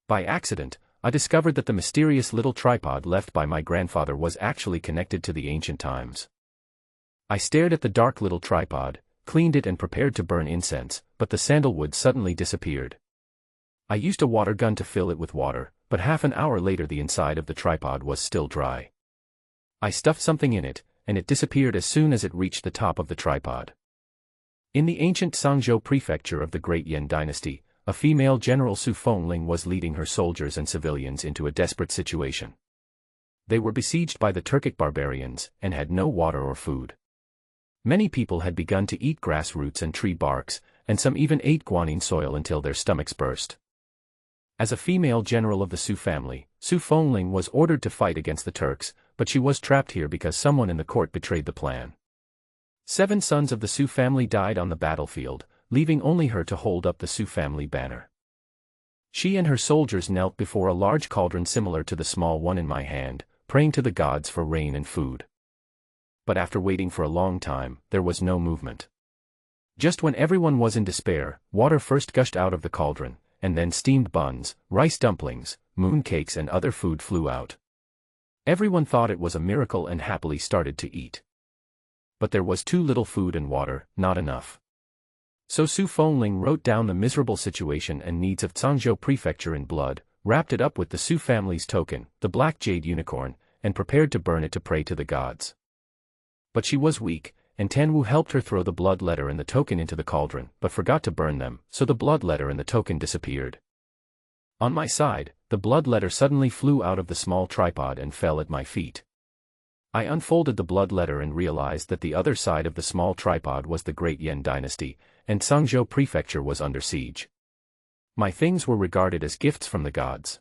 By accident, I discovered that the mysterious little tripod left by my grandfather was actually connected to the ancient times. I stared at the dark little tripod, cleaned it and prepared to burn incense, but the sandalwood suddenly disappeared. I used a water gun to fill it with water, but half an hour later the inside of the tripod was still dry. I stuffed something in it, and it disappeared as soon as it reached the top of the tripod. In the ancient Sangzhou prefecture of the Great Yan dynasty, a female general Su Fengling was leading her soldiers and civilians into a desperate situation. They were besieged by the Turkic barbarians, and had no water or food. Many people had begun to eat grass roots and tree barks, and some even ate guanine soil until their stomachs burst. As a female general of the Su family, Su Fengling was ordered to fight against the Turks, but she was trapped here because someone in the court betrayed the plan. 7 sons of the Su family died on the battlefield, leaving only her to hold up the Su family banner. She and her soldiers knelt before a large cauldron similar to the small one in my hand, praying to the gods for rain and food. But after waiting for a long time, there was no movement. Just when everyone was in despair, water first gushed out of the cauldron, and then steamed buns, rice dumplings, moon cakes and other food flew out. Everyone thought it was a miracle and happily started to eat. But there was too little food and water, not enough. So Su Fengling wrote down the miserable situation and needs of Sangzhou prefecture in blood, wrapped it up with the Su family's token, the black jade unicorn, and prepared to burn it to pray to the gods. But she was weak, and Tanwu helped her throw the blood letter and the token into the cauldron, but forgot to burn them, so the blood letter and the token disappeared. On my side, the blood letter suddenly flew out of the small tripod and fell at my feet. I unfolded the blood letter and realized that the other side of the small tripod was the Great Yan dynasty, and Sangzhou prefecture was under siege. My things were regarded as gifts from the gods.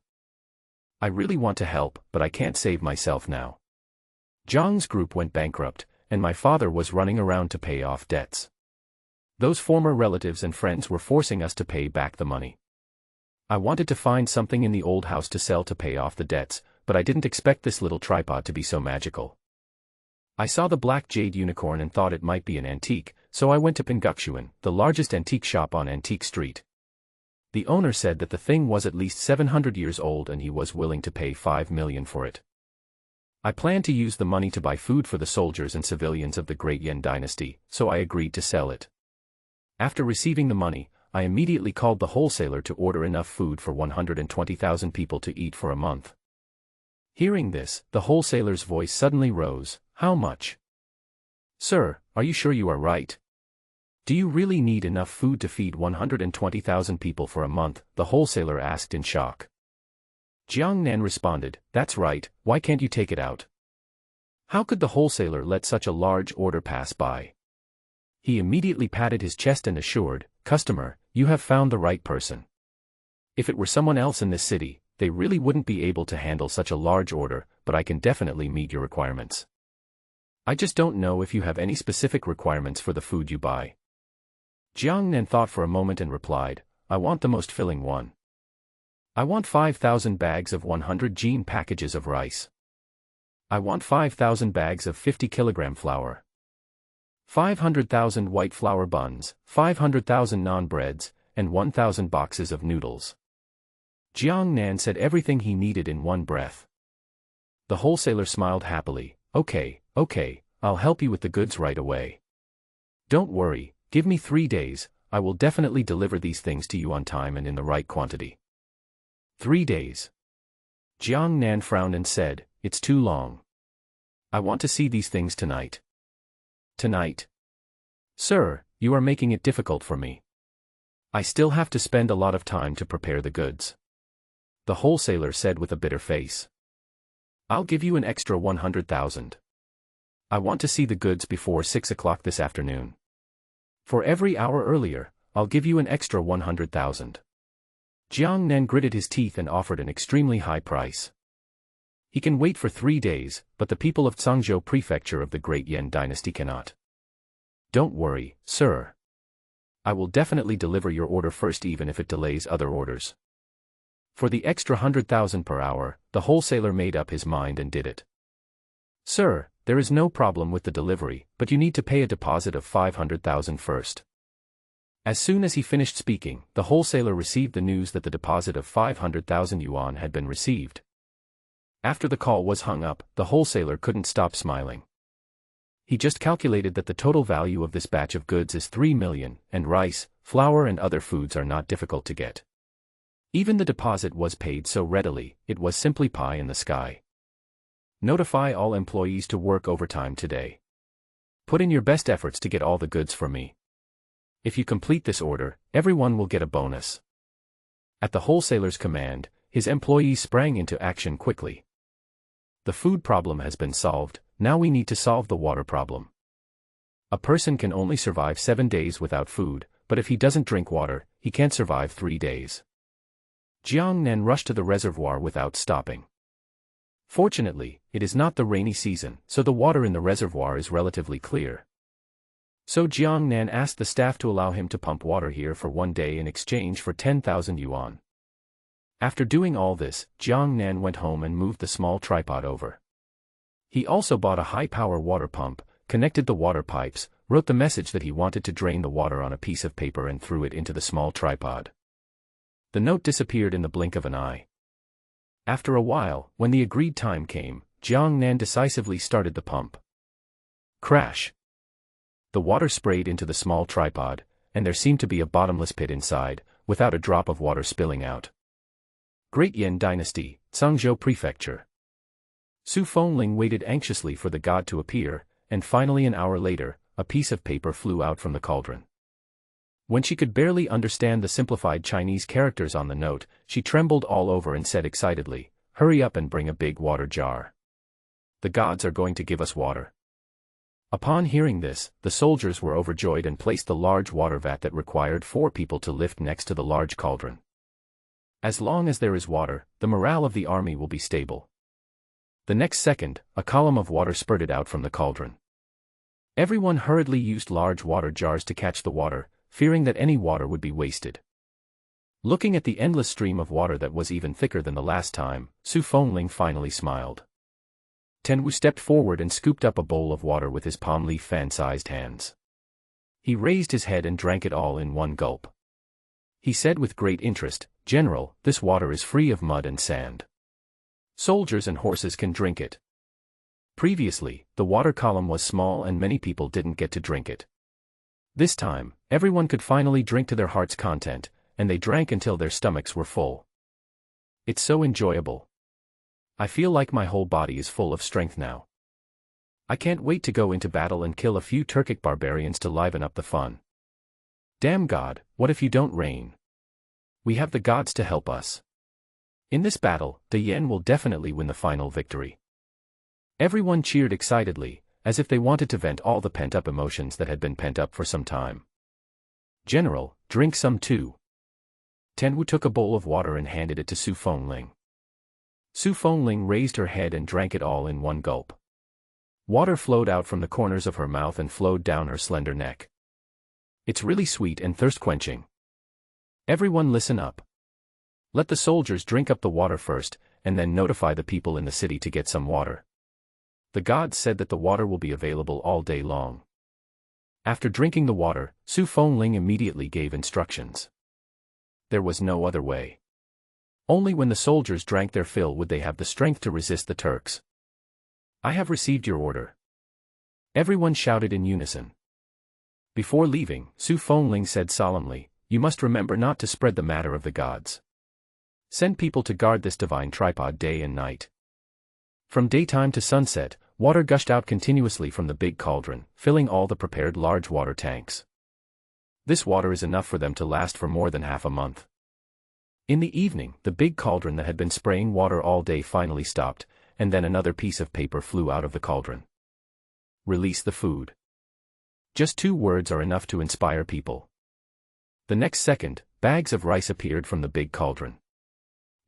I really want to help, but I can't save myself now. Zhang's group went bankrupt, and my father was running around to pay off debts. Those former relatives and friends were forcing us to pay back the money. I wanted to find something in the old house to sell to pay off the debts, but I didn't expect this little tripod to be so magical. I saw the black jade unicorn and thought it might be an antique, so I went to Pingguxuan, the largest antique shop on Antique Street. The owner said that the thing was at least 700 years old and he was willing to pay 5 million for it. I planned to use the money to buy food for the soldiers and civilians of the Great Yan dynasty, so I agreed to sell it. After receiving the money, I immediately called the wholesaler to order enough food for 120,000 people to eat for a month. Hearing this, the wholesaler's voice suddenly rose. How much? Sir, are you sure you are right? Do you really need enough food to feed 120,000 people for a month? The wholesaler asked in shock. Jiang Nan responded, that's right, why can't you take it out? How could the wholesaler let such a large order pass by? He immediately patted his chest and assured, customer, you have found the right person. If it were someone else in this city, they really wouldn't be able to handle such a large order, but I can definitely meet your requirements. I just don't know if you have any specific requirements for the food you buy. Jiang Nan thought for a moment and replied, I want the most filling one. I want 5,000 bags of 100 gene packages of rice. I want 5,000 bags of 50-kilogram flour. 500,000 white flour buns, 500,000 naan breads, and 1,000 boxes of noodles. Jiang Nan said everything he needed in one breath. The wholesaler smiled happily, okay, I'll help you with the goods right away. Don't worry, give me 3 days, I will definitely deliver these things to you on time and in the right quantity. 3 days. Jiang Nan frowned and said, it's too long. I want to see these things tonight. Tonight? Sir, you are making it difficult for me. I still have to spend a lot of time to prepare the goods. The wholesaler said with a bitter face. I'll give you an extra 100,000. I want to see the goods before 6 o'clock this afternoon. For every hour earlier, I'll give you an extra 100,000. Jiang Nan gritted his teeth and offered an extremely high price. He can wait for 3 days, but the people of Sangzhou prefecture of the Great Yan dynasty cannot. Don't worry, sir. I will definitely deliver your order first even if it delays other orders. For the extra 100,000 per hour, the wholesaler made up his mind and did it. Sir, there is no problem with the delivery, but you need to pay a deposit of 500,000 first. As soon as he finished speaking, the wholesaler received the news that the deposit of 500,000 yuan had been received. After the call was hung up, the wholesaler couldn't stop smiling. He just calculated that the total value of this batch of goods is 3 million, and rice, flour and other foods are not difficult to get. Even the deposit was paid so readily, it was simply pie in the sky. Notify all employees to work overtime today. Put in your best efforts to get all the goods for me. If you complete this order, everyone will get a bonus. At the wholesaler's command, his employees sprang into action quickly. The food problem has been solved, now we need to solve the water problem. A person can only survive 7 days without food, but if he doesn't drink water, he can't survive 3 days. Jiang Nan rushed to the reservoir without stopping. Fortunately, it is not the rainy season, so the water in the reservoir is relatively clear. So Jiang Nan asked the staff to allow him to pump water here for 1 day in exchange for 10,000 yuan. After doing all this, Jiang Nan went home and moved the small tripod over. He also bought a high-power water pump, connected the water pipes, wrote the message that he wanted to drain the water on a piece of paper and threw it into the small tripod. The note disappeared in the blink of an eye. After a while, when the agreed time came, Jiang Nan decisively started the pump. Crash! The water sprayed into the small tripod, and there seemed to be a bottomless pit inside, without a drop of water spilling out. Great Yan Dynasty, Cangzhou Prefecture. Su Fengling waited anxiously for the god to appear, and finally an hour later, a piece of paper flew out from the cauldron. When she could barely understand the simplified Chinese characters on the note, she trembled all over and said excitedly, "Hurry up and bring a big water jar. The gods are going to give us water." Upon hearing this, the soldiers were overjoyed and placed the large water vat that required 4 people to lift next to the large cauldron. As long as there is water, the morale of the army will be stable. The next second, a column of water spurted out from the cauldron. Everyone hurriedly used large water jars to catch the water, fearing that any water would be wasted. Looking at the endless stream of water that was even thicker than the last time, Su Fengling finally smiled. Tenwu stepped forward and scooped up a bowl of water with his palm leaf fan-sized hands. He raised his head and drank it all in one gulp. He said with great interest, "General, this water is free of mud and sand. Soldiers and horses can drink it." Previously, the water column was small and many people didn't get to drink it. This time, everyone could finally drink to their heart's content, and they drank until their stomachs were full. It's so enjoyable. I feel like my whole body is full of strength now. I can't wait to go into battle and kill a few Turkic barbarians to liven up the fun. Damn God, what if you don't reign? We have the gods to help us. In this battle, the Yen will definitely win the final victory. Everyone cheered excitedly, as if they wanted to vent all the pent-up emotions that had been pent up for some time. "General, drink some too." Tenwu took a bowl of water and handed it to Su Fengling. Su Fengling raised her head and drank it all in one gulp. Water flowed out from the corners of her mouth and flowed down her slender neck. It's really sweet and thirst-quenching. Everyone listen up. Let the soldiers drink up the water first, and then notify the people in the city to get some water. The gods said that the water will be available all day long. After drinking the water, Su Fengling immediately gave instructions. There was no other way. Only when the soldiers drank their fill would they have the strength to resist the Turks. "I have received your order." Everyone shouted in unison. Before leaving, Su Fengling said solemnly, "You must remember not to spread the matter of the gods. Send people to guard this divine tripod day and night." From daytime to sunset, water gushed out continuously from the big cauldron, filling all the prepared large water tanks. This water is enough for them to last for more than half a month. In the evening, the big cauldron that had been spraying water all day finally stopped, and then another piece of paper flew out of the cauldron. "Release the food." Just 2 words are enough to inspire people. The next second, bags of rice appeared from the big cauldron.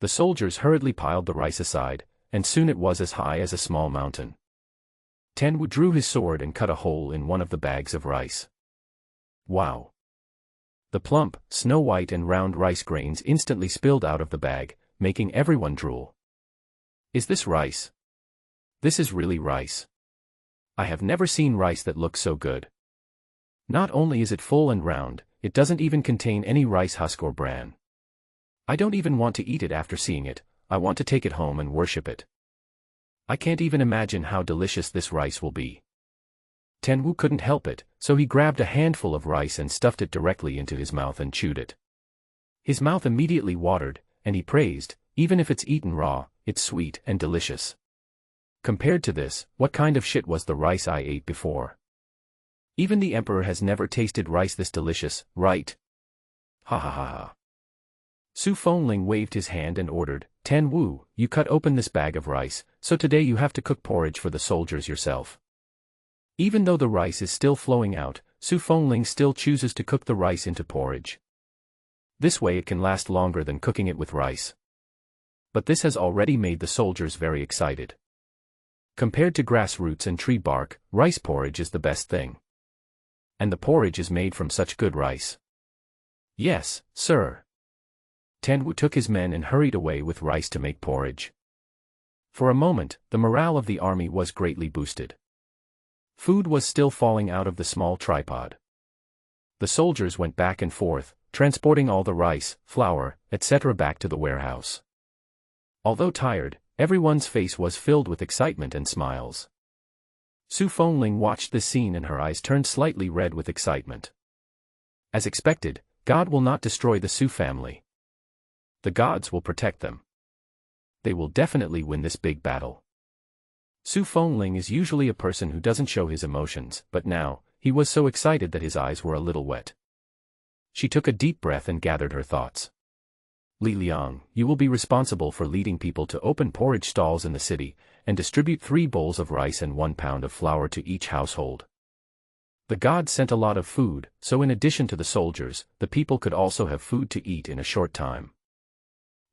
The soldiers hurriedly piled the rice aside, and soon it was as high as a small mountain. Tenwu drew his sword and cut a hole in one of the bags of rice. Wow! The plump, snow-white and round rice grains instantly spilled out of the bag, making everyone drool. Is this rice? This is really rice. I have never seen rice that looks so good. Not only is it full and round, it doesn't even contain any rice husk or bran. I don't even want to eat it after seeing it, I want to take it home and worship it. I can't even imagine how delicious this rice will be. Tenwu couldn't help it, so he grabbed a handful of rice and stuffed it directly into his mouth and chewed it. His mouth immediately watered, and he praised, even if it's eaten raw, it's sweet and delicious. Compared to this, what kind of shit was the rice I ate before? Even the emperor has never tasted rice this delicious, right? Ha ha ha ha. Su Fengling waved his hand and ordered, Tenwu, you cut open this bag of rice, so today you have to cook porridge for the soldiers yourself. Even though the rice is still flowing out, Su Fengling still chooses to cook the rice into porridge. This way it can last longer than cooking it with rice. But this has already made the soldiers very excited. Compared to grass roots and tree bark, rice porridge is the best thing. And the porridge is made from such good rice. Yes, sir. Tenwu took his men and hurried away with rice to make porridge. For a moment, the morale of the army was greatly boosted. Food was still falling out of the small tripod. The soldiers went back and forth, transporting all the rice, flour, etc. back to the warehouse. Although tired, everyone's face was filled with excitement and smiles. Su Fengling watched this scene and her eyes turned slightly red with excitement. As expected, God will not destroy the Su family. The gods will protect them. They will definitely win this big battle. Su Fengling is usually a person who doesn't show his emotions, but now, he was so excited that his eyes were a little wet. She took a deep breath and gathered her thoughts. Li Liang, you will be responsible for leading people to open porridge stalls in the city, and distribute 3 bowls of rice and 1 pound of flour to each household. The gods sent a lot of food, so in addition to the soldiers, the people could also have food to eat in a short time.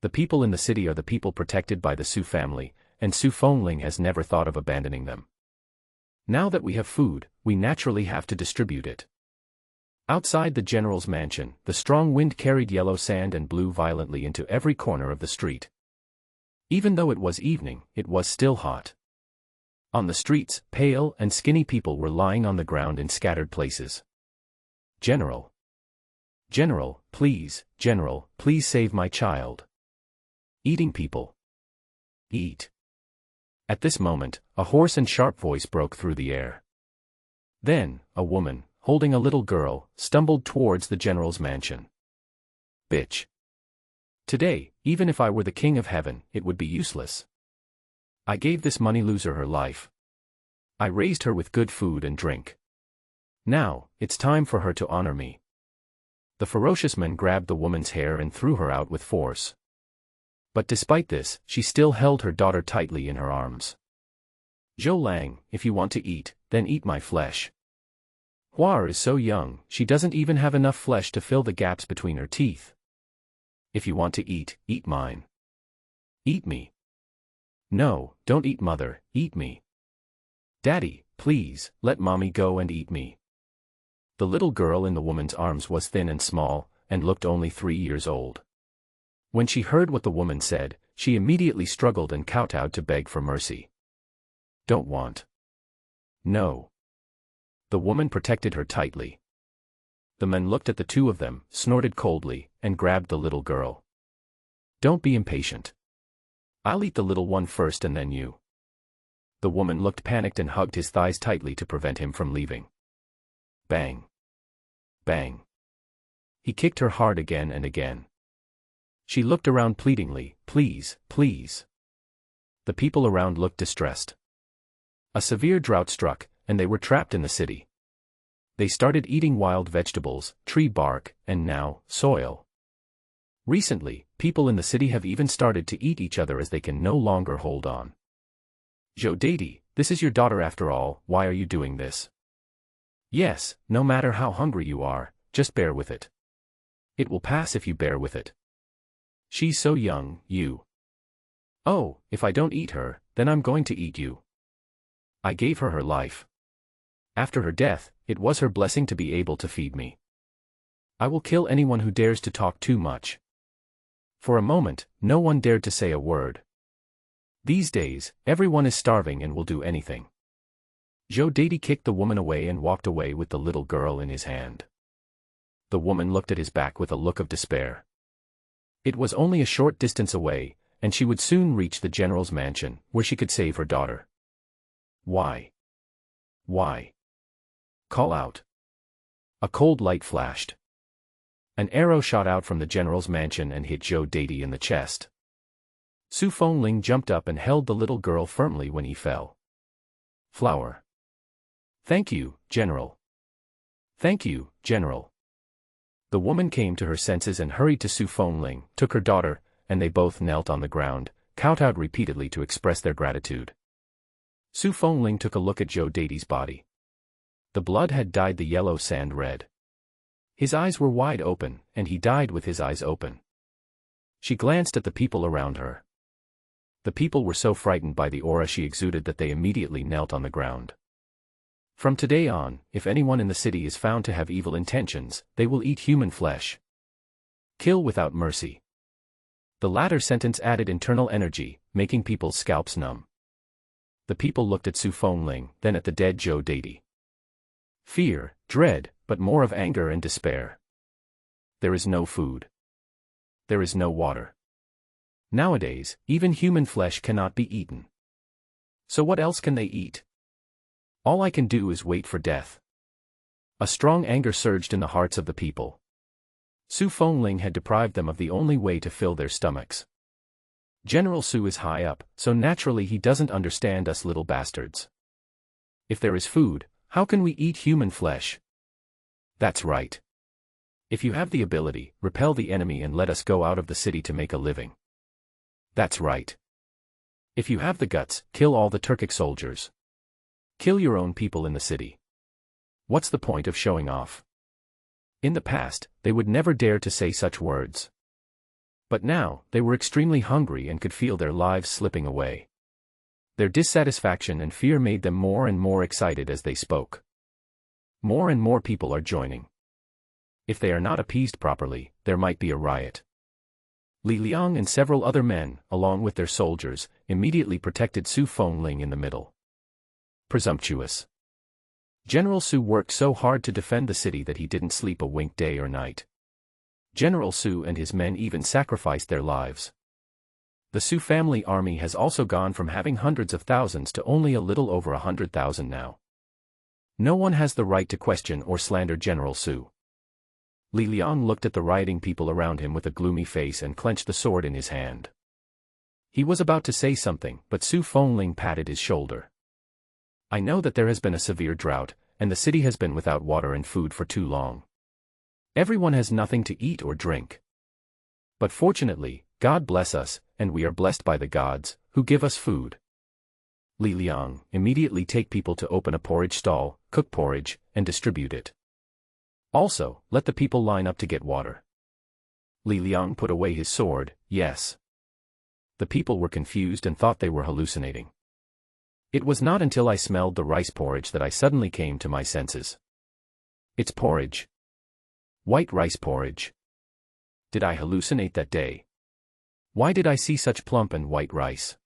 The people in the city are the people protected by the Su family, and Su Fengling has never thought of abandoning them. Now that we have food, we naturally have to distribute it. Outside the general's mansion, the strong wind carried yellow sand and blew violently into every corner of the street. Even though it was evening, it was still hot. On the streets, pale and skinny people were lying on the ground in scattered places. General! General, please save my child. Eating people. Eat. At this moment, a hoarse and sharp voice broke through the air. Then, a woman, holding a little girl, stumbled towards the general's mansion. Bitch. Today, even if I were the king of heaven, it would be useless. I gave this money loser her life. I raised her with good food and drink. Now, it's time for her to honor me. The ferocious man grabbed the woman's hair and threw her out with force. But despite this, she still held her daughter tightly in her arms. Zhou Lang, if you want to eat, then eat my flesh. Huar is so young, she doesn't even have enough flesh to fill the gaps between her teeth. If you want to eat, eat mine. Eat me. No, don't eat mother, eat me. Daddy, please, let mommy go and eat me. The little girl in the woman's arms was thin and small, and looked only 3 years old. When she heard what the woman said, she immediately struggled and kowtowed to beg for mercy. Don't want. No. The woman protected her tightly. The men looked at the two of them, snorted coldly, and grabbed the little girl. Don't be impatient. I'll eat the little one first and then you. The woman looked panicked and hugged his thighs tightly to prevent him from leaving. Bang. Bang. He kicked her hard again and again. She looked around pleadingly, please, please. The people around looked distressed. A severe drought struck, and they were trapped in the city. They started eating wild vegetables, tree bark, and now, soil. Recently, people in the city have even started to eat each other as they can no longer hold on. Zhou Deidi, this is your daughter after all, why are you doing this? Yes, no matter how hungry you are, just bear with it. It will pass if you bear with it. She's so young, you. Oh, if I don't eat her, then I'm going to eat you. I gave her her life. After her death, it was her blessing to be able to feed me. I will kill anyone who dares to talk too much. For a moment, no one dared to say a word. These days, everyone is starving and will do anything. Zhou Deidi kicked the woman away and walked away with the little girl in his hand. The woman looked at his back with a look of despair. It was only a short distance away, and she would soon reach the general's mansion, where she could save her daughter. Why? Why? Call out. A cold light flashed. An arrow shot out from the general's mansion and hit Zhou Deidi in the chest. Su Fengling jumped up and held the little girl firmly when he fell. Flower. Thank you, General. Thank you, General. The woman came to her senses and hurried to Su Fengling, took her daughter, and they both knelt on the ground, kowtowed repeatedly to express their gratitude. Su Fengling took a look at Zhou Deidi's body. The blood had dyed the yellow sand red. His eyes were wide open, and he died with his eyes open. She glanced at the people around her. The people were so frightened by the aura she exuded that they immediately knelt on the ground. From today on, if anyone in the city is found to have evil intentions, they will eat human flesh. Kill without mercy. The latter sentence added internal energy, making people's scalps numb. The people looked at Su Fengling, then at the dead Zhou Deidi. Fear, dread, but more of anger and despair. There is no food. There is no water. Nowadays, even human flesh cannot be eaten. So what else can they eat? All I can do is wait for death. A strong anger surged in the hearts of the people. Su Fengling had deprived them of the only way to fill their stomachs. General Su is high up, so naturally he doesn't understand us little bastards. If there is food, how can we eat human flesh? That's right. If you have the ability, repel the enemy and let us go out of the city to make a living. That's right. If you have the guts, kill all the Turkic soldiers. Kill your own people in the city. What's the point of showing off? In the past, they would never dare to say such words. But now, they were extremely hungry and could feel their lives slipping away. Their dissatisfaction and fear made them more and more excited as they spoke. More and more people are joining. If they are not appeased properly, there might be a riot. Li Liang and several other men, along with their soldiers, immediately protected Su Fengling in the middle. Presumptuous. General Su worked so hard to defend the city that he didn't sleep a wink day or night. General Su and his men even sacrificed their lives. The Su family army has also gone from having hundreds of thousands to only a little over 100,000 now. No one has the right to question or slander General Su. Li Liang looked at the rioting people around him with a gloomy face and clenched the sword in his hand. He was about to say something, but Su Fengling patted his shoulder. I know that there has been a severe drought, and the city has been without water and food for too long. Everyone has nothing to eat or drink. But fortunately, God bless us, and we are blessed by the gods, who give us food. Li Liang, immediately take people to open a porridge stall, cook porridge, and distribute it. Also, let the people line up to get water. Li Liang put away his sword, yes. The people were confused and thought they were hallucinating. It was not until I smelled the rice porridge that I suddenly came to my senses. It's porridge. White rice porridge. Did I hallucinate that day? Why did I see such plump and white rice?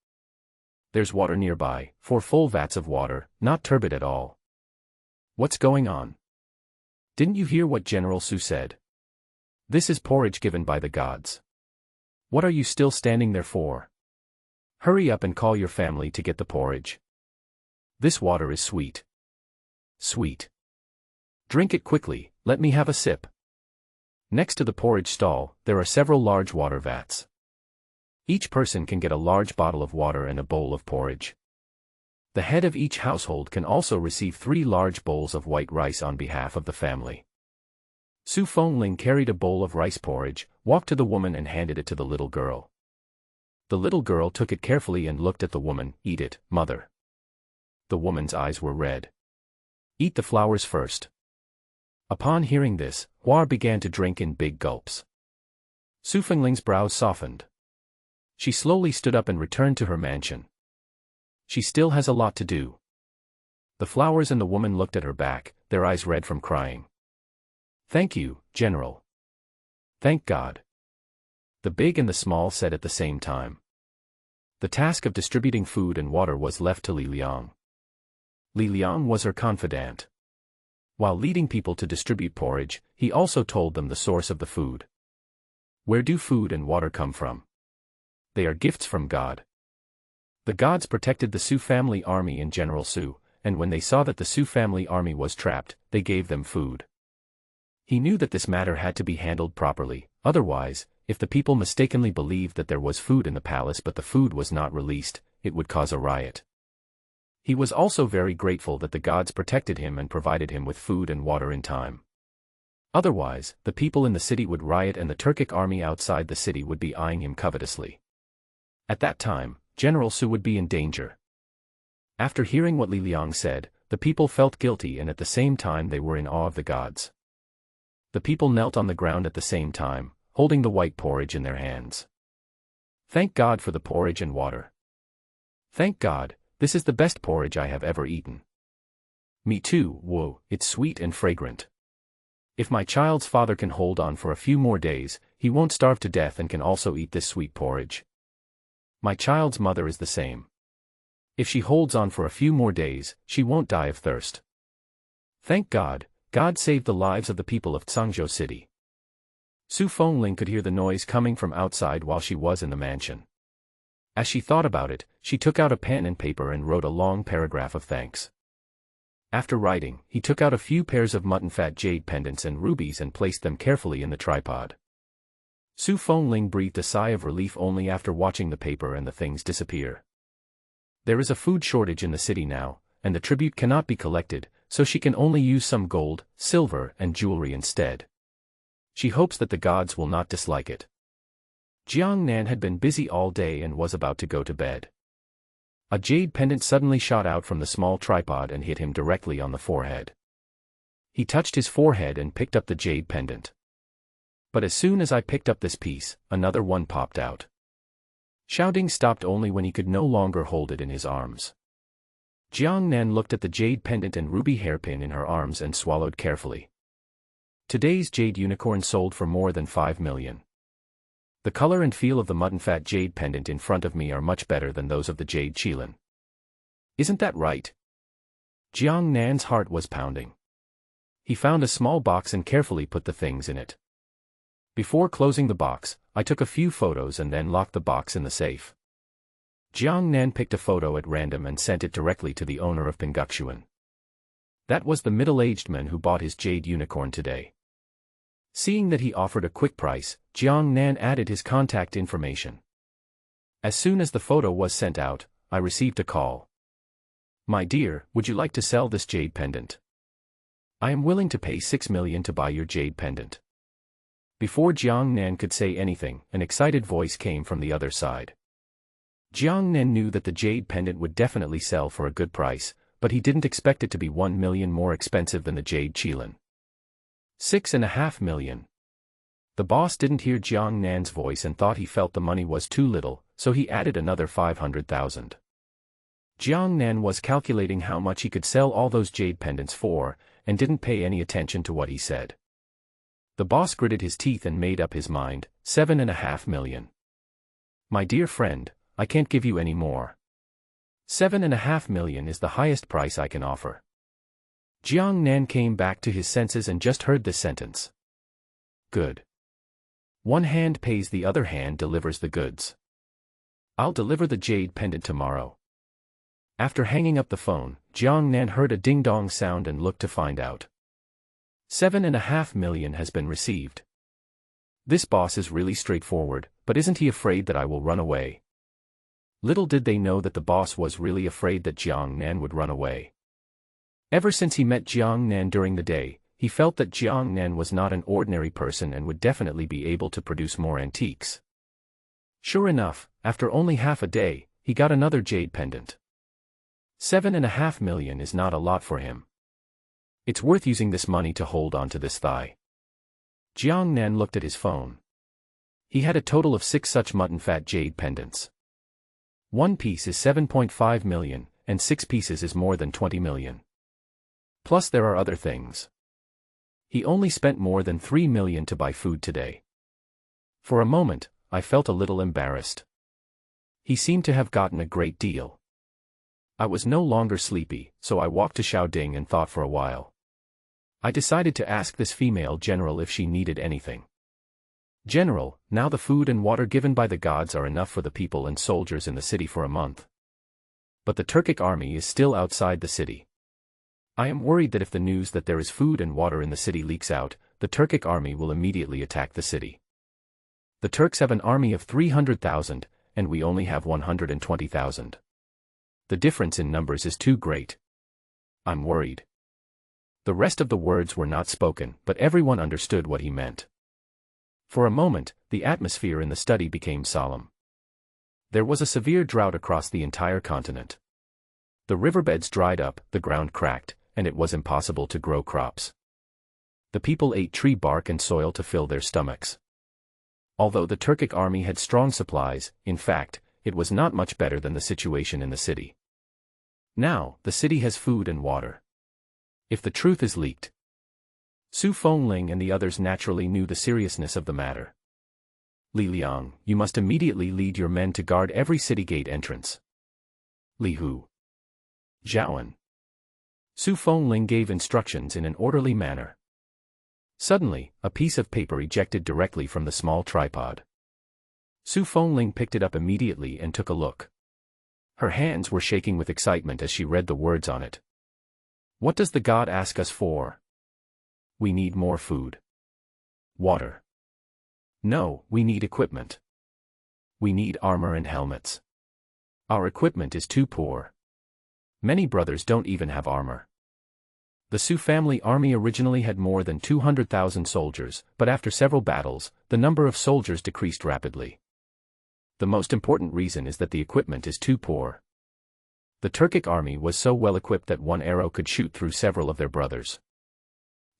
There's water nearby, 4 full vats of water, not turbid at all. What's going on? Didn't you hear what General Su said? This is porridge given by the gods. What are you still standing there for? Hurry up and call your family to get the porridge. This water is sweet. Sweet. Drink it quickly, let me have a sip. Next to the porridge stall, there are several large water vats. Each person can get a large bottle of water and a bowl of porridge. The head of each household can also receive 3 large bowls of white rice on behalf of the family. Su Fengling carried a bowl of rice porridge, walked to the woman and handed it to the little girl. The little girl took it carefully and looked at the woman. Eat it, mother. The woman's eyes were red. Eat the flowers first. Upon hearing this, Hua began to drink in big gulps. Su Fengling's brows softened. She slowly stood up and returned to her mansion. She still has a lot to do. The flowers and the woman looked at her back, their eyes red from crying. Thank you, General. Thank God. The big and the small said at the same time. The task of distributing food and water was left to Li Liang. Li Liang was her confidant. While leading people to distribute porridge, he also told them the source of the food. Where do food and water come from? They are gifts from God. The gods protected the Sioux family army in General Sioux, and when they saw that the Sioux family army was trapped, they gave them food. He knew that this matter had to be handled properly, otherwise, if the people mistakenly believed that there was food in the palace but the food was not released, it would cause a riot. He was also very grateful that the gods protected him and provided him with food and water in time. Otherwise, the people in the city would riot and the Turkic army outside the city would be eyeing him covetously. At that time, General Sioux would be in danger. After hearing what Li Liang said, the people felt guilty and at the same time they were in awe of the gods. The people knelt on the ground at the same time, holding the white porridge in their hands. Thank God for the porridge and water. Thank God, this is the best porridge I have ever eaten. Me too, whoa, it's sweet and fragrant. If my child's father can hold on for a few more days, he won't starve to death and can also eat this sweet porridge. My child's mother is the same. If she holds on for a few more days, she won't die of thirst. Thank God, God saved the lives of the people of Tsangzhou City. Su Fengling could hear the noise coming from outside while she was in the mansion. As she thought about it, she took out a pen and paper and wrote a long paragraph of thanks. After writing, he took out a few pairs of mutton-fat jade pendants and rubies and placed them carefully in the tripod. Su Fengling breathed a sigh of relief only after watching the paper and the things disappear. There is a food shortage in the city now, and the tribute cannot be collected, so she can only use some gold, silver, and jewelry instead. She hopes that the gods will not dislike it. Jiang Nan had been busy all day and was about to go to bed. A jade pendant suddenly shot out from the small tripod and hit him directly on the forehead. He touched his forehead and picked up the jade pendant. But as soon as I picked up this piece, another one popped out. Shouting stopped only when he could no longer hold it in his arms. Jiang Nan looked at the jade pendant and ruby hairpin in her arms and swallowed carefully. Today's jade unicorn sold for more than 5 million. The color and feel of the mutton-fat jade pendant in front of me are much better than those of the jade qilin. Isn't that right? Jiang Nan's heart was pounding. He found a small box and carefully put the things in it. Before closing the box, I took a few photos and then locked the box in the safe. Jiang Nan picked a photo at random and sent it directly to the owner of Pingguxuan. That was the middle-aged man who bought his jade unicorn today. Seeing that he offered a quick price, Jiang Nan added his contact information. As soon as the photo was sent out, I received a call. My dear, would you like to sell this jade pendant? I am willing to pay 6 million to buy your jade pendant. Before Jiang Nan could say anything, an excited voice came from the other side. Jiang Nan knew that the jade pendant would definitely sell for a good price, but he didn't expect it to be 1 million more expensive than the jade qilin. 6.5 million. The boss didn't hear Jiang Nan's voice and thought he felt the money was too little, so he added another 500,000. Jiang Nan was calculating how much he could sell all those jade pendants for, and didn't pay any attention to what he said. The boss gritted his teeth and made up his mind, 7.5 million. My dear friend, I can't give you any more. 7.5 million is the highest price I can offer. Jiang Nan came back to his senses and just heard this sentence. Good. One hand pays, the other hand delivers the goods. I'll deliver the jade pendant tomorrow. After hanging up the phone, Jiang Nan heard a ding-dong sound and looked to find out. 7.5 million has been received. This boss is really straightforward, but isn't he afraid that I will run away? Little did they know that the boss was really afraid that Jiang Nan would run away. Ever since he met Jiang Nan during the day, he felt that Jiang Nan was not an ordinary person and would definitely be able to produce more antiques. Sure enough, after only half a day, he got another jade pendant. 7.5 million is not a lot for him. It's worth using this money to hold on to this thigh. Jiang Nan looked at his phone. He had a total of 6 such mutton-fat jade pendants. One piece is 7.5 million, and 6 pieces is more than 20 million. Plus there are other things. He only spent more than 3 million to buy food today. For a moment, I felt a little embarrassed. He seemed to have gotten a great deal. I was no longer sleepy, so I walked to Xiaoding and thought for a while. I decided to ask this female general if she needed anything. General, now the food and water given by the gods are enough for the people and soldiers in the city for a month. But the Turkic army is still outside the city. I am worried that if the news that there is food and water in the city leaks out, the Turkic army will immediately attack the city. The Turks have an army of 300,000, and we only have 120,000. The difference in numbers is too great. I'm worried. The rest of the words were not spoken, but everyone understood what he meant. For a moment, the atmosphere in the study became solemn. There was a severe drought across the entire continent. The riverbeds dried up, the ground cracked, and it was impossible to grow crops. The people ate tree bark and soil to fill their stomachs. Although the Turkic army had strong supplies, in fact, it was not much better than the situation in the city. Now, the city has food and water. If the truth is leaked. Su Fengling and the others naturally knew the seriousness of the matter. Li Liang, you must immediately lead your men to guard every city gate entrance. Li Hu. Zhaoan. Su Fengling gave instructions in an orderly manner. Suddenly, a piece of paper ejected directly from the small tripod. Su Fengling picked it up immediately and took a look. Her hands were shaking with excitement as she read the words on it. What does the god ask us for? We need more food. Water. No, we need equipment. We need armor and helmets. Our equipment is too poor. Many brothers don't even have armor. The Su family army originally had more than 200,000 soldiers, but after several battles, the number of soldiers decreased rapidly. The most important reason is that the equipment is too poor. The Turkic army was so well equipped that one arrow could shoot through several of their brothers.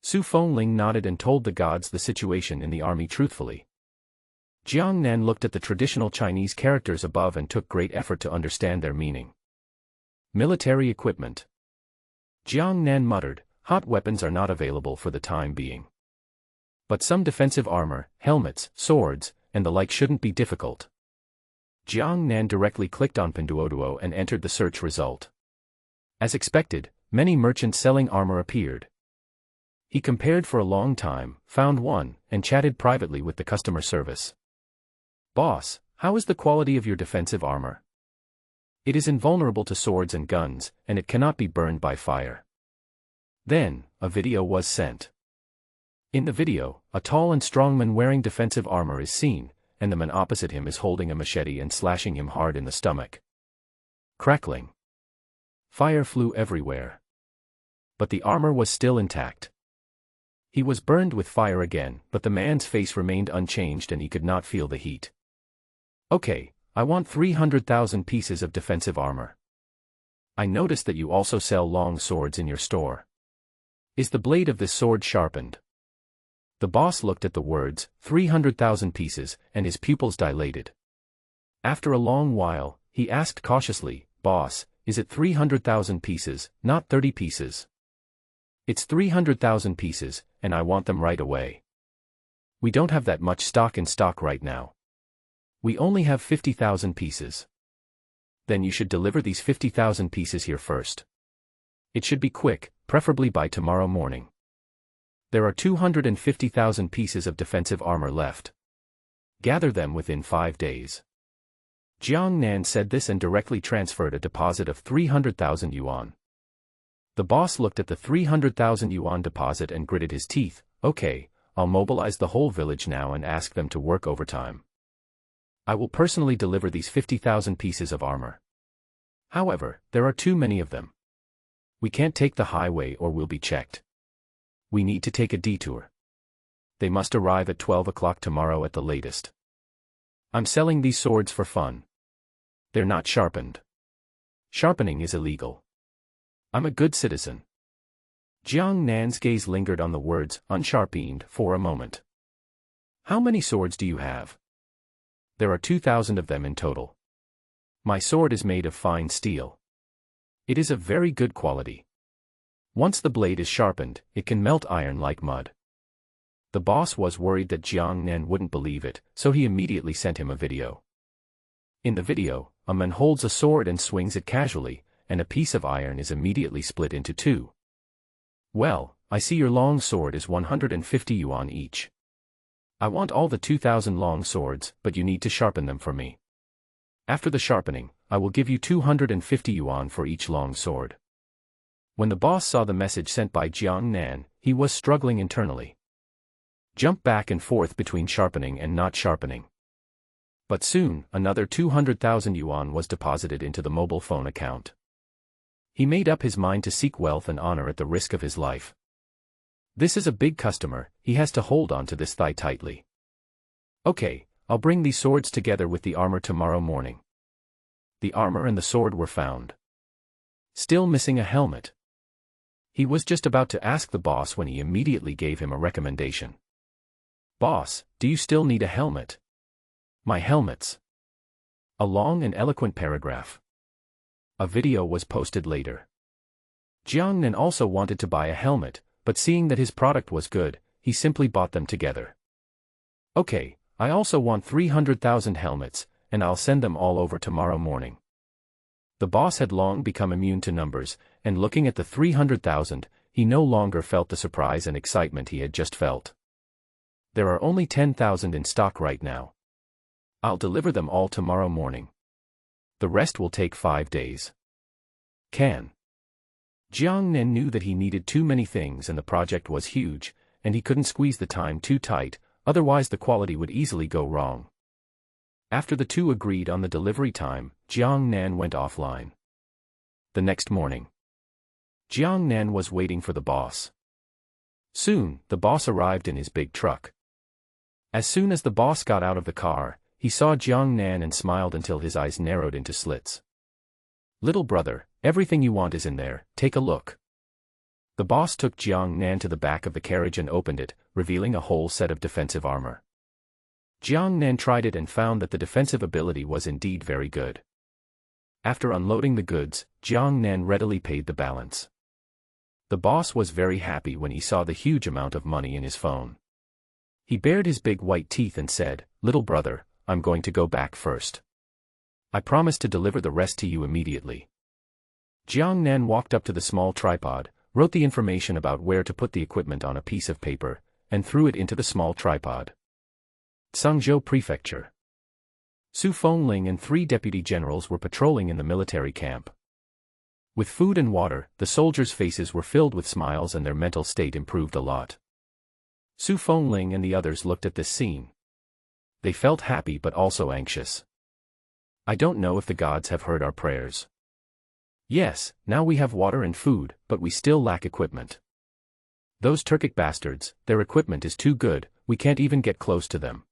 Su Fengling nodded and told the gods the situation in the army truthfully. Jiang Nan looked at the traditional Chinese characters above and took great effort to understand their meaning. Military equipment. Jiang Nan muttered, hot weapons are not available for the time being. But some defensive armor, helmets, swords, and the like shouldn't be difficult. Jiang Nan directly clicked on Pinduoduo and entered the search result. As expected, many merchants selling armor appeared. He compared for a long time, found one, and chatted privately with the customer service. Boss, how is the quality of your defensive armor? It is invulnerable to swords and guns, and it cannot be burned by fire. Then, a video was sent. In the video, a tall and strong man wearing defensive armor is seen, and the man opposite him is holding a machete and slashing him hard in the stomach. Crackling. Fire flew everywhere. But the armor was still intact. He was burned with fire again, but the man's face remained unchanged and he could not feel the heat. Okay, I want 300,000 pieces of defensive armor. I noticed that you also sell long swords in your store. Is the blade of this sword sharpened? The boss looked at the words, 300,000 pieces, and his pupils dilated. After a long while, he asked cautiously, Boss, is it 300,000 pieces, not 30 pieces? It's 300,000 pieces, and I want them right away. We don't have that much stock in stock right now. We only have 50,000 pieces. Then you should deliver these 50,000 pieces here first. It should be quick, preferably by tomorrow morning. There are 250,000 pieces of defensive armor left. Gather them within 5 days. Jiang Nan said this and directly transferred a deposit of 300,000 yuan. The boss looked at the 300,000 yuan deposit and gritted his teeth. Okay, I'll mobilize the whole village now and ask them to work overtime. I will personally deliver these 50,000 pieces of armor. However, there are too many of them. We can't take the highway or we'll be checked. We need to take a detour. They must arrive at 12 o'clock tomorrow at the latest. I'm selling these swords for fun. They're not sharpened. Sharpening is illegal. I'm a good citizen. Jiang Nan's gaze lingered on the words, unsharpened, for a moment. How many swords do you have? There are 2,000 of them in total. My sword is made of fine steel. It is of very good quality. Once the blade is sharpened, it can melt iron like mud. The boss was worried that Jiang Nan wouldn't believe it, so he immediately sent him a video. In the video, a man holds a sword and swings it casually, and a piece of iron is immediately split into two. Well, I see your long sword is 150 yuan each. I want all the 2,000 long swords, but you need to sharpen them for me. After the sharpening, I will give you 250 yuan for each long sword. When the boss saw the message sent by Jiang Nan, he was struggling internally. Jump back and forth between sharpening and not sharpening. But soon, another 200,000 yuan was deposited into the mobile phone account. He made up his mind to seek wealth and honor at the risk of his life. This is a big customer, he has to hold on to this thigh tightly. Okay, I'll bring these swords together with the armor tomorrow morning. The armor and the sword were found. Still missing a helmet. He was just about to ask the boss when he immediately gave him a recommendation. Boss, do you still need a helmet? My helmets. A long and eloquent paragraph. A video was posted later. Jiang Nan also wanted to buy a helmet, but seeing that his product was good, he simply bought them together. Okay, I also want 300,000 helmets, and I'll send them all over tomorrow morning. The boss had long become immune to numbers, and looking at the 300,000, he no longer felt the surprise and excitement he had just felt. There are only 10,000 in stock right now. I'll deliver them all tomorrow morning. The rest will take 5 days. Can. Jiang Nan knew that he needed too many things and the project was huge, and he couldn't squeeze the time too tight, otherwise the quality would easily go wrong. After the two agreed on the delivery time, Jiang Nan went offline. The next morning, Jiang Nan was waiting for the boss. Soon, the boss arrived in his big truck. As soon as the boss got out of the car, he saw Jiang Nan and smiled until his eyes narrowed into slits. Little brother, everything you want is in there, take a look. The boss took Jiang Nan to the back of the carriage and opened it, revealing a whole set of defensive armor. Jiang Nan tried it and found that the defensive ability was indeed very good. After unloading the goods, Jiang Nan readily paid the balance. The boss was very happy when he saw the huge amount of money in his phone. He bared his big white teeth and said, "Little brother, I'm going to go back first. I promise to deliver the rest to you immediately." Jiang Nan walked up to the small tripod, wrote the information about where to put the equipment on a piece of paper, and threw it into the small tripod. Sangzhou Prefecture. Su Fengling and 3 deputy generals were patrolling in the military camp. With food and water, the soldiers' faces were filled with smiles and their mental state improved a lot. Su Fengling and the others looked at this scene. They felt happy but also anxious. I don't know if the gods have heard our prayers. Yes, now we have water and food, but we still lack equipment. Those Turkic bastards, their equipment is too good, we can't even get close to them.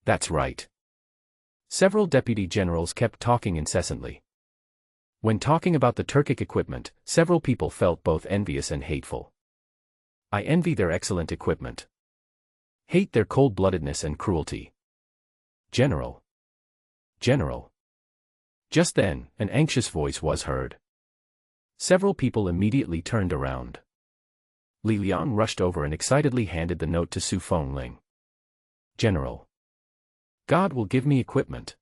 That's right. Several deputy generals kept talking incessantly. When talking about the Turkic equipment, several people felt both envious and hateful. I envy their excellent equipment. Hate their cold-bloodedness and cruelty. General. General. Just then, an anxious voice was heard. Several people immediately turned around. Li Liang rushed over and excitedly handed the note to Su Fengling. General. God will give me equipment.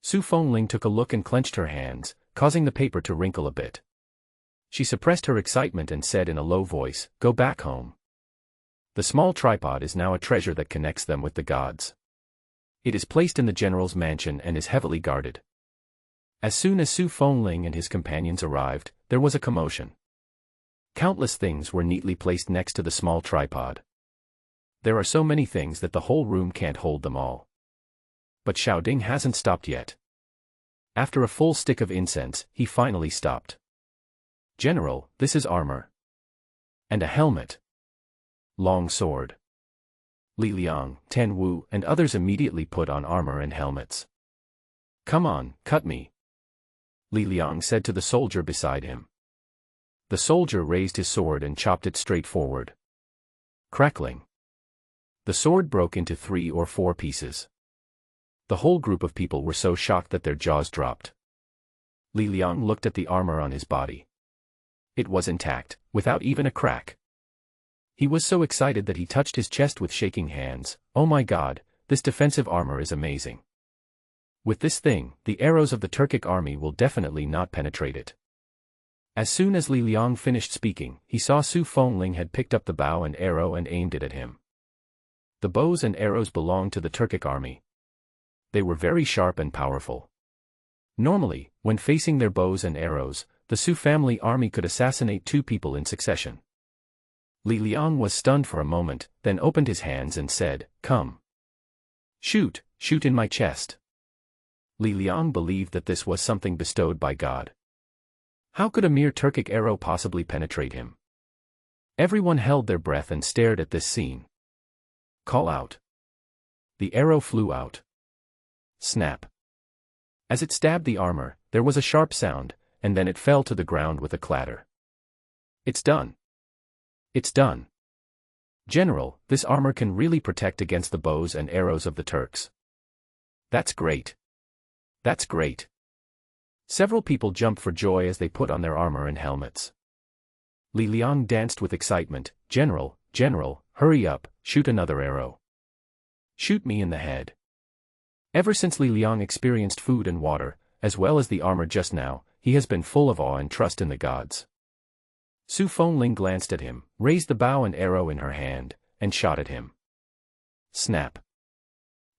Su Fengling took a look and clenched her hands, causing the paper to wrinkle a bit. She suppressed her excitement and said in a low voice, "Go back home. The small tripod is now a treasure that connects them with the gods. It is placed in the general's mansion and is heavily guarded." As soon as Su Fengling and his companions arrived, there was a commotion. Countless things were neatly placed next to the small tripod. There are so many things that the whole room can't hold them all. But Xiaoding hasn't stopped yet. After a full stick of incense, he finally stopped. "General, this is armor. And a helmet. Long sword." Li Liang, Ten Wu, and others immediately put on armor and helmets. "Come on, cut me," Li Liang said to the soldier beside him. The soldier raised his sword and chopped it straight forward. Crackling. The sword broke into 3 or 4 pieces. The whole group of people were so shocked that their jaws dropped. Li Liang looked at the armor on his body. It was intact, without even a crack. He was so excited that he touched his chest with shaking hands. "Oh my God, this defensive armor is amazing. With this thing, the arrows of the Turkic army will definitely not penetrate it." As soon as Li Liang finished speaking, he saw Su Fengling had picked up the bow and arrow and aimed it at him. The bows and arrows belonged to the Turkic army. They were very sharp and powerful. Normally, when facing their bows and arrows, the Su family army could assassinate 2 people in succession. Li Liang was stunned for a moment, then opened his hands and said, "Come. Shoot, shoot in my chest." Li Liang believed that this was something bestowed by God. How could a mere Turkic arrow possibly penetrate him? Everyone held their breath and stared at this scene. "Call out." The arrow flew out. Snap. As it stabbed the armor, there was a sharp sound, and then it fell to the ground with a clatter. "It's done. It's done. General, this armor can really protect against the bows and arrows of the Turks." "That's great. That's great." Several people jumped for joy as they put on their armor and helmets. Li Liang danced with excitement. "General, General, hurry up, shoot another arrow. Shoot me in the head." Ever since Li Liang experienced food and water, as well as the armor just now, he has been full of awe and trust in the gods. Su Fengling glanced at him, raised the bow and arrow in her hand, and shot at him. Snap.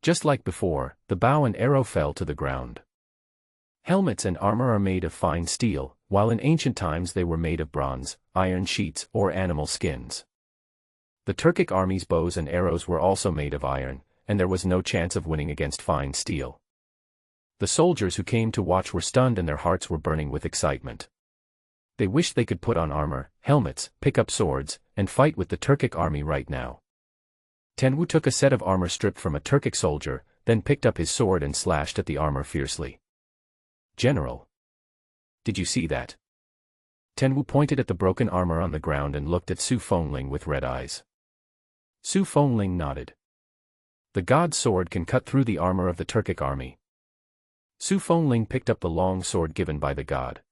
Just like before, the bow and arrow fell to the ground. Helmets and armor are made of fine steel, while in ancient times they were made of bronze, iron sheets, or animal skins. The Turkic army's bows and arrows were also made of iron, and there was no chance of winning against fine steel. The soldiers who came to watch were stunned and their hearts were burning with excitement. They wished they could put on armor, helmets, pick up swords, and fight with the Turkic army right now. Tenwu took a set of armor stripped from a Turkic soldier, then picked up his sword and slashed at the armor fiercely. "General. Did you see that?" Tenwu pointed at the broken armor on the ground and looked at Su Fengling with red eyes. Su Fengling nodded. The god's sword can cut through the armor of the Turkic army. Su Fengling picked up the long sword given by the god.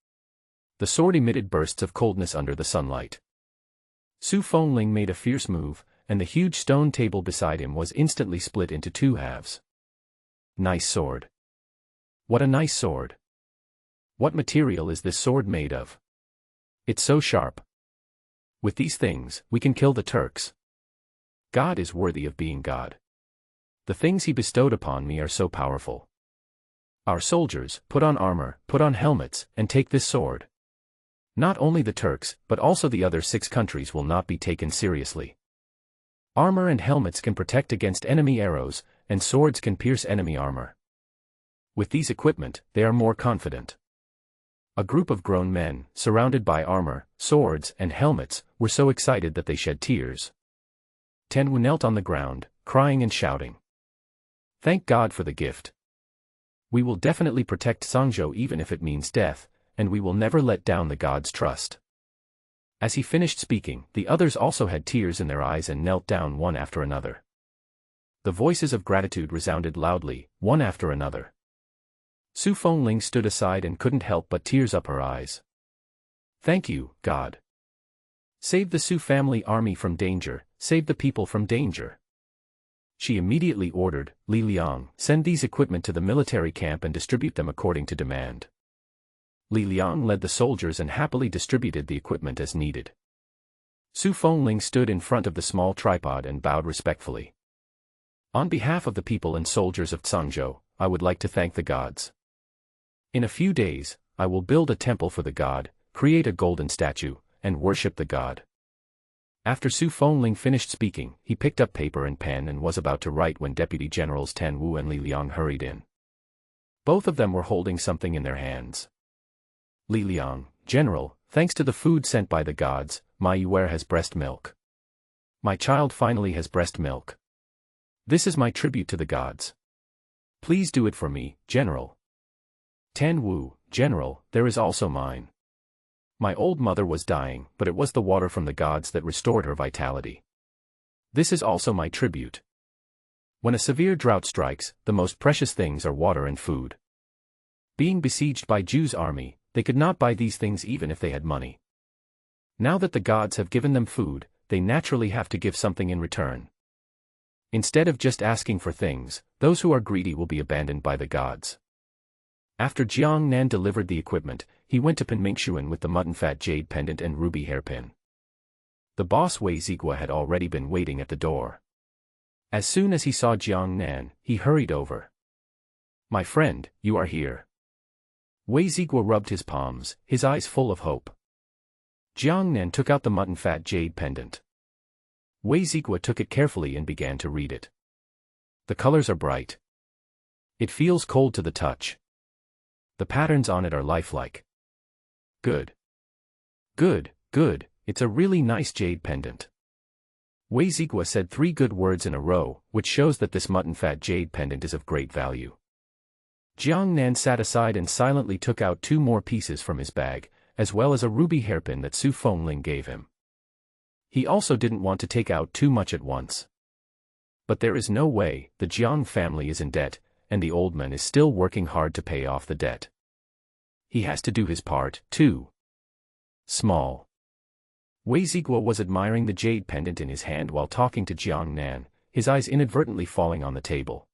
The sword emitted bursts of coldness under the sunlight. Su Fengling made a fierce move, and the huge stone table beside him was instantly split into 2 halves. "Nice sword. What a nice sword. What material is this sword made of? It's so sharp. With these things, we can kill the Turks. God is worthy of being God. The things he bestowed upon me are so powerful. Our soldiers, put on armor, put on helmets, and take this sword. Not only the Turks, but also the other 6 countries will not be taken seriously. Armor and helmets can protect against enemy arrows, and swords can pierce enemy armor. With these equipment, they are more confident." A group of grown men, surrounded by armor, swords, and helmets, were so excited that they shed tears. Tenwu knelt on the ground, crying and shouting. "Thank God for the gift. We will definitely protect Sangzhou even if it means death, and we will never let down the god's trust." As he finished speaking, the others also had tears in their eyes and knelt down one after another. The voices of gratitude resounded loudly, one after another. Su Fengling stood aside and couldn't help but tears up her eyes. "Thank you, God. Save the Su family army from danger, save the people from danger." She immediately ordered, "Li Liang, send these equipment to the military camp and distribute them according to demand." Li Liang led the soldiers and happily distributed the equipment as needed. Su Fengling stood in front of the small tripod and bowed respectfully. "On behalf of the people and soldiers of Sangzhou, I would like to thank the gods. In a few days, I will build a temple for the god, create a golden statue, and worship the god." After Su Fengling finished speaking, he picked up paper and pen and was about to write when Deputy Generals Tenwu and Li Liang hurried in. Both of them were holding something in their hands. "Li Liang, General, thanks to the food sent by the gods, my Yuer has breast milk. My child finally has breast milk. This is my tribute to the gods. Please do it for me, General." "Tenwu, General, there is also mine. My old mother was dying, but it was the water from the gods that restored her vitality. This is also my tribute. When a severe drought strikes, the most precious things are water and food. Being besieged by Zhu's army, they could not buy these things even if they had money. Now that the gods have given them food, they naturally have to give something in return. Instead of just asking for things, those who are greedy will be abandoned by the gods. After Jiang Nan delivered the equipment, he went to Pinmingshuan with the mutton fat jade pendant and ruby hairpin. The boss Wei Zigua had already been waiting at the door. As soon as he saw Jiang Nan, he hurried over. "My friend, you are here." Wei Zigua rubbed his palms, his eyes full of hope. Jiang Nan took out the mutton fat jade pendant. Wei Zigua took it carefully and began to read it. The colors are bright. It feels cold to the touch. The patterns on it are lifelike. Good. Good, good, it's a really nice jade pendant. Wei Zigua said 3 good words in a row, which shows that this mutton fat jade pendant is of great value. Jiang Nan sat aside and silently took out 2 more pieces from his bag, as well as a ruby hairpin that Su Fengling gave him. He also didn't want to take out too much at once. But there is no way, the Jiang family is in debt, and the old man is still working hard to pay off the debt. He has to do his part, too. Small. Wei Zigua was admiring the jade pendant in his hand while talking to Jiang Nan, his eyes inadvertently falling on the table.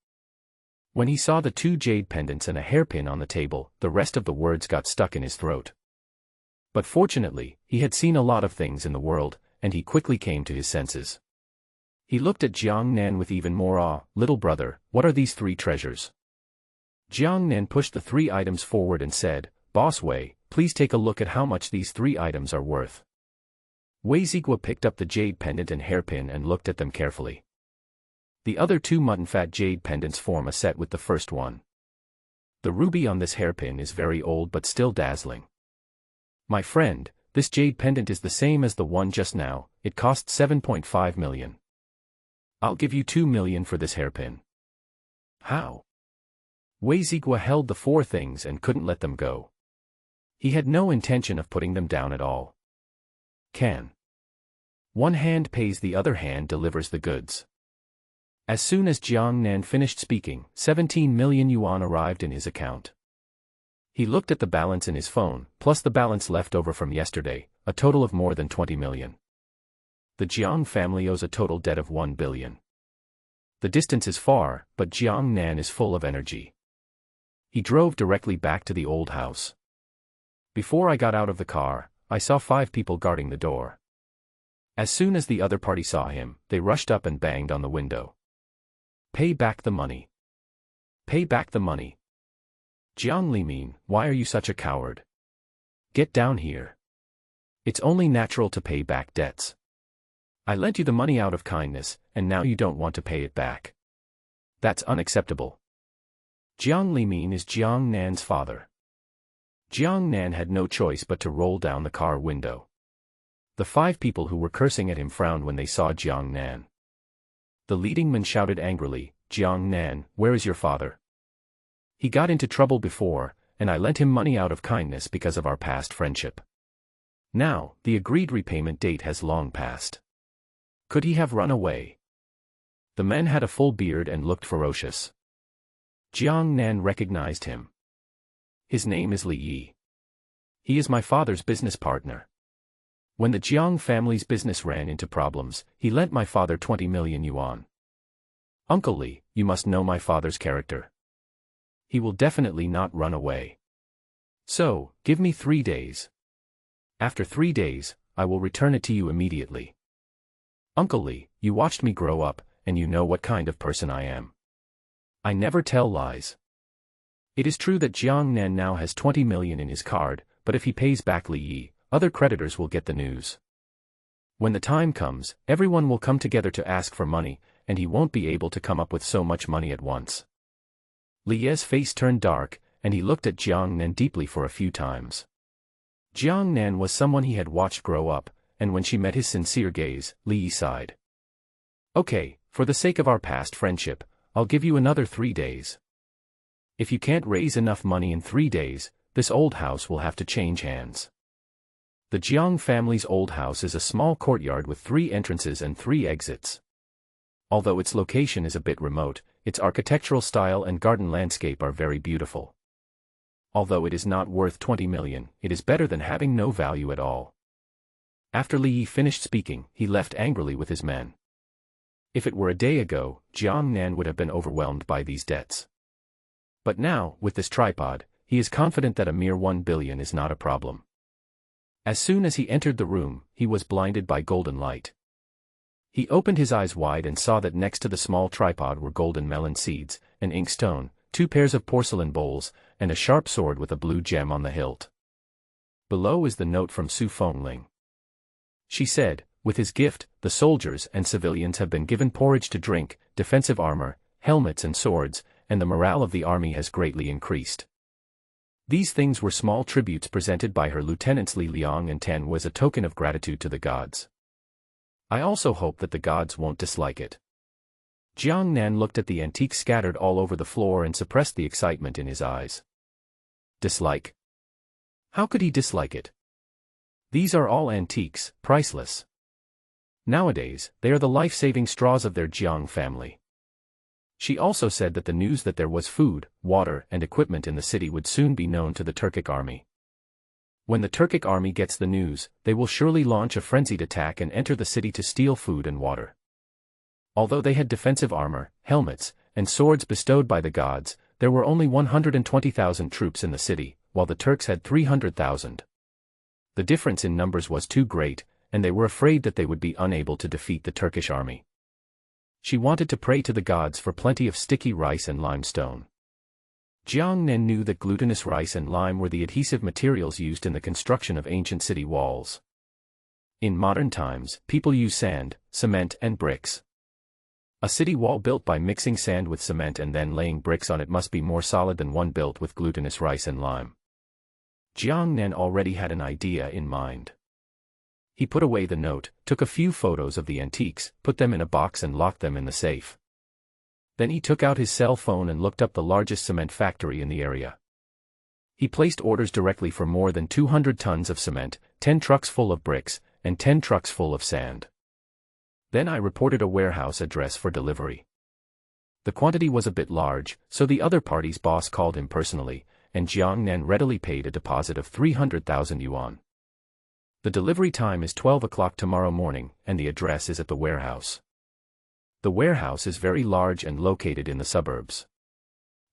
When he saw the 2 jade pendants and a hairpin on the table, the rest of the words got stuck in his throat. But fortunately, he had seen a lot of things in the world, and he quickly came to his senses. He looked at Jiang Nan with even more awe. "Little brother, what are these 3 treasures?" Jiang Nan pushed the 3 items forward and said, "Boss Wei, please take a look at how much these 3 items are worth." Wei Zigua picked up the jade pendant and hairpin and looked at them carefully. The other 2 mutton fat jade pendants form a set with the first one. The ruby on this hairpin is very old but still dazzling. "My friend, this jade pendant is the same as the one just now, it cost 7.5 million. I'll give you 2 million for this hairpin." "How?" Wei Zigua held the 4 things and couldn't let them go. He had no intention of putting them down at all. Can. One hand pays, the other hand delivers the goods. As soon as Jiang Nan finished speaking, 17 million yuan arrived in his account. He looked at the balance in his phone, plus the balance left over from yesterday, a total of more than 20 million. The Jiang family owes a total debt of 1 billion. The distance is far, but Jiang Nan is full of energy. He drove directly back to the old house. "Before I got out of the car, I saw 5 people guarding the door. As soon as the other party saw him, they rushed up and banged on the window. 'Pay back the money. Pay back the money. Jiang Limin, why are you such a coward? Get down here. It's only natural to pay back debts. I lent you the money out of kindness, and now you don't want to pay it back. That's unacceptable.' Jiang Limin is Jiang Nan's father. Jiang Nan had no choice but to roll down the car window. The 5 people who were cursing at him frowned when they saw Jiang Nan. The leading man shouted angrily, "Jiang Nan, where is your father? He got into trouble before, and I lent him money out of kindness because of our past friendship. Now, the agreed repayment date has long passed. Could he have run away?" The man had a full beard and looked ferocious. Jiang Nan recognized him. "His name is Li Yi. He is my father's business partner. When the Jiang family's business ran into problems, he lent my father 20 million yuan. Uncle Li, you must know my father's character. He will definitely not run away. So, give me 3 days. After 3 days, I will return it to you immediately. Uncle Li, you watched me grow up, and you know what kind of person I am. I never tell lies. It is true that Jiang Nan now has 20 million in his card, but if he pays back Li Yi, other creditors will get the news. When the time comes, everyone will come together to ask for money, and he won't be able to come up with so much money at once." Li Yi's face turned dark, and he looked at Jiang Nan deeply for a few times. Jiang Nan was someone he had watched grow up, and when she met his sincere gaze, Li Yi sighed. "Okay, for the sake of our past friendship, I'll give you another 3 days. If you can't raise enough money in 3 days, this old house will have to change hands." The Jiang family's old house is a small courtyard with 3 entrances and 3 exits. Although its location is a bit remote, its architectural style and garden landscape are very beautiful. Although it is not worth 20 million, it is better than having no value at all. After Li Yi finished speaking, he left angrily with his men. If it were a day ago, Jiang Nan would have been overwhelmed by these debts. But now, with this tripod, he is confident that a mere 1 billion is not a problem. As soon as he entered the room, he was blinded by golden light. He opened his eyes wide and saw that next to the small tripod were golden melon seeds, an inkstone, 2 pairs of porcelain bowls, and a sharp sword with a blue gem on the hilt. Below is the note from Su Fengling. She said, with his gift, the soldiers and civilians have been given porridge to drink, defensive armor, helmets and swords, and the morale of the army has greatly increased. These things were small tributes presented by her lieutenants Li Liang and Tan Wu as a token of gratitude to the gods. I also hope that the gods won't dislike it. Jiang Nan looked at the antiques scattered all over the floor and suppressed the excitement in his eyes. Dislike? How could he dislike it? These are all antiques, priceless. Nowadays, they are the life-saving straws of their Jiang family. She also said that the news that there was food, water, and equipment in the city would soon be known to the Turkic army. When the Turkic army gets the news, they will surely launch a frenzied attack and enter the city to steal food and water. Although they had defensive armor, helmets, and swords bestowed by the gods, there were only 120,000 troops in the city, while the Turks had 300,000. The difference in numbers was too great, and they were afraid that they would be unable to defeat the Turkish army. She wanted to pray to the gods for plenty of sticky rice and limestone. Jiang Nan knew that glutinous rice and lime were the adhesive materials used in the construction of ancient city walls. In modern times, people use sand, cement and bricks. A city wall built by mixing sand with cement and then laying bricks on it must be more solid than one built with glutinous rice and lime. Jiang Nan already had an idea in mind. He put away the note, took a few photos of the antiques, put them in a box and locked them in the safe. Then he took out his cell phone and looked up the largest cement factory in the area. He placed orders directly for more than 200 tons of cement, 10 trucks full of bricks, and 10 trucks full of sand. Then I reported a warehouse address for delivery. The quantity was a bit large, so the other party's boss called him personally, and Jiang Nan readily paid a deposit of 300,000 yuan. The delivery time is 12 o'clock tomorrow morning, and the address is at the warehouse. The warehouse is very large and located in the suburbs.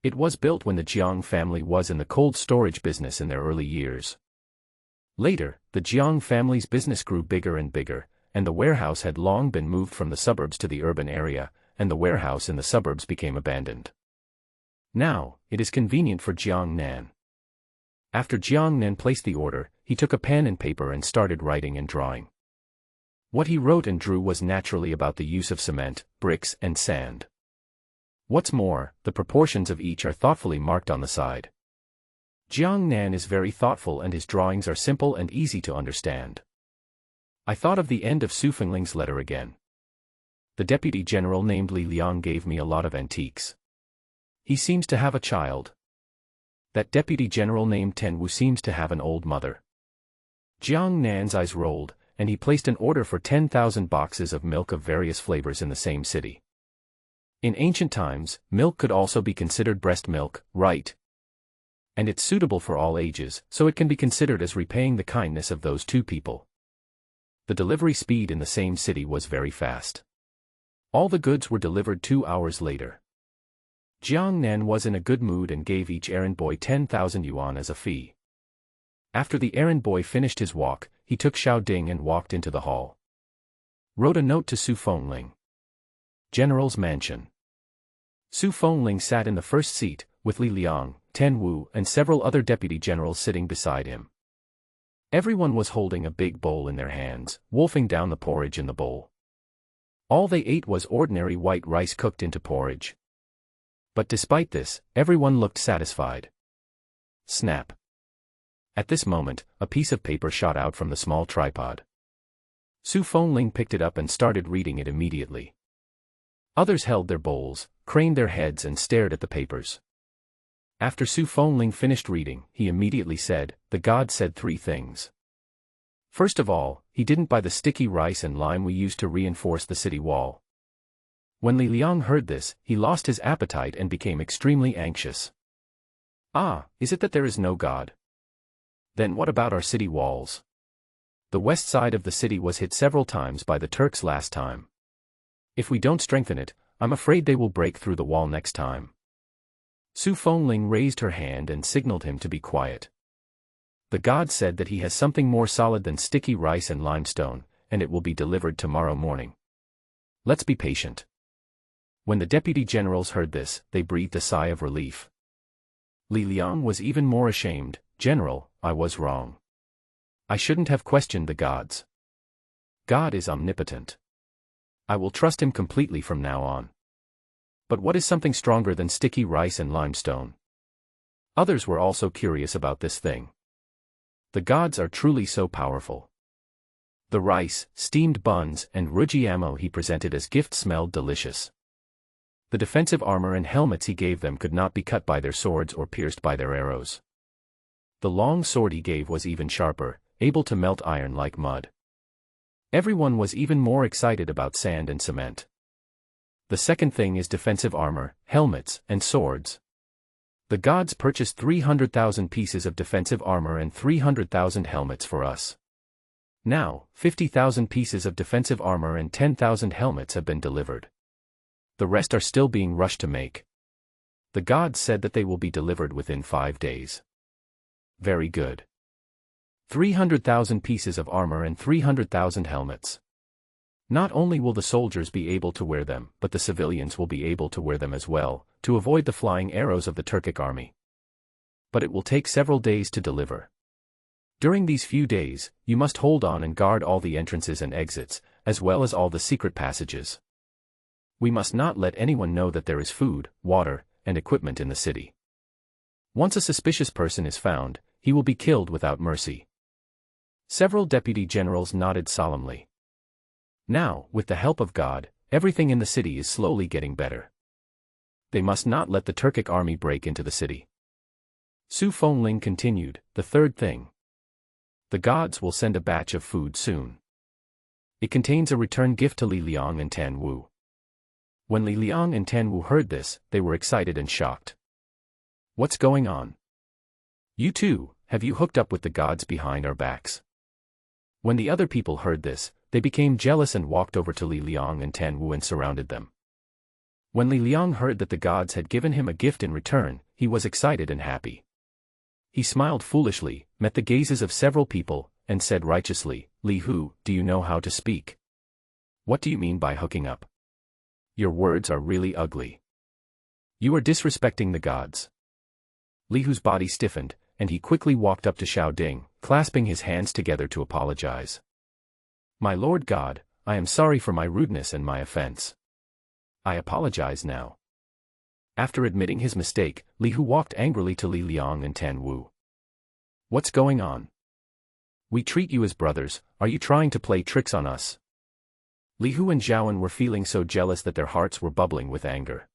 It was built when the Jiang family was in the cold storage business in their early years. Later, the Jiang family's business grew bigger and bigger, and the warehouse had long been moved from the suburbs to the urban area, and the warehouse in the suburbs became abandoned. Now, it is convenient for Jiang Nan. After Jiang Nan placed the order, he took a pen and paper and started writing and drawing. What he wrote and drew was naturally about the use of cement, bricks and sand. What's more, the proportions of each are thoughtfully marked on the side. Jiang Nan is very thoughtful and his drawings are simple and easy to understand. I thought of the end of Su Fengling's letter again. The deputy general named Li Liang gave me a lot of antiques. He seems to have a child. That deputy general named Tan Wu seems to have an old mother. Jiang Nan's eyes rolled, and he placed an order for 10,000 boxes of milk of various flavors in the same city. In ancient times, milk could also be considered breast milk, right? And it's suitable for all ages, so it can be considered as repaying the kindness of those two people. The delivery speed in the same city was very fast. All the goods were delivered 2 hours later. Jiang Nan was in a good mood and gave each errand boy 10,000 yuan as a fee. After the errand boy finished his walk, he took Xiao Ding and walked into the hall. Wrote a note to Su Fengling. General's Mansion. Su Fengling sat in the first seat, with Li Liang, Tan Wu and several other deputy generals sitting beside him. Everyone was holding a big bowl in their hands, wolfing down the porridge in the bowl. All they ate was ordinary white rice cooked into porridge. But despite this, everyone looked satisfied. Snap. At this moment, a piece of paper shot out from the small tripod. Su Fengling picked it up and started reading it immediately. Others held their bowls, craned their heads and stared at the papers. After Su Fengling finished reading, he immediately said, "The god said 3 things. First of all, he didn't buy the sticky rice and lime we used to reinforce the city wall." When Li Liang heard this, he lost his appetite and became extremely anxious. "Ah, is it that there is no god? Then what about our city walls? The west side of the city was hit several times by the Turks last time. If we don't strengthen it, I'm afraid they will break through the wall next time." Su Fengling raised her hand and signaled him to be quiet. The god said that he has something more solid than sticky rice and limestone, and it will be delivered tomorrow morning. Let's be patient. When the deputy generals heard this, they breathed a sigh of relief. Li Liang was even more ashamed. General, I was wrong. I shouldn't have questioned the gods. God is omnipotent. I will trust him completely from now on. But what is something stronger than sticky rice and limestone? Others were also curious about this thing. The gods are truly so powerful. The rice, steamed buns, and rujiamo he presented as gifts smelled delicious. The defensive armor and helmets he gave them could not be cut by their swords or pierced by their arrows. The long sword he gave was even sharper, able to melt iron like mud. Everyone was even more excited about sand and cement. The second thing is defensive armor, helmets, and swords. The gods purchased 300,000 pieces of defensive armor and 300,000 helmets for us. Now, 50,000 pieces of defensive armor and 10,000 helmets have been delivered. The rest are still being rushed to make. The gods said that they will be delivered within 5 days. Very good. 300,000 pieces of armor and 300,000 helmets. Not only will the soldiers be able to wear them, but the civilians will be able to wear them as well, to avoid the flying arrows of the Turkic army. But it will take several days to deliver. During these few days, you must hold on and guard all the entrances and exits, as well as all the secret passages. We must not let anyone know that there is food, water, and equipment in the city. Once a suspicious person is found, he will be killed without mercy. Several deputy generals nodded solemnly. Now, with the help of God, everything in the city is slowly getting better. They must not let the Turkic army break into the city. Su Fengling continued, the third thing. The gods will send a batch of food soon. It contains a return gift to Li Liang and Tan Wu. When Li Liang and Tan Wu heard this, they were excited and shocked. What's going on? You too, have you hooked up with the gods behind our backs? When the other people heard this, they became jealous and walked over to Li Liang and Tan Wu and surrounded them. When Li Liang heard that the gods had given him a gift in return, he was excited and happy. He smiled foolishly, met the gazes of several people, and said righteously, Li Hu, do you know how to speak? What do you mean by hooking up? Your words are really ugly. You are disrespecting the gods. Li Hu's body stiffened, and he quickly walked up to Xiao Ding, clasping his hands together to apologize. My Lord God, I am sorry for my rudeness and my offense. I apologize now. After admitting his mistake, Li Hu walked angrily to Li Liang and Tan Wu. What's going on? We treat you as brothers, are you trying to play tricks on us? Li Hu and Zhaoan were feeling so jealous that their hearts were bubbling with anger.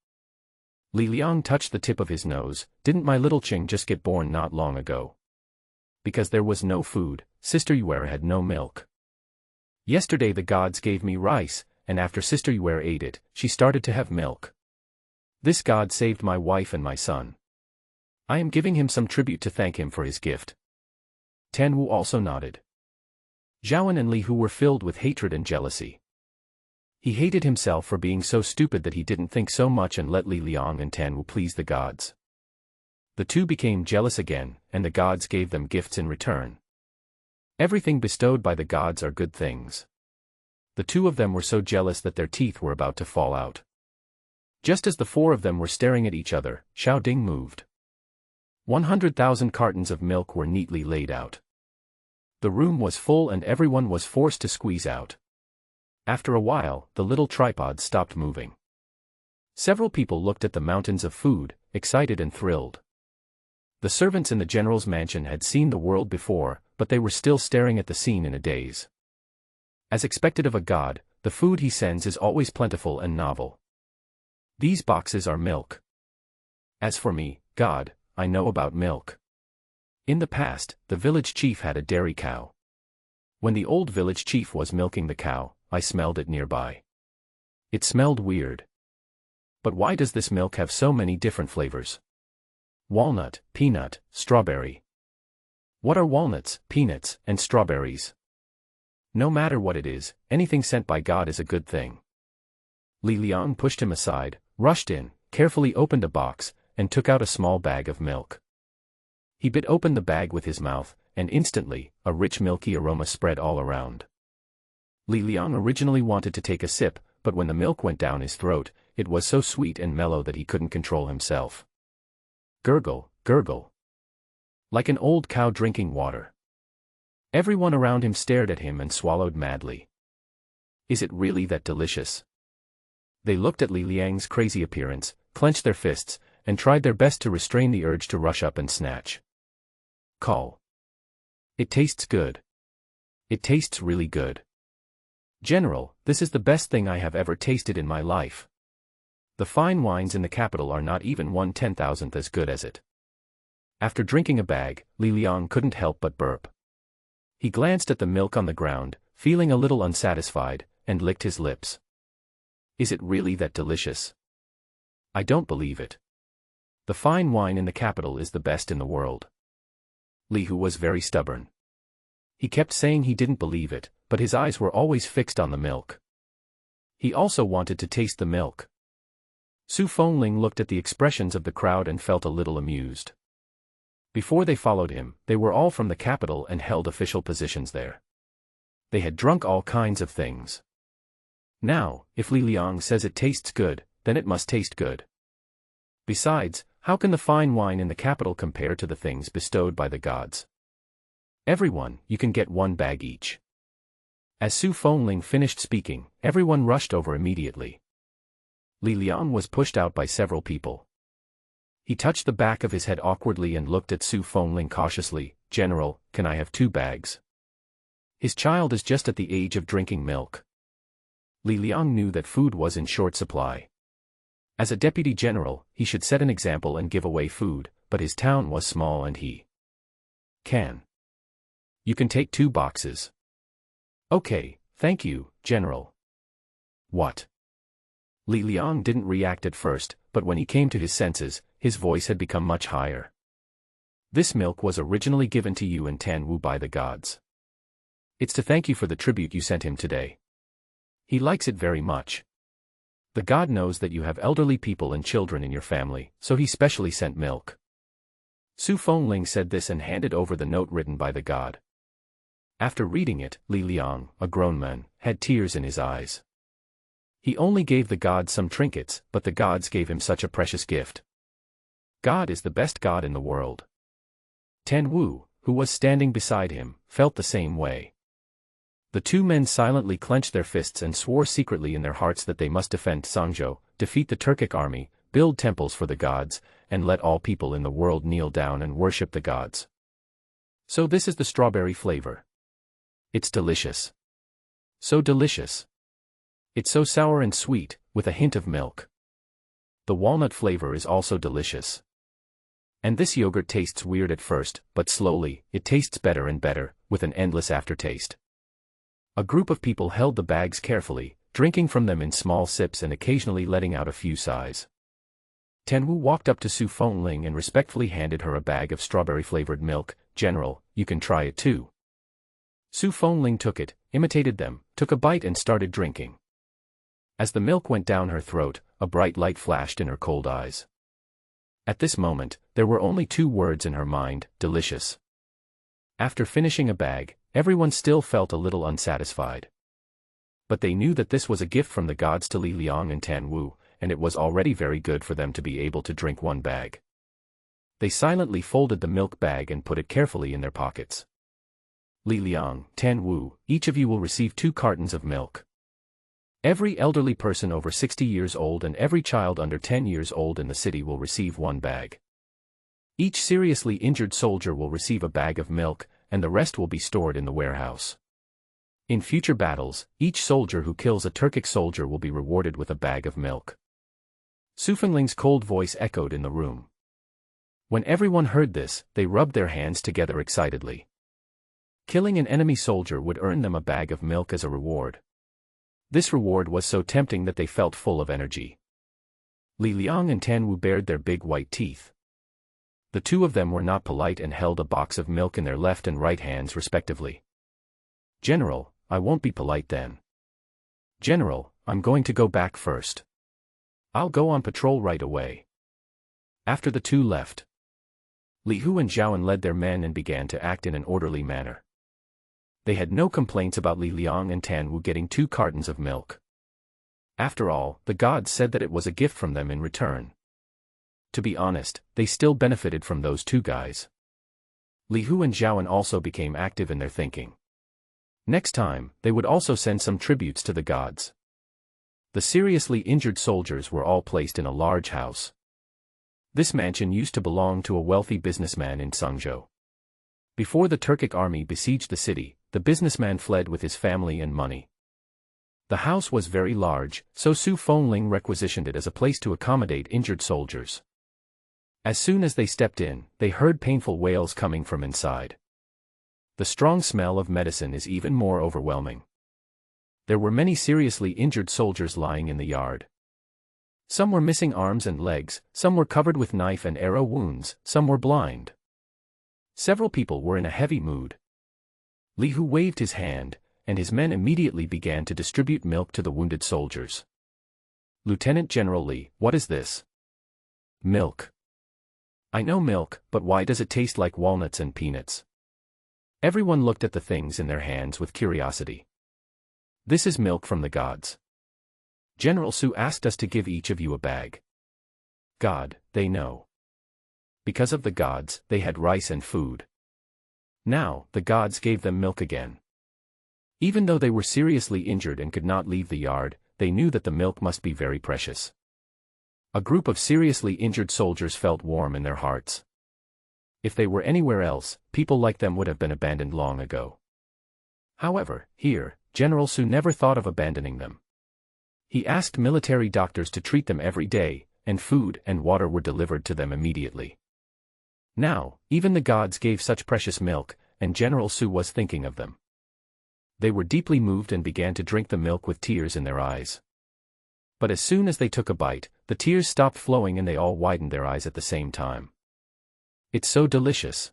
Li Liang touched the tip of his nose, didn't my little Qing just get born not long ago? Because there was no food, Sister Yuera had no milk. Yesterday the gods gave me rice, and after Sister Yuera ate it, she started to have milk. This god saved my wife and my son. I am giving him some tribute to thank him for his gift. Tan Wu also nodded. Zhaoan and Li Hu were filled with hatred and jealousy. He hated himself for being so stupid that he didn't think so much and let Li Liang and Tan Wu please the gods. The two became jealous again, and the gods gave them gifts in return. Everything bestowed by the gods are good things. The two of them were so jealous that their teeth were about to fall out. Just as the four of them were staring at each other, Xiao Ding moved. 100,000 cartons of milk were neatly laid out. The room was full and everyone was forced to squeeze out. After a while, the little tripod stopped moving. Several people looked at the mountains of food, excited and thrilled. The servants in the general's mansion had seen the world before, but they were still staring at the scene in a daze. As expected of a god, the food he sends is always plentiful and novel. These boxes are milk. As for me, God, I know about milk. In the past, the village chief had a dairy cow. When the old village chief was milking the cow, I smelled it nearby. It smelled weird. But why does this milk have so many different flavors? Walnut, peanut, strawberry. What are walnuts, peanuts, and strawberries? No matter what it is, anything sent by God is a good thing. Li Liang pushed him aside, rushed in, carefully opened a box, and took out a small bag of milk. He bit open the bag with his mouth, and instantly, a rich milky aroma spread all around. Li Liang originally wanted to take a sip, but when the milk went down his throat, it was so sweet and mellow that he couldn't control himself. Gurgle, gurgle. Like an old cow drinking water. Everyone around him stared at him and swallowed madly. Is it really that delicious? They looked at Li Liang's crazy appearance, clenched their fists, and tried their best to restrain the urge to rush up and snatch. Call. It tastes good. It tastes really good. General, this is the best thing I have ever tasted in my life. The fine wines in the capital are not even 1/10,000th as good as it. After drinking a bag, Li Liang couldn't help but burp. He glanced at the milk on the ground, feeling a little unsatisfied, and licked his lips. Is it really that delicious? I don't believe it. The fine wine in the capital is the best in the world. Li Hu was very stubborn. He kept saying he didn't believe it, but his eyes were always fixed on the milk. He also wanted to taste the milk. Su Fengling looked at the expressions of the crowd and felt a little amused. Before they followed him, they were all from the capital and held official positions there. They had drunk all kinds of things. Now, if Li Liang says it tastes good, then it must taste good. Besides, how can the fine wine in the capital compare to the things bestowed by the gods? Everyone, you can get 1 bag each. As Su Fengling finished speaking, everyone rushed over immediately. Li Liang was pushed out by several people. He touched the back of his head awkwardly and looked at Su Fengling cautiously. General, can I have 2 bags? His child is just at the age of drinking milk. Li Liang knew that food was in short supply. As a deputy general, he should set an example and give away food, but his town was small and he can. You can take 2 boxes. Okay, thank you, General. What? Li Liang didn't react at first, but when he came to his senses, his voice had become much higher. This milk was originally given to you in Tanwu by the gods. It's to thank you for the tribute you sent him today. He likes it very much. The god knows that you have elderly people and children in your family, so he specially sent milk. Su Fengling said this and handed over the note written by the god. After reading it, Li Liang, a grown man, had tears in his eyes. He only gave the gods some trinkets, but the gods gave him such a precious gift. God is the best god in the world. Tanwu, who was standing beside him, felt the same way. The 2 men silently clenched their fists and swore secretly in their hearts that they must defend Sangzhou, defeat the Turkic army, build temples for the gods, and let all people in the world kneel down and worship the gods. So this is the strawberry flavor. It's delicious. So delicious. It's so sour and sweet, with a hint of milk. The walnut flavor is also delicious. And this yogurt tastes weird at first, but slowly, it tastes better and better, with an endless aftertaste. A group of people held the bags carefully, drinking from them in small sips and occasionally letting out a few sighs. Tanwu walked up to Su Fengling and respectfully handed her a bag of strawberry-flavored milk. General, you can try it too. Su Fengling took it, imitated them, took a bite and started drinking. As the milk went down her throat, a bright light flashed in her cold eyes. At this moment, there were only 2 words in her mind: delicious. After finishing a bag, everyone still felt a little unsatisfied. But they knew that this was a gift from the gods to Li Liang and Tanwu, and it was already very good for them to be able to drink 1 bag. They silently folded the milk bag and put it carefully in their pockets. Li Liang, Tanwu, each of you will receive 2 cartons of milk. Every elderly person over 60 years old and every child under 10 years old in the city will receive 1 bag. Each seriously injured soldier will receive a bag of milk, and the rest will be stored in the warehouse. In future battles, each soldier who kills a Turkic soldier will be rewarded with a bag of milk. Su Fengling's cold voice echoed in the room. When everyone heard this, they rubbed their hands together excitedly. Killing an enemy soldier would earn them a bag of milk as a reward. This reward was so tempting that they felt full of energy. Li Liang and Tanwu bared their big white teeth. The 2 of them were not polite and held a box of milk in their left and right hands respectively. General, I won't be polite then. General, I'm going to go back first. I'll go on patrol right away. After the two left, Li Hu and Zhaoan led their men and began to act in an orderly manner. They had no complaints about Li Liang and Tan Wu getting 2 cartons of milk. After all, the gods said that it was a gift from them in return. To be honest, they still benefited from those 2 guys. Li Hu and Zhaoan also became active in their thinking. Next time, they would also send some tributes to the gods. The seriously injured soldiers were all placed in a large house. This mansion used to belong to a wealthy businessman in Sangzhou. Before the Turkic army besieged the city, the businessman fled with his family and money. The house was very large, so Su Fengling requisitioned it as a place to accommodate injured soldiers. As soon as they stepped in, they heard painful wails coming from inside. The strong smell of medicine is even more overwhelming. There were many seriously injured soldiers lying in the yard. Some were missing arms and legs, some were covered with knife and arrow wounds, some were blind. Several people were in a heavy mood. Li Hu waved his hand, and his men immediately began to distribute milk to the wounded soldiers. Lieutenant General Li, what is this? Milk. I know milk, but why does it taste like walnuts and peanuts? Everyone looked at the things in their hands with curiosity. This is milk from the gods. General Su asked us to give each of you a bag. God, they know. Because of the gods, they had rice and food. Now, the gods gave them milk again. Even though they were seriously injured and could not leave the yard, they knew that the milk must be very precious. A group of seriously injured soldiers felt warm in their hearts. If they were anywhere else, people like them would have been abandoned long ago. However, here, General Su never thought of abandoning them. He asked military doctors to treat them every day, and food and water were delivered to them immediately. Now, even the gods gave such precious milk, and General Su was thinking of them. They were deeply moved and began to drink the milk with tears in their eyes. But as soon as they took a bite, the tears stopped flowing and they all widened their eyes at the same time. It's so delicious.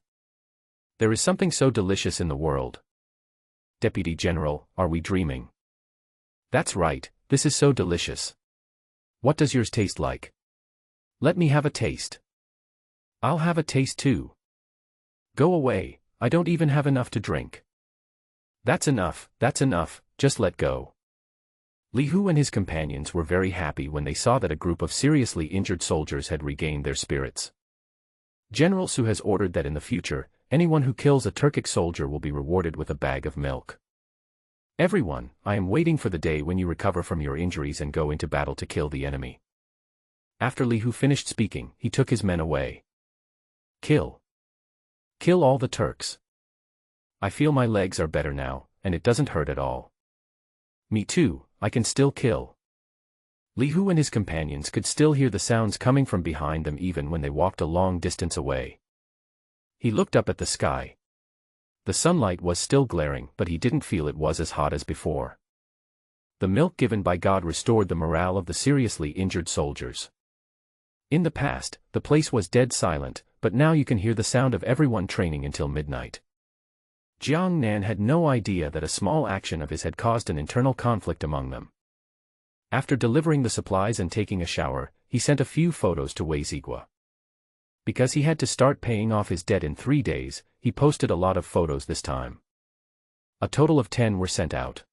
There is something so delicious in the world. Deputy General, are we dreaming? That's right, this is so delicious. What does yours taste like? Let me have a taste. I'll have a taste too. Go away, I don't even have enough to drink. That's enough, just let go. Li Hu and his companions were very happy when they saw that a group of seriously injured soldiers had regained their spirits. General Su has ordered that in the future, anyone who kills a Turkic soldier will be rewarded with a bag of milk. Everyone, I am waiting for the day when you recover from your injuries and go into battle to kill the enemy. After Li Hu finished speaking, he took his men away. Kill. Kill all the Turks. I feel my legs are better now, and it doesn't hurt at all. Me too, I can still kill. Li Hu and his companions could still hear the sounds coming from behind them even when they walked a long distance away. He looked up at the sky. The sunlight was still glaring, but he didn't feel it was as hot as before. The milk given by God restored the morale of the seriously injured soldiers. In the past, the place was dead silent, but now you can hear the sound of everyone training until midnight. Jiang Nan had no idea that a small action of his had caused an internal conflict among them. After delivering the supplies and taking a shower, he sent a few photos to Wei Zigua. Because he had to start paying off his debt in 3 days, he posted a lot of photos this time. A total of 10 were sent out.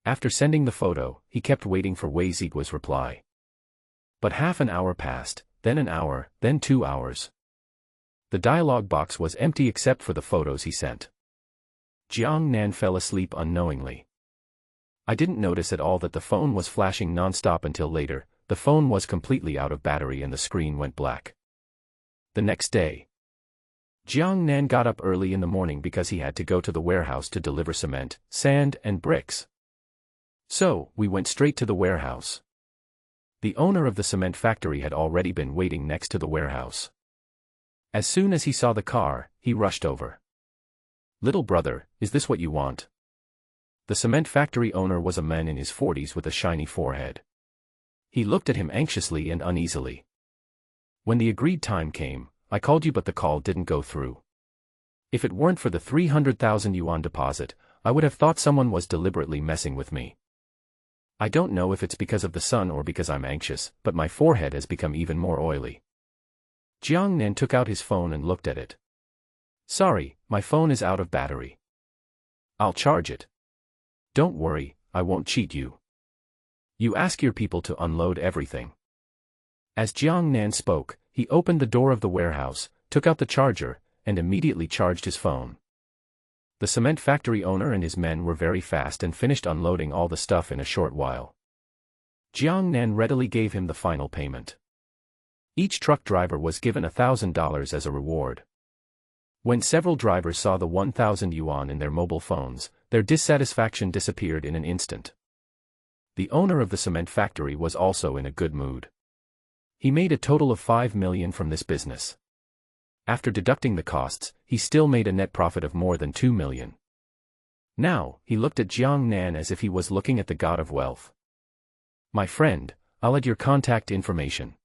After sending the photo, he kept waiting for Wei Zigua's reply. But half an hour passed, then an hour, then 2 hours. The dialogue box was empty except for the photos he sent. Jiang Nan fell asleep unknowingly. I didn't notice at all that the phone was flashing non-stop until later. The phone was completely out of battery and the screen went black. The next day, Jiang Nan got up early in the morning because he had to go to the warehouse to deliver cement, sand, and bricks. So, we went straight to the warehouse. The owner of the cement factory had already been waiting next to the warehouse. As soon as he saw the car, he rushed over. "Little brother, is this what you want?" The cement factory owner was a man in his 40s with a shiny forehead. He looked at him anxiously and uneasily. "When the agreed time came, I called you but the call didn't go through. If it weren't for the 300,000 yuan deposit, I would have thought someone was deliberately messing with me. I don't know if it's because of the sun or because I'm anxious, but my forehead has become even more oily. Jiang Nan took out his phone and looked at it. Sorry, my phone is out of battery. I'll charge it. Don't worry, I won't cheat you. You ask your people to unload everything. As Jiang Nan spoke, he opened the door of the warehouse, took out the charger, and immediately charged his phone. The cement factory owner and his men were very fast and finished unloading all the stuff in a short while. Jiang Nan readily gave him the final payment. Each truck driver was given $1,000 as a reward. When several drivers saw the 1,000 yuan in their mobile phones, their dissatisfaction disappeared in an instant. The owner of the cement factory was also in a good mood. He made a total of 5 million from this business. After deducting the costs, he still made a net profit of more than 2 million. Now, he looked at Jiang Nan as if he was looking at the god of wealth. My friend, I'll add your contact information.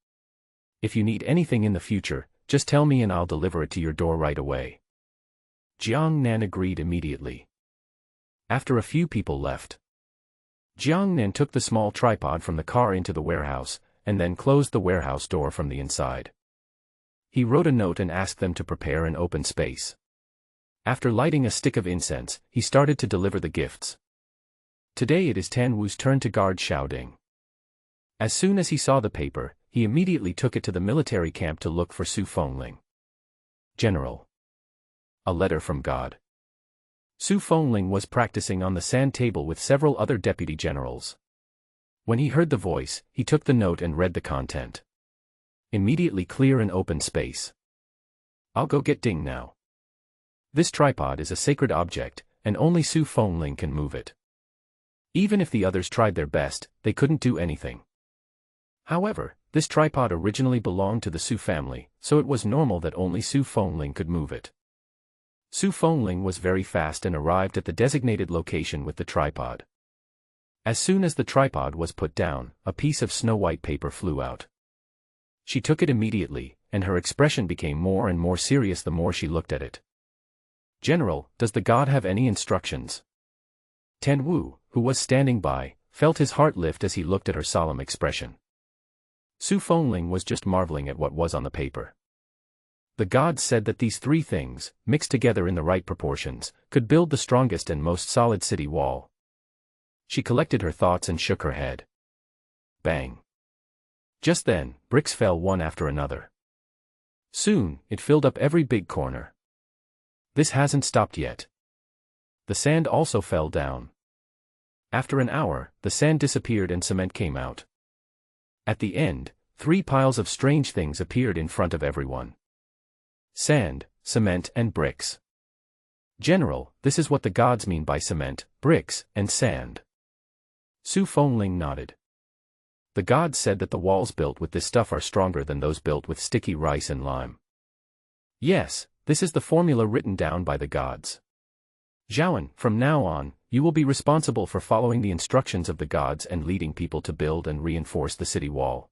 If you need anything in the future, just tell me and I'll deliver it to your door right away. Jiang Nan agreed immediately. After a few people left, Jiang Nan took the small tripod from the car into the warehouse, and then closed the warehouse door from the inside. He wrote a note and asked them to prepare an open space. After lighting a stick of incense, he started to deliver the gifts. Today it is Tan Wu's turn to guard Xiaoding. As soon as he saw the paper, he immediately took it to the military camp to look for Su Fengling. General. A letter from God. Su Fengling was practicing on the sand table with several other deputy generals. When he heard the voice, he took the note and read the content. Immediately clear an open space. I'll go get Ding now. This tripod is a sacred object, and only Su Fengling can move it. Even if the others tried their best, they couldn't do anything. However, this tripod originally belonged to the Su family, so it was normal that only Su Fengling could move it. Su Fengling was very fast and arrived at the designated location with the tripod. As soon as the tripod was put down, a piece of snow-white paper flew out. She took it immediately, and her expression became more and more serious the more she looked at it. General, does the god have any instructions? Tan Wu, who was standing by, felt his heart lift as he looked at her solemn expression. Su Fengling was just marveling at what was on the paper. The gods said that these three things, mixed together in the right proportions, could build the strongest and most solid city wall. She collected her thoughts and shook her head. Bang! Just then, bricks fell one after another. Soon, it filled up every big corner. This hasn't stopped yet. The sand also fell down. After an hour, the sand disappeared and cement came out. At the end, 3 piles of strange things appeared in front of everyone. Sand, cement and bricks. General, this is what the gods mean by cement, bricks, and sand. Su Fengling nodded. The gods said that the walls built with this stuff are stronger than those built with sticky rice and lime. Yes, this is the formula written down by the gods. Zhaoan, from now on, you will be responsible for following the instructions of the gods and leading people to build and reinforce the city wall.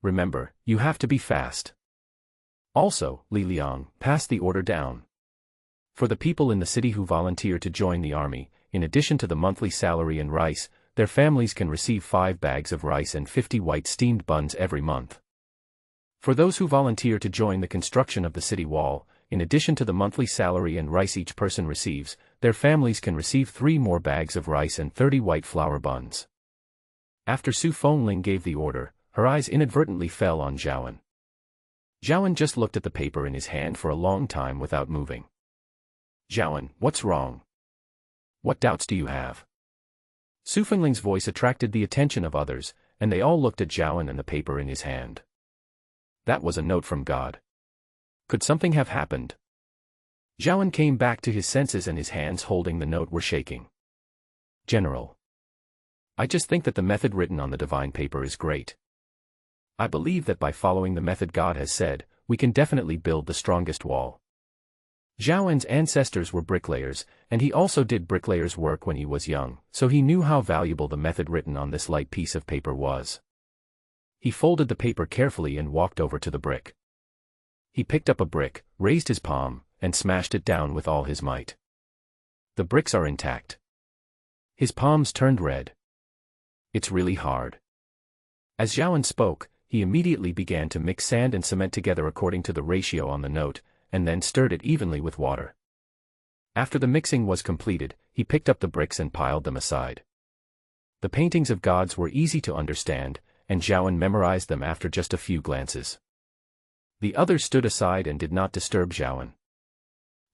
Remember, you have to be fast. Also, Li Liang, pass the order down. For the people in the city who volunteer to join the army, in addition to the monthly salary and rice, their families can receive 5 bags of rice and 50 white steamed buns every month. For those who volunteer to join the construction of the city wall, in addition to the monthly salary and rice each person receives, their families can receive 3 more bags of rice and 30 white flour buns. After Su Fengling gave the order, her eyes inadvertently fell on Zhaoan. Zhaoan just looked at the paper in his hand for a long time without moving. Zhaoan, what's wrong? What doubts do you have? Su Fengling's voice attracted the attention of others, and they all looked at Zhaoan and the paper in his hand. That was a note from God. Could something have happened? Zhaoan came back to his senses and his hands holding the note were shaking. General. I just think that the method written on the divine paper is great. I believe that by following the method God has said, we can definitely build the strongest wall. Zhaoan's ancestors were bricklayers, and he also did bricklayer's work when he was young, so he knew how valuable the method written on this light piece of paper was. He folded the paper carefully and walked over to the brick. He picked up a brick, raised his palm, and smashed it down with all his might. The bricks are intact. His palms turned red. It's really hard. As Zhaoan spoke, he immediately began to mix sand and cement together according to the ratio on the note, and then stirred it evenly with water. After the mixing was completed, he picked up the bricks and piled them aside. The paintings of gods were easy to understand, and Zhaowen memorized them after just a few glances. The others stood aside and did not disturb Zhaowen.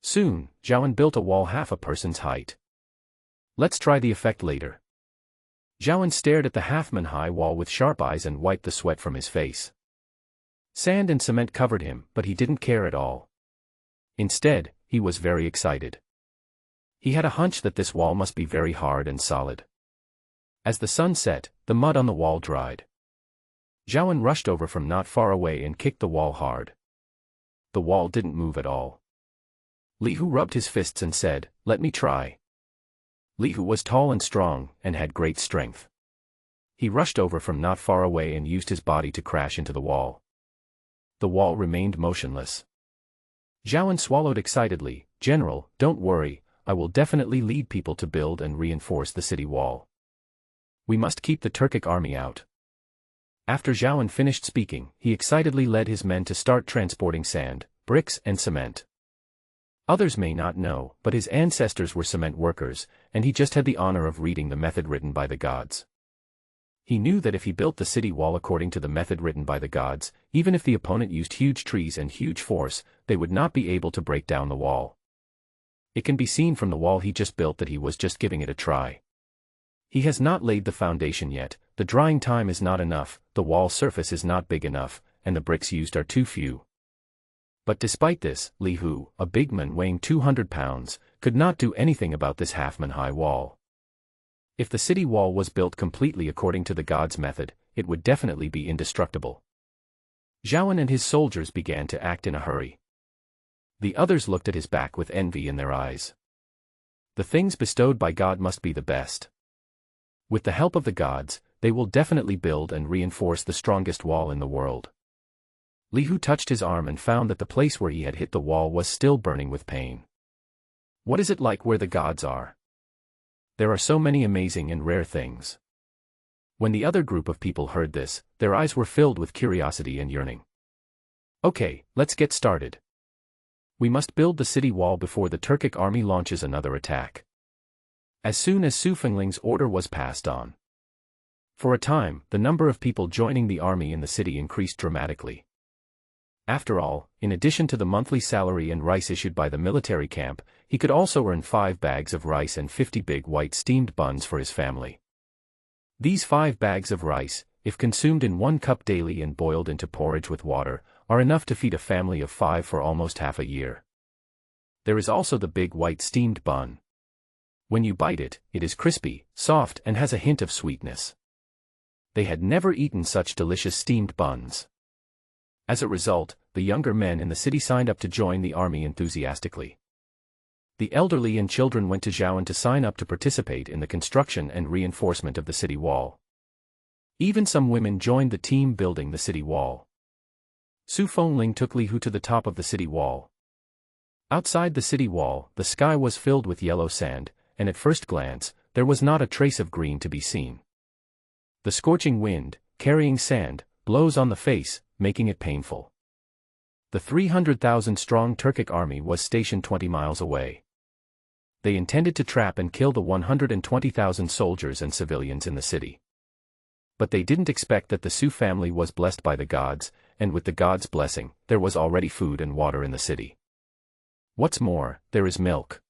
Soon, Zhaowen built a wall half a person's height. Let's try the effect later. Zhaowen stared at the half-man-high wall with sharp eyes and wiped the sweat from his face. Sand and cement covered him, but he didn't care at all. Instead, he was very excited. He had a hunch that this wall must be very hard and solid. As the sun set, the mud on the wall dried. Zhaowen rushed over from not far away and kicked the wall hard. The wall didn't move at all. Li Hu rubbed his fists and said, "Let me try." Li Hu was tall and strong, and had great strength. He rushed over from not far away and used his body to crash into the wall. The wall remained motionless. Zhaowen swallowed excitedly. "General, don't worry, I will definitely lead people to build and reinforce the city wall. We must keep the Turkic army out." After Zhaowen finished speaking, he excitedly led his men to start transporting sand, bricks and cement. Others may not know, but his ancestors were cement workers, and he just had the honor of reading the method written by the gods. He knew that if he built the city wall according to the method written by the gods, even if the opponent used huge trees and huge force, they would not be able to break down the wall. It can be seen from the wall he just built that he was just giving it a try. He has not laid the foundation yet, the drying time is not enough, the wall surface is not big enough, and the bricks used are too few. But despite this, Li Hu, a big man weighing 200 pounds, could not do anything about this half-man-high wall. If the city wall was built completely according to the gods' method, it would definitely be indestructible. Zhaowen and his soldiers began to act in a hurry. The others looked at his back with envy in their eyes. The things bestowed by God must be the best. With the help of the gods, they will definitely build and reinforce the strongest wall in the world. Li Hu touched his arm and found that the place where he had hit the wall was still burning with pain. What is it like where the gods are? There are so many amazing and rare things. When the other group of people heard this, their eyes were filled with curiosity and yearning. Okay, let's get started. We must build the city wall before the Turkic army launches another attack. As soon as Su Fengling's order was passed on. For a time, the number of people joining the army in the city increased dramatically. After all, in addition to the monthly salary and rice issued by the military camp, he could also earn 5 bags of rice and 50 big white steamed buns for his family. These 5 bags of rice, if consumed in 1 cup daily and boiled into porridge with water, are enough to feed a family of 5 for almost half a year. There is also the big white steamed bun. When you bite it, it is crispy, soft and has a hint of sweetness. They had never eaten such delicious steamed buns. As a result, the younger men in the city signed up to join the army enthusiastically. The elderly and children went to Zhaowen to sign up to participate in the construction and reinforcement of the city wall. Even some women joined the team building the city wall. Su Fengling took Li Hu to the top of the city wall. Outside the city wall, the sky was filled with yellow sand, and at first glance, there was not a trace of green to be seen. The scorching wind, carrying sand, blows on the face, making it painful. The 300,000-strong Turkic army was stationed 20 miles away. They intended to trap and kill the 120,000 soldiers and civilians in the city. But they didn't expect that the Su family was blessed by the gods, and with the gods' blessing, there was already food and water in the city. What's more, there is milk.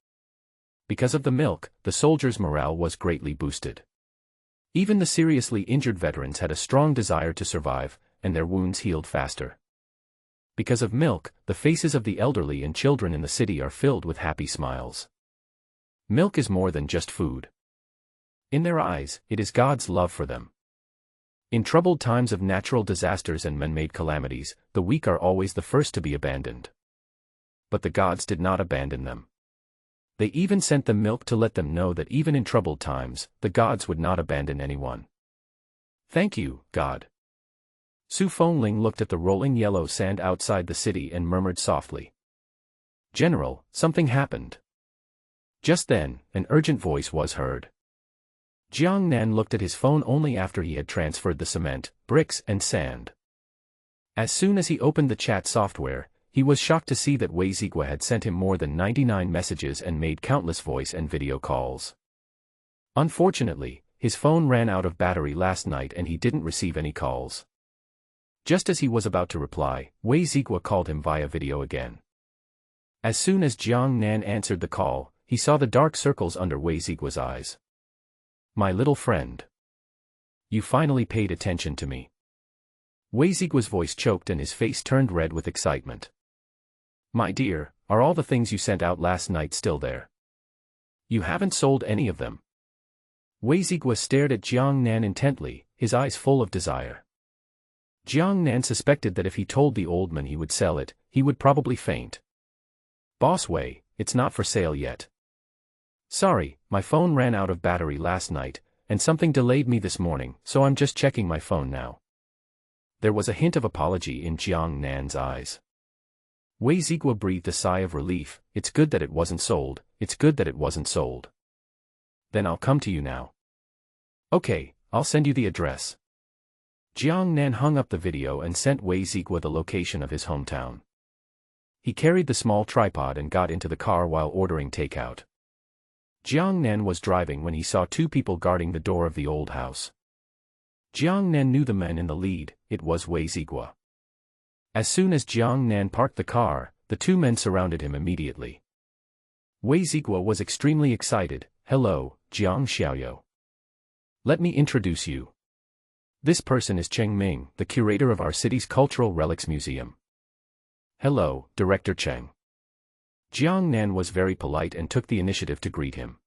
Because of the milk, the soldiers' morale was greatly boosted. Even the seriously injured veterans had a strong desire to survive, and their wounds healed faster. Because of milk, the faces of the elderly and children in the city are filled with happy smiles. Milk is more than just food. In their eyes, it is God's love for them. In troubled times of natural disasters and man-made calamities, the weak are always the first to be abandoned. But the gods did not abandon them. They even sent them milk to let them know that even in troubled times, the gods would not abandon anyone. Thank you, God. Su Fengling looked at the rolling yellow sand outside the city and murmured softly. General, something happened. Just then, an urgent voice was heard. Jiang Nan looked at his phone only after he had transferred the cement, bricks and sand. As soon as he opened the chat software, he was shocked to see that Wei Zigua had sent him more than 99 messages and made countless voice and video calls. Unfortunately, his phone ran out of battery last night and he didn't receive any calls. Just as he was about to reply, Wei Zigua called him via video again. As soon as Jiang Nan answered the call, he saw the dark circles under Wei Zigua's eyes. "My little friend. You finally paid attention to me." Wei Zigua's voice choked and his face turned red with excitement. "My dear, are all the things you sent out last night still there? You haven't sold any of them?" Wei Zigua stared at Jiang Nan intently, his eyes full of desire. Jiang Nan suspected that if he told the old man he would sell it, he would probably faint. "Boss Wei, it's not for sale yet. Sorry, my phone ran out of battery last night, and something delayed me this morning, so I'm just checking my phone now." There was a hint of apology in Jiang Nan's eyes. Wei Zigua breathed a sigh of relief. "It's good that it wasn't sold, it's good that it wasn't sold. Then I'll come to you now." "Okay, I'll send you the address." Jiang Nan hung up the video and sent Wei Zigua the location of his hometown. He carried the small tripod and got into the car while ordering takeout. Jiang Nan was driving when he saw two people guarding the door of the old house. Jiang Nan knew the man in the lead. It was Wei Zigua. As soon as Jiang Nan parked the car, the two men surrounded him immediately. Wei Zigua was extremely excited. "Hello, Jiang Xiaoyou. Let me introduce you. This person is Cheng Ming, the curator of our city's Cultural Relics Museum." "Hello, Director Cheng." Jiang Nan was very polite and took the initiative to greet him.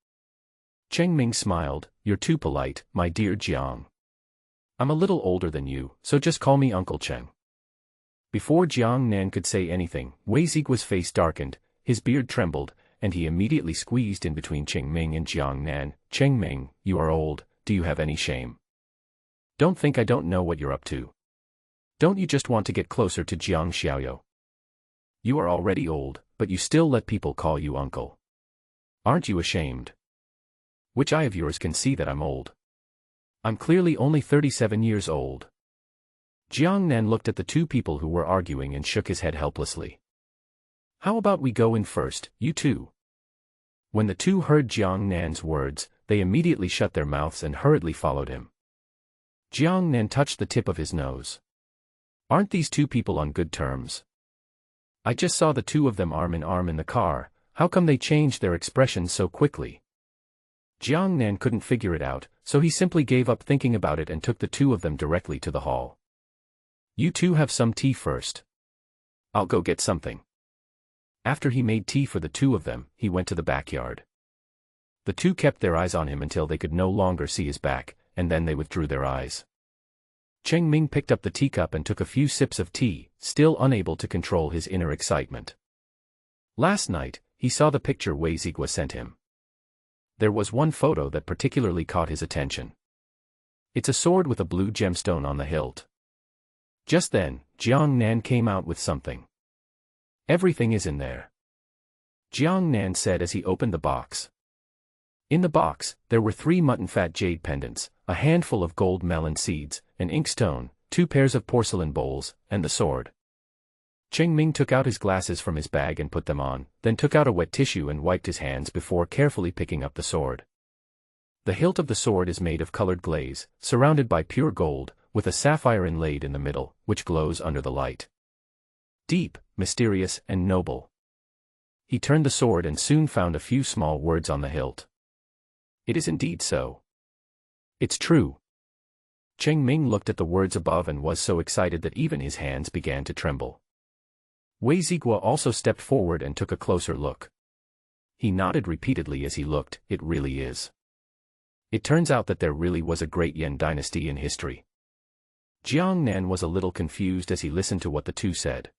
Cheng Ming smiled. "You're too polite, my dear Jiang. I'm a little older than you, so just call me Uncle Cheng." Before Jiang Nan could say anything, Wei Zigua's face darkened, his beard trembled, and he immediately squeezed in between Cheng Ming and Jiang Nan. "Cheng Ming, you are old, do you have any shame? Don't think I don't know what you're up to. Don't you just want to get closer to Jiang Xiaoyou? You are already old, but you still let people call you uncle. Aren't you ashamed? Which eye of yours can see that I'm old? I'm clearly only 37 years old." Jiang Nan looked at the two people who were arguing and shook his head helplessly. "How about we go in first, you two?" When the two heard Jiang Nan's words, they immediately shut their mouths and hurriedly followed him. Jiang Nan touched the tip of his nose. "Aren't these two people on good terms? I just saw the two of them arm in arm in the car. How come they changed their expressions so quickly?" Jiang Nan couldn't figure it out, so he simply gave up thinking about it and took the two of them directly to the hall. "You two have some tea first. I'll go get something." After he made tea for the two of them, he went to the backyard. The two kept their eyes on him until they could no longer see his back, and then they withdrew their eyes. Cheng Ming picked up the teacup and took a few sips of tea, still unable to control his inner excitement. Last night, he saw the picture Wei Zigua sent him. There was one photo that particularly caught his attention. It's a sword with a blue gemstone on the hilt. Just then, Jiang Nan came out with something. "Everything is in there," Jiang Nan said as he opened the box. In the box, there were 3 mutton fat jade pendants, a handful of gold melon seeds, an inkstone, 2 pairs of porcelain bowls, and the sword. Cheng Ming took out his glasses from his bag and put them on, then took out a wet tissue and wiped his hands before carefully picking up the sword. The hilt of the sword is made of colored glaze, surrounded by pure gold, with a sapphire inlaid in the middle, which glows under the light. Deep, mysterious, and noble. He turned the sword and soon found a few small words on the hilt. It is indeed so. It's true. Cheng Ming looked at the words above and was so excited that even his hands began to tremble. Wei Zigua also stepped forward and took a closer look. He nodded repeatedly as he looked. It really is. It turns out that there really was a great Yan dynasty in history. Jiang Nan was a little confused as he listened to what the two said.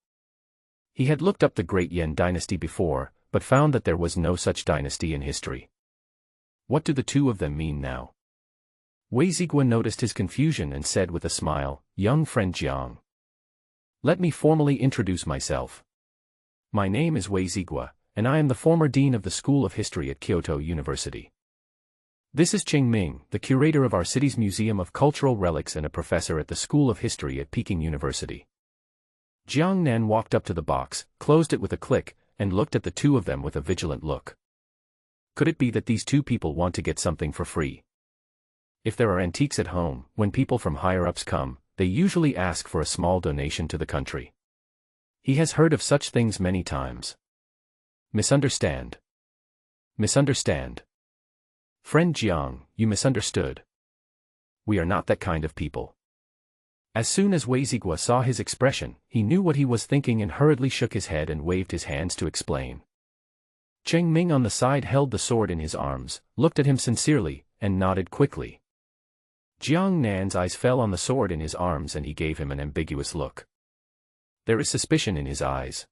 He had looked up the great Yan dynasty before, but found that there was no such dynasty in history. What do the two of them mean now? Wei Zigua noticed his confusion and said with a smile, "Young friend Jiang. Let me formally introduce myself. My name is Wei Zigua, and I am the former dean of the School of History at Kyoto University. This is Cheng Ming, the curator of our city's Museum of Cultural Relics and a professor at the School of History at Peking University." Jiang Nan walked up to the box, closed it with a click, and looked at the two of them with a vigilant look. Could it be that these two people want to get something for free? If there are antiques at home, when people from higher-ups come, they usually ask for a small donation to the country. He has heard of such things many times. Misunderstand. Misunderstand. Friend Jiang, you misunderstood. We are not that kind of people. As soon as Wei Zigua saw his expression, he knew what he was thinking and hurriedly shook his head and waved his hands to explain. Cheng Ming on the side held the sword in his arms, looked at him sincerely, and nodded quickly. Jiang Nan's eyes fell on the sword in his arms and he gave him an ambiguous look. There is suspicion in his eyes.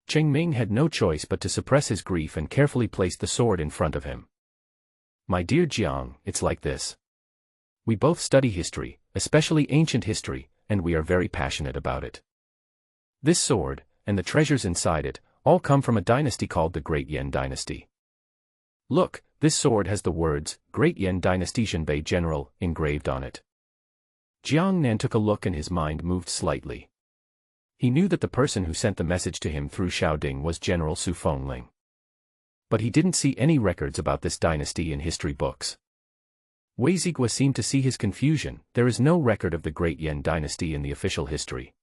Cheng Ming had no choice but to suppress his grief and carefully placed the sword in front of him. My dear Jiang, it's like this. We both study history, especially ancient history, and we are very passionate about it. This sword, and the treasures inside it, all come from a dynasty called the Great Yan Dynasty. Look, this sword has the words, Great Yan Dynasty Zhenbei General, engraved on it. Jiang Nan took a look and his mind moved slightly. He knew that the person who sent the message to him through Xiaoding was General Su Fengling. But he didn't see any records about this dynasty in history books. Wei Zigua seemed to see his confusion. There is no record of the Great Yan Dynasty in the official history.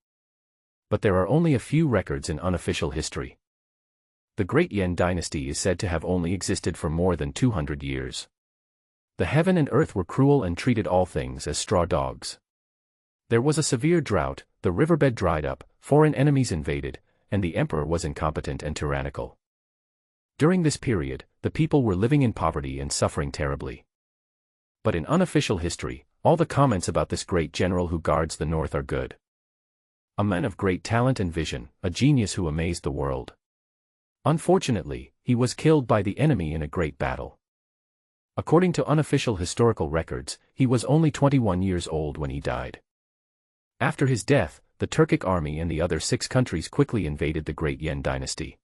But there are only a few records in unofficial history. The Great Yan Dynasty is said to have only existed for more than 200 years. The heaven and earth were cruel and treated all things as straw dogs. There was a severe drought, the riverbed dried up, foreign enemies invaded, and the emperor was incompetent and tyrannical. During this period, the people were living in poverty and suffering terribly. But in unofficial history, all the comments about this great general who guards the north are good. A man of great talent and vision, a genius who amazed the world. Unfortunately, he was killed by the enemy in a great battle. According to unofficial historical records, he was only 21 years old when he died. After his death, the Turkic army and the other 6 countries quickly invaded the Great Yan Dynasty.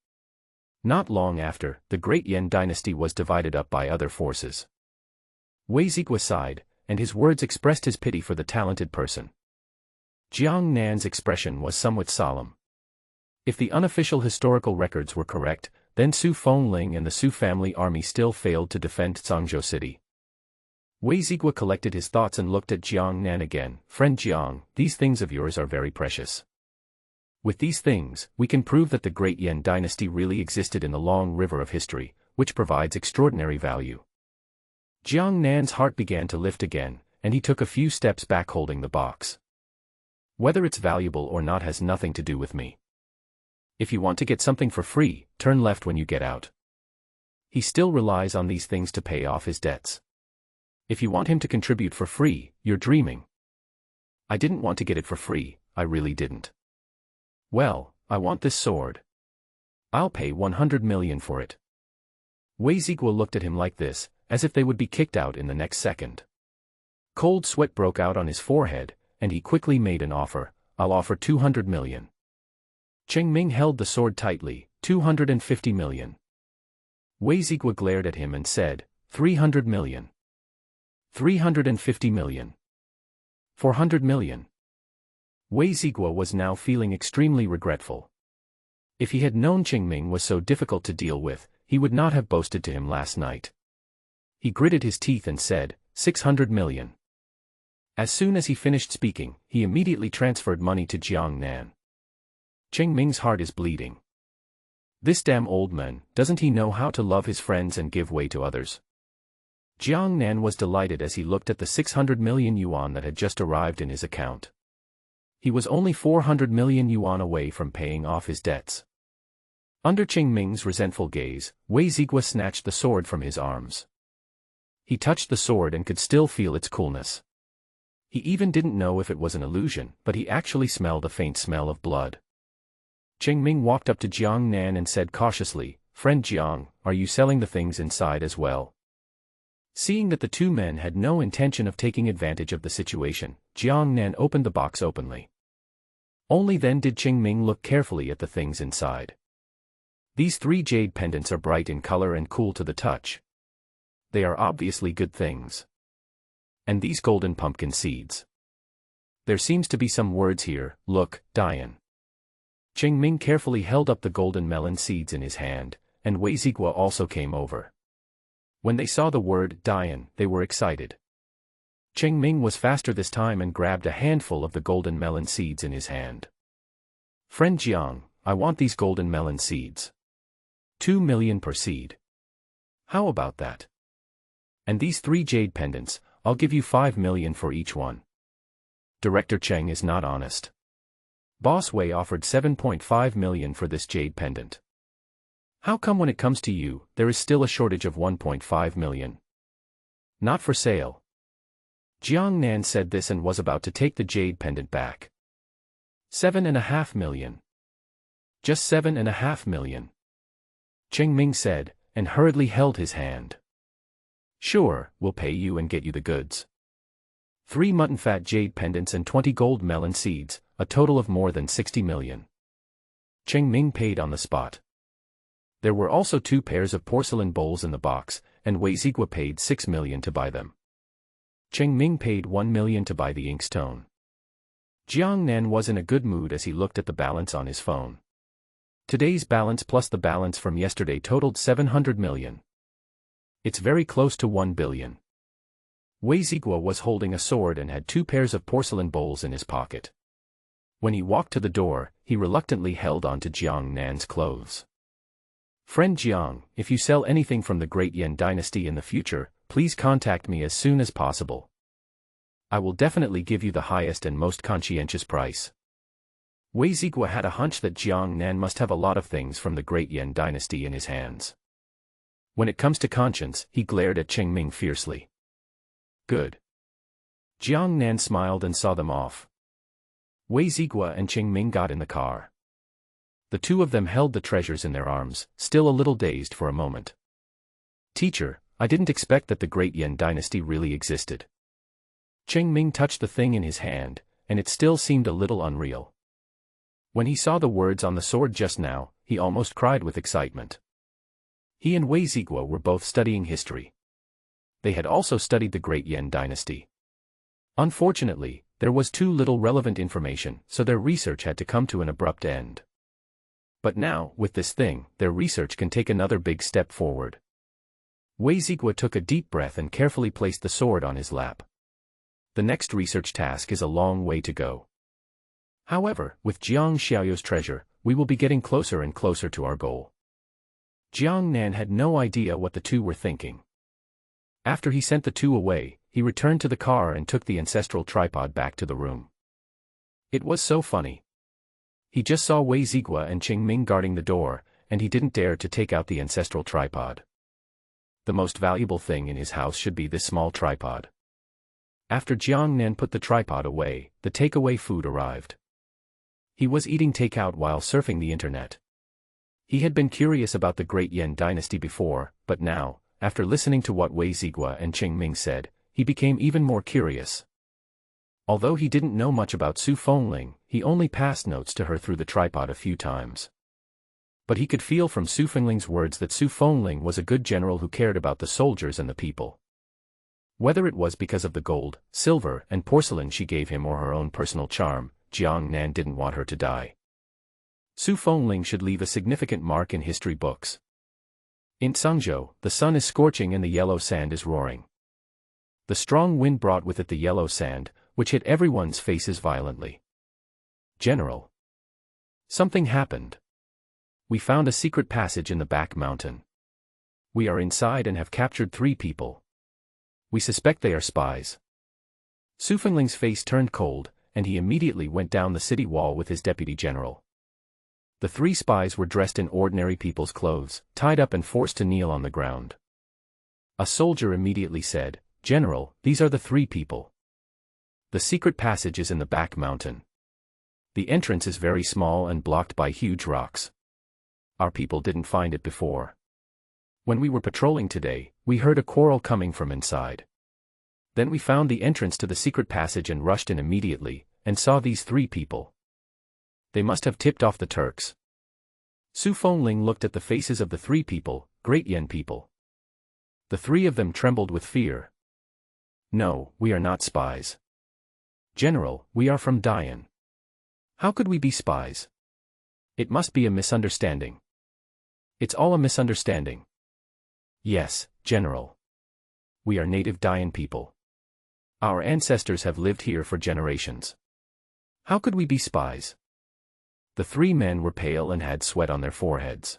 Not long after, the Great Yan Dynasty was divided up by other forces. Wei Zigua sighed, and his words expressed his pity for the talented person. Jiang Nan's expression was somewhat solemn. If the unofficial historical records were correct, then Su Fengling and the Su family army still failed to defend Zhangzhou City. Wei Zigua collected his thoughts and looked at Jiang Nan again. Friend Jiang, these things of yours are very precious. With these things, we can prove that the Great Yan Dynasty really existed in the long river of history, which provides extraordinary value. Jiang Nan's heart began to lift again, and he took a few steps back holding the box. Whether it's valuable or not has nothing to do with me. If you want to get something for free, turn left when you get out. He still relies on these things to pay off his debts. If you want him to contribute for free, you're dreaming. I didn't want to get it for free, I really didn't. Well, I want this sword. I'll pay 100 million for it. Wei Zigua looked at him like this, as if they would be kicked out in the next second. Cold sweat broke out on his forehead, and he quickly made an offer. I'll offer 200 million. Cheng Ming held the sword tightly. 250 million. Wei Zigua glared at him and said, 300 million. 350 million. 400 million. Wei Zigua was now feeling extremely regretful. If he had known Cheng Ming was so difficult to deal with, he would not have boasted to him last night. He gritted his teeth and said, 600 million. As soon as he finished speaking, he immediately transferred money to Jiang Nan. Cheng Ming's heart is bleeding. This damn old man, doesn't he know how to love his friends and give way to others? Jiang Nan was delighted as he looked at the 600 million yuan that had just arrived in his account. He was only 400 million yuan away from paying off his debts. Under Cheng Ming's resentful gaze, Wei Zigua snatched the sword from his arms. He touched the sword and could still feel its coolness. He even didn't know if it was an illusion, but he actually smelled a faint smell of blood. Cheng Ming walked up to Jiang Nan and said cautiously, Friend Jiang, are you selling the things inside as well? Seeing that the two men had no intention of taking advantage of the situation, Jiang Nan opened the box openly. Only then did Cheng Ming look carefully at the things inside. These 3 jade pendants are bright in color and cool to the touch. They are obviously good things. And these golden pumpkin seeds. There seems to be some words here. Look, Dian. Cheng Ming carefully held up the golden melon seeds in his hand, and Wei Zigua also came over. When they saw the word Dian, they were excited. Cheng Ming was faster this time and grabbed a handful of the golden melon seeds in his hand. Friend Jiang, I want these golden melon seeds. 2 million per seed. How about that? And these 3 jade pendants, I'll give you 5 million for each one. Director Cheng is not honest. Boss Wei offered 7.5 million for this jade pendant. How come when it comes to you, there is still a shortage of 1.5 million? Not for sale. Jiang Nan said this and was about to take the jade pendant back. 7.5 million. Just 7.5 million. Cheng Ming said, and hurriedly held his hand. Sure, we'll pay you and get you the goods. 3 mutton fat jade pendants and 20 gold melon seeds, a total of more than 60 million. Cheng Ming paid on the spot. There were also 2 pairs of porcelain bowls in the box, and Wei Zigua paid 6 million to buy them. Cheng Ming paid 1 million to buy the inkstone. Jiang Nan was in a good mood as he looked at the balance on his phone. Today's balance plus the balance from yesterday totaled 700 million. It's very close to 1 billion. Wei Zigua was holding a sword and had 2 pairs of porcelain bowls in his pocket. When he walked to the door, he reluctantly held on to Jiang Nan's clothes. Friend Jiang, if you sell anything from the Great Yan Dynasty in the future, please contact me as soon as possible. I will definitely give you the highest and most conscientious price. Wei Zigua had a hunch that Jiang Nan must have a lot of things from the Great Yan Dynasty in his hands. When it comes to conscience, he glared at Cheng Ming fiercely. Good. Jiang Nan smiled and saw them off. Wei Zigua and Cheng Ming got in the car. The 2 of them held the treasures in their arms, still a little dazed for a moment. Teacher, I didn't expect that the Great Yan Dynasty really existed. Cheng Ming touched the thing in his hand, and it still seemed a little unreal. When he saw the words on the sword just now, he almost cried with excitement. He and Wei Zigua were both studying history. They had also studied the Great Yan Dynasty. Unfortunately, there was too little relevant information, so their research had to come to an abrupt end. But now, with this thing, their research can take another big step forward. Wei Zigua took a deep breath and carefully placed the sword on his lap. The next research task is a long way to go. However, with Jiang Xiaoyou's treasure, we will be getting closer and closer to our goal. Jiang Nan had no idea what the 2 were thinking. After he sent the 2 away, he returned to the car and took the ancestral tripod back to the room. It was so funny. He just saw Wei Zigua and Cheng Ming guarding the door, and he didn't dare to take out the ancestral tripod. The most valuable thing in his house should be this small tripod. After Jiang Nan put the tripod away, the takeaway food arrived. He was eating takeout while surfing the internet. He had been curious about the Great Yan Dynasty before, but now, after listening to what Wei Zigua and Cheng Ming said, he became even more curious. Although he didn't know much about Su Fengling, he only passed notes to her through the tripod a few times. But he could feel from Su Fengling's words that Su Fengling was a good general who cared about the soldiers and the people. Whether it was because of the gold, silver, and porcelain she gave him or her own personal charm, Jiang Nan didn't want her to die. Su Fengling should leave a significant mark in history books. In Sangzhou, the sun is scorching and the yellow sand is roaring. The strong wind brought with it the yellow sand, which hit everyone's faces violently. General. Something happened. We found a secret passage in the back mountain. We are inside and have captured 3 people. We suspect they are spies. Su Fengling's face turned cold, and he immediately went down the city wall with his deputy general. The 3 spies were dressed in ordinary people's clothes, tied up and forced to kneel on the ground. A soldier immediately said, "General, these are the 3 people. The secret passage is in the back mountain. The entrance is very small and blocked by huge rocks. Our people didn't find it before. When we were patrolling today, we heard a quarrel coming from inside. Then we found the entrance to the secret passage and rushed in immediately, and saw these 3 people. They must have tipped off the Turks." Su Fengling looked at the faces of the 3 people, Great Yan people. The 3 of them trembled with fear. "No, we are not spies. General, we are from Dian. How could we be spies?" It must be a misunderstanding. It's all a misunderstanding. Yes, General. We are native Dayan people. Our ancestors have lived here for generations. How could we be spies? The three men were pale and had sweat on their foreheads.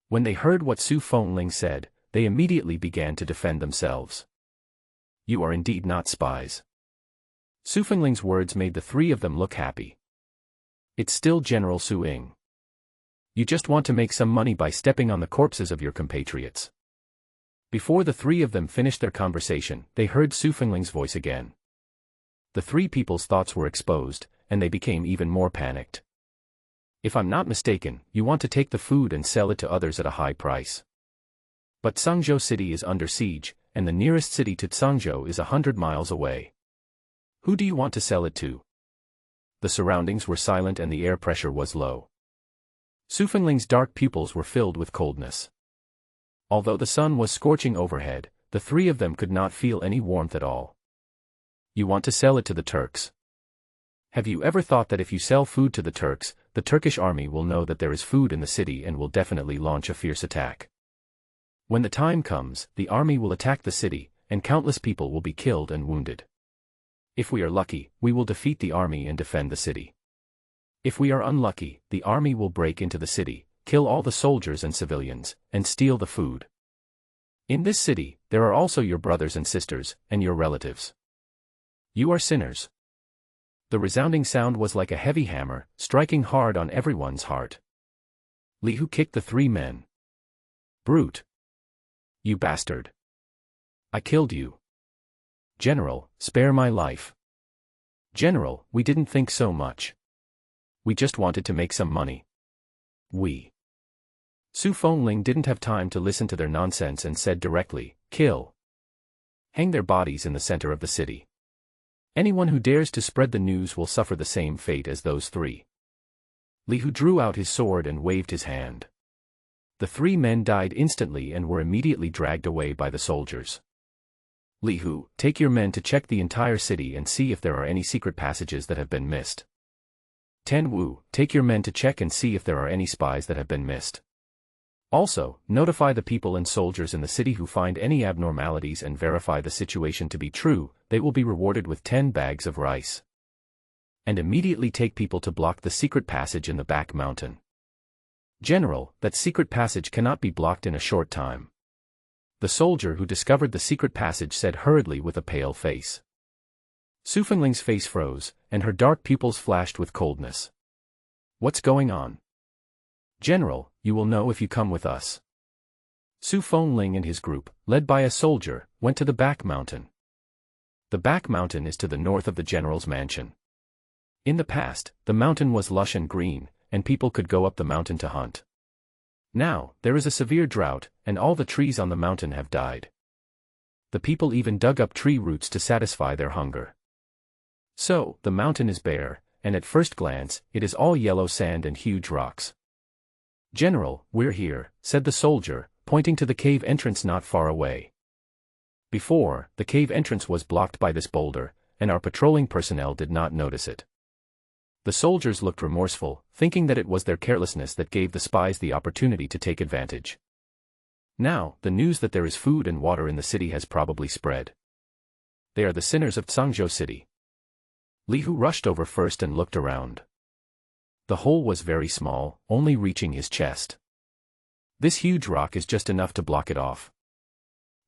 When they heard what Su Fengling said, they immediately began to defend themselves. You are indeed not spies. Su Fengling's words made the three of them look happy. It's still General Su Ying. You just want to make some money by stepping on the corpses of your compatriots. Before the three of them finished their conversation, they heard Su Fengling's voice again. The three people's thoughts were exposed, and they became even more panicked. If I'm not mistaken, you want to take the food and sell it to others at a high price. But Tsangzhou City is under siege, and the nearest city to Tsangzhou is 100 miles away. Who do you want to sell it to? The surroundings were silent and the air pressure was low. Su Fengling's dark pupils were filled with coldness. Although the sun was scorching overhead, the three of them could not feel any warmth at all. You want to sell it to the Turks? Have you ever thought that if you sell food to the Turks, the Turkish army will know that there is food in the city and will definitely launch a fierce attack? When the time comes, the army will attack the city, and countless people will be killed and wounded. If we are lucky, we will defeat the army and defend the city. If we are unlucky, the army will break into the city, kill all the soldiers and civilians, and steal the food. In this city, there are also your brothers and sisters, and your relatives. You are sinners. The resounding sound was like a heavy hammer, striking hard on everyone's heart. Li Hu kicked the three men. Brute! You bastard! I killed you. General, spare my life. General, we didn't think so much. We just wanted to make some money. Su Fengling didn't have time to listen to their nonsense and said directly, kill. Hang their bodies in the center of the city. Anyone who dares to spread the news will suffer the same fate as those three. Li Hu drew out his sword and waved his hand. The three men died instantly and were immediately dragged away by the soldiers. Li Hu, take your men to check the entire city and see if there are any secret passages that have been missed. Ten Wu, take your men to check and see if there are any spies that have been missed. Also, notify the people and soldiers in the city who find any abnormalities and verify the situation to be true. They will be rewarded with 10 bags of rice. And immediately take people to block the secret passage in the back mountain. General, that secret passage cannot be blocked in a short time. The soldier who discovered the secret passage said hurriedly with a pale face. Su Fengling's face froze, and her dark pupils flashed with coldness. What's going on? General, you will know if you come with us. Su Fengling and his group, led by a soldier, went to the back mountain. The back mountain is to the north of the general's mansion. In the past, the mountain was lush and green, and people could go up the mountain to hunt. Now, there is a severe drought, and all the trees on the mountain have died. The people even dug up tree roots to satisfy their hunger. So, the mountain is bare, and at first glance, it is all yellow sand and huge rocks. General, we're here, said the soldier, pointing to the cave entrance not far away. Before, the cave entrance was blocked by this boulder, and our patrolling personnel did not notice it. The soldiers looked remorseful, thinking that it was their carelessness that gave the spies the opportunity to take advantage. Now, the news that there is food and water in the city has probably spread. They are the sinners of Tsangzhou City. Li Hu rushed over first and looked around. The hole was very small, only reaching his chest. This huge rock is just enough to block it off.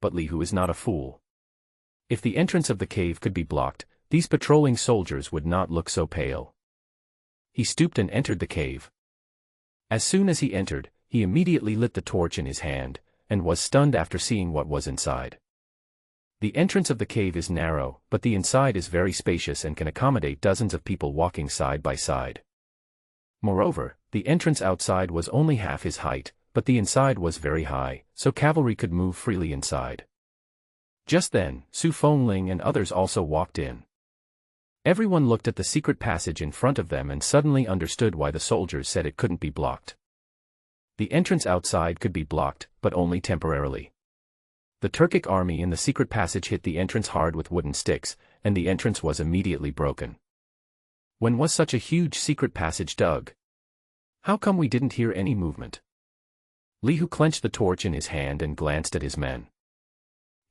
But Li Hu is not a fool. If the entrance of the cave could be blocked, these patrolling soldiers would not look so pale. He stooped and entered the cave. As soon as he entered, he immediately lit the torch in his hand, and was stunned after seeing what was inside. The entrance of the cave is narrow, but the inside is very spacious and can accommodate dozens of people walking side by side. Moreover, the entrance outside was only half his height, but the inside was very high, so cavalry could move freely inside. Just then, Su Fengling and others also walked in. Everyone looked at the secret passage in front of them and suddenly understood why the soldiers said it couldn't be blocked. The entrance outside could be blocked, but only temporarily. The Turkic army in the secret passage hit the entrance hard with wooden sticks, and the entrance was immediately broken. When was such a huge secret passage dug? How come we didn't hear any movement? Li Hu clenched the torch in his hand and glanced at his men.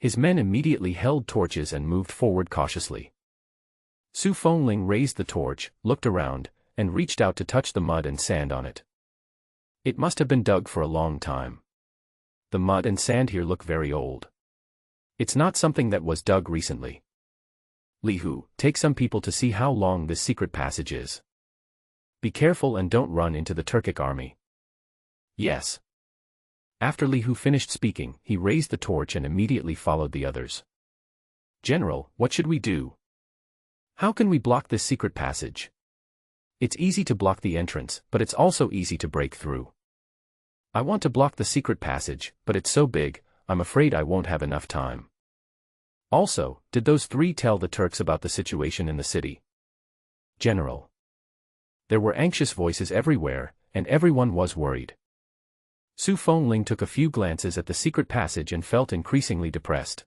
His men immediately held torches and moved forward cautiously. Su Fengling raised the torch, looked around, and reached out to touch the mud and sand on it. It must have been dug for a long time. The mud and sand here look very old. It's not something that was dug recently. Li Hu, take some people to see how long this secret passage is. Be careful and don't run into the Turkic army. Yes. After Li Hu finished speaking, he raised the torch and immediately followed the others. General, what should we do? How can we block this secret passage? It's easy to block the entrance, but it's also easy to break through. I want to block the secret passage, but it's so big, I'm afraid I won't have enough time. Also, did those three tell the Turks about the situation in the city? General. There were anxious voices everywhere, and everyone was worried. Su Fengling took a few glances at the secret passage and felt increasingly depressed.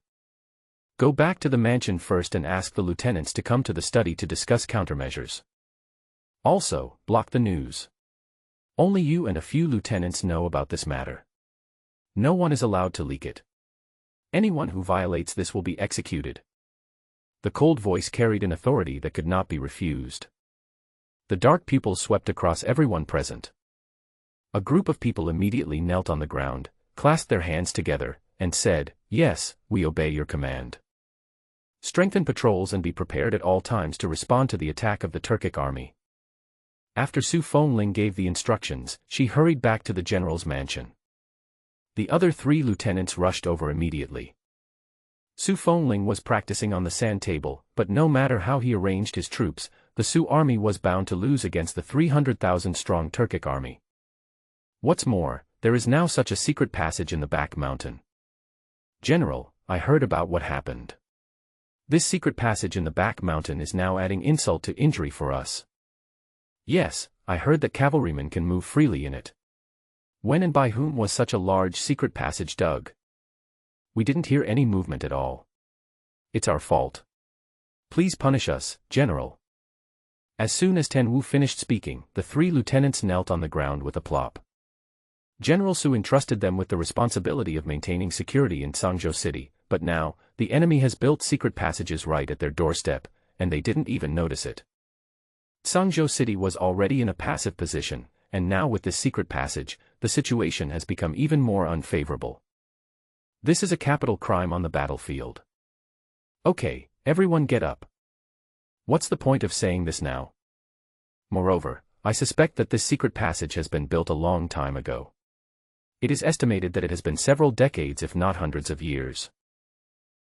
Go back to the mansion first and ask the lieutenants to come to the study to discuss countermeasures. Also, block the news. Only you and a few lieutenants know about this matter. No one is allowed to leak it. Anyone who violates this will be executed. The cold voice carried an authority that could not be refused. The dark pupils swept across everyone present. A group of people immediately knelt on the ground, clasped their hands together, and said, "Yes, we obey your command. Strengthen patrols and be prepared at all times to respond to the attack of the Turkic army." After Su Fengling gave the instructions, she hurried back to the general's mansion. The other three lieutenants rushed over immediately. Su Fengling was practicing on the sand table, but no matter how he arranged his troops, the Su army was bound to lose against the 300,000-strong Turkic army. What's more, there is now such a secret passage in the back mountain. General, I heard about what happened. This secret passage in the back mountain is now adding insult to injury for us. Yes, I heard that cavalrymen can move freely in it. When and by whom was such a large secret passage dug? We didn't hear any movement at all. It's our fault. Please punish us, General. As soon as Ten Wu finished speaking, the three lieutenants knelt on the ground with a plop. General Su entrusted them with the responsibility of maintaining security in Sangzhou City, but now, the enemy has built secret passages right at their doorstep, and they didn't even notice it. Sangzhou City was already in a passive position, and now with this secret passage, the situation has become even more unfavorable. This is a capital crime on the battlefield. Okay, everyone get up. What's the point of saying this now? Moreover, I suspect that this secret passage has been built a long time ago. It is estimated that it has been several decades if not hundreds of years.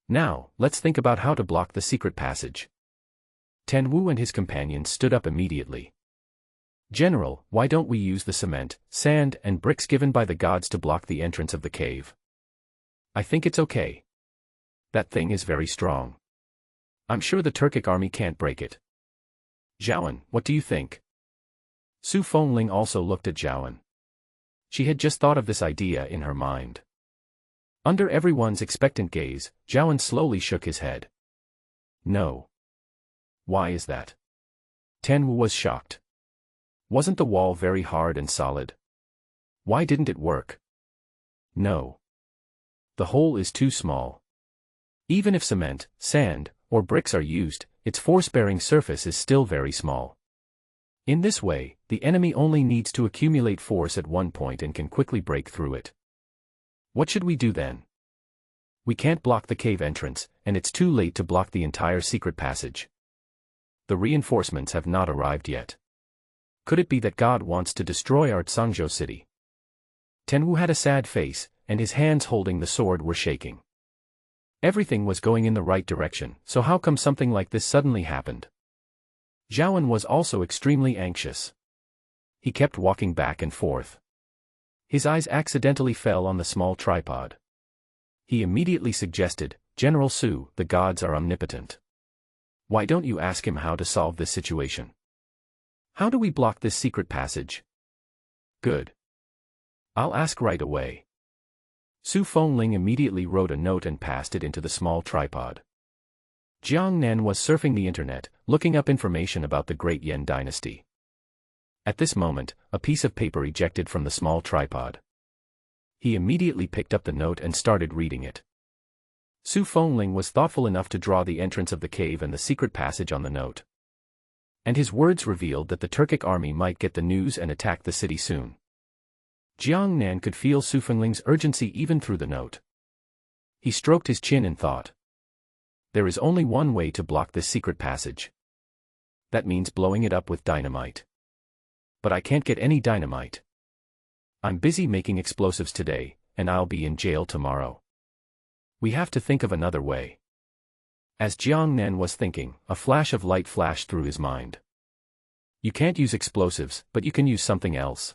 Now, let's think about how to block the secret passage. Ten Wu and his companions stood up immediately. General, why don't we use the cement, sand, and bricks given by the gods to block the entrance of the cave? I think it's okay. That thing is very strong. I'm sure the Turkic army can't break it. Zhaoan, what do you think? Su Fengling also looked at Zhaoan. She had just thought of this idea in her mind. Under everyone's expectant gaze, Zhaoan slowly shook his head. No. Why is that? Ten Wu was shocked. Wasn't the wall very hard and solid? Why didn't it work? No. The hole is too small. Even if cement, sand, or bricks are used, its force-bearing surface is still very small. In this way, the enemy only needs to accumulate force at one point and can quickly break through it. What should we do then? We can't block the cave entrance, and it's too late to block the entire secret passage. The reinforcements have not arrived yet. Could it be that God wants to destroy our Sangzhou city? Ten Wu had a sad face, and his hands holding the sword were shaking. Everything was going in the right direction, so how come something like this suddenly happened? Zhaoan was also extremely anxious. He kept walking back and forth. His eyes accidentally fell on the small tripod. He immediately suggested, General Su, the gods are omnipotent. Why don't you ask him how to solve this situation? How do we block this secret passage? Good. I'll ask right away. Su Fengling immediately wrote a note and passed it into the small tripod. Jiang Nan was surfing the internet, looking up information about the Great Yan dynasty. At this moment, a piece of paper ejected from the small tripod. He immediately picked up the note and started reading it. Su Fengling was thoughtful enough to draw the entrance of the cave and the secret passage on the note. And his words revealed that the Turkic army might get the news and attack the city soon. Jiang Nan could feel Su Fengling's urgency even through the note. He stroked his chin in thought. There is only one way to block this secret passage. That means blowing it up with dynamite. But I can't get any dynamite. I'm busy making explosives today, and I'll be in jail tomorrow. We have to think of another way. As Jiang Nan was thinking, a flash of light flashed through his mind. You can't use explosives, but you can use something else.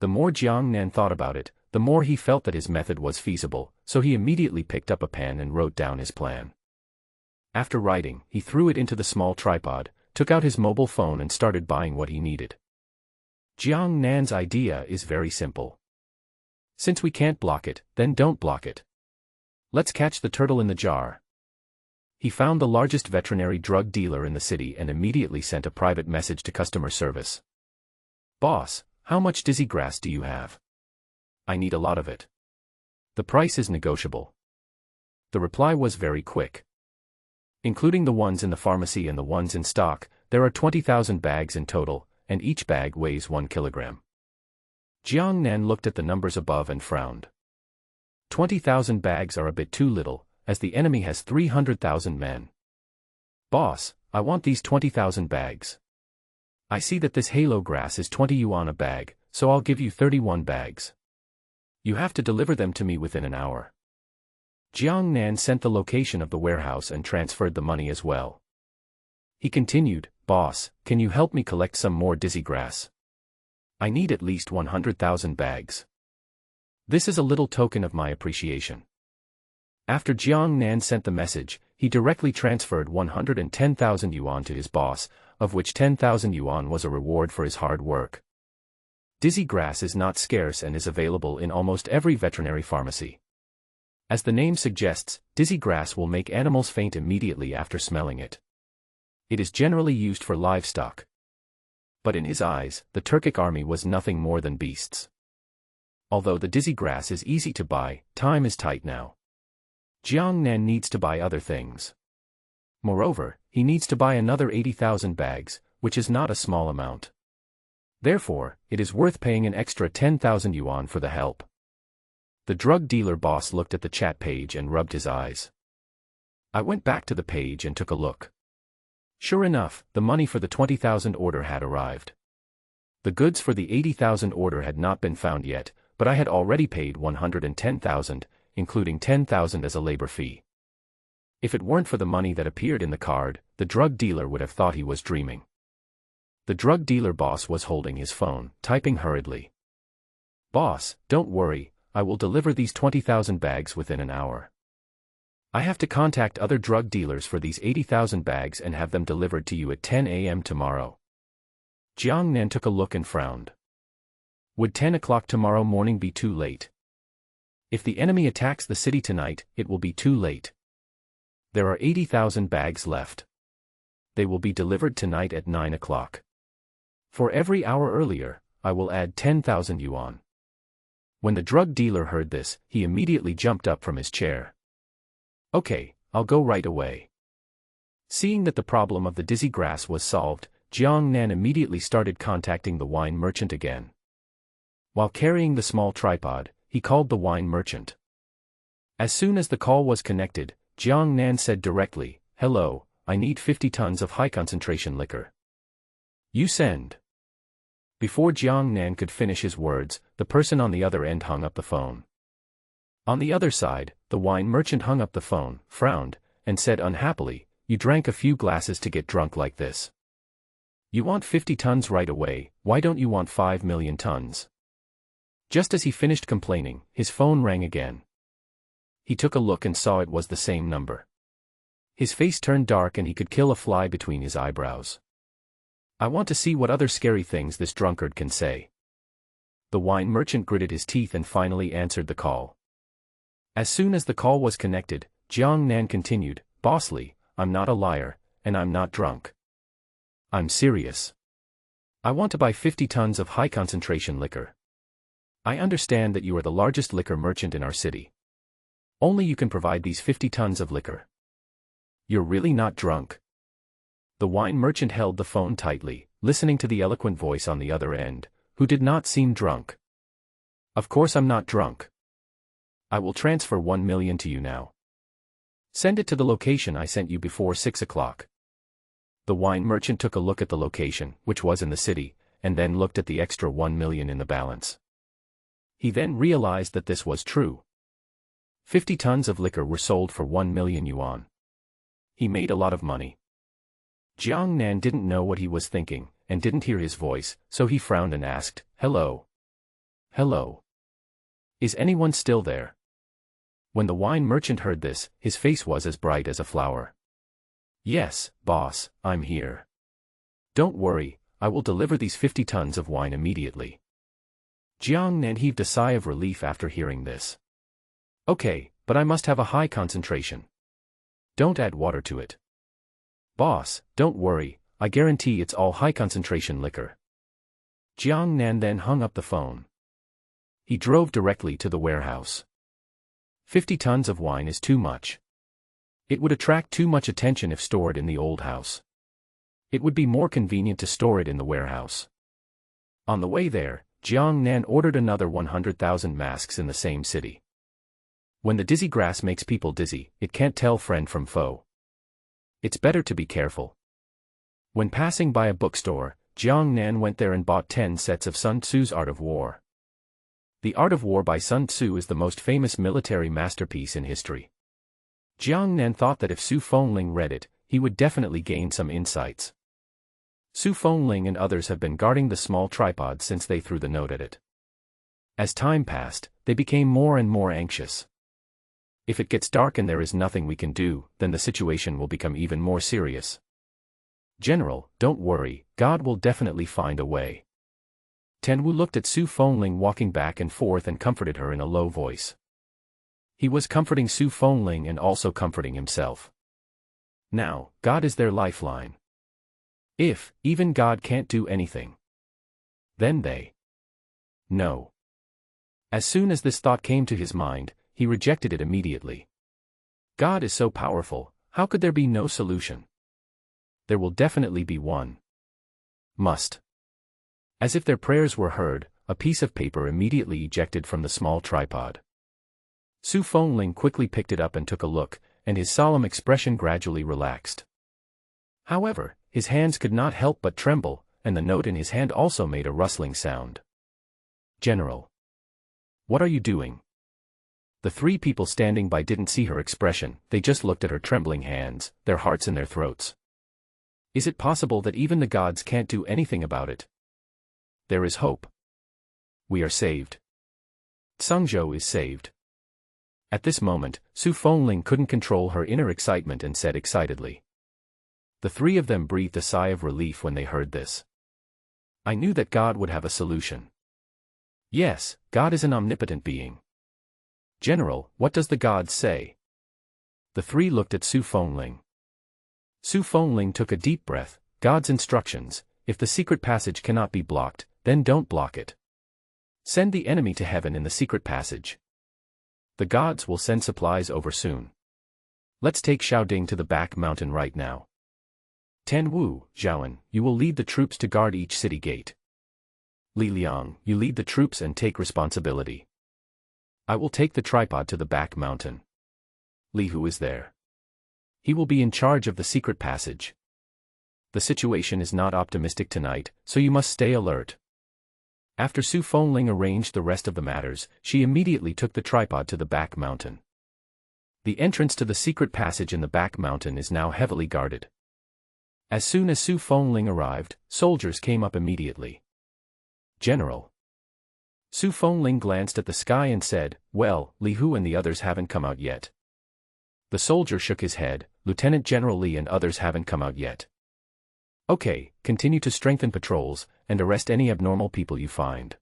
The more Jiang Nan thought about it, the more he felt that his method was feasible, so he immediately picked up a pen and wrote down his plan. After writing, he threw it into the small tripod, took out his mobile phone and started buying what he needed. Jiang Nan's idea is very simple. Since we can't block it, then don't block it. Let's catch the turtle in the jar. He found the largest veterinary drug dealer in the city and immediately sent a private message to customer service. Boss, how much dizzy grass do you have? I need a lot of it. The price is negotiable. The reply was very quick. Including the ones in the pharmacy and the ones in stock, there are 20,000 bags in total, and each bag weighs 1 kilogram. Jiang Nan looked at the numbers above and frowned. 20,000 bags are a bit too little, as the enemy has 300,000 men. Boss, I want these 20,000 bags. I see that this halo grass is 20 yuan a bag, so I'll give you 31 bags. You have to deliver them to me within an hour. Jiang Nan sent the location of the warehouse and transferred the money as well. He continued, Boss, can you help me collect some more dizzy grass? I need at least 100,000 bags. This is a little token of my appreciation. After Jiang Nan sent the message, he directly transferred 110,000 yuan to his boss, of which 10,000 yuan was a reward for his hard work. Dizzy grass is not scarce and is available in almost every veterinary pharmacy. As the name suggests, dizzy grass will make animals faint immediately after smelling it. It is generally used for livestock. But in his eyes, the Turkic army was nothing more than beasts. Although the dizzy grass is easy to buy, time is tight now. Jiang Nan needs to buy other things. Moreover, he needs to buy another 80,000 bags, which is not a small amount. Therefore, it is worth paying an extra 10,000 yuan for the help. The drug dealer boss looked at the chat page and rubbed his eyes. I went back to the page and took a look. Sure enough, the money for the 20,000 order had arrived. The goods for the 80,000 order had not been found yet, but I had already paid 110,000, including 10,000 as a labor fee. If it weren't for the money that appeared in the card, the drug dealer would have thought he was dreaming. The drug dealer boss was holding his phone, typing hurriedly. Boss, don't worry, I will deliver these 20,000 bags within an hour. I have to contact other drug dealers for these 80,000 bags and have them delivered to you at 10 a.m. tomorrow. Jiang Nan took a look and frowned. Would 10 o'clock tomorrow morning be too late? If the enemy attacks the city tonight, it will be too late. There are 80,000 bags left. They will be delivered tonight at 9 o'clock. For every hour earlier, I will add 10,000 yuan. When the drug dealer heard this, he immediately jumped up from his chair. Okay, I'll go right away. Seeing that the problem of the dizzy grass was solved, Jiang Nan immediately started contacting the wine merchant again. While carrying the small tripod, he called the wine merchant. As soon as the call was connected, Jiang Nan said directly, Hello, I need 50 tons of high-concentration liquor. You send. Before Jiang Nan could finish his words, the person on the other end hung up the phone. On the other side, the wine merchant hung up the phone, frowned, and said unhappily, You drank a few glasses to get drunk like this. You want 50 tons right away, why don't you want 5 million tons? Just as he finished complaining, his phone rang again. He took a look and saw it was the same number. His face turned dark and he could kill a fly between his eyebrows. I want to see what other scary things this drunkard can say. The wine merchant gritted his teeth and finally answered the call. As soon as the call was connected, Jiang Nan continued, Bossly, I'm not a liar, and I'm not drunk. I'm serious. I want to buy 50 tons of high-concentration liquor. I understand that you are the largest liquor merchant in our city. Only you can provide these 50 tons of liquor. You're really not drunk. The wine merchant held the phone tightly, listening to the eloquent voice on the other end, who did not seem drunk. Of course I'm not drunk. I will transfer 1 million to you now. Send it to the location I sent you before 6 o'clock. The wine merchant took a look at the location, which was in the city, and then looked at the extra 1 million in the balance. He then realized that this was true. 50 tons of liquor were sold for 1 million yuan. He made a lot of money. Jiang Nan didn't know what he was thinking, and didn't hear his voice, so he frowned and asked, "Hello? Hello? Is anyone still there?" When the wine merchant heard this, his face was as bright as a flower. "Yes, boss, I'm here. Don't worry, I will deliver these 50 tons of wine immediately." Jiang Nan heaved a sigh of relief after hearing this. "Okay, but I must have a high concentration. Don't add water to it." "Boss, don't worry, I guarantee it's all high concentration liquor." Jiang Nan then hung up the phone. He drove directly to the warehouse. 50 tons of wine is too much. It would attract too much attention if stored in the old house. It would be more convenient to store it in the warehouse. On the way there, Jiang Nan ordered another 100,000 masks in the same city. When the dizzy grass makes people dizzy, it can't tell friend from foe. It's better to be careful. When passing by a bookstore, Jiang Nan went there and bought 10 sets of Sun Tzu's Art of War. The Art of War by Sun Tzu is the most famous military masterpiece in history. Jiang Nan thought that if Su Fengling read it, he would definitely gain some insights. Su Fengling and others have been guarding the small tripod since they threw the note at it. As time passed, they became more and more anxious. If it gets dark and there is nothing we can do, then the situation will become even more serious. "General, don't worry, God will definitely find a way." Tenwu looked at Su Fengling walking back and forth and comforted her in a low voice. He was comforting Su Fengling and also comforting himself. Now, God is their lifeline. If, even God can't do anything, then they know. As soon as this thought came to his mind, he rejected it immediately. God is so powerful, how could there be no solution? There will definitely be one. Must. As if their prayers were heard, a piece of paper immediately ejected from the small tripod. Su Fengling quickly picked it up and took a look, and his solemn expression gradually relaxed. However, his hands could not help but tremble, and the note in his hand also made a rustling sound. "General. What are you doing?" The 3 people standing by didn't see her expression, they just looked at her trembling hands, their hearts in their throats. Is it possible that even the gods can't do anything about it? There is hope. We are saved. Sungzhou is saved. At this moment, Su Fengling couldn't control her inner excitement and said excitedly. The 3 of them breathed a sigh of relief when they heard this. I knew that God would have a solution. Yes, God is an omnipotent being. General, what does the gods say? The 3 looked at Su Fengling. Su Fengling took a deep breath. God's instructions: if the secret passage cannot be blocked, then don't block it. Send the enemy to heaven in the secret passage. The gods will send supplies over soon. Let's take Xiaoding to the back mountain right now. Tenwu, Zhaoan, you will lead the troops to guard each city gate. Li Liang, you lead the troops and take responsibility. I will take the tripod to the back mountain. Li Hu is there. He will be in charge of the secret passage. The situation is not optimistic tonight, so you must stay alert. After Su Fengling arranged the rest of the matters, she immediately took the tripod to the back mountain. The entrance to the secret passage in the back mountain is now heavily guarded. As soon as Su Fengling arrived, soldiers came up immediately. General. Su Fengling glanced at the sky and said, well, Li Hu and the others haven't come out yet. The soldier shook his head, Lieutenant General Li and others haven't come out yet. Okay, continue to strengthen patrols, and arrest any abnormal people you find.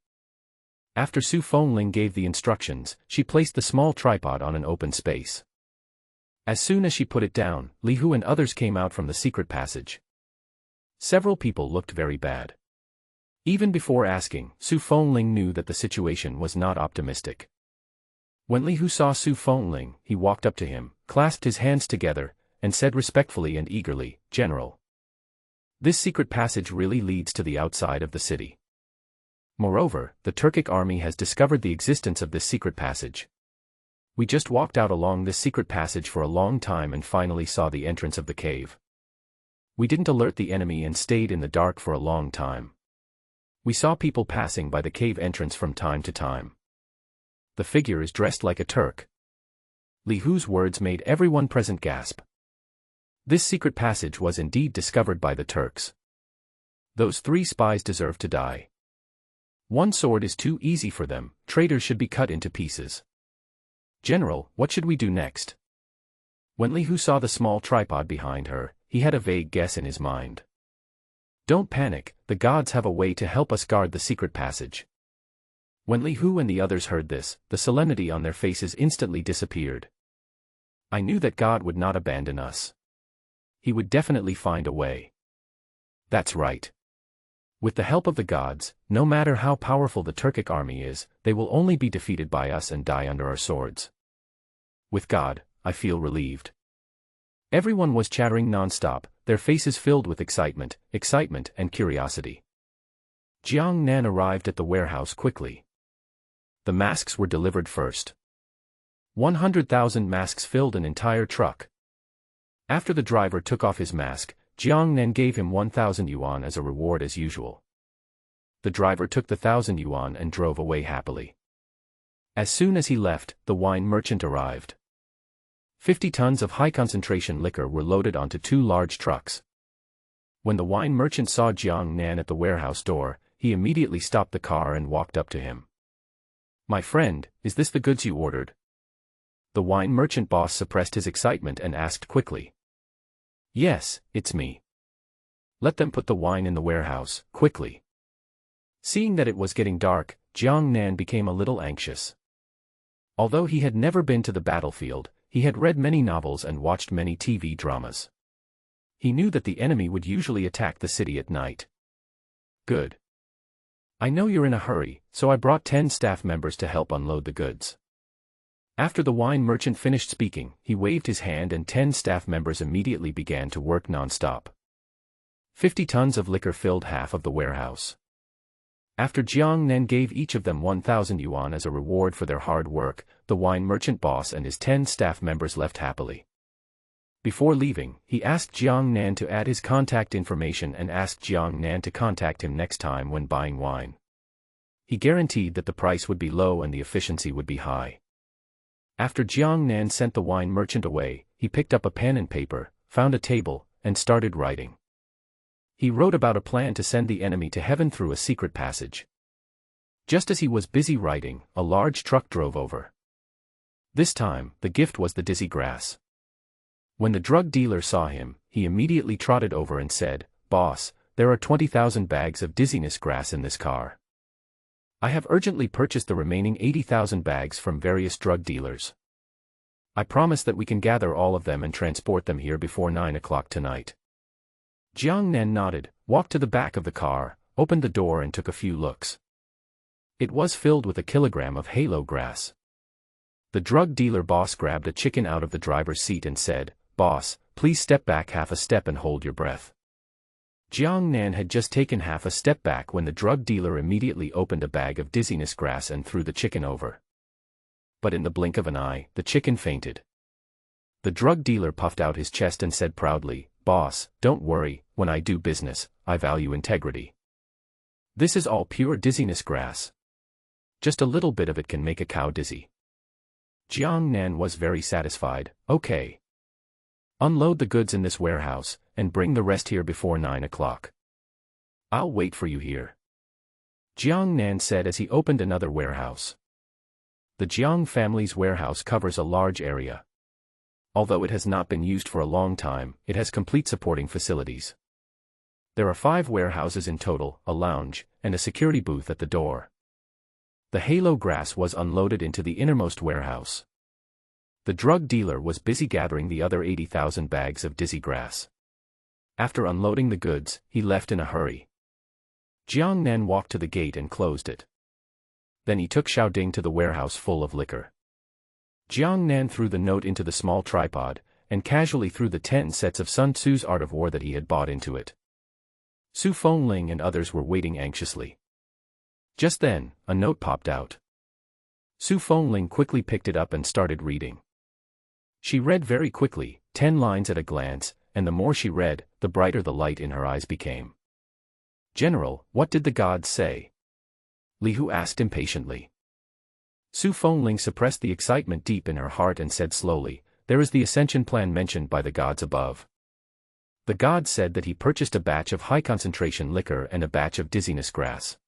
After Su Fengling gave the instructions, she placed the small tripod on an open space. As soon as she put it down, Li Hu and others came out from the secret passage. Several people looked very bad. Even before asking, Su Fengling knew that the situation was not optimistic. When Li Hu saw Su Fengling, he walked up to him, clasped his hands together, and said respectfully and eagerly, "General, this secret passage really leads to the outside of the city. Moreover, the Turkic army has discovered the existence of this secret passage. We just walked out along this secret passage for a long time and finally saw the entrance of the cave. We didn't alert the enemy and stayed in the dark for a long time. We saw people passing by the cave entrance from time to time. The figure is dressed like a Turk." Li Hu's words made everyone present gasp. This secret passage was indeed discovered by the Turks. Those 3 spies deserve to die. One sword is too easy for them, traitors should be cut into pieces. General, what should we do next? When Li Hu saw the small tripod behind her, he had a vague guess in his mind. Don't panic, the gods have a way to help us guard the secret passage. When Li Hu and the others heard this, the solemnity on their faces instantly disappeared. I knew that God would not abandon us. He would definitely find a way. That's right. With the help of the gods, no matter how powerful the Turkic army is, they will only be defeated by us and die under our swords. With God, I feel relieved. Everyone was chattering non-stop, their faces filled with excitement and curiosity. Jiang Nan arrived at the warehouse quickly. The masks were delivered first. 100,000 masks filled an entire truck. After the driver took off his mask, Jiang Nan gave him 1,000 yuan as a reward as usual. The driver took the 1,000 yuan and drove away happily. As soon as he left, the wine merchant arrived. 50 tons of high-concentration liquor were loaded onto 2 large trucks. When the wine merchant saw Jiang Nan at the warehouse door, he immediately stopped the car and walked up to him. "My friend, is this the goods you ordered?" The wine merchant boss suppressed his excitement and asked quickly. "Yes, it's me." "Let them put the wine in the warehouse, quickly." Seeing that it was getting dark, Jiang Nan became a little anxious. Although he had never been to the battlefield, he had read many novels and watched many TV dramas. He knew that the enemy would usually attack the city at night. "Good. I know you're in a hurry, so I brought 10 staff members to help unload the goods." After the wine merchant finished speaking, he waved his hand and 10 staff members immediately began to work non-stop. 50 tons of liquor filled half of the warehouse. After Jiang Nan gave each of them 1,000 yuan as a reward for their hard work, the wine merchant boss and his 10 staff members left happily. Before leaving, he asked Jiang Nan to add his contact information and asked Jiang Nan to contact him next time when buying wine. He guaranteed that the price would be low and the efficiency would be high. After Jiang Nan sent the wine merchant away, he picked up a pen and paper, found a table, and started writing. He wrote about a plan to send the enemy to heaven through a secret passage. Just as he was busy writing, a large truck drove over. This time, the gift was the dizzy grass. When the drug dealer saw him, he immediately trotted over and said, "Boss, there are 20,000 bags of dizziness grass in this car. I have urgently purchased the remaining 80,000 bags from various drug dealers. I promise that we can gather all of them and transport them here before 9 o'clock tonight." Jiang Nan nodded, walked to the back of the car, opened the door and took a few looks. It was filled with a kilogram of halo grass. The drug dealer boss grabbed a chicken out of the driver's seat and said, "Boss, please step back half a step and hold your breath." Jiang Nan had just taken half a step back when the drug dealer immediately opened a bag of dizziness grass and threw the chicken over. But in the blink of an eye, the chicken fainted. The drug dealer puffed out his chest and said proudly, "Boss, don't worry, when I do business, I value integrity. This is all pure dizziness grass. Just a little bit of it can make a cow dizzy." Jiang Nan was very satisfied. "Okay. Unload the goods in this warehouse, and bring the rest here before 9 o'clock. I'll wait for you here." Jiang Nan said as he opened another warehouse. The Jiang family's warehouse covers a large area. Although it has not been used for a long time, it has complete supporting facilities. There are 5 warehouses in total, a lounge, and a security booth at the door. The halo grass was unloaded into the innermost warehouse. The drug dealer was busy gathering the other 80,000 bags of dizzy grass. After unloading the goods, he left in a hurry. Jiang Nan walked to the gate and closed it. Then he took Xiao Ding to the warehouse full of liquor. Jiang Nan threw the note into the small tripod, and casually threw the 10 sets of Sun Tzu's Art of War that he had bought into it. Su Fengling and others were waiting anxiously. Just then, a note popped out. Su Fengling quickly picked it up and started reading. She read very quickly, 10 lines at a glance, and the more she read, the brighter the light in her eyes became. "General, what did the gods say?" Li Hu asked impatiently. Su Fengling suppressed the excitement deep in her heart and said slowly, "There is the ascension plan mentioned by the gods above. The gods said that he purchased a batch of high-concentration liquor and a batch of dizziness grass.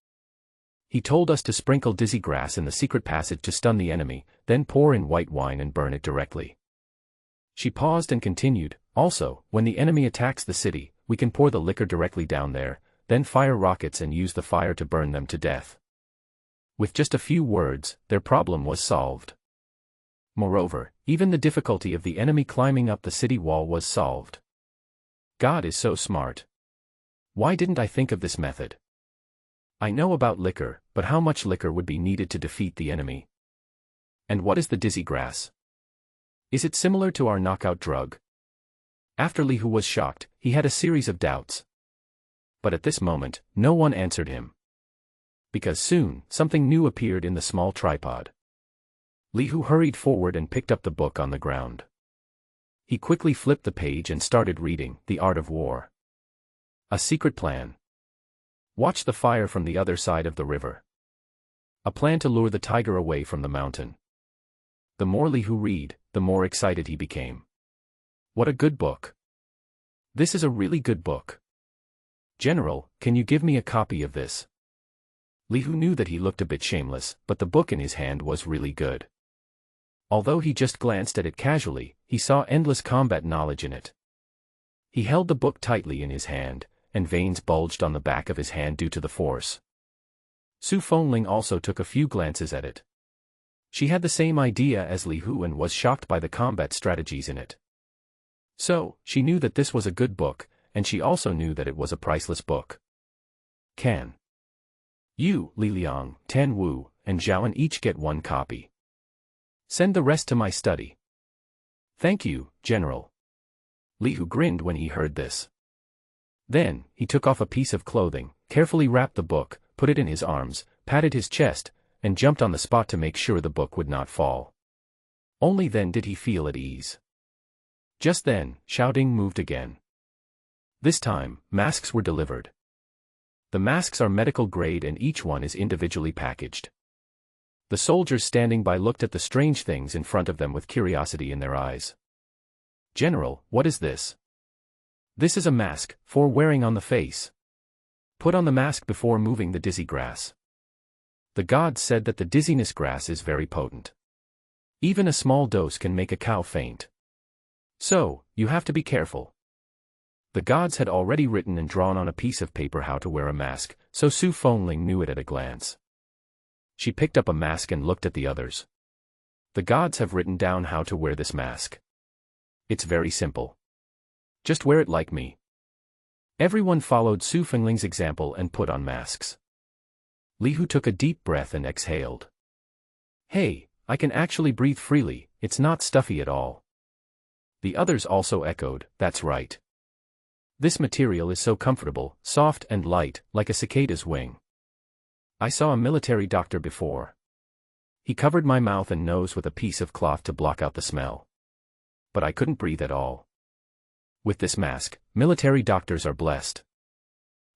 He told us to sprinkle dizzy grass in the secret passage to stun the enemy, then pour in white wine and burn it directly." She paused and continued, "Also, when the enemy attacks the city, we can pour the liquor directly down there, then fire rockets and use the fire to burn them to death." With just a few words, their problem was solved. Moreover, even the difficulty of the enemy climbing up the city wall was solved. God is so smart. Why didn't I think of this method? I know about liquor, but how much liquor would be needed to defeat the enemy? And what is the dizzy grass? Is it similar to our knockout drug? After Li Hu was shocked, he had a series of doubts. But at this moment, no one answered him. Because soon, something new appeared in the small tripod. Li Hu hurried forward and picked up the book on the ground. He quickly flipped the page and started reading, "The Art of War. A secret plan. Watch the fire from the other side of the river. A plan to lure the tiger away from the mountain." The more Li Hu read, the more excited he became. What a good book. This is a really good book. General, can you give me a copy of this? Li Hu knew that he looked a bit shameless, but the book in his hand was really good. Although he just glanced at it casually, he saw endless combat knowledge in it. He held the book tightly in his hand, and veins bulged on the back of his hand due to the force. Su Fengling also took a few glances at it. She had the same idea as Li Hu and was shocked by the combat strategies in it. So, she knew that this was a good book, and she also knew that it was a priceless book. Can you, Li Liang, Tan Wu, and Zhaoan each get one copy? Send the rest to my study. Thank you, General. Li Hu grinned when he heard this. Then, he took off a piece of clothing, carefully wrapped the book, put it in his arms, patted his chest, and jumped on the spot to make sure the book would not fall. Only then did he feel at ease. Just then, Xiao Ding moved again. This time, masks were delivered. The masks are medical grade and each one is individually packaged. The soldiers standing by looked at the strange things in front of them with curiosity in their eyes. "General, what is this?" "This is a mask, for wearing on the face. Put on the mask before moving the dizzy grass. The gods said that the dizziness grass is very potent. Even a small dose can make a cow faint. So, you have to be careful." The gods had already written and drawn on a piece of paper how to wear a mask, so Su Fengling knew it at a glance. She picked up a mask and looked at the others. The gods have written down how to wear this mask. It's very simple. Just wear it like me. Everyone followed Su Fengling's example and put on masks. Li Hu took a deep breath and exhaled. "Hey, I can actually breathe freely, it's not stuffy at all." The others also echoed, "That's right. This material is so comfortable, soft and light, like a cicada's wing. I saw a military doctor before. He covered my mouth and nose with a piece of cloth to block out the smell. But I couldn't breathe at all. With this mask, military doctors are blessed.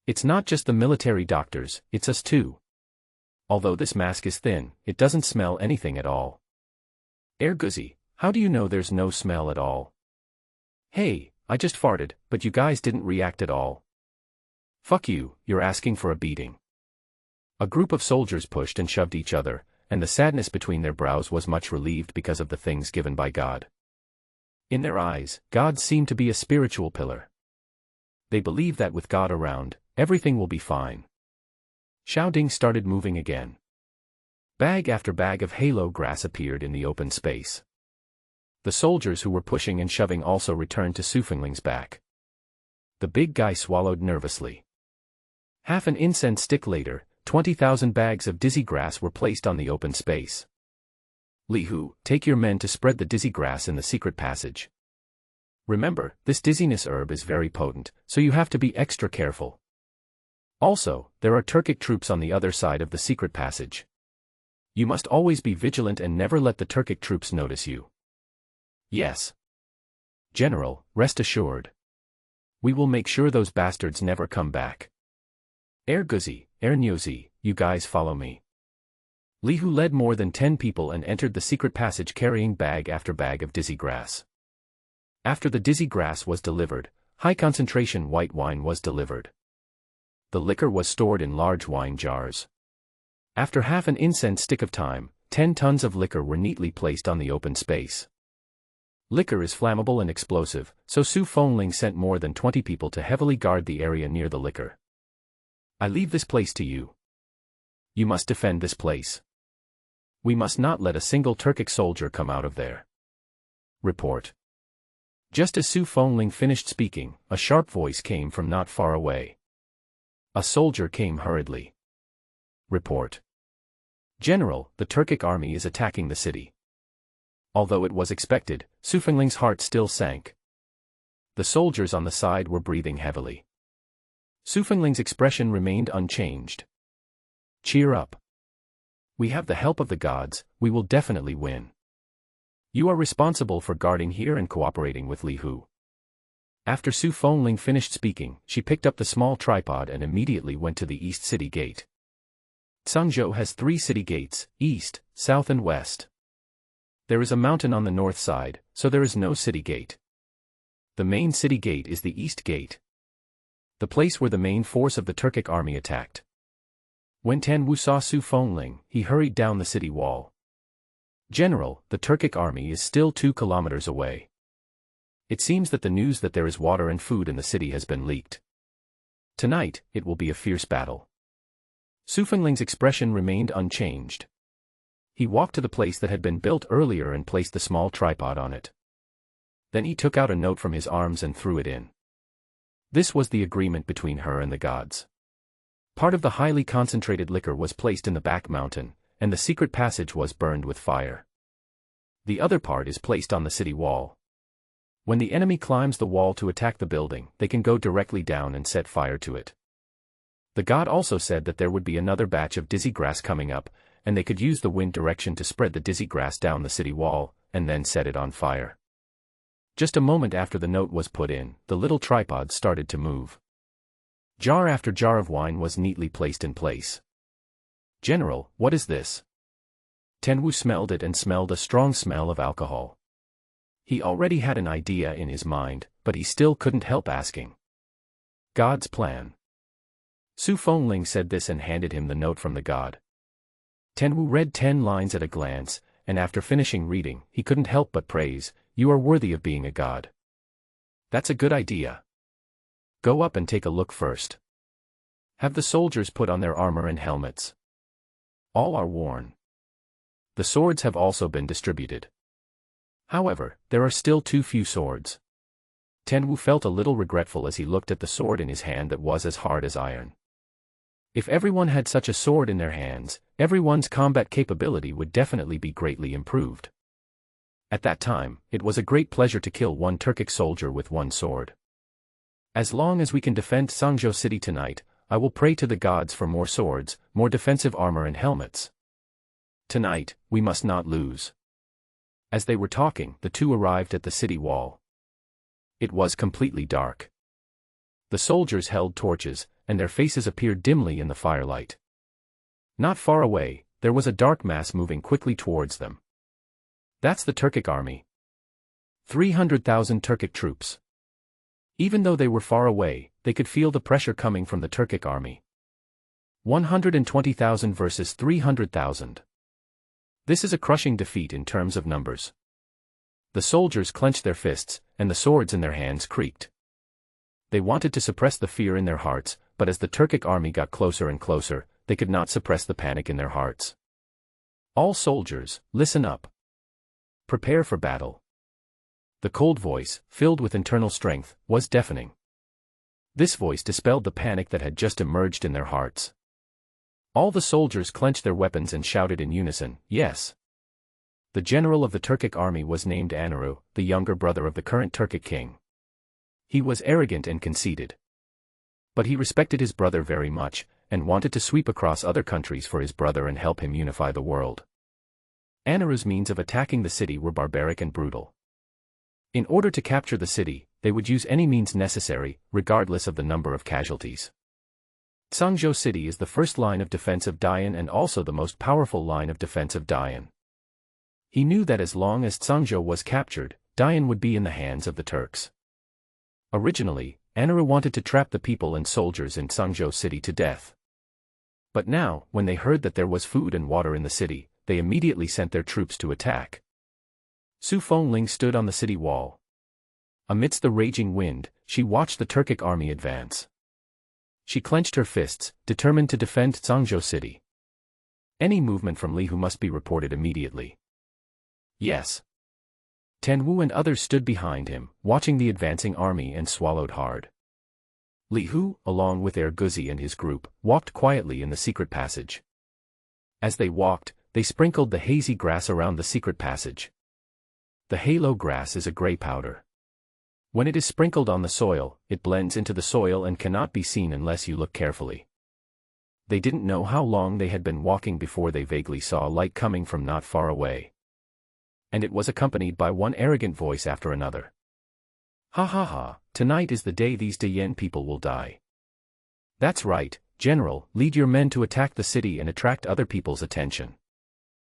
It's not just the military doctors, it's us too. Although this mask is thin, it doesn't smell anything at all." "Erguzi, how do you know there's no smell at all?" "Hey, I just farted, but you guys didn't react at all." "Fuck you, you're asking for a beating." A group of soldiers pushed and shoved each other, and the sadness between their brows was much relieved because of the things given by God. In their eyes, God seemed to be a spiritual pillar. They believe that with God around, everything will be fine. Xiao Ding started moving again. Bag after bag of halo grass appeared in the open space. The soldiers who were pushing and shoving also returned to Su Fengling's back. The big guy swallowed nervously. Half an incense stick later, 20,000 bags of dizzy grass were placed on the open space. Li Hu, take your men to spread the dizzy grass in the secret passage. Remember, this dizziness herb is very potent, so you have to be extra careful. Also, there are Turkic troops on the other side of the secret passage. You must always be vigilant and never let the Turkic troops notice you. Yes. General, rest assured. We will make sure those bastards never come back. Guzi, Nyozi, you guys follow me. Li Hu led more than 10 people and entered the secret passage carrying bag after bag of dizzy grass. After the dizzy grass was delivered, high-concentration white wine was delivered. The liquor was stored in large wine jars. After half an incense stick of time, 10 tons of liquor were neatly placed on the open space. Liquor is flammable and explosive, so Su Fengling sent more than 20 people to heavily guard the area near the liquor. I leave this place to you. You must defend this place. We must not let a single Turkic soldier come out of there. Report. Just as Su Fengling finished speaking, a sharp voice came from not far away. A soldier came hurriedly. Report. General, the Turkic army is attacking the city. Although it was expected, Su Fengling's heart still sank. The soldiers on the side were breathing heavily. Su Fengling's expression remained unchanged. Cheer up. We have the help of the gods, we will definitely win. You are responsible for guarding here and cooperating with Li Hu. After Su Fengling finished speaking, she picked up the small tripod and immediately went to the east city gate. Sangzhou has 3 city gates, east, south and west. There is a mountain on the north side, so there is no city gate. The main city gate is the east gate. The place where the main force of the Turkic army attacked. When Tan Wu saw Su Fengling, he hurried down the city wall. General, the Turkic army is still 2 kilometers away. It seems that the news that there is water and food in the city has been leaked. Tonight, it will be a fierce battle. Su Fengling's expression remained unchanged. He walked to the place that had been built earlier and placed the small tripod on it. Then he took out a note from his arms and threw it in. This was the agreement between her and the gods. Part of the highly concentrated liquor was placed in the back mountain, and the secret passage was burned with fire. The other part is placed on the city wall. When the enemy climbs the wall to attack the building, they can go directly down and set fire to it. The god also said that there would be another batch of dizzy grass coming up, and they could use the wind direction to spread the dizzy grass down the city wall, and then set it on fire. Just a moment after the note was put in, the little tripod started to move. Jar after jar of wine was neatly placed in place. General, what is this? Tan Wu smelled it and smelled a strong smell of alcohol. He already had an idea in his mind, but he still couldn't help asking. God's plan. Su Fengling said this and handed him the note from the god. Tan Wu read 10 lines at a glance, and after finishing reading, he couldn't help but praise, "You are worthy of being a god." That's a good idea. Go up and take a look first. Have the soldiers put on their armor and helmets. All are worn. The swords have also been distributed. However, there are still too few swords. Tan Wu felt a little regretful as he looked at the sword in his hand that was as hard as iron. If everyone had such a sword in their hands, everyone's combat capability would definitely be greatly improved. At that time, it was a great pleasure to kill 1 Turkic soldier with 1 sword. As long as we can defend Sangzhou city tonight, I will pray to the gods for more swords, more defensive armor and helmets. Tonight, we must not lose. As they were talking, the 2 arrived at the city wall. It was completely dark. The soldiers held torches, and their faces appeared dimly in the firelight. Not far away, there was a dark mass moving quickly towards them. That's the Turkic army. 300,000 Turkic troops. Even though they were far away, they could feel the pressure coming from the Turkic army. 120,000 versus 300,000. This is a crushing defeat in terms of numbers. The soldiers clenched their fists, and the swords in their hands creaked. They wanted to suppress the fear in their hearts, but as the Turkic army got closer and closer, they could not suppress the panic in their hearts. All soldiers, listen up. Prepare for battle. The cold voice, filled with internal strength, was deafening. This voice dispelled the panic that had just emerged in their hearts. All the soldiers clenched their weapons and shouted in unison, "Yes!" The general of the Turkic army was named Anaru, the younger brother of the current Turkic king. He was arrogant and conceited. But he respected his brother very much, and wanted to sweep across other countries for his brother and help him unify the world. Anaru's means of attacking the city were barbaric and brutal. In order to capture the city, they would use any means necessary, regardless of the number of casualties. Tsangzhou City is the first line of defense of Dayan and also the most powerful line of defense of Dayan. He knew that as long as Tsangzhou was captured, Dayan would be in the hands of the Turks. Originally, Anaru wanted to trap the people and soldiers in Tsangzhou City to death. But now, when they heard that there was food and water in the city, they immediately sent their troops to attack. Su Fengling stood on the city wall. Amidst the raging wind, she watched the Turkic army advance. She clenched her fists, determined to defend Tsangzhou City. Any movement from Li Hu must be reported immediately. Yes. Tan Wu and others stood behind him, watching the advancing army and swallowed hard. Li Hu, along with Guzi and his group, walked quietly in the secret passage. As they walked, they sprinkled the hazy grass around the secret passage. The halo grass is a gray powder. When it is sprinkled on the soil, it blends into the soil and cannot be seen unless you look carefully. They didn't know how long they had been walking before they vaguely saw light coming from not far away. And it was accompanied by one arrogant voice after another. "Ha ha ha, tonight is the day these Dayan people will die." "That's right, General, lead your men to attack the city and attract other people's attention.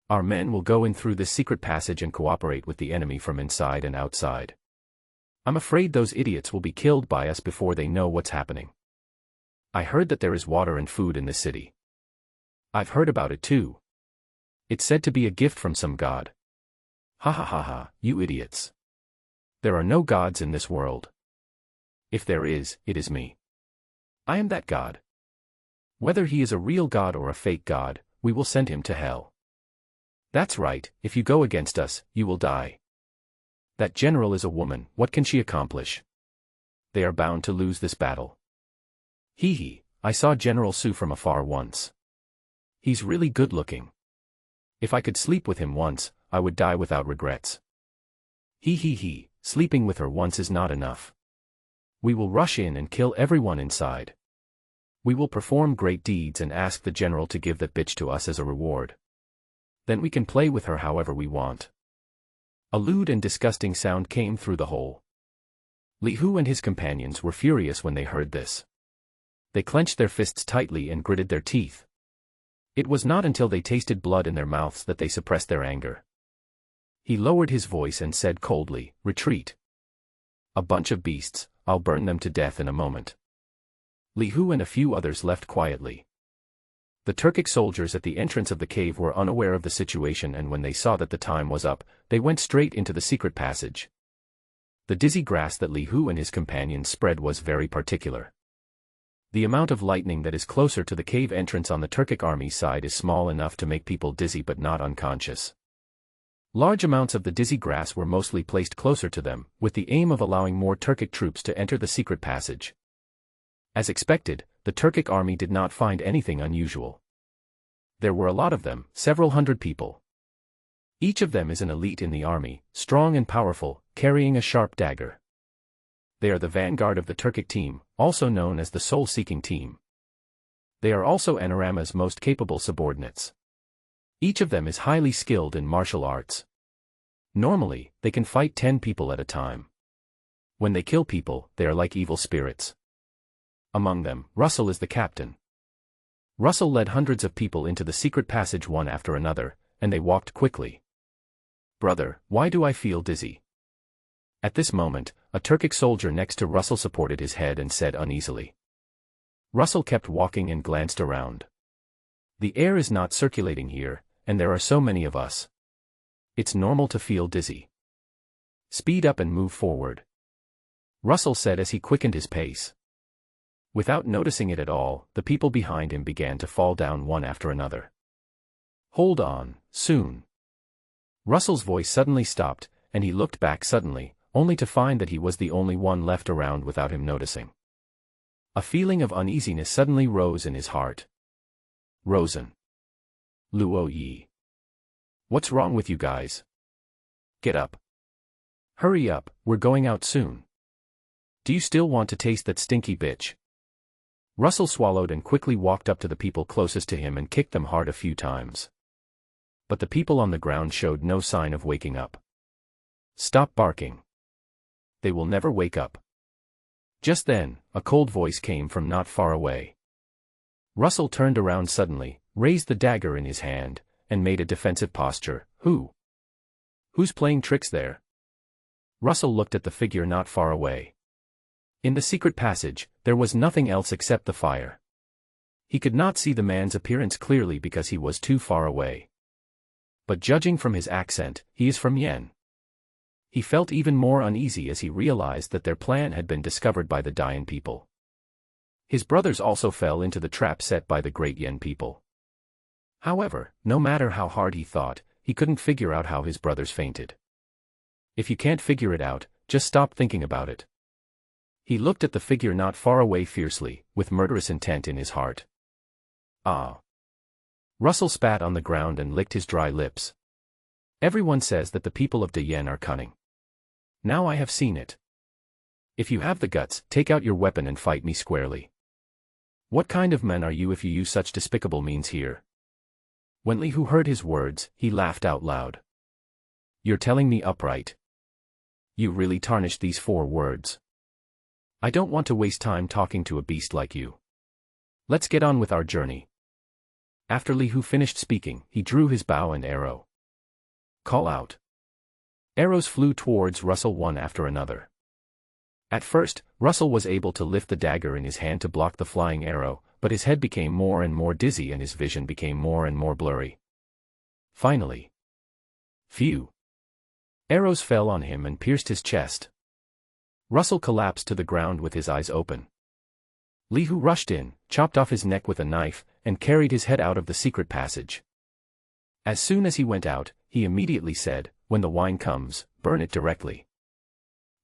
Our men will go in through this secret passage and cooperate with the enemy from inside and outside. I'm afraid those idiots will be killed by us before they know what's happening. I heard that there is water and food in this city. I've heard about it too. It's said to be a gift from some god. Ha ha ha ha, you idiots. There are no gods in this world. If there is, it is me. I am that god. Whether he is a real god or a fake god, we will send him to hell. That's right, if you go against us, you will die. That general is a woman, what can she accomplish? They are bound to lose this battle. Hee hee, I saw General Su from afar once. He's really good looking. If I could sleep with him once, I would die without regrets. Hee hee hee, sleeping with her once is not enough. We will rush in and kill everyone inside. We will perform great deeds and ask the general to give that bitch to us as a reward. Then we can play with her however we want. A lewd and disgusting sound came through the hole. Li Hu and his companions were furious when they heard this. They clenched their fists tightly and gritted their teeth. It was not until they tasted blood in their mouths that they suppressed their anger. He lowered his voice and said coldly, "Retreat. A bunch of beasts, I'll burn them to death in a moment." Li Hu and a few others left quietly. The Turkic soldiers at the entrance of the cave were unaware of the situation, and when they saw that the time was up, they went straight into the secret passage. The dizzy grass that Li Hu and his companions spread was very particular. The amount of lightning that is closer to the cave entrance on the Turkic army side is small enough to make people dizzy but not unconscious. Large amounts of the dizzy grass were mostly placed closer to them, with the aim of allowing more Turkic troops to enter the secret passage. As expected, the Turkic army did not find anything unusual. There were a lot of them, several hundred people. Each of them is an elite in the army, strong and powerful, carrying a sharp dagger. They are the vanguard of the Turkic team, also known as the soul-seeking team. They are also Anorama's most capable subordinates. Each of them is highly skilled in martial arts. Normally, they can fight 10 people at a time. When they kill people, they are like evil spirits. Among them, Russell is the captain. Russell led hundreds of people into the secret passage one after another, and they walked quickly. "Brother, why do I feel dizzy?" At this moment, a Turkic soldier next to Russell supported his head and said uneasily. Russell kept walking and glanced around. The air is not circulating here, and there are so many of us. It's normal to feel dizzy. Speed up and move forward, Russell said as he quickened his pace. Without noticing it at all, the people behind him began to fall down one after another. "Hold on, soon." Russell's voice suddenly stopped, and he looked back suddenly, only to find that he was the only one left around without him noticing. A feeling of uneasiness suddenly rose in his heart. Rosen. Luo Yi. What's wrong with you guys? Get up. Hurry up, we're going out soon. Do you still want to taste that stinky bitch? Russell swallowed and quickly walked up to the people closest to him and kicked them hard a few times. But the people on the ground showed no sign of waking up. Stop barking. They will never wake up. Just then, a cold voice came from not far away. Russell turned around suddenly, raised the dagger in his hand, and made a defensive posture. Who's playing tricks there? Russell looked at the figure not far away. In the secret passage, there was nothing else except the fire. He could not see the man's appearance clearly because he was too far away. But judging from his accent, he is from Yen. He felt even more uneasy as he realized that their plan had been discovered by the Dayan people. His brothers also fell into the trap set by the great Yen people. However, no matter how hard he thought, he couldn't figure out how his brothers fainted. If you can't figure it out, just stop thinking about it. He looked at the figure not far away fiercely, with murderous intent in his heart. Ah! Russell spat on the ground and licked his dry lips. Everyone says that the people of Dayan are cunning. Now I have seen it. If you have the guts, take out your weapon and fight me squarely. What kind of men are you if you use such despicable means here? When Li Hu heard his words, he laughed out loud. You're telling me upright. You really tarnished these 4 words. I don't want to waste time talking to a beast like you. Let's get on with our journey. After Li Hu finished speaking, he drew his bow and arrow. Call out. Arrows flew towards Russell one after another. At first, Russell was able to lift the dagger in his hand to block the flying arrow, but his head became more and more dizzy and his vision became more and more blurry. Finally. Phew! Arrows fell on him and pierced his chest. Russell collapsed to the ground with his eyes open. Li Hu rushed in, chopped off his neck with a knife, and carried his head out of the secret passage. As soon as he went out, he immediately said, "When the wine comes, burn it directly."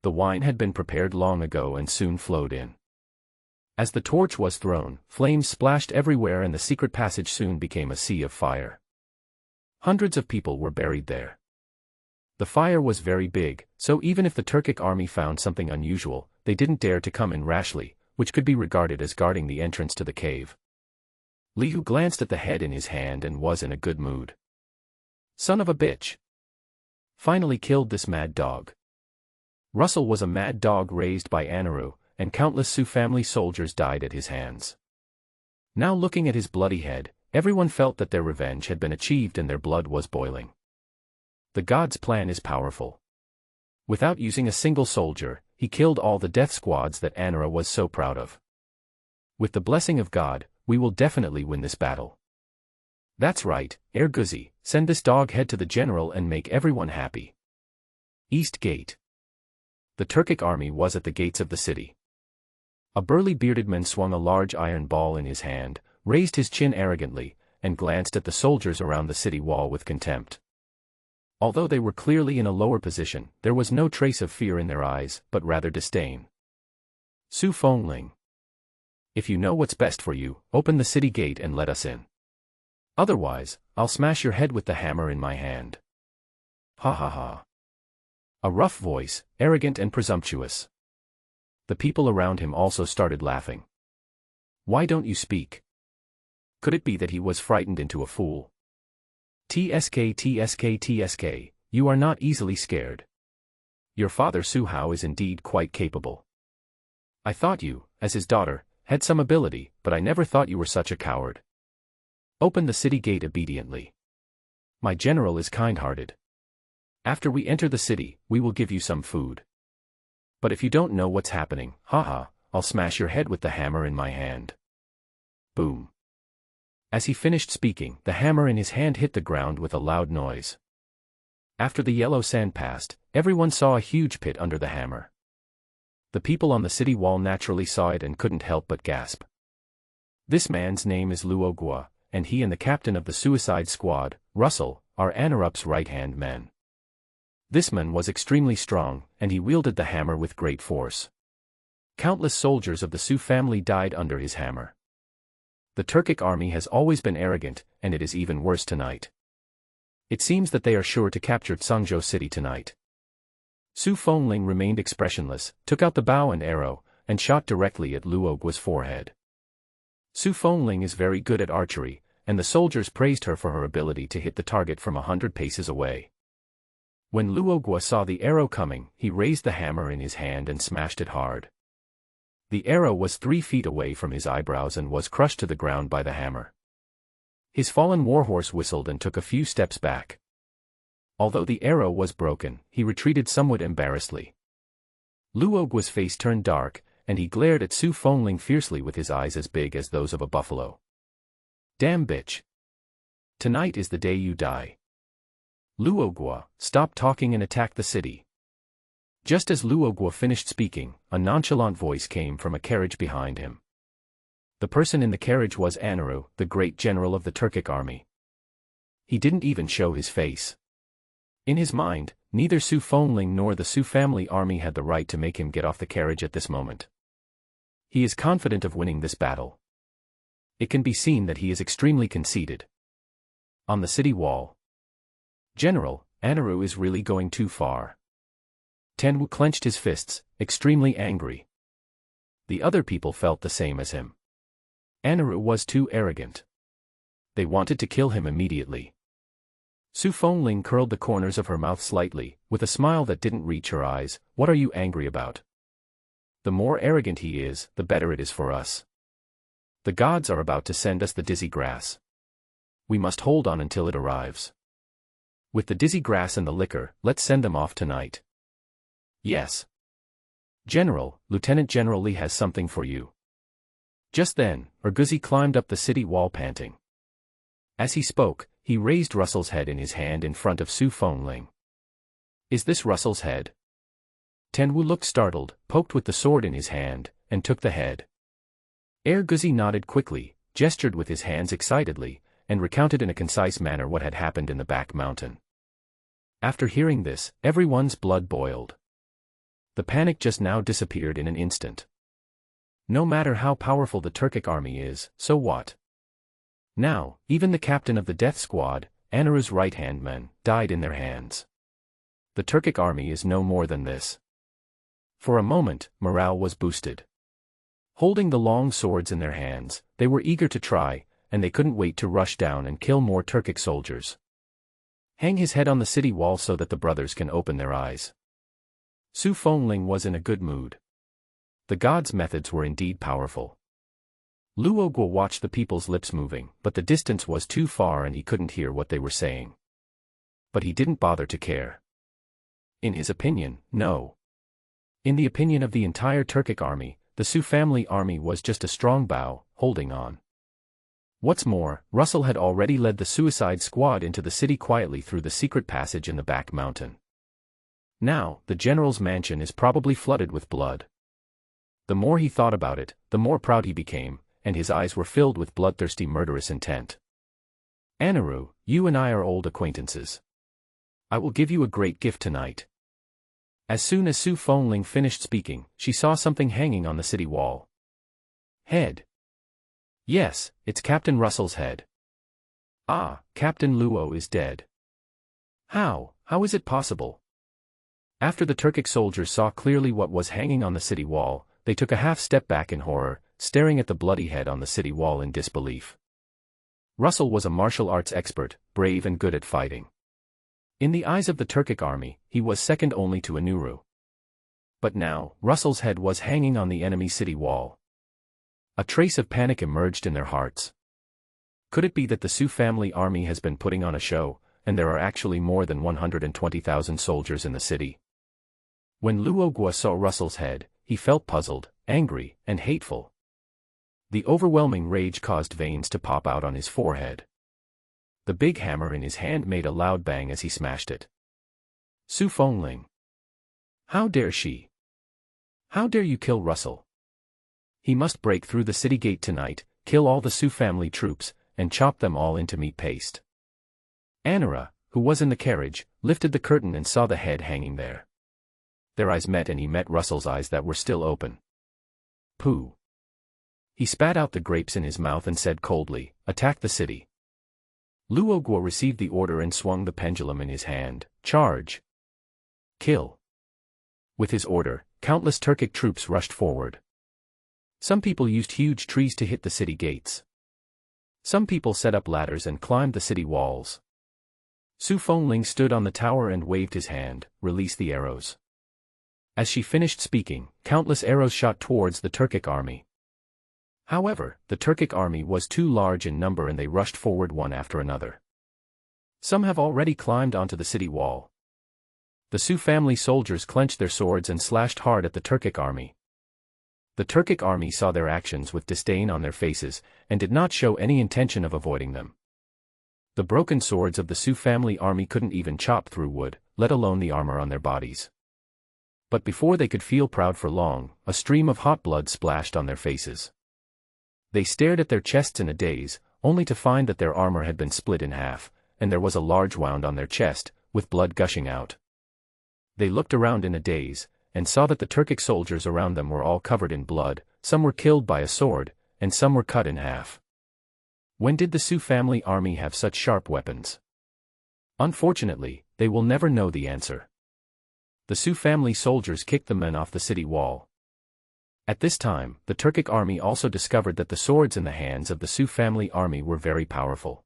The wine had been prepared long ago and soon flowed in. As the torch was thrown, flames splashed everywhere and the secret passage soon became a sea of fire. Hundreds of people were buried there. The fire was very big, so even if the Turkic army found something unusual, they didn't dare to come in rashly, which could be regarded as guarding the entrance to the cave. Li Hu glanced at the head in his hand and was in a good mood. Son of a bitch! Finally killed this mad dog. Russell was a mad dog raised by Anaru, and countless Sioux family soldiers died at his hands. Now looking at his bloody head, everyone felt that their revenge had been achieved and their blood was boiling. The god's plan is powerful. Without using a single soldier, he killed all the death squads that Anara was so proud of. With the blessing of God, we will definitely win this battle. That's right, Erguzi, send this dog head to the general and make everyone happy. East Gate. The Turkic army was at the gates of the city. A burly bearded man swung a large iron ball in his hand, raised his chin arrogantly, and glanced at the soldiers around the city wall with contempt. Although they were clearly in a lower position, there was no trace of fear in their eyes, but rather disdain. Su Fengling. If you know what's best for you, open the city gate and let us in. Otherwise, I'll smash your head with the hammer in my hand. Ha ha ha. A rough voice, arrogant and presumptuous. The people around him also started laughing. Why don't you speak? Could it be that he was frightened into a fool? TSK, you are not easily scared. Your father Su Hao is indeed quite capable. I thought you, as his daughter, had some ability, but I never thought you were such a coward. Open the city gate obediently. My general is kind-hearted. After we enter the city, we will give you some food. But if you don't know what's happening, haha, I'll smash your head with the hammer in my hand. Boom. As he finished speaking, the hammer in his hand hit the ground with a loud noise. After the yellow sand passed, everyone saw a huge pit under the hammer. The people on the city wall naturally saw it and couldn't help but gasp. This man's name is Luo Gua, and he and the captain of the suicide squad, Russell, are Anarup's right-hand men. This man was extremely strong, and he wielded the hammer with great force. Countless soldiers of the Su family died under his hammer. The Turkic army has always been arrogant, and it is even worse tonight. It seems that they are sure to capture Tsangzhou city tonight. Su Fengling remained expressionless, took out the bow and arrow, and shot directly at Luoguo's forehead. Su Fengling is very good at archery, and the soldiers praised her for her ability to hit the target from 100 paces away. When Luoguo saw the arrow coming, he raised the hammer in his hand and smashed it hard. The arrow was 3 feet away from his eyebrows and was crushed to the ground by the hammer. His fallen warhorse whistled and took a few steps back. Although the arrow was broken, he retreated somewhat embarrassedly. Luoguo's face turned dark, and he glared at Su Fengling fiercely with his eyes as big as those of a buffalo. "Damn bitch. Tonight is the day you die. Luoguo, stop talking and attack the city." Just as Luoguo finished speaking, a nonchalant voice came from a carriage behind him. The person in the carriage was Anaru, the great general of the Turkic army. He didn't even show his face. In his mind, neither Su Fengling nor the Su family army had the right to make him get off the carriage at this moment. He is confident of winning this battle. It can be seen that he is extremely conceited. On the city wall. "General, Anaru is really going too far." Tenwu clenched his fists, extremely angry. The other people felt the same as him. Anaru was too arrogant. They wanted to kill him immediately. Su Fengling curled the corners of her mouth slightly, with a smile that didn't reach her eyes. "What are you angry about? The more arrogant he is, the better it is for us. The gods are about to send us the dizzy grass. We must hold on until it arrives. With the dizzy grass and the liquor, let's send them off tonight." "Yes. General, Lieutenant General Li has something for you." Just then, Urguzi climbed up the city wall panting. As he spoke, he raised Russell's head in his hand in front of Su Fengling. "Is this Russell's head?" Tenwu looked startled, poked with the sword in his hand, and took the head. Urguzi nodded quickly, gestured with his hands excitedly, and recounted in a concise manner what had happened in the back mountain. After hearing this, everyone's blood boiled. The panic just now disappeared in an instant. No matter how powerful the Turkic army is, so what? Now, even the captain of the death squad, Anaru's right-hand men, died in their hands. The Turkic army is no more than this. For a moment, morale was boosted. Holding the long swords in their hands, they were eager to try, and they couldn't wait to rush down and kill more Turkic soldiers. Hang his head on the city wall so that the brothers can open their eyes. Su Fengling was in a good mood. The gods' methods were indeed powerful. Luoguo watched the people's lips moving, but the distance was too far and he couldn't hear what they were saying. But he didn't bother to care. In his opinion, no. In the opinion of the entire Turkic army, the Su family army was just a strong bow, holding on. What's more, Russell had already led the suicide squad into the city quietly through the secret passage in the back mountain. Now, the general's mansion is probably flooded with blood. The more he thought about it, the more proud he became, and his eyes were filled with bloodthirsty murderous intent. "Anaru, you and I are old acquaintances. I will give you a great gift tonight." As soon as Su Fengling finished speaking, she saw something hanging on the city wall. Head. Yes, it's Captain Russell's head. Ah, Captain Luo is dead. How is it possible? After the Turkic soldiers saw clearly what was hanging on the city wall, they took a half step back in horror, staring at the bloody head on the city wall in disbelief. Russell was a martial arts expert, brave and good at fighting. In the eyes of the Turkic army, he was second only to Anuru. But now, Russell's head was hanging on the enemy city wall. A trace of panic emerged in their hearts. Could it be that the Su family army has been putting on a show, and there are actually more than 120,000 soldiers in the city? When Luoguo saw Russell's head, he felt puzzled, angry, and hateful. The overwhelming rage caused veins to pop out on his forehead. The big hammer in his hand made a loud bang as he smashed it. Su Fengling. How dare she? How dare you kill Russell? He must break through the city gate tonight, kill all the Su family troops, and chop them all into meat paste. Anara, who was in the carriage, lifted the curtain and saw the head hanging there. Their eyes met and he met Russell's eyes that were still open. Pooh. He spat out the grapes in his mouth and said coldly, "Attack the city." Luo Guo received the order and swung the pendulum in his hand. "Charge! Kill!" With his order, countless Turkic troops rushed forward. Some people used huge trees to hit the city gates. Some people set up ladders and climbed the city walls. Su Fengling stood on the tower and waved his hand. "Release the arrows." As she finished speaking, countless arrows shot towards the Turkic army. However, the Turkic army was too large in number and they rushed forward one after another. Some have already climbed onto the city wall. The Su family soldiers clenched their swords and slashed hard at the Turkic army. The Turkic army saw their actions with disdain on their faces, and did not show any intention of avoiding them. The broken swords of the Su family army couldn't even chop through wood, let alone the armor on their bodies. But before they could feel proud for long, a stream of hot blood splashed on their faces. They stared at their chests in a daze, only to find that their armor had been split in half, and there was a large wound on their chest, with blood gushing out. They looked around in a daze, and saw that the Turkic soldiers around them were all covered in blood, some were killed by a sword, and some were cut in half. When did the Su family army have such sharp weapons? Unfortunately, they will never know the answer. The Su family soldiers kicked the men off the city wall. At this time, the Turkic army also discovered that the swords in the hands of the Su family army were very powerful.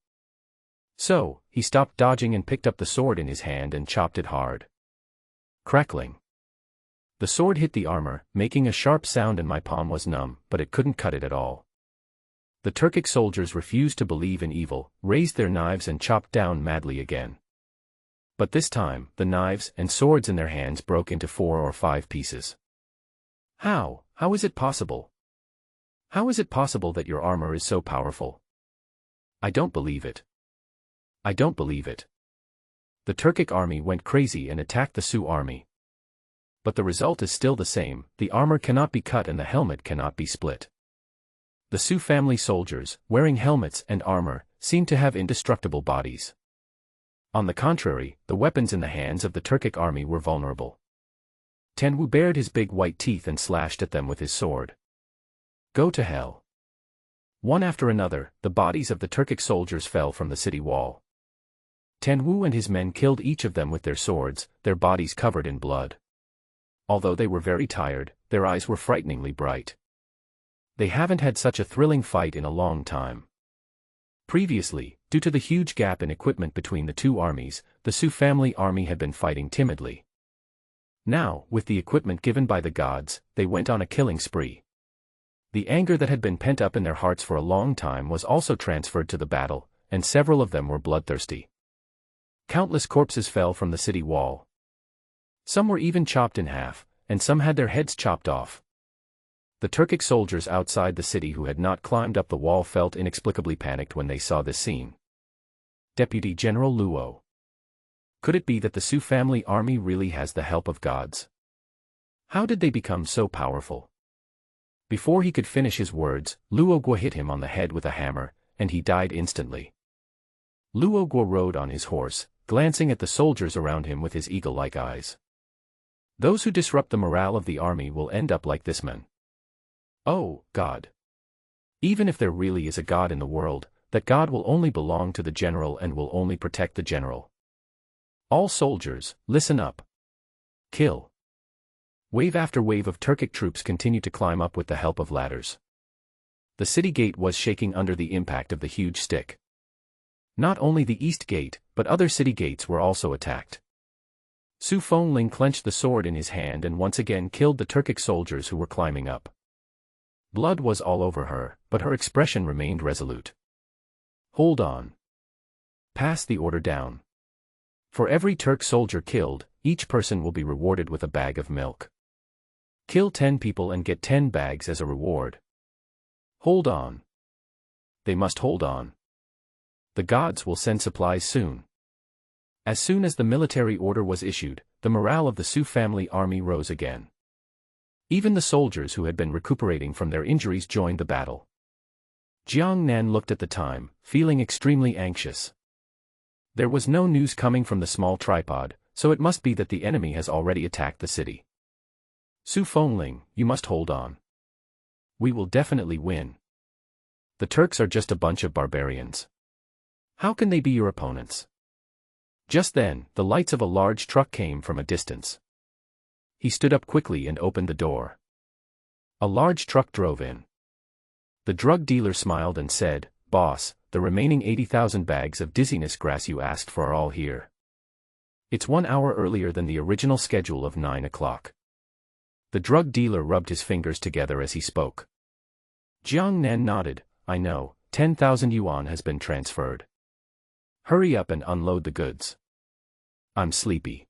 So, he stopped dodging and picked up the sword in his hand and chopped it hard. Crackling. The sword hit the armor, making a sharp sound, and my palm was numb, but it couldn't cut it at all. The Turkic soldiers refused to believe in evil, raised their knives and chopped down madly again. But this time, the knives and swords in their hands broke into 4 or 5 pieces. How is it possible? How is it possible that your armor is so powerful? I don't believe it. I don't believe it. The Turkic army went crazy and attacked the Su army. But the result is still the same, the armor cannot be cut and the helmet cannot be split. The Su family soldiers, wearing helmets and armor, seemed to have indestructible bodies. On the contrary, the weapons in the hands of the Turkic army were vulnerable. Tenwu bared his big white teeth and slashed at them with his sword. Go to hell. One after another, the bodies of the Turkic soldiers fell from the city wall. Tenwu and his men killed each of them with their swords, their bodies covered in blood. Although they were very tired, their eyes were frighteningly bright. They haven't had such a thrilling fight in a long time. Previously, due to the huge gap in equipment between the two armies, the Su family army had been fighting timidly. Now, with the equipment given by the gods, they went on a killing spree. The anger that had been pent up in their hearts for a long time was also transferred to the battle, and several of them were bloodthirsty. Countless corpses fell from the city wall. Some were even chopped in half, and some had their heads chopped off. The Turkic soldiers outside the city who had not climbed up the wall felt inexplicably panicked when they saw this scene. Deputy General Luo. Could it be that the Su family army really has the help of gods? How did they become so powerful? Before he could finish his words, Luo Guo hit him on the head with a hammer, and he died instantly. Luo Guo rode on his horse, glancing at the soldiers around him with his eagle-like eyes. Those who disrupt the morale of the army will end up like this man. Oh, God. Even if there really is a God in the world, that God will only belong to the general and will only protect the general. All soldiers, listen up. Kill. Wave after wave of Turkic troops continued to climb up with the help of ladders. The city gate was shaking under the impact of the huge stick. Not only the east gate, but other city gates were also attacked. Su Fengling clenched the sword in his hand and once again killed the Turkic soldiers who were climbing up. Blood was all over her, but her expression remained resolute. Hold on. Pass the order down. For every Turk soldier killed, each person will be rewarded with a bag of milk. Kill 10 people and get 10 bags as a reward. Hold on. They must hold on. The gods will send supplies soon. As soon as the military order was issued, the morale of the Su family army rose again. Even the soldiers who had been recuperating from their injuries joined the battle. Jiang Nan looked at the time, feeling extremely anxious. There was no news coming from the small tripod, so it must be that the enemy has already attacked the city. Su Fengling, you must hold on. We will definitely win. The Turks are just a bunch of barbarians. How can they be your opponents? Just then, the lights of a large truck came from a distance. He stood up quickly and opened the door. A large truck drove in. The drug dealer smiled and said, "Boss, the remaining 80,000 bags of dizziness grass you asked for are all here. It's 1 hour earlier than the original schedule of 9 o'clock." The drug dealer rubbed his fingers together as he spoke. Jiang Nan nodded. "I know, 10,000 yuan has been transferred. Hurry up and unload the goods. I'm sleepy."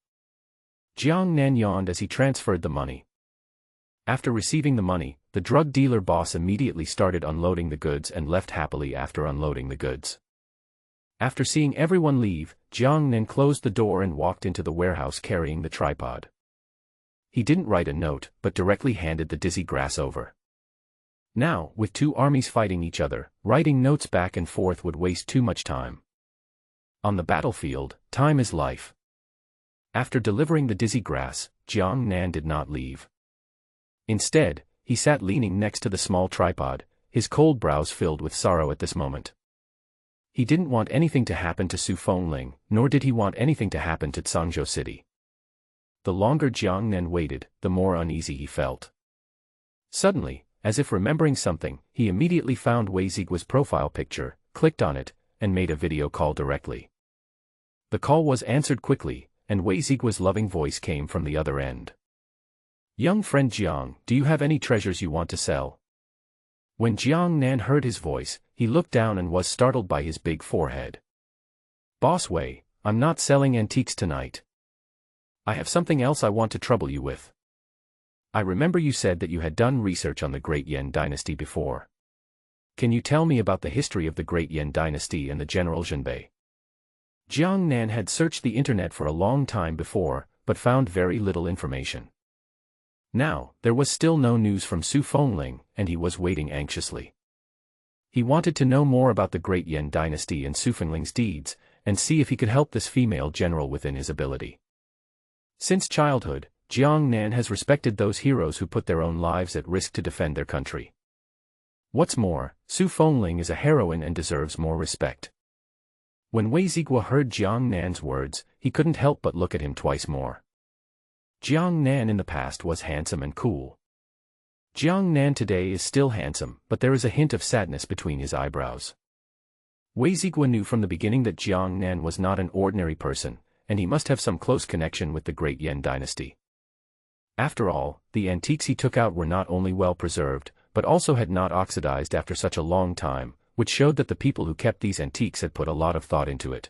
Jiang Nan yawned as he transferred the money. After receiving the money, the drug dealer boss immediately started unloading the goods and left happily after unloading the goods. After seeing everyone leave, Jiang Nan closed the door and walked into the warehouse carrying the tripod. He didn't write a note, but directly handed the dizzy grass over. Now, with two armies fighting each other, writing notes back and forth would waste too much time. On the battlefield, time is life. After delivering the dizzy grass, Jiang Nan did not leave. Instead, he sat leaning next to the small tripod, his cold brows filled with sorrow at this moment. He didn't want anything to happen to Su Fengling, nor did he want anything to happen to Cangzhou City. The longer Jiang Nan waited, the more uneasy he felt. Suddenly, as if remembering something, he immediately found Wei Ziguo's profile picture, clicked on it, and made a video call directly. The call was answered quickly, and Wei Ziguo's loving voice came from the other end. "Young friend Jiang, do you have any treasures you want to sell?" When Jiang Nan heard his voice, he looked down and was startled by his big forehead. "Boss Wei, I'm not selling antiques tonight. I have something else I want to trouble you with. I remember you said that you had done research on the Great Yan Dynasty before. Can you tell me about the history of the Great Yan Dynasty and the General Zhenbei?" Jiang Nan had searched the internet for a long time before, but found very little information. Now, there was still no news from Su Fengling, and he was waiting anxiously. He wanted to know more about the Great Yan Dynasty and Su Fengling's deeds, and see if he could help this female general within his ability. Since childhood, Jiang Nan has respected those heroes who put their own lives at risk to defend their country. What's more, Su Fengling is a heroine and deserves more respect. When Wei Ziguo heard Jiang Nan's words, he couldn't help but look at him twice more. Jiang Nan in the past was handsome and cool. Jiang Nan today is still handsome, but there is a hint of sadness between his eyebrows. Wei Ziguo knew from the beginning that Jiang Nan was not an ordinary person, and he must have some close connection with the Great Yan Dynasty. After all, the antiques he took out were not only well preserved, but also had not oxidized after such a long time, which showed that the people who kept these antiques had put a lot of thought into it.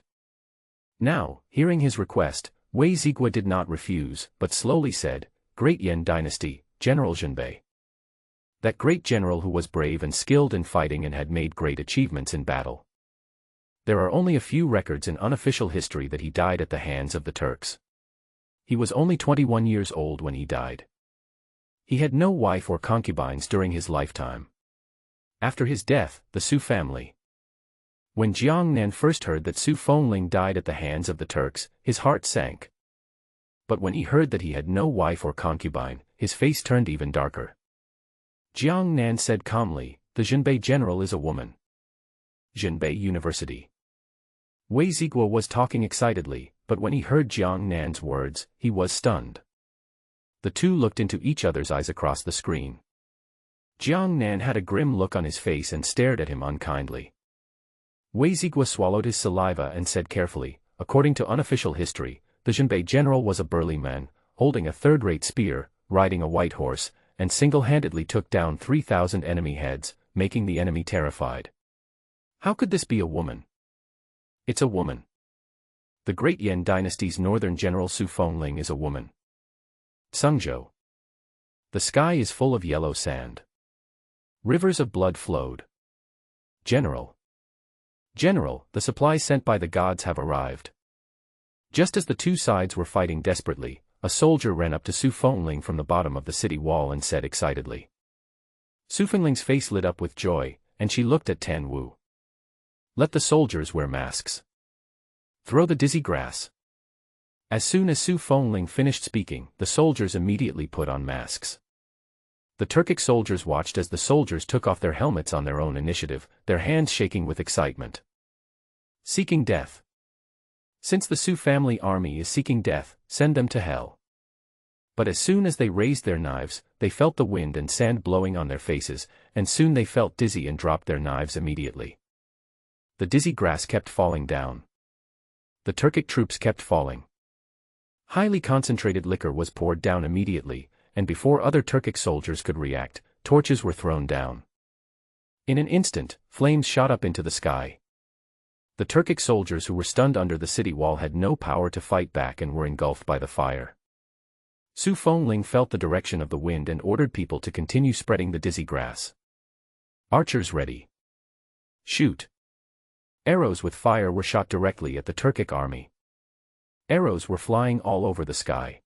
Now, hearing his request, Wei Ziguo did not refuse, but slowly said, "Great Yan Dynasty, General Zhenbei. That great general who was brave and skilled in fighting and had made great achievements in battle. There are only a few records in unofficial history that he died at the hands of the Turks. He was only 21 years old when he died. He had no wife or concubines during his lifetime. After his death, the Su family." When Jiang Nan first heard that Su Fengling died at the hands of the Turks, his heart sank. But when he heard that he had no wife or concubine, his face turned even darker. Jiang Nan said calmly, "The Zhenbei general is a woman." Zhenbei University. Wei Ziguo was talking excitedly, but when he heard Jiang Nan's words, he was stunned. The two looked into each other's eyes across the screen. Jiang Nan had a grim look on his face and stared at him unkindly. Wei Ziguo swallowed his saliva and said carefully, "According to unofficial history, the Zhenbei general was a burly man, holding a third-rate spear, riding a white horse, and single-handedly took down 3,000 enemy heads, making the enemy terrified. How could this be a woman?" "It's a woman. The Great Yan Dynasty's northern general Su Fengling is a woman. Cangzhou. The sky is full of yellow sand. Rivers of blood flowed. General. General, the supplies sent by the gods have arrived." Just as the two sides were fighting desperately, a soldier ran up to Su Fengling from the bottom of the city wall and said excitedly. Su Fengling's face lit up with joy, and she looked at Tan Wu. "Let the soldiers wear masks. Throw the dizzy grass." As soon as Su Fengling finished speaking, the soldiers immediately put on masks. The Turkic soldiers watched as the soldiers took off their helmets on their own initiative, their hands shaking with excitement. Seeking death. Since the Su family army is seeking death, send them to hell. But as soon as they raised their knives, they felt the wind and sand blowing on their faces, and soon they felt dizzy and dropped their knives immediately. The dizzy grass kept falling down. The Turkic troops kept falling. Highly concentrated liquor was poured down immediately, and before other Turkic soldiers could react, torches were thrown down. In an instant, flames shot up into the sky. The Turkic soldiers who were stunned under the city wall had no power to fight back and were engulfed by the fire. Su Fengling felt the direction of the wind and ordered people to continue spreading the dizzy grass. Archers ready. Shoot. Arrows with fire were shot directly at the Turkic army. Arrows were flying all over the sky.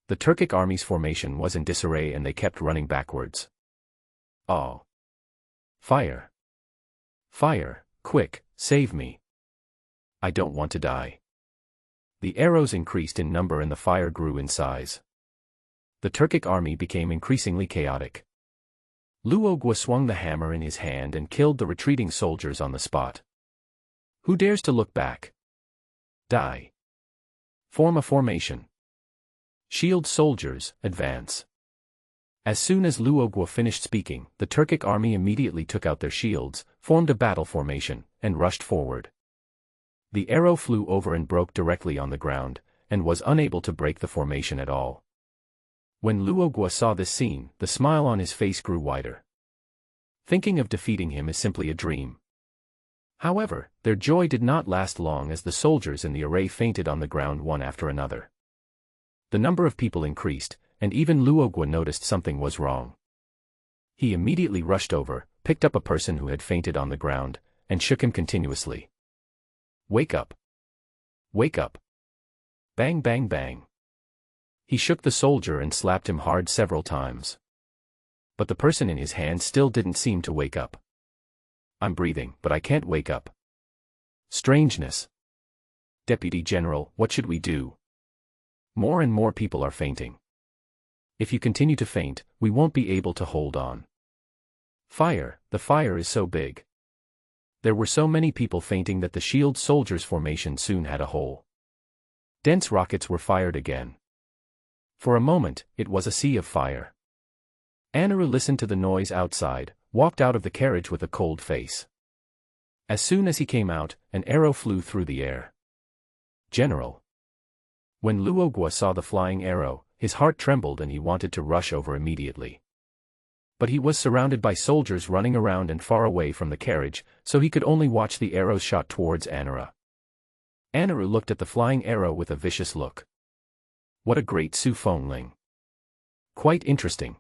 The Turkic army's formation was in disarray and they kept running backwards. Oh! Fire! Fire, quick, save me! I don't want to die. The arrows increased in number and the fire grew in size. The Turkic army became increasingly chaotic. Luogwa swung the hammer in his hand and killed the retreating soldiers on the spot. Who dares to look back? Die. Form a formation. Shield soldiers, advance. As soon as Luogwa finished speaking, the Turkic army immediately took out their shields, formed a battle formation, and rushed forward. The arrow flew over and broke directly on the ground, and was unable to break the formation at all. When Luogwa saw this scene, the smile on his face grew wider. Thinking of defeating him is simply a dream. However, their joy did not last long as the soldiers in the array fainted on the ground one after another. The number of people increased, and even Luogwa noticed something was wrong. He immediately rushed over, picked up a person who had fainted on the ground, and shook him continuously. Wake up! Wake up! Bang bang bang! He shook the soldier and slapped him hard several times. But the person in his hand still didn't seem to wake up. I'm breathing, but I can't wake up. Strangeness. Deputy General, what should we do? More and more people are fainting. If you continue to faint, we won't be able to hold on. Fire, the fire is so big. There were so many people fainting that the shield soldiers' formation soon had a hole. Dense rockets were fired again. For a moment, it was a sea of fire. Anaru listened to the noise outside, walked out of the carriage with a cold face. As soon as he came out, an arrow flew through the air. General. When Luogwa saw the flying arrow, his heart trembled and he wanted to rush over immediately. But he was surrounded by soldiers running around and far away from the carriage, so he could only watch the arrows shot towards Anaru. Anaru looked at the flying arrow with a vicious look. What a great Su Fengling. Quite interesting.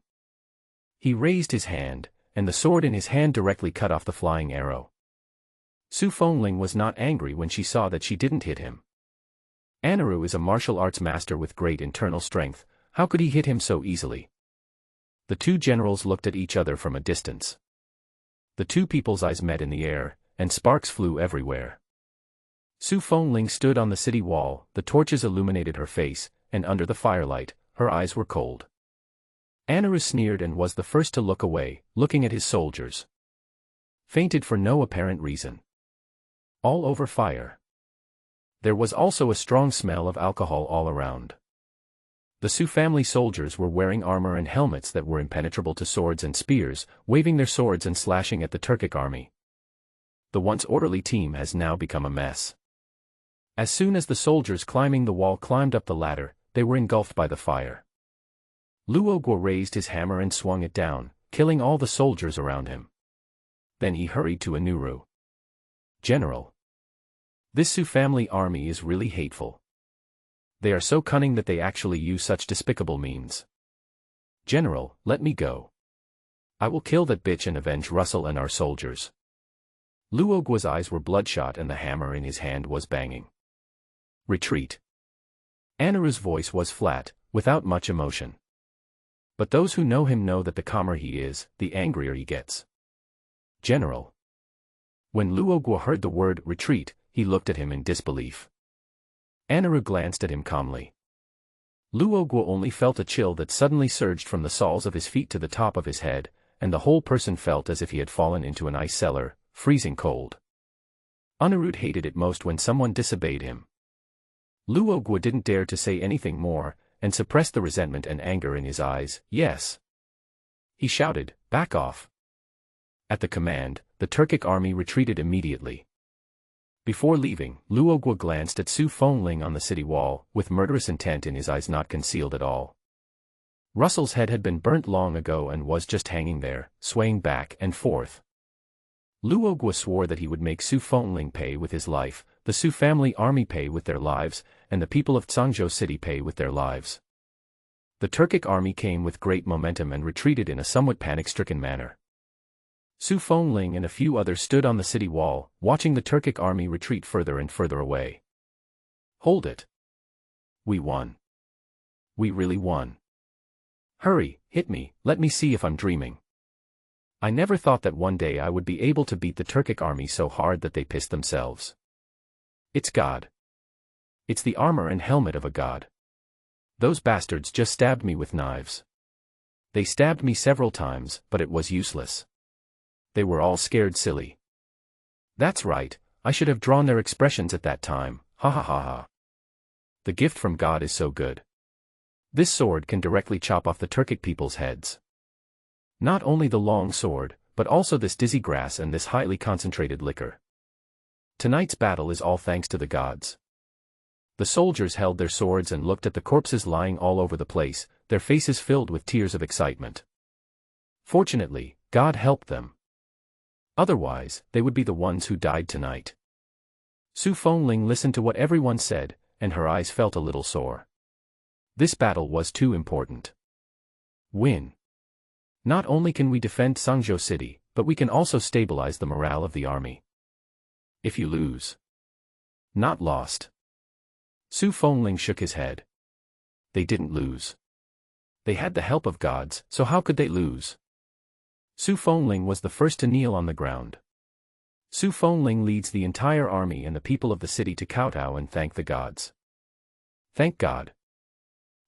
He raised his hand, and the sword in his hand directly cut off the flying arrow. Su Fengling was not angry when she saw that she didn't hit him. Anaru is a martial arts master with great internal strength, how could he hit him so easily? The two generals looked at each other from a distance. The two people's eyes met in the air, and sparks flew everywhere. Su Fengling stood on the city wall, the torches illuminated her face, and under the firelight, her eyes were cold. Anaru sneered and was the first to look away, looking at his soldiers. Fainted for no apparent reason. All over fire. There was also a strong smell of alcohol all around. The Su family soldiers were wearing armor and helmets that were impenetrable to swords and spears, waving their swords and slashing at the Turkic army. The once orderly team has now become a mess. As soon as the soldiers climbing the wall climbed up the ladder, they were engulfed by the fire. Luogwa raised his hammer and swung it down, killing all the soldiers around him. Then he hurried to Anuru. General. This Su family army is really hateful. They are so cunning that they actually use such despicable means. General, let me go. I will kill that bitch and avenge Russell and our soldiers. Luogwa's eyes were bloodshot and the hammer in his hand was banging. Retreat. Anaru's voice was flat, without much emotion. But those who know him know that the calmer he is, the angrier he gets. General. When Luogwa heard the word retreat, he looked at him in disbelief. Anaru glanced at him calmly. Luo Guo only felt a chill that suddenly surged from the soles of his feet to the top of his head, and the whole person felt as if he had fallen into an ice cellar, freezing cold. Anirudh hated it most when someone disobeyed him. Luo Guo didn't dare to say anything more, and suppressed the resentment and anger in his eyes. Yes. He shouted, "Back off." At the command, the Turkic army retreated immediately. Before leaving, Luo Guo glanced at Su Fengling on the city wall, with murderous intent in his eyes not concealed at all. Russell's head had been burnt long ago and was just hanging there, swaying back and forth. Luo Guo swore that he would make Su Fengling pay with his life, the Su family army pay with their lives, and the people of Zhangzhou city pay with their lives. The Turkic army came with great momentum and retreated in a somewhat panic-stricken manner. Su Fengling and a few others stood on the city wall, watching the Turkic army retreat further and further away. "Hold it. We won. We really won. Hurry, hit me, let me see if I'm dreaming. I never thought that one day I would be able to beat the Turkic army so hard that they pissed themselves. It's God. It's the armor and helmet of a god. Those bastards just stabbed me with knives. They stabbed me several times, but it was useless. They were all scared silly. That's right, I should have drawn their expressions at that time, ha ha ha ha. The gift from God is so good. This sword can directly chop off the Turkic people's heads. Not only the long sword, but also this dizzy grass and this highly concentrated liquor. Tonight's battle is all thanks to the gods." The soldiers held their swords and looked at the corpses lying all over the place, their faces filled with tears of excitement. Fortunately, God helped them. Otherwise, they would be the ones who died tonight. Su Fengling listened to what everyone said, and her eyes felt a little sore. This battle was too important. Win. Not only can we defend Zhangzhou city, but we can also stabilize the morale of the army. If you lose. Not lost. Su Fengling shook his head. They didn't lose. They had the help of gods, so how could they lose? Su Fengling was the first to kneel on the ground. Su Fengling leads the entire army and the people of the city to kowtow and thank the gods. Thank God.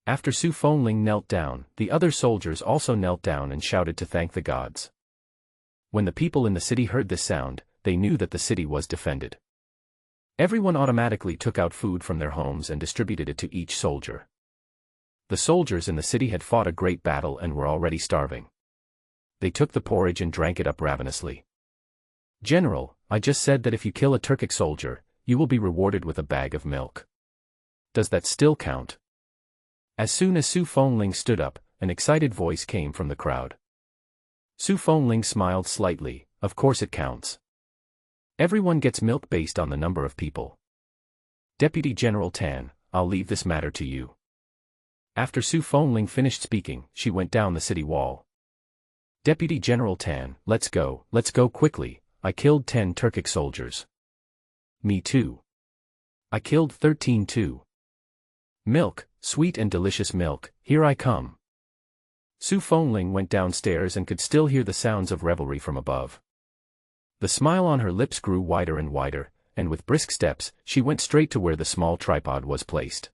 After Su Fengling knelt down, the other soldiers also knelt down and shouted to thank the gods. When the people in the city heard this sound, they knew that the city was defended. Everyone automatically took out food from their homes and distributed it to each soldier. The soldiers in the city had fought a great battle and were already starving. They took the porridge and drank it up ravenously. "General, I just said that if you kill a Turkic soldier, you will be rewarded with a bag of milk. Does that still count?" As soon as Su Fengling stood up, an excited voice came from the crowd. Su Fengling smiled slightly. "Of course it counts. Everyone gets milk based on the number of people. Deputy General Tan, I'll leave this matter to you." After Su Fengling finished speaking, she went down the city wall. "Deputy General Tan, let's go quickly. I killed 10 Turkic soldiers." "Me too. I killed 13 too. Milk, sweet and delicious milk, here I come." Su Fengling went downstairs and could still hear the sounds of revelry from above. The smile on her lips grew wider and wider, and with brisk steps, she went straight to where the small tripod was placed.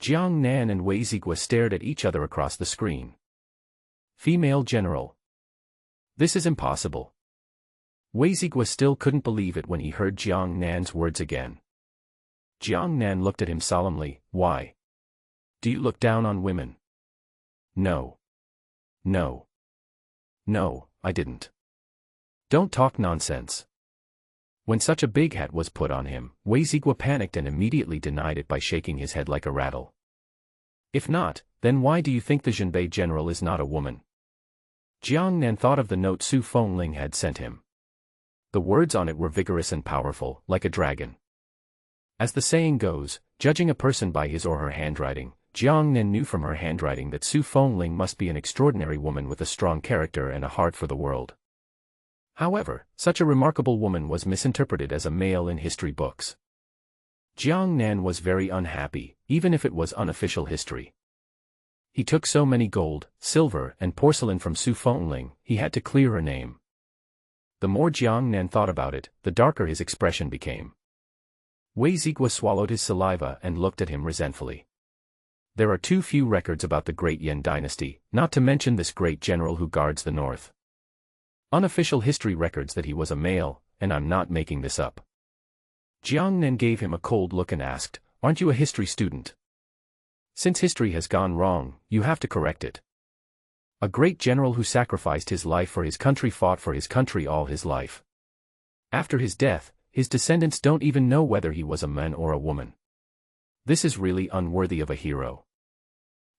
Jiang Nan and Wei Zigua stared at each other across the screen. "Female general. This is impossible." Wei Zigua still couldn't believe it when he heard Jiang Nan's words again. Jiang Nan looked at him solemnly. "Why? Do you look down on women?" "No. No. No, I didn't." "Don't talk nonsense." When such a big hat was put on him, Wei Zigua panicked and immediately denied it by shaking his head like a rattle. "If not, then why do you think the Zhenbei general is not a woman?" Jiang Nan thought of the note Su Fengling had sent him. The words on it were vigorous and powerful, like a dragon. As the saying goes, judging a person by his or her handwriting, Jiang Nan knew from her handwriting that Su Fengling must be an extraordinary woman with a strong character and a heart for the world. However, such a remarkable woman was misinterpreted as a male in history books. Jiang Nan was very unhappy, even if it was unofficial history. He took so many gold, silver, and porcelain from Su Fengling, he had to clear her name. The more Jiang Nan thought about it, the darker his expression became. Wei Zigua swallowed his saliva and looked at him resentfully. There are too few records about the great Yan dynasty, not to mention this great general who guards the north. Unofficial history records that he was a male, and I'm not making this up. Jiang Nan gave him a cold look and asked, "Aren't you a history student? Since history has gone wrong, you have to correct it. A great general who sacrificed his life for his country fought for his country all his life. After his death, his descendants don't even know whether he was a man or a woman. This is really unworthy of a hero."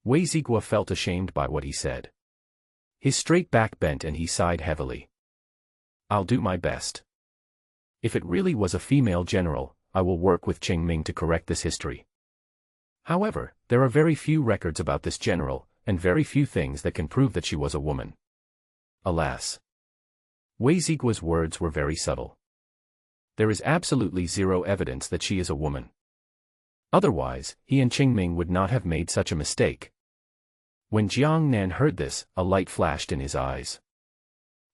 Wei Zigua felt ashamed by what he said. His straight back bent and he sighed heavily. "I'll do my best. If it really was a female general, I will work with Qing Ming to correct this history. However, there are very few records about this general, and very few things that can prove that she was a woman." Alas. Wei Zigua's words were very subtle. There is absolutely zero evidence that she is a woman. Otherwise, he and Qing Ming would not have made such a mistake. When Jiang Nan heard this, a light flashed in his eyes.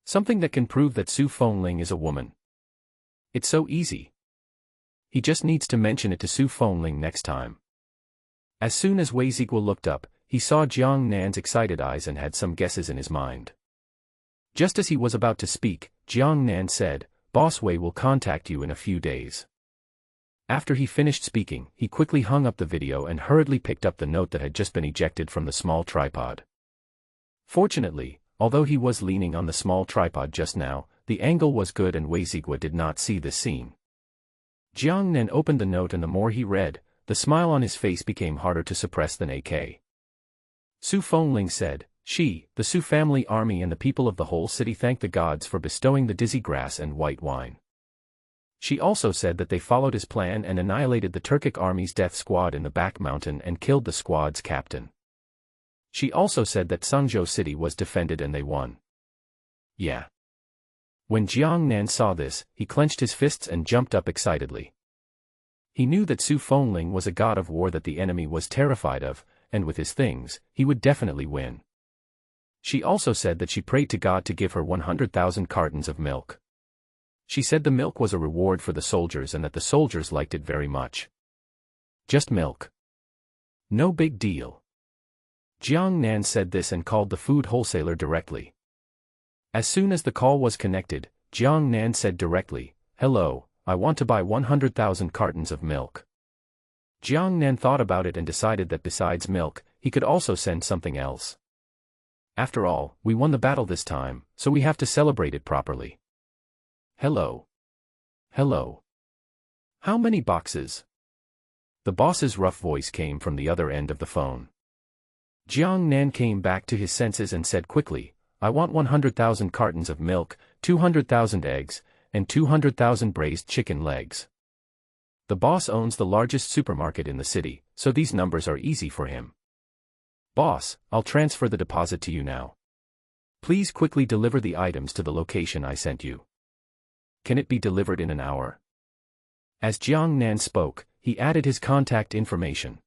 Something that can prove that Su Fengling is a woman. It's so easy. He just needs to mention it to Su Fengling next time. As soon as Wei Zigua looked up, he saw Jiang Nan's excited eyes and had some guesses in his mind. Just as he was about to speak, Jiang Nan said, "Boss Wei will contact you in a few days." After he finished speaking, he quickly hung up the video and hurriedly picked up the note that had just been ejected from the small tripod. Fortunately, although he was leaning on the small tripod just now, the angle was good and Wei Zigua did not see this scene. Jiang Nan opened the note and the more he read, the smile on his face became harder to suppress than AK. Su Fengling said, the Su family army and the people of the whole city thank the gods for bestowing the dizzy grass and white wine. She also said that they followed his plan and annihilated the Turkic army's death squad in the back mountain and killed the squad's captain. She also said that Sangzhou city was defended and they won. Yeah. When Jiang Nan saw this, he clenched his fists and jumped up excitedly. He knew that Su Fengling was a god of war that the enemy was terrified of, and with his things, he would definitely win. She also said that she prayed to God to give her 100,000 cartons of milk. She said the milk was a reward for the soldiers and that the soldiers liked it very much. Just milk. No big deal. Jiang Nan said this and called the food wholesaler directly. As soon as the call was connected, Jiang Nan said directly, "Hello, I want to buy 100,000 cartons of milk." Jiang Nan thought about it and decided that besides milk, he could also send something else. After all, we won the battle this time, so we have to celebrate it properly. Hello. Hello. How many boxes? The boss's rough voice came from the other end of the phone. Jiang Nan came back to his senses and said quickly, "I want 100,000 cartons of milk, 200,000 eggs, and 200,000 braised chicken legs." The boss owns the largest supermarket in the city, so these numbers are easy for him. "Boss, I'll transfer the deposit to you now. Please quickly deliver the items to the location I sent you. Can it be delivered in an hour?" As Jiang Nan spoke, he added his contact information.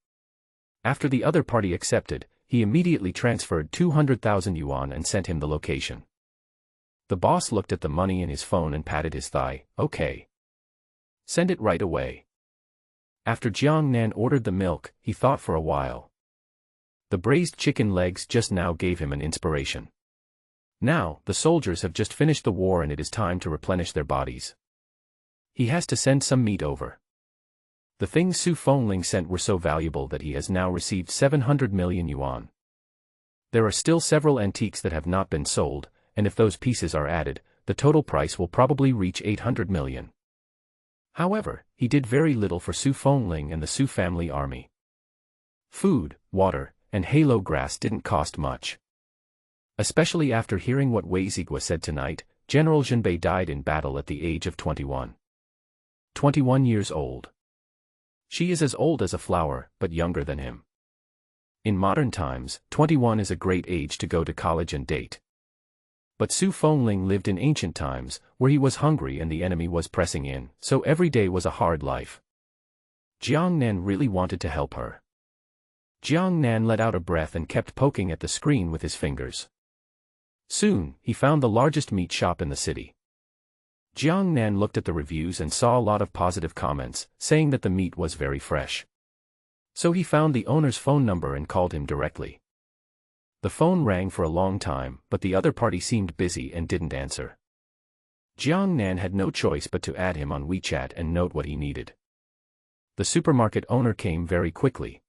After the other party accepted, he immediately transferred 200,000 yuan and sent him the location. The boss looked at the money in his phone and patted his thigh. "Okay. Send it right away." After Jiang Nan ordered the milk, he thought for a while. The braised chicken legs just now gave him an inspiration. Now, the soldiers have just finished the war and it is time to replenish their bodies. He has to send some meat over. The things Su Fengling sent were so valuable that he has now received 700 million yuan. There are still several antiques that have not been sold, and if those pieces are added, the total price will probably reach 800 million. However, he did very little for Su Fengling and the Su family army. Food, water, and halo grass didn't cost much. Especially after hearing what Wei Zigua said tonight, General Zhenbei died in battle at the age of 21. 21 years old. She is as old as a flower, but younger than him. In modern times, 21 is a great age to go to college and date. But Su Fengling lived in ancient times, where he was hungry and the enemy was pressing in, so every day was a hard life. Jiang Nan really wanted to help her. Jiang Nan let out a breath and kept poking at the screen with his fingers. Soon, he found the largest meat shop in the city. Jiang Nan looked at the reviews and saw a lot of positive comments, saying that the meat was very fresh. So he found the owner's phone number and called him directly. The phone rang for a long time, but the other party seemed busy and didn't answer. Jiang Nan had no choice but to add him on WeChat and note what he needed. The supermarket owner came very quickly.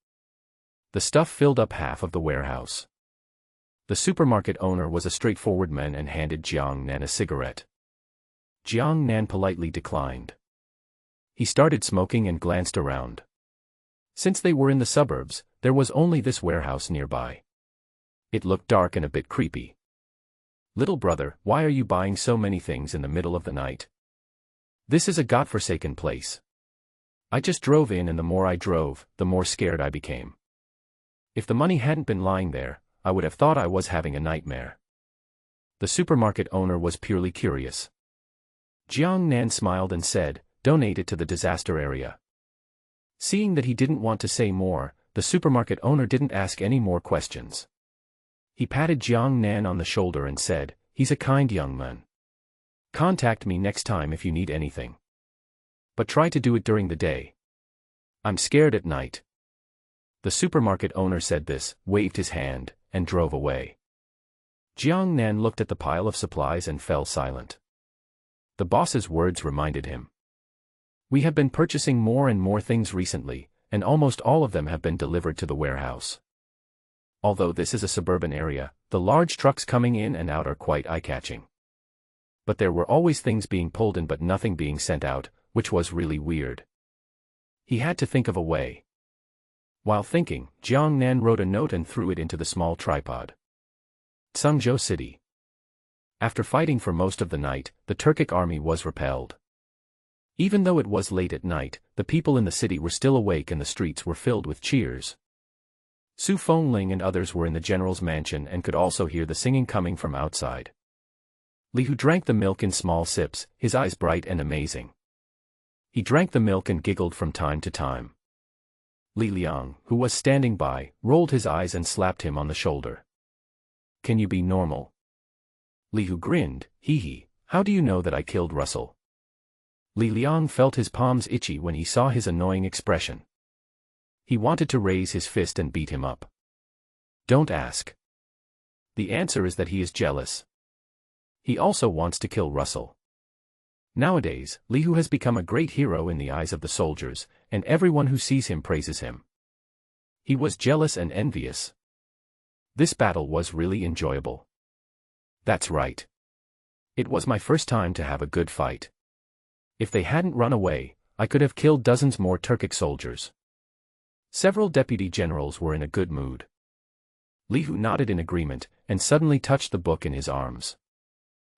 The stuff filled up half of the warehouse. The supermarket owner was a straightforward man and handed Jiang Nan a cigarette. Jiang Nan politely declined. He started smoking and glanced around. Since they were in the suburbs, there was only this warehouse nearby. It looked dark and a bit creepy. "Little brother, why are you buying so many things in the middle of the night? This is a godforsaken place. I just drove in and the more I drove, the more scared I became. If the money hadn't been lying there, I would have thought I was having a nightmare." The supermarket owner was purely curious. Jiang Nan smiled and said, "Donate it to the disaster area." Seeing that he didn't want to say more, the supermarket owner didn't ask any more questions. He patted Jiang Nan on the shoulder and said, "He's a kind young man. Contact me next time if you need anything. But try to do it during the day. I'm scared at night." The supermarket owner said this, waved his hand, and drove away. Jiang Nan looked at the pile of supplies and fell silent. The boss's words reminded him. "We have been purchasing more and more things recently, and almost all of them have been delivered to the warehouse. Although this is a suburban area, the large trucks coming in and out are quite eye-catching. But there were always things being pulled in but nothing being sent out, which was really weird." He had to think of a way. While thinking, Jiang Nan wrote a note and threw it into the small tripod. Suzhou City. After fighting for most of the night, the Turkic army was repelled. Even though it was late at night, the people in the city were still awake and the streets were filled with cheers. Su Fengling and others were in the general's mansion and could also hear the singing coming from outside. Li Hu drank the milk in small sips, his eyes bright and amazing. He drank the milk and giggled from time to time. Li Liang, who was standing by, rolled his eyes and slapped him on the shoulder. "Can you be normal?" Li Hu grinned, "Hee hee, how do you know that I killed Russell?" Li Liang felt his palms itchy when he saw his annoying expression. He wanted to raise his fist and beat him up. "Don't ask. The answer is that he is jealous. He also wants to kill Russell." Nowadays, Li Hu has become a great hero in the eyes of the soldiers, and everyone who sees him praises him. He was jealous and envious. This battle was really enjoyable. That's right. It was my first time to have a good fight. If they hadn't run away, I could have killed dozens more Turkic soldiers. Several deputy generals were in a good mood. Li Hu nodded in agreement, and suddenly touched the book in his arms.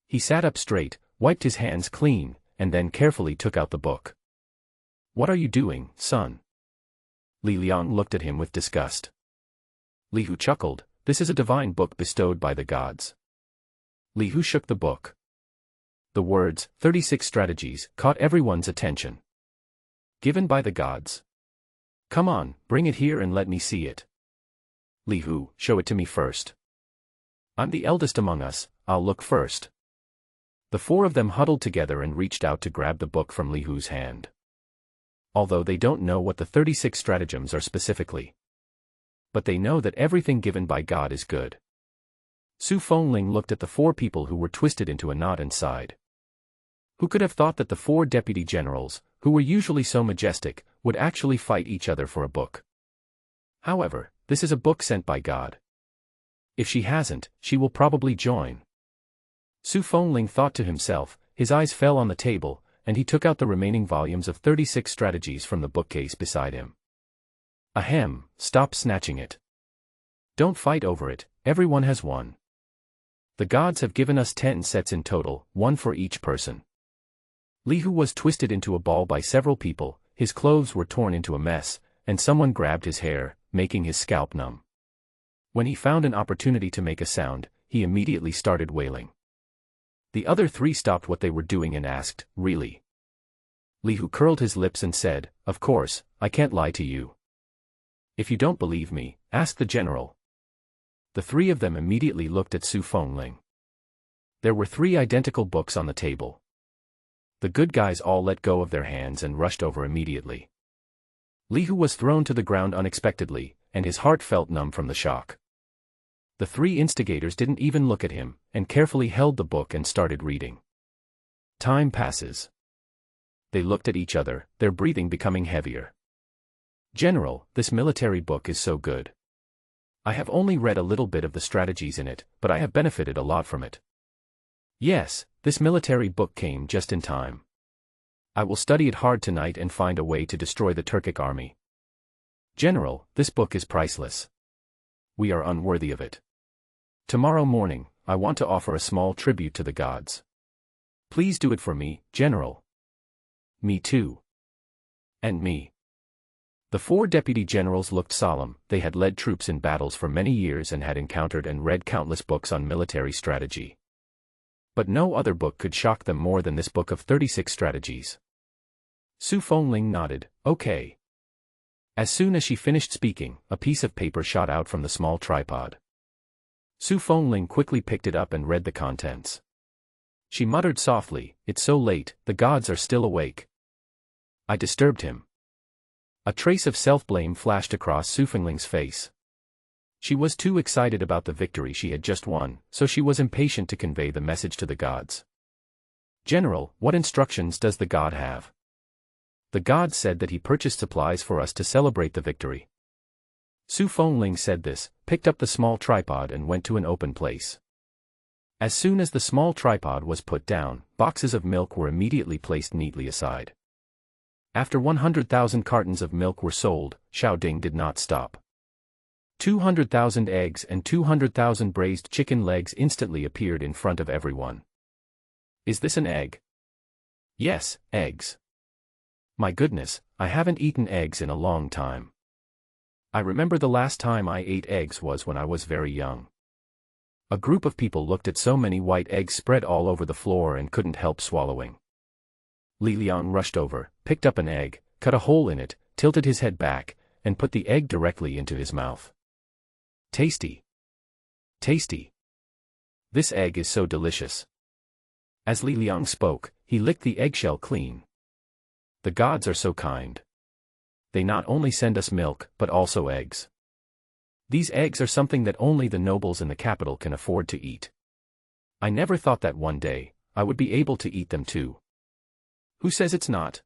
He sat up straight, wiped his hands clean, and then carefully took out the book. "What are you doing, son?" Li Liang looked at him with disgust. Li Hu chuckled, "This is a divine book bestowed by the gods." Li Hu shook the book. The words, 36 strategies, caught everyone's attention. "Given by the gods. Come on, bring it here and let me see it." "Li Hu, show it to me first. I'm the eldest among us, I'll look first." The four of them huddled together and reached out to grab the book from Li Hu's hand. Although they don't know what the 36 stratagems are specifically. But they know that everything given by God is good. Su Fengling looked at the four people who were twisted into a knot and sighed. Who could have thought that the four deputy generals, who were usually so majestic, would actually fight each other for a book? However, this is a book sent by God. If she hasn't, she will probably join. Su Fengling thought to himself, his eyes fell on the table, and he took out the remaining volumes of 36 strategies from the bookcase beside him. Ahem, stop snatching it. Don't fight over it, everyone has one. The gods have given us 10 sets in total, one for each person. Li Hu was twisted into a ball by several people, his clothes were torn into a mess, and someone grabbed his hair, making his scalp numb. When he found an opportunity to make a sound, he immediately started wailing. The other three stopped what they were doing and asked, "Really?" Li Hu curled his lips and said, "Of course, I can't lie to you. If you don't believe me, ask the general." The three of them immediately looked at Su Fengling. There were 3 identical books on the table. The good guys all let go of their hands and rushed over immediately. Li Hu was thrown to the ground unexpectedly, and his heart felt numb from the shock. The three instigators didn't even look at him, and carefully held the book and started reading. Time passes. They looked at each other, their breathing becoming heavier. General, this military book is so good. I have only read a little bit of the strategies in it, but I have benefited a lot from it. Yes, this military book came just in time. I will study it hard tonight and find a way to destroy the Turkic army. General, this book is priceless. We are unworthy of it. Tomorrow morning, I want to offer a small tribute to the gods. Please do it for me, General. Me too. And me. The four deputy generals looked solemn. They had led troops in battles for many years and had encountered and read countless books on military strategy. But no other book could shock them more than this book of 36 strategies. Su Fengling nodded, okay. As soon as she finished speaking, a piece of paper shot out from the small tripod. Su Fengling quickly picked it up and read the contents. She muttered softly, "It's so late, the gods are still awake." I disturbed him. A trace of self-blame flashed across Su Fengling's face. She was too excited about the victory she had just won, so she was impatient to convey the message to the gods. General, what instructions does the god have? The god said that he purchased supplies for us to celebrate the victory. Su Fengling said this, picked up the small tripod and went to an open place. As soon as the small tripod was put down, boxes of milk were immediately placed neatly aside. After 100,000 cartons of milk were sold, Xiao Ding did not stop. 200,000 eggs and 200,000 braised chicken legs instantly appeared in front of everyone. Is this an egg? Yes, eggs. My goodness, I haven't eaten eggs in a long time. I remember the last time I ate eggs was when I was very young. A group of people looked at so many white eggs spread all over the floor and couldn't help swallowing. Li Liang rushed over, picked up an egg, cut a hole in it, tilted his head back, and put the egg directly into his mouth. Tasty. Tasty. This egg is so delicious. As Li Liang spoke, he licked the eggshell clean. The gods are so kind. They not only send us milk, but also eggs. These eggs are something that only the nobles in the capital can afford to eat. I never thought that one day, I would be able to eat them too. Who says it's not?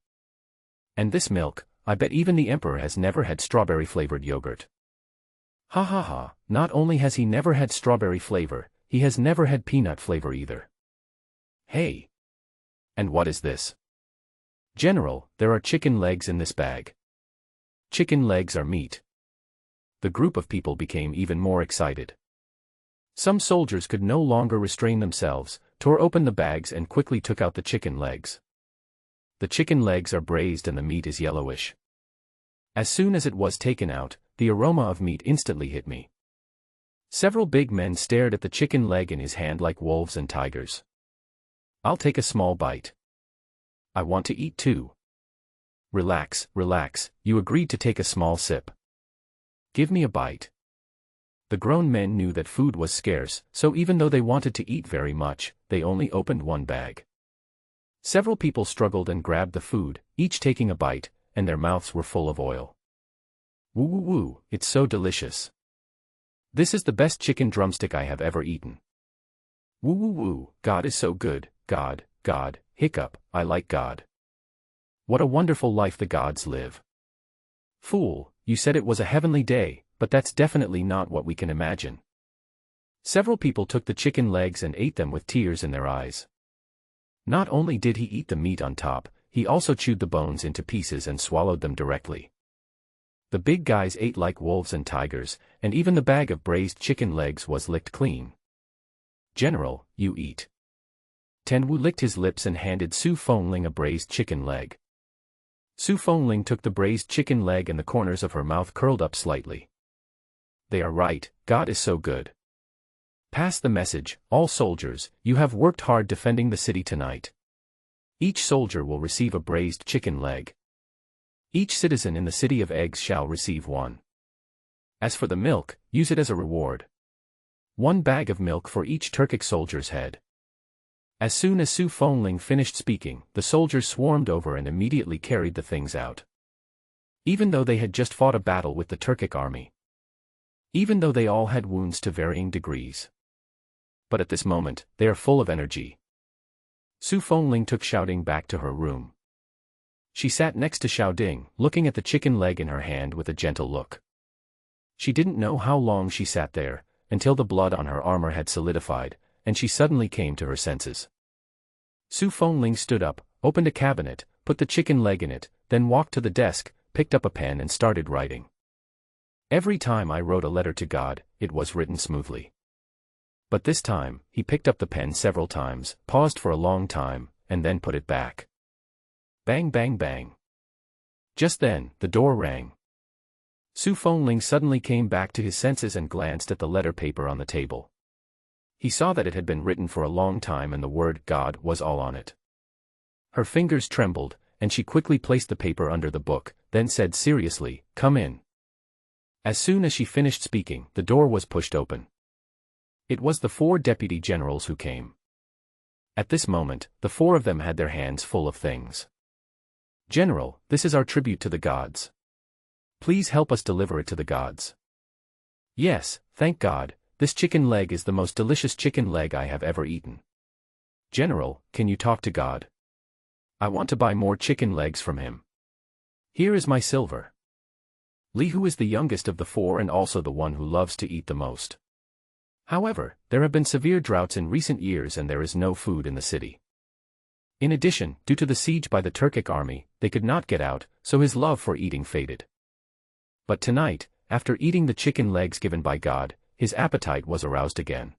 And this milk, I bet even the emperor has never had strawberry-flavored yogurt. Ha ha ha, not only has he never had strawberry flavor, he has never had peanut flavor either. Hey! And what is this? General, there are chicken legs in this bag. Chicken legs are meat. The group of people became even more excited. Some soldiers could no longer restrain themselves, tore open the bags and quickly took out the chicken legs. The chicken legs are braised and the meat is yellowish. As soon as it was taken out, the aroma of meat instantly hit me. Several big men stared at the chicken leg in his hand like wolves and tigers. I'll take a small bite. I want to eat too. Relax, relax, you agreed to take a small sip. Give me a bite. The grown men knew that food was scarce, so even though they wanted to eat very much, they only opened one bag. Several people struggled and grabbed the food, each taking a bite, and their mouths were full of oil. Woo woo woo, it's so delicious. This is the best chicken drumstick I have ever eaten. Woo woo woo, God is so good, God, God, hiccup, I like God. What a wonderful life the gods live. Fool, you said it was a heavenly day, but that's definitely not what we can imagine. Several people took the chicken legs and ate them with tears in their eyes. Not only did he eat the meat on top, he also chewed the bones into pieces and swallowed them directly. The big guys ate like wolves and tigers, and even the bag of braised chicken legs was licked clean. General, you eat. Tenwu licked his lips and handed Su Fengling a braised chicken leg. Su Fengling took the braised chicken leg and the corners of her mouth curled up slightly. They are right, God is so good. Pass the message, all soldiers, you have worked hard defending the city tonight. Each soldier will receive a braised chicken leg. Each citizen in the city of eggs shall receive one. As for the milk, use it as a reward. 1 bag of milk for each Turkic soldier's head. As soon as Su Fengling finished speaking, the soldiers swarmed over and immediately carried the things out. Even though they had just fought a battle with the Turkic army. Even though they all had wounds to varying degrees. But at this moment, they are full of energy. Su Fengling took Xiaoding back to her room. She sat next to Xiaoding, looking at the chicken leg in her hand with a gentle look. She didn't know how long she sat there, until the blood on her armor had solidified, and she suddenly came to her senses. Su Fengling stood up, opened a cabinet, put the chicken leg in it, then walked to the desk, picked up a pen and started writing. Every time I wrote a letter to God, it was written smoothly. But this time, he picked up the pen several times, paused for a long time, and then put it back. Bang bang bang. Just then, the door rang. Su Fengling suddenly came back to his senses and glanced at the letter paper on the table. He saw that it had been written for a long time and the word God was all on it. Her fingers trembled, and she quickly placed the paper under the book, then said seriously, "Come in." As soon as she finished speaking, the door was pushed open. It was the 4 deputy generals who came. At this moment, the 4 of them had their hands full of things. "General, this is our tribute to the gods. Please help us deliver it to the gods." "Yes, thank God, this chicken leg is the most delicious chicken leg I have ever eaten." "General, can you talk to God? I want to buy more chicken legs from him. Here is my silver." Li Hu is the youngest of the 4 and also the one who loves to eat the most. However, there have been severe droughts in recent years and there is no food in the city. In addition, due to the siege by the Turkic army, they could not get out, so his love for eating faded. But tonight, after eating the chicken legs given by God, his appetite was aroused again.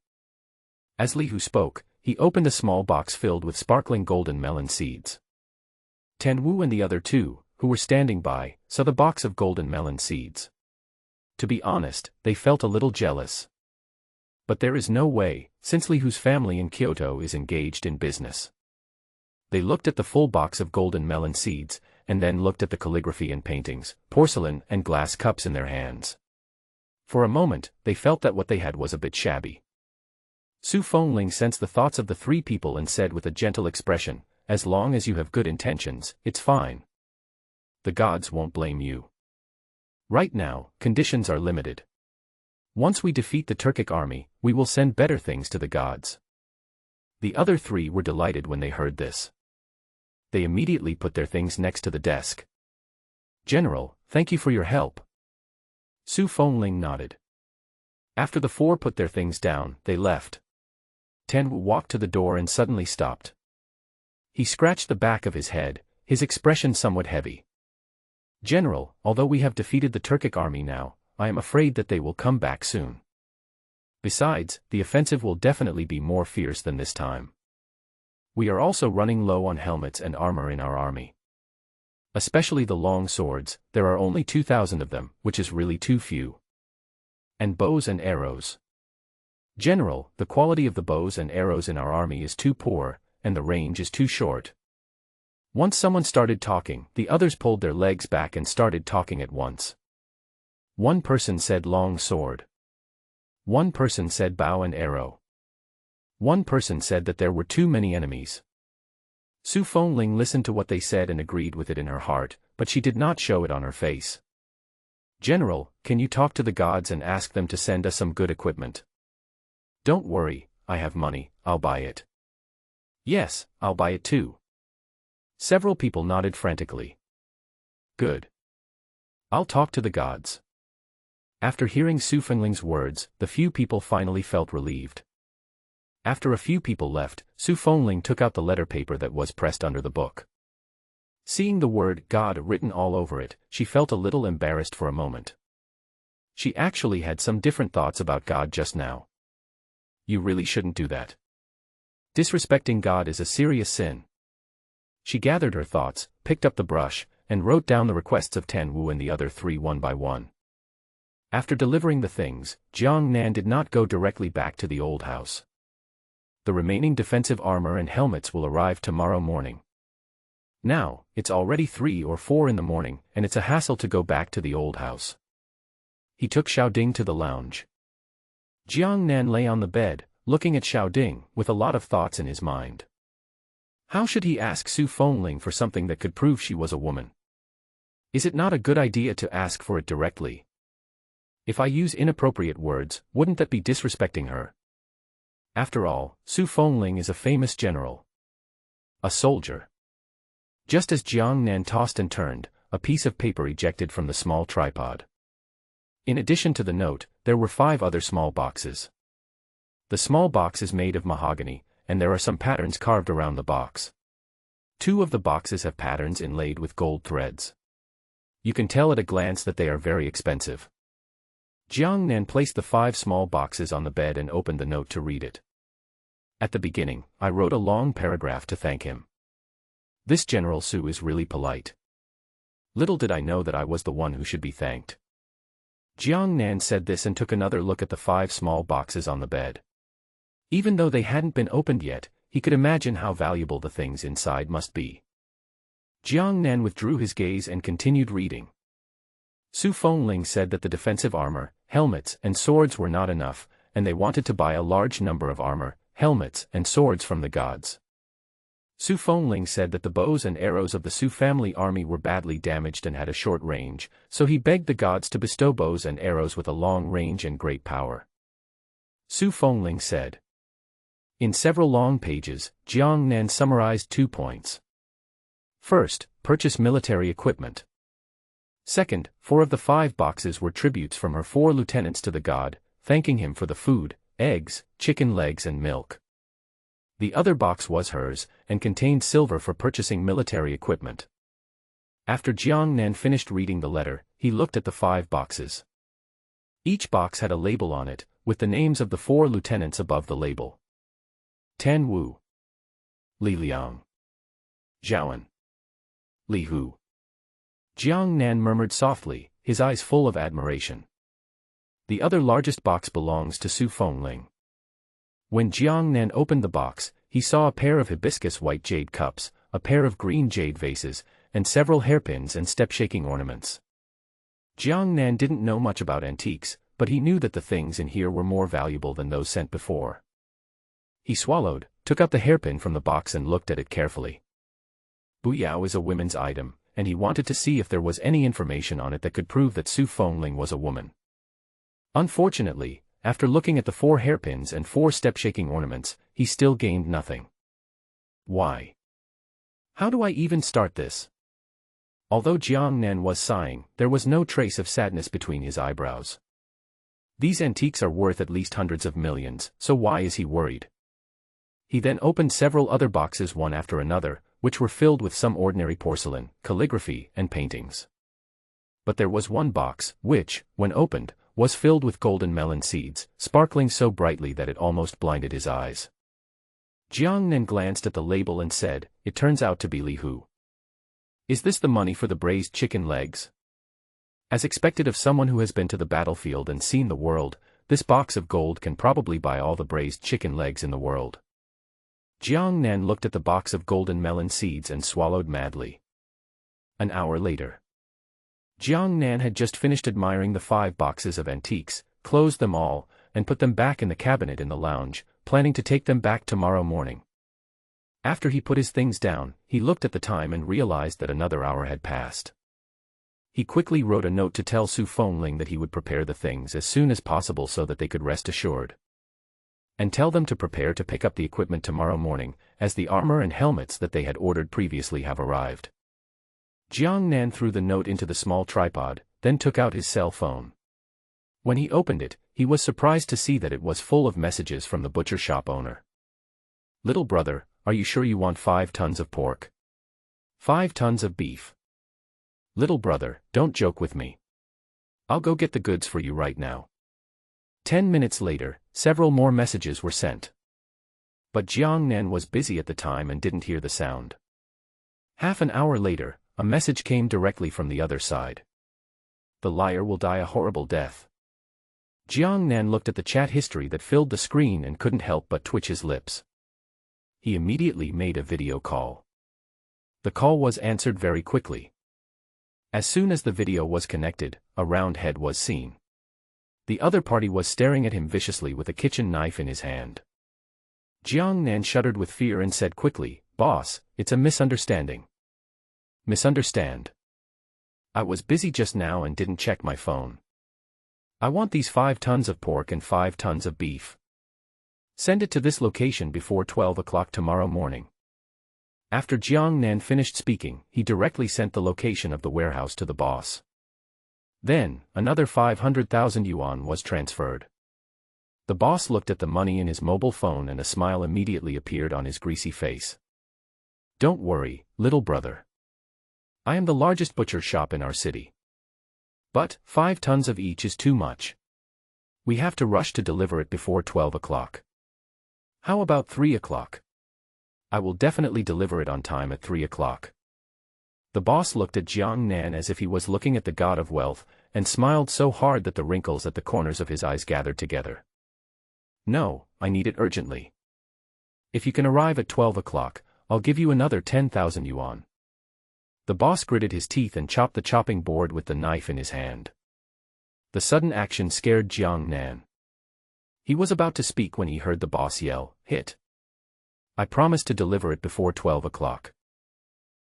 As Li Hu spoke, he opened a small box filled with sparkling golden melon seeds. Tan Wu and the other 2, who were standing by, saw the box of golden melon seeds. To be honest, they felt a little jealous. But there is no way, since Li Hu's family in Kyoto is engaged in business. They looked at the full box of golden melon seeds, and then looked at the calligraphy and paintings, porcelain and glass cups in their hands. For a moment, they felt that what they had was a bit shabby. Su Fengling sensed the thoughts of the 3 people and said with a gentle expression, "As long as you have good intentions, it's fine. The gods won't blame you. Right now, conditions are limited. Once we defeat the Turkic army, we will send better things to the gods." The other 3 were delighted when they heard this. They immediately put their things next to the desk. "General, thank you for your help." Su Fengling nodded. After the 4 put their things down, they left. Tan Wu walked to the door and suddenly stopped. He scratched the back of his head, his expression somewhat heavy. "General, although we have defeated the Turkic army now, I am afraid that they will come back soon. Besides, the offensive will definitely be more fierce than this time. We are also running low on helmets and armor in our army. Especially the long swords, there are only 2,000 of them, which is really too few. And bows and arrows. General, the quality of the bows and arrows in our army is too poor, and the range is too short." Once someone started talking, the others pulled their legs back and started talking at once. One person said long sword. One person said bow and arrow. One person said that there were too many enemies. Su Fengling listened to what they said and agreed with it in her heart, but she did not show it on her face. "General, can you talk to the gods and ask them to send us some good equipment?" "Don't worry, I have money, I'll buy it." "Yes, I'll buy it too." Several people nodded frantically. "Good. I'll talk to the gods." After hearing Su Fengling's words, the few people finally felt relieved. After a few people left, Su Fengling took out the letter paper that was pressed under the book. Seeing the word God written all over it, she felt a little embarrassed for a moment. She actually had some different thoughts about God just now. You really shouldn't do that. Disrespecting God is a serious sin. She gathered her thoughts, picked up the brush, and wrote down the requests of Tan Wu and the other 3 one by one. After delivering the things, Jiang Nan did not go directly back to the old house. The remaining defensive armor and helmets will arrive tomorrow morning. Now, it's already 3 or 4 in the morning, and it's a hassle to go back to the old house. He took Xiaoding to the lounge. Jiang Nan lay on the bed, looking at Xiaoding, with a lot of thoughts in his mind. How should he ask Su Fengling for something that could prove she was a woman? Is it not a good idea to ask for it directly? If I use inappropriate words, wouldn't that be disrespecting her? After all, Su Fengling is a famous general. A soldier. Just as Jiang Nan tossed and turned, a piece of paper ejected from the small tripod. In addition to the note, there were 5 other small boxes. The small box is made of mahogany, and there are some patterns carved around the box. 2 of the boxes have patterns inlaid with gold threads. You can tell at a glance that they are very expensive. Jiang Nan placed the 5 small boxes on the bed and opened the note to read it. At the beginning, I wrote a long paragraph to thank him. This General Su is really polite. Little did I know that I was the one who should be thanked. Jiang Nan said this and took another look at the 5 small boxes on the bed. Even though they hadn't been opened yet, he could imagine how valuable the things inside must be. Jiang Nan withdrew his gaze and continued reading. Su Fengling said that the defensive armor, helmets, and swords were not enough, and they wanted to buy a large number of armor, helmets, and swords from the gods. Su Fengling said that the bows and arrows of the Su family army were badly damaged and had a short range, so he begged the gods to bestow bows and arrows with a long range and great power. Su Fengling said. In several long pages, Jiang Nan summarized 2 points. First, purchase military equipment. Second, 4 of the 5 boxes were tributes from her 4 lieutenants to the god, thanking him for the food, eggs, chicken legs and milk. The other box was hers, and contained silver for purchasing military equipment. After Jiang Nan finished reading the letter, he looked at the 5 boxes. Each box had a label on it, with the names of the 4 lieutenants above the label. Tan Wu, Li Liang, Zhaoan, Li Hu. Jiang Nan murmured softly, his eyes full of admiration. The other largest box belongs to Su Fengling. When Jiang Nan opened the box, he saw a pair of hibiscus white jade cups, a pair of green jade vases, and several hairpins and step-shaking ornaments. Jiang Nan didn't know much about antiques, but he knew that the things in here were more valuable than those sent before. He swallowed, took out the hairpin from the box and looked at it carefully. Buyao is a women's item, and he wanted to see if there was any information on it that could prove that Su Fengling was a woman. Unfortunately, after looking at the 4 hairpins and 4 step-shaking ornaments, he still gained nothing. Why? How do I even start this? Although Jiang Nan was sighing, there was no trace of sadness between his eyebrows. These antiques are worth at least hundreds of millions, so why is he worried? He then opened several other boxes one after another, which were filled with some ordinary porcelain, calligraphy, and paintings. But there was one box, which, when opened, was filled with golden melon seeds, sparkling so brightly that it almost blinded his eyes. Jiang Nan glanced at the label and said, "It turns out to be Li Hu. Is this the money for the braised chicken legs?" As expected of someone who has been to the battlefield and seen the world, this box of gold can probably buy all the braised chicken legs in the world. Jiang Nan looked at the box of golden melon seeds and swallowed madly. An hour later. Jiang Nan had just finished admiring the 5 boxes of antiques, closed them all, and put them back in the cabinet in the lounge, planning to take them back tomorrow morning. After he put his things down, he looked at the time and realized that another hour had passed. He quickly wrote a note to tell Su Fengling that he would prepare the things as soon as possible so that they could rest assured. And tell them to prepare to pick up the equipment tomorrow morning, as the armor and helmets that they had ordered previously have arrived. Jiang Nan threw the note into the small tripod, then took out his cell phone. When he opened it, he was surprised to see that it was full of messages from the butcher shop owner. "Little brother, are you sure you want 5 tons of pork? 5 tons of beef? Little brother, don't joke with me. I'll go get the goods for you right now." 10 minutes later, several more messages were sent. But Jiang Nan was busy at the time and didn't hear the sound. Half an hour later, a message came directly from the other side. "The liar will die a horrible death." Jiang Nan looked at the chat history that filled the screen and couldn't help but twitch his lips. He immediately made a video call. The call was answered very quickly. As soon as the video was connected, a round head was seen. The other party was staring at him viciously with a kitchen knife in his hand. Jiang Nan shuddered with fear and said quickly, "Boss, it's a misunderstanding." "Misunderstand? I was busy just now and didn't check my phone. I want these 5 tons of pork and 5 tons of beef. Send it to this location before 12 o'clock tomorrow morning. After Jiang Nan finished speaking, he directly sent the location of the warehouse to the boss. Then, another 500,000 yuan was transferred. The boss looked at the money in his mobile phone and a smile immediately appeared on his greasy face. Don't worry, little brother. I am the largest butcher shop in our city. But, 5 tons of each is too much. We have to rush to deliver it before 12 o'clock. How about 3 o'clock? I will definitely deliver it on time at 3 o'clock. The boss looked at Jiang Nan as if he was looking at the god of wealth, and smiled so hard that the wrinkles at the corners of his eyes gathered together. No, I need it urgently. If you can arrive at 12 o'clock, I'll give you another 10,000 yuan. The boss gritted his teeth and chopped the chopping board with the knife in his hand. The sudden action scared Jiang Nan. He was about to speak when he heard the boss yell, "Hit! I promised to deliver it before 12 o'clock.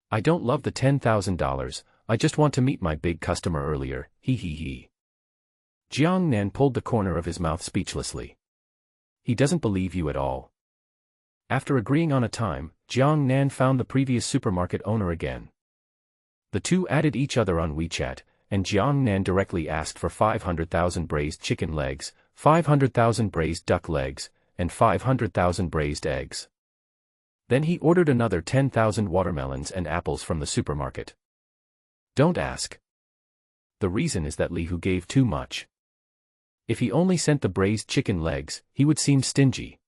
I don't love the $10,000, I just want to meet my big customer earlier, he. Jiang Nan pulled the corner of his mouth speechlessly. He doesn't believe you at all. After agreeing on a time, Jiang Nan found the previous supermarket owner again. The two added each other on WeChat, and Jiang Nan directly asked for 500,000 braised chicken legs, 500,000 braised duck legs, and 500,000 braised eggs. Then he ordered another 10,000 watermelons and apples from the supermarket. Don't ask. The reason is that Li Hu gave too much. If he only sent the braised chicken legs, he would seem stingy.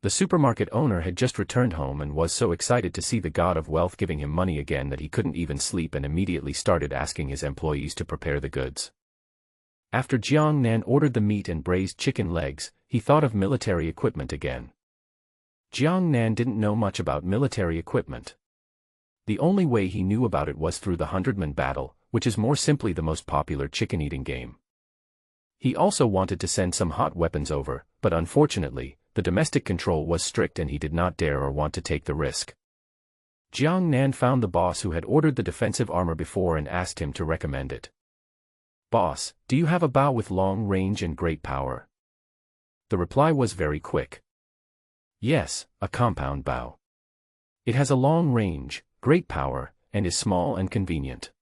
The supermarket owner had just returned home and was so excited to see the god of wealth giving him money again that he couldn't even sleep and immediately started asking his employees to prepare the goods. After Jiang Nan ordered the meat and braised chicken legs, he thought of military equipment again. Jiang Nan didn't know much about military equipment. The only way he knew about it was through the 100-man battle, which is more simply the most popular chicken-eating game. He also wanted to send some hot weapons over, but unfortunately, the domestic control was strict and he did not dare or want to take the risk. Jiang Nan found the boss who had ordered the defensive armor before and asked him to recommend it. Boss, do you have a bow with long range and great power? The reply was very quick. Yes, a compound bow. It has a long range, great power, and is small and convenient.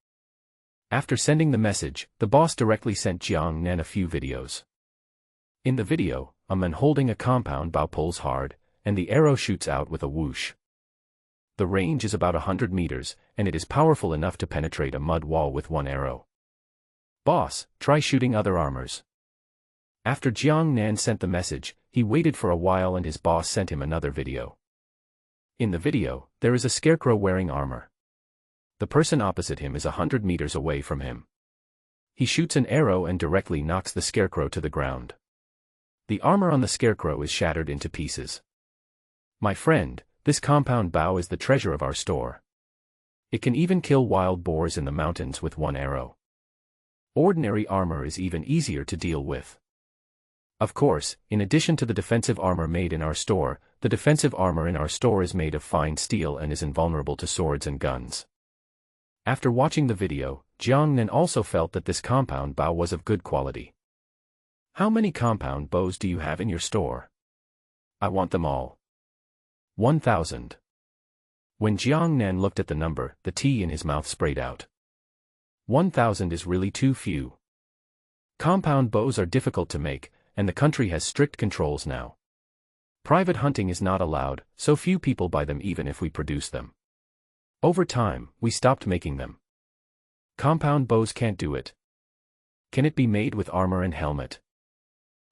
After sending the message, the boss directly sent Jiang Nan a few videos. In the video, a man holding a compound bow pulls hard, and the arrow shoots out with a whoosh. The range is about 100 meters, and it is powerful enough to penetrate a mud wall with one arrow. Boss, try shooting other armors. After Jiang Nan sent the message, he waited for a while and his boss sent him another video. In the video, there is a scarecrow wearing armor. The person opposite him is 100 meters away from him. He shoots an arrow and directly knocks the scarecrow to the ground. The armor on the scarecrow is shattered into pieces. My friend, this compound bow is the treasure of our store. It can even kill wild boars in the mountains with one arrow. Ordinary armor is even easier to deal with. Of course, in addition to the defensive armor made in our store, the defensive armor in our store is made of fine steel and is invulnerable to swords and guns. After watching the video, Jiang Nan also felt that this compound bow was of good quality. How many compound bows do you have in your store? I want them all. 1,000. When Jiang Nan looked at the number, the tea in his mouth sprayed out. 1,000 is really too few. Compound bows are difficult to make, and the country has strict controls now. Private hunting is not allowed, so few people buy them even if we produce them. Over time, we stopped making them. Compound bows can't do it. Can it be made with armor and helmet?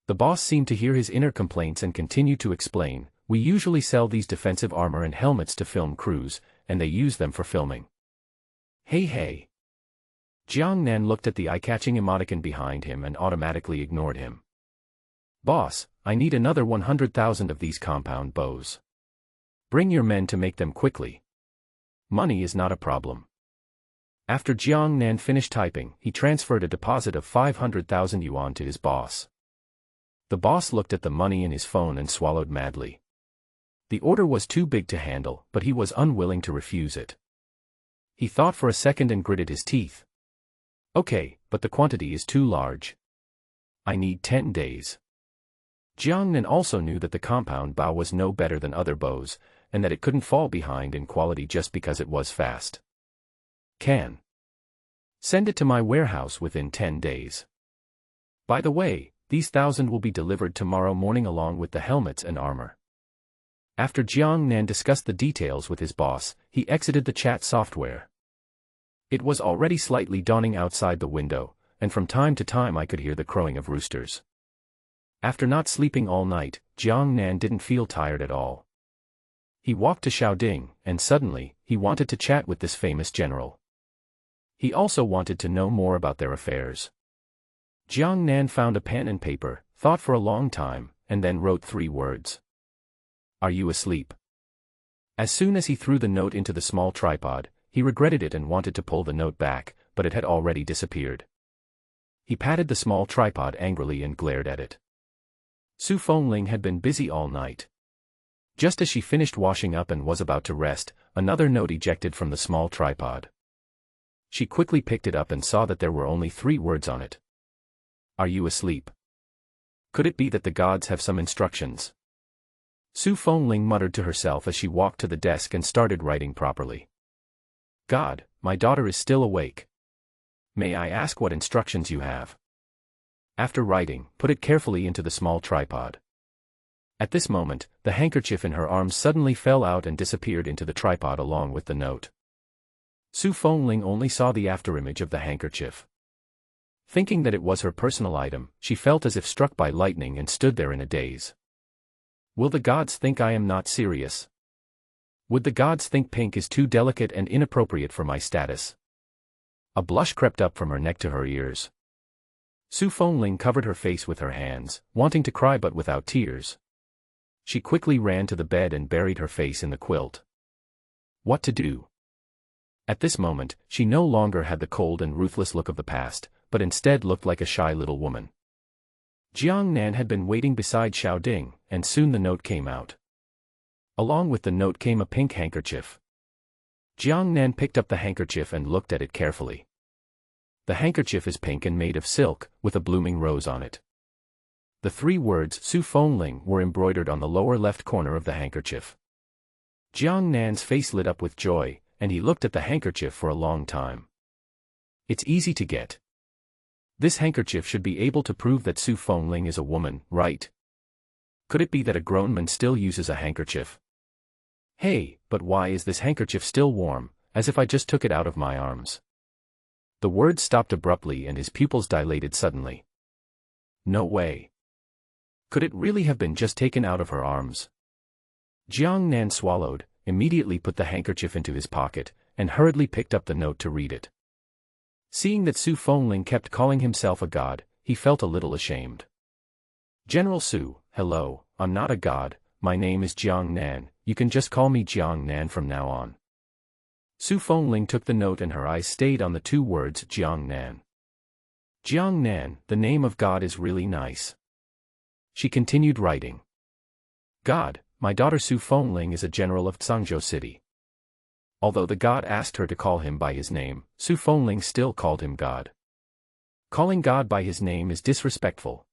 The boss seemed to hear his inner complaints and continued to explain, we usually sell these defensive armor and helmets to film crews, and they use them for filming. Hey. Jiang Nan looked at the eye-catching emoticon behind him and automatically ignored him. Boss, I need another 100,000 of these compound bows. Bring your men to make them quickly. Money is not a problem. After Jiang Nan finished typing, he transferred a deposit of 500,000 yuan to his boss. The boss looked at the money in his phone and swallowed madly. The order was too big to handle, but he was unwilling to refuse it. He thought for a second and gritted his teeth. Okay, but the quantity is too large. I need 10 days. Jiang Nan also knew that the compound bow was no better than other bows, and that it couldn't fall behind in quality just because it was fast. Can send it to my warehouse within 10 days. By the way, these 1,000 will be delivered tomorrow morning along with the helmets and armor. After Jiang Nan discussed the details with his boss, he exited the chat software. It was already slightly dawning outside the window, and from time to time I could hear the crowing of roosters. After not sleeping all night, Jiang Nan didn't feel tired at all. He walked to Xiaoding, and suddenly, he wanted to chat with this famous general. He also wanted to know more about their affairs. Jiang Nan found a pen and paper, thought for a long time, and then wrote 3 words. Are you asleep? As soon as he threw the note into the small tripod, he regretted it and wanted to pull the note back, but it had already disappeared. He patted the small tripod angrily and glared at it. Su Fengling had been busy all night. Just as she finished washing up and was about to rest, another note ejected from the small tripod. She quickly picked it up and saw that there were only 3 words on it. Are you asleep? Could it be that the gods have some instructions? Su Fengling muttered to herself as she walked to the desk and started writing properly. God, my daughter is still awake. May I ask what instructions you have? After writing, put it carefully into the small tripod. At this moment, the handkerchief in her arms suddenly fell out and disappeared into the tripod along with the note. Su Fengling only saw the afterimage of the handkerchief. Thinking that it was her personal item, she felt as if struck by lightning and stood there in a daze. Will the gods think I am not serious? Would the gods think pink is too delicate and inappropriate for my status? A blush crept up from her neck to her ears. Su Fengling covered her face with her hands, wanting to cry but without tears. She quickly ran to the bed and buried her face in the quilt. What to do? At this moment, she no longer had the cold and ruthless look of the past, but instead looked like a shy little woman. Jiang Nan had been waiting beside Xiaoding, and soon the note came out. Along with the note came a pink handkerchief. Jiang Nan picked up the handkerchief and looked at it carefully. The handkerchief is pink and made of silk, with a blooming rose on it. The 3 words Su Fengling were embroidered on the lower left corner of the handkerchief. Jiang Nan's face lit up with joy, and he looked at the handkerchief for a long time. It's easy to get. This handkerchief should be able to prove that Su Fengling is a woman, right? Could it be that a grown man still uses a handkerchief? Hey, but why is this handkerchief still warm, as if I just took it out of my arms? The words stopped abruptly and his pupils dilated suddenly. No way. Could it really have been just taken out of her arms? Jiang Nan swallowed, immediately put the handkerchief into his pocket, and hurriedly picked up the note to read it. Seeing that Su Fengling kept calling himself a god, he felt a little ashamed. General Su, hello, I'm not a god, my name is Jiang Nan, you can just call me Jiang Nan from now on. Su Fengling took the note and her eyes stayed on the 2 words Jiang Nan. Jiang Nan, the name of God is really nice. She continued writing. God, my daughter Su Fengling is a general of Zhangzhou City. Although the god asked her to call him by his name, Su Fengling still called him God. Calling God by his name is disrespectful.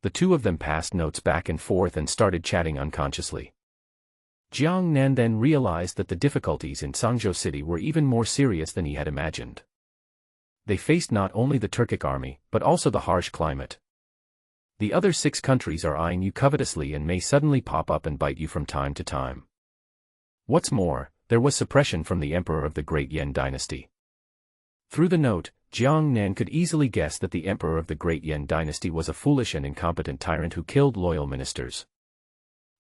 The 2 of them passed notes back and forth and started chatting unconsciously. Jiang Nan then realized that the difficulties in Zhangzhou City were even more serious than he had imagined. They faced not only the Turkic army, but also the harsh climate. The other 6 countries are eyeing you covetously and may suddenly pop up and bite you from time to time. What's more, there was suppression from the emperor of the Great Yan dynasty. Through the note, Jiang Nan could easily guess that the emperor of the Great Yan dynasty was a foolish and incompetent tyrant who killed loyal ministers.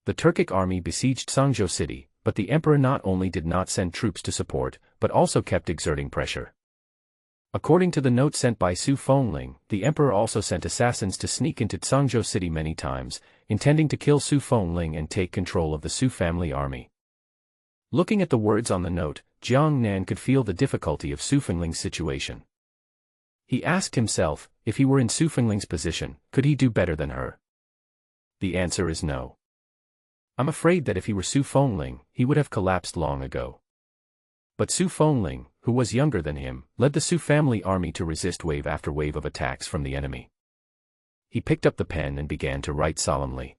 The Turkic army besieged Zhangzhou City, but the emperor not only did not send troops to support, but also kept exerting pressure. According to the note sent by Su Fengling, the emperor also sent assassins to sneak into Zhangzhou City many times, intending to kill Su Fengling and take control of the Su family army. Looking at the words on the note, Jiang Nan could feel the difficulty of Su Fengling's situation. He asked himself, if he were in Su Fengling's position, could he do better than her? The answer is no. I'm afraid that if he were Su Fengling, he would have collapsed long ago. But Su Fengling, who was younger than him, led the Su family army to resist wave after wave of attacks from the enemy. He picked up the pen and began to write solemnly.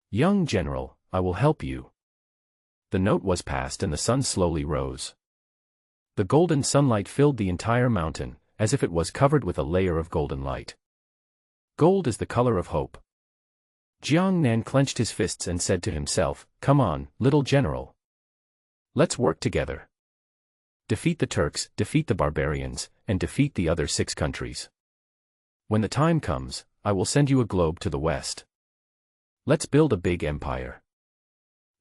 "Young general, I will help you." The note was passed and the sun slowly rose. The golden sunlight filled the entire mountain, as if it was covered with a layer of golden light. Gold is the color of hope. Jiang Nan clenched his fists and said to himself, "Come on, little general. Let's work together. Defeat the Turks, defeat the barbarians, and defeat the other 6 countries. When the time comes, I will send you a globe to the west. Let's build a big empire."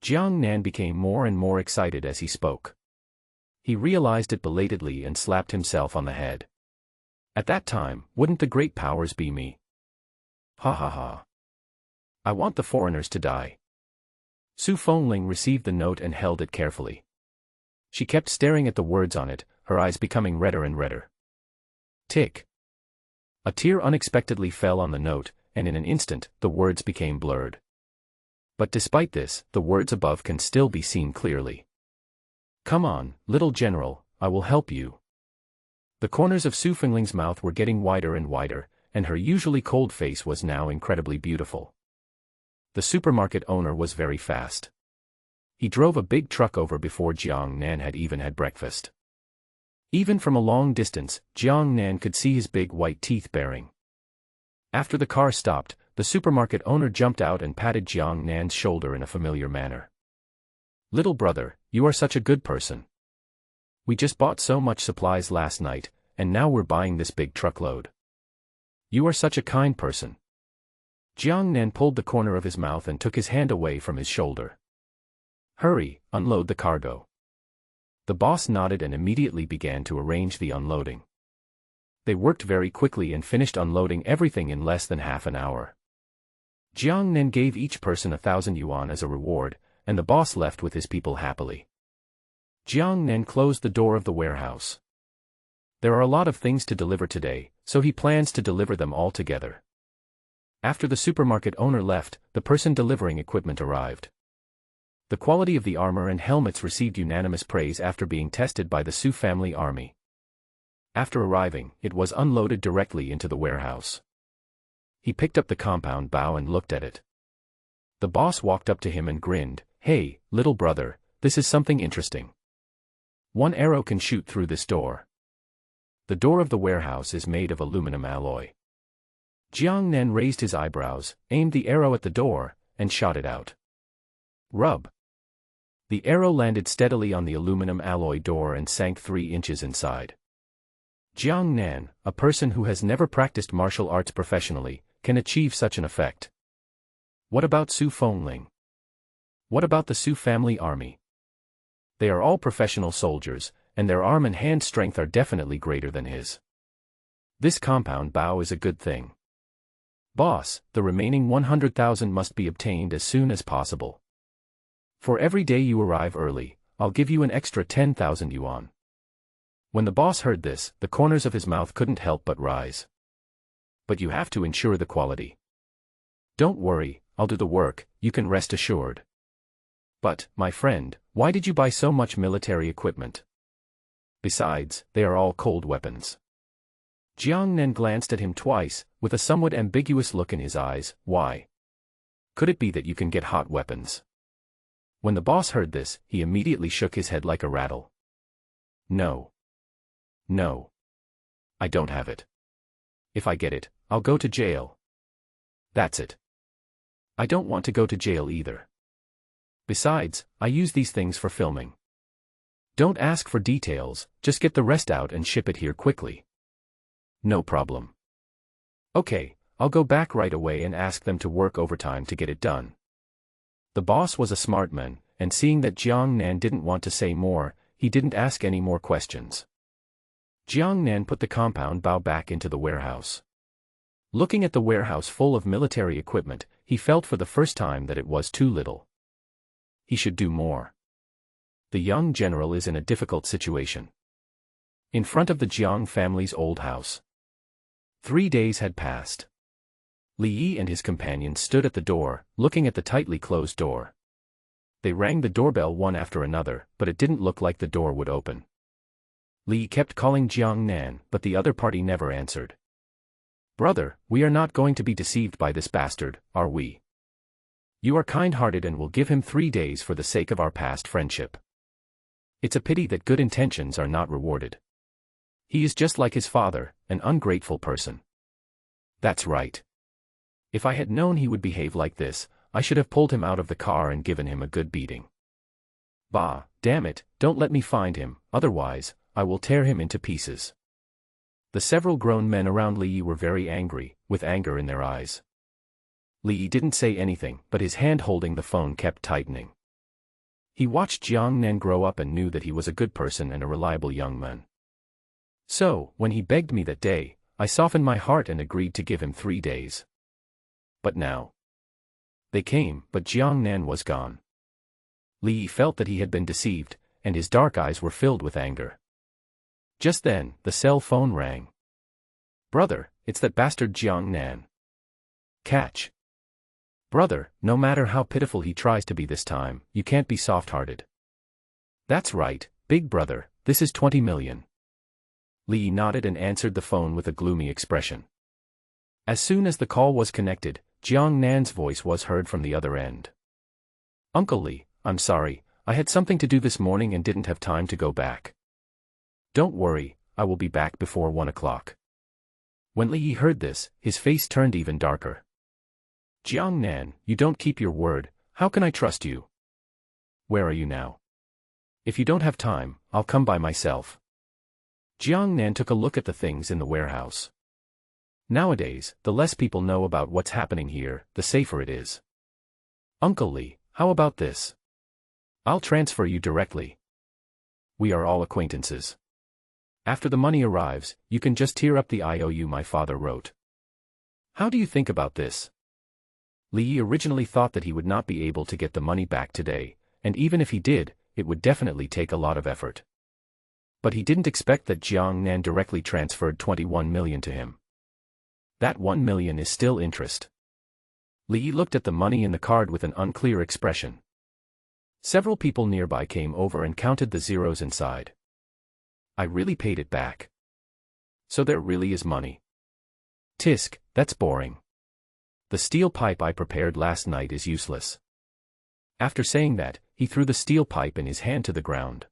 Jiang Nan became more and more excited as he spoke. He realized it belatedly and slapped himself on the head. At that time, wouldn't the great powers be me? Ha ha ha. I want the foreigners to die. Su Fengling received the note and held it carefully. She kept staring at the words on it, her eyes becoming redder and redder. Tick. A tear unexpectedly fell on the note, and in an instant, the words became blurred. But despite this, the words above can still be seen clearly. "Come on, little general, I will help you." The corners of Su Fengling's mouth were getting wider and wider, and her usually cold face was now incredibly beautiful. The supermarket owner was very fast. He drove a big truck over before Jiang Nan had even had breakfast. Even from a long distance, Jiang Nan could see his big white teeth baring. After the car stopped, the supermarket owner jumped out and patted Jiang Nan's shoulder in a familiar manner. "Little brother, you are such a good person. We just bought so much supplies last night, and now we're buying this big truckload. You are such a kind person." Jiang Nan pulled the corner of his mouth and took his hand away from his shoulder. "Hurry, unload the cargo." The boss nodded and immediately began to arrange the unloading. They worked very quickly and finished unloading everything in less than half an hour. Jiang Nan gave each person 1,000 yuan as a reward, and the boss left with his people happily. Jiang Nan closed the door of the warehouse. There are a lot of things to deliver today, so he plans to deliver them all together. After the supermarket owner left, the person delivering equipment arrived. The quality of the armor and helmets received unanimous praise after being tested by the Su family army. After arriving, it was unloaded directly into the warehouse. He picked up the compound bow and looked at it. The boss walked up to him and grinned, "Hey, little brother, this is something interesting. One arrow can shoot through this door." The door of the warehouse is made of aluminum alloy. Jiang Nan raised his eyebrows, aimed the arrow at the door, and shot it out. Rub. The arrow landed steadily on the aluminum alloy door and sank 3 inches inside. Jiang Nan, a person who has never practiced martial arts professionally, can achieve such an effect. What about Su Fengling? What about the Su family army? They are all professional soldiers, and their arm and hand strength are definitely greater than his. This compound bow is a good thing. Boss, the remaining 100,000 must be obtained as soon as possible. For every day you arrive early, I'll give you an extra 10,000 yuan. When the boss heard this, the corners of his mouth couldn't help but rise. But you have to ensure the quality. Don't worry, I'll do the work, you can rest assured. But, my friend, why did you buy so much military equipment? Besides, they are all cold weapons. Jiang Nan glanced at him twice, with a somewhat ambiguous look in his eyes. Why? Could it be that you can get hot weapons? When the boss heard this, he immediately shook his head like a rattle. No. No. I don't have it. If I get it, I'll go to jail. That's it. I don't want to go to jail either. Besides, I use these things for filming. Don't ask for details, just get the rest out and ship it here quickly. No problem. Okay, I'll go back right away and ask them to work overtime to get it done. The boss was a smart man, and seeing that Jiang Nan didn't want to say more, he didn't ask any more questions. Jiang Nan put the compound bow back into the warehouse. Looking at the warehouse full of military equipment, he felt for the first time that it was too little. He should do more. The young general is in a difficult situation. In front of the Jiang family's old house. 3 days had passed. Li Yi and his companions stood at the door, looking at the tightly closed door. They rang the doorbell one after another, but it didn't look like the door would open. Li kept calling Jiang Nan, but the other party never answered. Brother, we are not going to be deceived by this bastard, are we? You are kind-hearted and will give him 3 days for the sake of our past friendship. It's a pity that good intentions are not rewarded. He is just like his father, an ungrateful person. That's right. If I had known he would behave like this, I should have pulled him out of the car and given him a good beating. Bah, damn it, don't let me find him, otherwise, I will tear him into pieces. The several grown men around Li were very angry, with anger in their eyes. Li didn't say anything, but his hand holding the phone kept tightening. He watched Jiang Nan grow up and knew that he was a good person and a reliable young man. So, when he begged me that day, I softened my heart and agreed to give him 3 days. But now. They came, but Jiang Nan was gone. Li felt that he had been deceived, and his dark eyes were filled with anger. Just then, the cell phone rang. Brother, it's that bastard Jiang Nan. Catch. Brother, no matter how pitiful he tries to be this time, you can't be soft-hearted. That's right, big brother, this is 20 million. Li nodded and answered the phone with a gloomy expression. As soon as the call was connected, Jiang Nan's voice was heard from the other end. Uncle Li, I'm sorry, I had something to do this morning and didn't have time to go back. Don't worry, I will be back before 1 o'clock. When Li heard this, his face turned even darker. Jiang Nan, you don't keep your word, how can I trust you? Where are you now? If you don't have time, I'll come by myself. Jiang Nan took a look at the things in the warehouse. Nowadays, the less people know about what's happening here, the safer it is. Uncle Li, how about this? I'll transfer you directly. We are all acquaintances. After the money arrives, you can just tear up the IOU my father wrote. How do you think about this? Li originally thought that he would not be able to get the money back today, and even if he did, it would definitely take a lot of effort. But he didn't expect that Jiang Nan directly transferred 21 million to him. That 1 million is still interest. Li looked at the money in the card with an unclear expression. Several people nearby came over and counted the zeros inside. I really paid it back. So there really is money. Tisk, that's boring. The steel pipe I prepared last night is useless. After saying that, he threw the steel pipe in his hand to the ground.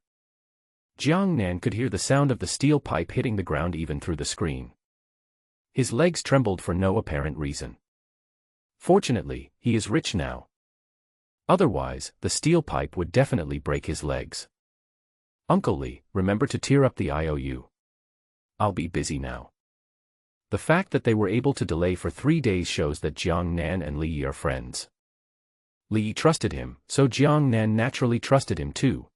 Jiang Nan could hear the sound of the steel pipe hitting the ground even through the screen. His legs trembled for no apparent reason. Fortunately, he is rich now. Otherwise, the steel pipe would definitely break his legs. Uncle Li, remember to tear up the IOU. I'll be busy now. The fact that they were able to delay for 3 days shows that Jiang Nan and Li are friends. Li trusted him, so Jiang Nan naturally trusted him too.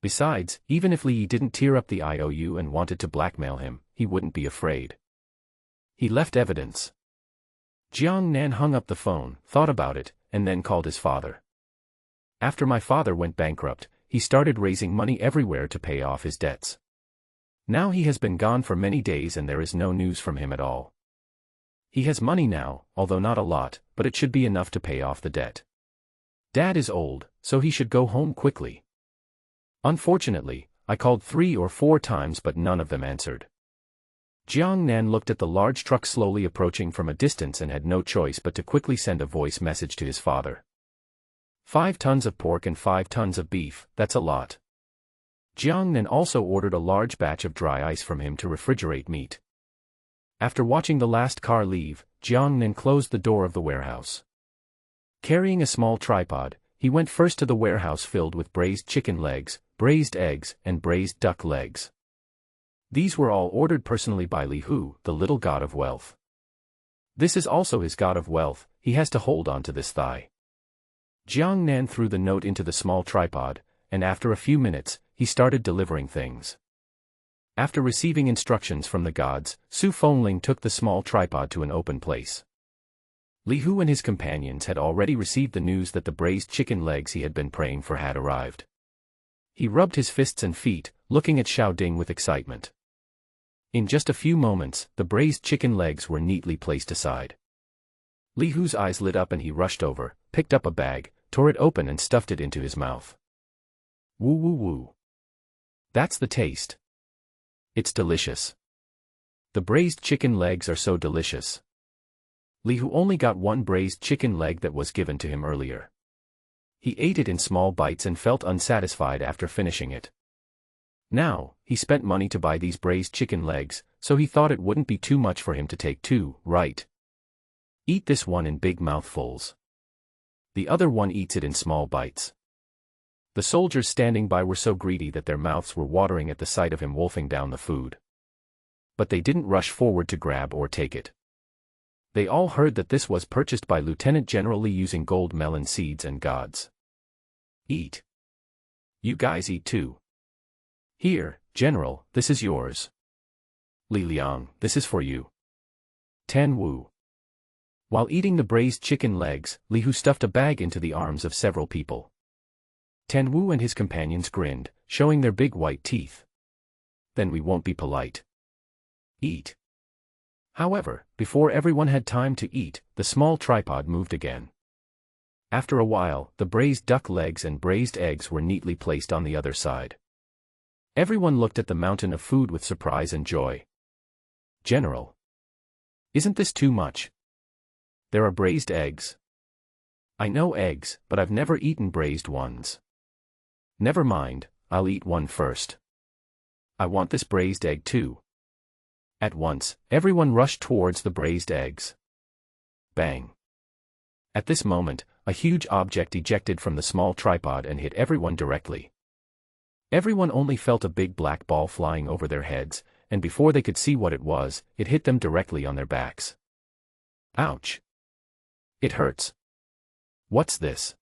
Besides, even if Li didn't tear up the IOU and wanted to blackmail him, he wouldn't be afraid. He left evidence. Jiang Nan hung up the phone, thought about it, and then called his father. After my father went bankrupt, he started raising money everywhere to pay off his debts. Now he has been gone for many days and there is no news from him at all. He has money now, although not a lot, but it should be enough to pay off the debt. Dad is old, so he should go home quickly. Unfortunately, I called 3 or 4 times but none of them answered. Jiang Nan looked at the large truck slowly approaching from a distance and had no choice but to quickly send a voice message to his father. 5 tons of pork and 5 tons of beef, that's a lot. Jiang Nan also ordered a large batch of dry ice from him to refrigerate meat. After watching the last car leave, Jiang Nan closed the door of the warehouse. Carrying a small tripod, he went first to the warehouse filled with braised chicken legs, braised eggs, and braised duck legs. These were all ordered personally by Li Hu, the little god of wealth. This is also his god of wealth, he has to hold on to this thigh. Jiang Nan threw the note into the small tripod, and after a few minutes, he started delivering things. After receiving instructions from the gods, Su Fengling took the small tripod to an open place. Li Hu and his companions had already received the news that the braised chicken legs he had been praying for had arrived. He rubbed his fists and feet, looking at Xiao Ding with excitement. In just a few moments, the braised chicken legs were neatly placed aside. Li Hu's eyes lit up and he rushed over, picked up a bag, tore it open and stuffed it into his mouth. Woo woo woo. That's the taste. It's delicious. The braised chicken legs are so delicious. Li Hu only got one braised chicken leg that was given to him earlier. He ate it in small bites and felt unsatisfied after finishing it. Now, he spent money to buy these braised chicken legs, so he thought it wouldn't be too much for him to take two, right? Eat this one in big mouthfuls. The other one eats it in small bites. The soldiers standing by were so greedy that their mouths were watering at the sight of him wolfing down the food. But they didn't rush forward to grab or take it. They all heard that this was purchased by Lieutenant General Li using gold melon seeds and gods. Eat. You guys eat too. Here, General, this is yours. Li Liang, this is for you. Tan Wu. While eating the braised chicken legs, Li Hu stuffed a bag into the arms of several people. Tan Wu and his companions grinned, showing their big white teeth. Then we won't be polite. Eat. However, before everyone had time to eat, the small tripod moved again. After a while, the braised duck legs and braised eggs were neatly placed on the other side. Everyone looked at the mountain of food with surprise and joy. General. Isn't this too much? There are braised eggs. I know eggs, but I've never eaten braised ones. Never mind, I'll eat one first. I want this braised egg too. At once, everyone rushed towards the braised eggs. Bang. At this moment, a huge object ejected from the small tripod and hit everyone directly. Everyone only felt a big black ball flying over their heads, and before they could see what it was, it hit them directly on their backs. Ouch. It hurts. What's this?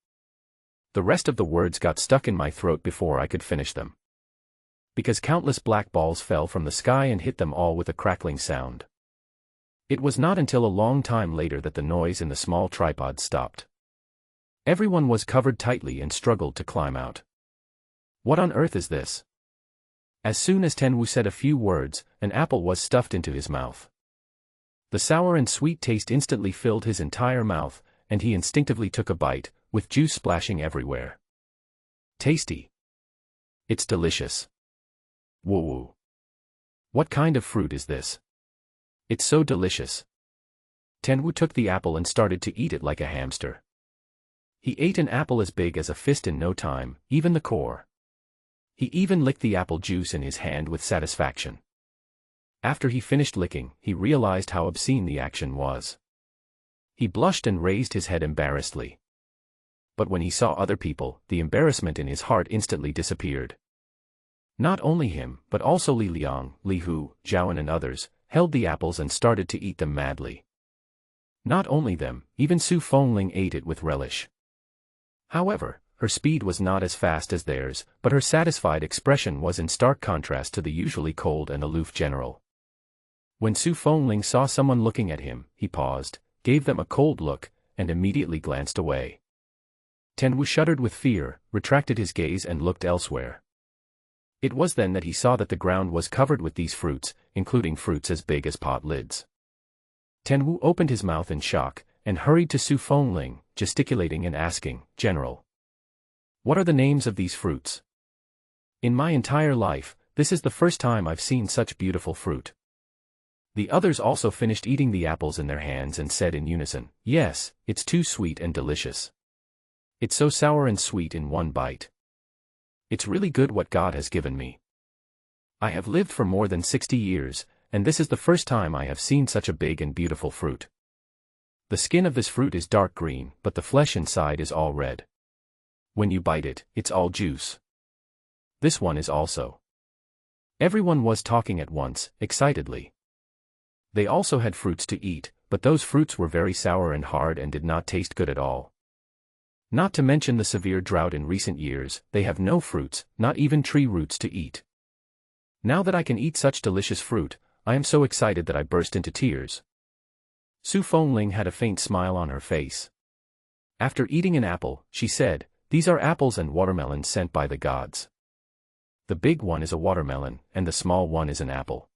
The rest of the words got stuck in my throat before I could finish them. Because countless black balls fell from the sky and hit them all with a crackling sound. It was not until a long time later that the noise in the small tripod stopped. Everyone was covered tightly and struggled to climb out. What on earth is this? As soon as Tan Wu said a few words, an apple was stuffed into his mouth. The sour and sweet taste instantly filled his entire mouth, and he instinctively took a bite, with juice splashing everywhere. Tasty. It's delicious. Woo-woo. What kind of fruit is this? It's so delicious. Tan Wu took the apple and started to eat it like a hamster. He ate an apple as big as a fist in no time, even the core. He even licked the apple juice in his hand with satisfaction. After he finished licking, he realized how obscene the action was. He blushed and raised his head embarrassedly. But when he saw other people, the embarrassment in his heart instantly disappeared. Not only him, but also Li Liang, Li Hu, Zhaoan and others, held the apples and started to eat them madly. Not only them, even Su Fengling ate it with relish. However, her speed was not as fast as theirs, but her satisfied expression was in stark contrast to the usually cold and aloof general. When Su Fengling saw someone looking at him, he paused, gave them a cold look, and immediately glanced away. Tan Wu shuddered with fear, retracted his gaze and looked elsewhere. It was then that he saw that the ground was covered with these fruits, including fruits as big as pot lids. Tan Wu opened his mouth in shock, and hurried to Su Fengling, gesticulating and asking, "General, what are the names of these fruits? In my entire life, this is the first time I've seen such beautiful fruit." The others also finished eating the apples in their hands and said in unison, "Yes, it's too sweet and delicious. It's so sour and sweet in one bite. It's really good what God has given me. I have lived for more than 60 years, and this is the first time I have seen such a big and beautiful fruit. The skin of this fruit is dark green, but the flesh inside is all red. When you bite it, it's all juice. This one is also." Everyone was talking at once, excitedly. They also had fruits to eat, but those fruits were very sour and hard and did not taste good at all. Not to mention the severe drought in recent years, they have no fruits, not even tree roots to eat. Now that I can eat such delicious fruit, I am so excited that I burst into tears. Su Fengling had a faint smile on her face. After eating an apple, she said, "These are apples and watermelons sent by the gods. The big one is a watermelon, and the small one is an apple."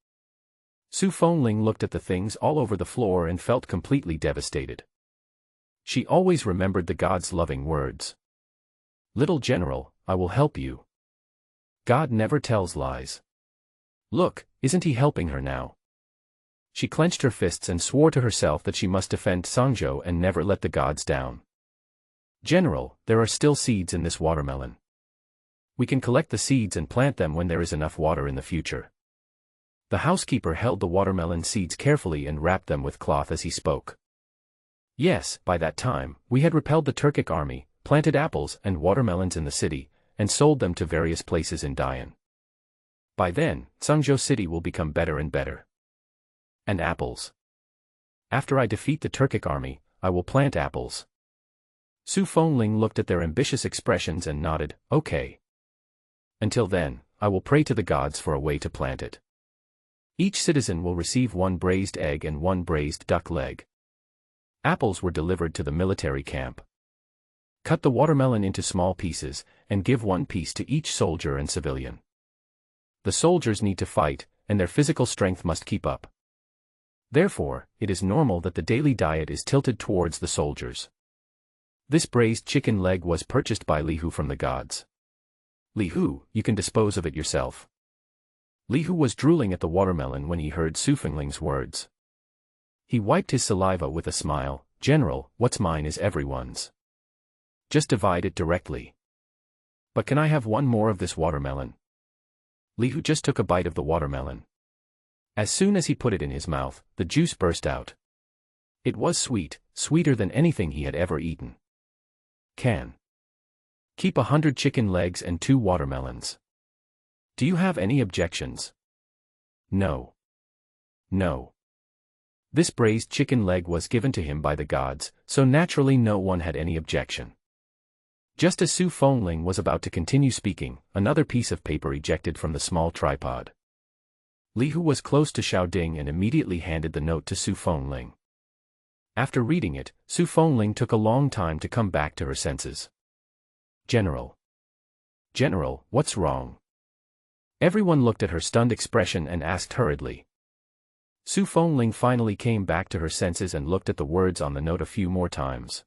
Su Fengling looked at the things all over the floor and felt completely devastated. She always remembered the gods' loving words. "Little general, I will help you. God never tells lies. Look, isn't he helping her now? She clenched her fists and swore to herself that she must defend Sangzhou and never let the gods down. General, there are still seeds in this watermelon. We can collect the seeds and plant them when there is enough water in the future. The housekeeper held the watermelon seeds carefully and wrapped them with cloth as he spoke. Yes, by that time, we had repelled the Turkic army, planted apples and watermelons in the city, and sold them to various places in Dayan. By then, Sangzhou city will become better and better. And apples. After I defeat the Turkic army, I will plant apples. Su Fengling looked at their ambitious expressions and nodded, okay. Until then, I will pray to the gods for a way to plant it. Each citizen will receive 1 braised egg and 1 braised duck leg. Apples were delivered to the military camp. Cut the watermelon into small pieces, and give 1 piece to each soldier and civilian. The soldiers need to fight, and their physical strength must keep up. Therefore, it is normal that the daily diet is tilted towards the soldiers. This braised chicken leg was purchased by Li Hu from the gods. Li Hu, you can dispose of it yourself. Li Hu was drooling at the watermelon when he heard Su Fengling's words. He wiped his saliva with a smile. General, what's mine is everyone's. Just divide it directly. But can I have 1 more of this watermelon? Li Hu just took a bite of the watermelon. As soon as he put it in his mouth, the juice burst out. It was sweet, sweeter than anything he had ever eaten. Can keep 100 chicken legs and 2 watermelons. Do you have any objections? No. No. This braised chicken leg was given to him by the gods, so naturally no one had any objection. Just as Su Fengling was about to continue speaking, another piece of paper ejected from the small tripod. Li Hu was close to Xiao Ding and immediately handed the note to Su Fengling. After reading it, Su Fengling took a long time to come back to her senses. General. General, what's wrong? Everyone looked at her stunned expression and asked hurriedly. Su Fengling finally came back to her senses and looked at the words on the note a few more times.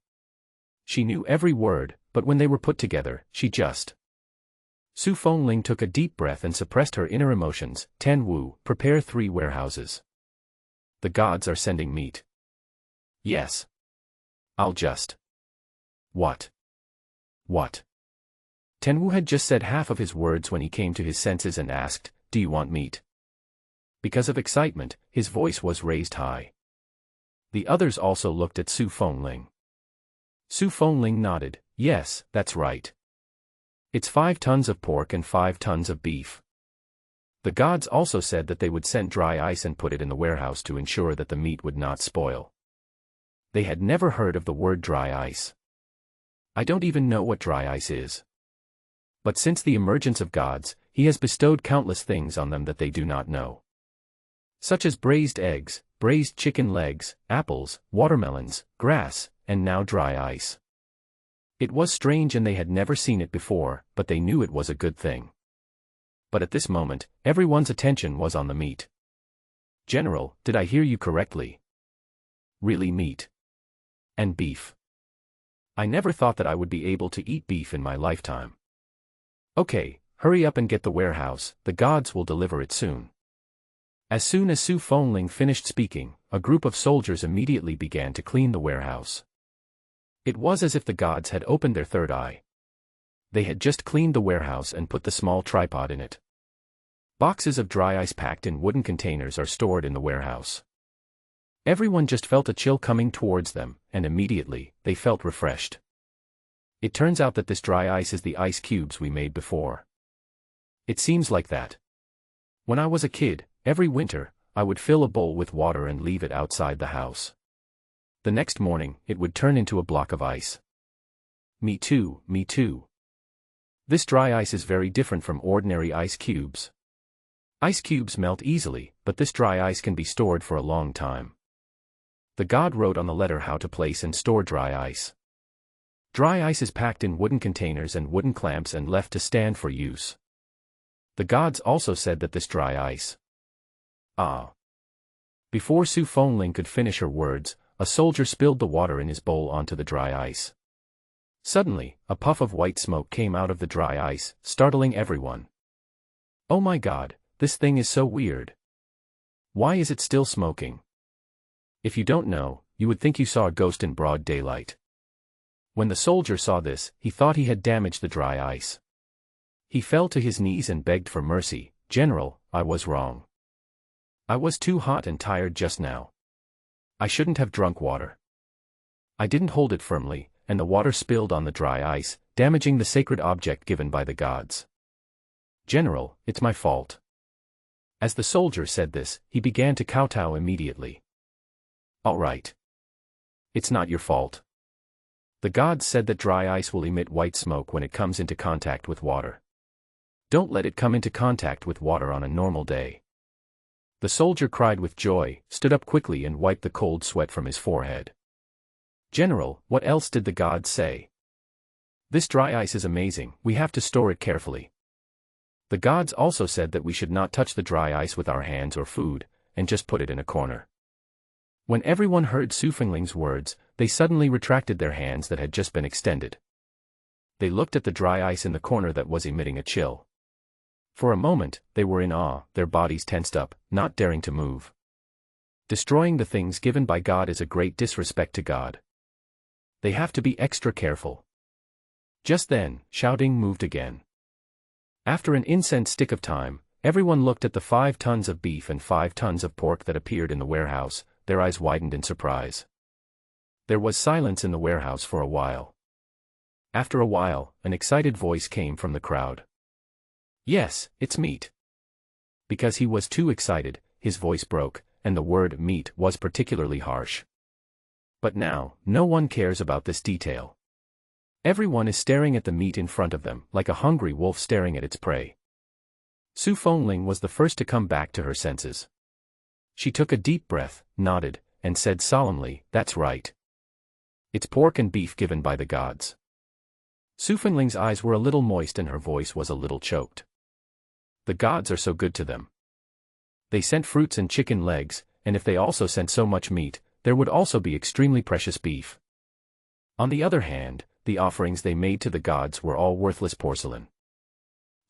She knew every word, but when they were put together, she just. Su Fengling took a deep breath and suppressed her inner emotions. Ten Wu, prepare 3 warehouses. The gods are sending meat. Yes. I'll just. What? What? Ten Wu had just said half of his words when he came to his senses and asked, do you want meat? Because of excitement, his voice was raised high. The others also looked at Su Fengling. Su Fengling nodded, yes, that's right. It's 5 tons of pork and 5 tons of beef. The gods also said that they would send dry ice and put it in the warehouse to ensure that the meat would not spoil. They had never heard of the word dry ice. I don't even know what dry ice is. But since the emergence of gods, he has bestowed countless things on them that they do not know. Such as braised eggs, braised chicken legs, apples, watermelons, grass, and now dry ice. It was strange and they had never seen it before, but they knew it was a good thing. But at this moment, everyone's attention was on the meat. General, did I hear you correctly? Really meat? And beef? I never thought that I would be able to eat beef in my lifetime. Okay, hurry up and get the warehouse, the gods will deliver it soon. As soon as Su Fengling finished speaking, a group of soldiers immediately began to clean the warehouse. It was as if the gods had opened their third eye. They had just cleaned the warehouse and put the small tripod in it. Boxes of dry ice packed in wooden containers are stored in the warehouse. Everyone just felt a chill coming towards them, and immediately, they felt refreshed. It turns out that this dry ice is the ice cubes we made before. It seems like that. When I was a kid, every winter, I would fill a bowl with water and leave it outside the house. The next morning, it would turn into a block of ice. Me too, me too. This dry ice is very different from ordinary ice cubes. Ice cubes melt easily, but this dry ice can be stored for a long time. The god wrote on the letter how to place and store dry ice. Dry ice is packed in wooden containers and wooden clamps and left to stand for use. The gods also said that this dry ice. Before Su Fengling could finish her words, a soldier spilled the water in his bowl onto the dry ice. Suddenly, a puff of white smoke came out of the dry ice, startling everyone. Oh my god, this thing is so weird. Why is it still smoking? If you don't know, you would think you saw a ghost in broad daylight. When the soldier saw this, he thought he had damaged the dry ice. He fell to his knees and begged for mercy. "General, I was wrong. I was too hot and tired just now. I shouldn't have drunk water. I didn't hold it firmly, and the water spilled on the dry ice, damaging the sacred object given by the gods. General, it's my fault." As the soldier said this, he began to kowtow immediately. "All right. It's not your fault. The gods said that dry ice will emit white smoke when it comes into contact with water. Don't let it come into contact with water on a normal day." The soldier cried with joy, stood up quickly and wiped the cold sweat from his forehead. "General, what else did the gods say?" "This dry ice is amazing, we have to store it carefully. The gods also said that we should not touch the dry ice with our hands or food, and just put it in a corner." When everyone heard Su Fengling's words, they suddenly retracted their hands that had just been extended. They looked at the dry ice in the corner that was emitting a chill. For a moment, they were in awe, their bodies tensed up, not daring to move. Destroying the things given by God is a great disrespect to God. They have to be extra careful. Just then, shouting moved again. After an incensed stick of time, everyone looked at the 5 tons of beef and 5 tons of pork that appeared in the warehouse. Their eyes widened in surprise. There was silence in the warehouse for a while. After a while, an excited voice came from the crowd. "Yes, it's meat." Because he was too excited, his voice broke, and the word meat was particularly harsh. But now, no one cares about this detail. Everyone is staring at the meat in front of them, like a hungry wolf staring at its prey. Su Fengling was the first to come back to her senses. She took a deep breath, nodded, and said solemnly, "That's right. It's pork and beef given by the gods." Su Fengling's eyes were a little moist and her voice was a little choked. The gods are so good to them. They sent fruits and chicken legs, and if they also sent so much meat, there would also be extremely precious beef. On the other hand, the offerings they made to the gods were all worthless porcelain.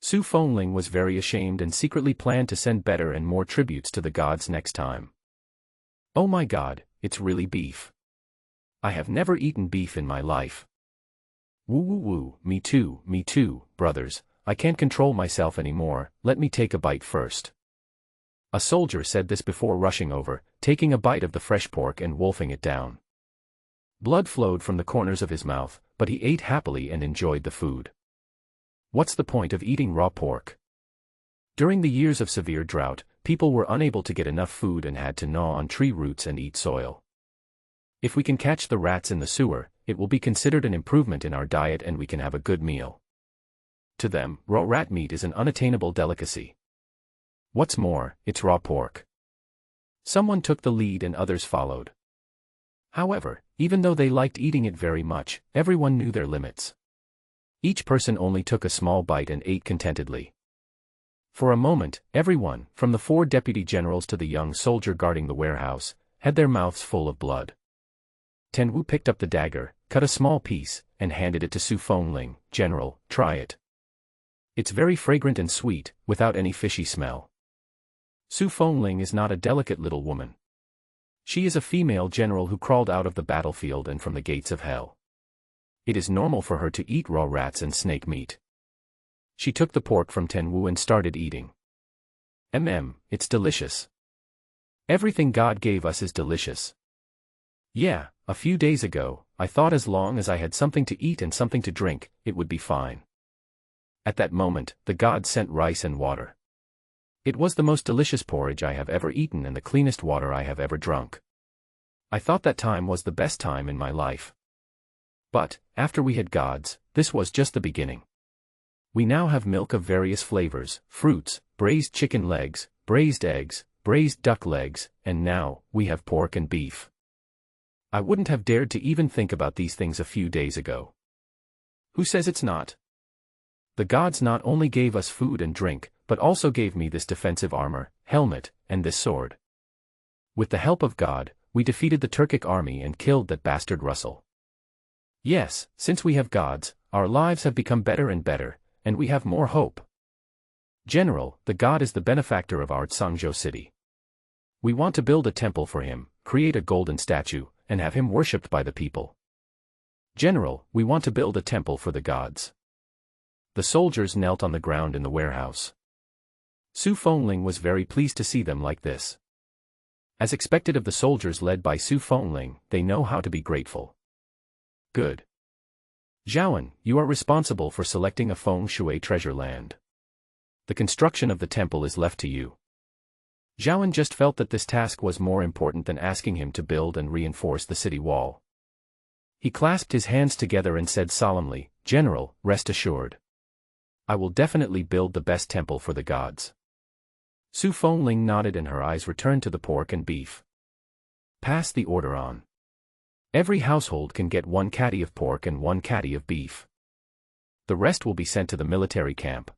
Su Fengling was very ashamed and secretly planned to send better and more tributes to the gods next time. "Oh my God, it's really beef. I have never eaten beef in my life. Woo woo woo, me too, brothers, I can't control myself anymore, let me take a bite first." A soldier said this before rushing over, taking a bite of the fresh pork and wolfing it down. Blood flowed from the corners of his mouth, but he ate happily and enjoyed the food. What's the point of eating raw pork? During the years of severe drought, people were unable to get enough food and had to gnaw on tree roots and eat soil. If we can catch the rats in the sewer, it will be considered an improvement in our diet and we can have a good meal. To them, raw rat meat is an unattainable delicacy. What's more, it's raw pork. Someone took the lead and others followed. However, even though they liked eating it very much, everyone knew their limits. Each person only took a small bite and ate contentedly. For a moment, everyone, from the 4 deputy generals to the young soldier guarding the warehouse, had their mouths full of blood. Tenwu picked up the dagger, cut a small piece, and handed it to Su Fengling. "General, try it. It's very fragrant and sweet, without any fishy smell." Su Fengling is not a delicate little woman. She is a female general who crawled out of the battlefield and from the gates of hell. It is normal for her to eat raw rats and snake meat. She took the pork from Tenwu and started eating. It's delicious. Everything God gave us is delicious. Yeah, a few days ago, I thought as long as I had something to eat and something to drink, it would be fine. At that moment, the gods sent rice and water. It was the most delicious porridge I have ever eaten and the cleanest water I have ever drunk. I thought that time was the best time in my life. But, after we had gods, this was just the beginning. We now have milk of various flavors, fruits, braised chicken legs, braised eggs, braised duck legs, and now, we have pork and beef. I wouldn't have dared to even think about these things a few days ago. Who says it's not? The gods not only gave us food and drink, but also gave me this defensive armor, helmet, and this sword. With the help of God, we defeated the Turkic army and killed that bastard Russell. Yes, since we have gods, our lives have become better and better, and we have more hope. General, the god is the benefactor of our Tsangzhou city. We want to build a temple for him, create a golden statue, and have him worshipped by the people. General, we want to build a temple for the gods. The soldiers knelt on the ground in the warehouse. Su Fengling was very pleased to see them like this. As expected of the soldiers led by Su Fengling, they know how to be grateful. Good. Zhaoan, you are responsible for selecting a feng shui treasure land. The construction of the temple is left to you. Zhaoan just felt that this task was more important than asking him to build and reinforce the city wall. He clasped his hands together and said solemnly, General, rest assured. I will definitely build the best temple for the gods. Su Fengling nodded and her eyes returned to the pork and beef. Pass the order on. Every household can get 1 catty of pork and 1 catty of beef. The rest will be sent to the military camp.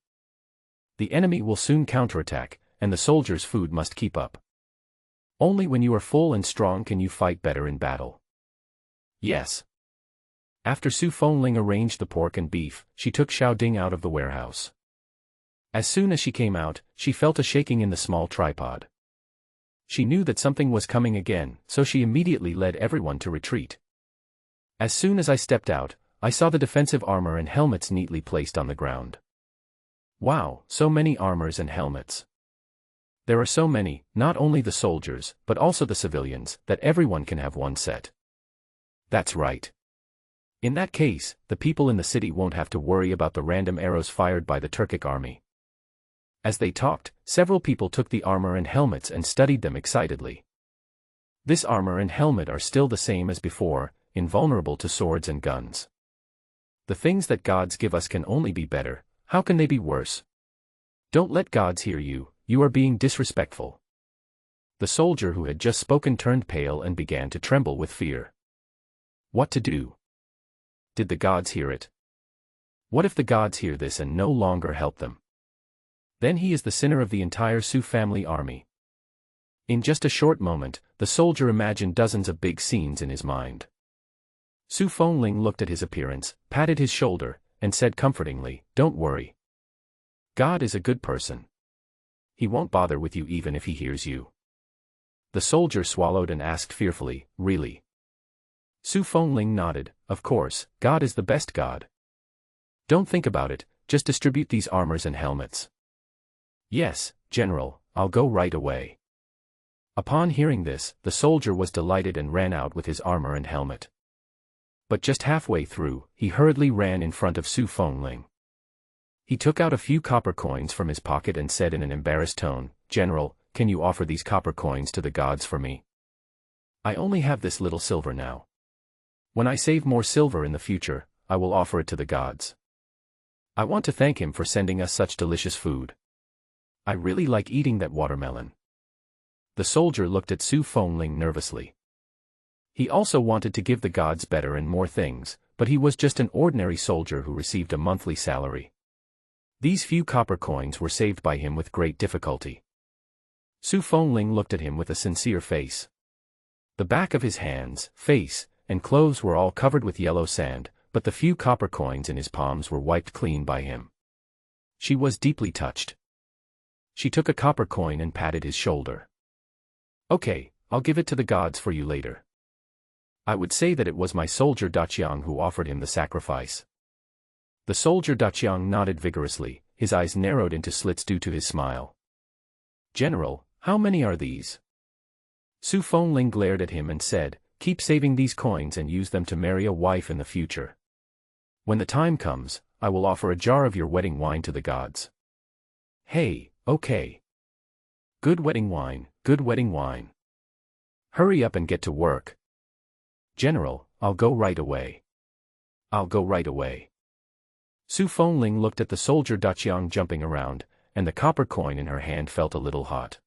The enemy will soon counterattack, and the soldiers' food must keep up. Only when you are full and strong can you fight better in battle. Yes. After Su Fengling arranged the pork and beef, she took Xiaoding out of the warehouse. As soon as she came out, she felt a shaking in the small tripod. She knew that something was coming again, so she immediately led everyone to retreat. As soon as I stepped out, I saw the defensive armor and helmets neatly placed on the ground. Wow, so many armors and helmets. There are so many, not only the soldiers, but also the civilians, that everyone can have one set. That's right. In that case, the people in the city won't have to worry about the random arrows fired by the Turkic army. As they talked, several people took the armor and helmets and studied them excitedly. This armor and helmet are still the same as before, invulnerable to swords and guns. The things that gods give us can only be better, how can they be worse? Don't let gods hear you, you are being disrespectful. The soldier who had just spoken turned pale and began to tremble with fear. What to do? Did the gods hear it? What if the gods hear this and no longer help them? Then he is the sinner of the entire Su family army. In just a short moment, the soldier imagined dozens of big scenes in his mind. Su Fengling looked at his appearance, patted his shoulder, and said comfortingly, Don't worry. God is a good person. He won't bother with you even if he hears you. The soldier swallowed and asked fearfully, Really? Su Fengling nodded, Of course, God is the best God. Don't think about it, just distribute these armors and helmets. Yes, General, I'll go right away. Upon hearing this, the soldier was delighted and ran out with his armor and helmet. But just halfway through, he hurriedly ran in front of Su Fengling. He took out a few copper coins from his pocket and said in an embarrassed tone, General, can you offer these copper coins to the gods for me? I only have this little silver now. When I save more silver in the future, I will offer it to the gods. I want to thank him for sending us such delicious food. I really like eating that watermelon. The soldier looked at Su Fengling nervously. He also wanted to give the gods better and more things, but he was just an ordinary soldier who received a monthly salary. These few copper coins were saved by him with great difficulty. Su Fengling looked at him with a sincere face. The back of his hands, face, and clothes were all covered with yellow sand, but the few copper coins in his palms were wiped clean by him. She was deeply touched. She took a copper coin and patted his shoulder. Okay, I'll give it to the gods for you later. I would say that it was my soldier Daqiang who offered him the sacrifice. The soldier Daqiang nodded vigorously, his eyes narrowed into slits due to his smile. General, how many are these? Su Fengling glared at him and said, Keep saving these coins and use them to marry a wife in the future. When the time comes, I will offer a jar of your wedding wine to the gods. Hey, okay. Good wedding wine, good wedding wine. Hurry up and get to work. General, I'll go right away. I'll go right away. Su Fengling looked at the soldier Daqiang jumping around, and the copper coin in her hand felt a little hot.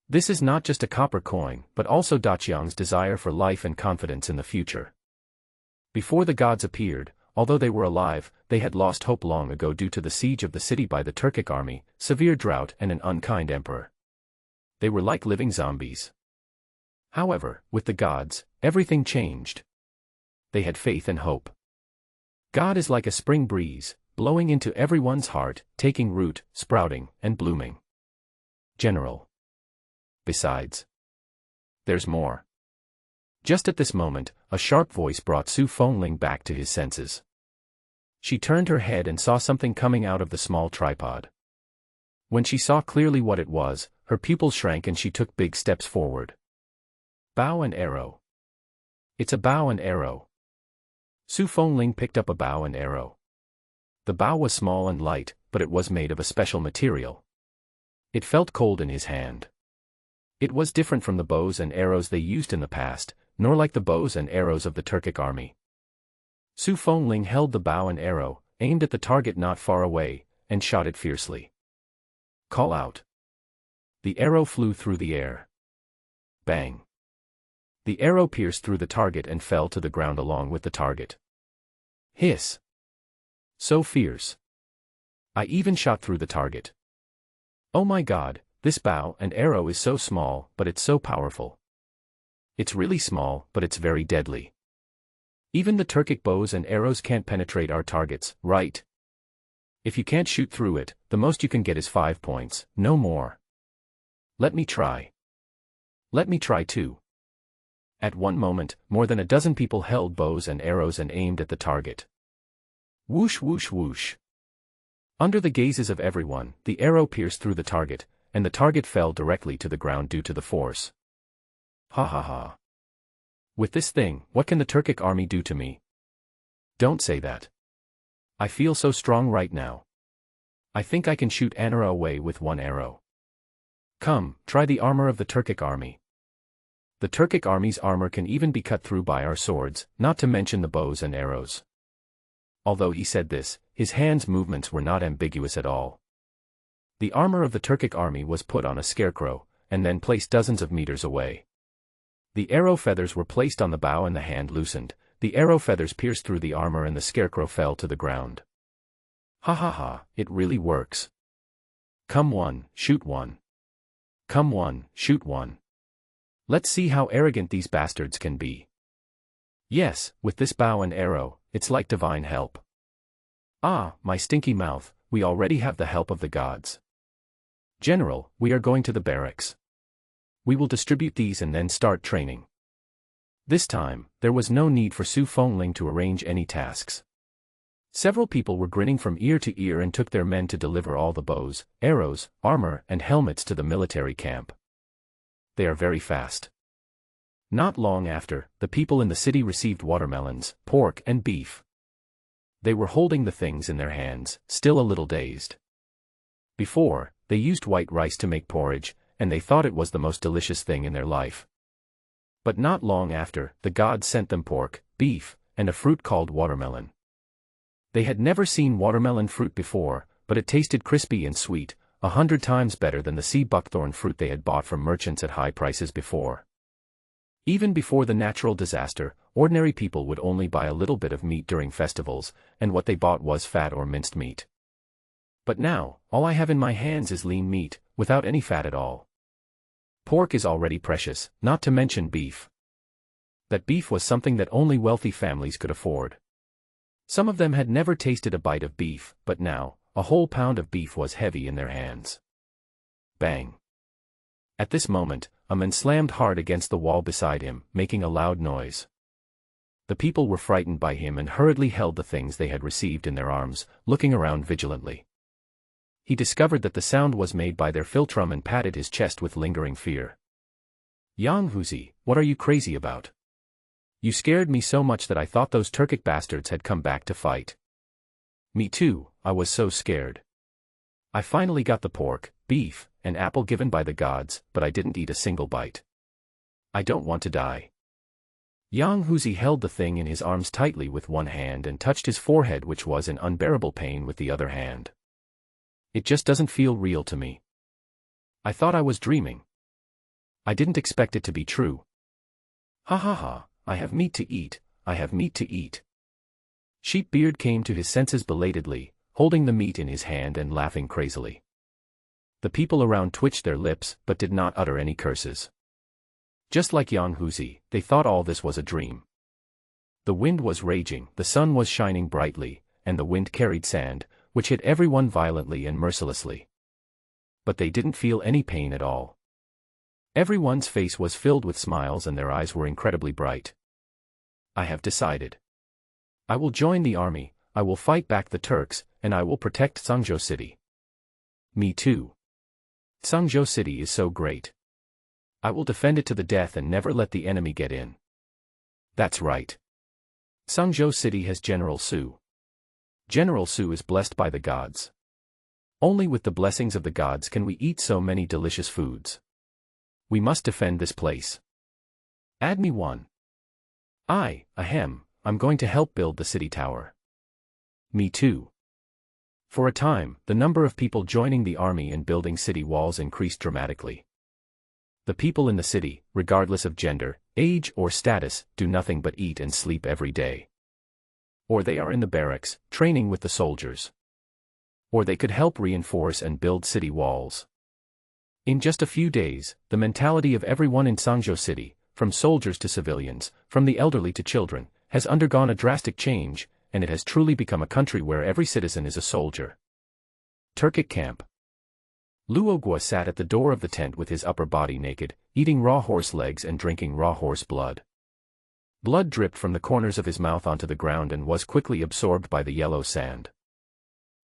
This is not just a copper coin, but also Daqiang's desire for life and confidence in the future. Before the gods appeared, although they were alive, they had lost hope long ago due to the siege of the city by the Turkic army, severe drought and an unkind emperor. They were like living zombies. However, with the gods, everything changed. They had faith and hope. God is like a spring breeze, blowing into everyone's heart, taking root, sprouting, and blooming. General. Besides, there's more. Just at this moment, a sharp voice brought Su Fengling back to his senses. She turned her head and saw something coming out of the small tripod. When she saw clearly what it was, her pupils shrank and she took big steps forward. Bow and arrow. It's a bow and arrow. Su Fengling picked up a bow and arrow. The bow was small and light, but it was made of a special material. It felt cold in his hand. It was different from the bows and arrows they used in the past, nor like the bows and arrows of the Turkic army. Su Fengling held the bow and arrow, aimed at the target not far away, and shot it fiercely. Call out. The arrow flew through the air. Bang. The arrow pierced through the target and fell to the ground along with the target. Hiss. So fierce. I even shot through the target. Oh my God, this bow and arrow is so small, but it's so powerful. It's really small, but it's very deadly. Even the Turkic bows and arrows can't penetrate our targets, right? If you can't shoot through it, the most you can get is 5 points, no more. Let me try. Let me try too. At one moment, more than a dozen people held bows and arrows and aimed at the target. Whoosh whoosh whoosh. Under the gazes of everyone, the arrow pierced through the target, and the target fell directly to the ground due to the force. Ha ha ha. With this thing, what can the Turkic army do to me? Don't say that. I feel so strong right now. I think I can shoot an arrow away with one arrow. Come, try the armor of the Turkic army. The Turkic army's armor can even be cut through by our swords, not to mention the bows and arrows. Although he said this, his hands' movements were not ambiguous at all. The armor of the Turkic army was put on a scarecrow, and then placed dozens of meters away. The arrow feathers were placed on the bow and the hand loosened. The arrow feathers pierced through the armor and the scarecrow fell to the ground. Ha ha ha, it really works. Come one, shoot one. Come one, shoot one. Let's see how arrogant these bastards can be. Yes, with this bow and arrow, it's like divine help. Ah, my stinky mouth, we already have the help of the gods. General, we are going to the barracks. We will distribute these and then start training. This time, there was no need for Su Fengling to arrange any tasks. Several people were grinning from ear to ear and took their men to deliver all the bows, arrows, armor, and helmets to the military camp. They are very fast. Not long after, the people in the city received watermelons, pork, and beef. They were holding the things in their hands, still a little dazed. Before, they used white rice to make porridge, and they thought it was the most delicious thing in their life. But not long after, the gods sent them pork, beef, and a fruit called watermelon. They had never seen watermelon fruit before, but it tasted crispy and sweet, 100 times better than the sea buckthorn fruit they had bought from merchants at high prices before. Even before the natural disaster, ordinary people would only buy a little bit of meat during festivals, and what they bought was fat or minced meat. But now, all I have in my hands is lean meat, without any fat at all. Pork is already precious, not to mention beef. That beef was something that only wealthy families could afford. Some of them had never tasted a bite of beef, but now, a whole pound of beef was heavy in their hands. Bang. At this moment, a man slammed hard against the wall beside him, making a loud noise. The people were frightened by him and hurriedly held the things they had received in their arms, looking around vigilantly. He discovered that the sound was made by their philtrum and patted his chest with lingering fear. Yang Huzi, what are you crazy about? You scared me so much that I thought those Turkic bastards had come back to fight. Me too, I was so scared. I finally got the pork, beef, and apple given by the gods, but I didn't eat a single bite. I don't want to die. Yang Huzi held the thing in his arms tightly with one hand and touched his forehead, which was in unbearable pain, with the other hand. It just doesn't feel real to me. I thought I was dreaming. I didn't expect it to be true. Ha ha ha, I have meat to eat, I have meat to eat. Sheepbeard came to his senses belatedly, holding the meat in his hand and laughing crazily. The people around twitched their lips but did not utter any curses. Just like Yang Huzi, they thought all this was a dream. The wind was raging, the sun was shining brightly, and the wind carried sand, which hit everyone violently and mercilessly. But they didn't feel any pain at all. Everyone's face was filled with smiles and their eyes were incredibly bright. I have decided. I will join the army, I will fight back the Turks, and I will protect Sangzhou City. Me too. Sangzhou City is so great. I will defend it to the death and never let the enemy get in. That's right. Sangzhou City has General Su. General Su is blessed by the gods. Only with the blessings of the gods can we eat so many delicious foods. We must defend this place. Add me one. I'm going to help build the city tower. Me too. For a time, the number of people joining the army and building city walls increased dramatically. The people in the city, regardless of gender, age or status, do nothing but eat and sleep every day. Or they are in the barracks, training with the soldiers. Or they could help reinforce and build city walls. In just a few days, the mentality of everyone in Sangzhou City, from soldiers to civilians, from the elderly to children, has undergone a drastic change, and it has truly become a country where every citizen is a soldier. Turkic camp. Luogua sat at the door of the tent with his upper body naked, eating raw horse legs and drinking raw horse blood. Blood dripped from the corners of his mouth onto the ground and was quickly absorbed by the yellow sand.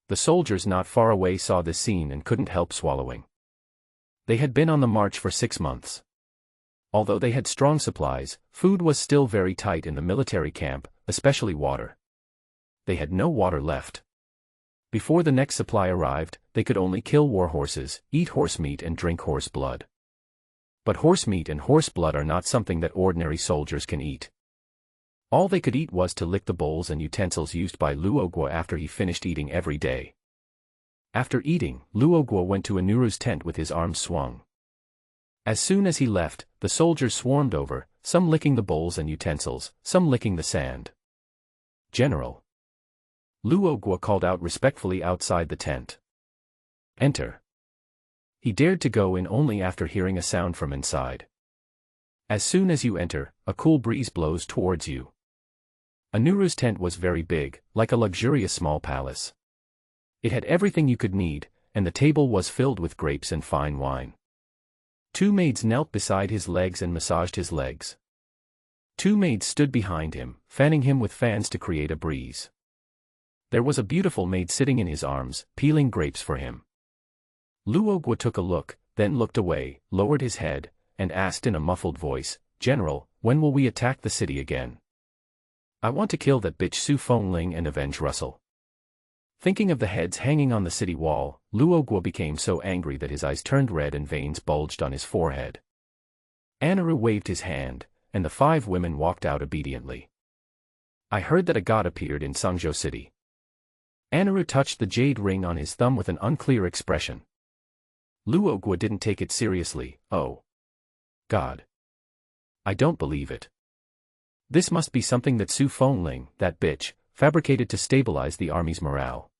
The soldiers not far away saw this scene and couldn't help swallowing. They had been on the march for 6 months. Although they had strong supplies, food was still very tight in the military camp, especially water. They had no water left. Before the next supply arrived, they could only kill war horses, eat horse meat and drink horse blood. But horse meat and horse blood are not something that ordinary soldiers can eat. All they could eat was to lick the bowls and utensils used by Luogua after he finished eating every day. After eating, Luogua went to Anuru's tent with his arms swung. As soon as he left, the soldiers swarmed over, some licking the bowls and utensils, some licking the sand. General. Luogua called out respectfully outside the tent. Enter. He dared to go in only after hearing a sound from inside. As soon as you enter, a cool breeze blows towards you. Anuru's tent was very big, like a luxurious small palace. It had everything you could need, and the table was filled with grapes and fine wine. 2 maids knelt beside his legs and massaged his legs. 2 maids stood behind him, fanning him with fans to create a breeze. There was a beautiful maid sitting in his arms, peeling grapes for him. Luogua took a look, then looked away, lowered his head, and asked in a muffled voice, General, when will we attack the city again? I want to kill that bitch Su Fengling and avenge Russell. Thinking of the heads hanging on the city wall, Luogua became so angry that his eyes turned red and veins bulged on his forehead. Anaru waved his hand, and the 5 women walked out obediently. I heard that a god appeared in Sangzhou City. Anaru touched the jade ring on his thumb with an unclear expression. Luogua didn't take it seriously. Oh. God. I don't believe it. This must be something that Su Fengling, that bitch, fabricated to stabilize the army's morale.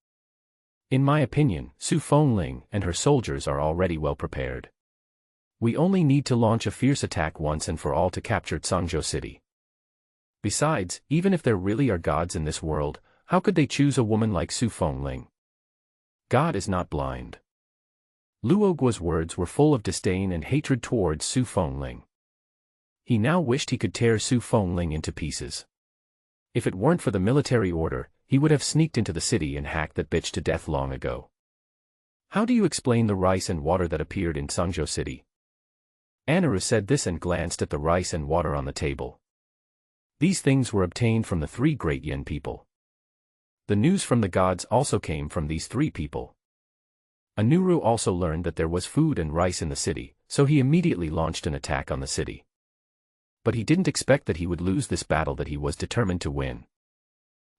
In my opinion, Su Fengling and her soldiers are already well prepared. We only need to launch a fierce attack once and for all to capture Sangzhou City. Besides, even if there really are gods in this world, how could they choose a woman like Su Fengling? God is not blind. Luogua's words were full of disdain and hatred towards Su Fengling. He now wished he could tear Su Fengling into pieces. If it weren't for the military order, he would have sneaked into the city and hacked that bitch to death long ago. How do you explain the rice and water that appeared in Sangzhou City? Anaru said this and glanced at the rice and water on the table. These things were obtained from the 3 great Yin people. The news from the gods also came from these 3 people. Anuru also learned that there was food and rice in the city, so he immediately launched an attack on the city. But he didn't expect that he would lose this battle that he was determined to win.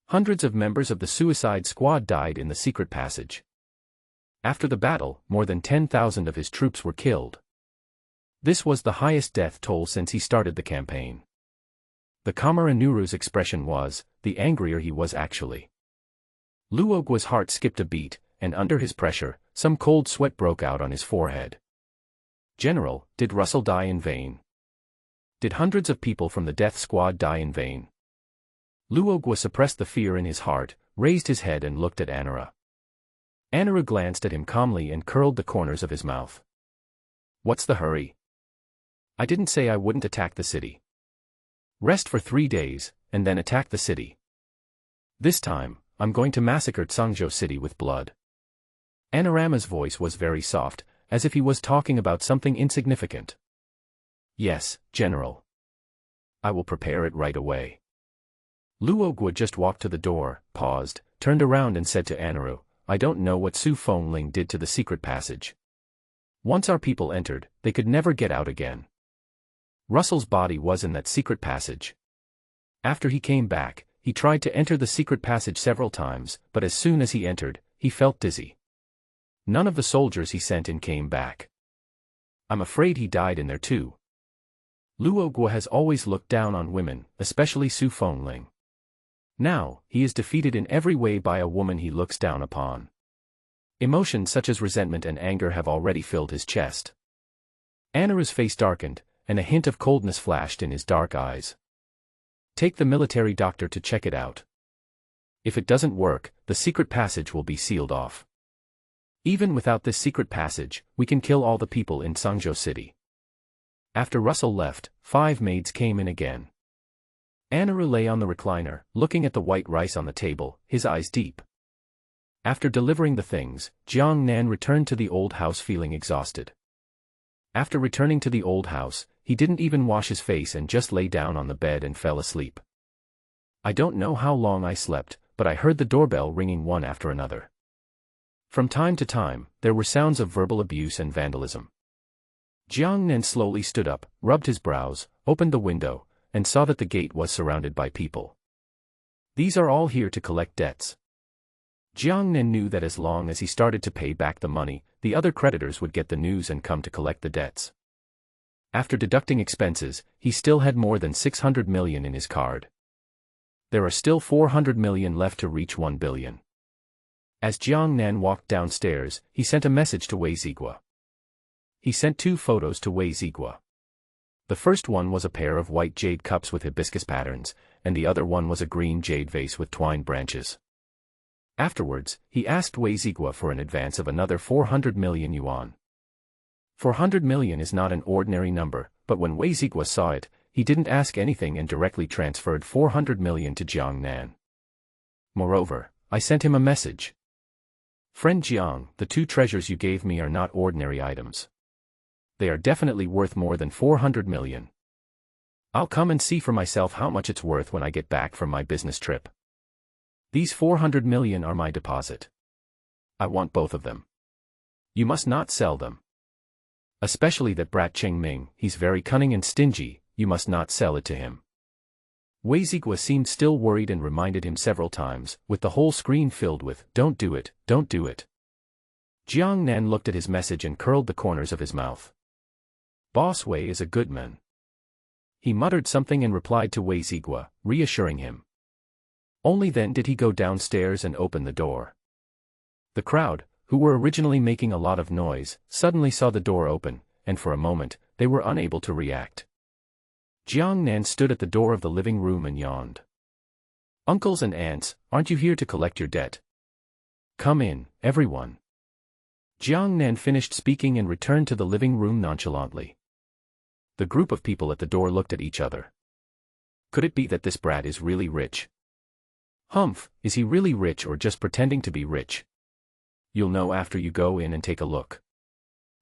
Hundreds of members of the suicide squad died in the secret passage. After the battle, more than 10,000 of his troops were killed. This was the highest death toll since he started the campaign. The calmer Anuru's expression was, the angrier he was actually. Luogua's heart skipped a beat, and under his pressure, some cold sweat broke out on his forehead. General, did Russell die in vain? Did hundreds of people from the death squad die in vain? Luogua suppressed the fear in his heart, raised his head and looked at Anara. Anara glanced at him calmly and curled the corners of his mouth. What's the hurry? I didn't say I wouldn't attack the city. Rest for 3 days, and then attack the city. This time, I'm going to massacre Tsangzhou City with blood. Anorama's voice was very soft, as if he was talking about something insignificant. Yes, General. I will prepare it right away. Luo Guo just walked to the door, paused, turned around and said to Anaru, I don't know what Su Fengling did to the secret passage. Once our people entered, they could never get out again. Russell's body was in that secret passage. After he came back, he tried to enter the secret passage several times, but as soon as he entered, he felt dizzy. None of the soldiers he sent in came back. I'm afraid he died in there too. Luo Guo has always looked down on women, especially Su Fengling. Now, he is defeated in every way by a woman he looks down upon. Emotions such as resentment and anger have already filled his chest. Anara's face darkened, and a hint of coldness flashed in his dark eyes. Take the military doctor to check it out. If it doesn't work, the secret passage will be sealed off. Even without this secret passage, we can kill all the people in Tsangzhou City. After Russell left, 5 maids came in again. Anaru lay on the recliner, looking at the white rice on the table, his eyes deep. After delivering the things, Jiang Nan returned to the old house feeling exhausted. After returning to the old house, he didn't even wash his face and just lay down on the bed and fell asleep. I don't know how long I slept, but I heard the doorbell ringing one after another. From time to time, there were sounds of verbal abuse and vandalism. Jiang Nan slowly stood up, rubbed his brows, opened the window, and saw that the gate was surrounded by people. These are all here to collect debts. Jiang Nan knew that as long as he started to pay back the money, the other creditors would get the news and come to collect the debts. After deducting expenses, he still had more than 600 million in his card. There are still 400 million left to reach 1 billion. As Jiang Nan walked downstairs, he sent a message to Wei Zigua. He sent 2 photos to Wei Zigua. The first one was a pair of white jade cups with hibiscus patterns, and the other one was a green jade vase with twine branches. Afterwards, he asked Wei Zigua for an advance of another 400 million yuan. 400 million is not an ordinary number, but when Wei Zigua saw it, he didn't ask anything and directly transferred 400 million to Jiang Nan. Moreover, I sent him a message. Friend Jiang, the 2 treasures you gave me are not ordinary items. They are definitely worth more than 400 million. I'll come and see for myself how much it's worth when I get back from my business trip. These 400 million are my deposit. I want both of them. You must not sell them. Especially that brat Cheng Ming, he's very cunning and stingy, you must not sell it to him. Wei Zigua seemed still worried and reminded him several times, with the whole screen filled with, don't do it, don't do it. Jiang Nan looked at his message and curled the corners of his mouth. Boss Wei is a good man. He muttered something and replied to Wei Zigua, reassuring him. Only then did he go downstairs and open the door. The crowd, who were originally making a lot of noise, suddenly saw the door open, and for a moment, they were unable to react. Jiang Nan stood at the door of the living room and yawned. Uncles and aunts, aren't you here to collect your debt? Come in, everyone. Jiang Nan finished speaking and returned to the living room nonchalantly. The group of people at the door looked at each other. Could it be that this brat is really rich? Humph, is he really rich or just pretending to be rich? You'll know after you go in and take a look.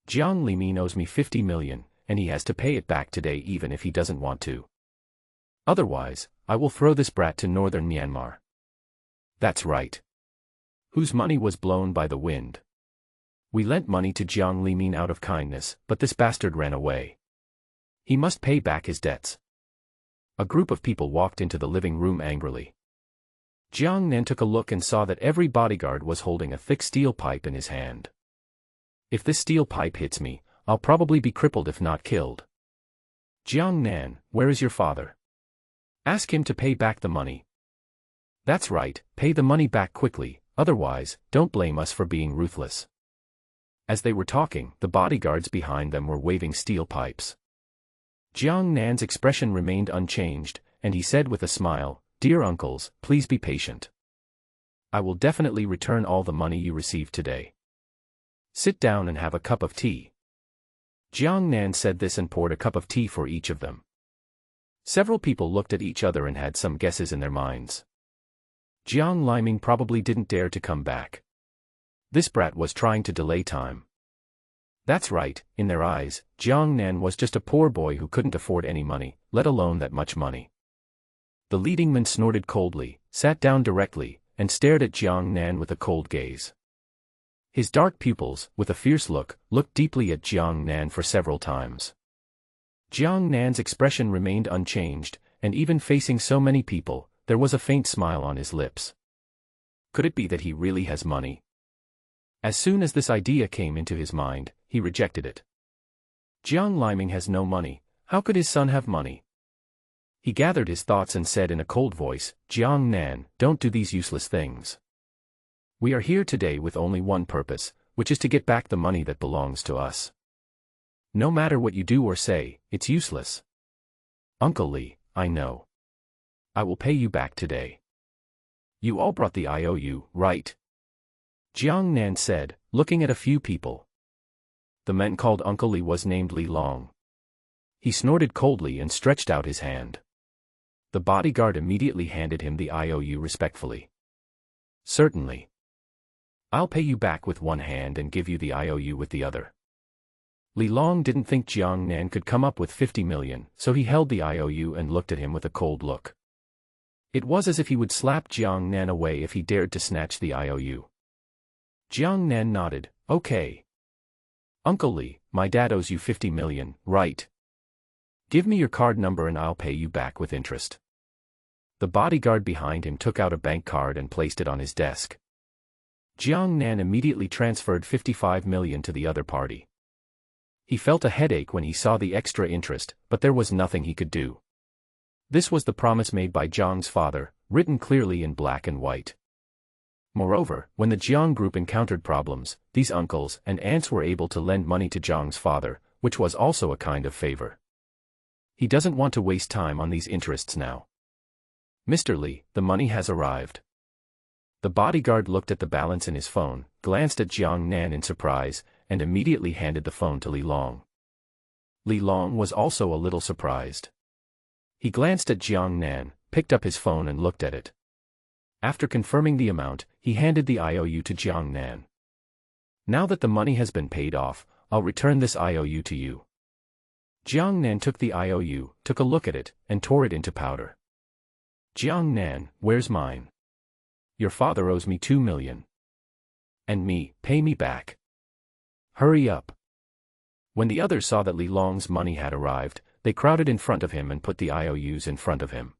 Jiang Limi owes me 50 million, and he has to pay it back today even if he doesn't want to. Otherwise, I will throw this brat to northern Myanmar. That's right. Whose money was blown by the wind? We lent money to Jiang Limin out of kindness, but this bastard ran away. He must pay back his debts. A group of people walked into the living room angrily. Jiang Nan took a look and saw that every bodyguard was holding a thick steel pipe in his hand. If this steel pipe hits me, I'll probably be crippled if not killed. Jiang Nan, where is your father? Ask him to pay back the money. That's right, pay the money back quickly, otherwise, don't blame us for being ruthless. As they were talking, the bodyguards behind them were waving steel pipes. Jiang Nan's expression remained unchanged, and he said with a smile, Dear uncles, please be patient. I will definitely return all the money you received today. Sit down and have a cup of tea. Jiang Nan said this and poured a cup of tea for each of them. Several people looked at each other and had some guesses in their minds. Jiang Liming probably didn't dare to come back. This brat was trying to delay time. That's right, in their eyes, Jiang Nan was just a poor boy who couldn't afford any money, let alone that much money. The leading man snorted coldly, sat down directly, and stared at Jiang Nan with a cold gaze. His dark pupils, with a fierce look, looked deeply at Jiang Nan for several times. Jiang Nan's expression remained unchanged, and even facing so many people, there was a faint smile on his lips. Could it be that he really has money? As soon as this idea came into his mind, he rejected it. Jiang Liming has no money, how could his son have money? He gathered his thoughts and said in a cold voice, Jiang Nan, don't do these useless things. We are here today with only one purpose, which is to get back the money that belongs to us. No matter what you do or say, it's useless. Uncle Li, I know. I will pay you back today. You all brought the IOU, right? Jiang Nan said, looking at a few people. The man called Uncle Li was named Li Long. He snorted coldly and stretched out his hand. The bodyguard immediately handed him the IOU respectfully. Certainly. I'll pay you back with one hand and give you the IOU with the other. Li Long didn't think Jiang Nan could come up with 50 million, so he held the IOU and looked at him with a cold look. It was as if he would slap Jiang Nan away if he dared to snatch the IOU. Jiang Nan nodded, okay. Uncle Li, my dad owes you 50 million, right? Give me your card number and I'll pay you back with interest. The bodyguard behind him took out a bank card and placed it on his desk. Jiang Nan immediately transferred 55 million to the other party. He felt a headache when he saw the extra interest, but there was nothing he could do. This was the promise made by Jiang's father, written clearly in black and white. Moreover, when the Jiang group encountered problems, these uncles and aunts were able to lend money to Jiang's father, which was also a kind of favor. He doesn't want to waste time on these interests now. Mr. Li, the money has arrived. The bodyguard looked at the balance in his phone, glanced at Jiang Nan in surprise, and immediately handed the phone to Li Long. Li Long was also a little surprised. He glanced at Jiang Nan, picked up his phone and looked at it. After confirming the amount, he handed the IOU to Jiang Nan. Now that the money has been paid off, I'll return this IOU to you. Jiang Nan took the IOU, took a look at it, and tore it into powder. Jiang Nan, where's mine? Your father owes me 2 million. And me, pay me back. Hurry up. When the others saw that Li Long's money had arrived, they crowded in front of him and put the IOUs in front of him.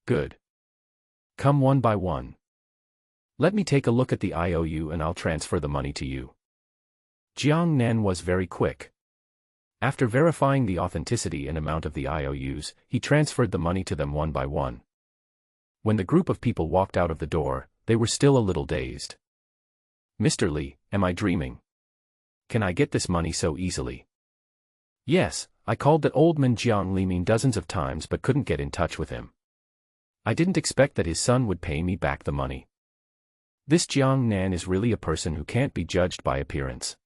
Good. Come one by one. Let me take a look at the IOU and I'll transfer the money to you. Jiang Nan was very quick. After verifying the authenticity and amount of the IOUs, he transferred the money to them one by one. When the group of people walked out of the door, they were still a little dazed. Mr. Li, am I dreaming? Can I get this money so easily? Yes, I called that old man Jiang Liming dozens of times but couldn't get in touch with him. I didn't expect that his son would pay me back the money. This Jiang Nan is really a person who can't be judged by appearance.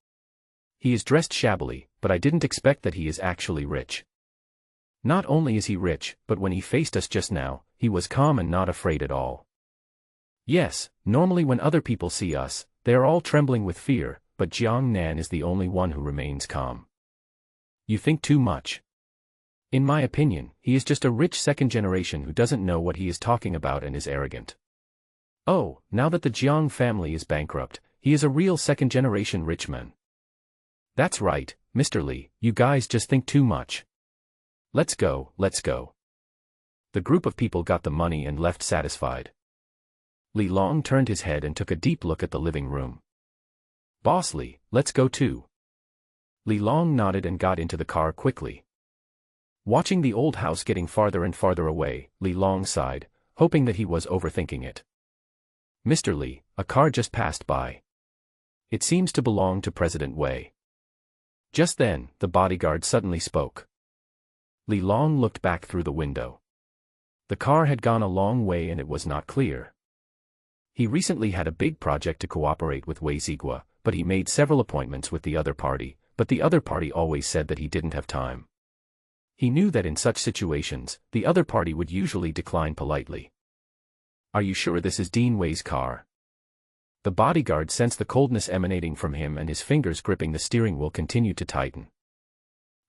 He is dressed shabbily, but I didn't expect that he is actually rich. Not only is he rich, but when he faced us just now, he was calm and not afraid at all. Yes, normally when other people see us, they are all trembling with fear, but Jiang Nan is the only one who remains calm. You think too much. In my opinion, he is just a rich second generation who doesn't know what he is talking about and is arrogant. Oh, now that the Jiang family is bankrupt, he is a real second generation rich man. That's right, Mr. Li, you guys just think too much. Let's go, let's go. The group of people got the money and left satisfied. Li Long turned his head and took a deep look at the living room. Boss Li, let's go too. Li Long nodded and got into the car quickly. Watching the old house getting farther and farther away, Li Long sighed, hoping that he was overthinking it. Mr. Li, a car just passed by. It seems to belong to President Wei. Just then, the bodyguard suddenly spoke. Li Long looked back through the window. The car had gone a long way and it was not clear. He recently had a big project to cooperate with Wei Zigua, but he made several appointments with the other party, but the other party always said that he didn't have time. He knew that in such situations, the other party would usually decline politely. "Are you sure this is Dean Wei's car?" The bodyguard sensed the coldness emanating from him and his fingers gripping the steering wheel continued to tighten.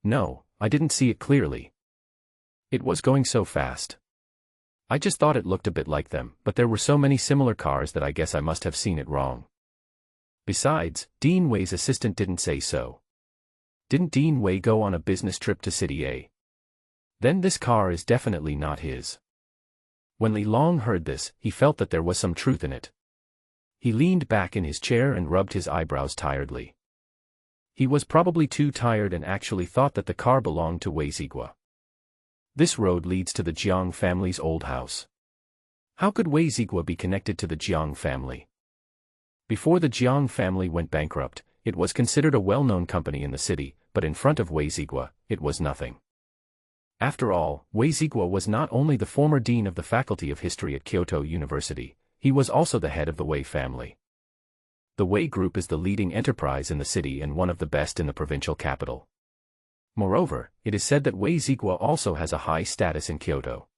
"No, I didn't see it clearly. It was going so fast. I just thought it looked a bit like them, but there were so many similar cars that I guess I must have seen it wrong. Besides, Dean Wei's assistant didn't say so. Didn't Dean Wei go on a business trip to City A? Then this car is definitely not his." When Li Long heard this, he felt that there was some truth in it. He leaned back in his chair and rubbed his eyebrows tiredly. He was probably too tired and actually thought that the car belonged to Wei Zigua. This road leads to the Jiang family's old house. How could Wei Zigua be connected to the Jiang family? Before the Jiang family went bankrupt, it was considered a well-known company in the city, but in front of Wei Zigua, it was nothing. After all, Wei Zigua was not only the former dean of the Faculty of History at Kyoto University, he was also the head of the Wei family. The Wei Group is the leading enterprise in the city and one of the best in the provincial capital. Moreover, it is said that Wei Zigua also has a high status in Kyoto.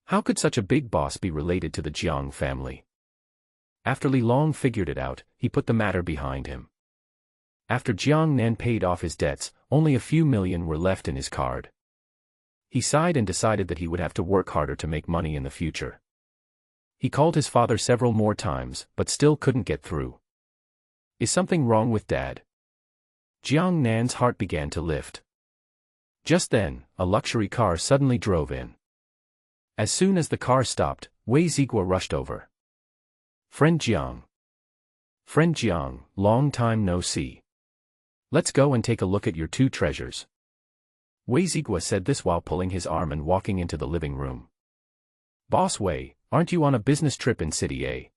How could such a big boss be related to the Jiang family? After Li Long figured it out, he put the matter behind him. After Jiang Nan paid off his debts, only a few million were left in his card. He sighed and decided that he would have to work harder to make money in the future. He called his father several more times, but still couldn't get through. "Is something wrong with Dad?" Jiang Nan's heart began to lift. Just then, a luxury car suddenly drove in. As soon as the car stopped, Wei Zigua rushed over. "Friend Jiang. Friend Jiang, long time no see. Let's go and take a look at your two treasures." Wei Zigua said this while pulling his arm and walking into the living room. "Boss Wei, aren't you on a business trip in City A?"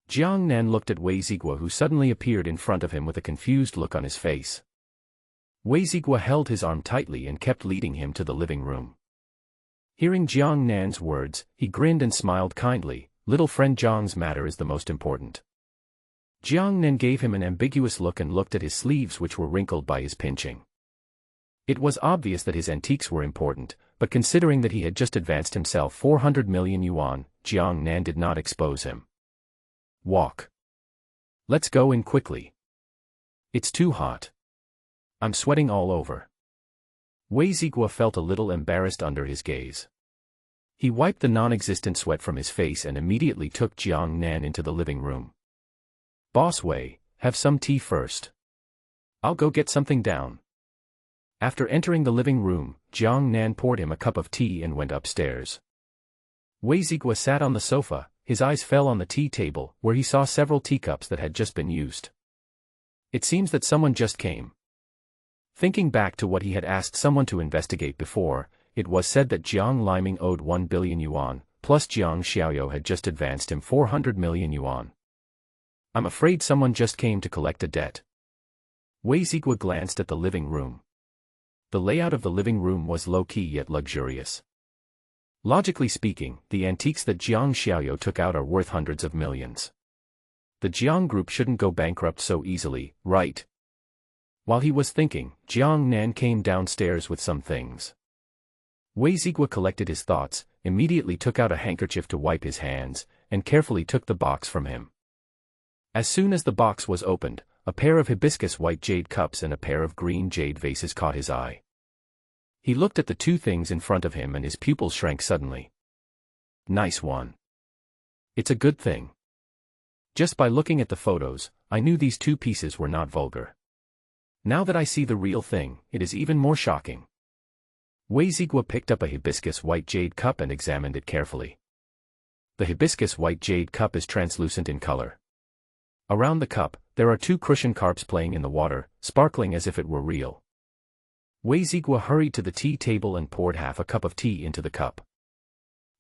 Jiang Nan looked at Wei Zigua, who suddenly appeared in front of him with a confused look on his face. Wei Zigua held his arm tightly and kept leading him to the living room. Hearing Jiang Nan's words, he grinned and smiled kindly. "Little friend Jiang's matter is the most important." Jiang Nan gave him an ambiguous look and looked at his sleeves, which were wrinkled by his pinching. It was obvious that his antiques were important, but considering that he had just advanced himself 400 million yuan, Jiang Nan did not expose him. "Walk. Let's go in quickly. It's too hot. I'm sweating all over." Wei Zigua felt a little embarrassed under his gaze. He wiped the non-existent sweat from his face and immediately took Jiang Nan into the living room. "Boss Wei, have some tea first. I'll go get something down." After entering the living room, Jiang Nan poured him a cup of tea and went upstairs. Wei Zigua sat on the sofa. His eyes fell on the tea table, where he saw several teacups that had just been used. It seems that someone just came. Thinking back to what he had asked someone to investigate before, it was said that Jiang Liming owed 1 billion yuan, plus Jiang Xiaoyou had just advanced him 400 million yuan. "I'm afraid someone just came to collect a debt." Wei Zigua glanced at the living room. The layout of the living room was low-key yet luxurious. Logically speaking, the antiques that Jiang Xiaoyou took out are worth hundreds of millions. The Jiang Group shouldn't go bankrupt so easily, right? While he was thinking, Jiang Nan came downstairs with some things. Wei Zigua collected his thoughts, immediately took out a handkerchief to wipe his hands, and carefully took the box from him. As soon as the box was opened, a pair of hibiscus white jade cups and a pair of green jade vases caught his eye. He looked at the two things in front of him and his pupils shrank suddenly. "Nice one. It's a good thing. Just by looking at the photos, I knew these two pieces were not vulgar. Now that I see the real thing, it is even more shocking." Wei Zigua picked up a hibiscus white jade cup and examined it carefully. The hibiscus white jade cup is translucent in color. Around the cup, there are two crucian carps playing in the water, sparkling as if it were real. Wei Zigua hurried to the tea table and poured half a cup of tea into the cup.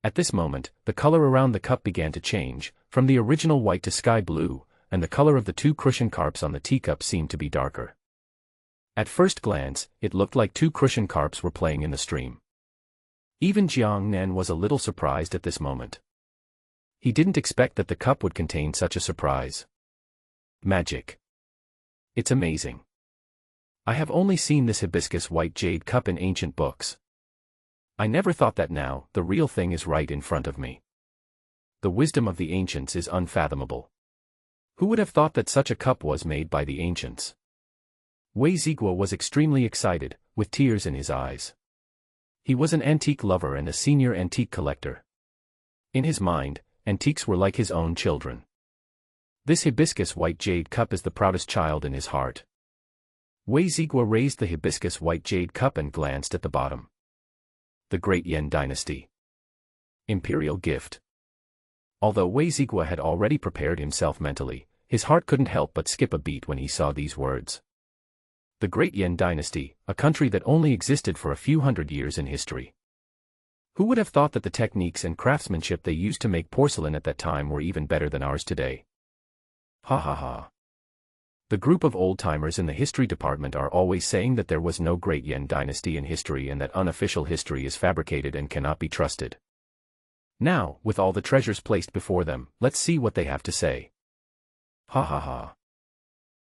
At this moment, the color around the cup began to change, from the original white to sky blue, and the color of the two crucian carps on the teacup seemed to be darker. At first glance, it looked like two crucian carps were playing in the stream. Even Jiang Nan was a little surprised at this moment. He didn't expect that the cup would contain such a surprise. Magic. It's amazing. I have only seen this hibiscus white jade cup in ancient books. I never thought that now, the real thing is right in front of me. The wisdom of the ancients is unfathomable. Who would have thought that such a cup was made by the ancients? Wei Zigua was extremely excited, with tears in his eyes. He was an antique lover and a senior antique collector. In his mind, antiques were like his own children. This hibiscus white jade cup is the proudest child in his heart. Wei Zigua raised the hibiscus white jade cup and glanced at the bottom. The Great Yuan Dynasty. Imperial gift. Although Wei Zigua had already prepared himself mentally, his heart couldn't help but skip a beat when he saw these words. The Great Yuan Dynasty, a country that only existed for a few hundred years in history. Who would have thought that the techniques and craftsmanship they used to make porcelain at that time were even better than ours today? Ha ha ha. The group of old-timers in the history department are always saying that there was no Great Yuan Dynasty in history and that unofficial history is fabricated and cannot be trusted. Now, with all the treasures placed before them, let's see what they have to say. Ha ha ha.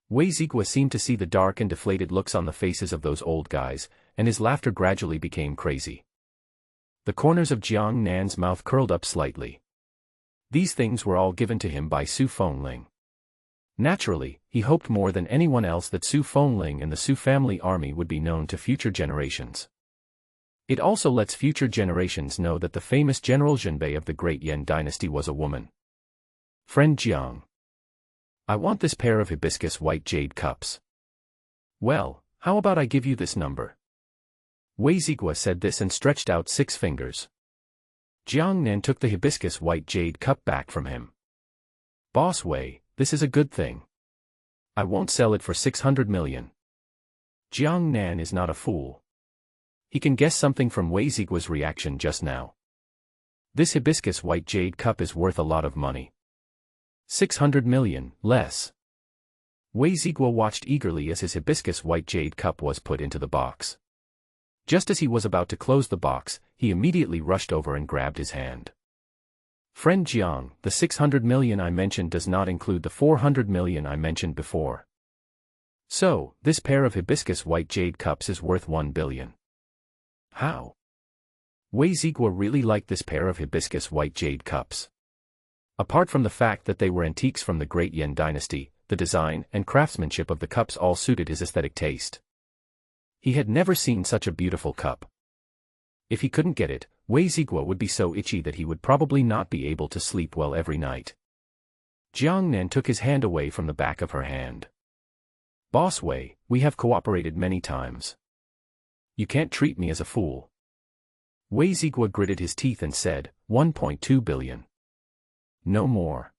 Wei Zigua seemed to see the dark and deflated looks on the faces of those old guys, and his laughter gradually became crazy. The corners of Jiang Nan's mouth curled up slightly. These things were all given to him by Su Fengling. Naturally, he hoped more than anyone else that Su Fengling and the Su family army would be known to future generations. It also lets future generations know that the famous General Zhenbei of the Great Yuan Dynasty was a woman. Friend Jiang. I want this pair of hibiscus white jade cups. Well, how about I give you this number? Wei Zigua said this and stretched out 6 fingers. Jiang Nan took the hibiscus white jade cup back from him. Boss Wei, this is a good thing. I won't sell it for 600 million. Jiang Nan is not a fool. He can guess something from Wei Zigua's reaction just now. This hibiscus white jade cup is worth a lot of money. 600 million, less. Wei Zigua watched eagerly as his hibiscus white jade cup was put into the box. Just as he was about to close the box, he immediately rushed over and grabbed his hand. Friend Jiang, the 600 million I mentioned does not include the 400 million I mentioned before. So, this pair of hibiscus white jade cups is worth 1 billion. How? Wei Zigua really liked this pair of hibiscus white jade cups. Apart from the fact that they were antiques from the Great Yuan Dynasty, the design and craftsmanship of the cups all suited his aesthetic taste. He had never seen such a beautiful cup. If he couldn't get it, Wei Zigua would be so itchy that he would probably not be able to sleep well every night. Jiang Nan took his hand away from the back of her hand. Boss Wei, we have cooperated many times. You can't treat me as a fool. Wei Zigua gritted his teeth and said, 1.2 billion. No more.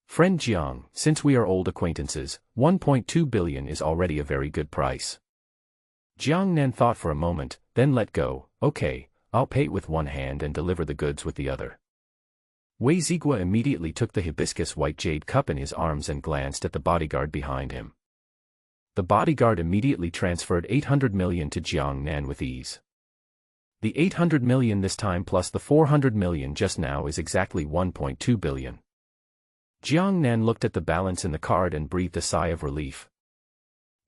Friend Jiang, since we are old acquaintances, 1.2 billion is already a very good price. Jiang Nan thought for a moment, then let go. Okay, I'll pay with one hand and deliver the goods with the other. Wei Zigua immediately took the hibiscus white jade cup in his arms and glanced at the bodyguard behind him. The bodyguard immediately transferred 800 million to Jiang Nan with ease. The 800 million this time plus the 400 million just now is exactly 1.2 billion. Jiang Nan looked at the balance in the card and breathed a sigh of relief.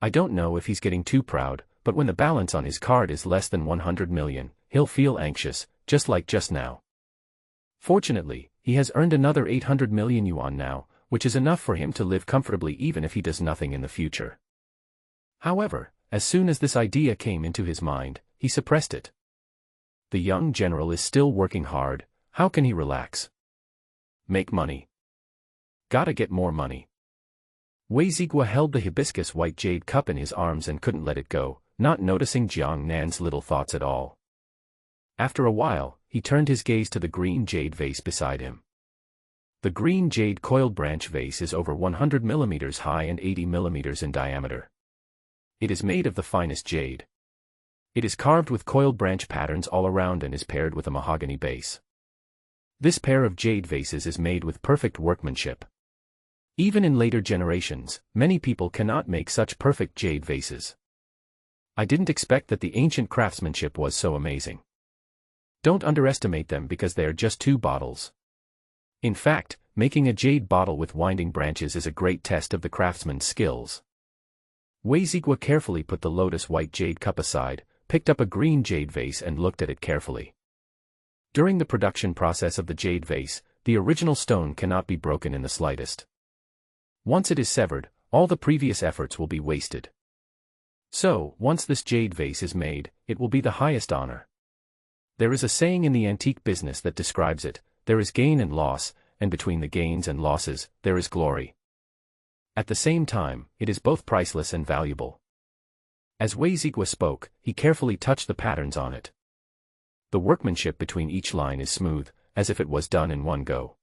I don't know if he's getting too proud, but when the balance on his card is less than 100 million, he'll feel anxious, just like just now. Fortunately, he has earned another 800 million yuan now, which is enough for him to live comfortably even if he does nothing in the future. However, as soon as this idea came into his mind, he suppressed it. The young general is still working hard, how can he relax? Make money. Gotta get more money. Wei Zigua held the hibiscus white jade cup in his arms and couldn't let it go, not noticing Jiang Nan's little thoughts at all. After a while, he turned his gaze to the green jade vase beside him. The green jade coiled branch vase is over 100 millimeters high and 80 millimeters in diameter. It is made of the finest jade. It is carved with coiled branch patterns all around and is paired with a mahogany base. This pair of jade vases is made with perfect workmanship. Even in later generations, many people cannot make such perfect jade vases. I didn't expect that the ancient craftsmanship was so amazing. Don't underestimate them because they are just 2 bottles. In fact, making a jade bottle with winding branches is a great test of the craftsman's skills. Wei Zigua carefully put the lotus-white jade cup aside, picked up a green jade vase and looked at it carefully. During the production process of the jade vase, the original stone cannot be broken in the slightest. Once it is severed, all the previous efforts will be wasted. So, once this jade vase is made, it will be the highest honor. There is a saying in the antique business that describes it: there is gain and loss, and between the gains and losses, there is glory. At the same time, it is both priceless and valuable. As Wei Zigua spoke, he carefully touched the patterns on it. The workmanship between each line is smooth, as if it was done in one go.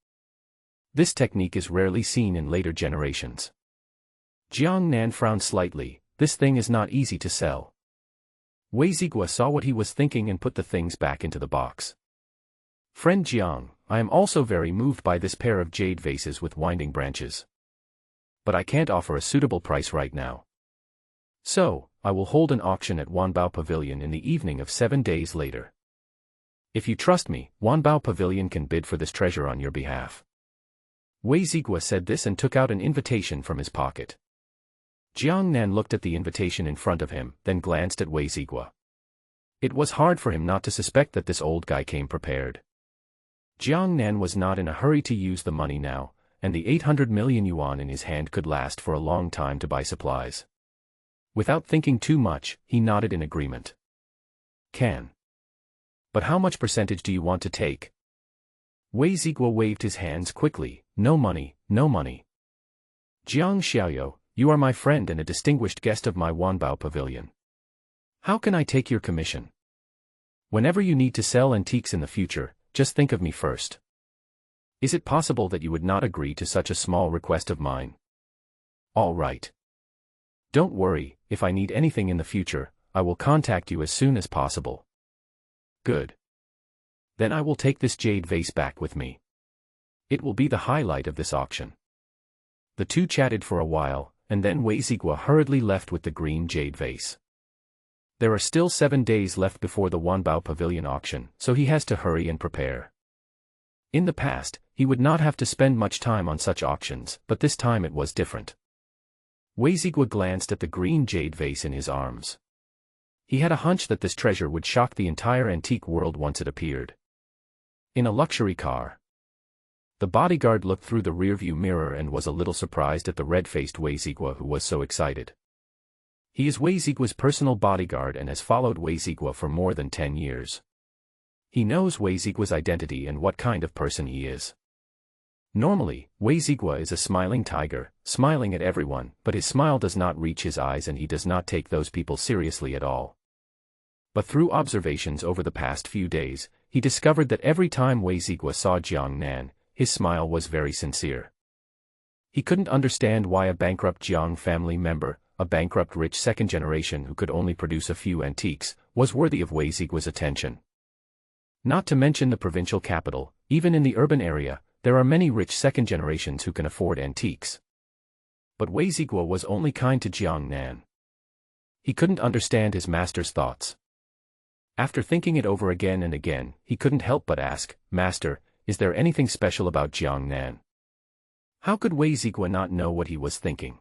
This technique is rarely seen in later generations. Jiang Nan frowned slightly. This thing is not easy to sell. Wei Zigua saw what he was thinking and put the things back into the box. Friend Jiang, I am also very moved by this pair of jade vases with winding branches. But I can't offer a suitable price right now. So, I will hold an auction at Wanbao Pavilion in the evening of 7 days later. If you trust me, Wanbao Pavilion can bid for this treasure on your behalf. Wei Zigua said this and took out an invitation from his pocket. Jiang Nan looked at the invitation in front of him, then glanced at Wei Zigua. It was hard for him not to suspect that this old guy came prepared. Jiang Nan was not in a hurry to use the money now, and the 800 million yuan in his hand could last for a long time to buy supplies. Without thinking too much, he nodded in agreement. Can. But how much percentage do you want to take? Wei Zigua waved his hands quickly. No money, no money. Jiang Xiaoyou, you are my friend and a distinguished guest of my Wanbao Pavilion. How can I take your commission? Whenever you need to sell antiques in the future, just think of me first. Is it possible that you would not agree to such a small request of mine? All right. Don't worry, if I need anything in the future, I will contact you as soon as possible. Good. Then I will take this jade vase back with me. It will be the highlight of this auction. The two chatted for a while, and then Wei Zigua hurriedly left with the green jade vase. There are still 7 days left before the Wanbao Pavilion auction, so he has to hurry and prepare. In the past, he would not have to spend much time on such auctions, but this time it was different. Wei Zigua glanced at the green jade vase in his arms. He had a hunch that this treasure would shock the entire antique world once it appeared. In a luxury car. The bodyguard looked through the rearview mirror and was a little surprised at the red-faced Wei Zigua who was so excited. He is Wei Zigua's personal bodyguard and has followed Wei Zigua for more than 10 years. He knows Wei Zigua's identity and what kind of person he is. Normally, Wei Zigua is a smiling tiger, smiling at everyone, but his smile does not reach his eyes and he does not take those people seriously at all. But through observations over the past few days, he discovered that every time Wei Zigua saw Jiang Nan, his smile was very sincere. He couldn't understand why a bankrupt Jiang family member, a bankrupt rich second generation who could only produce a few antiques, was worthy of Wei Zigua's attention. Not to mention the provincial capital, even in the urban area, there are many rich second generations who can afford antiques. But Wei Zigua was only kind to Jiang Nan. He couldn't understand his master's thoughts. After thinking it over again and again, he couldn't help but ask, "Master, is there anything special about Jiang Nan?" How could Wei Zigua not know what he was thinking?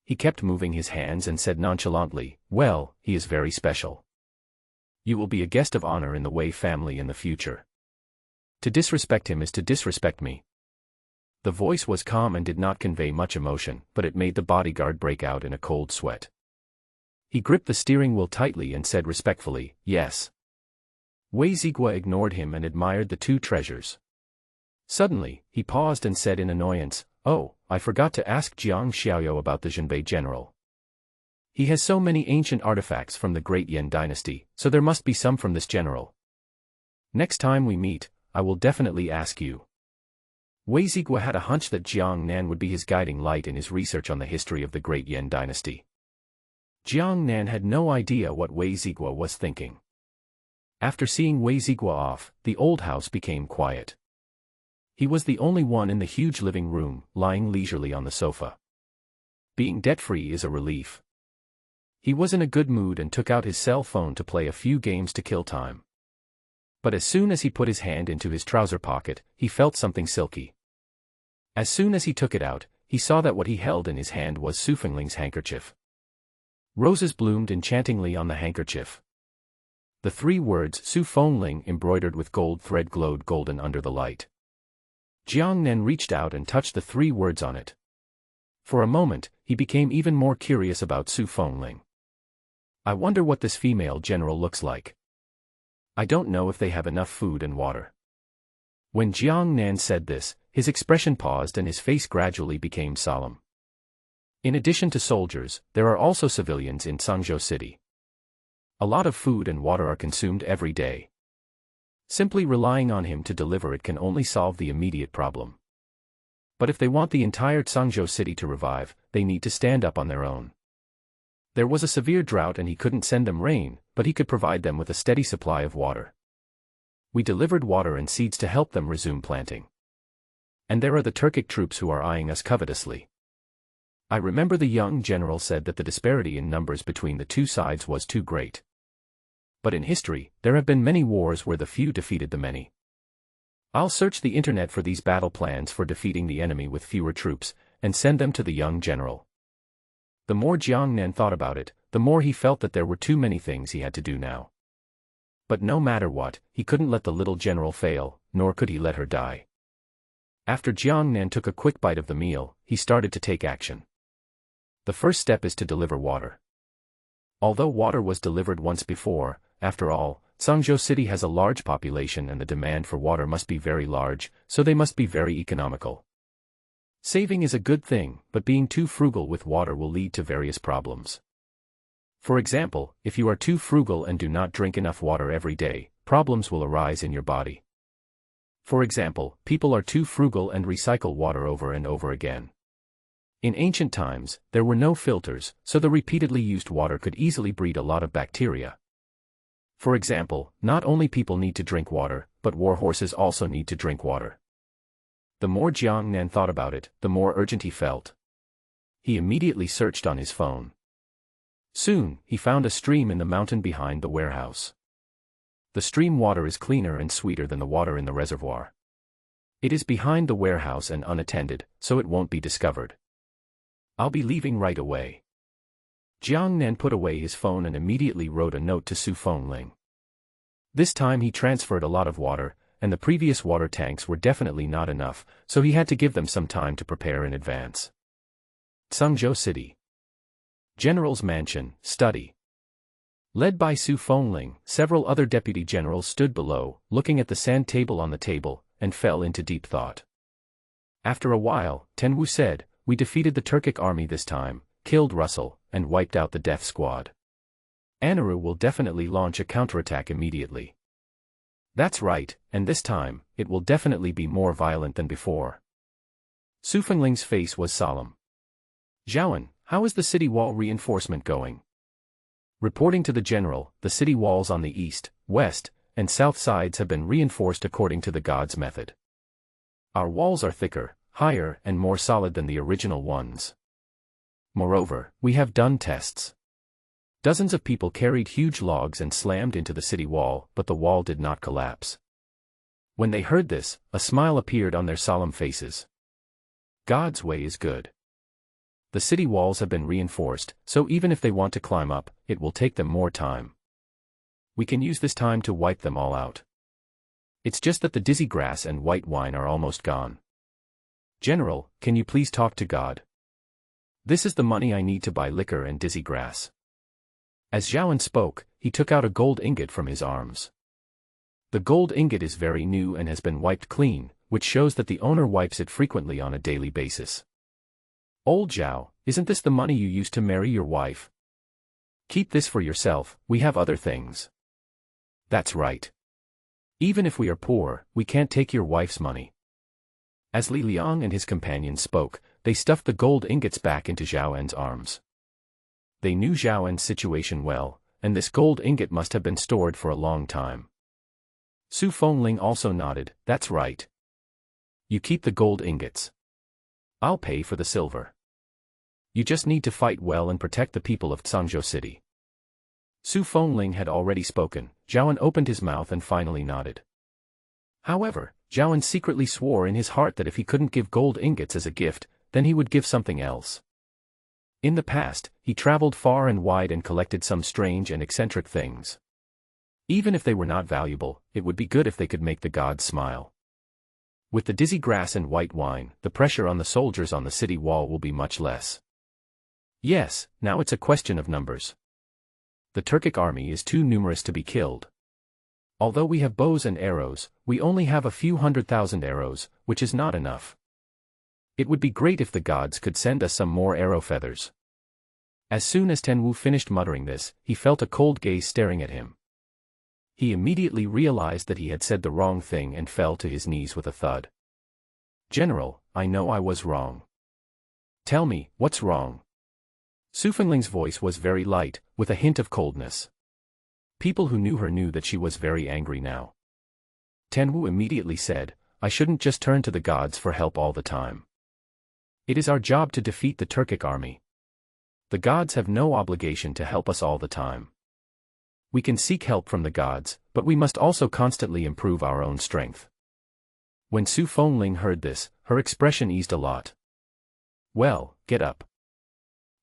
He kept moving his hands and said nonchalantly, "Well, he is very special. You will be a guest of honor in the Wei family in the future. To disrespect him is to disrespect me." The voice was calm and did not convey much emotion, but it made the bodyguard break out in a cold sweat. He gripped the steering wheel tightly and said respectfully, "Yes." Wei Zigua ignored him and admired the two treasures. Suddenly, he paused and said in annoyance, "Oh, I forgot to ask Jiang Xiaoyou about the Zhenbei general. He has so many ancient artifacts from the Great Yan dynasty, so there must be some from this general. Next time we meet, I will definitely ask you." Wei Zigua had a hunch that Jiang Nan would be his guiding light in his research on the history of the Great Yan dynasty. Jiang Nan had no idea what Wei Zigua was thinking. After seeing Wei Zigua off, the old house became quiet. He was the only one in the huge living room, lying leisurely on the sofa. Being debt-free is a relief. He was in a good mood and took out his cell phone to play a few games to kill time. But as soon as he put his hand into his trouser pocket, he felt something silky. As soon as he took it out, he saw that what he held in his hand was Su Fengling's handkerchief. Roses bloomed enchantingly on the handkerchief. The 3 words Su Fengling embroidered with gold thread glowed golden under the light. Jiang Nen reached out and touched the 3 words on it. For a moment, he became even more curious about Su Fengling. I wonder what this female general looks like. I don't know if they have enough food and water. When Jiang Nan said this, his expression paused and his face gradually became solemn. In addition to soldiers, there are also civilians in Changzhou City. A lot of food and water are consumed every day. Simply relying on him to deliver it can only solve the immediate problem. But if they want the entire Changzhou City to revive, they need to stand up on their own. There was a severe drought and he couldn't send them rain, but he could provide them with a steady supply of water. We delivered water and seeds to help them resume planting. And there are the Turkic troops who are eyeing us covetously. I remember the young general said that the disparity in numbers between the 2 sides was too great. But in history, there have been many wars where the few defeated the many. I'll search the internet for these battle plans for defeating the enemy with fewer troops, and send them to the young general. The more Jiang Nan thought about it, the more he felt that there were too many things he had to do now. But no matter what, he couldn't let the little general fail, nor could he let her die. After Jiang Nan took a quick bite of the meal, he started to take action. The first step is to deliver water. Although water was delivered once before, after all, Changzhou City has a large population and the demand for water must be very large, so they must be very economical. Saving is a good thing, but being too frugal with water will lead to various problems. For example, if you are too frugal and do not drink enough water every day, problems will arise in your body. For example, people are too frugal and recycle water over and over again. In ancient times, there were no filters, so the repeatedly used water could easily breed a lot of bacteria. For example, not only people need to drink water, but war horses also need to drink water. The more Jiang Nan thought about it, the more urgent he felt. He immediately searched on his phone. Soon, he found a stream in the mountain behind the warehouse. The stream water is cleaner and sweeter than the water in the reservoir. It is behind the warehouse and unattended, so it won't be discovered. I'll be leaving right away. Jiang Nan put away his phone and immediately wrote a note to Su Fengling. This time he transferred a lot of water, and the previous water tanks were definitely not enough, so he had to give them some time to prepare in advance. Changzhou City. General's Mansion, Study. Led by Su Fengling, several other deputy generals stood below, looking at the sand table on the table, and fell into deep thought. After a while, Tenwu said, "We defeated the Turkic army this time, killed Russell, and wiped out the death squad. Anaru will definitely launch a counterattack immediately." That's right, and this time, it will definitely be more violent than before. Su Fengling's face was solemn. "Zhaoan, how is the city wall reinforcement going?" Reporting to the general, the city walls on the east, west, and south sides have been reinforced according to the gods' method. Our walls are thicker, higher, and more solid than the original ones. Moreover, we have done tests. Dozens of people carried huge logs and slammed into the city wall, but the wall did not collapse. When they heard this, a smile appeared on their solemn faces. God's way is good. The city walls have been reinforced, so even if they want to climb up, it will take them more time. We can use this time to wipe them all out. It's just that the dizzy grass and white wine are almost gone. General, can you please talk to God? This is the money I need to buy liquor and dizzy grass. As Zhaoan spoke, he took out a gold ingot from his arms. The gold ingot is very new and has been wiped clean, which shows that the owner wipes it frequently on a daily basis. Old Zhao, isn't this the money you used to marry your wife? Keep this for yourself, we have other things. That's right. Even if we are poor, we can't take your wife's money. As Li Liang and his companions spoke, they stuffed the gold ingots back into Zhaoan's arms. They knew Zhaoan's situation well, and this gold ingot must have been stored for a long time. Su Fengling also nodded, that's right. You keep the gold ingots. I'll pay for the silver. You just need to fight well and protect the people of Changzhou City. Su Fengling had already spoken. Zhaoan opened his mouth and finally nodded. However, Zhaoan secretly swore in his heart that if he couldn't give gold ingots as a gift, then he would give something else. In the past, he traveled far and wide and collected some strange and eccentric things. Even if they were not valuable, it would be good if they could make the gods smile. With the dizzy grass and white wine, the pressure on the soldiers on the city wall will be much less. Yes, now it's a question of numbers. The Turkic army is too numerous to be killed. Although we have bows and arrows, we only have a few 100,000 arrows, which is not enough. It would be great if the gods could send us some more arrow feathers. As soon as Tenwu finished muttering this, he felt a cold gaze staring at him. He immediately realized that he had said the wrong thing and fell to his knees with a thud. "General, I know I was wrong. Tell me, what's wrong?" Su Fengling's voice was very light, with a hint of coldness. People who knew her knew that she was very angry now. Tenwu immediately said, "I shouldn't just turn to the gods for help all the time. It is our job to defeat the Turkic army. The gods have no obligation to help us all the time. We can seek help from the gods, but we must also constantly improve our own strength." When Su Fengling heard this, her expression eased a lot. "Well, get up.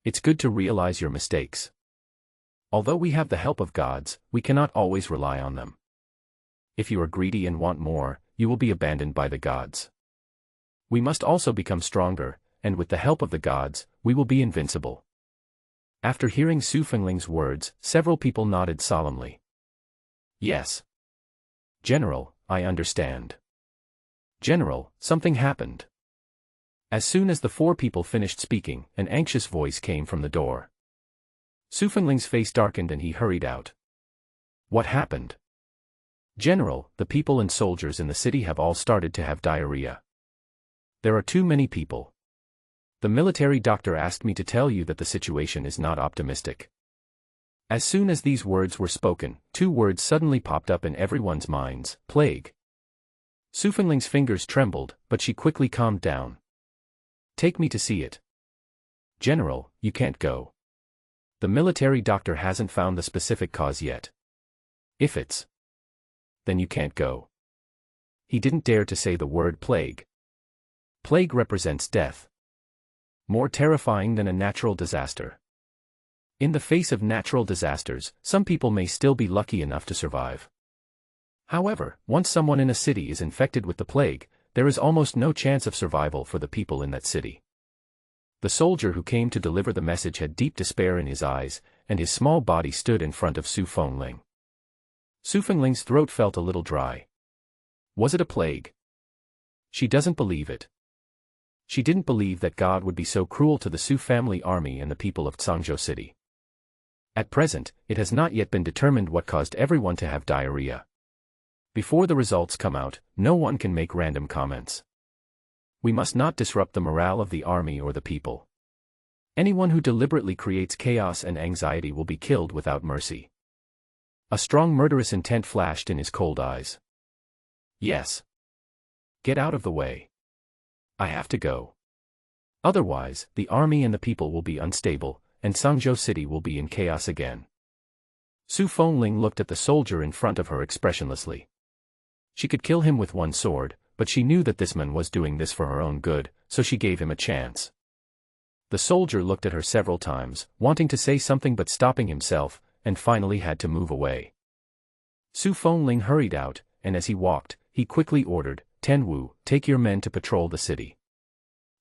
It's good to realize your mistakes. Although we have the help of gods, we cannot always rely on them. If you are greedy and want more, you will be abandoned by the gods. We must also become stronger, and with the help of the gods, we will be invincible." After hearing Su Fengling's words, several people nodded solemnly. "Yes. General, I understand. General, something happened." As soon as the four people finished speaking, an anxious voice came from the door. Su Fengling's face darkened and he hurried out. "What happened?" "General, the people and soldiers in the city have all started to have diarrhea. There are too many people. The military doctor asked me to tell you that the situation is not optimistic." As soon as these words were spoken, two words suddenly popped up in everyone's minds: plague. Su Fengling's fingers trembled, but she quickly calmed down. "Take me to see it." "General, you can't go. The military doctor hasn't found the specific cause yet. If it's, then you can't go." He didn't dare to say the word plague. Plague represents death. More terrifying than a natural disaster. In the face of natural disasters, some people may still be lucky enough to survive. However, once someone in a city is infected with the plague, there is almost no chance of survival for the people in that city. The soldier who came to deliver the message had deep despair in his eyes, and his small body stood in front of Su Fengling. Su Fengling's throat felt a little dry. Was it a plague? She doesn't believe it. She didn't believe that God would be so cruel to the Su family army and the people of Zhangzhou City. At present, it has not yet been determined what caused everyone to have diarrhea. Before the results come out, no one can make random comments. We must not disrupt the morale of the army or the people. Anyone who deliberately creates chaos and anxiety will be killed without mercy. A strong murderous intent flashed in his cold eyes. "Yes. Get out of the way. I have to go. Otherwise, the army and the people will be unstable, and Zhangzhou City will be in chaos again." Su Fengling looked at the soldier in front of her expressionlessly. She could kill him with one sword, but she knew that this man was doing this for her own good, so she gave him a chance. The soldier looked at her several times, wanting to say something but stopping himself, and finally had to move away. Su Fengling hurried out, and as he walked, he quickly ordered, "Tenwu, take your men to patrol the city.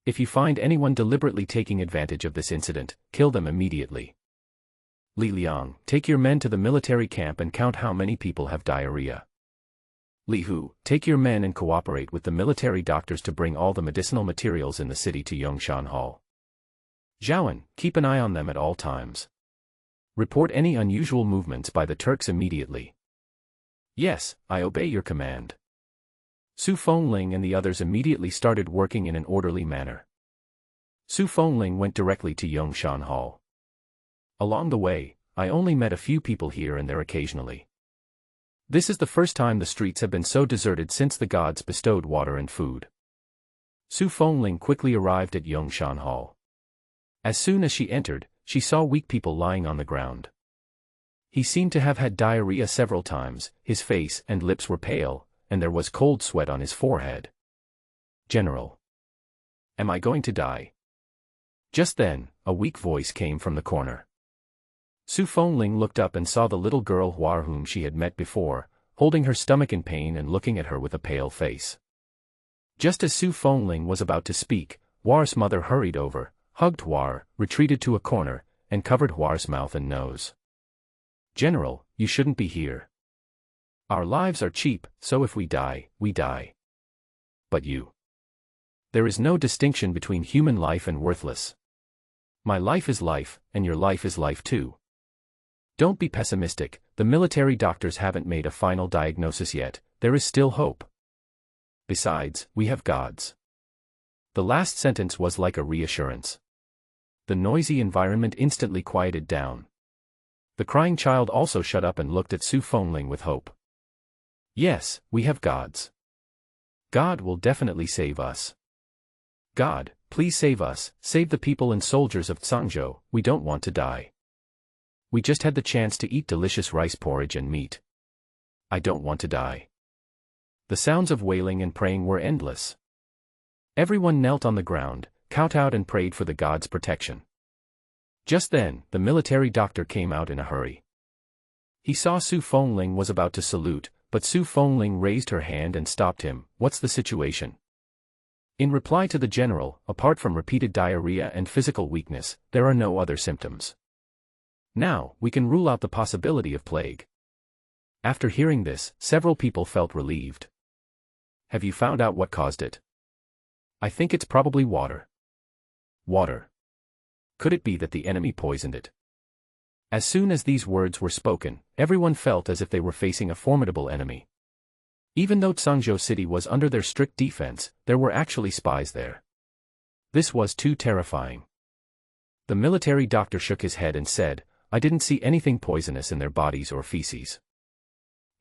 If you find anyone deliberately taking advantage of this incident, kill them immediately. Li Liang, take your men to the military camp and count how many people have diarrhea. Li Hu, take your men and cooperate with the military doctors to bring all the medicinal materials in the city to Yongshan Hall. Zhaoan, keep an eye on them at all times. Report any unusual movements by the Turks immediately." "Yes, I obey your command." Su Fengling and the others immediately started working in an orderly manner. Su Fengling went directly to Yongshan Hall. "Along the way, I only met a few people here and there occasionally. This is the first time the streets have been so deserted since the gods bestowed water and food." Su Fengling quickly arrived at Yongshan Hall. As soon as she entered, she saw weak people lying on the ground. He seemed to have had diarrhea several times, his face and lips were pale, and there was cold sweat on his forehead. General. Am I going to die? Just then, a weak voice came from the corner. Su Fengling looked up and saw the little girl Hua whom she had met before, holding her stomach in pain and looking at her with a pale face. Just as Su Fengling was about to speak, Hua's mother hurried over, hugged Hua, retreated to a corner, and covered Hua's mouth and nose. General, you shouldn't be here. Our lives are cheap, so if we die, we die. But you. There is no distinction between human life and worthless. My life is life, and your life is life too. Don't be pessimistic, the military doctors haven't made a final diagnosis yet, there is still hope. Besides, we have gods. The last sentence was like a reassurance. The noisy environment instantly quieted down. The crying child also shut up and looked at Su Fengling with hope. Yes, we have gods. God will definitely save us. God, please save us, save the people and soldiers of Tsangzhou, we don't want to die. We just had the chance to eat delicious rice porridge and meat. I don't want to die. The sounds of wailing and praying were endless. Everyone knelt on the ground, kowtowed and prayed for the gods' protection. Just then, the military doctor came out in a hurry. He saw Su Fengling was about to salute, but Su Fengling raised her hand and stopped him. What's the situation? In reply to the general, apart from repeated diarrhea and physical weakness, there are no other symptoms. Now, we can rule out the possibility of plague. After hearing this, several people felt relieved. Have you found out what caused it? I think it's probably water. Water. Could it be that the enemy poisoned it? As soon as these words were spoken, everyone felt as if they were facing a formidable enemy. Even though Tsangzhou City was under their strict defense, there were actually spies there. This was too terrifying. The military doctor shook his head and said, I didn't see anything poisonous in their bodies or feces.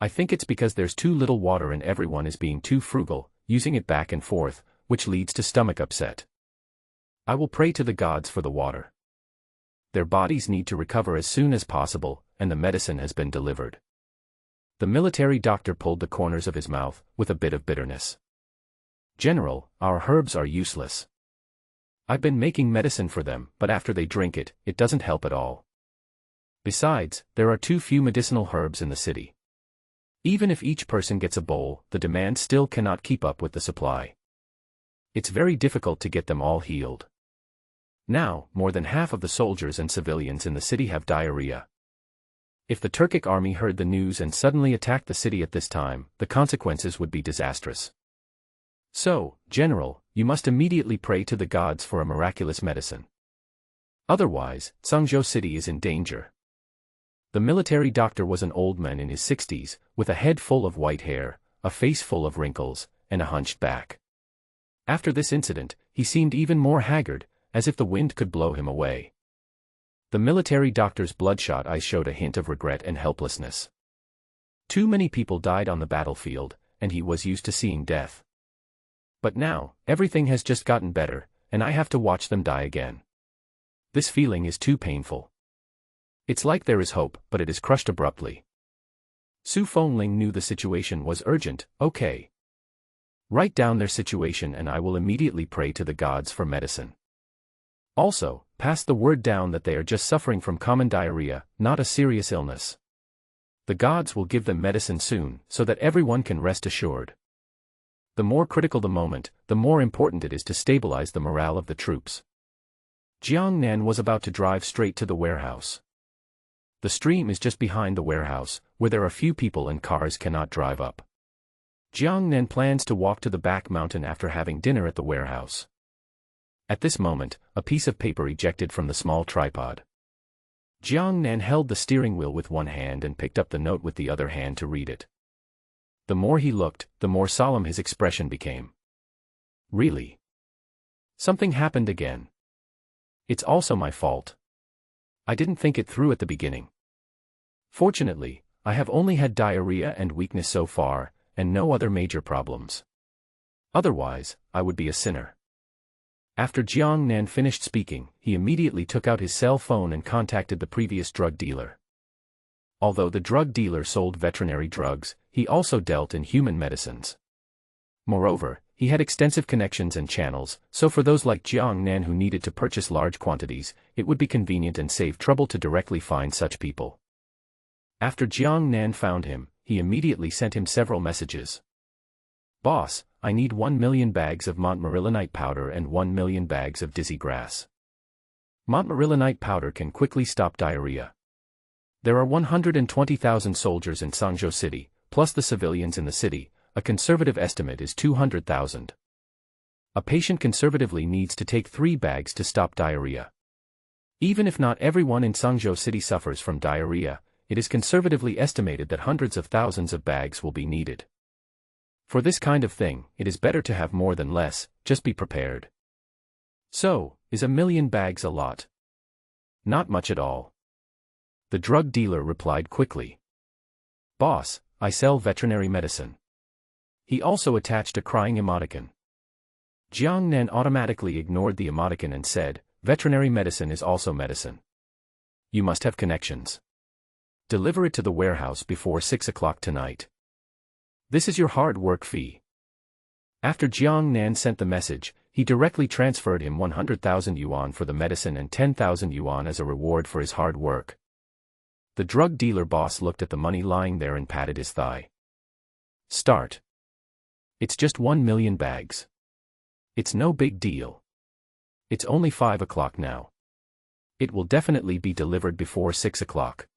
I think it's because there's too little water and everyone is being too frugal, using it back and forth, which leads to stomach upset. I will pray to the gods for the water. Their bodies need to recover as soon as possible, and the medicine has been delivered. The military doctor pulled the corners of his mouth, with a bit of bitterness. General, our herbs are useless. I've been making medicine for them, but after they drink it, it doesn't help at all. Besides, there are too few medicinal herbs in the city. Even if each person gets a bowl, the demand still cannot keep up with the supply. It's very difficult to get them all healed. Now, more than half of the soldiers and civilians in the city have diarrhea. If the Turkic army heard the news and suddenly attacked the city at this time, the consequences would be disastrous. So, General, you must immediately pray to the gods for a miraculous medicine. Otherwise, Tsangzhou City is in danger. The military doctor was an old man in his 60s, with a head full of white hair, a face full of wrinkles, and a hunched back. After this incident, he seemed even more haggard, as if the wind could blow him away. The military doctor's bloodshot eyes showed a hint of regret and helplessness. Too many people died on the battlefield, and he was used to seeing death. But now, everything has just gotten better, and I have to watch them die again. This feeling is too painful. It's like there is hope, but it is crushed abruptly. Su Fengling knew the situation was urgent. Okay. Write down their situation and I will immediately pray to the gods for medicine. Also, pass the word down that they are just suffering from common diarrhea, not a serious illness. The gods will give them medicine soon, so that everyone can rest assured. The more critical the moment, the more important it is to stabilize the morale of the troops. Jiang Nan was about to drive straight to the warehouse. The stream is just behind the warehouse, where there are few people and cars cannot drive up. Jiang Nan plans to walk to the back mountain after having dinner at the warehouse. At this moment, a piece of paper ejected from the small tripod. Jiang Nan held the steering wheel with one hand and picked up the note with the other hand to read it. The more he looked, the more solemn his expression became. Really? Something happened again. It's also my fault. I didn't think it through at the beginning. Fortunately, I have only had diarrhea and weakness so far, and no other major problems. Otherwise, I would be a sinner. After Jiang Nan finished speaking, he immediately took out his cell phone and contacted the previous drug dealer. Although the drug dealer sold veterinary drugs, he also dealt in human medicines. Moreover, he had extensive connections and channels, so for those like Jiang Nan who needed to purchase large quantities, it would be convenient and save trouble to directly find such people. After Jiang Nan found him, he immediately sent him several messages. "Boss, I need 1 million bags of montmorillonite powder and 1 million bags of dizzy grass. Montmorillonite powder can quickly stop diarrhea. There are 120,000 soldiers in Sangzhou City, plus the civilians in the city. A conservative estimate is 200,000. A patient conservatively needs to take 3 bags to stop diarrhea. Even if not everyone in Sangzhou City suffers from diarrhea, it is conservatively estimated that hundreds of thousands of bags will be needed. For this kind of thing, it is better to have more than less, just be prepared." "So, is 1 million bags a lot?" "Not much at all." The drug dealer replied quickly. "Boss, I sell veterinary medicine." He also attached a crying emoticon. Jiang Nan automatically ignored the emoticon and said, "Veterinary medicine is also medicine. You must have connections. Deliver it to the warehouse before 6 o'clock tonight. This is your hard work fee." After Jiang Nan sent the message, he directly transferred him 100,000 yuan for the medicine and 10,000 yuan as a reward for his hard work. The drug dealer boss looked at the money lying there and patted his thigh. "Start. It's just 1 million bags. It's no big deal. It's only 5 o'clock now. It will definitely be delivered before 6 o'clock."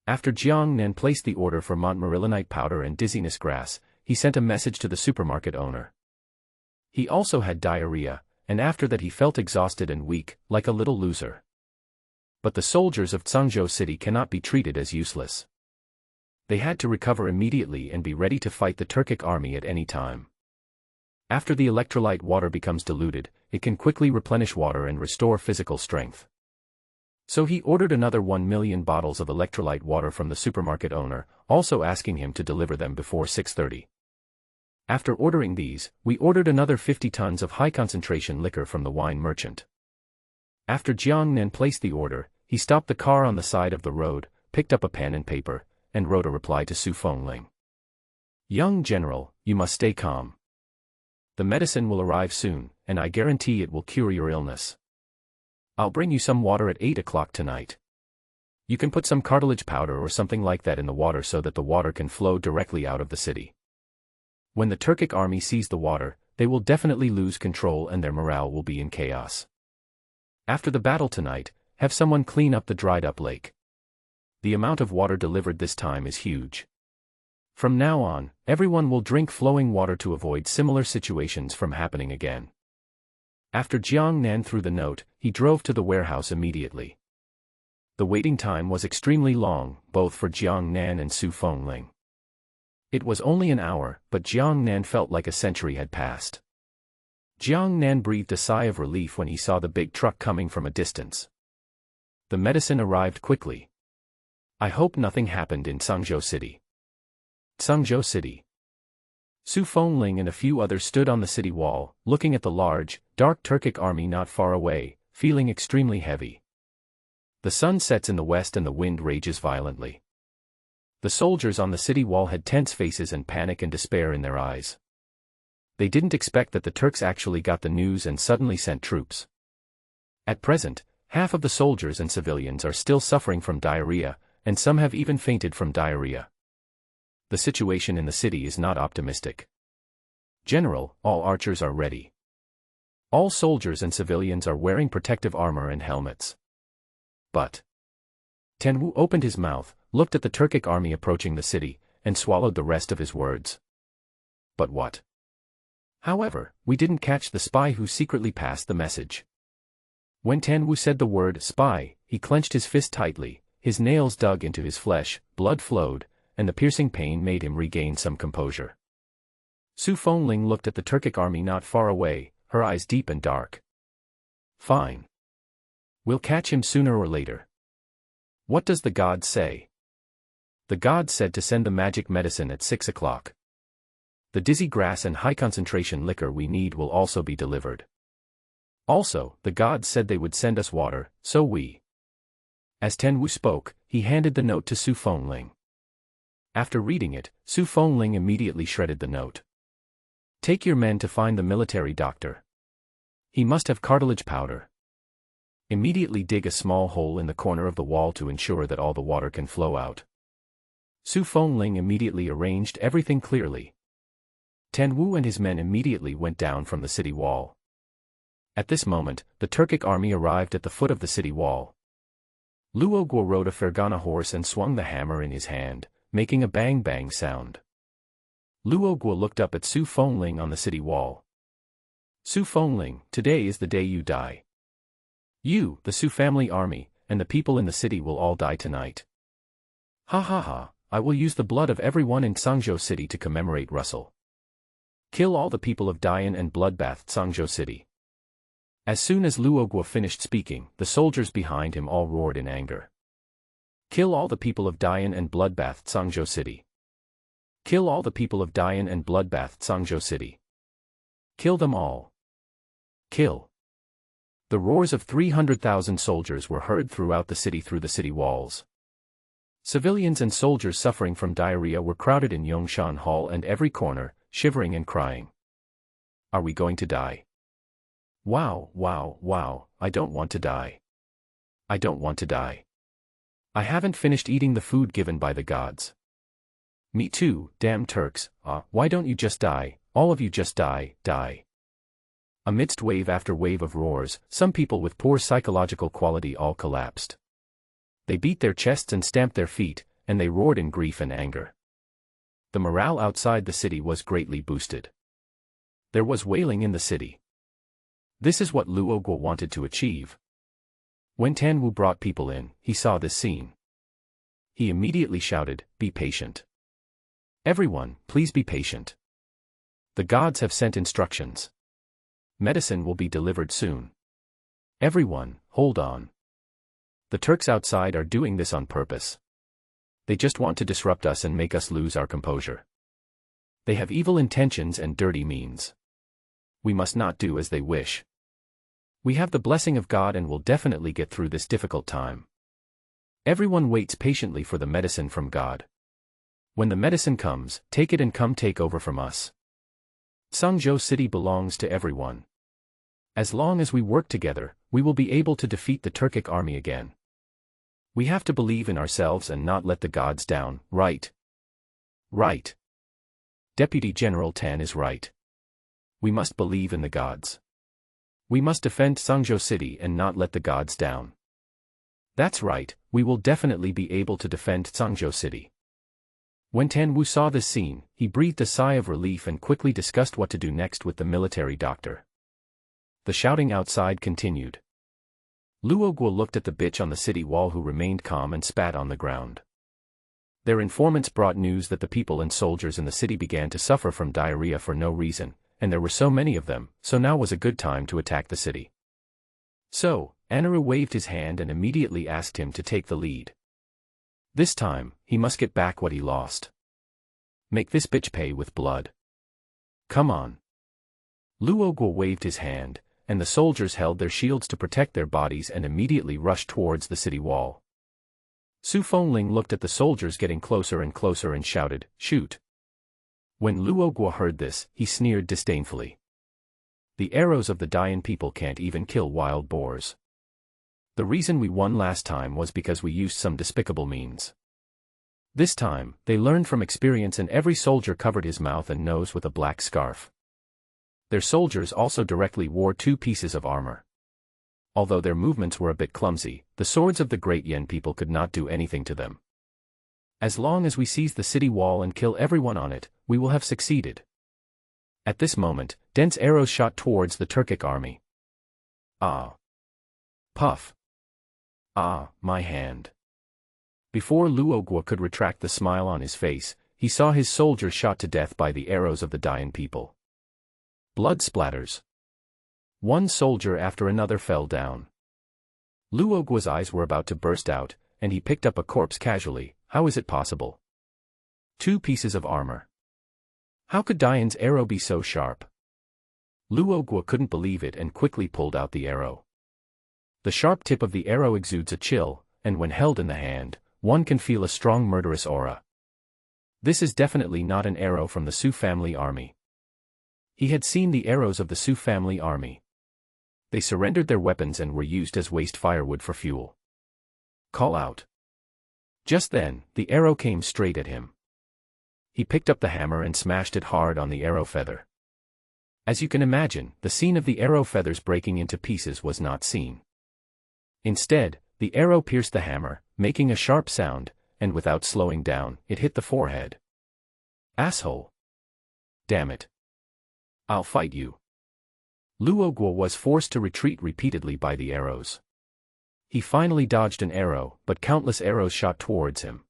After Jiang Nan placed the order for montmorillonite powder and dizziness grass, he sent a message to the supermarket owner. He also had diarrhea, and after that he felt exhausted and weak, like a little loser. But the soldiers of Sangzhou City cannot be treated as useless. They had to recover immediately and be ready to fight the Turkic army at any time. After the electrolyte water becomes diluted, it can quickly replenish water and restore physical strength. So he ordered another 1 million bottles of electrolyte water from the supermarket owner, also asking him to deliver them before 6:30. After ordering these, we ordered another 50 tons of high-concentration liquor from the wine merchant. After Jiang Nan placed the order, he stopped the car on the side of the road, picked up a pen and paper, and wrote a reply to Su Fengling. "Young general, you must stay calm. The medicine will arrive soon, and I guarantee it will cure your illness. I'll bring you some water at 8 o'clock tonight. You can put some cartilage powder or something like that in the water so that the water can flow directly out of the city. When the Turkic army sees the water, they will definitely lose control and their morale will be in chaos. After the battle tonight, have someone clean up the dried-up lake. The amount of water delivered this time is huge. From now on, everyone will drink flowing water to avoid similar situations from happening again." After Jiang Nan threw the note, he drove to the warehouse immediately. The waiting time was extremely long, both for Jiang Nan and Su Fengling. It was only an hour, but Jiang Nan felt like a century had passed. Jiang Nan breathed a sigh of relief when he saw the big truck coming from a distance. The medicine arrived quickly. "I hope nothing happened in Sangzhou City." Sangzhou City. Su Fengling and a few others stood on the city wall, looking at the large, dark Turkic army not far away, feeling extremely heavy. The sun sets in the west and the wind rages violently. The soldiers on the city wall had tense faces and panic and despair in their eyes. They didn't expect that the Turks actually got the news and suddenly sent troops. At present, half of the soldiers and civilians are still suffering from diarrhea, and some have even fainted from diarrhea. The situation in the city is not optimistic. "General, all archers are ready. All soldiers and civilians are wearing protective armor and helmets." But Tenwu opened his mouth, looked at the Turkic army approaching the city, and swallowed the rest of his words. "But what?" However, we didn't catch the spy who secretly passed the message. When Tenwu said the word spy, he clenched his fist tightly, his nails dug into his flesh, blood flowed, and the piercing pain made him regain some composure. Su Fengling looked at the Turkic army not far away, her eyes deep and dark. "Fine. We'll catch him sooner or later. What does the god say?" "The god said to send the magic medicine at 6 o'clock. The dizzy grass and high-concentration liquor we need will also be delivered. Also, the gods said they would send us water, so we..." As Tenwu spoke, he he handed the note to Su Fengling. After reading it, Su Fengling immediately shredded the note. Take your men to find the military doctor. He must have cartilage powder. Immediately dig a small hole in the corner of the wall to ensure that all the water can flow out. Su Fengling immediately arranged everything clearly. Tan Wu and his men immediately went down from the city wall. At this moment, the Turkic army arrived at the foot of the city wall. Luo Guo rode a Fergana horse and swung the hammer in his hand, making a bang-bang sound. Luo Guo looked up at Su Fengling on the city wall. Su Fengling, today is the day you die. You, the Su family army, and the people in the city will all die tonight. Ha ha ha, I will use the blood of everyone in Sangzhou City to commemorate Russell. Kill all the people of Dian and bloodbath Sangzhou City. As soon as Luo Guo finished speaking, the soldiers behind him all roared in anger. Kill all the people of Dian and bloodbath Sangzhou City. Kill all the people of Dian and bloodbath Sangzhou City. Kill them all. Kill. The roars of 300,000 soldiers were heard throughout the city through the city walls. Civilians and soldiers suffering from diarrhea were crowded in Yongshan Hall and every corner, shivering and crying. Are we going to die? Wow, wow, wow, I don't want to die. I don't want to die. I haven't finished eating the food given by the gods. Me too, damn Turks, why don't you just die, all of you just die, die. Amidst wave after wave of roars, some people with poor psychological quality all collapsed. They beat their chests and stamped their feet, and they roared in grief and anger. The morale outside the city was greatly boosted. There was wailing in the city. This is what Luo Guo wanted to achieve. When Tan Wu brought people in, he saw this scene. He immediately shouted, "Be patient. Everyone, please be patient. The gods have sent instructions. Medicine will be delivered soon. Everyone, hold on. The Turks outside are doing this on purpose. They just want to disrupt us and make us lose our composure. They have evil intentions and dirty means. We must not do as they wish. We have the blessing of God and will definitely get through this difficult time. Everyone waits patiently for the medicine from God. When the medicine comes, take it and come take over from us. Sangzhou City belongs to everyone. As long as we work together, we will be able to defeat the Turkic army again. We have to believe in ourselves and not let the gods down, right? Right. Deputy General Tan is right. We must believe in the gods. We must defend Sangzhou City and not let the gods down. That's right, we will definitely be able to defend Sangzhou City. When Tan Wu saw this scene, he breathed a sigh of relief and quickly discussed what to do next with the military doctor. The shouting outside continued. Luo Guo looked at the bitch on the city wall who remained calm and spat on the ground. Their informants brought news that the people and soldiers in the city began to suffer from diarrhea for no reason, and there were so many of them, so now was a good time to attack the city. So, Anaru waved his hand and immediately asked him to take the lead. This time, he must get back what he lost. Make this bitch pay with blood. Come on. Luo Guo waved his hand, and the soldiers held their shields to protect their bodies and immediately rushed towards the city wall. Su Fengling looked at the soldiers getting closer and closer and shouted, "Shoot." When Luo Guo heard this, he sneered disdainfully. The arrows of the Dian people can't even kill wild boars. The reason we won last time was because we used some despicable means. This time, they learned from experience and every soldier covered his mouth and nose with a black scarf. Their soldiers also directly wore 2 pieces of armor. Although their movements were a bit clumsy, the swords of the Great Yen people could not do anything to them. As long as we seize the city wall and kill everyone on it, we will have succeeded. At this moment, dense arrows shot towards the Turkic army. Ah! Puff! Ah, my hand! Before Luo Guo could retract the smile on his face, he saw his soldiers shot to death by the arrows of the Dian people. Blood splatters. One soldier after another fell down. Luo Guo's eyes were about to burst out, and he picked up a corpse casually. How is it possible? 2 pieces of armor. How could Dian's arrow be so sharp? Luo Guo couldn't believe it and quickly pulled out the arrow. The sharp tip of the arrow exudes a chill, and when held in the hand, one can feel a strong murderous aura. This is definitely not an arrow from the Sioux family army. He had seen the arrows of the Sioux family army. They surrendered their weapons and were used as waste firewood for fuel. Call out. Just then, the arrow came straight at him. He picked up the hammer and smashed it hard on the arrow feather. As you can imagine, the scene of the arrow feathers breaking into pieces was not seen. Instead, the arrow pierced the hammer, making a sharp sound, and without slowing down, it hit the forehead. Asshole! Damn it! I'll fight you. Luoguo was forced to retreat repeatedly by the arrows. He finally dodged an arrow, but countless arrows shot towards him.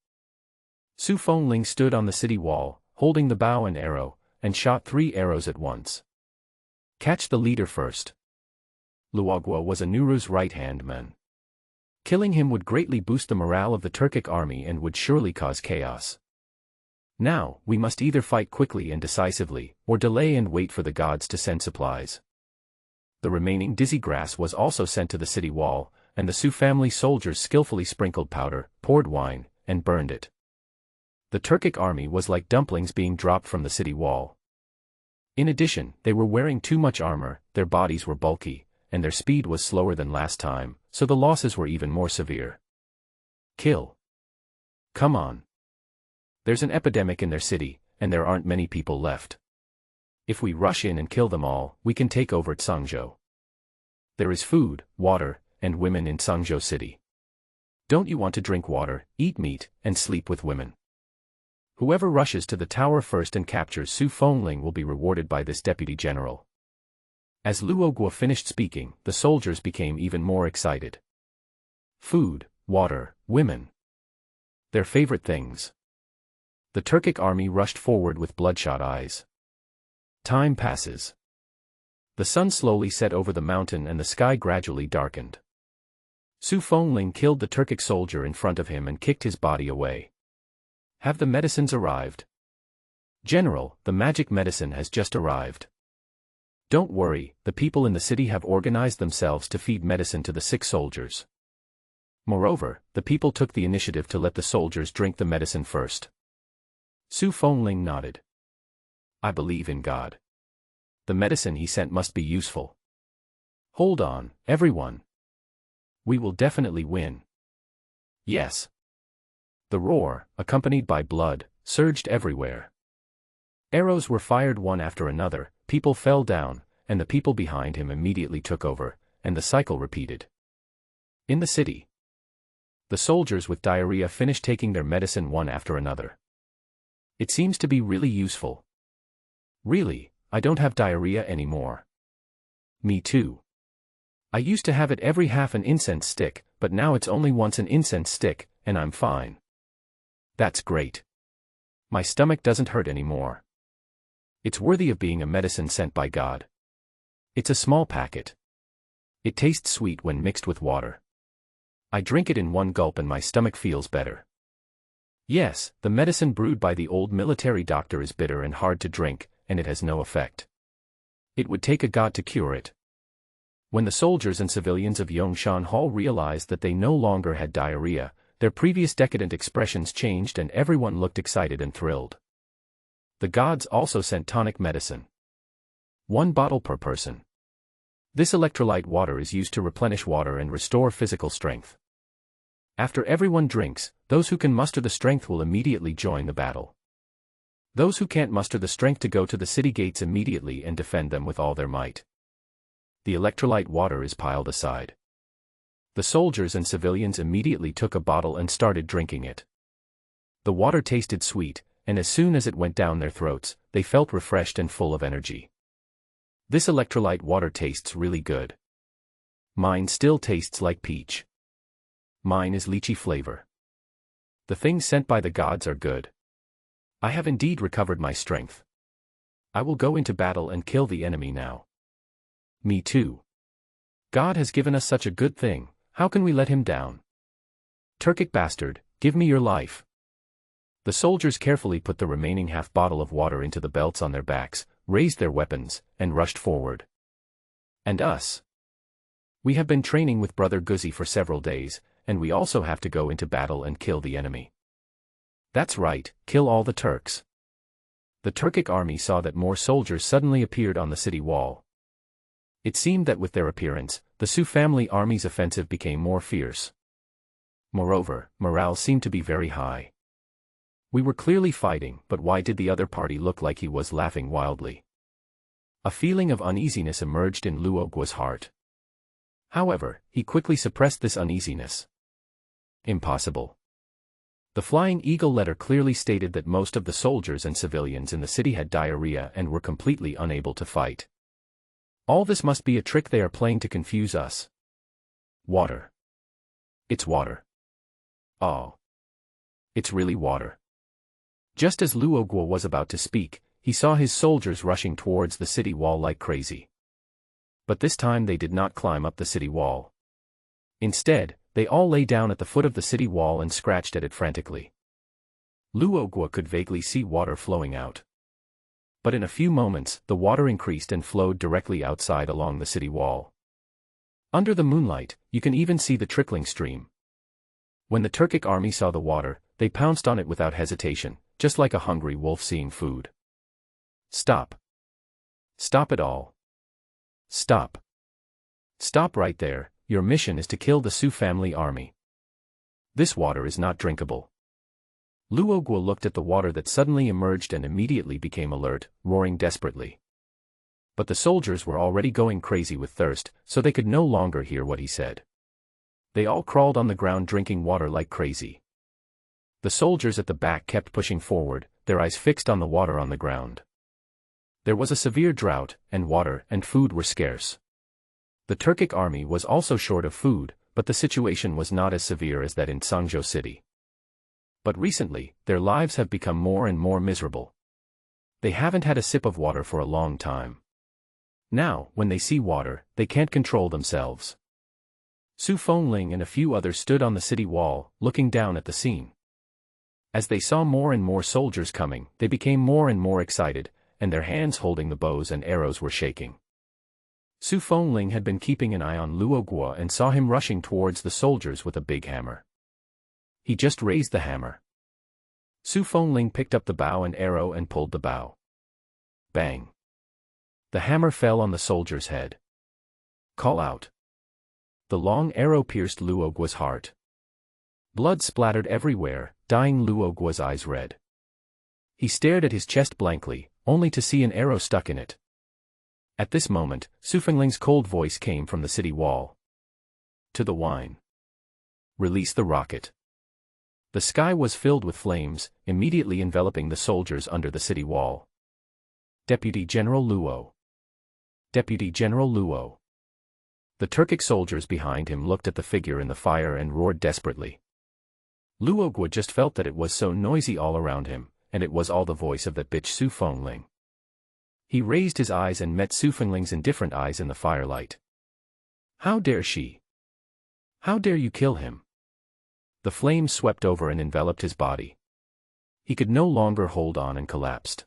Su Fengling stood on the city wall, holding the bow and arrow, and shot 3 arrows at once. Catch the leader first. Luoguo was Anuru's right-hand man. Killing him would greatly boost the morale of the Turkic army and would surely cause chaos. Now, we must either fight quickly and decisively, or delay and wait for the gods to send supplies. The remaining dizzy grass was also sent to the city wall, and the Sioux family soldiers skillfully sprinkled powder, poured wine, and burned it. The Turkic army was like dumplings being dropped from the city wall. In addition, they were wearing too much armor, their bodies were bulky, and their speed was slower than last time, so the losses were even more severe. Kill. Come on. There's an epidemic in their city, and there aren't many people left. If we rush in and kill them all, we can take over Tsangzhou. There is food, water, and women in Tsangzhou city. Don't you want to drink water, eat meat, and sleep with women? Whoever rushes to the tower first and captures Su Fengling will be rewarded by this deputy general. As Luoguo finished speaking, the soldiers became even more excited. Food, water, women. Their favorite things. The Turkic army rushed forward with bloodshot eyes. Time passes. The sun slowly set over the mountain and the sky gradually darkened. Su Fengling killed the Turkic soldier in front of him and kicked his body away. Have the medicines arrived? General, the magic medicine has just arrived. Don't worry, the people in the city have organized themselves to feed medicine to the sick soldiers. Moreover, the people took the initiative to let the soldiers drink the medicine first. Su Fengling nodded. I believe in God. The medicine he sent must be useful. Hold on, everyone. We will definitely win. Yes. The roar, accompanied by blood, surged everywhere. Arrows were fired one after another, people fell down, and the people behind him immediately took over, and the cycle repeated. In the city, the soldiers with diarrhea finished taking their medicine one after another. It seems to be really useful. Really, I don't have diarrhea anymore. Me too. I used to have it every half an incense stick, but now it's only once an incense stick, and I'm fine. That's great. My stomach doesn't hurt anymore. It's worthy of being a medicine sent by God. It's a small packet. It tastes sweet when mixed with water. I drink it in one gulp and my stomach feels better. Yes, the medicine brewed by the old military doctor is bitter and hard to drink, and it has no effect. It would take a god to cure it. When the soldiers and civilians of Yongshan Hall realized that they no longer had diarrhea, their previous decadent expressions changed and everyone looked excited and thrilled. The gods also sent tonic medicine. 1 bottle per person. This electrolyte water is used to replenish water and restore physical strength. After everyone drinks, those who can muster the strength will immediately join the battle. Those who can't muster the strength to go to the city gates immediately and defend them with all their might. The electrolyte water is piled aside. The soldiers and civilians immediately took a bottle and started drinking it. The water tasted sweet, and as soon as it went down their throats, they felt refreshed and full of energy. This electrolyte water tastes really good. Mine still tastes like peach. Mine is lychee flavor. The things sent by the gods are good. I have indeed recovered my strength. I will go into battle and kill the enemy now. Me too. God has given us such a good thing, how can we let him down? Turkic bastard, give me your life. The soldiers carefully put the remaining half bottle of water into the belts on their backs, raised their weapons, and rushed forward. And us? We have been training with Brother Guzzi for several days, and we also have to go into battle and kill the enemy. That's right, kill all the Turks. The Turkic army saw that more soldiers suddenly appeared on the city wall. It seemed that with their appearance, the Su family army's offensive became more fierce. Moreover, morale seemed to be very high. We were clearly fighting, but why did the other party look like he was laughing wildly? A feeling of uneasiness emerged in Luoguo's heart. However, he quickly suppressed this uneasiness. Impossible. The Flying Eagle letter clearly stated that most of the soldiers and civilians in the city had diarrhea and were completely unable to fight. All this must be a trick they are playing to confuse us. Water. It's water. Oh. It's really water. Just as Luoguo was about to speak, he saw his soldiers rushing towards the city wall like crazy. But this time they did not climb up the city wall. Instead, they all lay down at the foot of the city wall and scratched at it frantically. Luoguo could vaguely see water flowing out. But in a few moments, the water increased and flowed directly outside along the city wall. Under the moonlight, you can even see the trickling stream. When the Turkic army saw the water, they pounced on it without hesitation, just like a hungry wolf seeing food. Stop. Stop it all. Stop. Stop right there, your mission is to kill the Su family army. This water is not drinkable. Luoguo looked at the water that suddenly emerged and immediately became alert, roaring desperately. But the soldiers were already going crazy with thirst, so they could no longer hear what he said. They all crawled on the ground drinking water like crazy. The soldiers at the back kept pushing forward, their eyes fixed on the water on the ground. There was a severe drought, and water and food were scarce. The Turkic army was also short of food, but the situation was not as severe as that in Sangzhou City. But recently, their lives have become more and more miserable. They haven't had a sip of water for a long time. Now, when they see water, they can't control themselves. Su Fengling and a few others stood on the city wall, looking down at the scene. As they saw more and more soldiers coming, they became more and more excited, and their hands holding the bows and arrows were shaking. Su Fengling had been keeping an eye on Luoguo and saw him rushing towards the soldiers with a big hammer. He just raised the hammer. Su Fengling picked up the bow and arrow and pulled the bow. Bang! The hammer fell on the soldier's head. Call out. The long arrow pierced Luoguo's heart. Blood splattered everywhere, dyeing Luoguo's eyes red. He stared at his chest blankly, only to see an arrow stuck in it. At this moment, Su Fengling's cold voice came from the city wall. To the wine. Release the rocket. The sky was filled with flames, immediately enveloping the soldiers under the city wall. Deputy General Luo. Deputy General Luo. The Turkic soldiers behind him looked at the figure in the fire and roared desperately. Luoguo just felt that it was so noisy all around him, and it was all the voice of that bitch Su Fengling. He raised his eyes and met Su Fengling's indifferent eyes in the firelight. How dare she? How dare you kill him? The flames swept over and enveloped his body. He could no longer hold on and collapsed.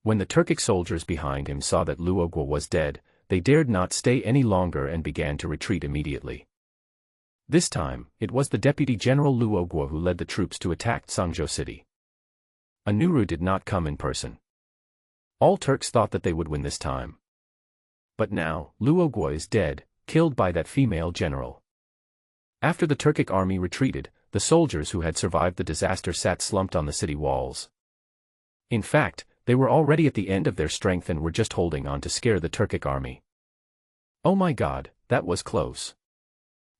When the Turkic soldiers behind him saw that Luoguo was dead, they dared not stay any longer and began to retreat immediately. This time, it was the Deputy General Luoguo who led the troops to attack Sangzhou City. Anuru did not come in person. All Turks thought that they would win this time. But now, Luoguo is dead, killed by that female general. After the Turkic army retreated, the soldiers who had survived the disaster sat slumped on the city walls. In fact, they were already at the end of their strength and were just holding on to scare the Turkic army. Oh my God, that was close.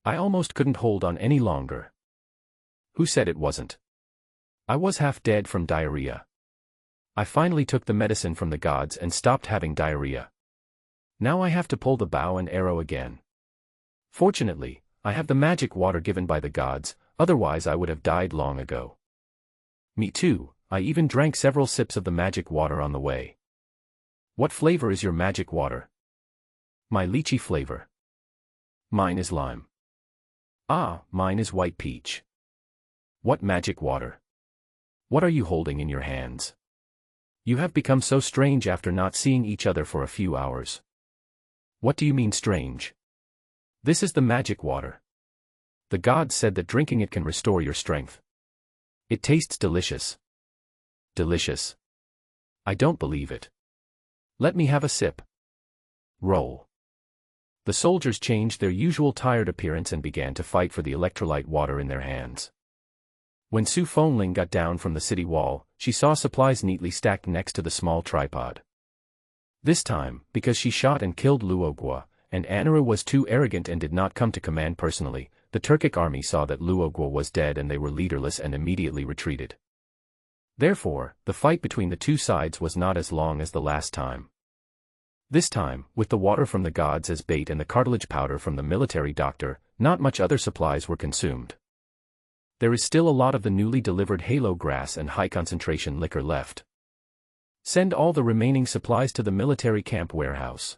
I almost couldn't hold on any longer. Who said it wasn't? I was half dead from diarrhea. I finally took the medicine from the gods and stopped having diarrhea. Now I have to pull the bow and arrow again. Fortunately, I have the magic water given by the gods, otherwise I would have died long ago. Me too, I even drank several sips of the magic water on the way. What flavor is your magic water? My lychee flavor. Mine is lime. Ah, mine is white peach. What magic water? What are you holding in your hands? You have become so strange after not seeing each other for a few hours. What do you mean strange? This is the magic water. The gods said that drinking it can restore your strength. It tastes delicious. Delicious. I don't believe it. Let me have a sip. Roll. The soldiers changed their usual tired appearance and began to fight for the electrolyte water in their hands. When Su Fengling got down from the city wall, she saw supplies neatly stacked next to the small tripod. This time, because she shot and killed Luogua, and Anura was too arrogant and did not come to command personally, the Turkic army saw that Luogua was dead and they were leaderless and immediately retreated. Therefore, the fight between the two sides was not as long as the last time. This time, with the water from the gods as bait and the cartilage powder from the military doctor, not much other supplies were consumed. There is still a lot of the newly delivered halo grass and high-concentration liquor left. Send all the remaining supplies to the military camp warehouse.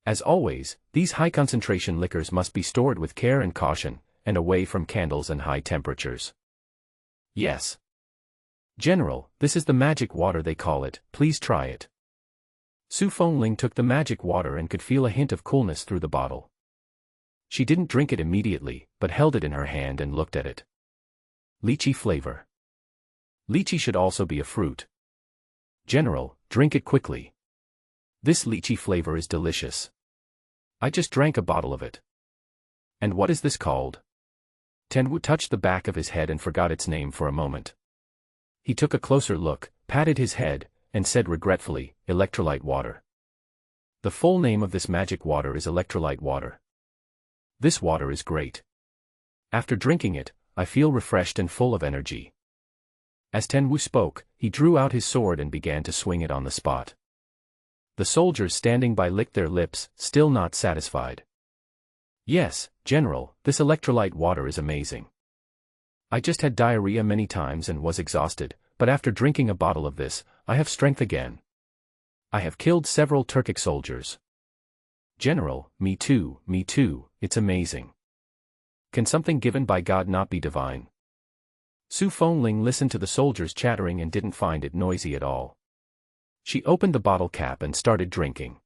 As always, these high-concentration liquors must be stored with care and caution, and away from candles and high temperatures. Yes. General, this is the magic water they call it, please try it. Su Fengling took the magic water and could feel a hint of coolness through the bottle. She didn't drink it immediately, but held it in her hand and looked at it. Lychee flavor. Lychee should also be a fruit. General, drink it quickly. This lychee flavor is delicious. I just drank a bottle of it. And what is this called? Tenwu touched the back of his head and forgot its name for a moment. He took a closer look, patted his head, and said regretfully, electrolyte water. The full name of this magic water is electrolyte water. This water is great. After drinking it, I feel refreshed and full of energy. As Tenwu spoke, he drew out his sword and began to swing it on the spot. The soldiers standing by licked their lips, still not satisfied. Yes, General, this electrolyte water is amazing. I just had diarrhea many times and was exhausted, but after drinking a bottle of this, I have strength again. I have killed several Turkic soldiers. General, me too, it's amazing. Can something given by God not be divine? Su Fengling listened to the soldiers chattering and didn't find it noisy at all. She opened the bottle cap and started drinking.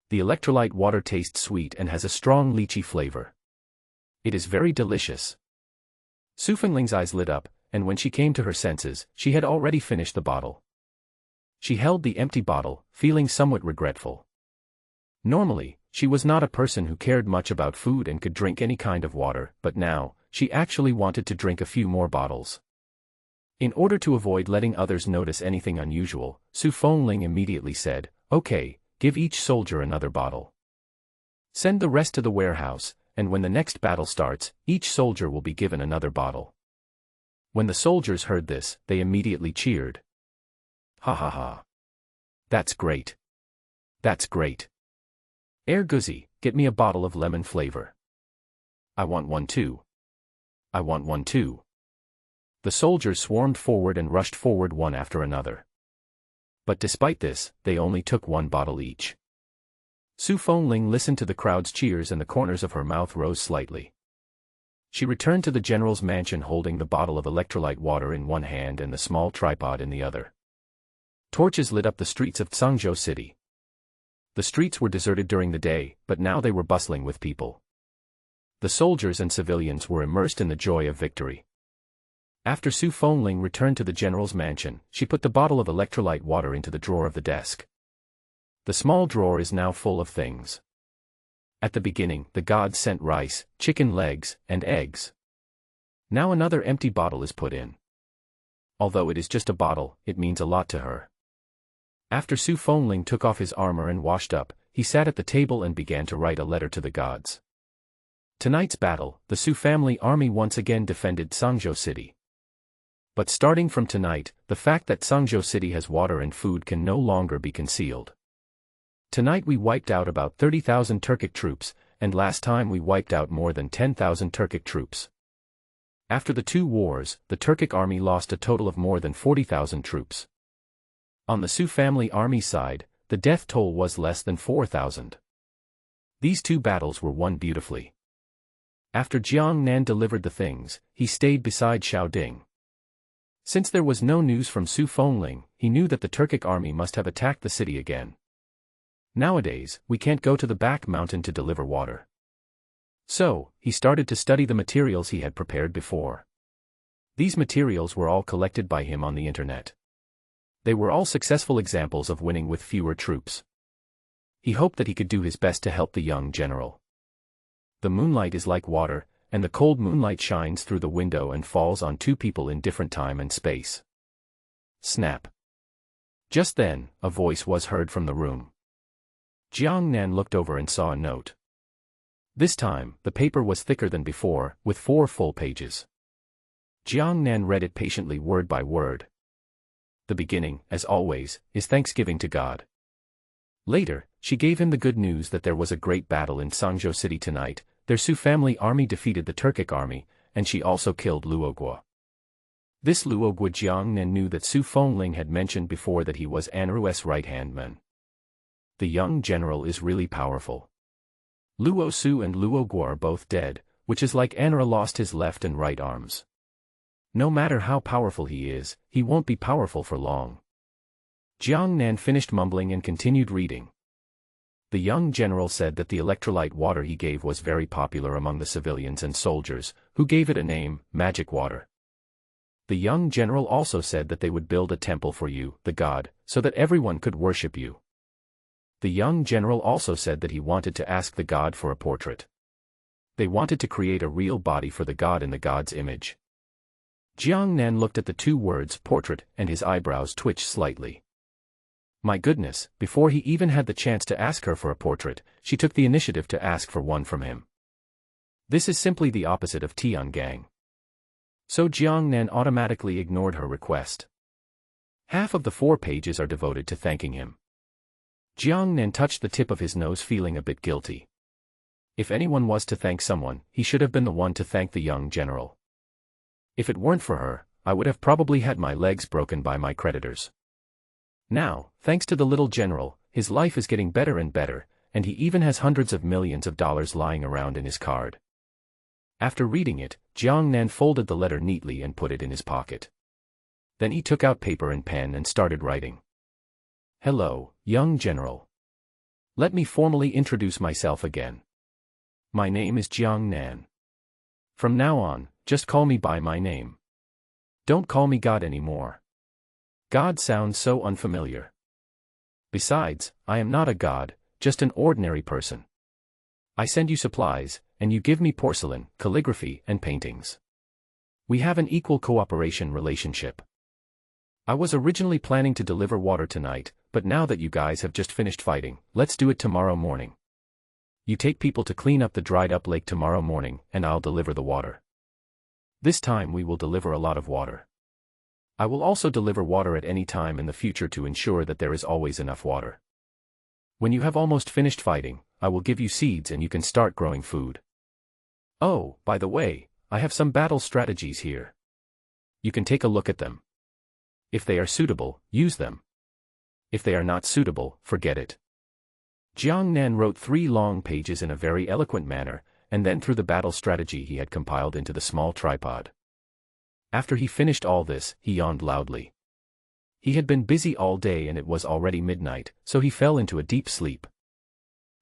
The electrolyte water tastes sweet and has a strong lychee flavor. It is very delicious. Su Fengling's eyes lit up, and when she came to her senses, she had already finished the bottle. She held the empty bottle, feeling somewhat regretful. Normally, she was not a person who cared much about food and could drink any kind of water, but now, she actually wanted to drink a few more bottles. In order to avoid letting others notice anything unusual, Su Fengling immediately said, "Okay, give each soldier another bottle. Send the rest to the warehouse, and when the next battle starts, each soldier will be given another bottle." When the soldiers heard this, they immediately cheered. Ha ha ha. That's great. That's great. Erguzi, get me a bottle of lemon flavor. I want one too. I want one too. The soldiers swarmed forward and rushed forward one after another. But despite this, they only took one bottle each. Su Fengling listened to the crowd's cheers and the corners of her mouth rose slightly. She returned to the general's mansion holding the bottle of electrolyte water in one hand and the small tripod in the other. Torches lit up the streets of Tsangzhou City. The streets were deserted during the day, but now they were bustling with people. The soldiers and civilians were immersed in the joy of victory. After Su Fengling returned to the general's mansion, she put the bottle of electrolyte water into the drawer of the desk. The small drawer is now full of things. At the beginning, the gods sent rice, chicken legs, and eggs. Now another empty bottle is put in. Although it is just a bottle, it means a lot to her. After Su Fengling took off his armor and washed up, he sat at the table and began to write a letter to the gods. Tonight's battle, the Su family army once again defended Tsangzhou City. But starting from tonight, the fact that Tsangzhou City has water and food can no longer be concealed. Tonight we wiped out about 30,000 Turkic troops, and last time we wiped out more than 10,000 Turkic troops. After the two wars, the Turkic army lost a total of more than 40,000 troops. On the Su family army side, the death toll was less than 4,000. These two battles were won beautifully. After Jiang Nan delivered the things, he stayed beside Xiao Ding. Since there was no news from Su Fengling, he knew that the Turkic army must have attacked the city again. Nowadays, we can't go to the back mountain to deliver water. So, he started to study the materials he had prepared before. These materials were all collected by him on the internet. They were all successful examples of winning with fewer troops. He hoped that he could do his best to help the young general. The moonlight is like water, and the cold moonlight shines through the window and falls on two people in different time and space. Snap. Just then, a voice was heard from the room. Jiang Nan looked over and saw a note. This time, the paper was thicker than before, with 4 full pages. Jiang Nan read it patiently word by word. The beginning, as always, is thanksgiving to God. Later, she gave him the good news that there was a great battle in Sangzhou City tonight. Their Su family army defeated the Turkic army, and she also killed Luoguo. This Luoguo Jiang Nan knew that Su Fengling had mentioned before that he was Anru's right-hand man. The young general is really powerful. Luo Su and Luoguo are both dead, which is like Anru lost his left and right arms. No matter how powerful he is, he won't be powerful for long. Jiang Nan finished mumbling and continued reading. The young general said that the electrolyte water he gave was very popular among the civilians and soldiers, who gave it a name, magic water. The young general also said that they would build a temple for you, the god, so that everyone could worship you. The young general also said that he wanted to ask the god for a portrait. They wanted to create a real body for the god in the god's image. Jiang Nan looked at the 2 words portrait and his eyebrows twitched slightly. My goodness, before he even had the chance to ask her for a portrait, she took the initiative to ask for one from him. This is simply the opposite of Tiangang. So Jiang Nan automatically ignored her request. Half of the 4 pages are devoted to thanking him. Jiang Nan touched the tip of his nose feeling a bit guilty. If anyone was to thank someone, he should have been the one to thank the young general. If it weren't for her, I would have probably had my legs broken by my creditors. Now, thanks to the little general, his life is getting better and better, and he even has hundreds of millions of dollars lying around in his card. After reading it, Jiang Nan folded the letter neatly and put it in his pocket. Then he took out paper and pen and started writing. Hello, young general. Let me formally introduce myself again. My name is Jiang Nan. From now on, just call me by my name. Don't call me God anymore. God sounds so unfamiliar. Besides, I am not a god, just an ordinary person. I send you supplies, and you give me porcelain, calligraphy, and paintings. We have an equal cooperation relationship. I was originally planning to deliver water tonight, but now that you guys have just finished fighting, let's do it tomorrow morning. You take people to clean up the dried-up lake tomorrow morning, and I'll deliver the water. This time we will deliver a lot of water. I will also deliver water at any time in the future to ensure that there is always enough water. When you have almost finished fighting, I will give you seeds and you can start growing food. Oh, by the way, I have some battle strategies here. You can take a look at them. If they are suitable, use them. If they are not suitable, forget it. Jiang Nan wrote 3 long pages in a very eloquent manner, and then threw the battle strategy he had compiled into the small tripod. After he finished all this, he yawned loudly. He had been busy all day and it was already midnight, so he fell into a deep sleep.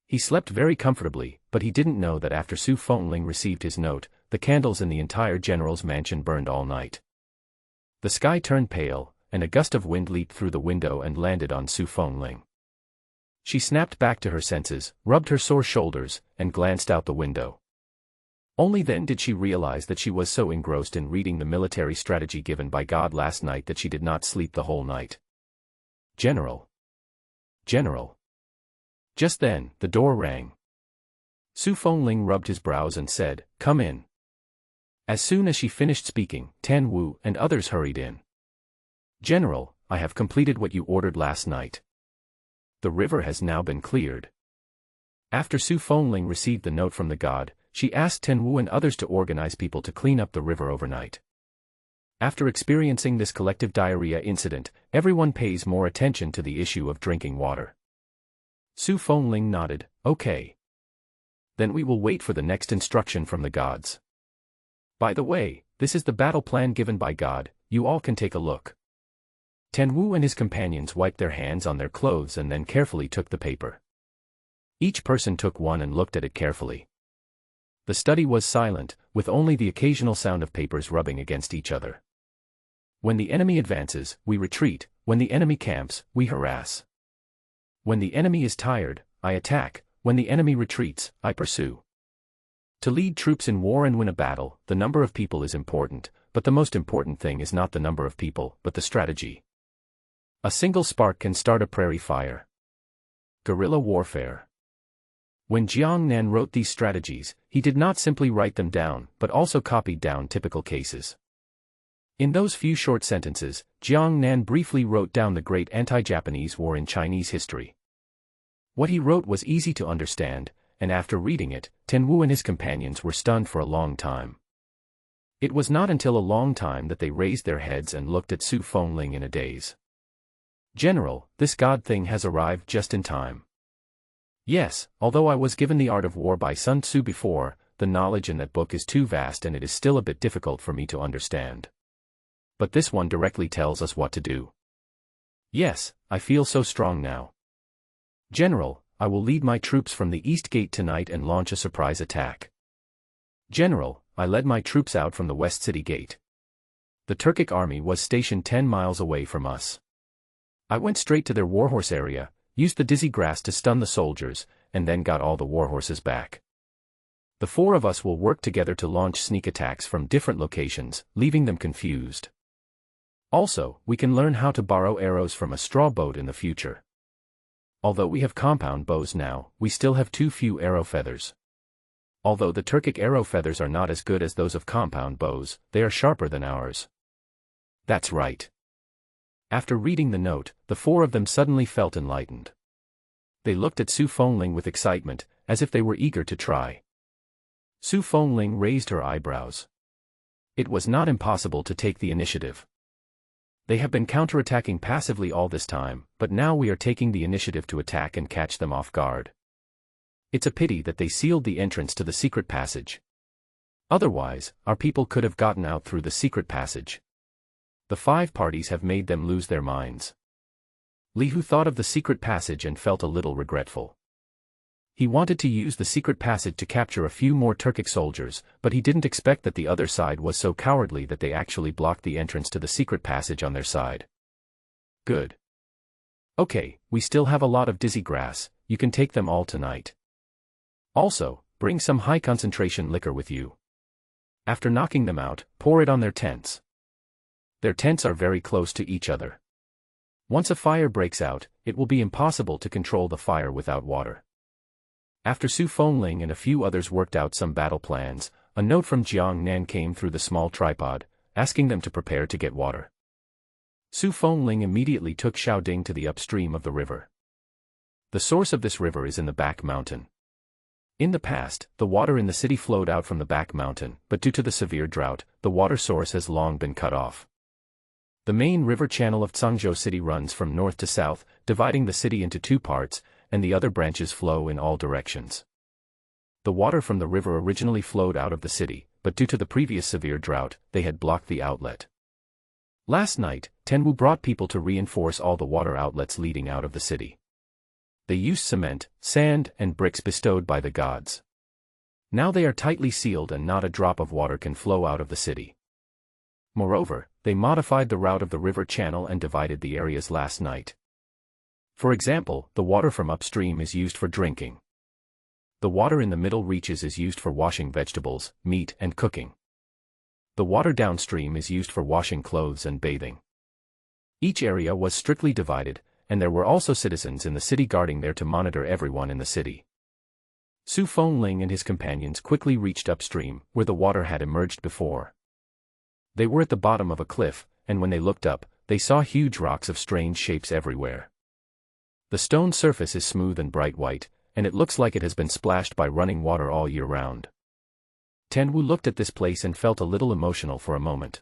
He slept very comfortably, but he didn't know that after Su Fengling received his note, the candles in the entire general's mansion burned all night. The sky turned pale, and a gust of wind leaped through the window and landed on Su Fengling. She snapped back to her senses, rubbed her sore shoulders, and glanced out the window. Only then did she realize that she was so engrossed in reading the military strategy given by God last night that she did not sleep the whole night. General. General. Just then, the door rang. Su Fengling rubbed his brows and said, "Come in." As soon as she finished speaking, Tan Wu and others hurried in. "General, I have completed what you ordered last night. The river has now been cleared." After Su Fengling received the note from the god, she asked Tan Wu and others to organize people to clean up the river overnight. After experiencing this collective diarrhea incident, everyone pays more attention to the issue of drinking water. Su Fengling nodded, "Okay. Then we will wait for the next instruction from the gods. By the way, this is the battle plan given by God, you all can take a look." Tan Wu and his companions wiped their hands on their clothes and then carefully took the paper. Each person took one and looked at it carefully. The study was silent, with only the occasional sound of papers rubbing against each other. When the enemy advances, we retreat. When the enemy camps, we harass. When the enemy is tired, I attack. When the enemy retreats, I pursue. To lead troops in war and win a battle, the number of people is important, but the most important thing is not the number of people, but the strategy. A single spark can start a prairie fire. Guerrilla warfare. When Jiang Nan wrote these strategies, he did not simply write them down, but also copied down typical cases. In those few short sentences, Jiang Nan briefly wrote down the great anti-Japanese war in Chinese history. What he wrote was easy to understand, and after reading it, Tenwu and his companions were stunned for a long time. It was not until a long time that they raised their heads and looked at Su Fengling in a daze. "General, this God thing has arrived just in time." Yes, although I was given the art of war by Sun Tzu before, the knowledge in that book is too vast and it is still a bit difficult for me to understand. But this one directly tells us what to do. Yes, I feel so strong now. General, I will lead my troops from the East Gate tonight and launch a surprise attack. General, I led my troops out from the West City Gate. The Turkic army was stationed 10 miles away from us. I went straight to their warhorse area, used the dizzy grass to stun the soldiers, and then got all the warhorses back. The four of us will work together to launch sneak attacks from different locations, leaving them confused. Also, we can learn how to borrow arrows from a straw boat in the future. Although we have compound bows now, we still have too few arrow feathers. Although the Turkic arrow feathers are not as good as those of compound bows, they are sharper than ours. That's right. After reading the note, the four of them suddenly felt enlightened. They looked at Su Fengling with excitement, as if they were eager to try. Su Fengling raised her eyebrows. It was not impossible to take the initiative. They have been counterattacking passively all this time, but now we are taking the initiative to attack and catch them off guard. It's a pity that they sealed the entrance to the secret passage. Otherwise, our people could have gotten out through the secret passage. The 5 parties have made them lose their minds. Li Hu thought of the secret passage and felt a little regretful. He wanted to use the secret passage to capture a few more Turkic soldiers, but he didn't expect that the other side was so cowardly that they actually blocked the entrance to the secret passage on their side. Good. Okay, we still have a lot of dizzy grass, you can take them all tonight. Also, bring some high concentration liquor with you. After knocking them out, pour it on their tents. Their tents are very close to each other. Once a fire breaks out, it will be impossible to control the fire without water. After Su Fengling and a few others worked out some battle plans, a note from Jiang Nan came through the small tripod, asking them to prepare to get water. Su Fengling immediately took Xiaoding to the upstream of the river. The source of this river is in the back mountain. In the past, the water in the city flowed out from the back mountain, but due to the severe drought, the water source has long been cut off. The main river channel of Zhangzhou City runs from north to south, dividing the city into 2 parts, and the other branches flow in all directions. The water from the river originally flowed out of the city, but due to the previous severe drought, they had blocked the outlet. Last night, Tenwu brought people to reinforce all the water outlets leading out of the city. They used cement, sand, and bricks bestowed by the gods. Now they are tightly sealed and not a drop of water can flow out of the city. Moreover, they modified the route of the river channel and divided the areas last night. For example, the water from upstream is used for drinking. The water in the middle reaches is used for washing vegetables, meat, and cooking. The water downstream is used for washing clothes and bathing. Each area was strictly divided, and there were also citizens in the city guarding there to monitor everyone in the city. Su Fengling and his companions quickly reached upstream, where the water had emerged before. They were at the bottom of a cliff, and when they looked up, they saw huge rocks of strange shapes everywhere. The stone surface is smooth and bright white, and it looks like it has been splashed by running water all year round. Tenwu looked at this place and felt a little emotional for a moment.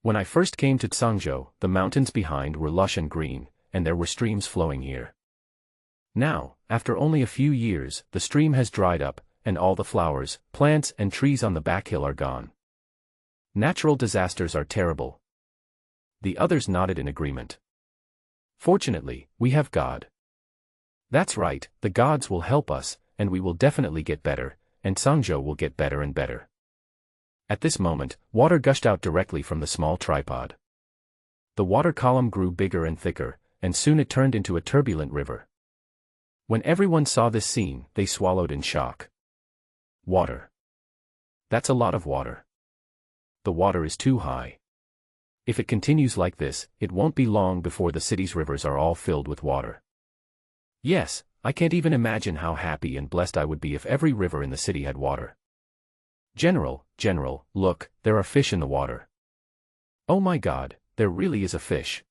When I first came to Zhangzhou, the mountains behind were lush and green, and there were streams flowing here. Now, after only a few years, the stream has dried up, and all the flowers, plants, and trees on the back hill are gone. Natural disasters are terrible. The others nodded in agreement. Fortunately, we have God. That's right, the gods will help us, and we will definitely get better, and Tsangzhou will get better and better. At this moment, water gushed out directly from the small tripod. The water column grew bigger and thicker, and soon it turned into a turbulent river. When everyone saw this scene, they swallowed in shock. Water. That's a lot of water. The water is too high. If it continues like this, it won't be long before the city's rivers are all filled with water. Yes, I can't even imagine how happy and blessed I would be if every river in the city had water. General, look, there are fish in the water. Oh my God, there really is a fish.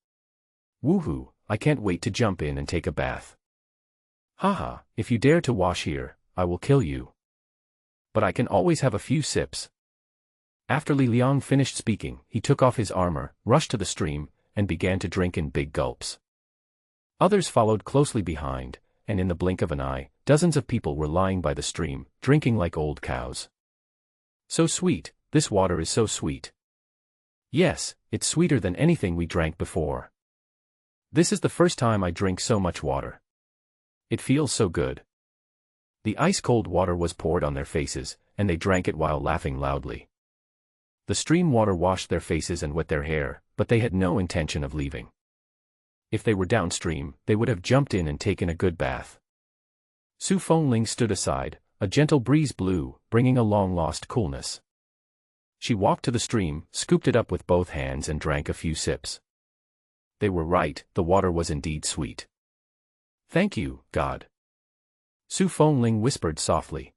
Woohoo, I can't wait to jump in and take a bath. Haha, if you dare to wash here, I will kill you. But I can always have a few sips. After Li Liang finished speaking, he took off his armor, rushed to the stream, and began to drink in big gulps. Others followed closely behind, and in the blink of an eye, dozens of people were lying by the stream, drinking like old cows. So sweet, this water is so sweet. Yes, it's sweeter than anything we drank before. This is the first time I drink so much water. It feels so good. The ice-cold water was poured on their faces, and they drank it while laughing loudly. The stream water washed their faces and wet their hair, but they had no intention of leaving. If they were downstream, they would have jumped in and taken a good bath. Su Fengling stood aside, a gentle breeze blew, bringing a long-lost coolness. She walked to the stream, scooped it up with both hands and drank a few sips. They were right, the water was indeed sweet. Thank you, God. Su Fengling whispered softly.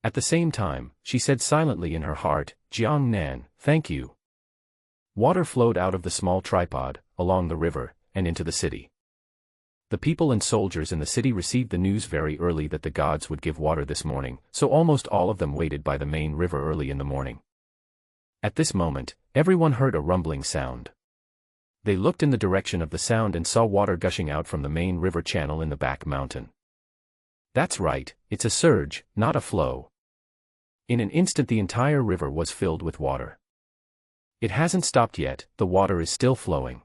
At the same time, she said silently in her heart, Jiang Nan, thank you. Water flowed out of the small tripod, along the river, and into the city. The people and soldiers in the city received the news very early that the gods would give water this morning, so almost all of them waited by the main river early in the morning. At this moment, everyone heard a rumbling sound. They looked in the direction of the sound and saw water gushing out from the main river channel in the back mountain. That's right, it's a surge, not a flow. In an instant the entire river was filled with water. It hasn't stopped yet, the water is still flowing.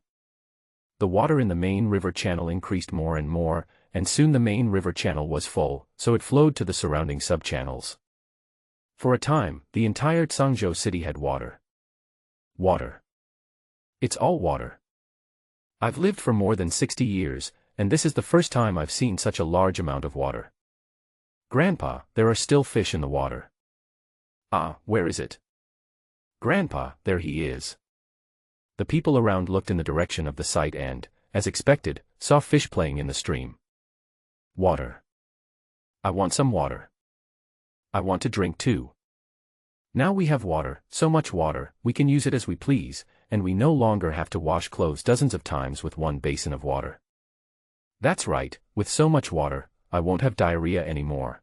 The water in the main river channel increased more and more, and soon the main river channel was full, so it flowed to the surrounding sub-channels. For a time, the entire Tsangzhou city had water. Water. It's all water. I've lived for more than 60 years, and this is the first time I've seen such a large amount of water. Grandpa, there are still fish in the water. Ah, where is it? Grandpa, there he is. The people around looked in the direction of the sight and, as expected, saw fish playing in the stream. Water. I want some water. I want to drink too. Now we have water, so much water, we can use it as we please, and we no longer have to wash clothes dozens of times with one basin of water. That's right, with so much water, I won't have diarrhea anymore.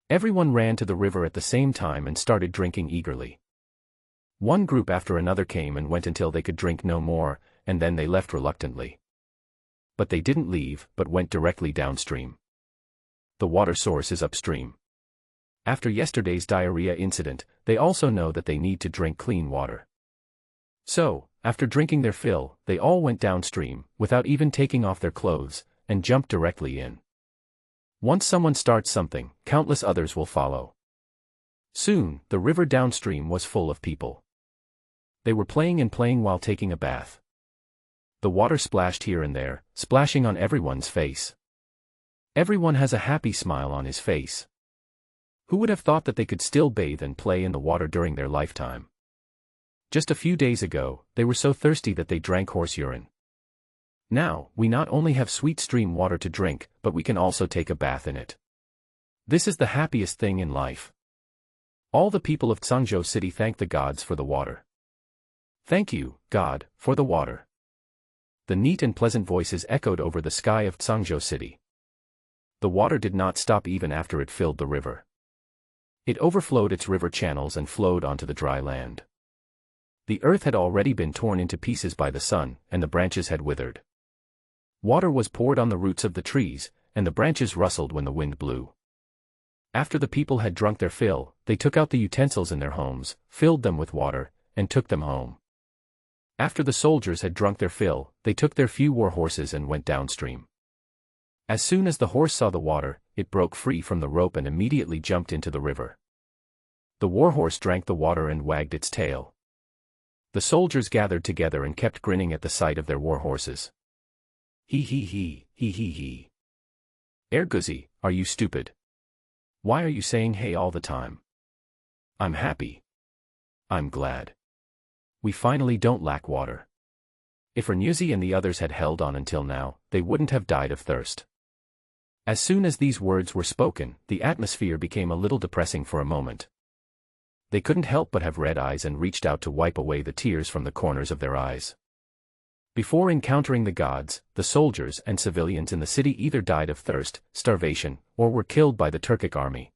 Everyone ran to the river at the same time and started drinking eagerly. One group after another came and went until they could drink no more, and then they left reluctantly. But they didn't leave, but went directly downstream. The water source is upstream. After yesterday's diarrhea incident, they also know that they need to drink clean water. So, after drinking their fill, they all went downstream, without even taking off their clothes, and jumped directly in. Once someone starts something, countless others will follow. Soon, the river downstream was full of people. They were playing and playing while taking a bath. The water splashed here and there, splashing on everyone's face. Everyone has a happy smile on his face. Who would have thought that they could still bathe and play in the water during their lifetime? Just a few days ago, they were so thirsty that they drank horse urine. Now, we not only have sweet stream water to drink, but we can also take a bath in it. This is the happiest thing in life. All the people of Tsangzhou City thank the gods for the water. Thank you, God, for the water. The neat and pleasant voices echoed over the sky of Tsangzhou City. The water did not stop even after it filled the river. It overflowed its river channels and flowed onto the dry land. The earth had already been torn into pieces by the sun, and the branches had withered. Water was poured on the roots of the trees, and the branches rustled when the wind blew. After the people had drunk their fill, they took out the utensils in their homes, filled them with water, and took them home. After the soldiers had drunk their fill, they took their few war horses and went downstream. As soon as the horse saw the water, it broke free from the rope and immediately jumped into the river. The warhorse drank the water and wagged its tail. The soldiers gathered together and kept grinning at the sight of their warhorses. He he he, he he he. Erguzi, are you stupid? Why are you saying hey all the time? I'm happy. I'm glad. We finally don't lack water. If Ernuzi and the others had held on until now, they wouldn't have died of thirst. As soon as these words were spoken, the atmosphere became a little depressing for a moment. They couldn't help but have red eyes and reached out to wipe away the tears from the corners of their eyes. Before encountering the gods, the soldiers and civilians in the city either died of thirst, starvation, or were killed by the Turkic army.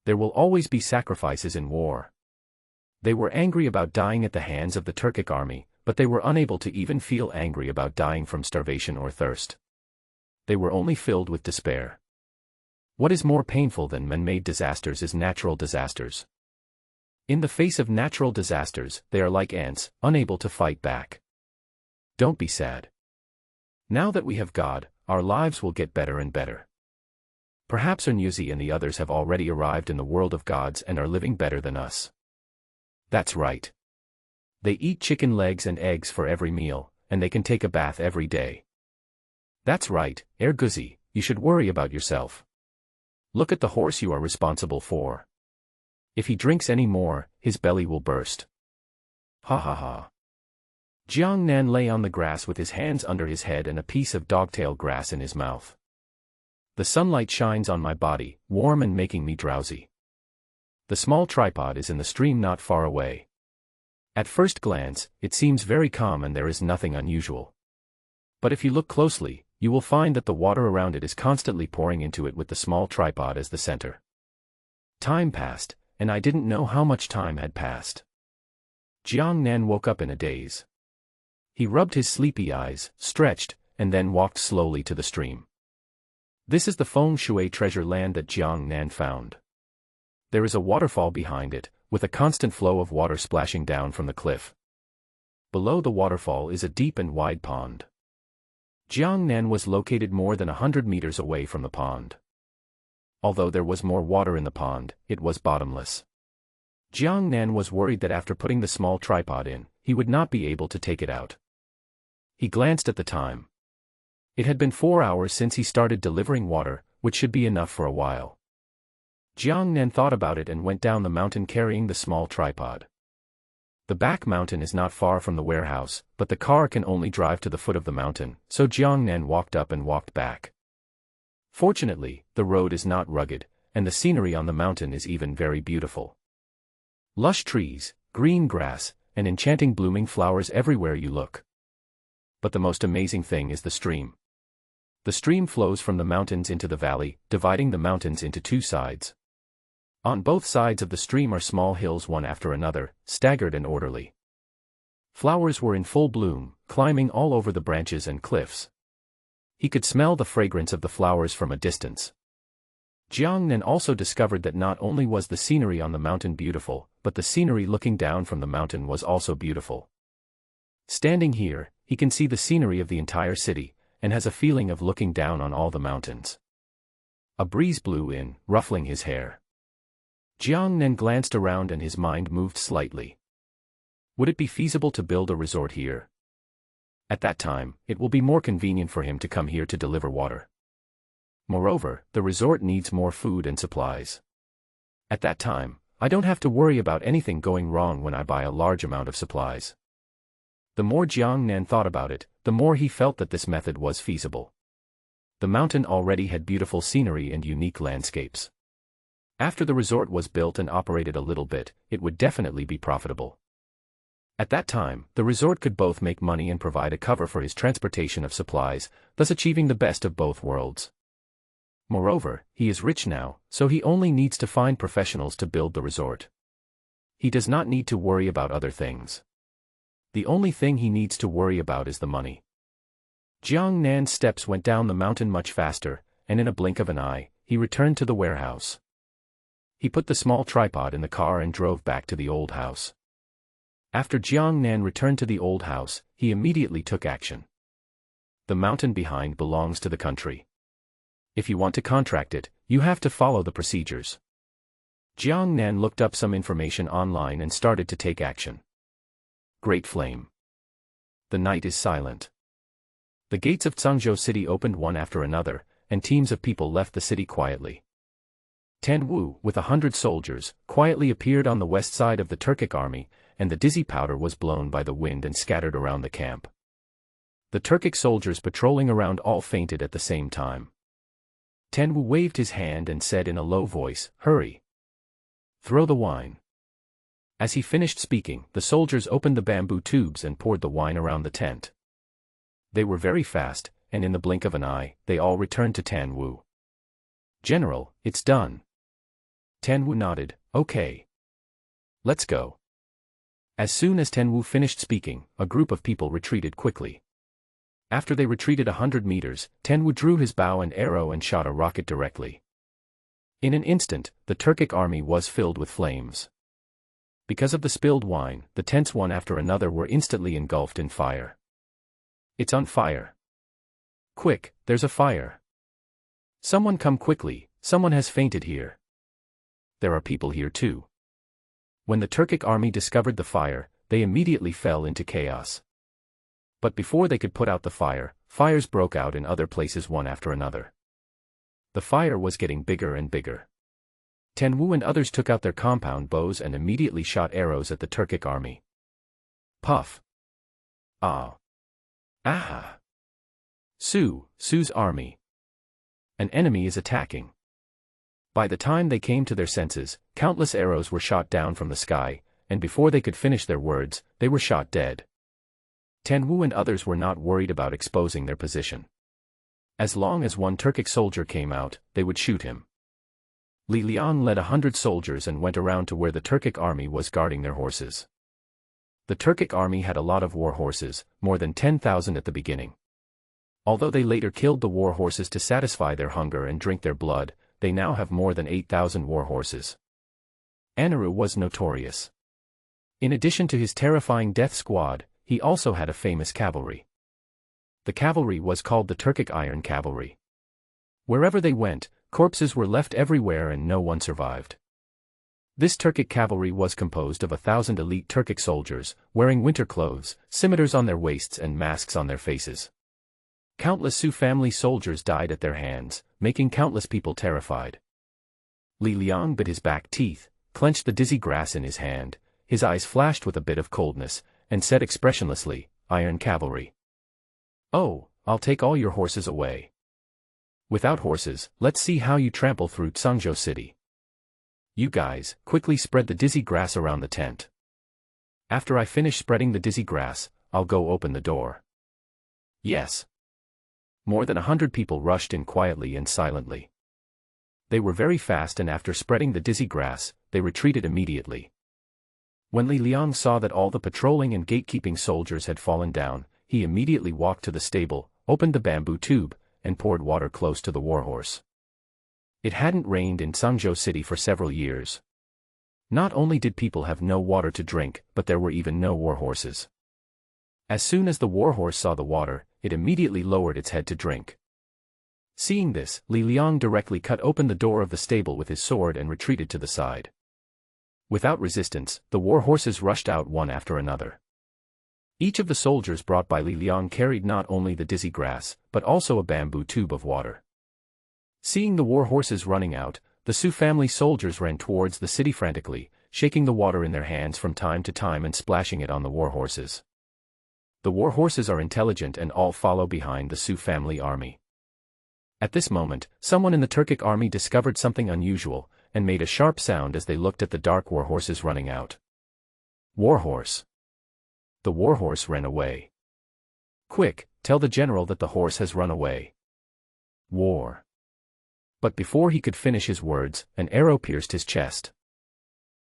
There will always be sacrifices in war. They were angry about dying at the hands of the Turkic army, but they were unable to even feel angry about dying from starvation or thirst. They were only filled with despair. What is more painful than man-made disasters is natural disasters. In the face of natural disasters, they are like ants, unable to fight back. Don't be sad. Now that we have God, our lives will get better and better. Perhaps Ernuzi and the others have already arrived in the world of gods and are living better than us. That's right. They eat chicken legs and eggs for every meal, and they can take a bath every day. That's right, Erguzi, you should worry about yourself. Look at the horse you are responsible for. If he drinks any more, his belly will burst. Ha ha ha. Jiang Nan lay on the grass with his hands under his head and a piece of dogtail grass in his mouth. The sunlight shines on my body, warm and making me drowsy. The small tripod is in the stream not far away. At first glance, it seems very calm and there is nothing unusual. But if you look closely, you will find that the water around it is constantly pouring into it with the small tripod as the center. Time passed, and I didn't know how much time had passed. Jiang Nan woke up in a daze. He rubbed his sleepy eyes, stretched, and then walked slowly to the stream. This is the feng shui treasure land that Jiang Nan found. There is a waterfall behind it, with a constant flow of water splashing down from the cliff. Below the waterfall is a deep and wide pond. Jiang Nan was located more than 100 meters away from the pond. Although there was more water in the pond, it was bottomless. Jiang Nan was worried that after putting the small tripod in, he would not be able to take it out. He glanced at the time. It had been 4 hours since he started delivering water, which should be enough for a while. Jiang Nan thought about it and went down the mountain carrying the small tripod. The back mountain is not far from the warehouse, but the car can only drive to the foot of the mountain, so Jiang Nan walked up and walked back. Fortunately, the road is not rugged, and the scenery on the mountain is even very beautiful. Lush trees, green grass, and enchanting blooming flowers everywhere you look. But the most amazing thing is the stream. The stream flows from the mountains into the valley, dividing the mountains into two sides. On both sides of the stream are small hills one after another, staggered and orderly. Flowers were in full bloom, climbing all over the branches and cliffs. He could smell the fragrance of the flowers from a distance. Jiang Nan also discovered that not only was the scenery on the mountain beautiful, but the scenery looking down from the mountain was also beautiful. Standing here, he can see the scenery of the entire city, and has a feeling of looking down on all the mountains. A breeze blew in, ruffling his hair. Jiang Nan glanced around and his mind moved slightly. Would it be feasible to build a resort here? At that time, it will be more convenient for him to come here to deliver water. Moreover, the resort needs more food and supplies. At that time, I don't have to worry about anything going wrong when I buy a large amount of supplies. The more Jiang Nan thought about it, the more he felt that this method was feasible. The mountain already had beautiful scenery and unique landscapes. After the resort was built and operated a little bit, it would definitely be profitable. At that time, the resort could both make money and provide a cover for his transportation of supplies, thus achieving the best of both worlds. Moreover, he is rich now, so he only needs to find professionals to build the resort. He does not need to worry about other things. The only thing he needs to worry about is the money. Jiang Nan's steps went down the mountain much faster, and in a blink of an eye, he returned to the warehouse. He put the small tripod in the car and drove back to the old house. After Jiang Nan returned to the old house, he immediately took action. The mountain behind belongs to the country. If you want to contract it, you have to follow the procedures. Jiang Nan looked up some information online and started to take action. Great Flame. The night is silent. The gates of Tsangzhou City opened one after another, and teams of people left the city quietly. Tan Wu, with 100 soldiers, quietly appeared on the west side of the Turkic army, and the dizzy powder was blown by the wind and scattered around the camp. The Turkic soldiers patrolling around all fainted at the same time. Tan Wu waved his hand and said in a low voice, "Hurry! Throw the wine." As he finished speaking, the soldiers opened the bamboo tubes and poured the wine around the tent. They were very fast, and in the blink of an eye, they all returned to Tan Wu. "General, it's done." Tan Wu nodded, "Okay. Let's go." As soon as Tan Wu finished speaking, a group of people retreated quickly. After they retreated 100 meters, Tan Wu drew his bow and arrow and shot a rocket directly. In an instant, the Turkic army was filled with flames. Because of the spilled wine, the tents one after another were instantly engulfed in fire. "It's on fire. Quick, there's a fire. Someone come quickly, someone has fainted here. There are people here too." When the Turkic army discovered the fire, they immediately fell into chaos. But before they could put out the fire, fires broke out in other places one after another. The fire was getting bigger and bigger. Tan Wu and others took out their compound bows and immediately shot arrows at the Turkic army. Puff. Ah. Ah. Su's army. An enemy is attacking. By the time they came to their senses, countless arrows were shot down from the sky, and before they could finish their words, they were shot dead. Tan Wu and others were not worried about exposing their position. As long as one Turkic soldier came out, they would shoot him. Li Liang led 100 soldiers and went around to where the Turkic army was guarding their horses. The Turkic army had a lot of war horses, more than 10,000 at the beginning. Although they later killed the war horses to satisfy their hunger and drink their blood, they now have more than 8,000 war horses. Anaru was notorious. In addition to his terrifying death squad, he also had a famous cavalry. The cavalry was called the Turkic Iron Cavalry. Wherever they went, corpses were left everywhere and no one survived. This Turkic cavalry was composed of 1,000 elite Turkic soldiers, wearing winter clothes, scimitars on their waists and masks on their faces. Countless Su family soldiers died at their hands, making countless people terrified. Li Liang bit his back teeth, clenched the dizzy grass in his hand, his eyes flashed with a bit of coldness, and said expressionlessly, "Iron Cavalry. Oh, I'll take all your horses away. Without horses, let's see how you trample through Tsangzhou City. You guys, quickly spread the dizzy grass around the tent. After I finish spreading the dizzy grass, I'll go open the door." Yes. More than 100 people rushed in quietly and silently. They were very fast and after spreading the dizzy grass, they retreated immediately. When Li Liang saw that all the patrolling and gatekeeping soldiers had fallen down, he immediately walked to the stable, opened the bamboo tube, and poured water close to the warhorse. It hadn't rained in Tsangzhou City for several years. Not only did people have no water to drink, but there were even no warhorses. As soon as the warhorse saw the water, it immediately lowered its head to drink. Seeing this, Li Liang directly cut open the door of the stable with his sword and retreated to the side. Without resistance, the war horses rushed out one after another. Each of the soldiers brought by Li Liang carried not only the dizzy grass, but also a bamboo tube of water. Seeing the war horses running out, the Su family soldiers ran towards the city frantically, shaking the water in their hands from time to time and splashing it on the war horses. The war horses are intelligent and all follow behind the Su family army. At this moment, someone in the Turkic army discovered something unusual, and made a sharp sound as they looked at the dark war horses running out. Warhorse. The warhorse ran away. Quick, tell the general that the horse has run away. War. But before he could finish his words, an arrow pierced his chest.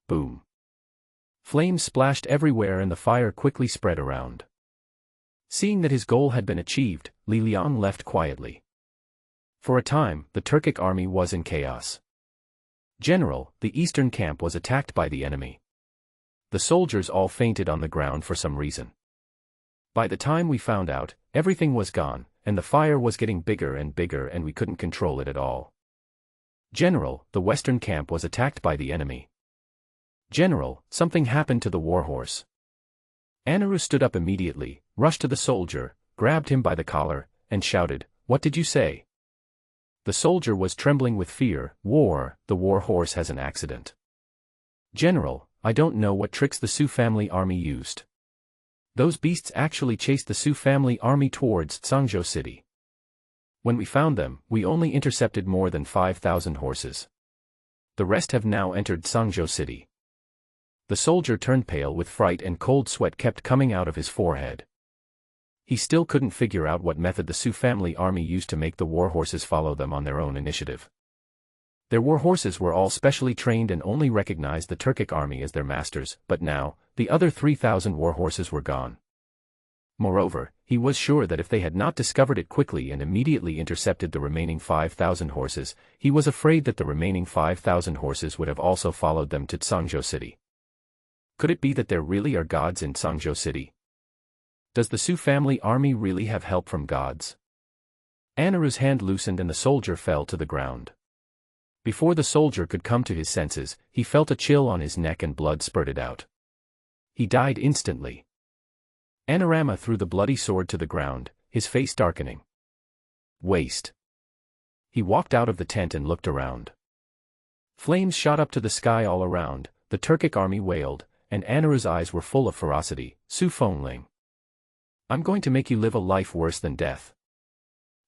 Boom. Flames splashed everywhere and the fire quickly spread around. Seeing that his goal had been achieved, Li Liang left quietly. For a time, the Turkic army was in chaos. General, the eastern camp was attacked by the enemy. The soldiers all fainted on the ground for some reason. By the time we found out, everything was gone, and the fire was getting bigger and we couldn't control it at all. General, the western camp was attacked by the enemy. General, something happened to the warhorse. Anaru stood up immediately, rushed to the soldier, grabbed him by the collar, and shouted, "What did you say?" The soldier was trembling with fear. The warhorse has an accident. General, I don't know what tricks the Sioux family army used. Those beasts actually chased the Sioux family army towards Sangzhou City. When we found them, we only intercepted more than 5,000 horses. The rest have now entered Sangzhou City. The soldier turned pale with fright and cold sweat kept coming out of his forehead. He still couldn't figure out what method the Sioux family army used to make the warhorses follow them on their own initiative. Their warhorses were all specially trained and only recognized the Turkic army as their masters, but now, the other 3,000 warhorses were gone. Moreover, he was sure that if they had not discovered it quickly and immediately intercepted the remaining 5,000 horses, he was afraid that the remaining 5,000 horses would have also followed them to Sangzhou City. Could it be that there really are gods in Sangzhou City? Does the Sioux family army really have help from gods? Anaru's hand loosened and the soldier fell to the ground. Before the soldier could come to his senses, he felt a chill on his neck and blood spurted out. He died instantly. Anarama threw the bloody sword to the ground, his face darkening. Waste. He walked out of the tent and looked around. Flames shot up to the sky all around, the Turkic army wailed, and Anaru's eyes were full of ferocity. Su Fengling. I'm going to make you live a life worse than death.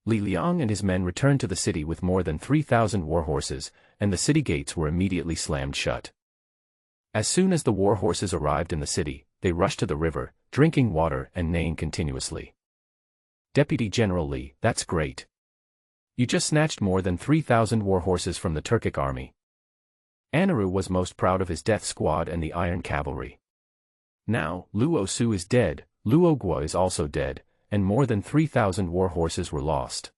Li Liang and his men returned to the city with more than 3,000 warhorses, and the city gates were immediately slammed shut. As soon as the warhorses arrived in the city, they rushed to the river, drinking water and neighing continuously. Deputy General Li, that's great. You just snatched more than 3,000 warhorses from the Turkic army. Anaru was most proud of his death squad and the Iron Cavalry. Now, Luo Su is dead, Luo Guo is also dead, and more than 3,000 warhorses were lost.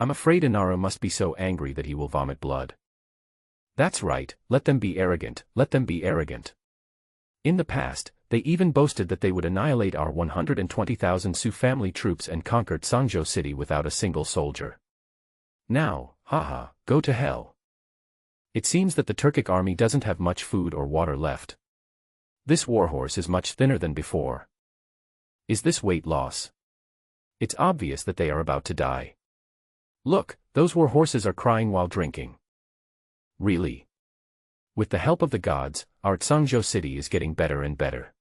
I'm afraid Anaru must be so angry that he will vomit blood. That's right, let them be arrogant, let them be arrogant. In the past, they even boasted that they would annihilate our 120,000 Sioux family troops and conquered Sangzhou City without a single soldier. Now, haha, go to hell. It seems that the Turkic army doesn't have much food or water left. This warhorse is much thinner than before. Is this weight loss? It's obvious that they are about to die. Look, those warhorses are crying while drinking. Really? With the help of the gods, our Sangzhou City is getting better and better.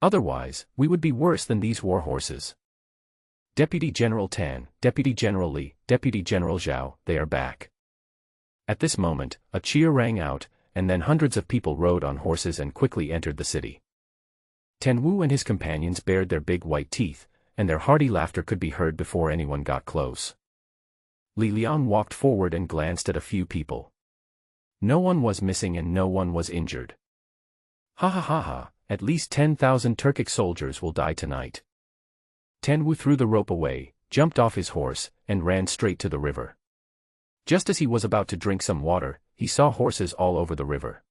Otherwise, we would be worse than these warhorses. Deputy General Tan, Deputy General Li, Deputy General Zhao, they are back. At this moment, a cheer rang out, and then hundreds of people rode on horses and quickly entered the city. Tan Wu and his companions bared their big white teeth, and their hearty laughter could be heard before anyone got close. Li Liang walked forward and glanced at a few people. No one was missing and no one was injured. Ha ha ha ha, at least 10,000 Turkic soldiers will die tonight. Tan Wu threw the rope away, jumped off his horse, and ran straight to the river. Just as he was about to drink some water, he saw horses all over the river.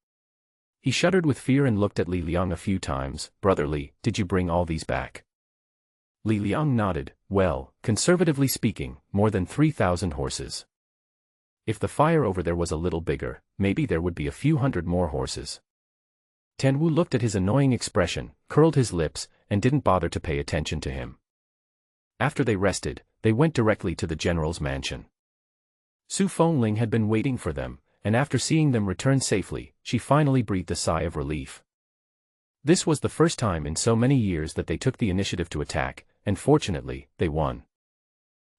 He shuddered with fear and looked at Li Liang a few times. Brother Li, did you bring all these back? Li Liang nodded. Well, conservatively speaking, more than 3,000 horses. If the fire over there was a little bigger, maybe there would be a few hundred more horses. Tan Wu looked at his annoying expression, curled his lips, and didn't bother to pay attention to him. After they rested, they went directly to the general's mansion. Su Fengling had been waiting for them, and after seeing them return safely, she finally breathed a sigh of relief. This was the first time in so many years that they took the initiative to attack, and fortunately, they won.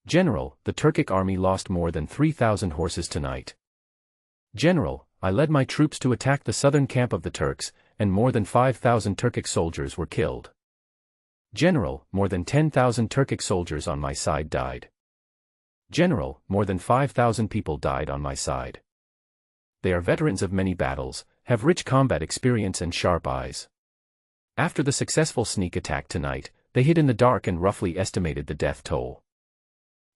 General, the Turkic army lost more than 3,000 horses tonight. General, I led my troops to attack the southern camp of the Turks, and more than 5,000 Turkic soldiers were killed. General, more than 10,000 Turkic soldiers on my side died. General, more than 5,000 people died on my side. They are veterans of many battles, have rich combat experience and sharp eyes. After the successful sneak attack tonight, they hid in the dark and roughly estimated the death toll.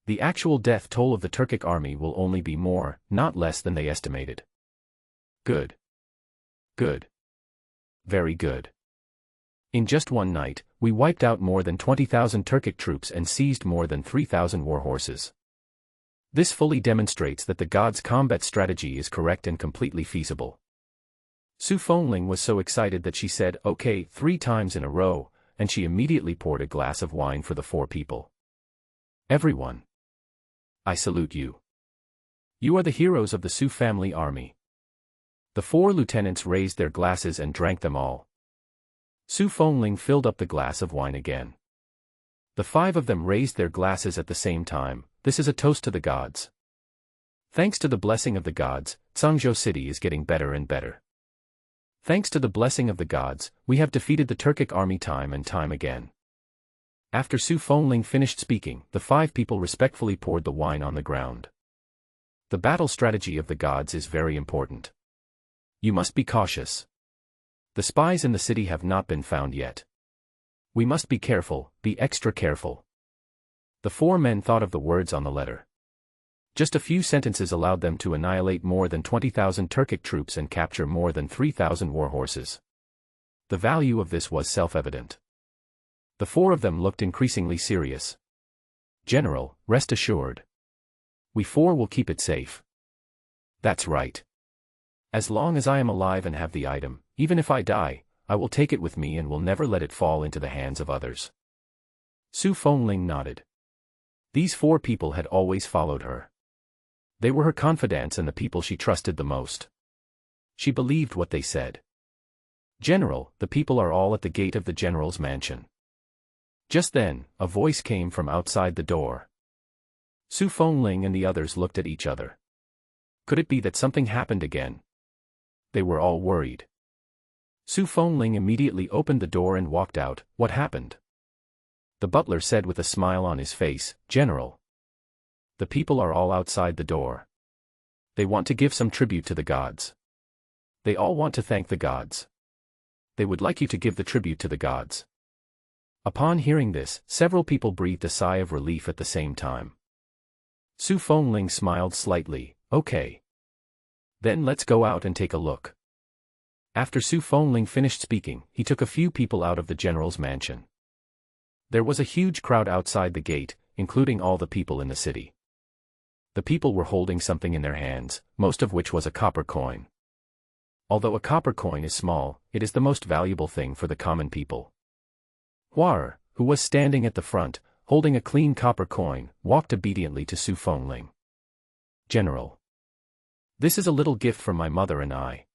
The actual death toll of the Turkic army will only be more, not less than they estimated. Good. Good. Very good. In just one night, we wiped out more than 20,000 Turkic troops and seized more than 3,000 war horses. This fully demonstrates that the gods' combat strategy is correct and completely feasible. Su Fengling was so excited that she said, "Okay," 3 times in a row, and she immediately poured a glass of wine for the 4 people. "Everyone, I salute you. You are the heroes of the Su family army." The 4 lieutenants raised their glasses and drank them all. Su Fengling filled up the glass of wine again. The 5 of them raised their glasses at the same time. "This is a toast to the gods. Thanks to the blessing of the gods, Tsangzhou City is getting better and better. Thanks to the blessing of the gods, we have defeated the Turkic army time and time again." After Su Fengling finished speaking, the 5 people respectfully poured the wine on the ground. The battle strategy of the gods is very important. You must be cautious. The spies in the city have not been found yet. We must be careful, be extra careful. The 4 men thought of the words on the letter. Just a few sentences allowed them to annihilate more than 20,000 Turkic troops and capture more than 3,000 war horses. The value of this was self-evident. The 4 of them looked increasingly serious. "General, rest assured. We 4 will keep it safe." "That's right. As long as I am alive and have the item, even if I die, I will take it with me and will never let it fall into the hands of others." Su Fengling nodded. These 4 people had always followed her. They were her confidants and the people she trusted the most. She believed what they said. "General, the people are all at the gate of the general's mansion." Just then, a voice came from outside the door. Su Fengling and the others looked at each other. Could it be that something happened again? They were all worried. Su Fengling immediately opened the door and walked out. "What happened?" The butler said with a smile on his face, "General, the people are all outside the door. They want to give some tribute to the gods. They all want to thank the gods. They would like you to give the tribute to the gods." Upon hearing this, several people breathed a sigh of relief at the same time. Su Fengling smiled slightly. "Okay. Then let's go out and take a look." After Su Fengling finished speaking, he took a few people out of the general's mansion. There was a huge crowd outside the gate, including all the people in the city. The people were holding something in their hands, most of which was a copper coin. Although a copper coin is small, it is the most valuable thing for the common people. Huar, who was standing at the front, holding a clean copper coin, walked obediently to Su Fengling. "General, this is a little gift from my mother and I.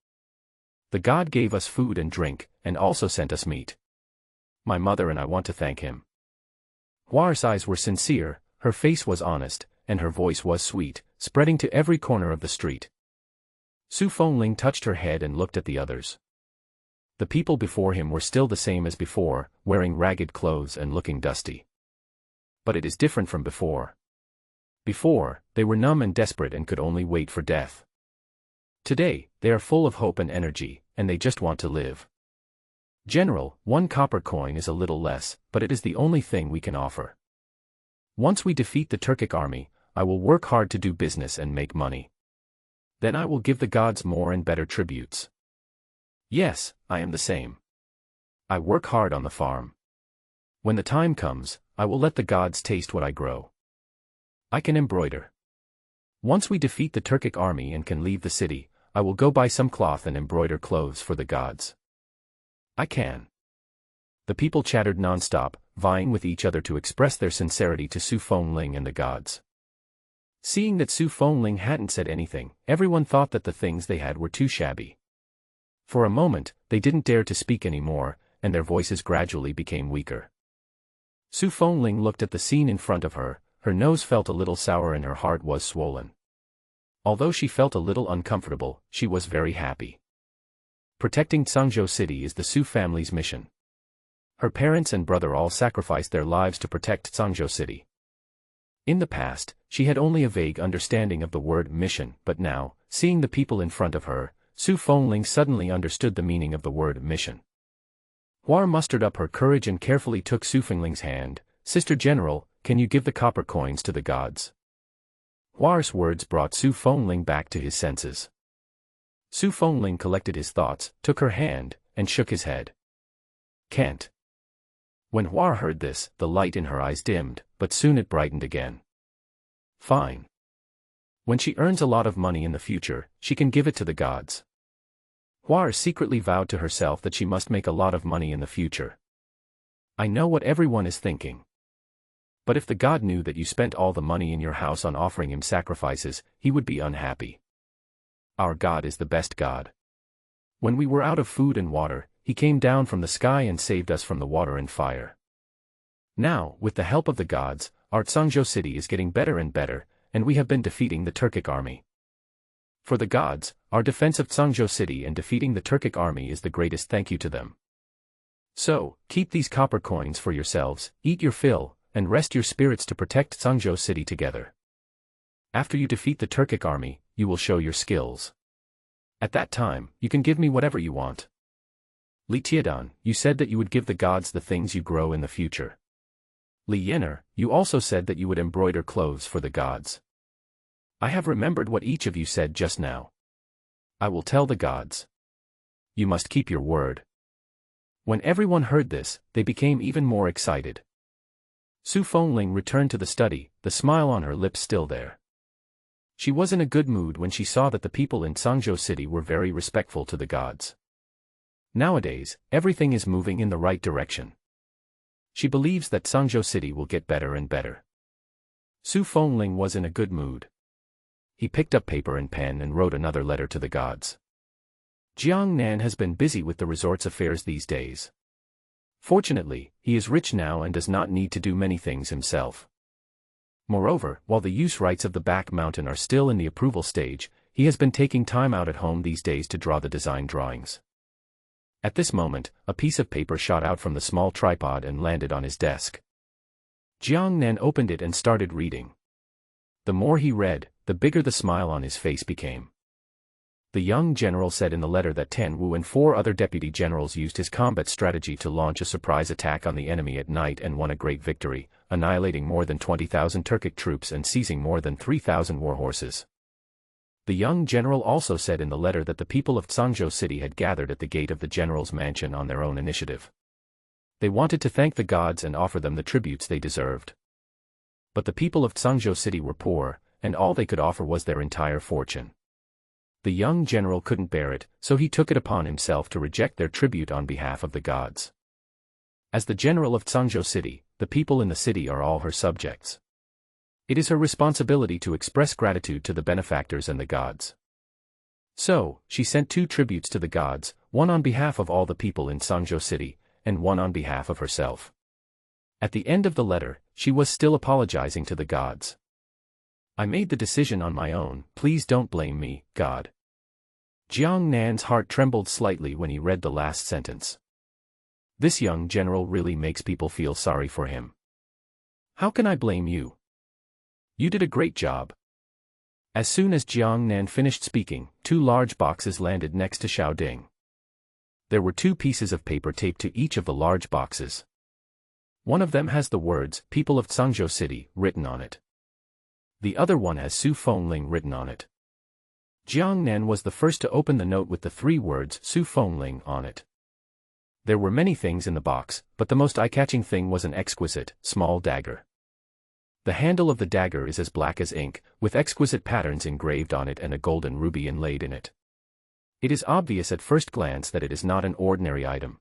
The god gave us food and drink, and also sent us meat. My mother and I want to thank him." Huar's eyes were sincere, her face was honest, and her voice was sweet, spreading to every corner of the street. Su Fengling touched her head and looked at the others. The people before him were still the same as before, wearing ragged clothes and looking dusty. But it is different from before. Before, they were numb and desperate and could only wait for death. Today, they are full of hope and energy, and they just want to live. "General, 1 copper coin is a little less, but it is the only thing we can offer. Once we defeat the Turkic army, I will work hard to do business and make money. Then I will give the gods more and better tributes. Yes, I am the same. I work hard on the farm. When the time comes, I will let the gods taste what I grow. I can embroider. Once we defeat the Turkic army and can leave the city, I will go buy some cloth and embroider clothes for the gods. I can." The people chattered non-stop, vying with each other to express their sincerity to Su Fengling and the gods. Seeing that Su Fengling hadn't said anything, everyone thought that the things they had were too shabby. For a moment, they didn't dare to speak anymore, and their voices gradually became weaker. Su Fengling looked at the scene in front of her, her nose felt a little sour and her heart was swollen. Although she felt a little uncomfortable, she was very happy. Protecting Tsangzhou City is the Su family's mission. Her parents and brother all sacrificed their lives to protect Tsangzhou City. In the past, she had only a vague understanding of the word mission, but now, seeing the people in front of her, Su Fengling suddenly understood the meaning of the word mission. Huar mustered up her courage and carefully took Su Fengling's hand. "Sister General, can you give the copper coins to the gods?" Huar's words brought Su Fengling back to his senses. Su Fengling collected his thoughts, took her hand, and shook his head. Can't. When Hua heard this, the light in her eyes dimmed, but soon it brightened again. Fine. When she earns a lot of money in the future, she can give it to the gods. Hua secretly vowed to herself that she must make a lot of money in the future. I know what everyone is thinking. But if the god knew that you spent all the money in your house on offering him sacrifices, he would be unhappy. Our God is the best God. When we were out of food and water, he came down from the sky and saved us from the water and fire. Now, with the help of the gods, our Tsangzhou city is getting better and better, and we have been defeating the Turkic army. For the gods, our defense of Tsangzhou city and defeating the Turkic army is the greatest thank you to them. So, keep these copper coins for yourselves, eat your fill, and rest your spirits to protect Tsangzhou city together. After you defeat the Turkic army, you will show your skills. At that time, you can give me whatever you want. Li Tiedan, you said that you would give the gods the things you grow in the future. Li Yin'er, you also said that you would embroider clothes for the gods. I have remembered what each of you said just now. I will tell the gods. You must keep your word. When everyone heard this, they became even more excited. Su Fengling returned to the study, the smile on her lips still there. She was in a good mood when she saw that the people in Tsangzhou city were very respectful to the gods. Nowadays, everything is moving in the right direction. She believes that Tsangzhou city will get better and better. Su Fengling was in a good mood. He picked up paper and pen and wrote another letter to the gods. Jiang Nan has been busy with the resort's affairs these days. Fortunately, he is rich now and does not need to do many things himself. Moreover, while the use rights of the back mountain are still in the approval stage, he has been taking time out at home these days to draw the design drawings. At this moment, a piece of paper shot out from the small tripod and landed on his desk. Jiang Nan opened it and started reading. The more he read, the bigger the smile on his face became. The young general said in the letter that Tan Wu and 4 other deputy generals used his combat strategy to launch a surprise attack on the enemy at night and won a great victory, annihilating more than 20,000 Turkic troops and seizing more than 3,000 war horses. The young general also said in the letter that the people of Tsangzhou city had gathered at the gate of the general's mansion on their own initiative. They wanted to thank the gods and offer them the tributes they deserved. But the people of Tsangzhou city were poor, and all they could offer was their entire fortune. The young general couldn't bear it, so he took it upon himself to reject their tribute on behalf of the gods. As the general of Tsangzhou city, the people in the city are all her subjects. It is her responsibility to express gratitude to the benefactors and the gods. So, she sent 2 tributes to the gods, one on behalf of all the people in Tsangzhou city, and one on behalf of herself. At the end of the letter, she was still apologizing to the gods. I made the decision on my own, please don't blame me, God. Jiang Nan's heart trembled slightly when he read the last sentence. This young general really makes people feel sorry for him. How can I blame you? You did a great job. As soon as Jiang Nan finished speaking, 2 large boxes landed next to Xiao Ding. There were 2 pieces of paper taped to each of the large boxes. One of them has the words, People of Tsangzhou City, written on it. The other one has Su Fengling written on it. Jiang Nan was the first to open the note with the 3 words Su Fengling on it. There were many things in the box, but the most eye-catching thing was an exquisite, small dagger. The handle of the dagger is as black as ink, with exquisite patterns engraved on it and a golden ruby inlaid in it. It is obvious at first glance that it is not an ordinary item.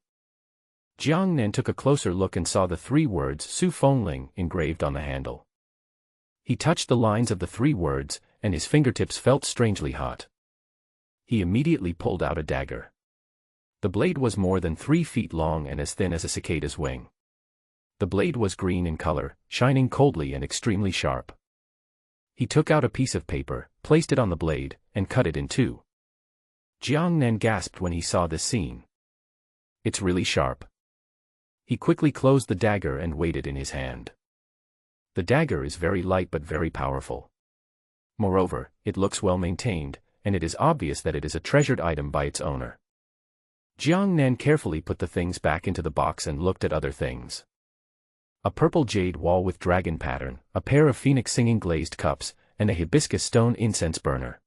Jiang Nan took a closer look and saw the 3 words Su Fengling engraved on the handle. He touched the lines of the 3 words, and his fingertips felt strangely hot. He immediately pulled out a dagger. The blade was more than 3 feet long and as thin as a cicada's wing. The blade was green in color, shining coldly and extremely sharp. He took out a piece of paper, placed it on the blade, and cut it in 2. Jiang Nan gasped when he saw this scene. It's really sharp. He quickly closed the dagger and weighed it in his hand. The dagger is very light but very powerful. Moreover, it looks well maintained, and it is obvious that it is a treasured item by its owner. Jiang Nan carefully put the things back into the box and looked at other things. A purple jade wall with dragon pattern, a pair of phoenix singing glazed cups, and a hibiscus stone incense burner.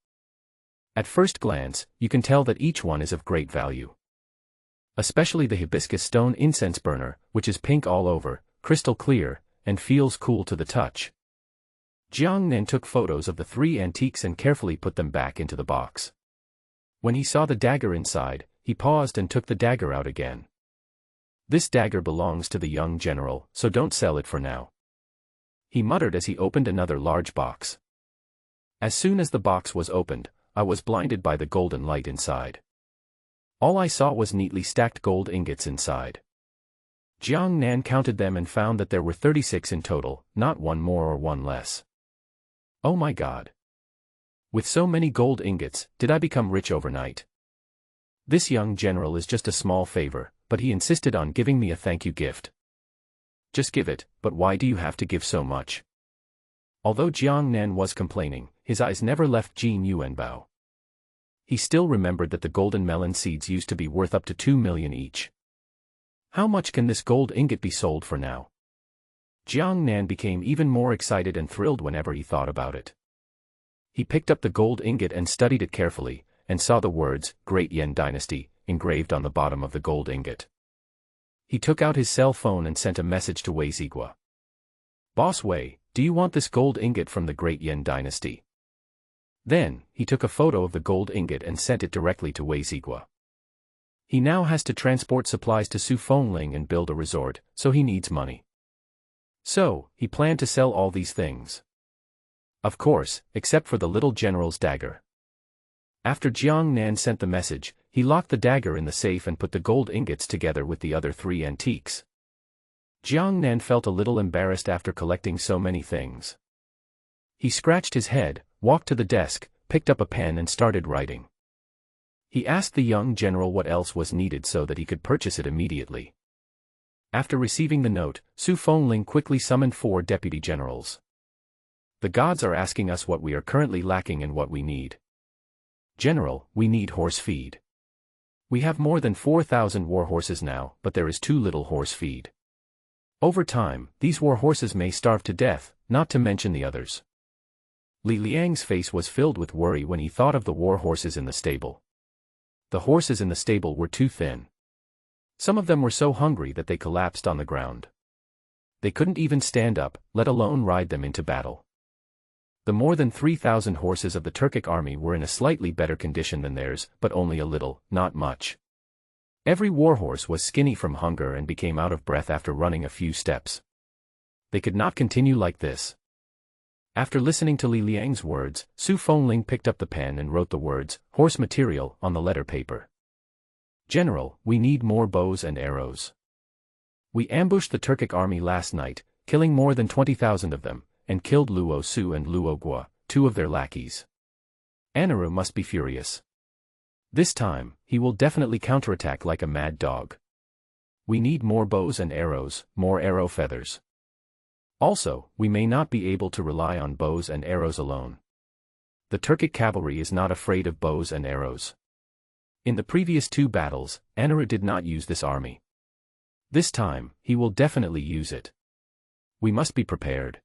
At first glance, you can tell that each one is of great value. Especially the hibiscus stone incense burner, which is pink all over, crystal clear, and feels cool to the touch. Jiang Nan took photos of the 3 antiques and carefully put them back into the box. When he saw the dagger inside, he paused and took the dagger out again. This dagger belongs to the young general, so don't sell it for now, he muttered as he opened another large box. As soon as the box was opened, I was blinded by the golden light inside. All I saw was neatly stacked gold ingots inside. Jiang Nan counted them and found that there were 36 in total, not one more or one less. Oh my God! With so many gold ingots, did I become rich overnight? This young general is just a small favor, but he insisted on giving me a thank you gift. Just give it, but why do you have to give so much? Although Jiang Nan was complaining, his eyes never left Jin Yuanbao. He still remembered that the golden melon seeds used to be worth up to 2 million each. How much can this gold ingot be sold for now? Jiang Nan became even more excited and thrilled whenever he thought about it. He picked up the gold ingot and studied it carefully, and saw the words, Great Yan Dynasty, engraved on the bottom of the gold ingot. He took out his cell phone and sent a message to Wei Zigua. Boss Wei, do you want this gold ingot from the Great Yan Dynasty? Then, he took a photo of the gold ingot and sent it directly to Wei Zigua. He now has to transport supplies to Su Fengling and build a resort, so he needs money. So, he planned to sell all these things. Of course, except for the little general's dagger. After Jiang Nan sent the message, he locked the dagger in the safe and put the gold ingots together with the other 3 antiques. Jiang Nan felt a little embarrassed after collecting so many things. He scratched his head, walked to the desk, picked up a pen and started writing. He asked the young general what else was needed so that he could purchase it immediately. After receiving the note, Su Fengling quickly summoned 4 deputy generals. The gods are asking us what we are currently lacking and what we need. General, we need horse feed. We have more than 4,000 war horses now, but there is too little horse feed. Over time, these war horses may starve to death, not to mention the others. Li Liang's face was filled with worry when he thought of the war horses in the stable. The horses in the stable were too thin. Some of them were so hungry that they collapsed on the ground. They couldn't even stand up, let alone ride them into battle. The more than 3,000 horses of the Turkic army were in a slightly better condition than theirs, but only a little, not much. Every warhorse was skinny from hunger and became out of breath after running a few steps. They could not continue like this. After listening to Li Liang's words, Su Fengling picked up the pen and wrote the words, horse material, on the letter paper. General, we need more bows and arrows. We ambushed the Turkic army last night, killing more than 20,000 of them, and killed Luo Su and Luo Gua, 2 of their lackeys. Anaru must be furious. This time, he will definitely counterattack like a mad dog. We need more bows and arrows, more arrow feathers. Also, we may not be able to rely on bows and arrows alone. The Turkic cavalry is not afraid of bows and arrows. In the previous 2 battles, Anaru did not use this army. This time, he will definitely use it. We must be prepared.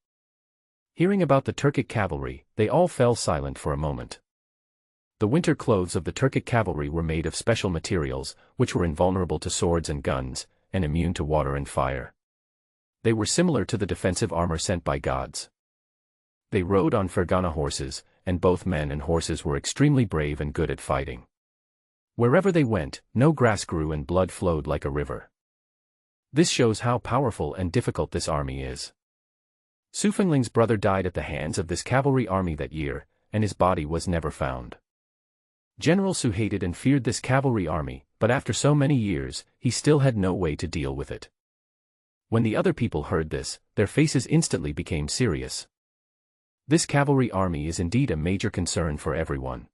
Hearing about the Turkic cavalry, they all fell silent for a moment. The winter clothes of the Turkic cavalry were made of special materials, which were invulnerable to swords and guns, and immune to water and fire. They were similar to the defensive armor sent by gods. They rode on Fergana horses, and both men and horses were extremely brave and good at fighting. Wherever they went, no grass grew and blood flowed like a river. This shows how powerful and difficult this army is. Su Fengling's brother died at the hands of this cavalry army that year, and his body was never found. General Su hated and feared this cavalry army, but after so many years, he still had no way to deal with it. When the other people heard this, their faces instantly became serious. This cavalry army is indeed a major concern for everyone.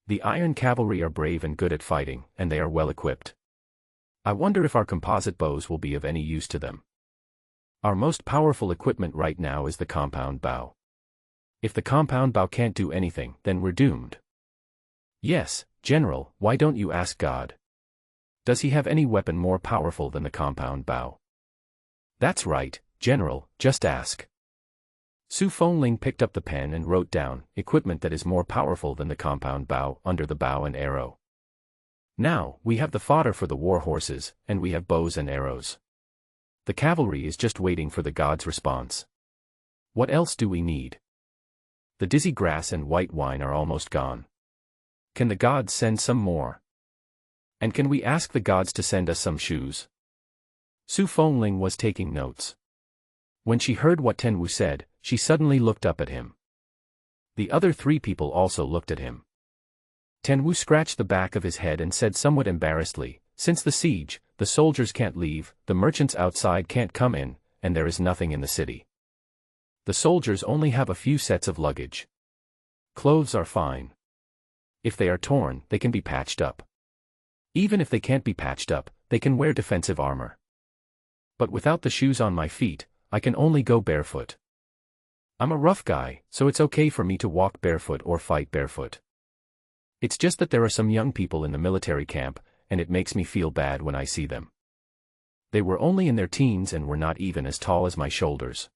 The Iron Cavalry are brave and good at fighting, and they are well equipped. I wonder if our composite bows will be of any use to them. Our most powerful equipment right now is the compound bow. If the compound bow can't do anything, then we're doomed. Yes, General, why don't you ask God? Does he have any weapon more powerful than the compound bow? That's right, General, just ask. Su Fengling picked up the pen and wrote down, equipment that is more powerful than the compound bow, under the bow and arrow. Now, we have the fodder for the war horses, and we have bows and arrows. The cavalry is just waiting for the gods' response. What else do we need? The dizzy grass and white wine are almost gone. Can the gods send some more? And can we ask the gods to send us some shoes? Su Fengling was taking notes. When she heard what Tenwu said, she suddenly looked up at him. The other three people also looked at him. Tenwu scratched the back of his head and said somewhat embarrassedly, "Since the siege, the soldiers can't leave, the merchants outside can't come in, and there is nothing in the city. The soldiers only have a few sets of luggage. Clothes are fine. If they are torn, they can be patched up. Even if they can't be patched up, they can wear defensive armor. But without the shoes on my feet, I can only go barefoot. I'm a rough guy, so it's okay for me to walk barefoot or fight barefoot. It's just that there are some young people in the military camp, and it makes me feel bad when I see them. They were only in their teens and were not even as tall as my shoulders.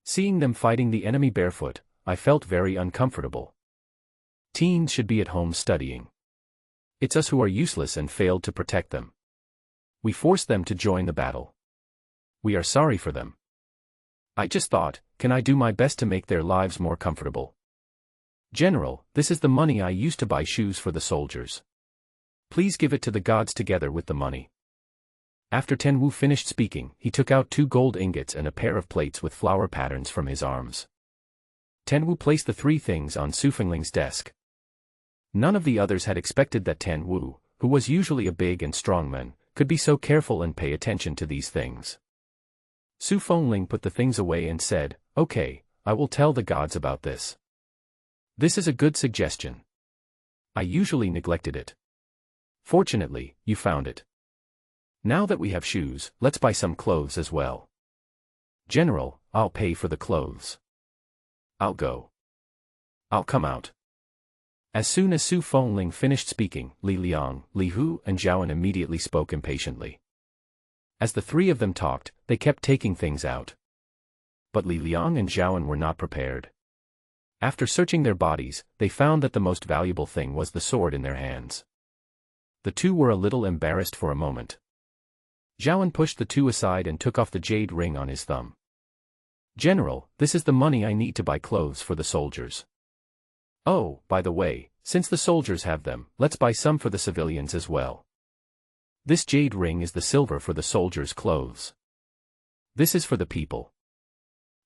Seeing them fighting the enemy barefoot, I felt very uncomfortable. Teens should be at home studying. It's us who are useless and failed to protect them. We forced them to join the battle. We are sorry for them. I just thought, can I do my best to make their lives more comfortable? General, this is the money I used to buy shoes for the soldiers. Please give it to the gods together with the money." After Tenwu finished speaking, he took out 2 gold ingots and a pair of plates with flower patterns from his arms. Tenwu placed the 3 things on Su Fengling's desk. None of the others had expected that Tenwu, who was usually a big and strong man, could be so careful and pay attention to these things. Su Fengling put the things away and said, "Okay, I will tell the gods about this. This is a good suggestion. I usually neglected it. Fortunately, you found it. Now that we have shoes, let's buy some clothes as well. General, I'll pay for the clothes. I'll go. I'll come out." As soon as Su Fengling finished speaking, Li Liang, Li Hu and Zhaoan immediately spoke impatiently. As the 3 of them talked, they kept taking things out. But Li Liang and Zhaoan were not prepared. After searching their bodies, they found that the most valuable thing was the sword in their hands. The 2 were a little embarrassed for a moment. Zhaoan pushed the 2 aside and took off the jade ring on his thumb. "General, this is the money I need to buy clothes for the soldiers. Oh, by the way, since the soldiers have them, let's buy some for the civilians as well. This jade ring is the silver for the soldiers' clothes. This is for the people."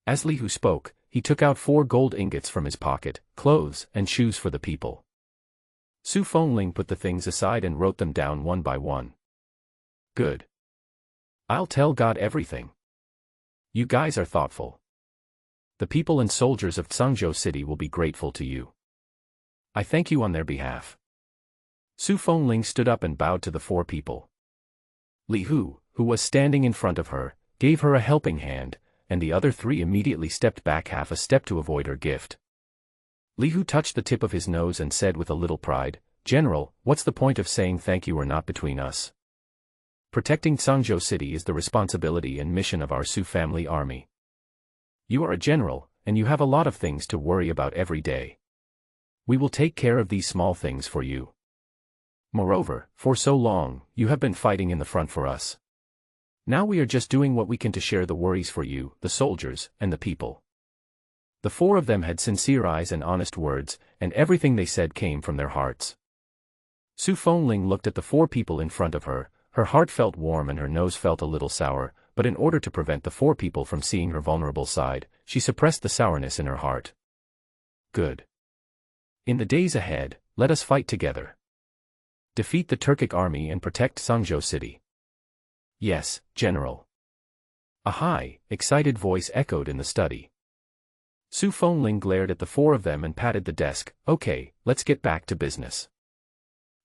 As Li Hu spoke, he took out 4 gold ingots from his pocket, clothes and shoes for the people. Su Fengling put the things aside and wrote them down one by one. "Good. I'll tell God everything. You guys are thoughtful. The people and soldiers of Tsangzhou City will be grateful to you. I thank you on their behalf." Su Fengling stood up and bowed to the 4 people. Li Hu, who was standing in front of her, gave her a helping hand, and the other 3 immediately stepped back half a step to avoid her gift. Li Hu touched the tip of his nose and said with a little pride, "General, what's the point of saying thank you or not between us? Protecting Tsangzhou City is the responsibility and mission of our Su family army. You are a general, and you have a lot of things to worry about every day. We will take care of these small things for you. Moreover, for so long, you have been fighting in the front for us. Now we are just doing what we can to share the worries for you, the soldiers, and the people." The 4 of them had sincere eyes and honest words, and everything they said came from their hearts. Su Fengling looked at the 4 people in front of her, her heart felt warm and her nose felt a little sour, but in order to prevent the 4 people from seeing her vulnerable side, she suppressed the sourness in her heart. "Good. In the days ahead, let us fight together. Defeat the Turkic army and protect Tsangzhou City." "Yes, General." A high, excited voice echoed in the study. Su Fengling glared at the 4 of them and patted the desk. "Okay, let's get back to business.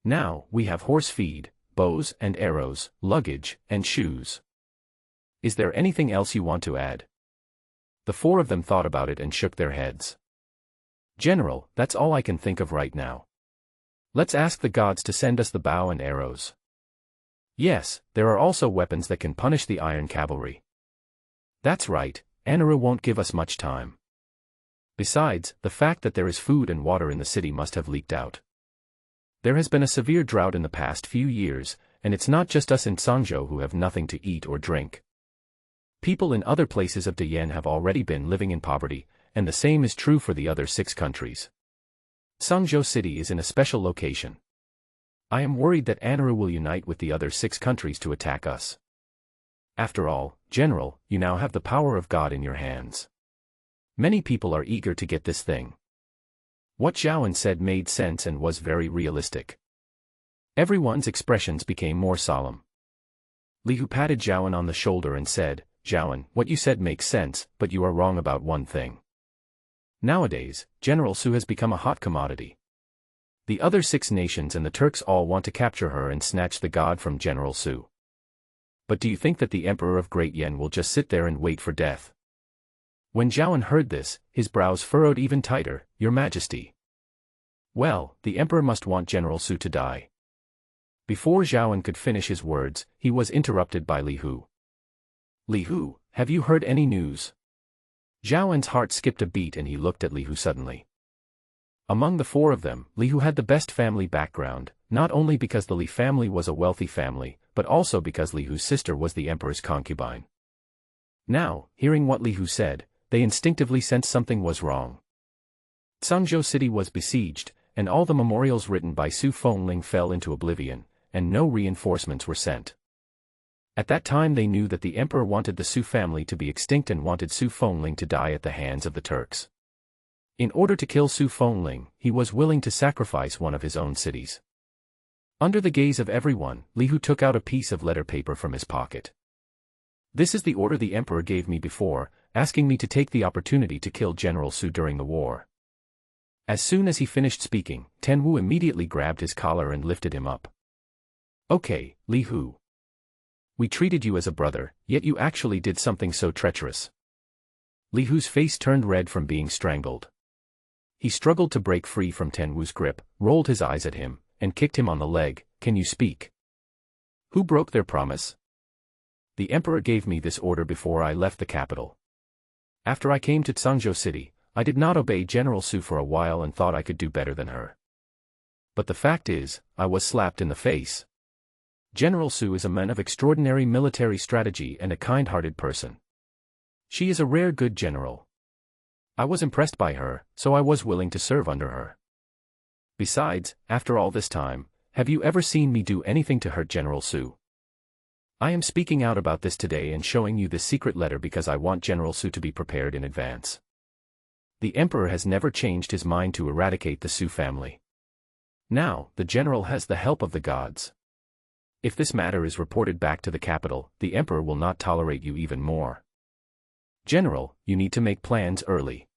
Now, we have horse feed, bows and arrows, luggage, and shoes. Is there anything else you want to add?" The 4 of them thought about it and shook their heads. "General, that's all I can think of right now. Let's ask the gods to send us the bow and arrows. Yes, there are also weapons that can punish the iron cavalry. That's right, Anaru won't give us much time. Besides, the fact that there is food and water in the city must have leaked out. There has been a severe drought in the past few years, and it's not just us in Sangzhou who have nothing to eat or drink. People in other places of Dayan have already been living in poverty, and the same is true for the other 6 countries. Sangzhou City is in a special location. I am worried that Anaru will unite with the other 6 countries to attack us. After all, General, you now have the power of God in your hands. Many people are eager to get this thing. What Zhaoan said made sense and was very realistic. Everyone's expressions became more solemn. Li Hu patted Zhaoan on the shoulder and said, Zhaoan, what you said makes sense, but you are wrong about one thing. Nowadays, General Su has become a hot commodity. The other 6 nations and the Turks all want to capture her and snatch the god from General Su. But do you think that the Emperor of Great Yen will just sit there and wait for death? When Zhaoan heard this, his brows furrowed even tighter, Your Majesty. Well, the Emperor must want General Su to die. Before Zhaoan could finish his words, he was interrupted by Li Hu. Li Hu, have you heard any news? Zhaoan's heart skipped a beat and he looked at Li Hu suddenly. Among the 4 of them, Li Hu had the best family background, not only because the Li family was a wealthy family, but also because Li Hu's sister was the emperor's concubine. Now, hearing what Li Hu said, they instinctively sensed something was wrong. Sangzhou City was besieged, and all the memorials written by Su Fengling fell into oblivion, and no reinforcements were sent. At that time they knew that the emperor wanted the Su family to be extinct and wanted Su Fengling to die at the hands of the Turks. In order to kill Su Fengling, he was willing to sacrifice one of his own cities. Under the gaze of everyone, Li Hu took out a piece of letter paper from his pocket. This is the order the emperor gave me before, asking me to take the opportunity to kill General Su during the war. As soon as he finished speaking, Ten Wu immediately grabbed his collar and lifted him up. Okay, Li Hu. We treated you as a brother, yet you actually did something so treacherous. Li Hu's face turned red from being strangled. He struggled to break free from Ten Wu's grip, rolled his eyes at him, and kicked him on the leg. Can you speak? Who broke their promise? The emperor gave me this order before I left the capital. After I came to Sangzhou City, I did not obey General Su for a while and thought I could do better than her. But the fact is, I was slapped in the face. General Su is a man of extraordinary military strategy and a kind-hearted person. She is a rare good general. I was impressed by her, so I was willing to serve under her. Besides, after all this time, have you ever seen me do anything to hurt General Su? I am speaking out about this today and showing you this secret letter because I want General Su to be prepared in advance. The emperor has never changed his mind to eradicate the Su family. Now, the general has the help of the gods. If this matter is reported back to the capital, the emperor will not tolerate you even more. General, you need to make plans early.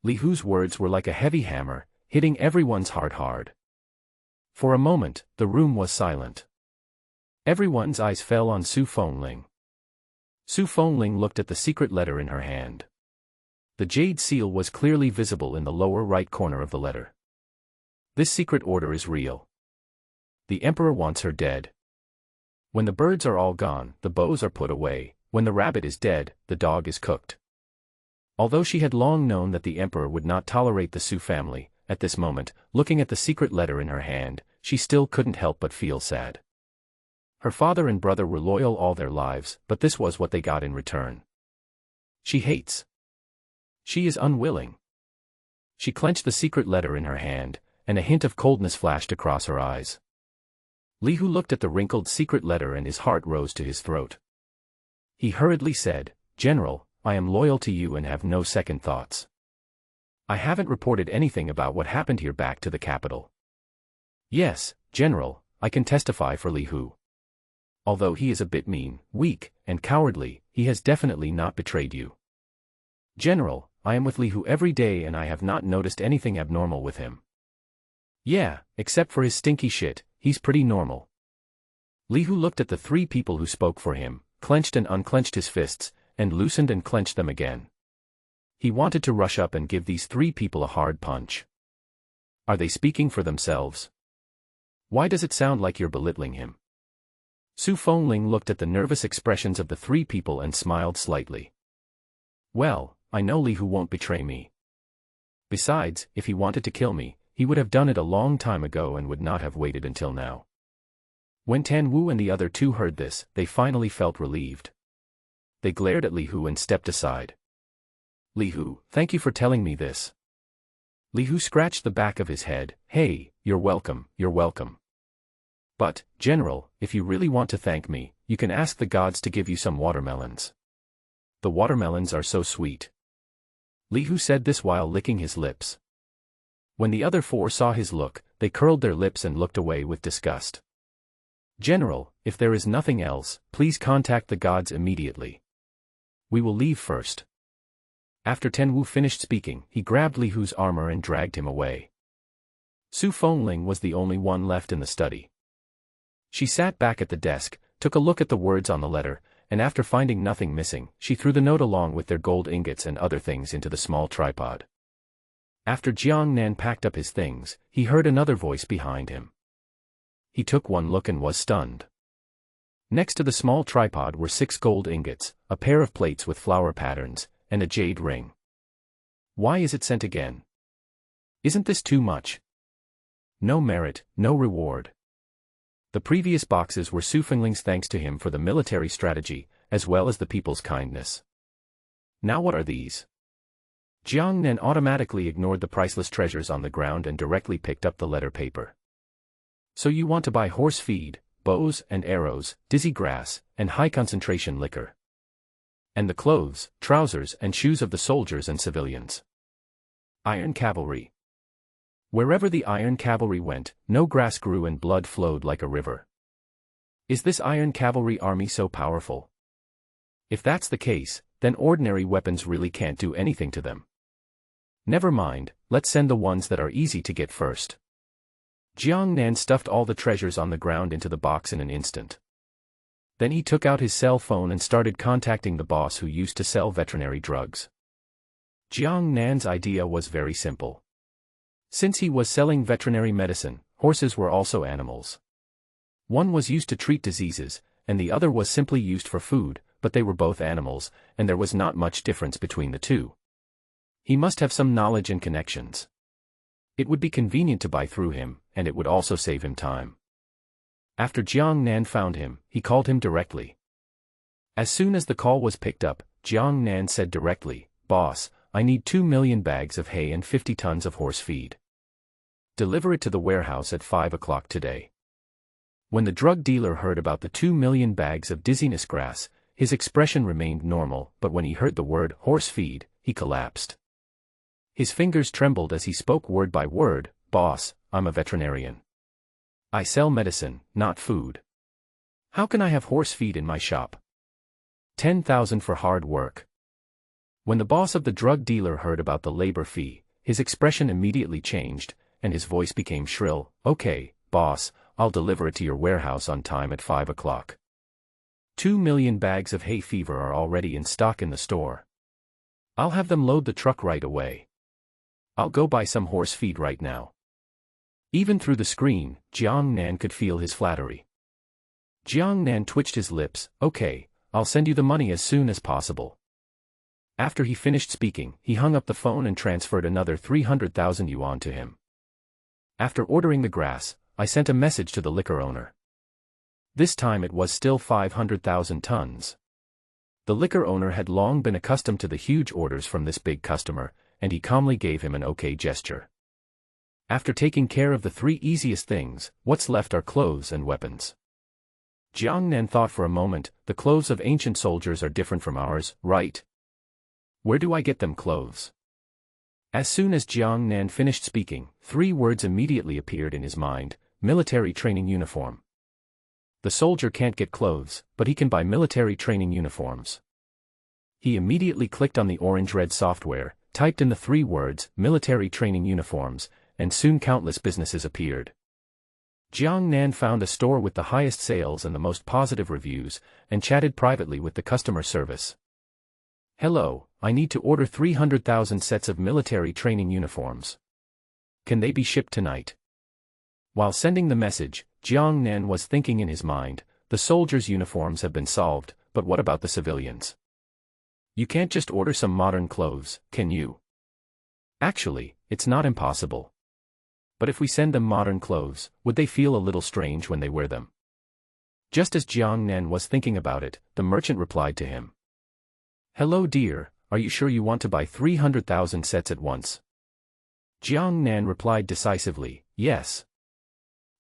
Li Hu's words were like a heavy hammer, hitting everyone's heart hard. For a moment, the room was silent. Everyone's eyes fell on Su Fengling. Su Fengling looked at the secret letter in her hand. The jade seal was clearly visible in the lower right corner of the letter. This secret order is real. The emperor wants her dead. When the birds are all gone, the bows are put away. When the rabbit is dead, the dog is cooked. Although she had long known that the emperor would not tolerate the Su family, at this moment, looking at the secret letter in her hand, she still couldn't help but feel sad. Her father and brother were loyal all their lives, but this was what they got in return. She hates. She is unwilling. She clenched the secret letter in her hand, and a hint of coldness flashed across her eyes. Li Hu looked at the wrinkled secret letter and his heart rose to his throat. He hurriedly said, General, I am loyal to you and have no second thoughts. I haven't reported anything about what happened here back to the capital. Yes, General, I can testify for Li Hu. Although he is a bit mean, weak, and cowardly, he has definitely not betrayed you. General, I am with Li Hu every day and I have not noticed anything abnormal with him. Yeah, except for his stinky shit, he's pretty normal. Li Hu looked at the 3 people who spoke for him, clenched and unclenched his fists, and loosened and clenched them again. He wanted to rush up and give these 3 people a hard punch. Are they speaking for themselves? Why does it sound like you're belittling him? Su Fengling looked at the nervous expressions of the 3 people and smiled slightly. Well, I know Li Hu won't betray me. Besides, if he wanted to kill me, He would have done it a long time ago and would not have waited until now. When Tan Wu and the other two heard this, they finally felt relieved. They glared at Li Hu and stepped aside. Li Hu, thank you for telling me this. Li Hu scratched the back of his head. Hey, you're welcome, you're welcome. But, General, if you really want to thank me, you can ask the gods to give you some watermelons. The watermelons are so sweet. Li Hu said this while licking his lips. When the other four saw his look, they curled their lips and looked away with disgust. General, if there is nothing else, please contact the gods immediately. We will leave first. After Tan Wu finished speaking, he grabbed Li Hu's armor and dragged him away. Su Fengling was the only one left in the study. She sat back at the desk, took a look at the words on the letter, and after finding nothing missing, she threw the note along with their gold ingots and other things into the small tripod. After Jiang Nan packed up his things, he heard another voice behind him. He took one look and was stunned. Next to the small tripod were 6 gold ingots, a pair of plates with flower patterns, and a jade ring. Why is it sent again? Isn't this too much? No merit, no reward. The previous boxes were Su Fengling's thanks to him for the military strategy, as well as the people's kindness. Now what are these? Jiang Nan automatically ignored the priceless treasures on the ground and directly picked up the letter paper. So you want to buy horse feed, bows and arrows, dizzy grass, and high-concentration liquor. And the clothes, trousers and shoes of the soldiers and civilians. Iron Cavalry. Wherever the Iron Cavalry went, no grass grew and blood flowed like a river. Is this Iron Cavalry army so powerful? If that's the case, then ordinary weapons really can't do anything to them. Never mind, let's send the ones that are easy to get first. Jiang Nan stuffed all the treasures on the ground into the box in an instant. Then he took out his cell phone and started contacting the boss who used to sell veterinary drugs. Jiang Nan's idea was very simple. Since he was selling veterinary medicine, horses were also animals. One was used to treat diseases, and the other was simply used for food, but they were both animals, and there was not much difference between the two. He must have some knowledge and connections. It would be convenient to buy through him, and it would also save him time. After Jiang Nan found him, he called him directly. As soon as the call was picked up, Jiang Nan said directly, "Boss, I need 2 million bags of hay and 50 tons of horse feed. Deliver it to the warehouse at 5 o'clock today." When the drug dealer heard about the 2 million bags of dizziness grass, his expression remained normal, but when he heard the word horse feed, he collapsed. His fingers trembled as he spoke word by word. "Boss, I'm a veterinarian. I sell medicine, not food. How can I have horse feed in my shop? 10,000 for hard work." When the boss of the drug dealer heard about the labor fee, his expression immediately changed, and his voice became shrill. "Okay, boss, I'll deliver it to your warehouse on time at 5 o'clock. 2 million bags of hay fever are already in stock in the store. I'll have them load the truck right away. I'll go buy some horse feed right now." Even through the screen, Jiang Nan could feel his flattery. Jiang Nan twitched his lips. "Okay, I'll send you the money as soon as possible." After he finished speaking, he hung up the phone and transferred another 300,000 yuan to him. After ordering the grass, I sent a message to the liquor owner. This time it was still 500,000 tons. The liquor owner had long been accustomed to the huge orders from this big customer, and he calmly gave him an okay gesture. After taking care of the 3 easiest things, what's left are clothes and weapons. Jiang Nan thought for a moment. The clothes of ancient soldiers are different from ours, right? Where do I get them clothes? As soon as Jiang Nan finished speaking, 3 words immediately appeared in his mind: military training uniform. The soldier can't get clothes, but he can buy military training uniforms. He immediately clicked on the orange-red software, typed in the 3 words, military training uniforms, and soon countless businesses appeared. Jiang Nan found a store with the highest sales and the most positive reviews, and chatted privately with the customer service. "Hello, I need to order 300,000 sets of military training uniforms. Can they be shipped tonight?" While sending the message, Jiang Nan was thinking in his mind, the soldiers' uniforms have been solved, but what about the civilians? You can't just order some modern clothes, can you? Actually, it's not impossible. But if we send them modern clothes, would they feel a little strange when they wear them? Just as Jiang Nan was thinking about it, the merchant replied to him. Hello dear, are you sure you want to buy 300,000 sets at once? Jiang Nan replied decisively, yes.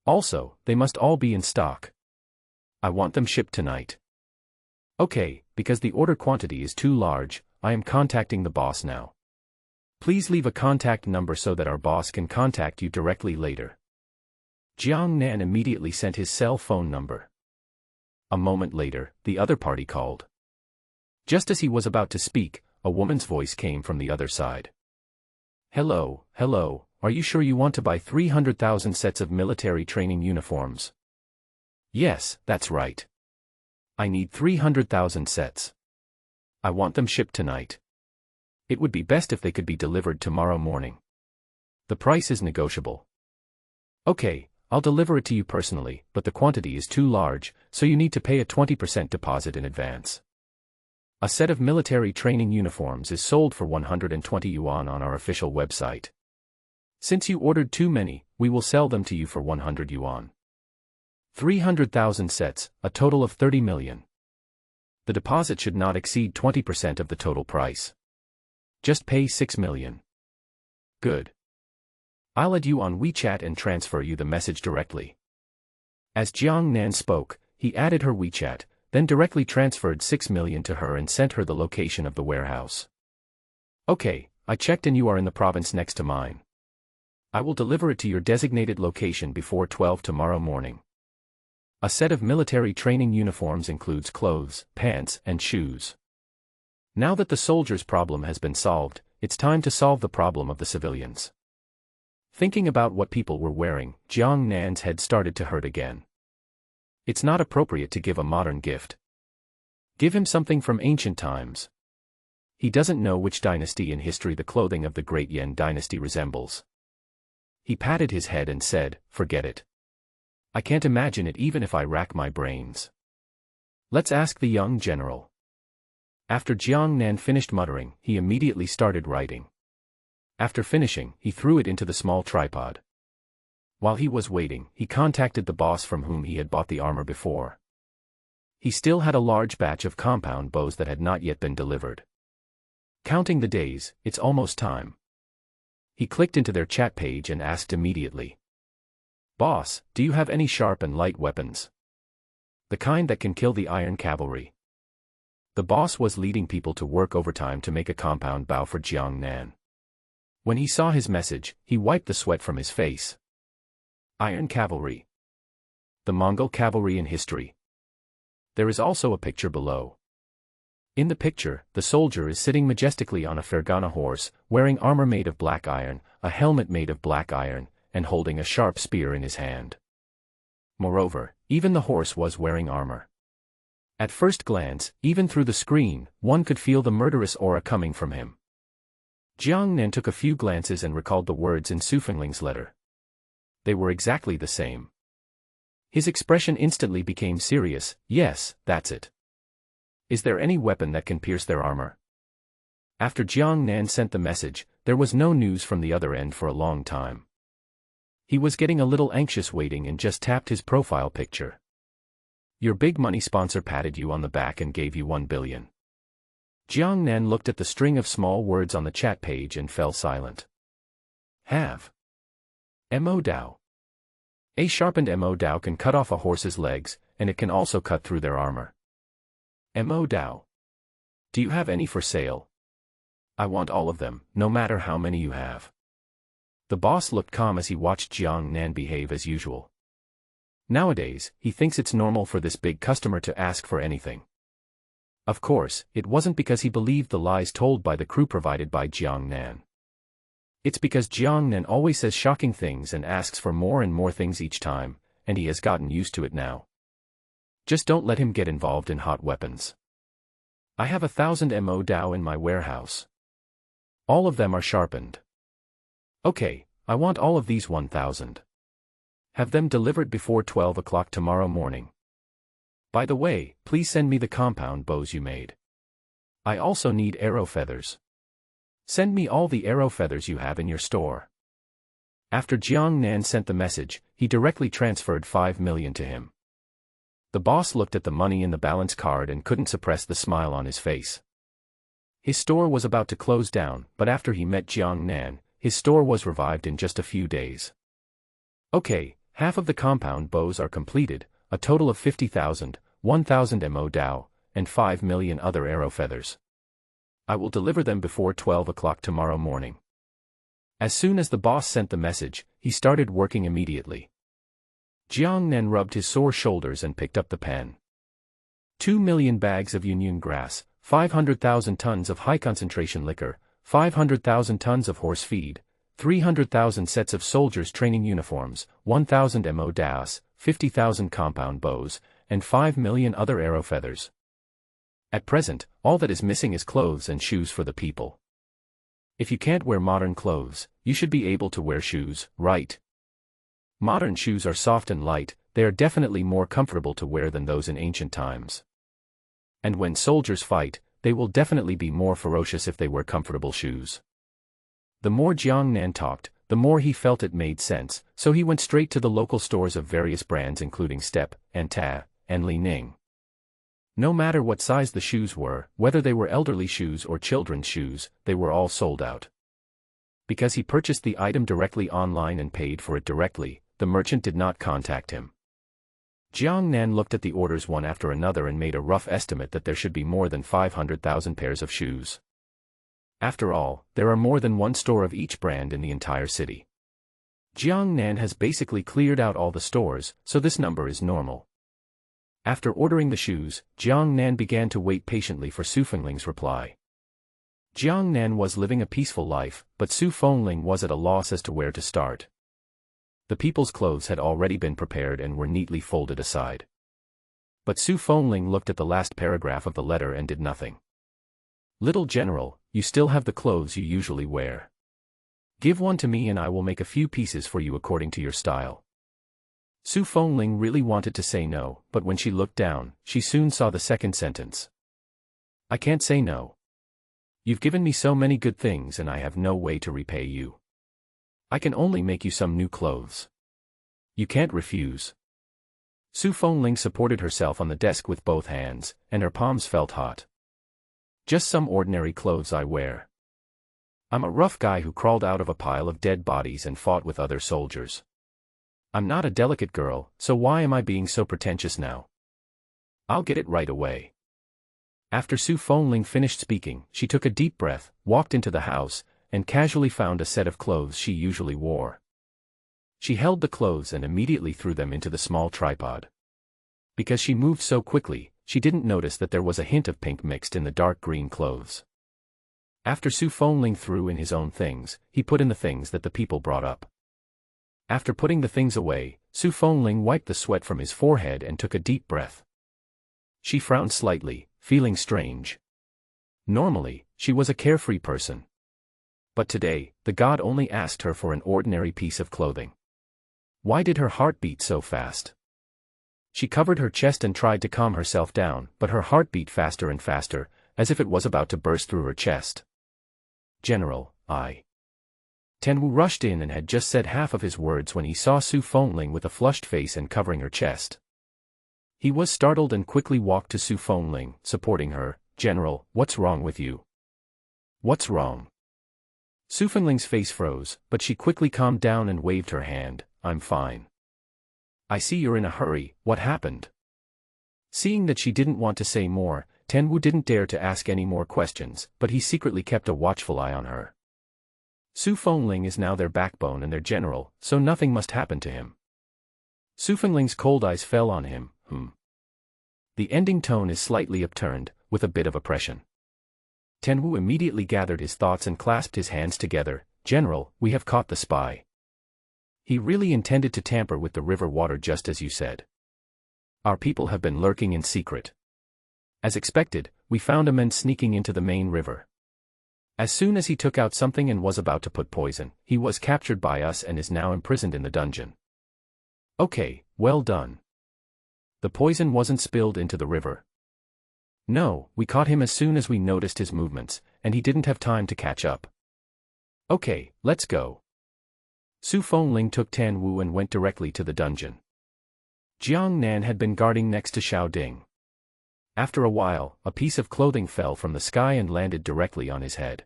Also, they must all be in stock. I want them shipped tonight. Okay, because the order quantity is too large, I am contacting the boss now. Please leave a contact number so that our boss can contact you directly later. Jiang Nan immediately sent his cell phone number. A moment later, the other party called. Just as he was about to speak, a woman's voice came from the other side. Hello, are you sure you want to buy 300,000 sets of military training uniforms? Yes, that's right. I need 300,000 sets. I want them shipped tonight. It would be best if they could be delivered tomorrow morning. The price is negotiable. Okay, I'll deliver it to you personally, but the quantity is too large, so you need to pay a 20% deposit in advance. A set of military training uniforms is sold for 120 yuan on our official website. Since you ordered too many, we will sell them to you for 100 yuan. 300,000 sets, a total of 30 million. The deposit should not exceed 20% of the total price. Just pay 6 million. Good. I'll add you on WeChat and transfer you the message directly. As Jiang Nan spoke, he added her WeChat, then directly transferred 6 million to her and sent her the location of the warehouse. Okay, I checked and you are in the province next to mine. I will deliver it to your designated location before 12 tomorrow morning. A set of military training uniforms includes clothes, pants, and shoes. Now that the soldiers' problem has been solved, it's time to solve the problem of the civilians. Thinking about what people were wearing, Jiang Nan's head started to hurt again. It's not appropriate to give a modern gift. Give him something from ancient times. He doesn't know which dynasty in history the clothing of the great Yan dynasty resembles. He patted his head and said, forget it. I can't imagine it even if I rack my brains. Let's ask the young general. After Jiang Nan finished muttering, he immediately started writing. After finishing, he threw it into the small tripod. While he was waiting, he contacted the boss from whom he had bought the armor before. He still had a large batch of compound bows that had not yet been delivered. Counting the days, it's almost time. He clicked into their chat page and asked immediately. Boss, do you have any sharp and light weapons? The kind that can kill the iron cavalry. The boss was leading people to work overtime to make a compound bow for Jiang Nan. When he saw his message, he wiped the sweat from his face. Iron cavalry. The Mongol cavalry in history. There is also a picture below. In the picture, the soldier is sitting majestically on a Fergana horse, wearing armor made of black iron, a helmet made of black iron, and holding a sharp spear in his hand. Moreover, even the horse was wearing armor. At first glance, even through the screen, one could feel the murderous aura coming from him. Jiang Nan took a few glances and recalled the words in Su Fengling's letter. They were exactly the same. His expression instantly became serious. Yes, that's it. Is there any weapon that can pierce their armor? After Jiang Nan sent the message, there was no news from the other end for a long time. He was getting a little anxious waiting and just tapped his profile picture. Your big money sponsor patted you on the back and gave you 1 billion. Jiang Nan looked at the string of small words on the chat page and fell silent. Have. Mo Dao. A sharpened Mo Dao can cut off a horse's legs, and it can also cut through their armor. Mo Dao. Do you have any for sale? I want all of them, no matter how many you have. The boss looked calm as he watched Jiang Nan behave as usual. Nowadays, he thinks it's normal for this big customer to ask for anything. Of course, it wasn't because he believed the lies told by the crew provided by Jiang Nan. It's because Jiang Nan always says shocking things and asks for more and more things each time, and he has gotten used to it now. Just don't let him get involved in hot weapons. I have 1,000 Mo Dao in my warehouse. All of them are sharpened. Okay, I want all of these 1,000. Have them delivered before 12 o'clock tomorrow morning. By the way, please send me the compound bows you made. I also need arrow feathers. Send me all the arrow feathers you have in your store. After Jiang Nan sent the message, he directly transferred 5 million to him. The boss looked at the money in the balance card and couldn't suppress the smile on his face. His store was about to close down, but after he met Jiang Nan, his store was revived in just a few days. Okay, half of the compound bows are completed, a total of 50,000, 1,000 mo Dao, and 5 million other arrow feathers. I will deliver them before 12 o'clock tomorrow morning. As soon as the boss sent the message, he started working immediately. Jiang Nan rubbed his sore shoulders and picked up the pen. 2 million bags of Yunyan grass, 500,000 tons of high-concentration liquor, 500,000 tons of horse feed, 300,000 sets of soldiers' training uniforms, 1,000 mo Daos, 50,000 compound bows, and 5 million other arrow feathers. At present, all that is missing is clothes and shoes for the people. If you can't wear modern clothes, you should be able to wear shoes, right? Modern shoes are soft and light, they are definitely more comfortable to wear than those in ancient times. And when soldiers fight, they will definitely be more ferocious if they wear comfortable shoes. The more Jiang Nan talked, the more he felt it made sense, so he went straight to the local stores of various brands including Step, and Ta, and Li Ning. No matter what size the shoes were, whether they were elderly shoes or children's shoes, they were all sold out. Because he purchased the item directly online and paid for it directly, the merchant did not contact him. Jiang Nan looked at the orders one after another and made a rough estimate that there should be more than 500,000 pairs of shoes. After all, there are more than one store of each brand in the entire city. Jiang Nan has basically cleared out all the stores, so this number is normal. After ordering the shoes, Jiang Nan began to wait patiently for Su Fengling's reply. Jiang Nan was living a peaceful life, but Su Fengling was at a loss as to where to start. The people's clothes had already been prepared and were neatly folded aside. But Su Fengling looked at the last paragraph of the letter and did nothing. Little General, you still have the clothes you usually wear. Give one to me and I will make a few pieces for you according to your style. Su Fengling really wanted to say no, but when she looked down, she soon saw the second sentence. I can't say no. You've given me so many good things and I have no way to repay you. I can only make you some new clothes. You can't refuse. Su Fengling supported herself on the desk with both hands, and her palms felt hot. Just some ordinary clothes I wear. I'm a rough guy who crawled out of a pile of dead bodies and fought with other soldiers. I'm not a delicate girl, so why am I being so pretentious now? I'll get it right away. After Su Fengling finished speaking, she took a deep breath, walked into the house, and casually found a set of clothes she usually wore. She held the clothes and immediately threw them into the small tripod. Because she moved so quickly, she didn't notice that there was a hint of pink mixed in the dark green clothes. After Su Fengling threw in his own things, he put in the things that the people brought up. After putting the things away, Su Fengling wiped the sweat from his forehead and took a deep breath. She frowned slightly, feeling strange. Normally, she was a carefree person. But today, the god only asked her for an ordinary piece of clothing. Why did her heart beat so fast? She covered her chest and tried to calm herself down, but her heart beat faster and faster, as if it was about to burst through her chest. General, Tenwu rushed in and had just said half of his words when he saw Su Fengling with a flushed face and covering her chest. He was startled and quickly walked to Su Fengling, supporting her. General, what's wrong with you? What's wrong? Su Fengling's face froze, but she quickly calmed down and waved her hand. I'm fine. I see you're in a hurry, what happened? Seeing that she didn't want to say more, Tenwu didn't dare to ask any more questions, but he secretly kept a watchful eye on her. Su Fengling is now their backbone and their general, so nothing must happen to him. Su Fengling's cold eyes fell on him. The ending tone is slightly upturned, with a bit of oppression. Tenwu immediately gathered his thoughts and clasped his hands together. General, we have caught the spy. He really intended to tamper with the river water just as you said. Our people have been lurking in secret. As expected, we found a man sneaking into the main river. As soon as he took out something and was about to put poison, he was captured by us and is now imprisoned in the dungeon. Okay, well done. The poison wasn't spilled into the river. No, we caught him as soon as we noticed his movements, and he didn't have time to catch up. Okay, let's go. Su Fengling took Tan Wu and went directly to the dungeon. Jiang Nan had been guarding next to Xiao Ding. After a while, a piece of clothing fell from the sky and landed directly on his head.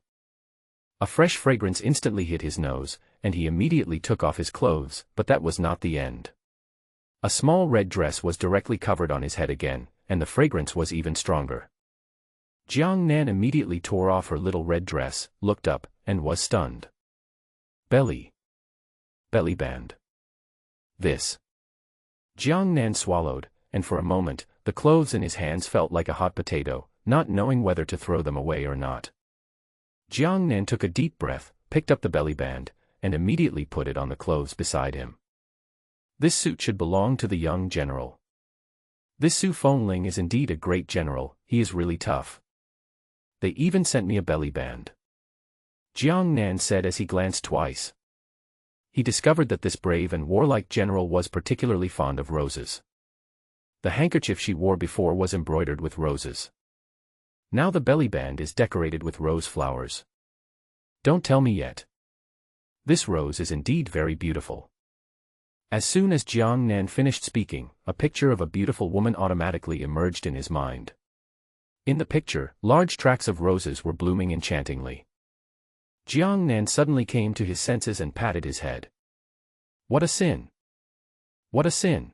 A fresh fragrance instantly hit his nose, and he immediately took off his clothes, but that was not the end. A small red dress was directly covered on his head again, and the fragrance was even stronger. Jiang Nan immediately tore off her little red dress, looked up, and was stunned. Belly band. This. Jiang Nan swallowed, and for a moment, the clothes in his hands felt like a hot potato, not knowing whether to throw them away or not. Jiang Nan took a deep breath, picked up the belly band, and immediately put it on the clothes beside him. This suit should belong to the young general. This Su Fengling is indeed a great general, he is really tough. They even sent me a belly band. Jiang Nan said as he glanced twice. He discovered that this brave and warlike general was particularly fond of roses. The handkerchief she wore before was embroidered with roses. Now the belly band is decorated with rose flowers. Don't tell me yet. This rose is indeed very beautiful. As soon as Jiang Nan finished speaking, a picture of a beautiful woman automatically emerged in his mind. In the picture, large tracts of roses were blooming enchantingly. Jiang Nan suddenly came to his senses and patted his head. What a sin! What a sin!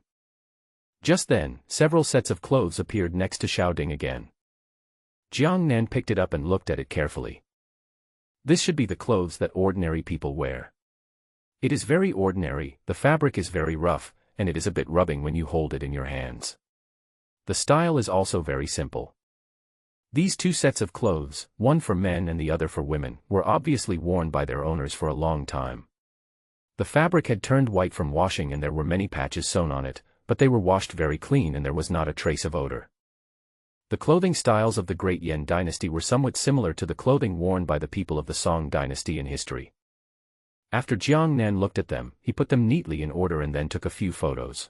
Just then, several sets of clothes appeared next to Xiao Ding again. Jiang Nan picked it up and looked at it carefully. This should be the clothes that ordinary people wear. It is very ordinary, the fabric is very rough, and it is a bit rubbing when you hold it in your hands. The style is also very simple. These two sets of clothes, one for men and the other for women, were obviously worn by their owners for a long time. The fabric had turned white from washing and there were many patches sewn on it, but they were washed very clean and there was not a trace of odor. The clothing styles of the Great Yan dynasty were somewhat similar to the clothing worn by the people of the Song dynasty in history. After Jiang Nan looked at them, he put them neatly in order and then took a few photos.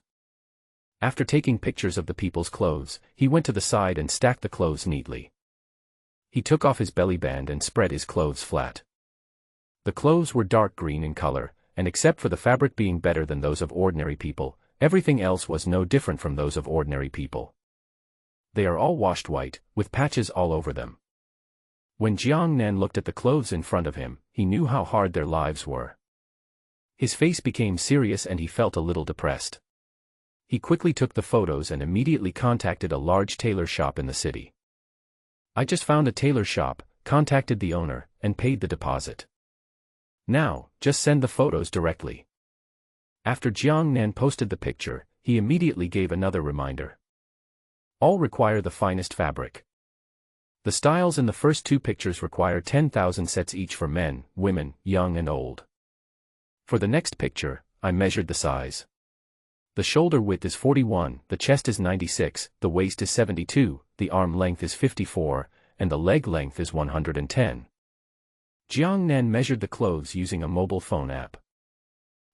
After taking pictures of the people's clothes, he went to the side and stacked the clothes neatly. He took off his belly band and spread his clothes flat. The clothes were dark green in color, and except for the fabric being better than those of ordinary people, everything else was no different from those of ordinary people. They are all washed white, with patches all over them. When Jiang Nan looked at the clothes in front of him, he knew how hard their lives were. His face became serious and he felt a little depressed. He quickly took the photos and immediately contacted a large tailor shop in the city. I just found a tailor shop, contacted the owner, and paid the deposit. Now, just send the photos directly. After Jiang Nan posted the picture, he immediately gave another reminder. All require the finest fabric. The styles in the first two pictures require 10,000 sets each for men, women, young and old. For the next picture, I measured the size. The shoulder width is 41, the chest is 96, the waist is 72, the arm length is 54, and the leg length is 110. Jiang Nan measured the clothes using a mobile phone app.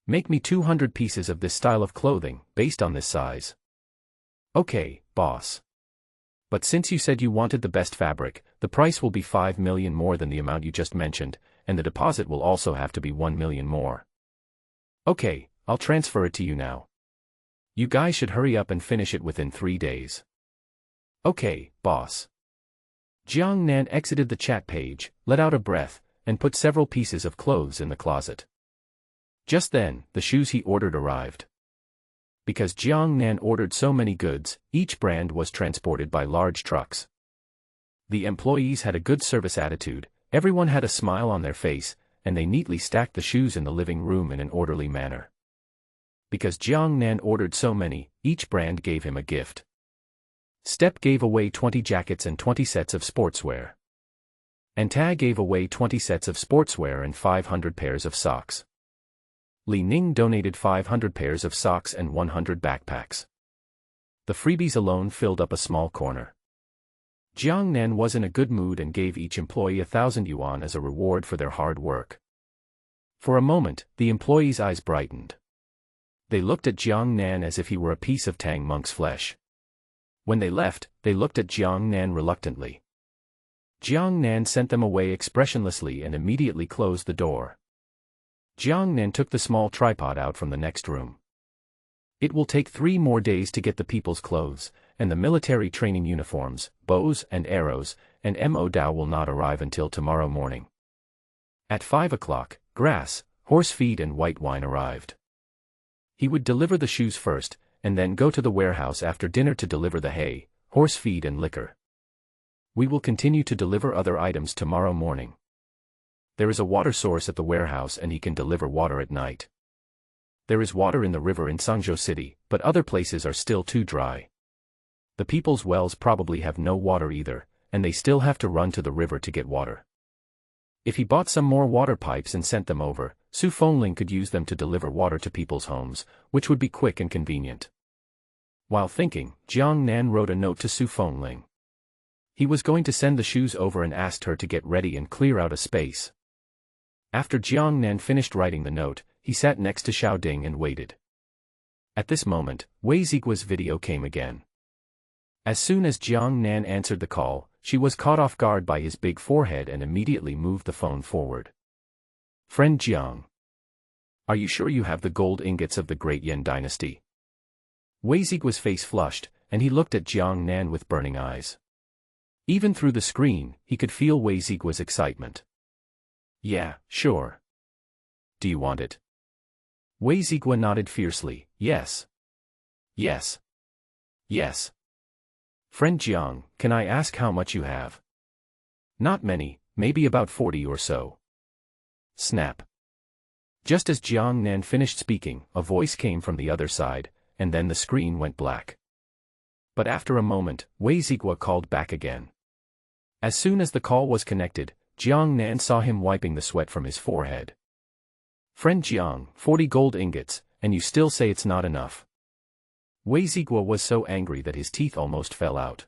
Make me 200 pieces of this style of clothing, based on this size. Okay, boss. But since you said you wanted the best fabric, the price will be 5 million more than the amount you just mentioned, and the deposit will also have to be 1 million more. Okay, I'll transfer it to you now. You guys should hurry up and finish it within 3 days. Okay, boss. Jiang Nan exited the chat page, let out a breath, and put several pieces of clothes in the closet. Just then, the shoes he ordered arrived. Because Jiang Nan ordered so many goods, each brand was transported by large trucks. The employees had a good service attitude, everyone had a smile on their face, and they neatly stacked the shoes in the living room in an orderly manner. Because Jiang Nan ordered so many, each brand gave him a gift. Step gave away 20 jackets and 20 sets of sportswear. And Tag gave away 20 sets of sportswear and 500 pairs of socks. Li Ning donated 500 pairs of socks and 100 backpacks. The freebies alone filled up a small corner. Jiang Nan was in a good mood and gave each employee 1,000 yuan as a reward for their hard work. For a moment, the employees' eyes brightened. They looked at Jiang Nan as if he were a piece of Tang Monk's flesh. When they left, they looked at Jiang Nan reluctantly. Jiang Nan sent them away expressionlessly and immediately closed the door. Jiang Nan took the small tripod out from the next room. It will take 3 more days to get the people's clothes, and the military training uniforms, bows and arrows, and Mo Dao will not arrive until tomorrow morning. At 5 o'clock, grass, horse feed and white wine arrived. He would deliver the shoes first, and then go to the warehouse after dinner to deliver the hay, horse feed and liquor. We will continue to deliver other items tomorrow morning. There is a water source at the warehouse and he can deliver water at night. There is water in the river in Sangzhou City, but other places are still too dry. The people's wells probably have no water either, and they still have to run to the river to get water. If he bought some more water pipes and sent them over, Su Fengling could use them to deliver water to people's homes, which would be quick and convenient. While thinking, Jiang Nan wrote a note to Su Fengling. He was going to send the shoes over and asked her to get ready and clear out a space. After Jiang Nan finished writing the note, he sat next to Xiao Ding and waited. At this moment, Wei Zigua's video came again. As soon as Jiang Nan answered the call, she was caught off guard by his big forehead and immediately moved the phone forward. Friend Jiang. Are you sure you have the gold ingots of the Great Yan dynasty? Wei Zigua's face flushed, and he looked at Jiang Nan with burning eyes. Even through the screen, he could feel Wei Zigua's excitement. Yeah, sure. Do you want it? Wei Zigua nodded fiercely, yes. Yes. Yes. Friend Jiang, can I ask how much you have? Not many, maybe about 40 or so. Snap. Just as Jiang Nan finished speaking, a voice came from the other side, and then the screen went black. But after a moment, Wei Zigua called back again. As soon as the call was connected, Jiang Nan saw him wiping the sweat from his forehead. Friend Jiang, 40 gold ingots, and you still say it's not enough. Wei Zigua was so angry that his teeth almost fell out.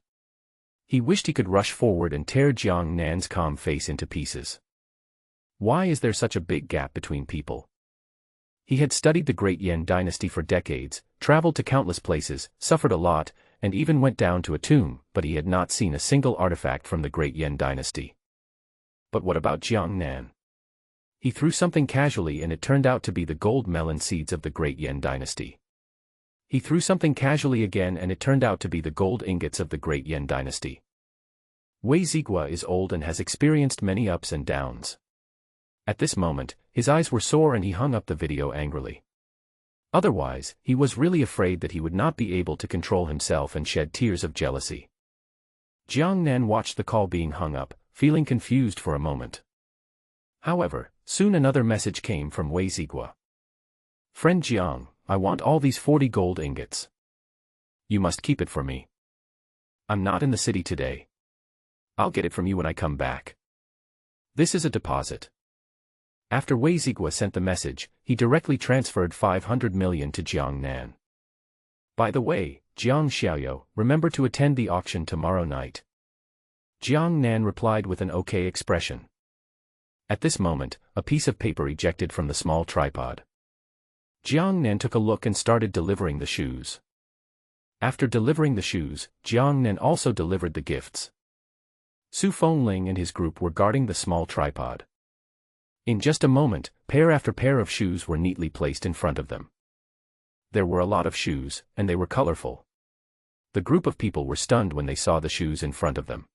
He wished he could rush forward and tear Jiang Nan's calm face into pieces. Why is there such a big gap between people? He had studied the Great Yan dynasty for decades, traveled to countless places, suffered a lot, and even went down to a tomb, but he had not seen a single artifact from the Great Yan dynasty. But what about Jiang Nan? He threw something casually and it turned out to be the gold melon seeds of the Great Yan dynasty. He threw something casually again and it turned out to be the gold ingots of the Great Yan dynasty. Wei Zigua is old and has experienced many ups and downs. At this moment, his eyes were sore and he hung up the video angrily. Otherwise, he was really afraid that he would not be able to control himself and shed tears of jealousy. Jiang Nan watched the call being hung up, feeling confused for a moment. However, soon another message came from Wei Zigua. Friend Jiang, I want all these 40 gold ingots. You must keep it for me. I'm not in the city today. I'll get it from you when I come back. This is a deposit. After Wei Zigua sent the message, he directly transferred 500 million to Jiang Nan. By the way, Jiang Xiaoyou, remember to attend the auction tomorrow night. Jiang Nan replied with an okay expression. At this moment, a piece of paper ejected from the small tripod. Jiang Nan took a look and started delivering the shoes. After delivering the shoes, Jiang Nan also delivered the gifts. Su Fengling and his group were guarding the small tripod. In just a moment, pair after pair of shoes were neatly placed in front of them. There were a lot of shoes, and they were colorful. The group of people were stunned when they saw the shoes in front of them.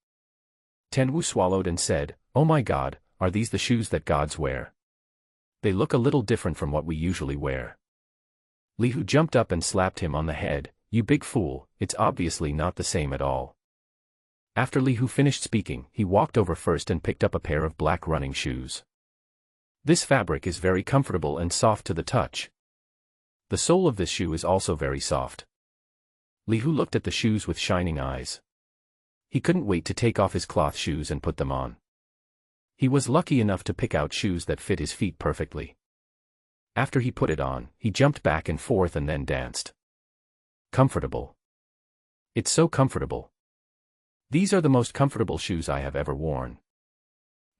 Tenwu swallowed and said, "Oh my God, are these the shoes that gods wear? They look a little different from what we usually wear." Li Hu jumped up and slapped him on the head, "You big fool, it's obviously not the same at all." After Li Hu finished speaking, he walked over first and picked up a pair of black running shoes. This fabric is very comfortable and soft to the touch. The sole of this shoe is also very soft. Li Hu looked at the shoes with shining eyes. He couldn't wait to take off his cloth shoes and put them on. He was lucky enough to pick out shoes that fit his feet perfectly. After he put it on, he jumped back and forth and then danced. Comfortable. It's so comfortable. These are the most comfortable shoes I have ever worn.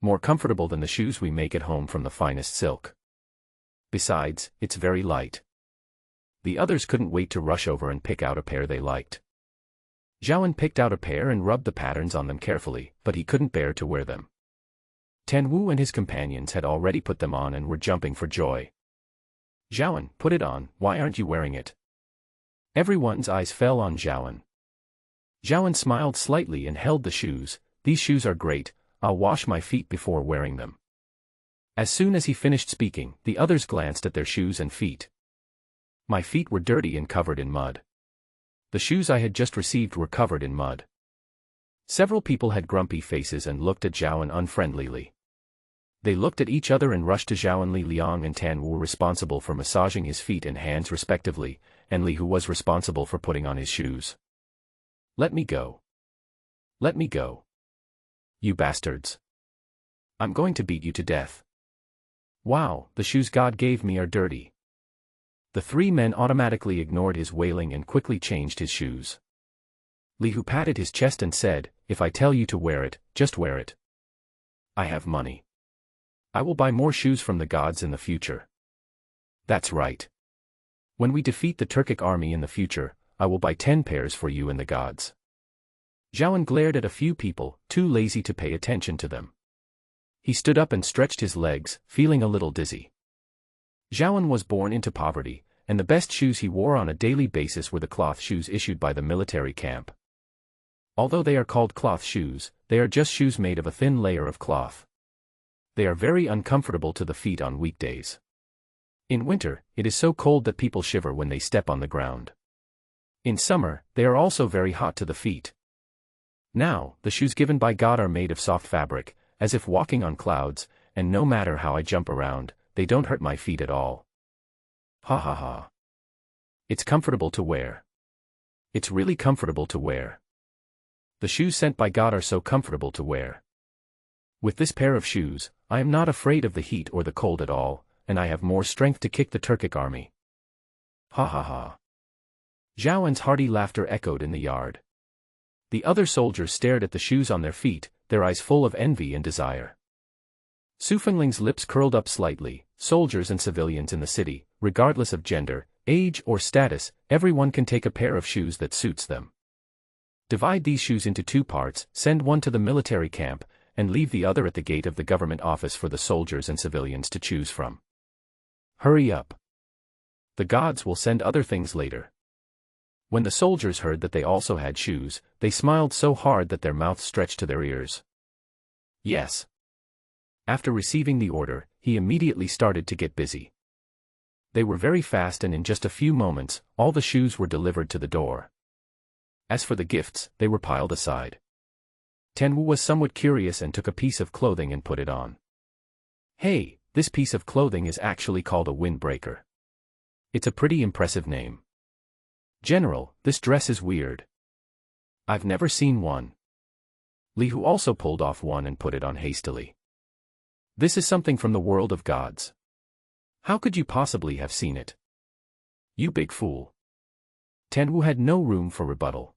More comfortable than the shoes we make at home from the finest silk. Besides, it's very light. The others couldn't wait to rush over and pick out a pair they liked. Zhaoan picked out a pair and rubbed the patterns on them carefully, but he couldn't bear to wear them. Tan Wu and his companions had already put them on and were jumping for joy. Zhaoan, put it on, why aren't you wearing it? Everyone's eyes fell on Zhaoan. Zhaoan smiled slightly and held the shoes. These shoes are great, I'll wash my feet before wearing them. As soon as he finished speaking, the others glanced at their shoes and feet. My feet were dirty and covered in mud. The shoes I had just received were covered in mud. Several people had grumpy faces and looked at Zhaoan unfriendlily. They looked at each other and rushed to Zhaoan. Li Liang and Tan Wu were responsible for massaging his feet and hands respectively, and Li Hu was responsible for putting on his shoes. Let me go. Let me go. You bastards. I'm going to beat you to death. Wow, the shoes God gave me are dirty. The three men automatically ignored his wailing and quickly changed his shoes. Li Hu patted his chest and said, if I tell you to wear it, just wear it. I have money. I will buy more shoes from the gods in the future. That's right. When we defeat the Turkic army in the future, I will buy 10 pairs for you and the gods. Zhaoan glared at a few people, too lazy to pay attention to them. He stood up and stretched his legs, feeling a little dizzy. Zhaoan was born into poverty, and the best shoes he wore on a daily basis were the cloth shoes issued by the military camp. Although they are called cloth shoes, they are just shoes made of a thin layer of cloth. They are very uncomfortable to the feet on weekdays. In winter, it is so cold that people shiver when they step on the ground. In summer, they are also very hot to the feet. Now, the shoes given by God are made of soft fabric, as if walking on clouds, and no matter how I jump around, they don't hurt my feet at all. Ha ha ha. It's comfortable to wear. It's really comfortable to wear. The shoes sent by God are so comfortable to wear. With this pair of shoes, I am not afraid of the heat or the cold at all, and I have more strength to kick the Turkic army. Ha ha ha. Zhaoan's hearty laughter echoed in the yard. The other soldiers stared at the shoes on their feet, their eyes full of envy and desire. Su Fengling's lips curled up slightly. Soldiers and civilians in the city, regardless of gender, age or status, everyone can take a pair of shoes that suits them. Divide these shoes into 2 parts, send one to the military camp, and leave the other at the gate of the government office for the soldiers and civilians to choose from. Hurry up. The gods will send other things later. When the soldiers heard that they also had shoes, they smiled so hard that their mouths stretched to their ears. Yes. After receiving the order, he immediately started to get busy. They were very fast, and in just a few moments, all the shoes were delivered to the door. As for the gifts, they were piled aside. Tan Wu was somewhat curious and took a piece of clothing and put it on. Hey, this piece of clothing is actually called a windbreaker. It's a pretty impressive name. General, this dress is weird. I've never seen one. Li Hu also pulled off one and put it on hastily. This is something from the world of gods. How could you possibly have seen it? You big fool. Tan Wu had no room for rebuttal.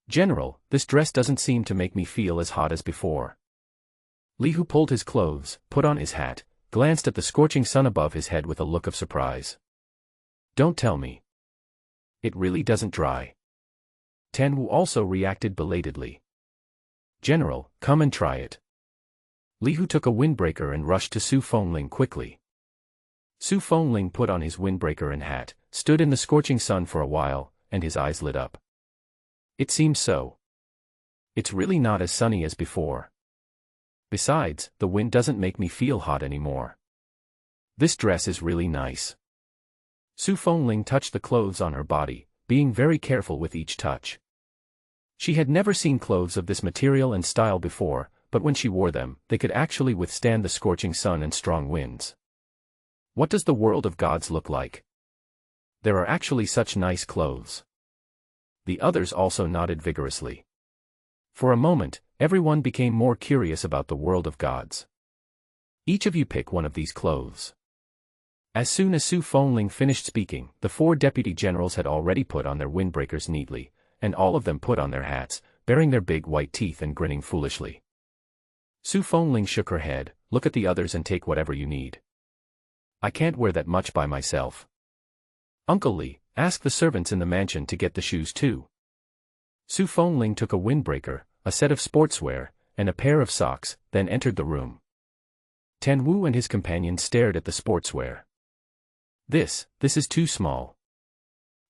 General, this dress doesn't seem to make me feel as hot as before. Li Hu pulled his clothes, put on his hat, glanced at the scorching sun above his head with a look of surprise. Don't tell me. It really doesn't dry. Tan Wu also reacted belatedly. General, come and try it. Li Hu took a windbreaker and rushed to Su Fengling quickly. Su Fengling put on his windbreaker and hat, stood in the scorching sun for a while, and his eyes lit up. It seems so. It's really not as sunny as before. Besides, the wind doesn't make me feel hot anymore. This dress is really nice. Su Fengling touched the clothes on her body, being very careful with each touch. She had never seen clothes of this material and style before, but when she wore them, they could actually withstand the scorching sun and strong winds. What does the world of gods look like? There are actually such nice clothes. The others also nodded vigorously. For a moment, everyone became more curious about the world of gods. Each of you pick one of these clothes. As soon as Su Fengling finished speaking, the 4 deputy generals had already put on their windbreakers neatly, and all of them put on their hats, baring their big white teeth and grinning foolishly. Su Fengling shook her head, look at the others and take whatever you need. I can't wear that much by myself. Uncle Li, ask the servants in the mansion to get the shoes too. Su Fengling took a windbreaker, a set of sportswear, and a pair of socks, then entered the room. Tan Wu and his companion stared at the sportswear. This is too small.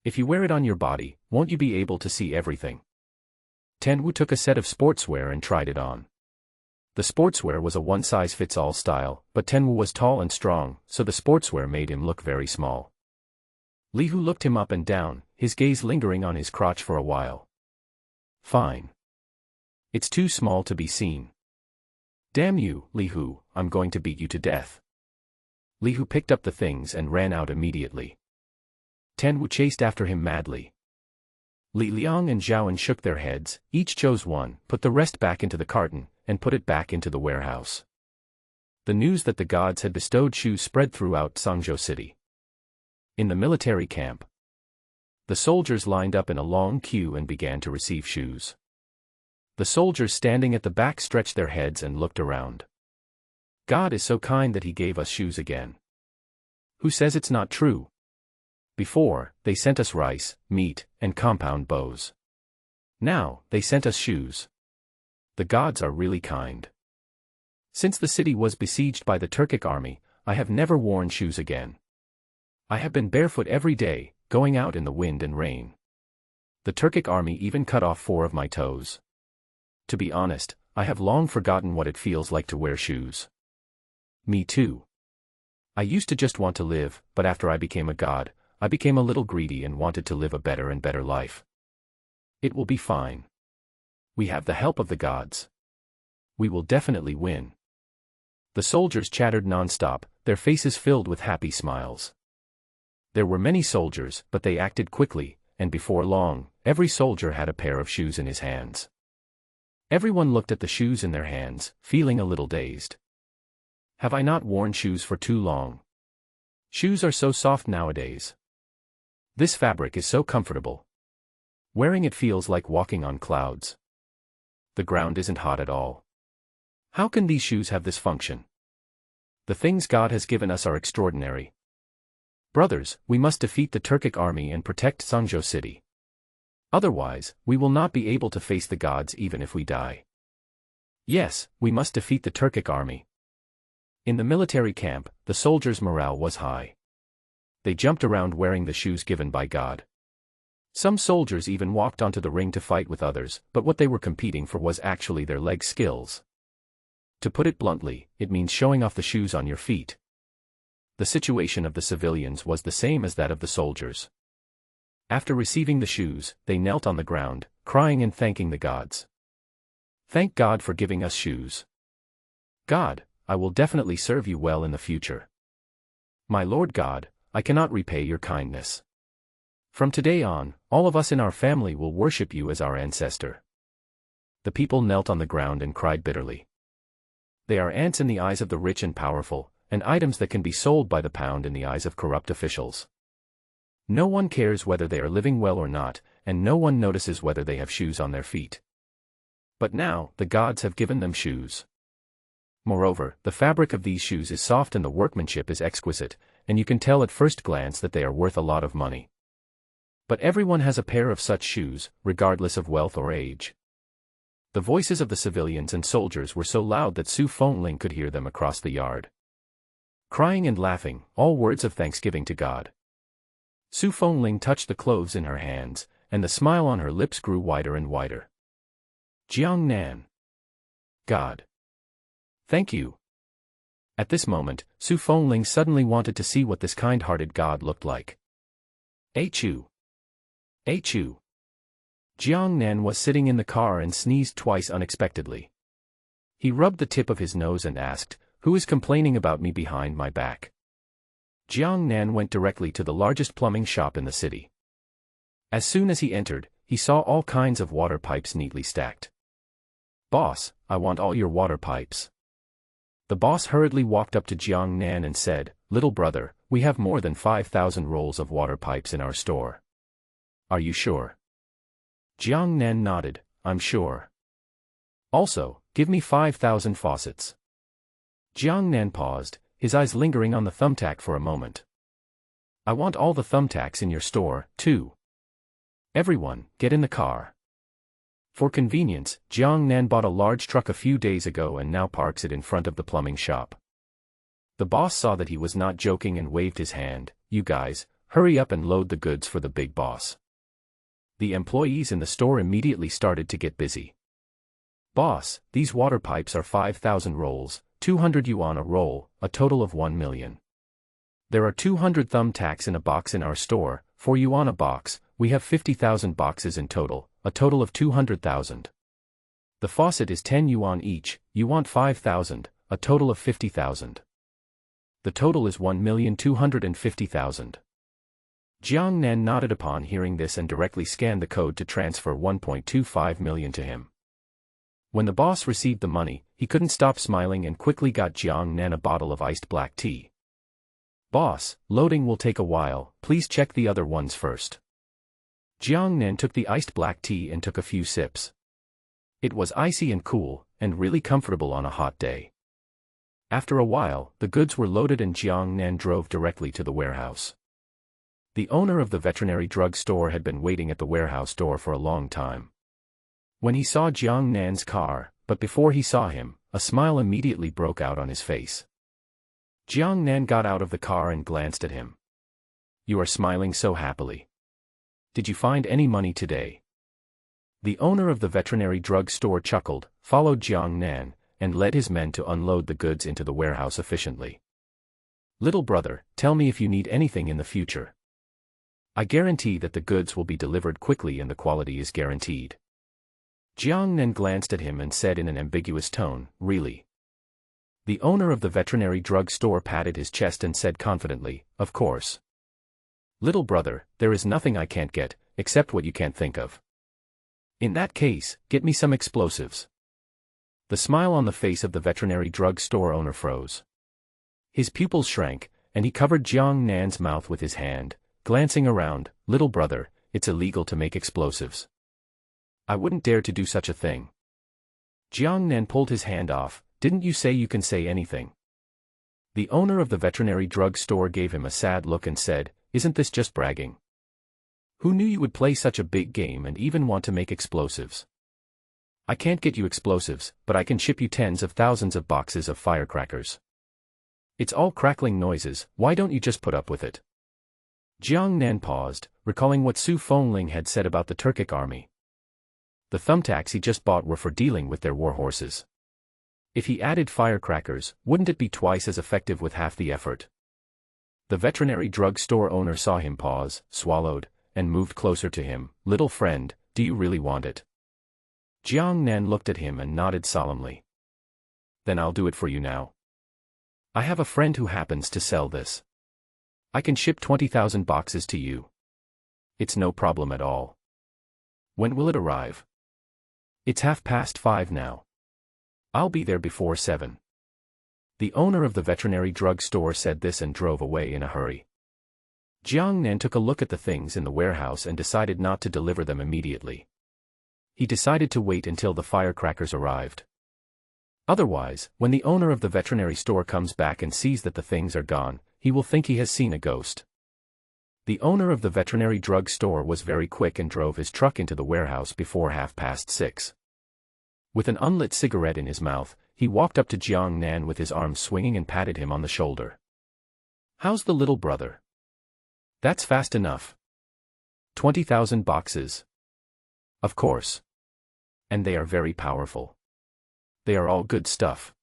If you wear it on your body, won't you be able to see everything? Tan Wu took a set of sportswear and tried it on. The sportswear was a one-size-fits-all style, but Tan Wu was tall and strong, so the sportswear made him look very small. Li Hu looked him up and down, his gaze lingering on his crotch for a while. Fine. It's too small to be seen. Damn you, Li Hu, I'm going to beat you to death. Li Hu picked up the things and ran out immediately. Tan Wu chased after him madly. Li Liang and Zhaoan shook their heads, each chose one, put the rest back into the carton, and put it back into the warehouse. The news that the gods had bestowed shoes spread throughout Sangzhou City. In the military camp, the soldiers lined up in a long queue and began to receive shoes. The soldiers standing at the back stretched their heads and looked around. God is so kind that he gave us shoes again. Who says it's not true? Before, they sent us rice, meat, and compound bows. Now, they sent us shoes. The gods are really kind. Since the city was besieged by the Turkic army, I have never worn shoes again. I have been barefoot every day, going out in the wind and rain. The Turkic army even cut off 4 of my toes. To be honest, I have long forgotten what it feels like to wear shoes. Me too. I used to just want to live, but after I became a god, I became a little greedy and wanted to live a better and better life. It will be fine. We have the help of the gods. We will definitely win. The soldiers chattered non-stop, their faces filled with happy smiles. There were many soldiers, but they acted quickly, and before long, every soldier had a pair of shoes in his hands. Everyone looked at the shoes in their hands, feeling a little dazed. Have I not worn shoes for too long? Shoes are so soft nowadays. This fabric is so comfortable. Wearing it feels like walking on clouds. The ground isn't hot at all. How can these shoes have this function? The things God has given us are extraordinary. Brothers, we must defeat the Turkic army and protect Sangzhou City. Otherwise, we will not be able to face the gods even if we die. Yes, we must defeat the Turkic army. In the military camp, the soldiers' morale was high. They jumped around wearing the shoes given by God. Some soldiers even walked onto the ring to fight with others, but what they were competing for was actually their leg skills. To put it bluntly, it means showing off the shoes on your feet. The situation of the civilians was the same as that of the soldiers. After receiving the shoes, they knelt on the ground, crying and thanking the gods. Thank God for giving us shoes. God, I will definitely serve you well in the future. My Lord God, I cannot repay your kindness. From today on, all of us in our family will worship you as our ancestor. The people knelt on the ground and cried bitterly. They are ants in the eyes of the rich and powerful, and items that can be sold by the pound in the eyes of corrupt officials. No one cares whether they are living well or not, and no one notices whether they have shoes on their feet. But now, the gods have given them shoes. Moreover, the fabric of these shoes is soft and the workmanship is exquisite, and you can tell at first glance that they are worth a lot of money. But everyone has a pair of such shoes, regardless of wealth or age. The voices of the civilians and soldiers were so loud that Su Fengling could hear them across the yard. Crying and laughing, all words of thanksgiving to God. Su Fengling touched the clothes in her hands, and the smile on her lips grew wider and wider. Jiang Nan. God. Thank you. At this moment, Su Fengling suddenly wanted to see what this kind-hearted God looked like. Achoo. Achoo. Jiang Nan was sitting in the car and sneezed twice unexpectedly. He rubbed the tip of his nose and asked, "Who is complaining about me behind my back?" Jiang Nan went directly to the largest plumbing shop in the city. As soon as he entered, he saw all kinds of water pipes neatly stacked. "Boss, I want all your water pipes." The boss hurriedly walked up to Jiang Nan and said, "Little brother, we have more than 5,000 rolls of water pipes in our store. Are you sure?" Jiang Nan nodded, "I'm sure." "Also, give me 5,000 faucets." Jiang Nan paused, his eyes lingering on the thumbtack for a moment. "I want all the thumbtacks in your store, too. Everyone, get in the car." For convenience, Jiang Nan bought a large truck a few days ago and now parks it in front of the plumbing shop. The boss saw that he was not joking and waved his hand. "You guys, hurry up and load the goods for the big boss." The employees in the store immediately started to get busy. "Boss, these water pipes are 5,000 rolls, 200 yuan a roll, a total of 1 million. There are 200 thumbtacks in a box in our store, 4 yuan a box, we have 50,000 boxes in total, a total of 200,000. The faucet is 10 yuan each, you want 5,000, a total of 50,000. The total is 1,250,000. Jiang Nan nodded upon hearing this and directly scanned the code to transfer 1.25 million to him. When the boss received the money, he couldn't stop smiling and quickly got Jiang Nan a bottle of iced black tea. "Boss, loading will take a while, please check the other ones first." Jiang Nan took the iced black tea and took a few sips. It was icy and cool, and really comfortable on a hot day. After a while, the goods were loaded and Jiang Nan drove directly to the warehouse. The owner of the veterinary drug store had been waiting at the warehouse door for a long time. When he saw Jiang Nan's car, but before he saw him, a smile immediately broke out on his face. Jiang Nan got out of the car and glanced at him. "You are smiling so happily. Did you find any money today?" The owner of the veterinary drug store chuckled, followed Jiang Nan, and led his men to unload the goods into the warehouse efficiently. "Little brother, tell me if you need anything in the future. I guarantee that the goods will be delivered quickly and the quality is guaranteed." Jiang Nan glanced at him and said in an ambiguous tone, "Really?" The owner of the veterinary drug store patted his chest and said confidently, "Of course. Little brother, there is nothing I can't get, except what you can't think of. In that case, get me some explosives." The smile on the face of the veterinary drug store owner froze. His pupils shrank, and he covered Jiang Nan's mouth with his hand, glancing around. "Little brother, it's illegal to make explosives. I wouldn't dare to do such a thing." Jiang Nan pulled his hand off. "Didn't you say you can say anything?" The owner of the veterinary drug store gave him a sad look and said, "Isn't this just bragging? Who knew you would play such a big game and even want to make explosives? I can't get you explosives, but I can ship you tens of thousands of boxes of firecrackers. It's all crackling noises, why don't you just put up with it?" Jiang Nan paused, recalling what Su Fengling had said about the Turkic army. The thumbtacks he just bought were for dealing with their war horses. If he added firecrackers, wouldn't it be twice as effective with half the effort? The veterinary drug store owner saw him pause, swallowed, and moved closer to him. "Little friend, do you really want it?" Jiang Nan looked at him and nodded solemnly. "Then I'll do it for you now. I have a friend who happens to sell this. I can ship 20,000 boxes to you. It's no problem at all. When will it arrive?" "It's 5:30 now. I'll be there before 7. The owner of the veterinary drug store said this and drove away in a hurry. Jiang Nan took a look at the things in the warehouse and decided not to deliver them immediately. He decided to wait until the firecrackers arrived. Otherwise, when the owner of the veterinary store comes back and sees that the things are gone, he will think he has seen a ghost. The owner of the veterinary drug store was very quick and drove his truck into the warehouse before 6:30. With an unlit cigarette in his mouth, he walked up to Jiang Nan with his arms swinging and patted him on the shoulder. "How's the little brother? That's fast enough. 20,000 boxes. Of course. And they are very powerful. They are all good stuff.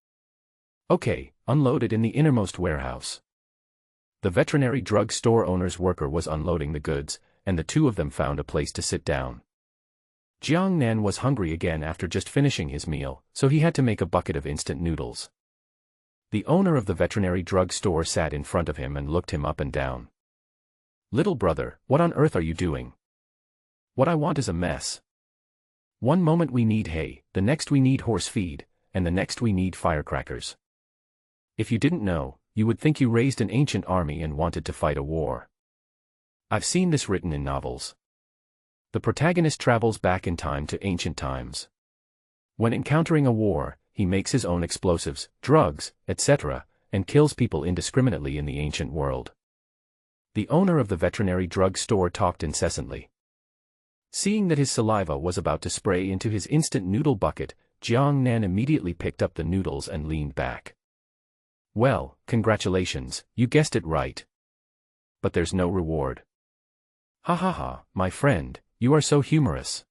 Okay, unload it in the innermost warehouse." The veterinary drug store owner's worker was unloading the goods, and the two of them found a place to sit down. Jiang Nan was hungry again after just finishing his meal, so he had to make a bucket of instant noodles. The owner of the veterinary drug store sat in front of him and looked him up and down. "Little brother, what on earth are you doing? What I want is a mess. One moment we need hay, the next we need horse feed, and the next we need firecrackers. If you didn't know, you would think you raised an ancient army and wanted to fight a war. I've seen this written in novels. The protagonist travels back in time to ancient times. When encountering a war, he makes his own explosives, drugs, etc., and kills people indiscriminately in the ancient world." The owner of the veterinary drug store talked incessantly. Seeing that his saliva was about to spray into his instant noodle bucket, Jiang Nan immediately picked up the noodles and leaned back. Well, congratulations, you guessed it right. But there's no reward. Ha ha ha, my friend, you are so humorous.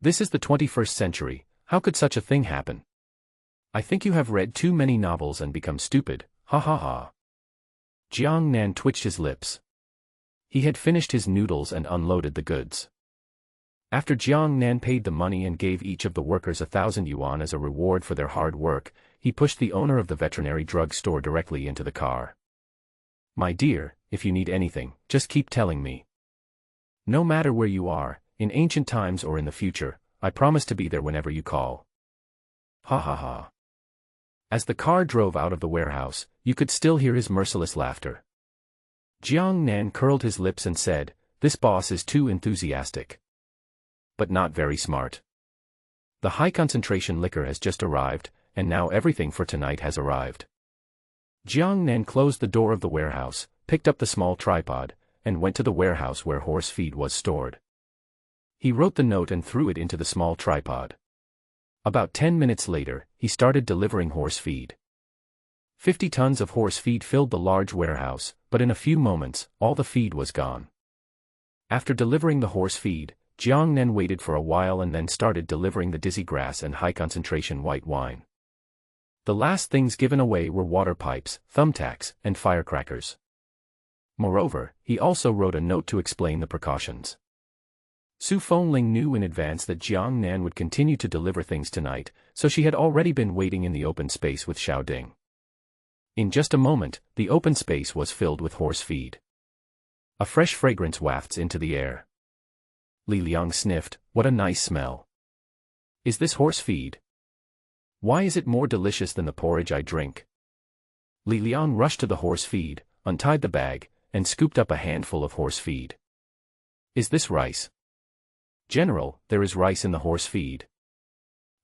This is the 21st century, how could such a thing happen? I think you have read too many novels and become stupid, ha ha ha. Jiang Nan twitched his lips. He had finished his noodles and unloaded the goods. After Jiang Nan paid the money and gave each of the workers 1,000 yuan as a reward for their hard work, he pushed the owner of the veterinary drug store directly into the car. My dear, if you need anything, just keep telling me. No matter where you are, in ancient times or in the future, I promise to be there whenever you call. Ha ha ha. As the car drove out of the warehouse, you could still hear his merciless laughter. Jiang Nan curled his lips and said, "This boss is too enthusiastic. But not very smart. The high-concentration liquor has just arrived, and now everything for tonight has arrived." Jiang Nan closed the door of the warehouse, picked up the small tripod, and went to the warehouse where horse feed was stored. He wrote the note and threw it into the small tripod. About 10 minutes later, he started delivering horse feed. 50 tons of horse feed filled the large warehouse, but in a few moments, all the feed was gone. After delivering the horse feed, Jiang Nan waited for a while and then started delivering the dizzy grass and high-concentration white wine. The last things given away were water pipes, thumbtacks, and firecrackers. Moreover, he also wrote a note to explain the precautions. Su Fengling knew in advance that Jiang Nan would continue to deliver things tonight, so she had already been waiting in the open space with Xiao Ding. In just a moment, the open space was filled with horse feed. A fresh fragrance wafts into the air. Li Liang sniffed, "What a nice smell. Is this horse feed? Why is it more delicious than the porridge I drink?" Li Liang rushed to the horse feed, untied the bag, and scooped up a handful of horse feed. "Is this rice?" "General, there is rice in the horse feed."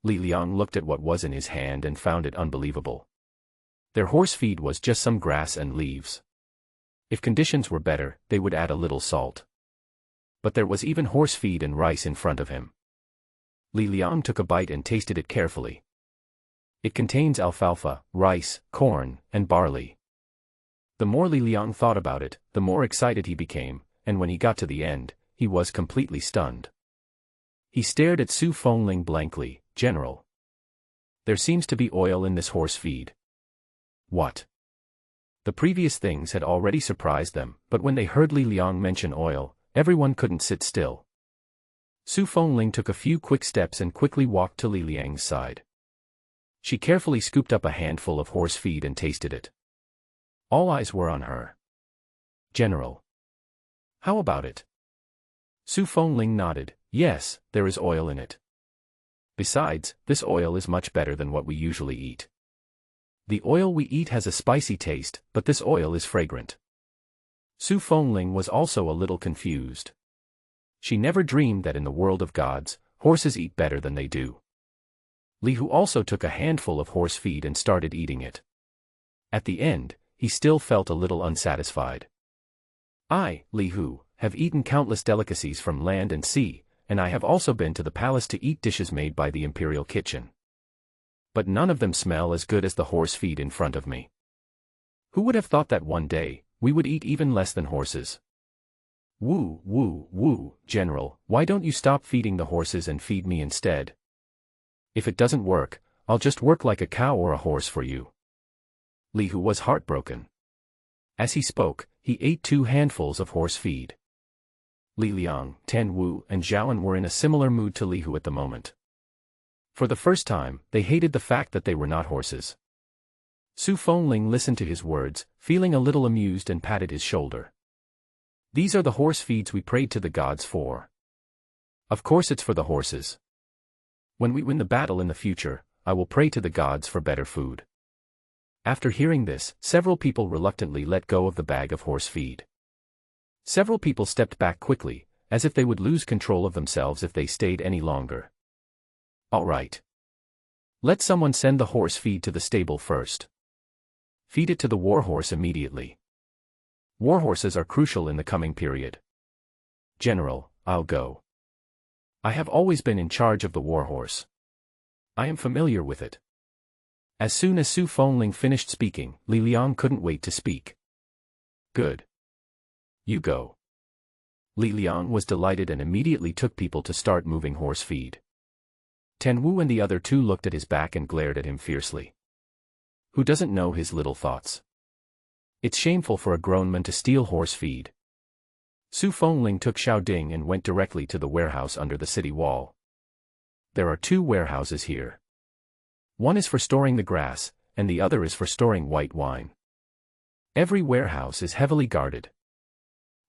Li Liang looked at what was in his hand and found it unbelievable. Their horse feed was just some grass and leaves. If conditions were better, they would add a little salt. But there was even horse feed and rice in front of him. Li Liang took a bite and tasted it carefully. It contains alfalfa, rice, corn, and barley. The more Li Liang thought about it, the more excited he became, and when he got to the end, he was completely stunned. He stared at Su Fengling blankly. "General, there seems to be oil in this horse feed." "What?" The previous things had already surprised them, but when they heard Li Liang mention oil, everyone couldn't sit still. Su Fengling took a few quick steps and quickly walked to Li Liang's side. She carefully scooped up a handful of horse feed and tasted it. All eyes were on her. "General, how about it?" Su Fengling nodded. "Yes, there is oil in it. Besides, this oil is much better than what we usually eat. The oil we eat has a spicy taste, but this oil is fragrant." Su Fengling was also a little confused. She never dreamed that in the world of gods, horses eat better than they do. Li Hu also took a handful of horse feed and started eating it. At the end, he still felt a little unsatisfied. "I, Li Hu, have eaten countless delicacies from land and sea, and I have also been to the palace to eat dishes made by the imperial kitchen. But none of them smell as good as the horse feed in front of me. Who would have thought that one day, we would eat even less than horses? Woo, woo, woo, General, why don't you stop feeding the horses and feed me instead? If it doesn't work, I'll just work like a cow or a horse for you." Li Hu was heartbroken. As he spoke, he ate 2 handfuls of horse feed. Li Liang, Ten Wu, and Zhaoan were in a similar mood to Li Hu at the moment. For the first time, they hated the fact that they were not horses. Su Fengling listened to his words, feeling a little amused and patted his shoulder. "These are the horse feeds we prayed to the gods for. Of course it's for the horses. When we win the battle in the future, I will pray to the gods for better food." After hearing this, several people reluctantly let go of the bag of horse feed. Several people stepped back quickly, as if they would lose control of themselves if they stayed any longer. "All right. Let someone send the horse feed to the stable first. Feed it to the warhorse immediately. Warhorses are crucial in the coming period." "General, I'll go. I have always been in charge of the warhorse. I am familiar with it." As soon as Su Fengling finished speaking, Li Liang couldn't wait to speak. Good. You go. Li Liang was delighted and immediately took people to start moving horse feed. Tan Wu and the other two looked at his back and glared at him fiercely. Who doesn't know his little thoughts? It's shameful for a grown man to steal horse feed. Su Fengling took Xiao Ding and went directly to the warehouse under the city wall. There are 2 warehouses here. One is for storing the grass, and the other is for storing white wine. Every warehouse is heavily guarded.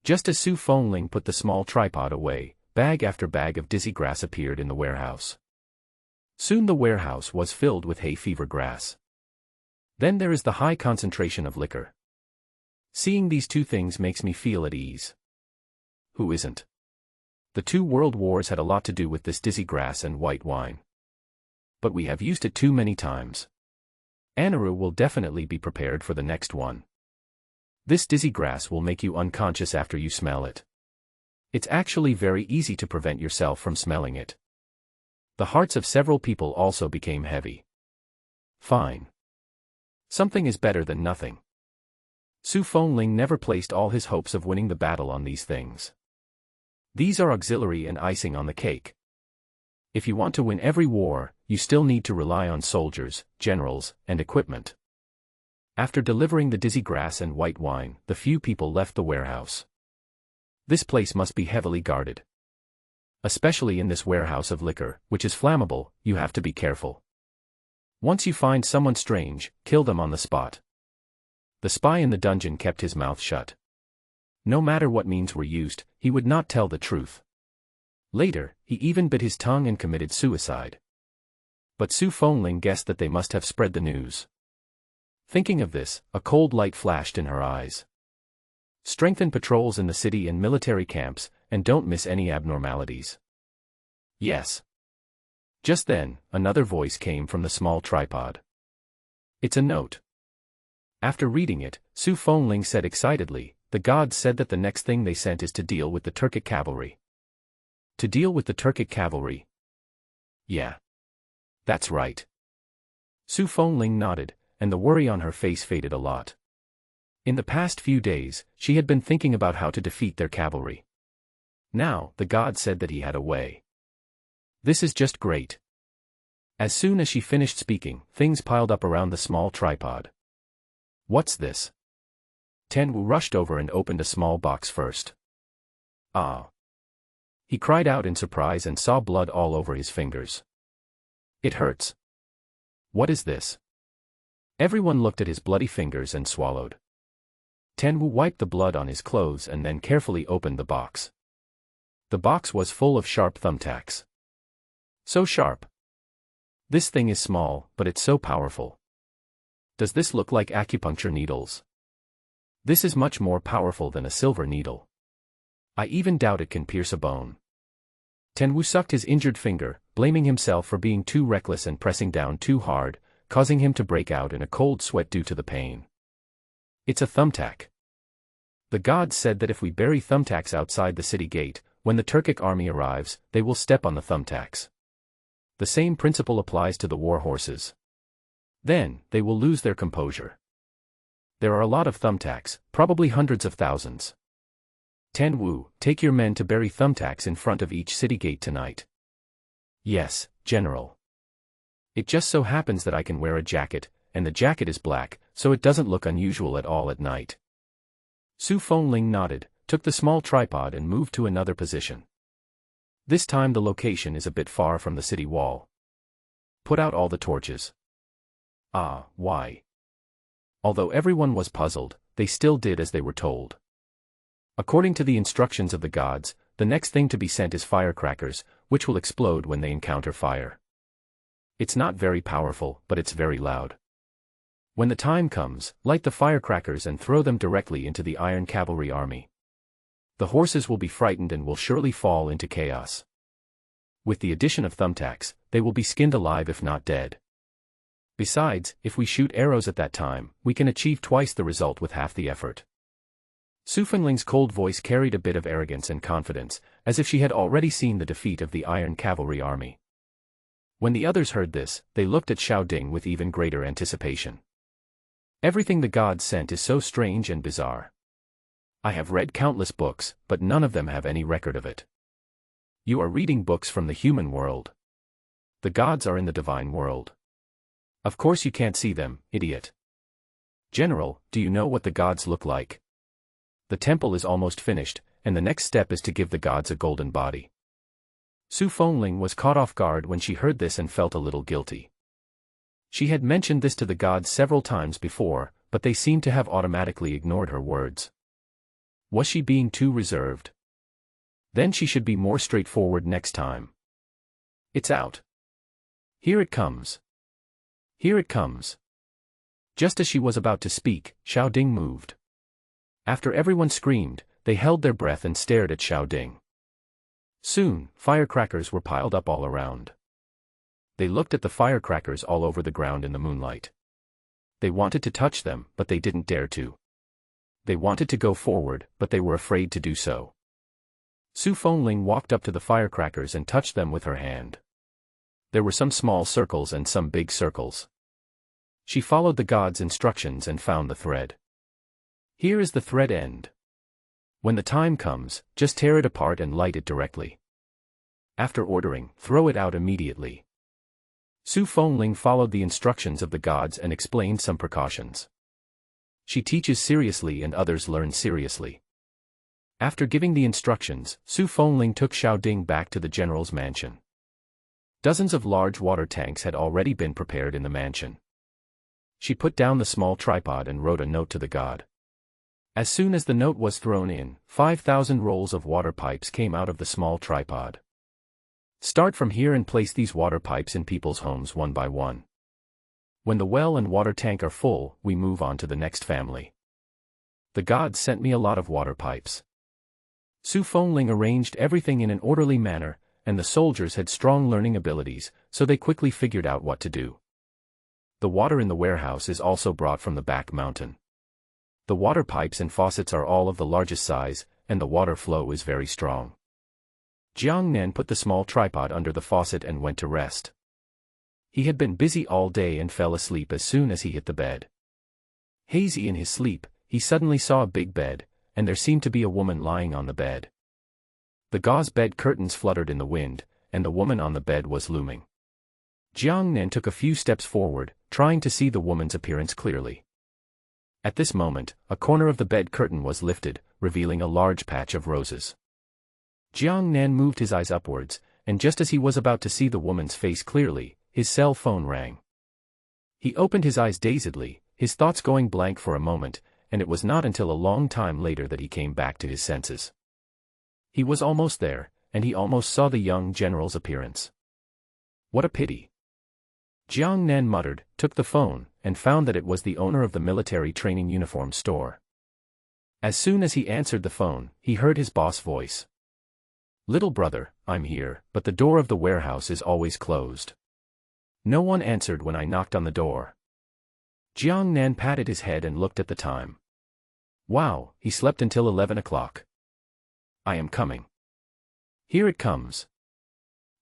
Just as Su Fengling put the small tripod away, bag after bag of dizzy grass appeared in the warehouse. Soon the warehouse was filled with hay fever grass. Then there is the high concentration of liquor. Seeing these 2 things makes me feel at ease. Who isn't? The 2 world wars had a lot to do with this dizzy grass and white wine. But we have used it too many times. Anaru will definitely be prepared for the next one. This dizzy grass will make you unconscious after you smell it. It's actually very easy to prevent yourself from smelling it. The hearts of several people also became heavy. Fine. Something is better than nothing. Su Fengling never placed all his hopes of winning the battle on these things. These are auxiliary and icing on the cake. If you want to win every war, you still need to rely on soldiers, generals, and equipment. After delivering the dizzy grass and white wine, the few people left the warehouse. This place must be heavily guarded. Especially in this warehouse of liquor, which is flammable, you have to be careful. Once you find someone strange, kill them on the spot. The spy in the dungeon kept his mouth shut. No matter what means were used, he would not tell the truth. Later, he even bit his tongue and committed suicide. But Su Fengling guessed that they must have spread the news. Thinking of this, a cold light flashed in her eyes. Strengthen patrols in the city and military camps, and don't miss any abnormalities. Yes. Just then, another voice came from the small tripod. It's a note. After reading it, Su Fengling said excitedly, the gods said that the next thing they sent is to deal with the Turkic cavalry. To deal with the Turkic cavalry? Yeah. That's right. Su Fengling nodded, and the worry on her face faded a lot. In the past few days, she had been thinking about how to defeat their cavalry. Now, the god said that he had a way. This is just great. As soon as she finished speaking, things piled up around the small tripod. What's this? Tan Wu rushed over and opened a small box first. Ah! He cried out in surprise and saw blood all over his fingers. It hurts. What is this? Everyone looked at his bloody fingers and swallowed. Tan Wu wiped the blood on his clothes and then carefully opened the box. The box was full of sharp thumbtacks. So sharp. This thing is small, but it's so powerful. Does this look like acupuncture needles? This is much more powerful than a silver needle. I even doubt it can pierce a bone. Tan Wu sucked his injured finger, blaming himself for being too reckless and pressing down too hard, causing him to break out in a cold sweat due to the pain. It's a thumbtack. The gods said that if we bury thumbtacks outside the city gate, when the Turkic army arrives, they will step on the thumbtacks. The same principle applies to the war horses. Then, they will lose their composure. There are a lot of thumbtacks, probably hundreds of thousands. Tan Wu, take your men to bury thumbtacks in front of each city gate tonight. Yes, General. It just so happens that I can wear a jacket, and the jacket is black, so it doesn't look unusual at all at night. Su Fengling nodded, took the small tripod and moved to another position. This time the location is a bit far from the city wall. Put out all the torches. Ah, why? Although everyone was puzzled, they still did as they were told. According to the instructions of the gods, the next thing to be sent is firecrackers, which will explode when they encounter fire. It's not very powerful, but it's very loud. When the time comes, light the firecrackers and throw them directly into the Iron Cavalry army. The horses will be frightened and will surely fall into chaos. With the addition of thumbtacks, they will be skinned alive if not dead. Besides, if we shoot arrows at that time, we can achieve twice the result with half the effort. Su Fengling's cold voice carried a bit of arrogance and confidence, as if she had already seen the defeat of the Iron Cavalry army. When the others heard this, they looked at Xiao Ding with even greater anticipation. Everything the gods sent is so strange and bizarre. I have read countless books, but none of them have any record of it. You are reading books from the human world. The gods are in the divine world. Of course you can't see them, idiot. General, do you know what the gods look like? The temple is almost finished, and the next step is to give the gods a golden body. Su Fengling was caught off guard when she heard this and felt a little guilty. She had mentioned this to the gods several times before, but they seemed to have automatically ignored her words. Was she being too reserved? Then she should be more straightforward next time. It's out. Here it comes. Here it comes. Just as she was about to speak, Xiao Ding moved. After everyone screamed, they held their breath and stared at Xiao Ding. Soon, firecrackers were piled up all around. They looked at the firecrackers all over the ground in the moonlight. They wanted to touch them, but they didn't dare to. They wanted to go forward, but they were afraid to do so. Su Fengling walked up to the firecrackers and touched them with her hand. There were some small circles and some big circles. She followed the god's instructions and found the thread. Here is the thread end. When the time comes, just tear it apart and light it directly. After ordering, throw it out immediately. Su Fengling followed the instructions of the gods and explained some precautions. She teaches seriously and others learn seriously. After giving the instructions, Su Fengling took Xiao Ding back to the general's mansion. Dozens of large water tanks had already been prepared in the mansion. She put down the small tripod and wrote a note to the god. As soon as the note was thrown in, 5,000 rolls of water pipes came out of the small tripod. Start from here and place these water pipes in people's homes one by one. When the well and water tank are full, we move on to the next family. The gods sent me a lot of water pipes. Su Fengling arranged everything in an orderly manner, and the soldiers had strong learning abilities, so they quickly figured out what to do. The water in the warehouse is also brought from the back mountain. The water pipes and faucets are all of the largest size, and the water flow is very strong. Jiang Nan put the small tripod under the faucet and went to rest. He had been busy all day and fell asleep as soon as he hit the bed. Hazy in his sleep, he suddenly saw a big bed, and there seemed to be a woman lying on the bed. The gauze bed curtains fluttered in the wind, and the woman on the bed was looming. Jiang Nan took a few steps forward, trying to see the woman's appearance clearly. At this moment, a corner of the bed curtain was lifted, revealing a large patch of roses. Jiang Nan moved his eyes upwards, and just as he was about to see the woman's face clearly, his cell phone rang. He opened his eyes dazedly, his thoughts going blank for a moment, and it was not until a long time later that he came back to his senses. He was almost there, and he almost saw the young general's appearance. What a pity. Jiang Nan muttered, took the phone, and found that it was the owner of the military training uniform store. As soon as he answered the phone, he heard his boss voice. Little brother, I'm here, but the door of the warehouse is always closed. No one answered when I knocked on the door. Jiang Nan patted his head and looked at the time. Wow, he slept until 11 o'clock. I am coming. Here it comes.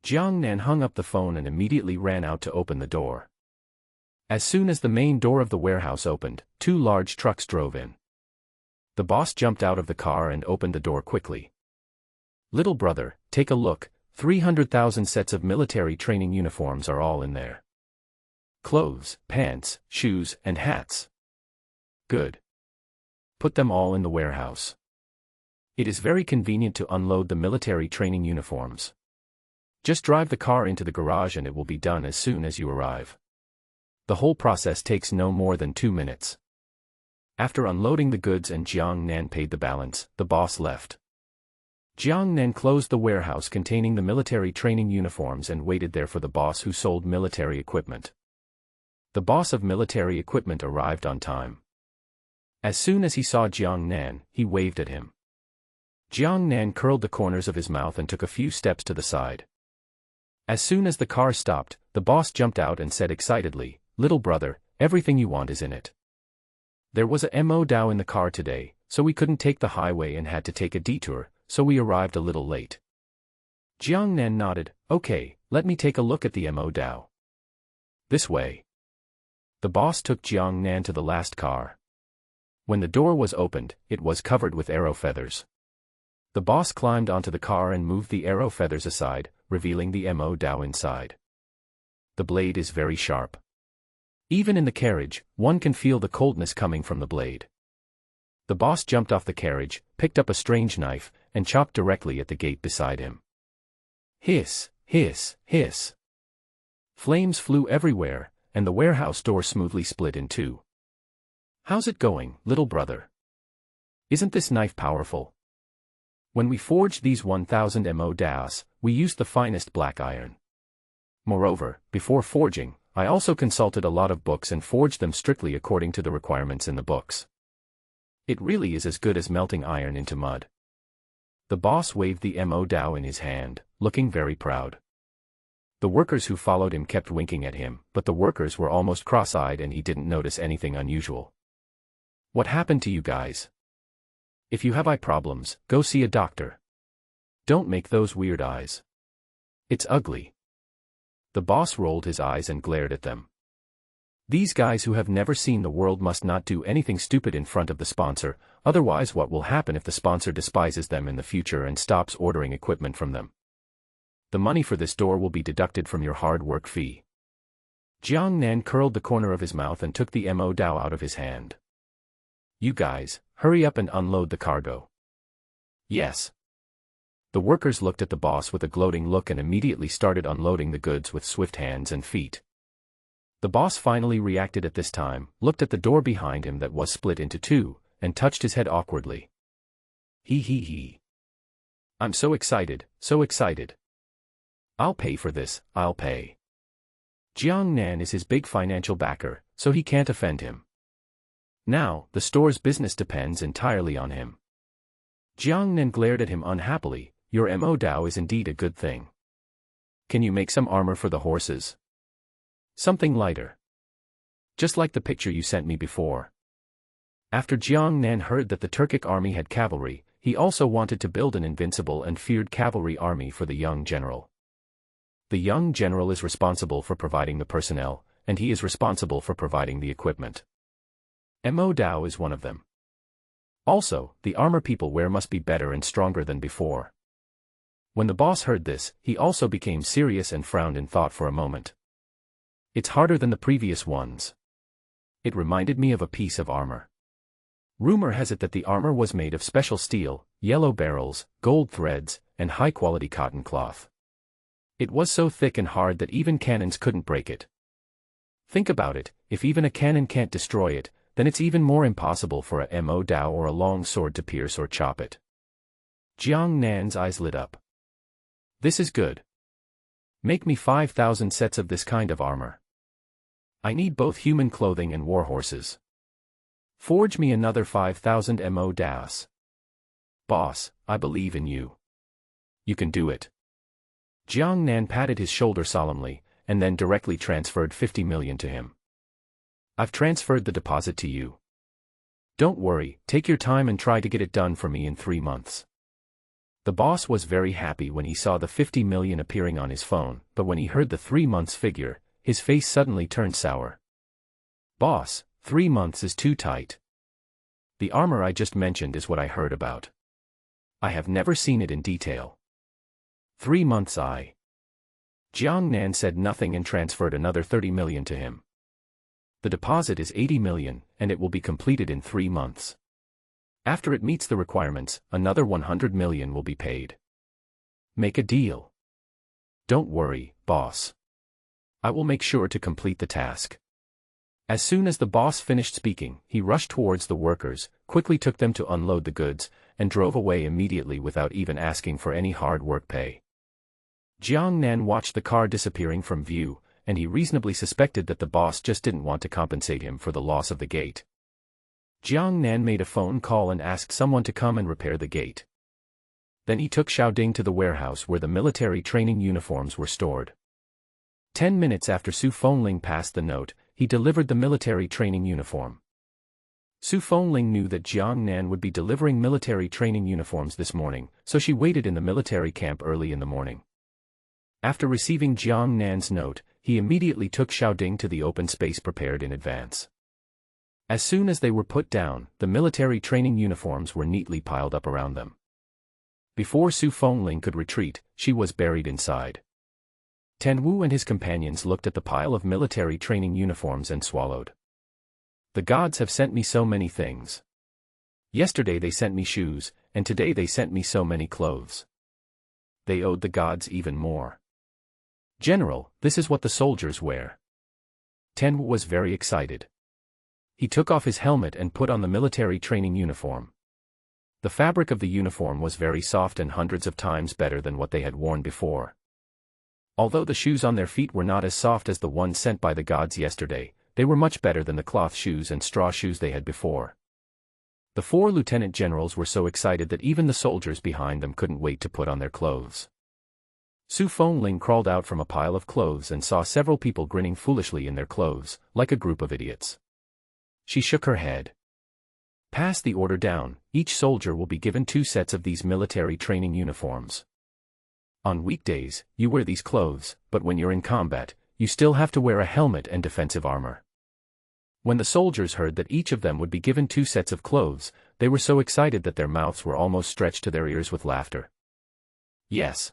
Jiang Nan hung up the phone and immediately ran out to open the door. As soon as the main door of the warehouse opened, 2 large trucks drove in. The boss jumped out of the car and opened the door quickly. Little brother, take a look, 300,000 sets of military training uniforms are all in there. Clothes, pants, shoes, and hats. Good. Put them all in the warehouse. It is very convenient to unload the military training uniforms. Just drive the car into the garage and it will be done as soon as you arrive. The whole process takes no more than 2 minutes. After unloading the goods and Jiang Nan paid the balance, the boss left. Jiang Nan closed the warehouse containing the military training uniforms and waited there for the boss who sold military equipment. The boss of military equipment arrived on time. As soon as he saw Jiang Nan, he waved at him. Jiang Nan curled the corners of his mouth and took a few steps to the side. As soon as the car stopped, the boss jumped out and said excitedly, "Little brother, everything you want is in it." There was a mo Dao in the car today, so we couldn't take the highway and had to take a detour, so we arrived a little late. Jiang Nan nodded, "Okay, Let me take a look at the Mo Dao. This way. The boss took Jiang Nan to the last car. When the door was opened, it was covered with arrow feathers. The boss climbed onto the car and moved the arrow feathers aside, revealing the Mo Dao inside. The blade is very sharp. Even in the carriage, one can feel the coldness coming from the blade. The boss jumped off the carriage, picked up a strange knife, and chopped directly at the gate beside him. Hiss, hiss, hiss. Flames flew everywhere, and the warehouse door smoothly split in two. How's it going, little brother? Isn't this knife powerful? When we forged these 1000 Mo Daos, we used the finest black iron. Moreover, before forging, I also consulted a lot of books and forged them strictly according to the requirements in the books. It really is as good as melting iron into mud. The boss waved the Mo Dao in his hand, looking very proud. The workers who followed him kept winking at him, but the workers were almost cross-eyed and he didn't notice anything unusual. What happened to you guys? If you have eye problems, go see a doctor. Don't make those weird eyes. It's ugly. The boss rolled his eyes and glared at them. These guys who have never seen the world must not do anything stupid in front of the sponsor, otherwise what will happen if the sponsor despises them in the future and stops ordering equipment from them? The money for this door will be deducted from your hard work fee. Jiang Nan curled the corner of his mouth and took the Mo Dao out of his hand. You guys, hurry up and unload the cargo. Yes. The workers looked at the boss with a gloating look and immediately started unloading the goods with swift hands and feet. The boss finally reacted at this time, looked at the door behind him that was split into two, and touched his head awkwardly. He. I'm so excited, so excited. I'll pay for this, I'll pay. Jiang Nan is his big financial backer, so he can't offend him. Now, the store's business depends entirely on him. Jiang Nan glared at him unhappily. Your Mo Dao is indeed a good thing. Can you make some armor for the horses? Something lighter. Just like the picture you sent me before. After Jiang Nan heard that the Turkic army had cavalry, he also wanted to build an invincible and feared cavalry army for the young general. The young general is responsible for providing the personnel, and he is responsible for providing the equipment. Mo Dao is one of them. Also, the armor people wear must be better and stronger than before. When the boss heard this, he also became serious and frowned in thought for a moment. It's harder than the previous ones. It reminded me of a piece of armor. Rumor has it that the armor was made of special steel, yellow barrels, gold threads, and high-quality cotton cloth. It was so thick and hard that even cannons couldn't break it. Think about it, if even a cannon can't destroy it, then it's even more impossible for a Mo Dao or a long sword to pierce or chop it. Jiang Nan's eyes lit up. This is good. Make me 5,000 sets of this kind of armor. I need both human clothing and war horses. Forge me another 5,000 Mo Daos. Boss, I believe in you. You can do it. Jiang Nan patted his shoulder solemnly, and then directly transferred 50 million to him. I've transferred the deposit to you. Don't worry, take your time and try to get it done for me in 3 months. The boss was very happy when he saw the 50 million appearing on his phone, but when he heard the 3 months figure, his face suddenly turned sour. Boss, 3 months is too tight. The armor I just mentioned is what I heard about. I have never seen it in detail. 3 months. Jiang Nan said nothing and transferred another 30 million to him. The deposit is 80 million, and it will be completed in 3 months. After it meets the requirements, another 100 million will be paid. Make a deal. Don't worry, boss. I will make sure to complete the task. As soon as the boss finished speaking, he rushed towards the workers, quickly took them to unload the goods, and drove away immediately without even asking for any hard work pay. Jiang Nan watched the car disappearing from view, and he reasonably suspected that the boss just didn't want to compensate him for the loss of the gate. Jiang Nan made a phone call and asked someone to come and repair the gate. Then he took Xiaoding to the warehouse where the military training uniforms were stored. 10 minutes after Su Fengling passed the note, he delivered the military training uniform. Su Fengling knew that Jiang Nan would be delivering military training uniforms this morning, so she waited in the military camp early in the morning. After receiving Jiang Nan's note, he immediately took Xiaoding to the open space prepared in advance. As soon as they were put down, the military training uniforms were neatly piled up around them. Before Su Fengling could retreat, she was buried inside. Tan Wu and his companions looked at the pile of military training uniforms and swallowed. The gods have sent me so many things. Yesterday they sent me shoes, and today they sent me so many clothes. They owed the gods even more. General, this is what the soldiers wear. Tan Wu was very excited. He took off his helmet and put on the military training uniform. The fabric of the uniform was very soft and hundreds of times better than what they had worn before. Although the shoes on their feet were not as soft as the ones sent by the gods yesterday, they were much better than the cloth shoes and straw shoes they had before. The 4 lieutenant generals were so excited that even the soldiers behind them couldn't wait to put on their clothes. Su Fengling crawled out from a pile of clothes and saw several people grinning foolishly in their clothes, like a group of idiots. She shook her head. Pass the order down, each soldier will be given 2 sets of these military training uniforms. On weekdays, you wear these clothes, but when you're in combat, you still have to wear a helmet and defensive armor. When the soldiers heard that each of them would be given 2 sets of clothes, they were so excited that their mouths were almost stretched to their ears with laughter. Yes.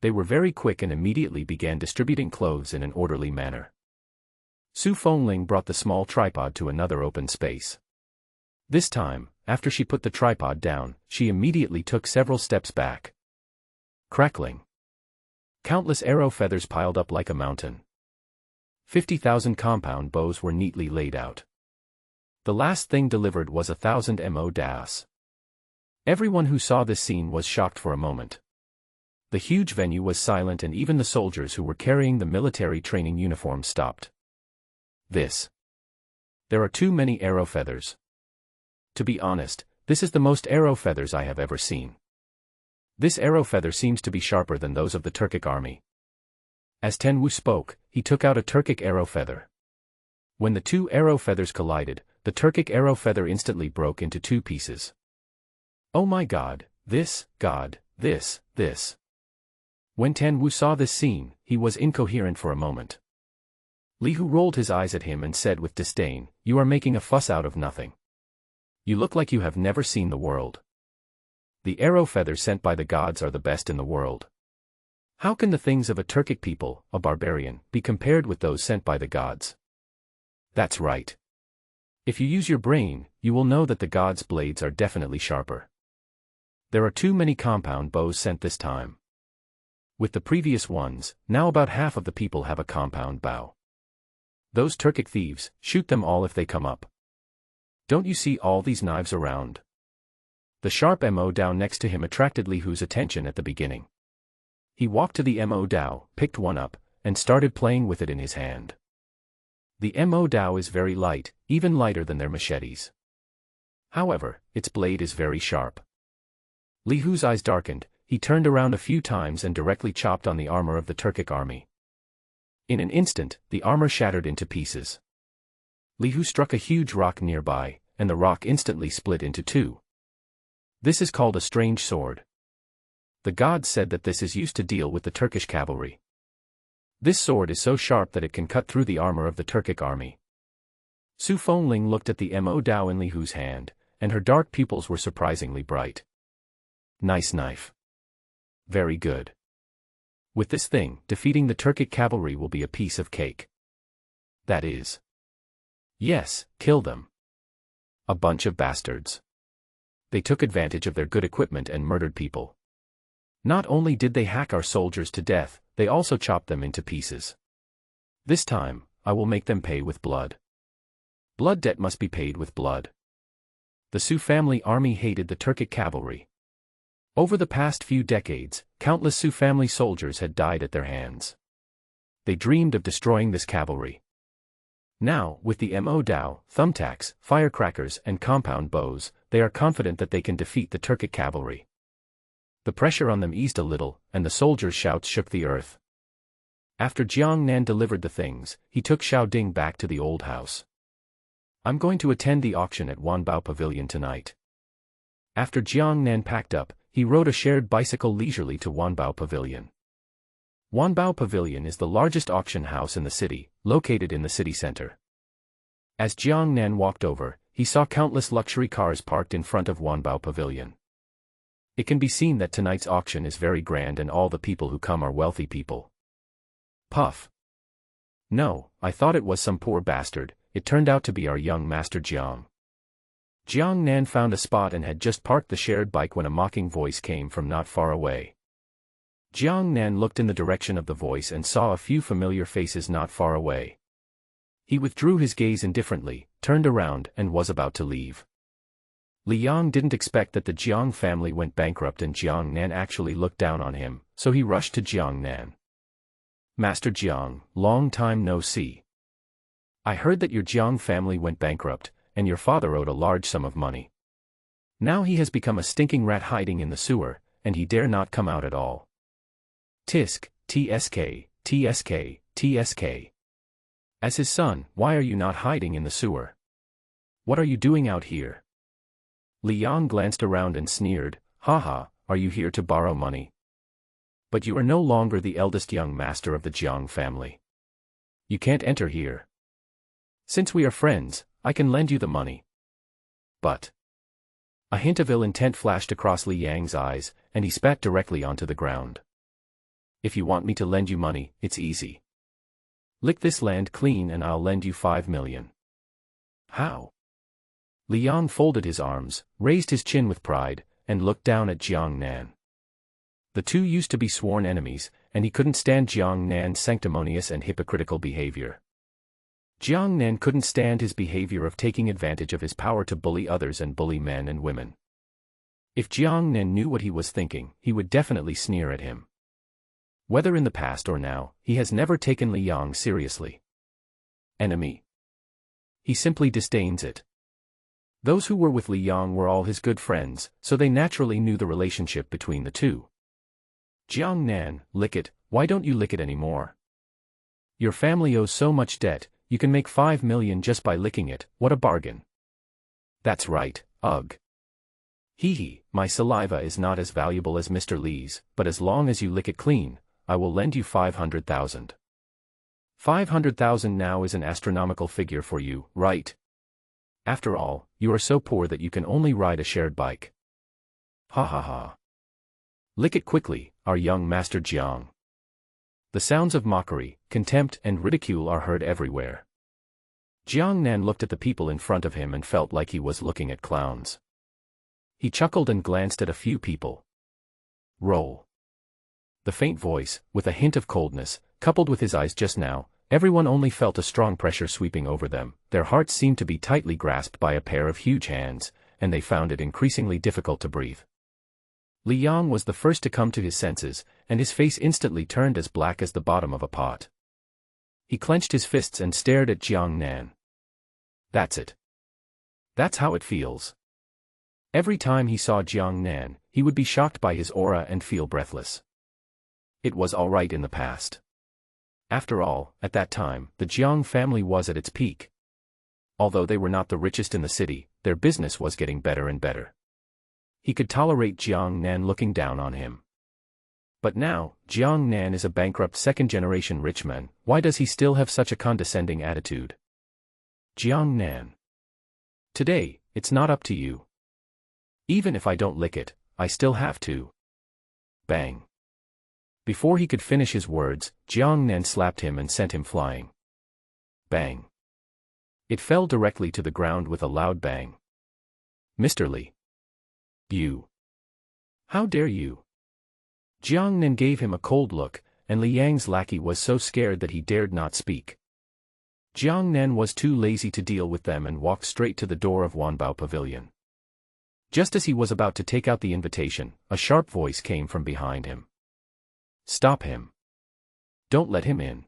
They were very quick and immediately began distributing clothes in an orderly manner. Su Fengling brought the small tripod to another open space. This time, after she put the tripod down, she immediately took several steps back. Crackling. Countless arrow feathers piled up like a mountain. 50,000 compound bows were neatly laid out. The last thing delivered was 1,000 mo das. Everyone who saw this scene was shocked for a moment. The huge venue was silent and even the soldiers who were carrying the military training uniforms stopped. There are too many arrow feathers. To be honest, this is the most arrow feathers I have ever seen. This arrow feather seems to be sharper than those of the Turkic army. As Tan Wu spoke, he took out a Turkic arrow feather. When the 2 arrow feathers collided, the Turkic arrow feather instantly broke into 2 pieces. Oh my God, this. When Tan Wu saw this scene, he was incoherent for a moment. Li Hu rolled his eyes at him and said with disdain, "You are making a fuss out of nothing. You look like you have never seen the world. The arrow feathers sent by the gods are the best in the world. How can the things of a Turkic people, a barbarian, be compared with those sent by the gods? That's right. If you use your brain, you will know that the gods' blades are definitely sharper. There are too many compound bows sent this time. With the previous ones, now about half of the people have a compound bow. Those Turkic thieves, shoot them all if they come up. Don't you see all these knives around?" The sharp mo Dao next to him attracted Li Hu's attention at the beginning. He walked to the mo Dao, picked one up, and started playing with it in his hand. The mo Dao is very light, even lighter than their machetes. However, its blade is very sharp. Li Hu's eyes darkened, he turned around a few times and directly chopped on the armor of the Turkic army. In an instant, the armor shattered into pieces. Li Hu struck a huge rock nearby, and the rock instantly split into 2. This is called a strange sword. The gods said that this is used to deal with the Turkish cavalry. This sword is so sharp that it can cut through the armor of the Turkic army. Su Fengling looked at the mo Dao in Li Hu's hand, and her dark pupils were surprisingly bright. Nice knife. Very good. With this thing, defeating the Turkic cavalry will be a piece of cake. That is. Yes, kill them. A bunch of bastards. They took advantage of their good equipment and murdered people. Not only did they hack our soldiers to death, they also chopped them into pieces. This time, I will make them pay with blood. Blood debt must be paid with blood. The Su family army hated the Turkic cavalry. Over the past few decades, countless Su family soldiers had died at their hands. They dreamed of destroying this cavalry. Now, with the mo Dao, thumbtacks, firecrackers, and compound bows, they are confident that they can defeat the Turkic cavalry. The pressure on them eased a little, and the soldiers' shouts shook the earth. After Jiang Nan delivered the things, he took Xiaoding back to the old house. "I'm going to attend the auction at Wanbao Pavilion tonight." After Jiang Nan packed up, he rode a shared bicycle leisurely to Wanbao Pavilion. Wanbao Pavilion is the largest auction house in the city, located in the city center. As Jiang Nan walked over, he saw countless luxury cars parked in front of Wanbao Pavilion. It can be seen that tonight's auction is very grand and all the people who come are wealthy people. Puff. No, I thought it was some poor bastard. It turned out to be our young master Jiang. Jiang Nan found a spot and had just parked the shared bike when a mocking voice came from not far away. Jiang Nan looked in the direction of the voice and saw a few familiar faces not far away. He withdrew his gaze indifferently, turned around and was about to leave. Li Yang didn't expect that the Jiang family went bankrupt and Jiang Nan actually looked down on him, so he rushed to Jiang Nan. Master Jiang, long time no see. I heard that your Jiang family went bankrupt, and your father owed a large sum of money. Now he has become a stinking rat hiding in the sewer, and he dare not come out at all. Tisk, tsk, tsk, tsk. As his son, why are you not hiding in the sewer? What are you doing out here? Li Yang glanced around and sneered, haha, are you here to borrow money? But you are no longer the eldest young master of the Jiang family. You can't enter here. Since we are friends, I can lend you the money. But. A hint of ill intent flashed across Li Yang's eyes, and he spat directly onto the ground. If you want me to lend you money, it's easy. Lick this land clean and I'll lend you 5 million. How? Li Yang folded his arms, raised his chin with pride, and looked down at Jiang Nan. The two used to be sworn enemies, and he couldn't stand Jiang Nan's sanctimonious and hypocritical behavior. Jiang Nan couldn't stand his behavior of taking advantage of his power to bully others and bully men and women. If Jiang Nan knew what he was thinking, he would definitely sneer at him. Whether in the past or now, he has never taken Li Yang seriously. Enemy. He simply disdains it. Those who were with Li Yang were all his good friends, so they naturally knew the relationship between the two. Jiang Nan, lick it, why don't you lick it anymore? Your family owes so much debt, you can make 5 million just by licking it, what a bargain. That's right, ugh. Hee, my saliva is not as valuable as Mr. Li's, but as long as you lick it clean, I will lend you 500,000. 500,000 now is an astronomical figure for you, right? After all, you are so poor that you can only ride a shared bike. Ha ha ha. Lick it quickly, our young master Jiang. The sounds of mockery, contempt and ridicule are heard everywhere. Jiang Nan looked at the people in front of him and felt like he was looking at clowns. He chuckled and glanced at a few people. Roll. The faint voice, with a hint of coldness, coupled with his eyes just now, everyone only felt a strong pressure sweeping over them, their hearts seemed to be tightly grasped by a pair of huge hands, and they found it increasingly difficult to breathe. Li Yang was the first to come to his senses, and his face instantly turned as black as the bottom of a pot. He clenched his fists and stared at Jiang Nan. That's it. That's how it feels. Every time he saw Jiang Nan, he would be shocked by his aura and feel breathless. It was all right in the past. After all, at that time, the Jiang family was at its peak. Although they were not the richest in the city, their business was getting better and better. He could tolerate Jiang Nan looking down on him. But now, Jiang Nan is a bankrupt second-generation rich man, why does he still have such a condescending attitude? Jiang Nan. Today, it's not up to you. Even if I don't lick it, I still have to. Bang. Before he could finish his words, Jiang Nan slapped him and sent him flying. Bang. It fell directly to the ground with a loud bang. Mr. Li. You. How dare you? Jiang Nan gave him a cold look, and Li Yang's lackey was so scared that he dared not speak. Jiang Nan was too lazy to deal with them and walked straight to the door of Wanbao Pavilion. Just as he was about to take out the invitation, a sharp voice came from behind him. Stop him. Don't let him in.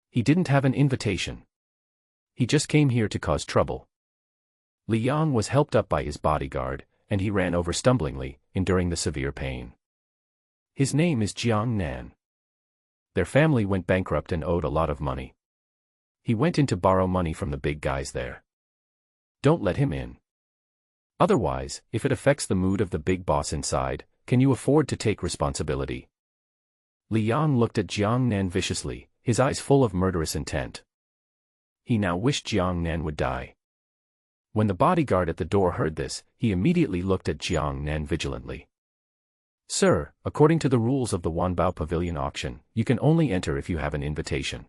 He didn't have an invitation. He just came here to cause trouble. Li Yang was helped up by his bodyguard, and he ran over stumblingly, enduring the severe pain. His name is Jiang Nan. Their family went bankrupt and owed a lot of money. He went in to borrow money from the big guys there. Don't let him in. Otherwise, if it affects the mood of the big boss inside, can you afford to take responsibility? Li Yang looked at Jiang Nan viciously, his eyes full of murderous intent. He now wished Jiang Nan would die. When the bodyguard at the door heard this, he immediately looked at Jiang Nan vigilantly. Sir, according to the rules of the Wanbao Pavilion auction, you can only enter if you have an invitation.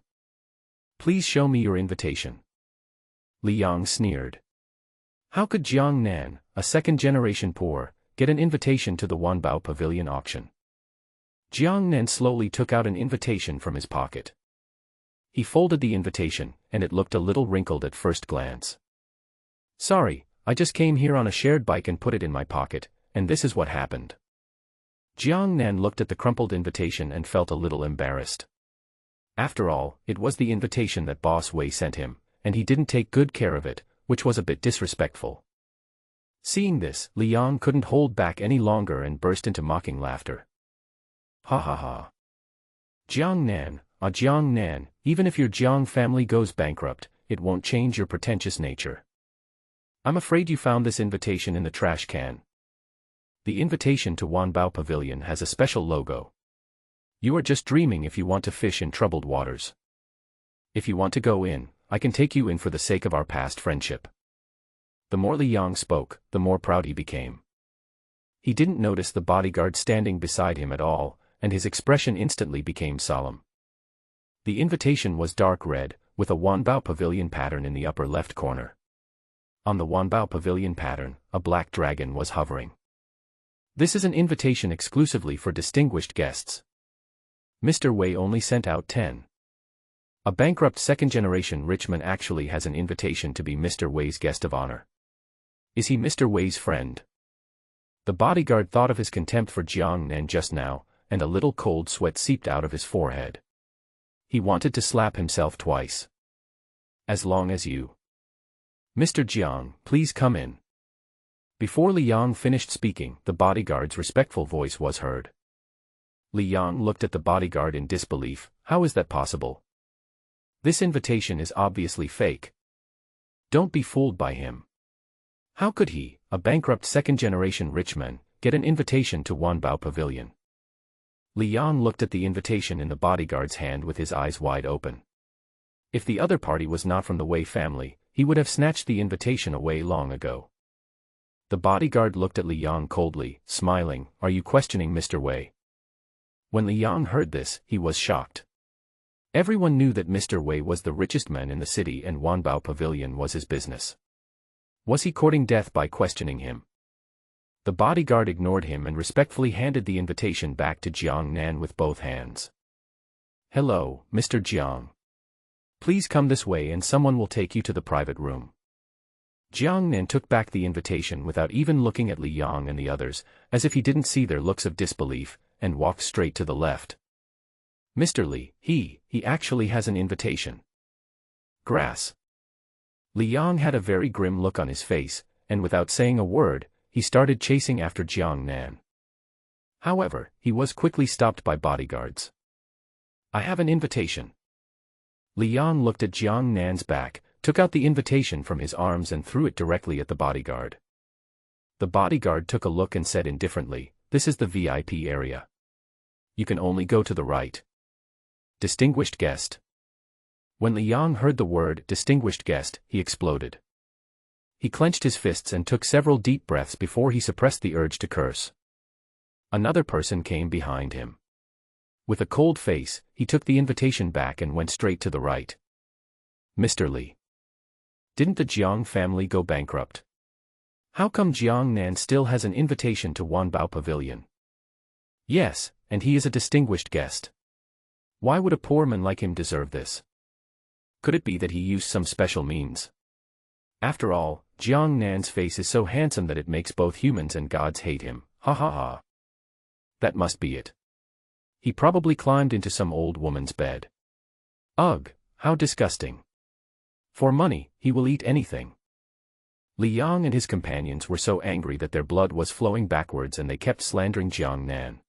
Please show me your invitation. Li Yang sneered. How could Jiang Nan, a second-generation poor, get an invitation to the Wanbao Pavilion auction? Jiang Nan slowly took out an invitation from his pocket. He folded the invitation, and it looked a little wrinkled at first glance. Sorry, I just came here on a shared bike and put it in my pocket, and this is what happened. Jiang Nan looked at the crumpled invitation and felt a little embarrassed. After all, it was the invitation that Boss Wei sent him, and he didn't take good care of it, which was a bit disrespectful. Seeing this, Li Yang couldn't hold back any longer and burst into mocking laughter. Ha ha ha. Jiang Nan, even if your Jiang family goes bankrupt, it won't change your pretentious nature. I'm afraid you found this invitation in the trash can. The invitation to Wanbao Pavilion has a special logo. You are just dreaming if you want to fish in troubled waters. If you want to go in, I can take you in for the sake of our past friendship. The more Li Yang spoke, the more proud he became. He didn't notice the bodyguard standing beside him at all, and his expression instantly became solemn. The invitation was dark red, with a Wanbao Pavilion pattern in the upper left corner. On the Wanbao Pavilion pattern, a black dragon was hovering. This is an invitation exclusively for distinguished guests. Mr. Wei only sent out 10. A bankrupt second-generation rich man actually has an invitation to be Mr. Wei's guest of honor. Is he Mr. Wei's friend? The bodyguard thought of his contempt for Jiang Nan just now, and a little cold sweat seeped out of his forehead. He wanted to slap himself twice. As long as you. Mr. Jiang, please come in. Before Li Yang finished speaking, the bodyguard's respectful voice was heard. Li Yang looked at the bodyguard in disbelief. How is that possible? This invitation is obviously fake. Don't be fooled by him. How could he, a bankrupt second-generation rich man, get an invitation to Wanbao Pavilion? Li Yang looked at the invitation in the bodyguard's hand with his eyes wide open. If the other party was not from the Wei family, he would have snatched the invitation away long ago. The bodyguard looked at Li Yang coldly, smiling. Are you questioning Mr. Wei? When Li Yang heard this, he was shocked. Everyone knew that Mr. Wei was the richest man in the city and Wanbao Pavilion was his business. Was he courting death by questioning him? The bodyguard ignored him and respectfully handed the invitation back to Jiang Nan with both hands. Hello, Mr. Jiang. Please come this way and someone will take you to the private room. Jiang Nan took back the invitation without even looking at Li Yang and the others, as if he didn't see their looks of disbelief, and walked straight to the left. Mr. Li, he actually has an invitation. Grass. Li Yang had a very grim look on his face, and without saying a word, he started chasing after Jiang Nan. However, he was quickly stopped by bodyguards. I have an invitation. Li Yang looked at Jiang Nan's back, took out the invitation from his arms and threw it directly at the bodyguard. The bodyguard took a look and said indifferently, this is the VIP area. You can only go to the right. Distinguished guest. When Li Yang heard the word distinguished guest, he exploded. He clenched his fists and took several deep breaths before he suppressed the urge to curse. Another person came behind him. With a cold face, he took the invitation back and went straight to the right. Mr. Li. Didn't the Jiang family go bankrupt? How come Jiang Nan still has an invitation to Wanbao Pavilion? Yes, and he is a distinguished guest. Why would a poor man like him deserve this? Could it be that he used some special means? After all, Jiang Nan's face is so handsome that it makes both humans and gods hate him. Ha ha ha. That must be it. He probably climbed into some old woman's bed. Ugh, how disgusting. For money, he will eat anything. Li Yang and his companions were so angry that their blood was flowing backwards and they kept slandering Jiang Nan.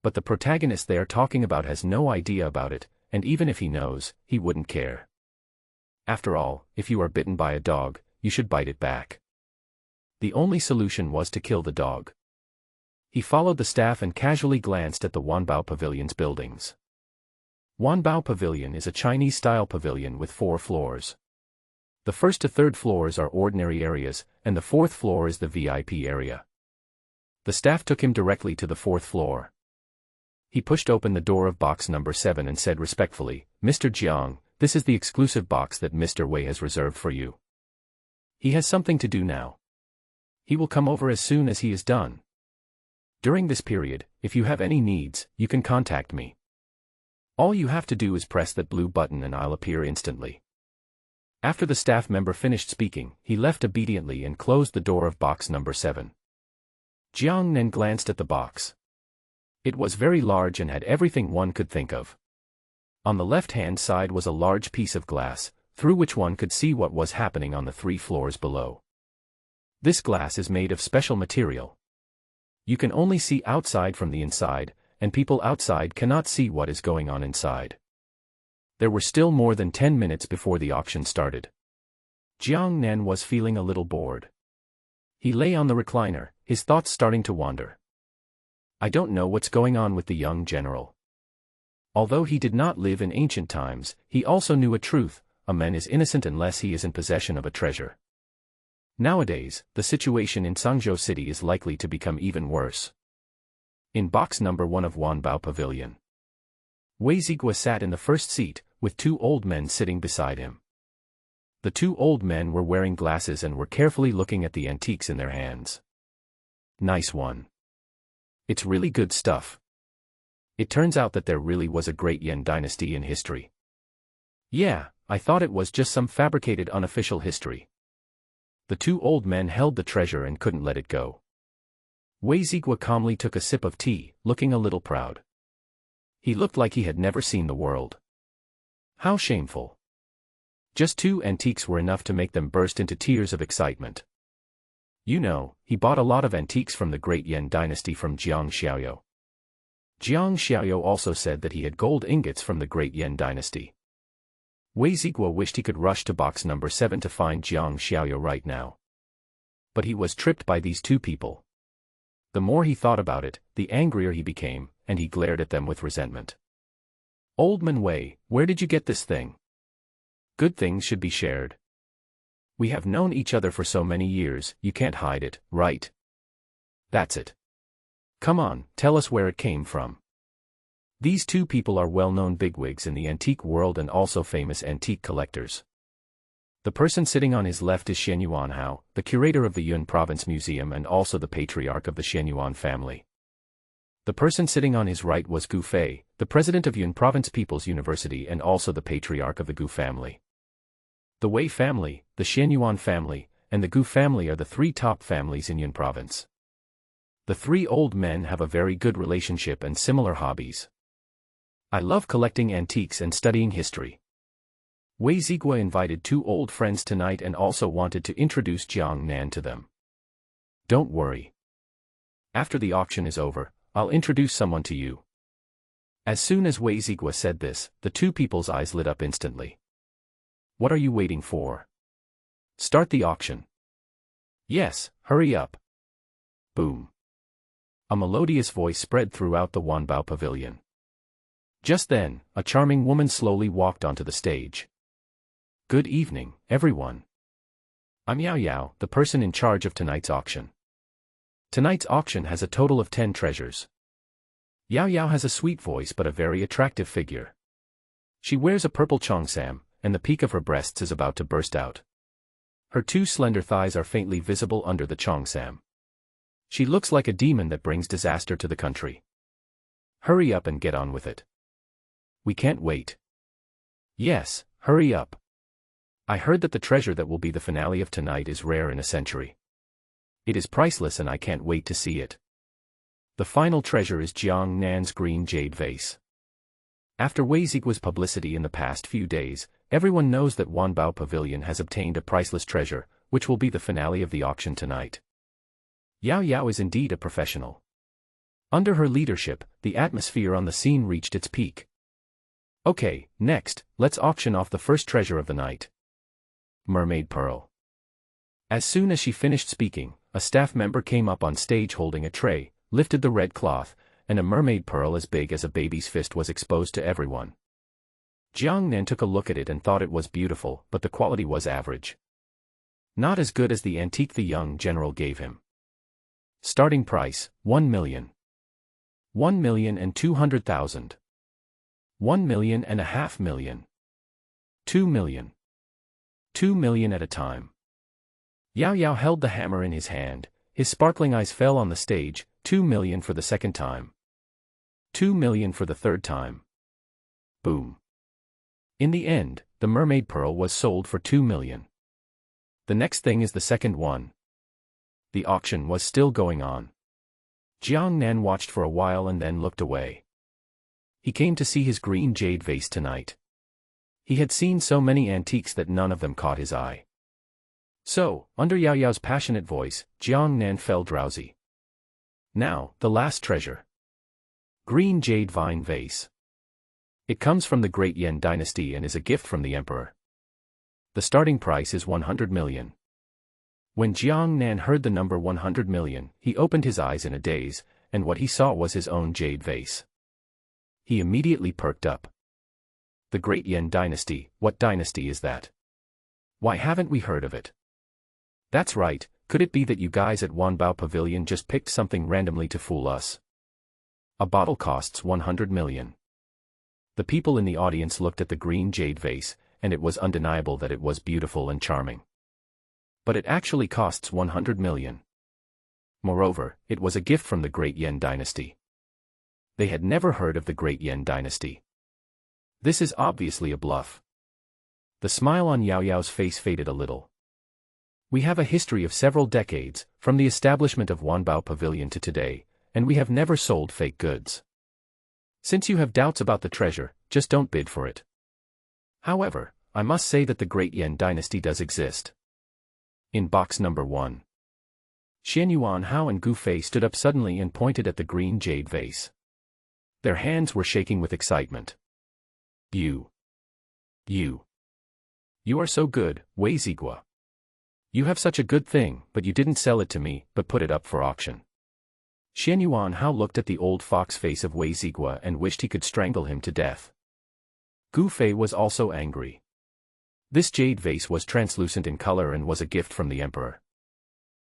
But the protagonist they are talking about has no idea about it, and even if he knows, he wouldn't care. After all, if you are bitten by a dog, you should bite it back. The only solution was to kill the dog. He followed the staff and casually glanced at the Wanbao Pavilion's buildings. Wanbao Pavilion is a Chinese-style pavilion with 4 floors. The first to third floors are ordinary areas, and the 4th floor is the VIP area. The staff took him directly to the 4th floor. He pushed open the door of box number 7 and said respectfully, "Mr. Jiang, this is the exclusive box that Mr. Wei has reserved for you. He has something to do now. He will come over as soon as he is done. During this period, if you have any needs, you can contact me. All you have to do is press that blue button and I'll appear instantly." After the staff member finished speaking, he left obediently and closed the door of box number 7. Jiang Nan glanced at the box. It was very large and had everything one could think of. On the left-hand side was a large piece of glass, through which one could see what was happening on the 3 floors below. This glass is made of special material. You can only see outside from the inside, and people outside cannot see what is going on inside. There were still more than 10 minutes before the auction started. Jiang Nan was feeling a little bored. He lay on the recliner, his thoughts starting to wander. I don't know what's going on with the young general. Although he did not live in ancient times, he also knew a truth: a man is innocent unless he is in possession of a treasure. Nowadays, the situation in Sangzhou City is likely to become even worse. In box number 1 of Wanbao Pavilion, Wei Zigua sat in the first seat, with 2 old men sitting beside him. The 2 old men were wearing glasses and were carefully looking at the antiques in their hands. Nice one. It's really good stuff. It turns out that there really was a great Yuan dynasty in history. Yeah, I thought it was just some fabricated unofficial history. The 2 old men held the treasure and couldn't let it go. Wei Zigua calmly took a sip of tea, looking a little proud. He looked like he had never seen the world. How shameful. Just 2 antiques were enough to make them burst into tears of excitement. You know, he bought a lot of antiques from the great Yuan dynasty from Jiang Xiaoyou. Jiang Xiaoyou also said that he had gold ingots from the great Yuan dynasty. Wei Zigua wished he could rush to box number 7 to find Jiang Xiaoyou right now. But he was tripped by these 2 people. The more he thought about it, the angrier he became, and he glared at them with resentment. Old man Wei, where did you get this thing? Good things should be shared. We have known each other for so many years, you can't hide it, right? That's it. Come on, tell us where it came from. These 2 people are well-known bigwigs in the antique world and also famous antique collectors. The person sitting on his left is Shen Yuanhao, the curator of the Yun Province Museum and also the patriarch of the Shen Yuan family. The person sitting on his right was Gu Fei, the president of Yun Province People's University and also the patriarch of the Gu family. The Wei family, the Shen Yuan family, and the Gu family are the 3 top families in Yun Province. The 3 old men have a very good relationship and similar hobbies. I love collecting antiques and studying history. Wei Zigua invited 2 old friends tonight and also wanted to introduce Jiang Nan to them. Don't worry. After the auction is over, I'll introduce someone to you. As soon as Wei Zigua said this, the 2 people's eyes lit up instantly. What are you waiting for? Start the auction. Yes, hurry up. Boom. A melodious voice spread throughout the Wanbao Pavilion. Just then, a charming woman slowly walked onto the stage. Good evening, everyone. I'm Yao Yao, the person in charge of tonight's auction. Tonight's auction has a total of 10 treasures. Yao Yao has a sweet voice but a very attractive figure. She wears a purple cheongsam, and the peak of her breasts is about to burst out. Her 2 slender thighs are faintly visible under the cheongsam. She looks like a demon that brings disaster to the country. Hurry up and get on with it. We can't wait. Yes, hurry up. I heard that the treasure that will be the finale of tonight is rare in a century. It is priceless and I can't wait to see it. The final treasure is Jiang Nan's green jade vase. After Wei Zigua's publicity in the past few days, everyone knows that Wanbao Pavilion has obtained a priceless treasure, which will be the finale of the auction tonight. Yao Yao is indeed a professional. Under her leadership, the atmosphere on the scene reached its peak. Okay, next, let's auction off the first treasure of the night. Mermaid Pearl. As soon as she finished speaking, a staff member came up on stage holding a tray, lifted the red cloth, and a mermaid pearl as big as a baby's fist was exposed to everyone. Jiang Nan took a look at it and thought it was beautiful, but the quality was average. Not as good as the antique the young general gave him. Starting price, 1 million. 1,200,000. 1.5 million. 2 million. 2 million at a time. Yao Yao held the hammer in his hand, his sparkling eyes fell on the stage. 2 million for the second time. 2 million for the third time. Boom. In the end, the mermaid pearl was sold for 2 million. The next thing is the second one. The auction was still going on. Jiang Nan watched for a while and then looked away. He came to see his green jade vase tonight. He had seen so many antiques that none of them caught his eye. So, under Yao Yao's passionate voice, Jiang Nan fell drowsy. Now, the last treasure. Green jade vine vase. It comes from the Great Yan dynasty and is a gift from the emperor. The starting price is 100 million. When Jiang Nan heard the number 100 million, he opened his eyes in a daze, and what he saw was his own jade vase. He immediately perked up. The Great Yan dynasty, what dynasty is that? Why haven't we heard of it? That's right, could it be that you guys at Wanbao Pavilion just picked something randomly to fool us? A bottle costs 100 million. The people in the audience looked at the green jade vase, and it was undeniable that it was beautiful and charming. But it actually costs 100 million. Moreover, it was a gift from the Great Yan dynasty. They had never heard of the Great Yan dynasty. This is obviously a bluff. The smile on Yao Yao's face faded a little. We have a history of several decades, from the establishment of Wanbao Pavilion to today, and we have never sold fake goods. Since you have doubts about the treasure, just don't bid for it. However, I must say that the Great Yan dynasty does exist. In box number 1. Xian Yuan Hao and Gu Fei stood up suddenly and pointed at the green jade vase. Their hands were shaking with excitement. You are so good, Wei Zigua. You have such a good thing, but you didn't sell it to me, but put it up for auction. Xian Yuan Hao looked at the old fox face of Wei Zigua and wished he could strangle him to death. Gu Fei was also angry. This jade vase was translucent in color and was a gift from the emperor.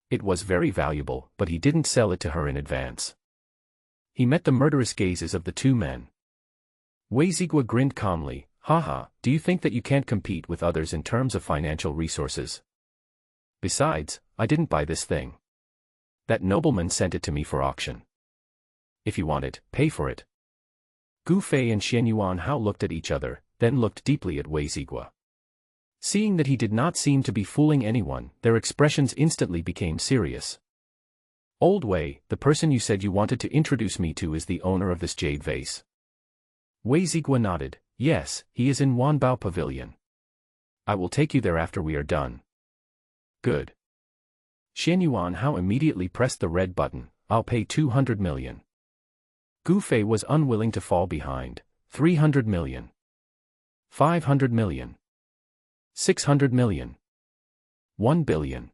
It was very valuable, but he didn't sell it to her in advance. He met the murderous gazes of the two men. Wei Zigua grinned calmly. Haha, do you think that you can't compete with others in terms of financial resources? Besides, I didn't buy this thing. That nobleman sent it to me for auction. If you want it, pay for it. Gu Fei and Xian Yuan Hao looked at each other, then looked deeply at Wei Zigua. Seeing that he did not seem to be fooling anyone, their expressions instantly became serious. Old Wei, the person you said you wanted to introduce me to is the owner of this jade vase. Wei Zigua nodded. Yes, he is in Wanbao Pavilion. I will take you there after we are done. Good. Xian Yuan Hao immediately pressed the red button. I'll pay 200 million. Gu Fei was unwilling to fall behind. 300 million. 500 million. 600 million. 1 billion.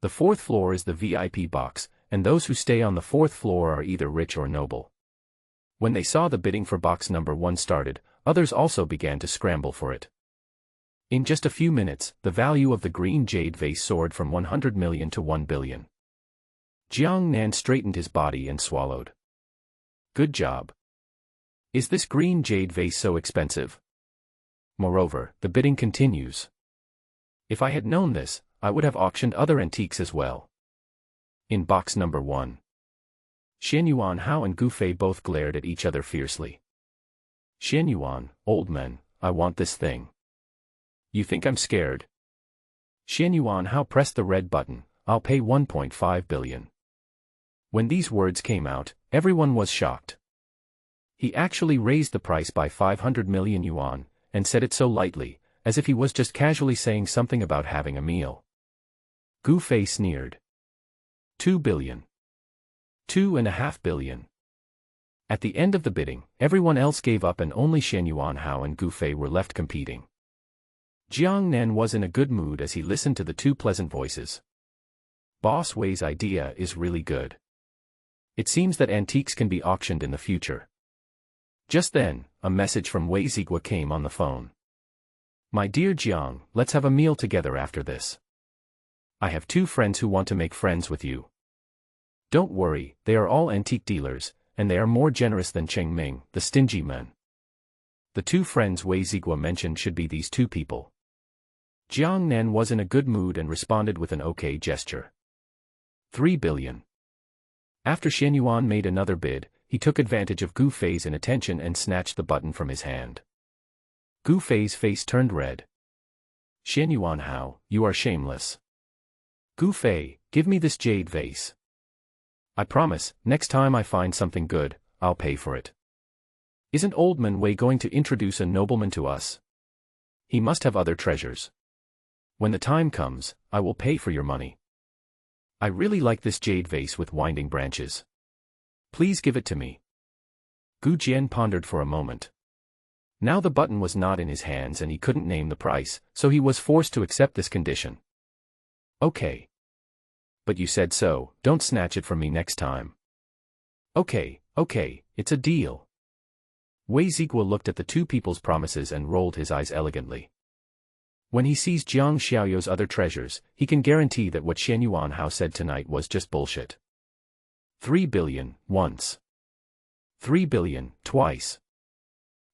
The fourth floor is the VIP box, and those who stay on the fourth floor are either rich or noble. When they saw the bidding for box number 1 started, others also began to scramble for it. In just a few minutes, the value of the green jade vase soared from 100 million to 1 billion. Jiang Nan straightened his body and swallowed. Good job. Is this green jade vase so expensive? Moreover, the bidding continues. If I had known this, I would have auctioned other antiques as well. In box number 1. Xian Yuan Hao and Gu Fei both glared at each other fiercely. Xian Yuan, old man, I want this thing. You think I'm scared? Xian Yuan Hao pressed the red button. I'll pay 1.5 billion. When these words came out, everyone was shocked. He actually raised the price by 500 million yuan, and said it so lightly, as if he was just casually saying something about having a meal. Gu Fei sneered. 2 billion. 2.5 billion. At the end of the bidding, everyone else gave up and only Xian Yuan Hao and Gu Fei were left competing. Jiang Nan was in a good mood as he listened to the two pleasant voices. Boss Wei's idea is really good. It seems that antiques can be auctioned in the future. Just then, a message from Wei Zigua came on the phone. My dear Jiang, let's have a meal together after this. I have 2 friends who want to make friends with you. Don't worry, they are all antique dealers, and they are more generous than Cheng Ming, the stingy man. The 2 friends Wei Zigua mentioned should be these 2 people. Jiang Nan was in a good mood and responded with an okay gesture. 3 billion. After Xian Yuan made another bid, he took advantage of Gu Fei's inattention and snatched the button from his hand. Gu Fei's face turned red. Xian Yuan, how, you are shameless. Gu Fei, give me this jade vase. I promise, next time I find something good, I'll pay for it. Isn't Old Man Wei going to introduce a nobleman to us? He must have other treasures. When the time comes, I will pay for your money. I really like this jade vase with winding branches. Please give it to me. Gu Jian pondered for a moment. Now the button was not in his hands and he couldn't name the price, so he was forced to accept this condition. Okay. But you said so, don't snatch it from me next time. Okay, it's a deal. Wei Zigua looked at the 2 people's promises and rolled his eyes elegantly. When he sees Jiang Xiaoyou's other treasures, he can guarantee that what Xian Yuan Hao said tonight was just bullshit. 3 billion, once. 3 billion, twice.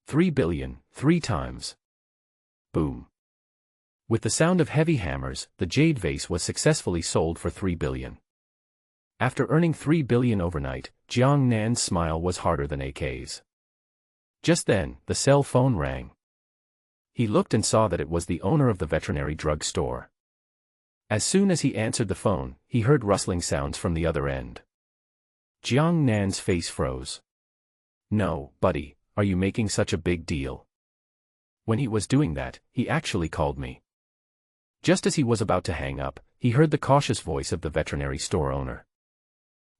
3 billion, 3 times. Boom. With the sound of heavy hammers, the jade vase was successfully sold for 3 billion. After earning 3 billion overnight, Jiang Nan's smile was harder than AK's. Just then, the cell phone rang. He looked and saw that it was the owner of the veterinary drug store. As soon as he answered the phone, he heard rustling sounds from the other end. Jiang Nan's face froze. No, buddy, are you making such a big deal? When he was doing that, he actually called me. Just as he was about to hang up, he heard the cautious voice of the veterinary store owner.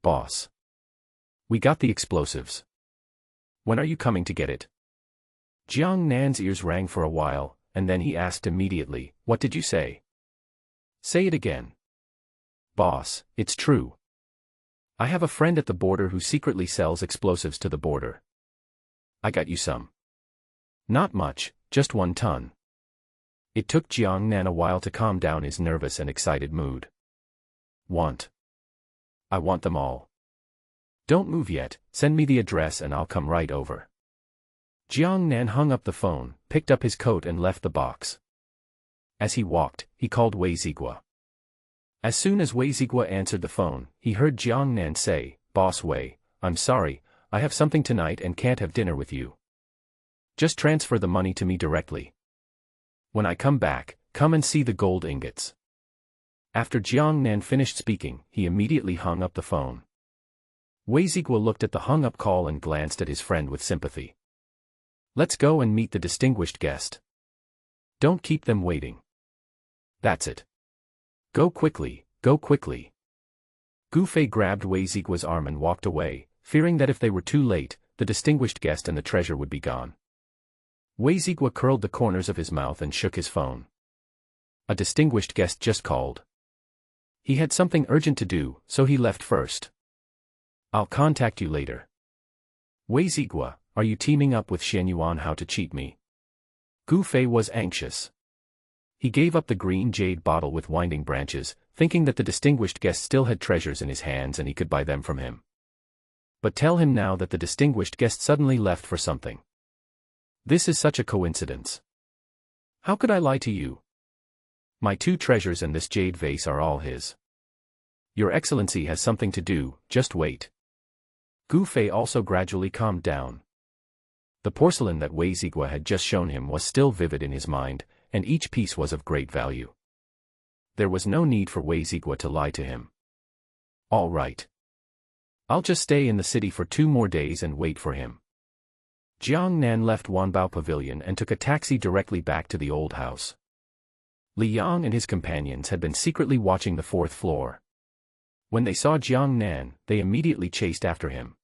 Boss. We got the explosives. When are you coming to get it? Jiang Nan's ears rang for a while, and then he asked immediately, what did you say? Say it again. Boss, it's true. I have a friend at the border who secretly sells explosives to the border. I got you some. Not much, just 1 ton. It took Jiang Nan a while to calm down his nervous and excited mood. Want. I want them all. Don't move yet, send me the address and I'll come right over. Jiang Nan hung up the phone, picked up his coat and left the box. As he walked, he called Wei Zigua. As soon as Wei Zigua answered the phone, he heard Jiang Nan say, Boss Wei, I'm sorry, I have something tonight and can't have dinner with you. Just transfer the money to me directly. When I come back, come and see the gold ingots. After Jiang Nan finished speaking, he immediately hung up the phone. Wei Zigua looked at the hung-up call and glanced at his friend with sympathy. Let's go and meet the distinguished guest. Don't keep them waiting. That's it. Go quickly, go quickly. Gu Fei grabbed Wei Zigua's arm and walked away, fearing that if they were too late, the distinguished guest and the treasure would be gone. Wei Zigua curled the corners of his mouth and shook his phone. A distinguished guest just called. He had something urgent to do, so he left first. I'll contact you later. Wei Zigua, are you teaming up with Xian Yuan Hao to cheat me? Gu Fei was anxious. He gave up the green jade bottle with winding branches, thinking that the distinguished guest still had treasures in his hands and he could buy them from him. But tell him now that the distinguished guest suddenly left for something. This is such a coincidence. How could I lie to you? My 2 treasures and this jade vase are all his. Your Excellency has something to do, just wait. Gu Fei also gradually calmed down. The porcelain that Wei Zigua had just shown him was still vivid in his mind, and each piece was of great value. There was no need for Wei Zigua to lie to him. All right. I'll just stay in the city for 2 more days and wait for him. Jiang Nan left Wanbao Pavilion and took a taxi directly back to the old house. Li Yang and his companions had been secretly watching the 4th floor. When they saw Jiang Nan, they immediately chased after him.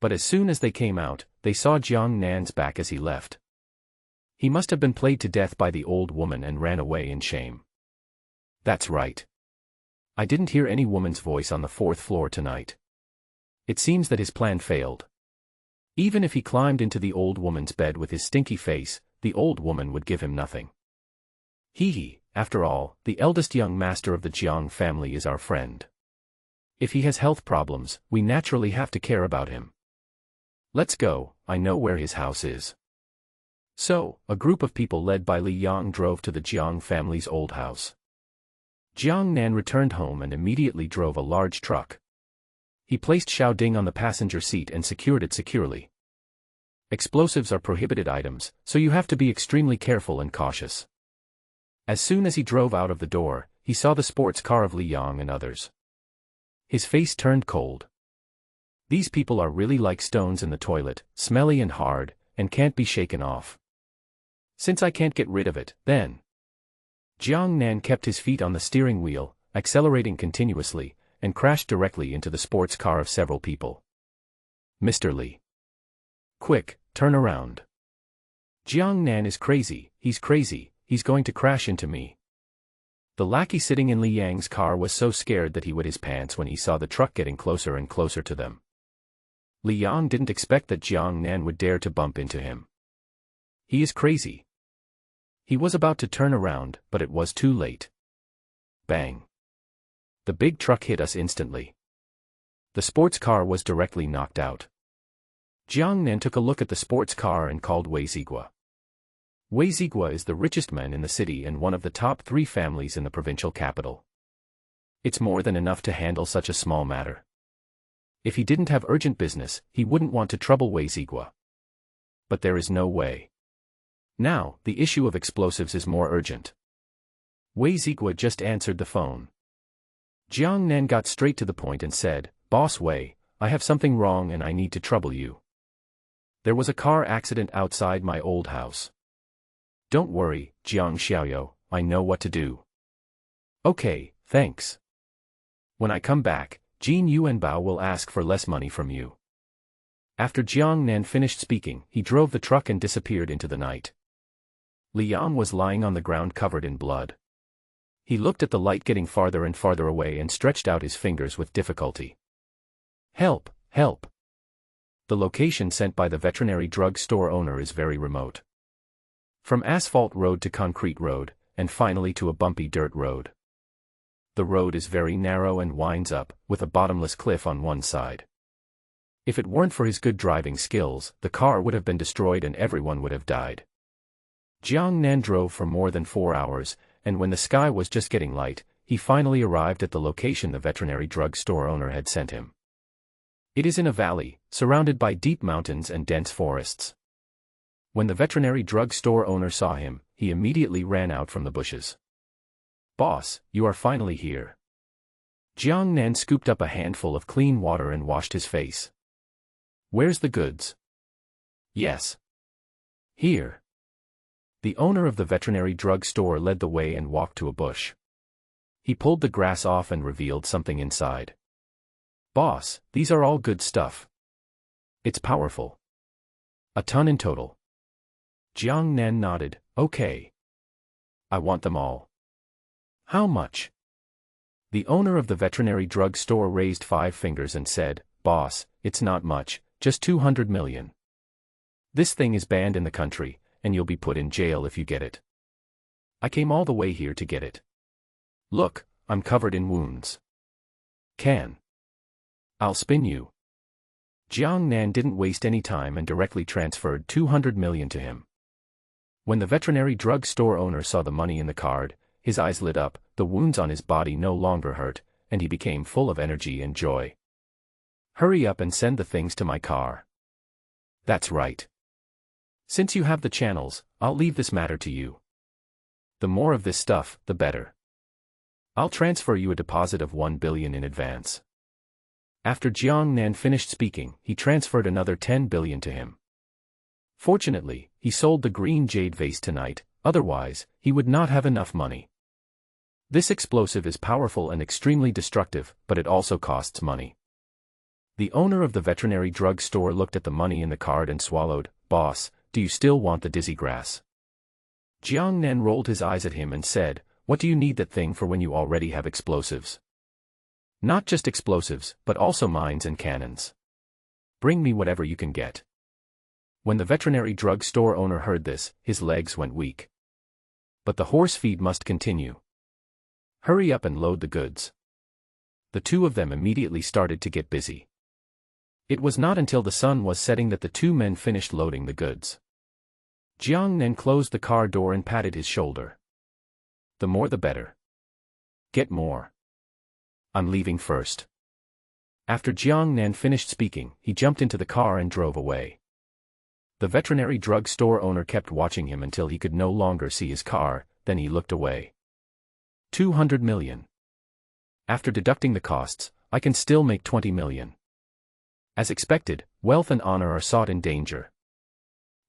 But as soon as they came out, they saw Jiang Nan's back as he left. He must have been played to death by the old woman and ran away in shame. That's right. I didn't hear any woman's voice on the 4th floor tonight. It seems that his plan failed. Even if he climbed into the old woman's bed with his stinky face, the old woman would give him nothing. After all, the eldest young master of the Jiang family is our friend. If he has health problems, we naturally have to care about him. Let's go, I know where his house is. So, a group of people led by Li Yang drove to the Jiang family's old house. Jiang Nan returned home and immediately drove a large truck. He placed Xiao Ding on the passenger seat and secured it securely. Explosives are prohibited items, so you have to be extremely careful and cautious. As soon as he drove out of the door, he saw the sports car of Li Yang and others. His face turned cold. These people are really like stones in the toilet, smelly and hard, and can't be shaken off. Since I can't get rid of it, then. Jiang Nan kept his feet on the steering wheel, accelerating continuously, and crashed directly into the sports car of several people. Mr. Li. Quick, turn around. Jiang Nan is crazy, he's going to crash into me. The lackey sitting in Li Yang's car was so scared that he wet his pants when he saw the truck getting closer and closer to them. Li Yang didn't expect that Jiang Nan would dare to bump into him. He is crazy. He was about to turn around, but it was too late. Bang. The big truck hit us instantly. The sports car was directly knocked out. Jiang Nan took a look at the sports car and called Wei Zigua. Wei Zigua is the richest man in the city and one of the top 3 families in the provincial capital. It's more than enough to handle such a small matter. If he didn't have urgent business, he wouldn't want to trouble Wei Zigua. But there is no way. Now, the issue of explosives is more urgent. Wei Zigua just answered the phone. Jiang Nan got straight to the point and said, "Boss Wei, I have something wrong and I need to trouble you. There was a car accident outside my old house. Don't worry, Jiang Xiaoyou, I know what to do." "Okay, thanks. When I come back, Jin Yuanbao will ask for less money from you." After Jiang Nan finished speaking, he drove the truck and disappeared into the night. Li Yang was lying on the ground covered in blood. He looked at the light getting farther and farther away and stretched out his fingers with difficulty. "Help, help." The location sent by the veterinary drug store owner is very remote. From asphalt road to concrete road, and finally to a bumpy dirt road. The road is very narrow and winds up, with a bottomless cliff on one side. If it weren't for his good driving skills, the car would have been destroyed and everyone would have died. Jiang Nan drove for more than 4 hours, and when the sky was just getting light, he finally arrived at the location the veterinary drug store owner had sent him. It is in a valley, surrounded by deep mountains and dense forests. When the veterinary drug store owner saw him, he immediately ran out from the bushes. "Boss, you are finally here." Jiang Nan scooped up a handful of clean water and washed his face. "Where's the goods?" "Yes. Here." The owner of the veterinary drug store led the way and walked to a bush. He pulled the grass off and revealed something inside. "Boss, these are all good stuff. It's powerful. A ton in total." Jiang Nan nodded, "Okay. I want them all." "How much?" The owner of the veterinary drug store raised 5 fingers and said, "Boss, it's not much, just 200 million. This thing is banned in the country, and you'll be put in jail if you get it. I came all the way here to get it. Look, I'm covered in wounds. I'll spin you." Jiang Nan didn't waste any time and directly transferred 200 million to him. When the veterinary drug store owner saw the money in the card, his eyes lit up, the wounds on his body no longer hurt, and he became full of energy and joy. "Hurry up and send the things to my car." "That's right. Since you have the channels, I'll leave this matter to you. The more of this stuff, the better. I'll transfer you a deposit of 1 billion in advance." After Jiang Nan finished speaking, he transferred another 10 billion to him. Fortunately, he sold the green jade vase tonight, otherwise, he would not have enough money. This explosive is powerful and extremely destructive, but it also costs money. The owner of the veterinary drug store looked at the money in the card and swallowed. "Boss, do you still want the dizzy grass?" Jiang Nan rolled his eyes at him and said, "What do you need that thing for when you already have explosives?" Not just explosives, but also mines and cannons. Bring me whatever you can get. When the veterinary drug store owner heard this, his legs went weak. But the horse feed must continue. Hurry up and load the goods. The two of them immediately started to get busy. It was not until the sun was setting that the two men finished loading the goods. Jiang Nan closed the car door and patted his shoulder. The more the better. Get more. I'm leaving first. After Jiang Nan finished speaking, he jumped into the car and drove away. The veterinary drug store owner kept watching him until he could no longer see his car, then he looked away. 200 million. After deducting the costs, I can still make 20 million. As expected, wealth and honor are sought in danger.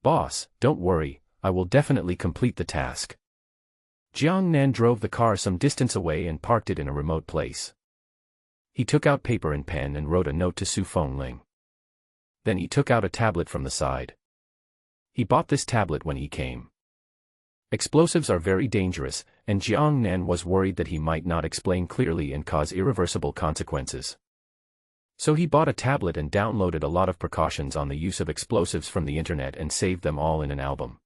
Boss, don't worry, I will definitely complete the task. Jiang Nan drove the car some distance away and parked it in a remote place. He took out paper and pen and wrote a note to Su Fengling. Then he took out a tablet from the side. He bought this tablet when he came. Explosives are very dangerous, and Jiang Nan was worried that he might not explain clearly and cause irreversible consequences. So he bought a tablet and downloaded a lot of precautions on the use of explosives from the internet and saved them all in an album.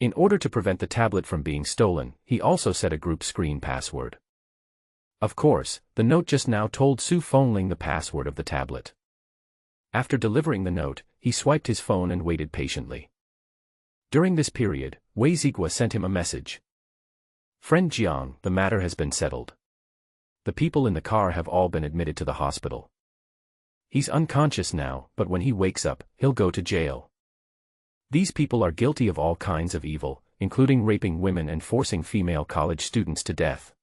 In order to prevent the tablet from being stolen, he also set a group screen password. Of course, the note just now told Su Fengling the password of the tablet. After delivering the note, he swiped his phone and waited patiently. During this period, Wei Zigua sent him a message. Friend Jiang, the matter has been settled. The people in the car have all been admitted to the hospital. He's unconscious now, but when he wakes up, he'll go to jail. These people are guilty of all kinds of evil, including raping women and forcing female college students to death.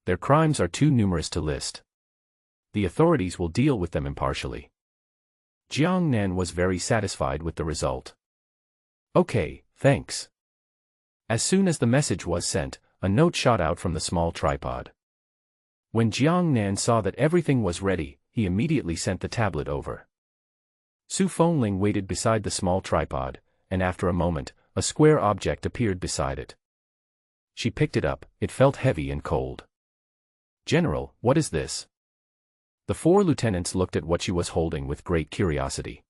Their crimes are too numerous to list. The authorities will deal with them impartially. Jiang Nan was very satisfied with the result. Okay, thanks. As soon as the message was sent, a note shot out from the small tripod. When Jiang Nan saw that everything was ready, he immediately sent the tablet over. Su Fengling waited beside the small tripod, and after a moment, a square object appeared beside it. She picked it up, it felt heavy and cold. General, what is this? The four lieutenants looked at what she was holding with great curiosity.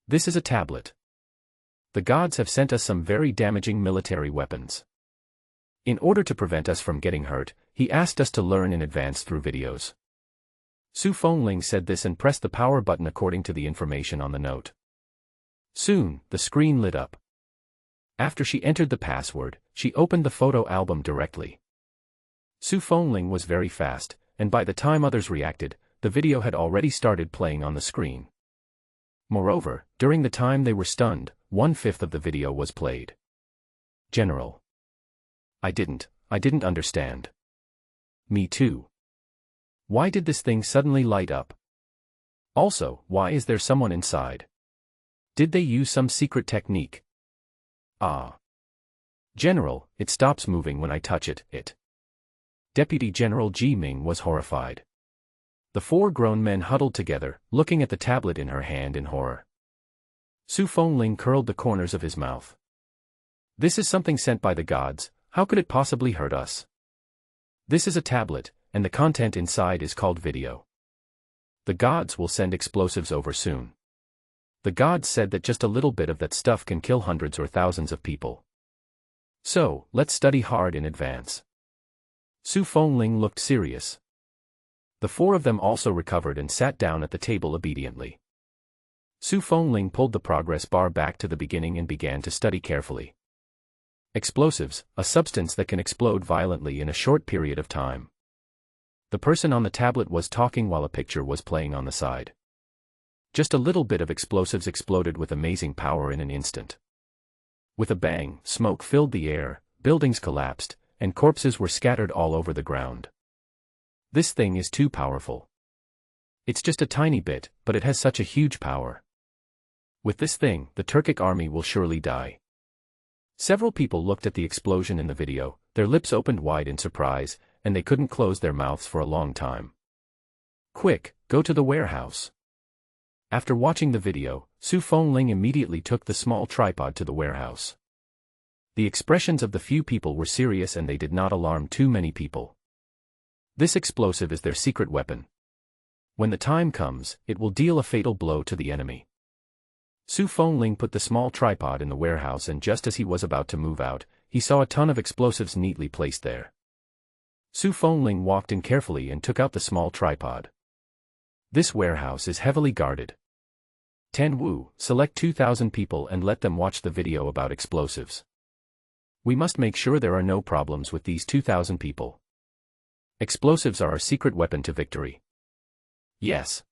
This is a tablet. The gods have sent us some very damaging military weapons. In order to prevent us from getting hurt, he asked us to learn in advance through videos. Su Fengling said this and pressed the power button according to the information on the note. Soon, the screen lit up. After she entered the password, she opened the photo album directly. Su Fengling was very fast, and by the time others reacted, the video had already started playing on the screen. Moreover, during the time they were stunned, 1/5 of the video was played. General. I didn't understand. Me too. Why did this thing suddenly light up? Also, why is there someone inside? Did they use some secret technique? Ah. General, it stops moving when I touch it. Deputy General Ji Ming was horrified. The four grown men huddled together, looking at the tablet in her hand in horror. Su Fengling curled the corners of his mouth. This is something sent by the gods, how could it possibly hurt us? This is a tablet, and the content inside is called video. The gods will send explosives over soon. The gods said that just a little bit of that stuff can kill hundreds or thousands of people. So, let's study hard in advance. Su Fengling looked serious. The four of them also recovered and sat down at the table obediently. Su Fengling pulled the progress bar back to the beginning and began to study carefully. Explosives, a substance that can explode violently in a short period of time. The person on the tablet was talking while a picture was playing on the side. Just a little bit of explosives exploded with amazing power in an instant. With a bang, smoke filled the air, buildings collapsed, and corpses were scattered all over the ground. This thing is too powerful. It's just a tiny bit, but it has such a huge power. With this thing, the Turkic army will surely die. Several people looked at the explosion in the video, their lips opened wide in surprise, and they couldn't close their mouths for a long time. Quick, go to the warehouse. After watching the video, Su Fengling immediately took the small tripod to the warehouse. The expressions of the few people were serious and they did not alarm too many people. This explosive is their secret weapon. When the time comes, it will deal a fatal blow to the enemy. Su Fengling put the small tripod in the warehouse, and just as he was about to move out, he saw a ton of explosives neatly placed there. Su Fengling walked in carefully and took out the small tripod. This warehouse is heavily guarded. Tan Wu, select 2,000 people and let them watch the video about explosives. We must make sure there are no problems with these 2,000 people. Explosives are our secret weapon to victory. Yes.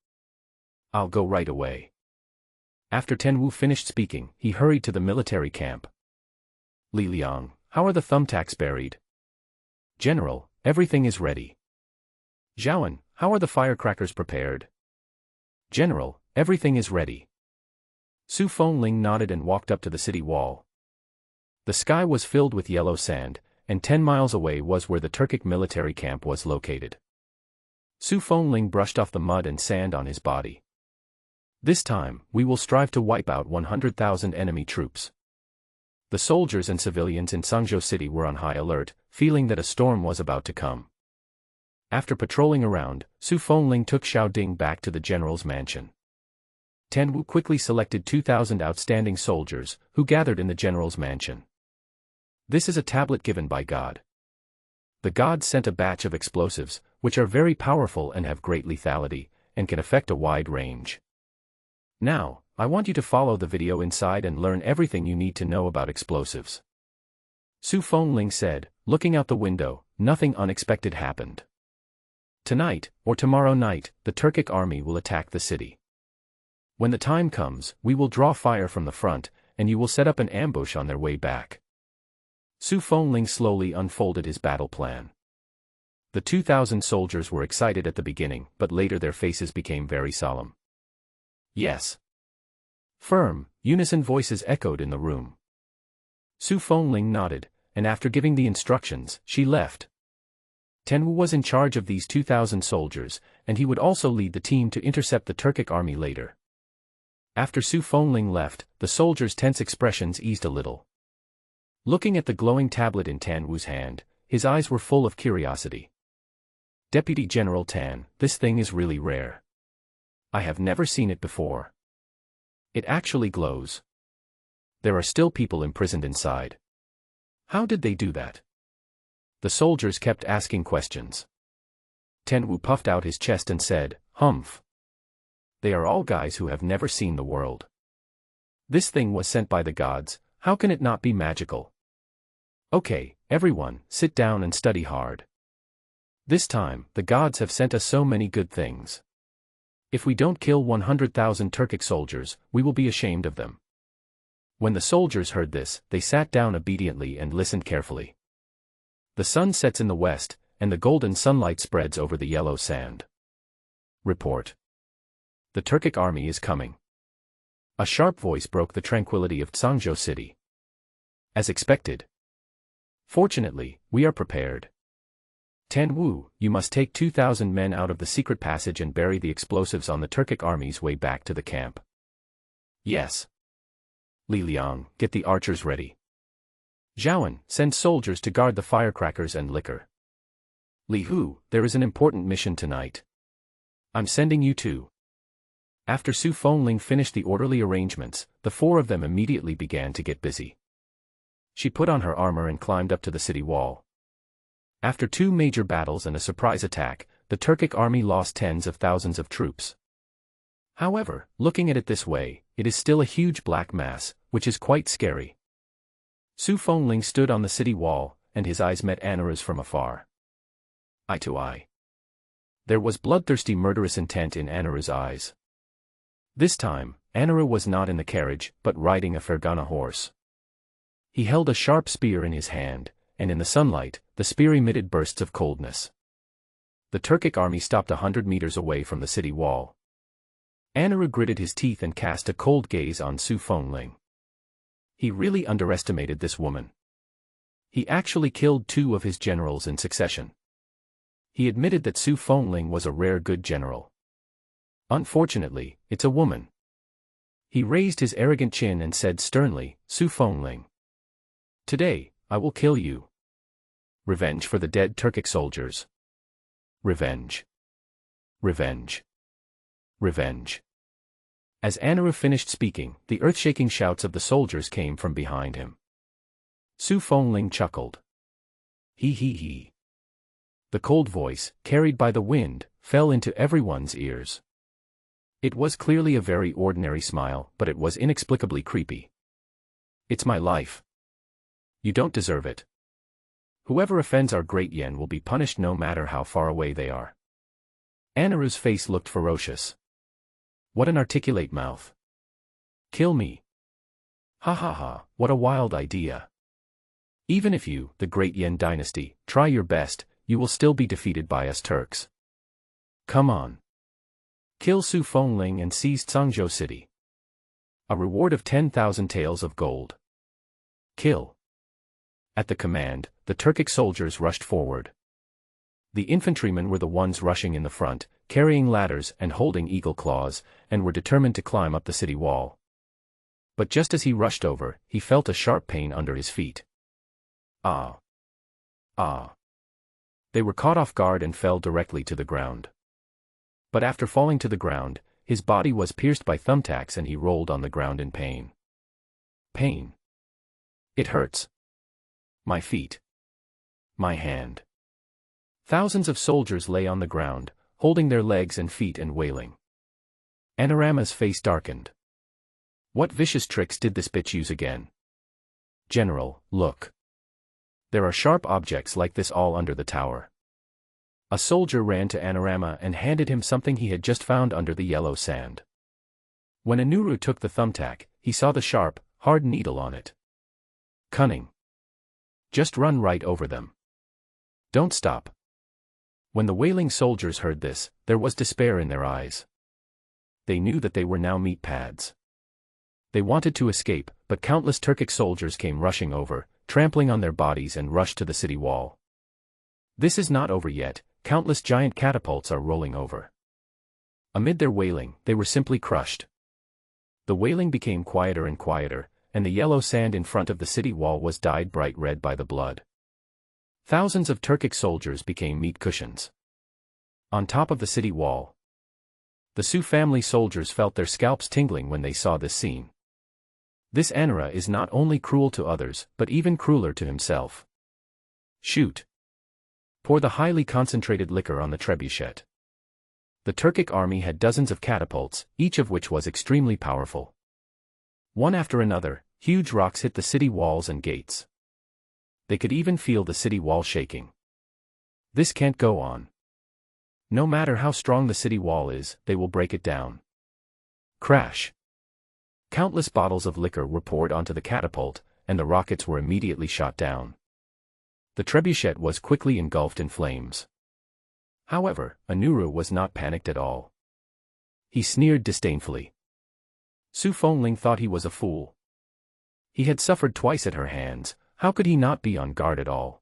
I'll go right away. After Tan Wu finished speaking, he hurried to the military camp. Li Liang, how are the thumbtacks buried? General, everything is ready. Zhaoan, how are the firecrackers prepared? General, everything is ready. Su Fengling nodded and walked up to the city wall. The sky was filled with yellow sand, and 10 miles away was where the Turkic military camp was located. Su Fengling brushed off the mud and sand on his body. This time, we will strive to wipe out 100,000 enemy troops. The soldiers and civilians in Sangzhou City were on high alert, feeling that a storm was about to come. After patrolling around, Su Fengling took Xiao Ding back to the general's mansion. Tan Wu quickly selected 2,000 outstanding soldiers, who gathered in the general's mansion. This is a tablet given by God. The gods sent a batch of explosives, which are very powerful and have great lethality, and can affect a wide range. Now, I want you to follow the video inside and learn everything you need to know about explosives. Su Fengling said, looking out the window. Nothing unexpected happened. Tonight, or tomorrow night, the Turkic army will attack the city. When the time comes, we will draw fire from the front, and you will set up an ambush on their way back. Su Fengling slowly unfolded his battle plan. The 2,000 soldiers were excited at the beginning, but later their faces became very solemn. Yes. Firm, unison voices echoed in the room. Su Fengling nodded, and after giving the instructions, she left. Tan Wu was in charge of these 2,000 soldiers, and he would also lead the team to intercept the Turkic army later. After Su Fengling left, the soldiers' tense expressions eased a little. Looking at the glowing tablet in Tan Wu's hand, his eyes were full of curiosity. Deputy General Tan, this thing is really rare. I have never seen it before. It actually glows. There are still people imprisoned inside. How did they do that? The soldiers kept asking questions. Tan Wu puffed out his chest and said, "Humph. They are all guys who have never seen the world. This thing was sent by the gods, how can it not be magical? Okay, everyone, sit down and study hard. This time, the gods have sent us so many good things. If we don't kill 100,000 Turkic soldiers, we will be ashamed of them." When the soldiers heard this, they sat down obediently and listened carefully. The sun sets in the west, and the golden sunlight spreads over the yellow sand. Report. The Turkic army is coming. A sharp voice broke the tranquility of Sangzhou City. As expected. Fortunately, we are prepared. Tan Wu, you must take 2,000 men out of the secret passage and bury the explosives on the Turkic army's way back to the camp. Yes. Li Liang, get the archers ready. Zhaoan, send soldiers to guard the firecrackers and liquor. Li Hu, there is an important mission tonight. I'm sending you too. After Su Fengling finished the orderly arrangements, the four of them immediately began to get busy. She put on her armor and climbed up to the city wall. After 2 major battles and a surprise attack, the Turkic army lost tens of thousands of troops. However, looking at it this way, it is still a huge black mass, which is quite scary. Su Fengling stood on the city wall, and his eyes met Anura's from afar. Eye to eye. There was bloodthirsty murderous intent in Anura's eyes. This time, Anura was not in the carriage, but riding a Fergana horse. He held a sharp spear in his hand, and in the sunlight, the spear emitted bursts of coldness. The Turkic army stopped 100 meters away from the city wall. Anura gritted his teeth and cast a cold gaze on Su Fengling. He really underestimated this woman. He actually killed 2 of his generals in succession. He admitted that Su Fengling was a rare good general. Unfortunately, it's a woman. He raised his arrogant chin and said sternly, Su Fengling. Today, I will kill you. Revenge for the dead Turkic soldiers. Revenge. Revenge. Revenge. As Anaru finished speaking, the earth-shaking shouts of the soldiers came from behind him. Su Fengling chuckled. He he he. The cold voice, carried by the wind, fell into everyone's ears. It was clearly a very ordinary smile, but it was inexplicably creepy. It's my life. You don't deserve it. Whoever offends our great Yen will be punished no matter how far away they are. Anaru's face looked ferocious. What an articulate mouth. Kill me. Ha ha ha, what a wild idea. Even if you, the great Yen dynasty, try your best, you will still be defeated by us Turks. Come on. Kill Su Fengling and seize Tsangzhou city. A reward of 10,000 taels of gold. Kill. At the command, the Turkic soldiers rushed forward. The infantrymen were the ones rushing in the front, carrying ladders and holding eagle claws, and were determined to climb up the city wall. But just as he rushed over, he felt a sharp pain under his feet. Ah! Ah! They were caught off guard and fell directly to the ground. But after falling to the ground, his body was pierced by thumbtacks and he rolled on the ground in pain. Pain. It hurts. My feet. My hand. Thousands of soldiers lay on the ground, holding their legs and feet and wailing. Anorama's face darkened. What vicious tricks did this bitch use again? General, look. There are sharp objects like this all under the tower. A soldier ran to Anorama and handed him something he had just found under the yellow sand. When Anuru took the thumbtack, he saw the sharp, hard needle on it. Cunning. Just run right over them. Don't stop. When the wailing soldiers heard this, there was despair in their eyes. They knew that they were now meat pads. They wanted to escape, but countless Turkic soldiers came rushing over, trampling on their bodies and rushed to the city wall. This is not over yet, countless giant catapults are rolling over. Amid their wailing, they were simply crushed. The wailing became quieter and quieter, and the yellow sand in front of the city wall was dyed bright red by the blood. Thousands of Turkic soldiers became meat cushions. On top of the city wall, the Su family soldiers felt their scalps tingling when they saw this scene. This Anura is not only cruel to others, but even crueler to himself. Shoot. Pour the highly concentrated liquor on the trebuchet. The Turkic army had dozens of catapults, each of which was extremely powerful. One after another, huge rocks hit the city walls and gates. They could even feel the city wall shaking. This can't go on. No matter how strong the city wall is, they will break it down. Crash. Countless bottles of liquor were poured onto the catapult, and the rockets were immediately shot down. The trebuchet was quickly engulfed in flames. However, Anuru was not panicked at all. He sneered disdainfully. Su Fengling thought he was a fool. He had suffered twice at her hands, how could he not be on guard at all?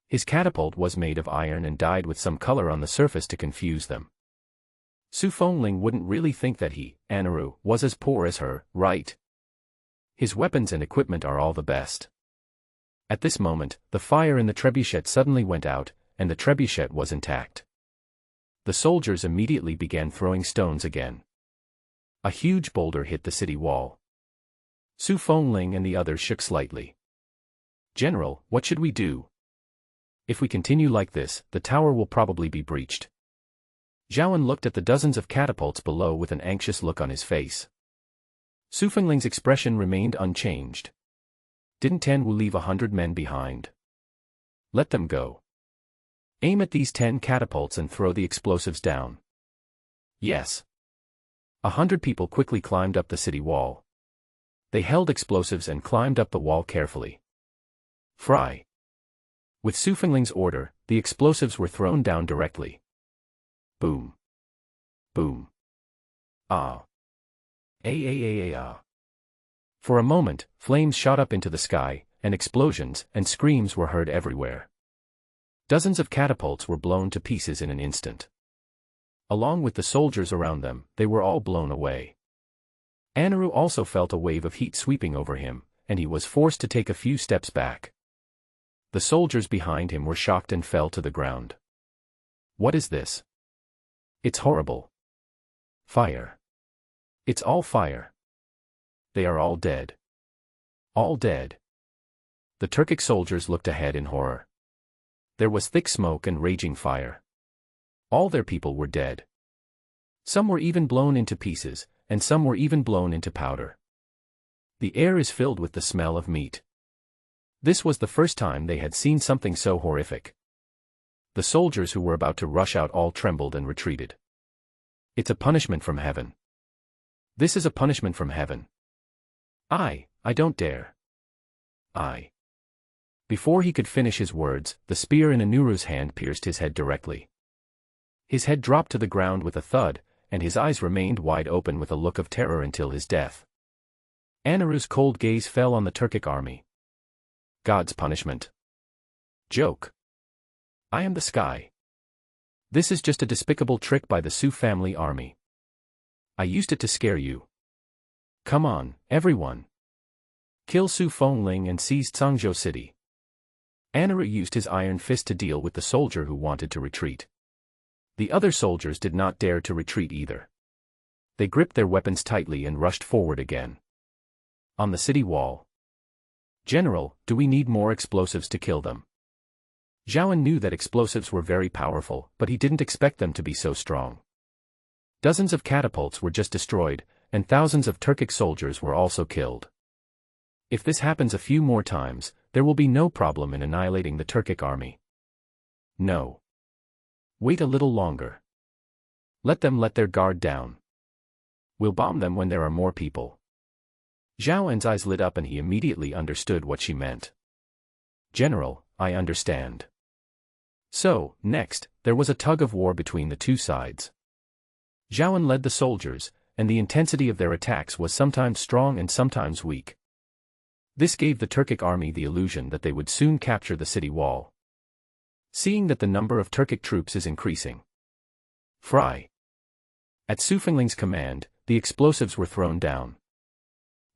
His catapult was made of iron and dyed with some color on the surface to confuse them. Su Fengling wouldn't really think that he, Anaru, was as poor as her, right? His weapons and equipment are all the best. At this moment, the fire in the trebuchet suddenly went out, and the trebuchet was intact. The soldiers immediately began throwing stones again. A huge boulder hit the city wall. Su Fengling and the others shook slightly. General, what should we do? If we continue like this, the tower will probably be breached. Zhaoan looked at the dozens of catapults below with an anxious look on his face. Su Fengling's expression remained unchanged. Didn't Tan Wu leave 100 men behind? Let them go. Aim at these 10 catapults and throw the explosives down. Yes. 100 people quickly climbed up the city wall. They held explosives and climbed up the wall carefully. Fry. With Su Fengling's order, the explosives were thrown down directly. Boom. Boom. Ah. Ah. For a moment, flames shot up into the sky, and explosions and screams were heard everywhere. Dozens of catapults were blown to pieces in an instant. Along with the soldiers around them, they were all blown away. Anaru also felt a wave of heat sweeping over him, and he was forced to take a few steps back. The soldiers behind him were shocked and fell to the ground. What is this? It's horrible. Fire. It's all fire. They are all dead. All dead. The Turkic soldiers looked ahead in horror. There was thick smoke and raging fire. All their people were dead. Some were even blown into pieces, and some were even blown into powder. The air is filled with the smell of meat. This was the first time they had seen something so horrific. The soldiers who were about to rush out all trembled and retreated. It's a punishment from heaven. This is a punishment from heaven. I don't dare. Before he could finish his words, the spear in Anuru's hand pierced his head directly. His head dropped to the ground with a thud, and his eyes remained wide open with a look of terror until his death. Anuru's cold gaze fell on the Turkic army. God's punishment. Joke. I am the sky. This is just a despicable trick by the Su family army. I used it to scare you. Come on, everyone. Kill Su Fengling and seize Zhangzhou City. Anuru used his iron fist to deal with the soldier who wanted to retreat. The other soldiers did not dare to retreat either. They gripped their weapons tightly and rushed forward again. On the city wall. General, do we need more explosives to kill them? Zhaoan knew that explosives were very powerful, but he didn't expect them to be so strong. Dozens of catapults were just destroyed, and thousands of Turkic soldiers were also killed. If this happens a few more times, there will be no problem in annihilating the Turkic army. No. Wait a little longer. Let them let their guard down. We'll bomb them when there are more people. Zhaoan's eyes lit up and he immediately understood what she meant. General, I understand. So, next, there was a tug of war between the two sides. Zhaoan led the soldiers, and the intensity of their attacks was sometimes strong and sometimes weak. This gave the Turkic army the illusion that they would soon capture the city wall. Seeing that the number of Turkic troops is increasing. Fry. At Su Fengling's command, the explosives were thrown down.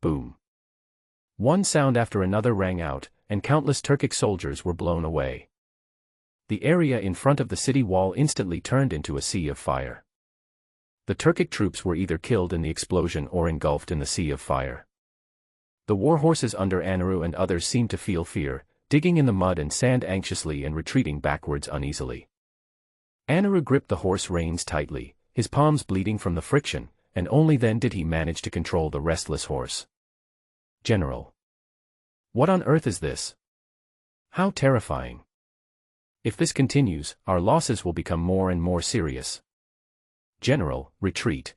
Boom. One sound after another rang out, and countless Turkic soldiers were blown away. The area in front of the city wall instantly turned into a sea of fire. The Turkic troops were either killed in the explosion or engulfed in the sea of fire. The war horses under Anuru and others seemed to feel fear, digging in the mud and sand anxiously and retreating backwards uneasily. Anuru gripped the horse reins tightly, his palms bleeding from the friction, and only then did he manage to control the restless horse. General. What on earth is this? How terrifying. If this continues, our losses will become more and more serious. General, retreat.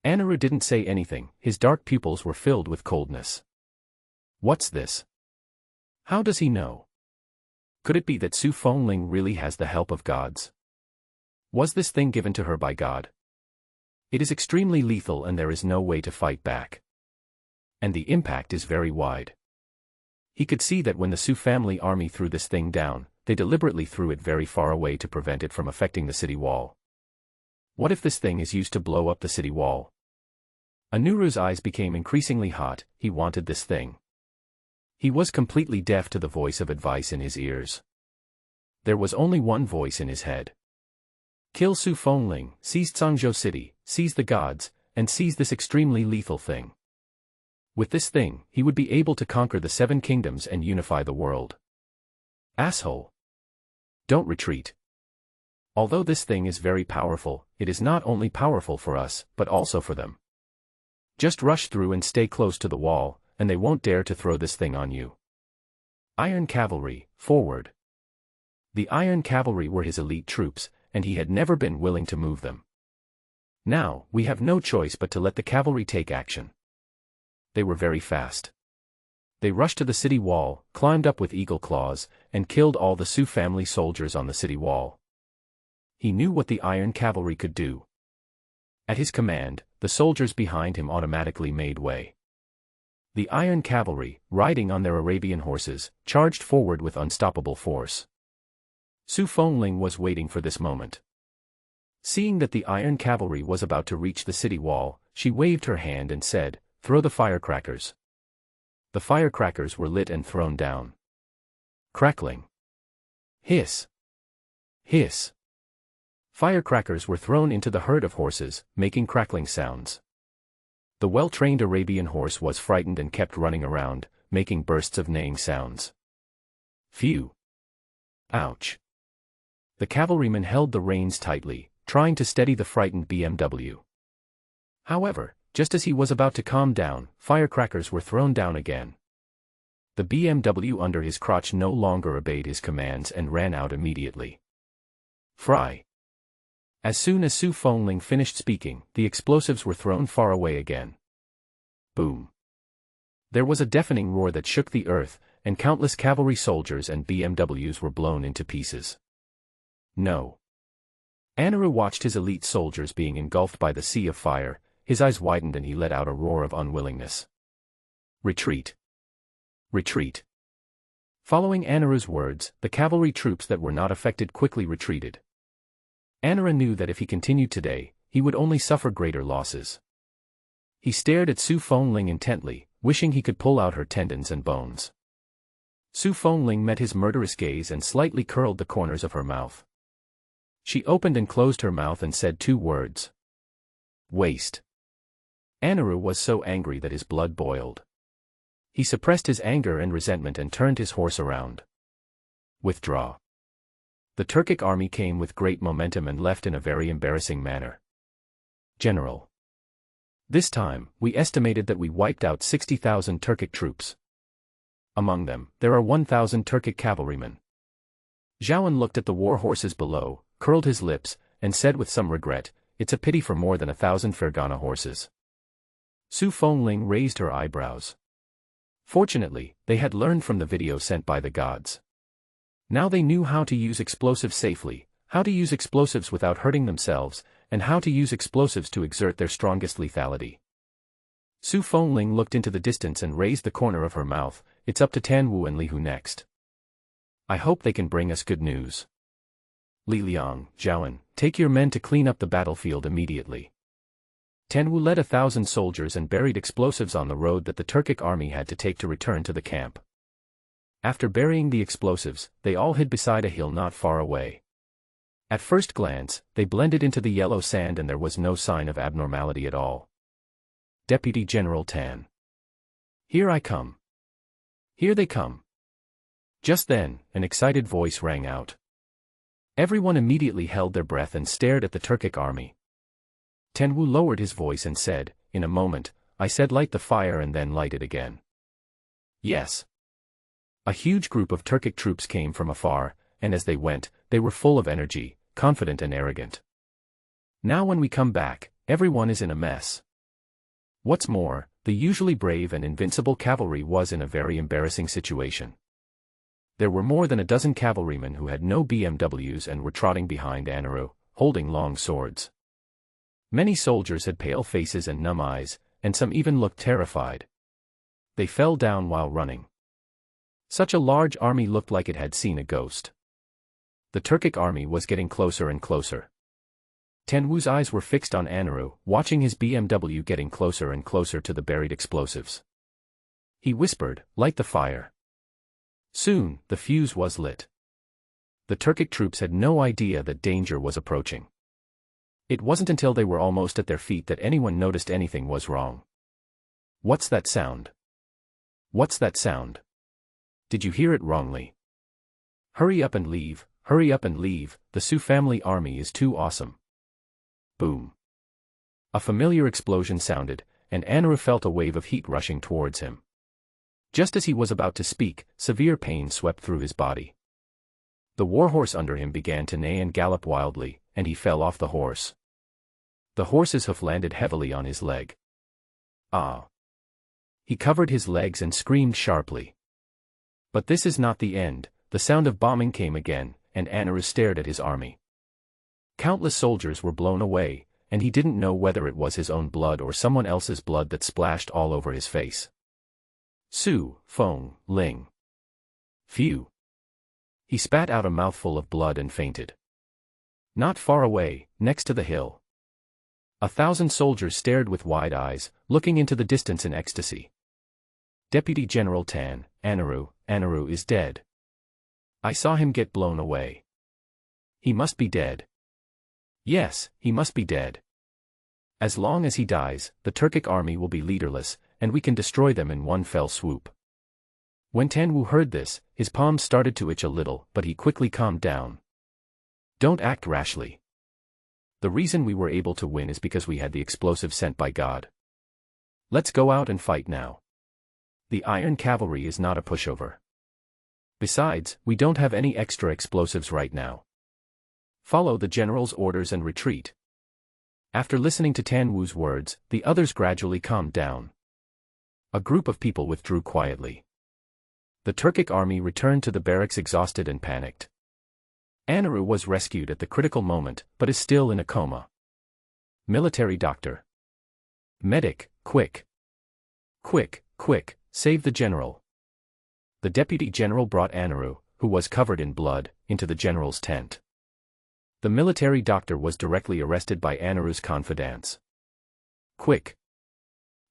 Anuru didn't say anything, his dark pupils were filled with coldness. What's this? How does he know? Could it be that Su Fengling really has the help of gods? Was this thing given to her by God? It is extremely lethal and there is no way to fight back. And the impact is very wide. He could see that when the Su family army threw this thing down, they deliberately threw it very far away to prevent it from affecting the city wall. What if this thing is used to blow up the city wall? Anuru's eyes became increasingly hot, he wanted this thing. He was completely deaf to the voice of advice in his ears. There was only one voice in his head. Kill Su Fengling, seize Zhangzhou City, seize the gods, and seize this extremely lethal thing. With this thing, he would be able to conquer the 7 kingdoms and unify the world. Asshole. Don't retreat. Although this thing is very powerful, it is not only powerful for us, but also for them. Just rush through and stay close to the wall, and they won't dare to throw this thing on you. Iron Cavalry, forward. The Iron Cavalry were his elite troops, and he had never been willing to move them. Now, we have no choice but to let the cavalry take action. They were very fast. They rushed to the city wall, climbed up with eagle claws, and killed all the Su family soldiers on the city wall. He knew what the Iron Cavalry could do. At his command, the soldiers behind him automatically made way. The Iron Cavalry, riding on their Arabian horses, charged forward with unstoppable force. Su Fengling was waiting for this moment. Seeing that the Iron Cavalry was about to reach the city wall, she waved her hand and said, "Throw the firecrackers." The firecrackers were lit and thrown down. Crackling. Hiss. Hiss. Firecrackers were thrown into the herd of horses, making crackling sounds. The well-trained Arabian horse was frightened and kept running around, making bursts of neighing sounds. Phew! Ouch! The cavalryman held the reins tightly, trying to steady the frightened BMW. However, just as he was about to calm down, firecrackers were thrown down again. The BMW under his crotch no longer obeyed his commands and ran out immediately. Fry! As soon as Su Fengling finished speaking, the explosives were thrown far away again. Boom! There was a deafening roar that shook the earth, and countless cavalry soldiers and BMWs were blown into pieces. No! Anaru watched his elite soldiers being engulfed by the sea of fire, his eyes widened and he let out a roar of unwillingness. Retreat! Retreat! Following Anaru's words, the cavalry troops that were not affected quickly retreated. Anaru knew that if he continued today, he would only suffer greater losses. He stared at Su Fengling intently, wishing he could pull out her tendons and bones. Su Fengling met his murderous gaze and slightly curled the corners of her mouth. She opened and closed her mouth and said 2 words. Waste. Anaru was so angry that his blood boiled. He suppressed his anger and resentment and turned his horse around. Withdraw. The Turkic army came with great momentum and left in a very embarrassing manner. General. This time, we estimated that we wiped out 60,000 Turkic troops. Among them, there are 1,000 Turkic cavalrymen. Zhaoan looked at the war horses below, curled his lips, and said with some regret, "It's a pity for more than 1,000 Fergana horses." Su Fengling raised her eyebrows. Fortunately, they had learned from the video sent by the gods. Now they knew how to use explosives safely, how to use explosives without hurting themselves, and how to use explosives to exert their strongest lethality. Su Fengling looked into the distance and raised the corner of her mouth. "It's up to Tanwu and Li Hu next. I hope they can bring us good news. Li Liang, Zhaoan, take your men to clean up the battlefield immediately." Tanwu led 1,000 soldiers and buried explosives on the road that the Turkic army had to take to return to the camp. After burying the explosives, they all hid beside a hill not far away. At first glance, they blended into the yellow sand and there was no sign of abnormality at all. Deputy General Tan. "Here I come. Here they come." Just then, an excited voice rang out. Everyone immediately held their breath and stared at the Turkic army. Tanwu lowered his voice and said, "In a moment, I said light the fire and then light it again." Yes. A huge group of Turkic troops came from afar, and as they went, they were full of energy, confident and arrogant. Now when we come back, everyone is in a mess. What's more, the usually brave and invincible cavalry was in a very embarrassing situation. There were more than a dozen cavalrymen who had no BMWs and were trotting behind Anaru, holding long swords. Many soldiers had pale faces and numb eyes, and some even looked terrified. They fell down while running. Such a large army looked like it had seen a ghost. The Turkic army was getting closer and closer. Tanwu's eyes were fixed on Anaru, watching his BMW getting closer and closer to the buried explosives. He whispered, "Light the fire." Soon, the fuse was lit. The Turkic troops had no idea that danger was approaching. It wasn't until they were almost at their feet that anyone noticed anything was wrong. "What's that sound? What's that sound? Did you hear it wrongly? Hurry up and leave, hurry up and leave, the Su family army is too awesome." Boom. A familiar explosion sounded, and Anaru felt a wave of heat rushing towards him. Just as he was about to speak, severe pain swept through his body. The warhorse under him began to neigh and gallop wildly, and he fell off the horse. The horse's hoof landed heavily on his leg. Ah! He covered his legs and screamed sharply. But this is not the end. The sound of bombing came again, and Anaru stared at his army. Countless soldiers were blown away, and he didn't know whether it was his own blood or someone else's blood that splashed all over his face. Su Fengling. Phew! He spat out a mouthful of blood and fainted. Not far away, next to the hill, 1,000 soldiers stared with wide eyes, looking into the distance in ecstasy. Deputy General Tan, Anaru is dead. I saw him get blown away. He must be dead. Yes, he must be dead. As long as he dies, the Turkic army will be leaderless, and we can destroy them in one fell swoop. When Tanwu heard this, his palms started to itch a little, but he quickly calmed down. Don't act rashly. The reason we were able to win is because we had the explosive sent by God. Let's go out and fight now. The Iron Cavalry is not a pushover. Besides, we don't have any extra explosives right now. Follow the general's orders and retreat. After listening to Tanwu's words, the others gradually calmed down. A group of people withdrew quietly. The Turkic army returned to the barracks exhausted and panicked. Anaru was rescued at the critical moment, but is still in a coma. Military doctor. Medic, quick. Quick, save the general. The deputy general brought Anaru, who was covered in blood, into the general's tent. The military doctor was directly arrested by Anaru's confidants. Quick.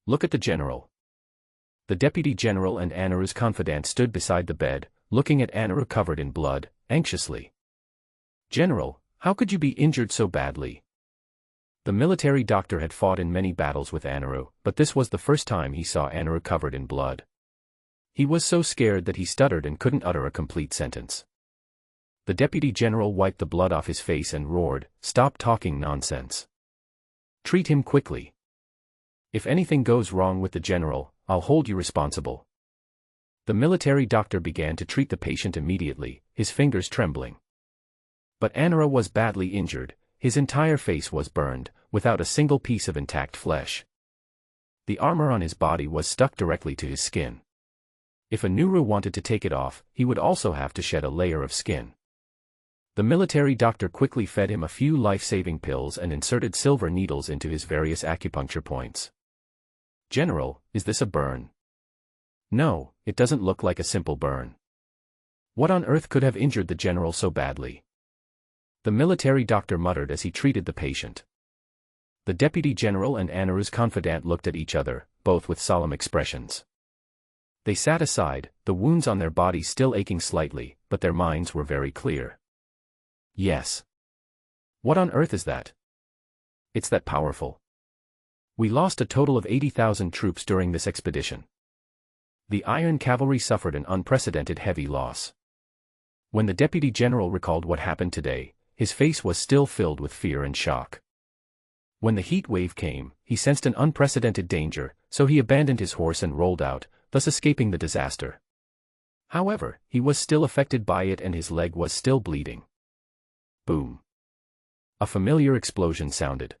Look at the general. The deputy general and Anaru's confidant stood beside the bed, looking at Anaru covered in blood, anxiously. General, how could you be injured so badly? The military doctor had fought in many battles with Anaru, but this was the first time he saw Anaru covered in blood. He was so scared that he stuttered and couldn't utter a complete sentence. The deputy general wiped the blood off his face and roared, "Stop talking nonsense. Treat him quickly. If anything goes wrong with the general, I'll hold you responsible." The military doctor began to treat the patient immediately, his fingers trembling. But Anaru was badly injured, his entire face was burned, without a single piece of intact flesh. The armor on his body was stuck directly to his skin. If a Nuru wanted to take it off, he would also have to shed a layer of skin. The military doctor quickly fed him a few life-saving pills and inserted silver needles into his various acupuncture points. "General, is this a burn?" "No, it doesn't look like a simple burn." "What on earth could have injured the general so badly?" The military doctor muttered as he treated the patient. The deputy general and Anaru's confidant looked at each other, both with solemn expressions. They sat aside, the wounds on their bodies still aching slightly, but their minds were very clear. "Yes. What on earth is that? It's that powerful. We lost a total of 80,000 troops during this expedition. The Iron Cavalry suffered an unprecedented heavy loss." When the deputy general recalled what happened today, his face was still filled with fear and shock. When the heat wave came, he sensed an unprecedented danger, so he abandoned his horse and rolled out, thus escaping the disaster. However, he was still affected by it and his leg was still bleeding. Boom. A familiar explosion sounded.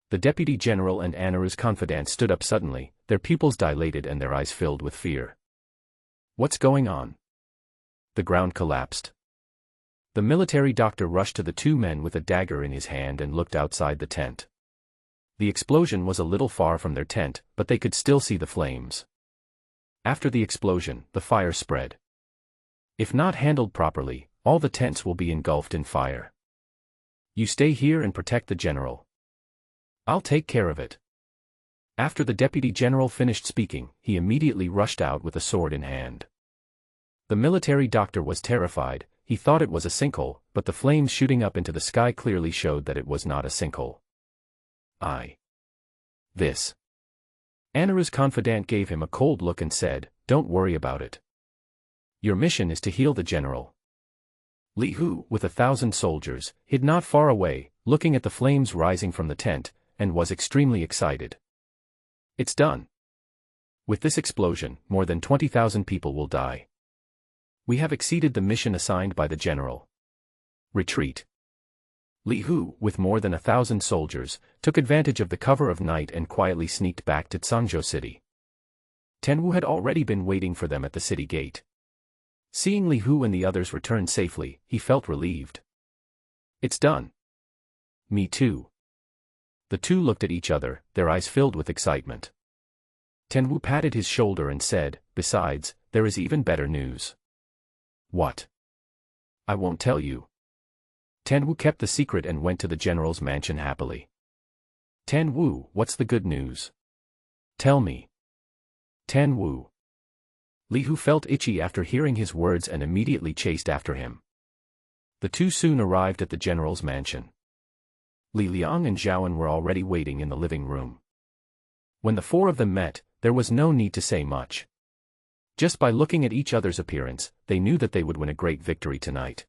The deputy general and Anaru's confidant stood up suddenly, their pupils dilated and their eyes filled with fear. "What's going on?" The ground collapsed. The military doctor rushed to the two men with a dagger in his hand and looked outside the tent. The explosion was a little far from their tent, but they could still see the flames. After the explosion, the fire spread. If not handled properly, all the tents will be engulfed in fire. "You stay here and protect the general. I'll take care of it." After the deputy general finished speaking, he immediately rushed out with a sword in hand. The military doctor was terrified. He thought it was a sinkhole, but the flames shooting up into the sky clearly showed that it was not a sinkhole. This. Anaru's confidant gave him a cold look and said, "Don't worry about it. Your mission is to heal the general." Li Hu, with 1,000 soldiers, hid not far away, looking at the flames rising from the tent, and was extremely excited. "It's done. With this explosion, more than 20,000 people will die. We have exceeded the mission assigned by the general. Retreat." Li Hu, with more than 1,000 soldiers, took advantage of the cover of night and quietly sneaked back to Zhangzhou city. Tenwu had already been waiting for them at the city gate. Seeing Li Hu and the others return safely, he felt relieved. "It's done." "Me too." The two looked at each other, their eyes filled with excitement. Tenwu patted his shoulder and said, "Besides, there is even better news." "What?" "I won't tell you." Tenwu kept the secret and went to the general's mansion happily. "Tenwu, what's the good news? Tell me." "Tenwu." Li Hu felt itchy after hearing his words and immediately chased after him. The two soon arrived at the general's mansion. Li Liang and Zhaoan were already waiting in the living room. When the four of them met, there was no need to say much. Just by looking at each other's appearance, they knew that they would win a great victory tonight.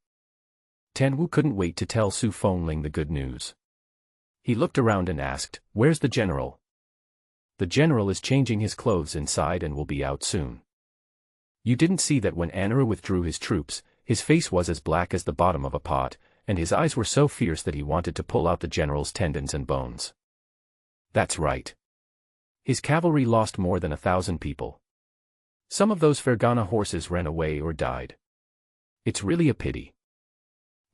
Tanwu couldn't wait to tell Su Fengling the good news. He looked around and asked, "Where's the general?" "The general is changing his clothes inside and will be out soon." You didn't see that when Anura withdrew his troops, his face was as black as the bottom of a pot, and his eyes were so fierce that he wanted to pull out the general's tendons and bones. That's right. His cavalry lost more than 1,000 people. Some of those Fergana horses ran away or died. It's really a pity.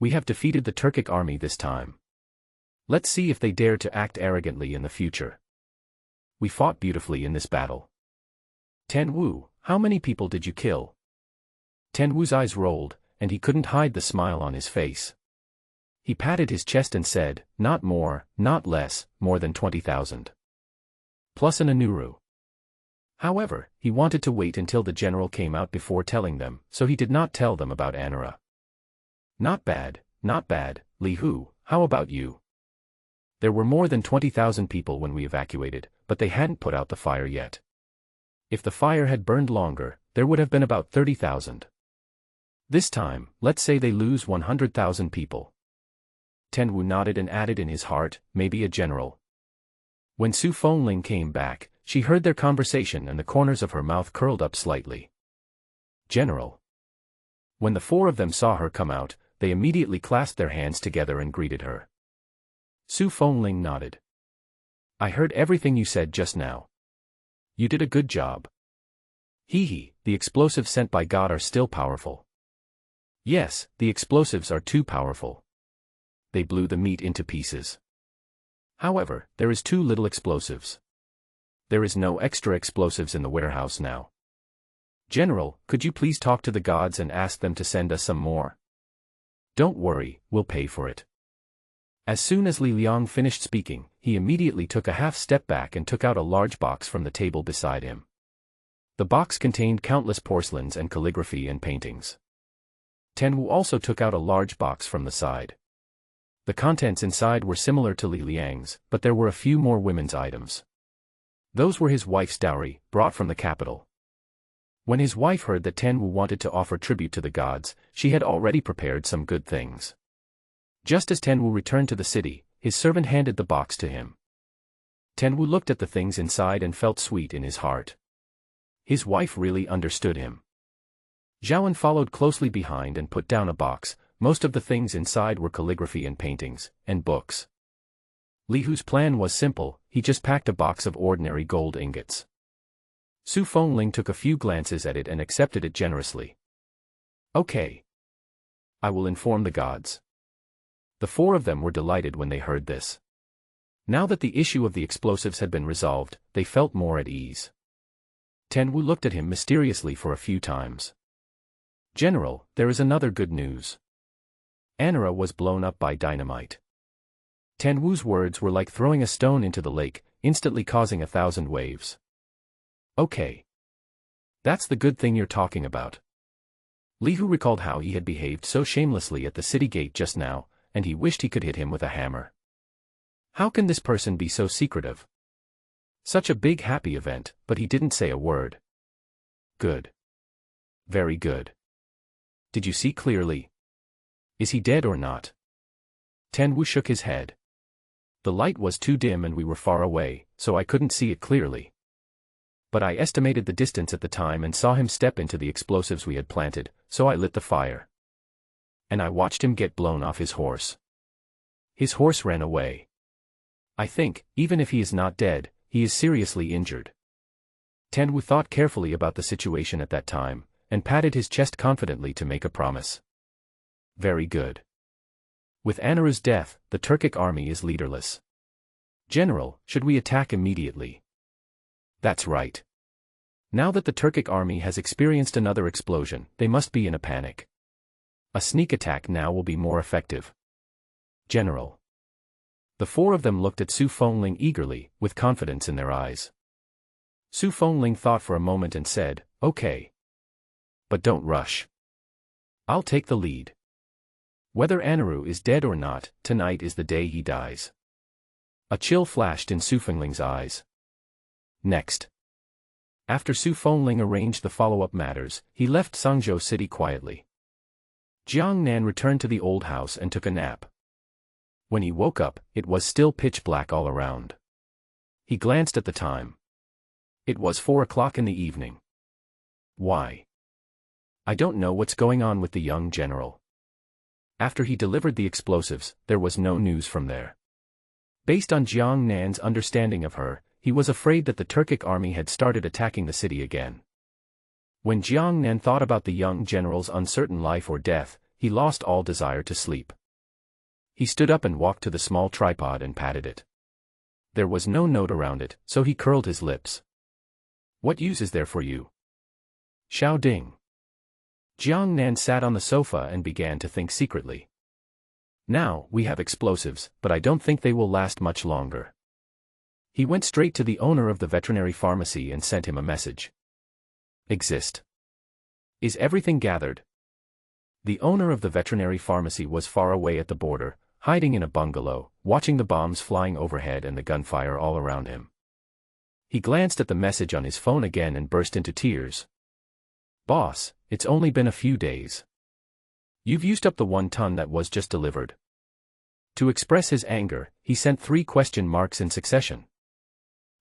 We have defeated the Turkic army this time. Let's see if they dare to act arrogantly in the future. We fought beautifully in this battle. Tanwu, how many people did you kill? Tanwu's eyes rolled, and he couldn't hide the smile on his face. He patted his chest and said, "Not more, not less, more than 20,000. Plus an Anuru." However, he wanted to wait until the general came out before telling them, so he did not tell them about Anura. Not bad, Li Hu, how about you? There were more than 20,000 people when we evacuated, but they hadn't put out the fire yet. If the fire had burned longer, there would have been about 30,000. This time, let's say they lose 100,000 people. Tanwu nodded and added in his heart, maybe a general. When Su Fengling came back, she heard their conversation and the corners of her mouth curled up slightly. General. When the four of them saw her come out, they immediately clasped their hands together and greeted her. Su Fengling nodded. I heard everything you said just now. You did a good job. The explosives sent by God are still powerful. Yes, the explosives are too powerful. They blew the meat into pieces. However, there is too little explosives. There is no extra explosives in the warehouse now. General, could you please talk to the gods and ask them to send us some more? Don't worry, we'll pay for it. As soon as Li Liang finished speaking, he immediately took a half step back and took out a large box from the table beside him. The box contained countless porcelains and calligraphy and paintings. Tanwu also took out a large box from the side. The contents inside were similar to Li Liang's, but there were a few more women's items. Those were his wife's dowry, brought from the capital. When his wife heard that Tanwu wanted to offer tribute to the gods, she had already prepared some good things. Just as Tanwu returned to the city, his servant handed the box to him. Tanwu looked at the things inside and felt sweet in his heart. His wife really understood him. Zhaoan followed closely behind and put down a box. Most of the things inside were calligraphy and paintings, and books. Li Hu's plan was simple, he just packed a box of ordinary gold ingots. Su Fengling took a few glances at it and accepted it generously. Okay. I will inform the gods. The four of them were delighted when they heard this. Now that the issue of the explosives had been resolved, they felt more at ease. Tanwu looked at him mysteriously for a few times. General, there is another good news. Anura was blown up by dynamite. Tanwu's words were like throwing a stone into the lake, instantly causing 1,000 waves. Okay. That's the good thing you're talking about. Li Hu recalled how he had behaved so shamelessly at the city gate just now, and he wished he could hit him with a hammer. How can this person be so secretive? Such a big happy event, but he didn't say a word. Good. Very good. Did you see clearly? Is he dead or not? Tanwu shook his head. The light was too dim and we were far away, so I couldn't see it clearly. But I estimated the distance at the time and saw him step into the explosives we had planted, so I lit the fire. And I watched him get blown off his horse. His horse ran away. I think, even if he is not dead, he is seriously injured. Tanwu thought carefully about the situation at that time, and patted his chest confidently to make a promise. Very good. With Anura's death, the Turkic army is leaderless. General, should we attack immediately? That's right. Now that the Turkic army has experienced another explosion, they must be in a panic. A sneak attack now will be more effective. General. The four of them looked at Su Fengling eagerly, with confidence in their eyes. Su Fengling thought for a moment and said, okay. But don't rush. I'll take the lead. Whether Anuru is dead or not, tonight is the day he dies. A chill flashed in Su Fengling's eyes. Next. After Su Fengling arranged the follow-up matters, he left Sangzhou City quietly. Jiang Nan returned to the old house and took a nap. When he woke up, it was still pitch black all around. He glanced at the time. It was 4 o'clock in the evening. Why? I don't know what's going on with the young general. After he delivered the explosives, there was no news from there. Based on Jiang Nan's understanding of her, he was afraid that the Turkic army had started attacking the city again. When Jiang Nan thought about the young general's uncertain life or death, he lost all desire to sleep. He stood up and walked to the small tripod and patted it. There was no note around it, so he curled his lips. What use is there for you? Xiao Ding. Jiang Nan sat on the sofa and began to think secretly. Now, we have explosives, but I don't think they will last much longer. He went straight to the owner of the veterinary pharmacy and sent him a message. Exist. Is everything gathered? The owner of the veterinary pharmacy was far away at the border, hiding in a bungalow, watching the bombs flying overhead and the gunfire all around him. He glanced at the message on his phone again and burst into tears. Boss, it's only been a few days. You've used up the 1 ton that was just delivered. To express his anger, he sent 3 question marks in succession.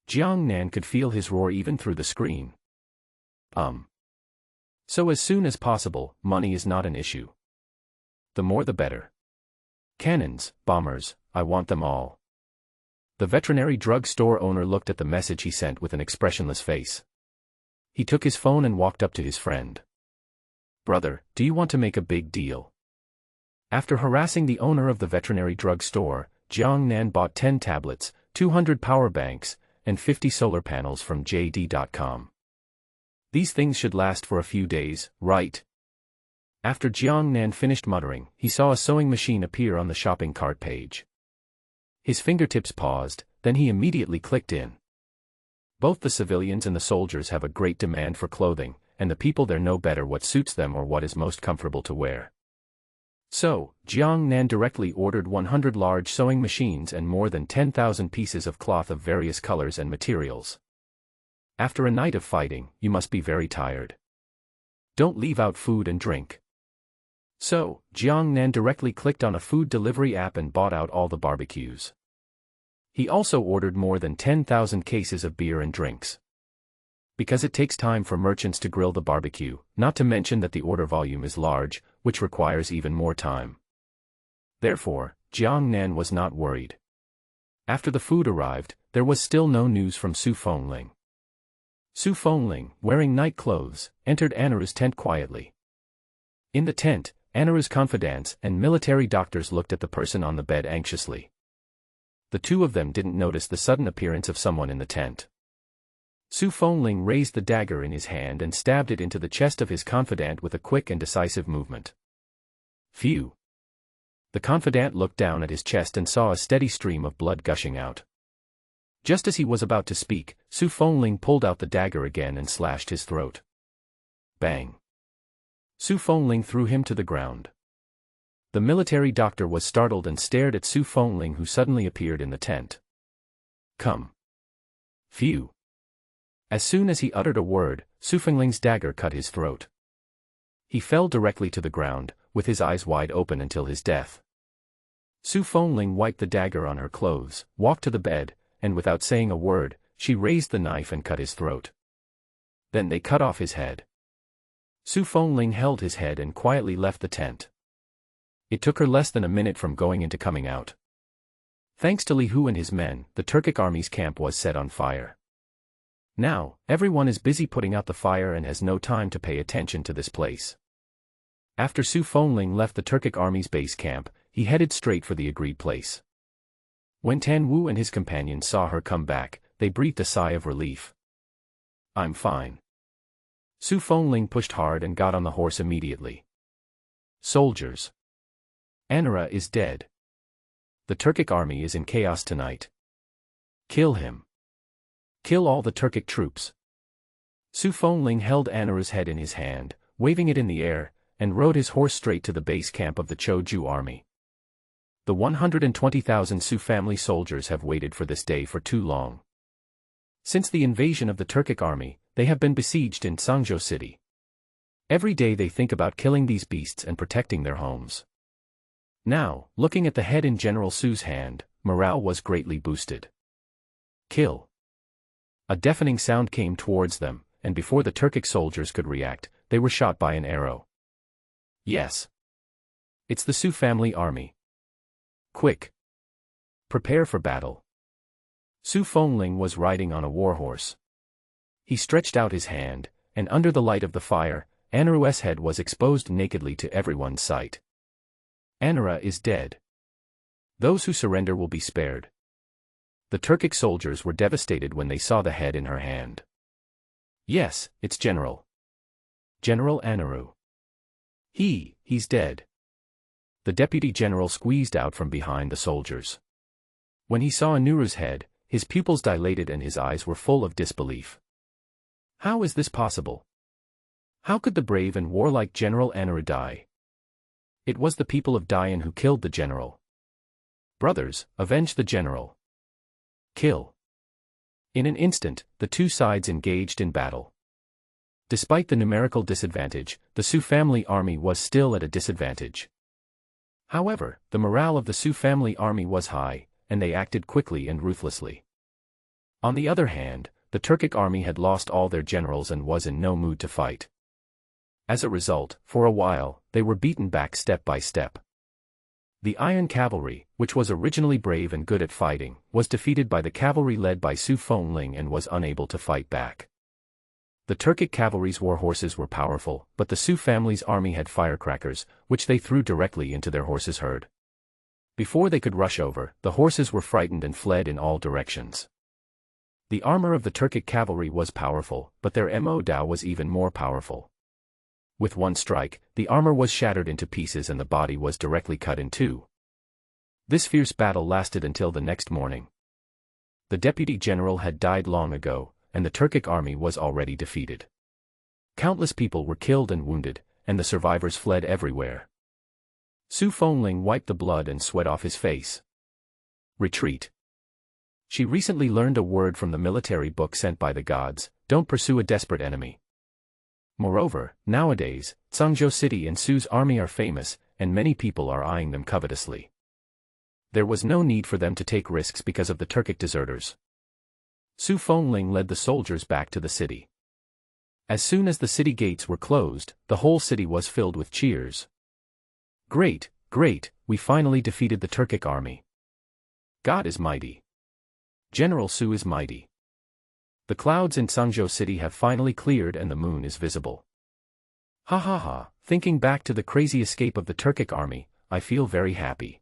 Jiang Nan could feel his roar even through the screen. So as soon as possible, money is not an issue. The more the better. Cannons, bombers, I want them all. The veterinary drug store owner looked at the message he sent with an expressionless face. He took his phone and walked up to his friend. Brother, do you want to make a big deal? After harassing the owner of the veterinary drug store, Jiang Nan bought 10 tablets, 200 power banks, and 50 solar panels from JD.com. These things should last for a few days, right? After Jiang Nan finished muttering, he saw a sewing machine appear on the shopping cart page. His fingertips paused, then he immediately clicked in. Both the civilians and the soldiers have a great demand for clothing, and the people there know better what suits them or what is most comfortable to wear. So, Jiang Nan directly ordered 100 large sewing machines and more than 10,000 pieces of cloth of various colors and materials. After a night of fighting, you must be very tired. Don't leave out food and drink. So, Jiang Nan directly clicked on a food delivery app and bought out all the barbecues. He also ordered more than 10,000 cases of beer and drinks. Because it takes time for merchants to grill the barbecue, not to mention that the order volume is large, which requires even more time. Therefore, Jiang Nan was not worried. After the food arrived, there was still no news from Su Fengling. Su Fengling, wearing night clothes, entered Anaru's tent quietly. In the tent, Anaru's confidants and military doctors looked at the person on the bed anxiously. The 2 of them didn't notice the sudden appearance of someone in the tent. Su Fengling raised the dagger in his hand and stabbed it into the chest of his confidant with a quick and decisive movement. Phew! The confidant looked down at his chest and saw a steady stream of blood gushing out. Just as he was about to speak, Su Fengling pulled out the dagger again and slashed his throat. Bang! Su Fengling threw him to the ground. The military doctor was startled and stared at Su Fengling, who suddenly appeared in the tent. Come! Phew! As soon as he uttered a word, Su Fengling's dagger cut his throat. He fell directly to the ground, with his eyes wide open until his death. Su Fengling wiped the dagger on her clothes, walked to the bed, and without saying a word, she raised the knife and cut his throat. Then they cut off his head. Su Fengling held his head and quietly left the tent. It took her less than a minute from going in to coming out. Thanks to Li Hu and his men, the Turkic army's camp was set on fire. Now, everyone is busy putting out the fire and has no time to pay attention to this place. After Su Fengling left the Turkic army's base camp, he headed straight for the agreed place. When Tan Wu and his companions saw her come back, they breathed a sigh of relief. I'm fine. Su Fengling pushed hard and got on the horse immediately. Soldiers. Anara is dead. The Turkic army is in chaos tonight. Kill him. Kill all the Turkic troops. Su Fengling held Anara's head in his hand, waving it in the air, and rode his horse straight to the base camp of the Choju army. The 120,000 Sioux family soldiers have waited for this day for too long. Since the invasion of the Turkic army, they have been besieged in Sangzhou City. Every day they think about killing these beasts and protecting their homes. Now, looking at the head in General Su's hand, morale was greatly boosted. Kill. A deafening sound came towards them, and before the Turkic soldiers could react, they were shot by an arrow. Yes. It's the Sioux family army. Quick. Prepare for battle. Su Fengling was riding on a warhorse. He stretched out his hand, and under the light of the fire, Anaru's head was exposed nakedly to everyone's sight. Anara is dead. Those who surrender will be spared. The Turkic soldiers were devastated when they saw the head in her hand. Yes, it's General. General Anaru. He's dead. The deputy general squeezed out from behind the soldiers. When he saw Anaru's head, his pupils dilated and his eyes were full of disbelief. How is this possible? How could the brave and warlike General Anaru die? It was the people of Dayan who killed the general. Brothers, avenge the general. Kill. In an instant, the two sides engaged in battle. Despite the numerical disadvantage, the Sioux family army was still at a disadvantage. However, the morale of the Sioux family army was high, and they acted quickly and ruthlessly. On the other hand, the Turkic army had lost all their generals and was in no mood to fight. As a result, for a while, they were beaten back step by step. The Iron Cavalry, which was originally brave and good at fighting, was defeated by the cavalry led by Su Fengling and was unable to fight back. The Turkic cavalry's war horses were powerful, but the Sioux family's army had firecrackers, which they threw directly into their horses' herd. Before they could rush over, the horses were frightened and fled in all directions. The armor of the Turkic cavalry was powerful, but their Mo Dao was even more powerful. With one strike, the armor was shattered into pieces and the body was directly cut in two. This fierce battle lasted until the next morning. The deputy general had died long ago, and the Turkic army was already defeated. Countless people were killed and wounded, and the survivors fled everywhere. Su Fengling wiped the blood and sweat off his face. Retreat. She recently learned a word from the military book sent by the gods: don't pursue a desperate enemy. Moreover, nowadays, Sangzhou City and Su's army are famous, and many people are eyeing them covetously. There was no need for them to take risks because of the Turkic deserters. Su Fengling led the soldiers back to the city. As soon as the city gates were closed, the whole city was filled with cheers. Great, great, we finally defeated the Turkic army. God is mighty. General Su is mighty. The clouds in Sangzhou City have finally cleared and the moon is visible. Ha ha ha, thinking back to the crazy escape of the Turkic army, I feel very happy.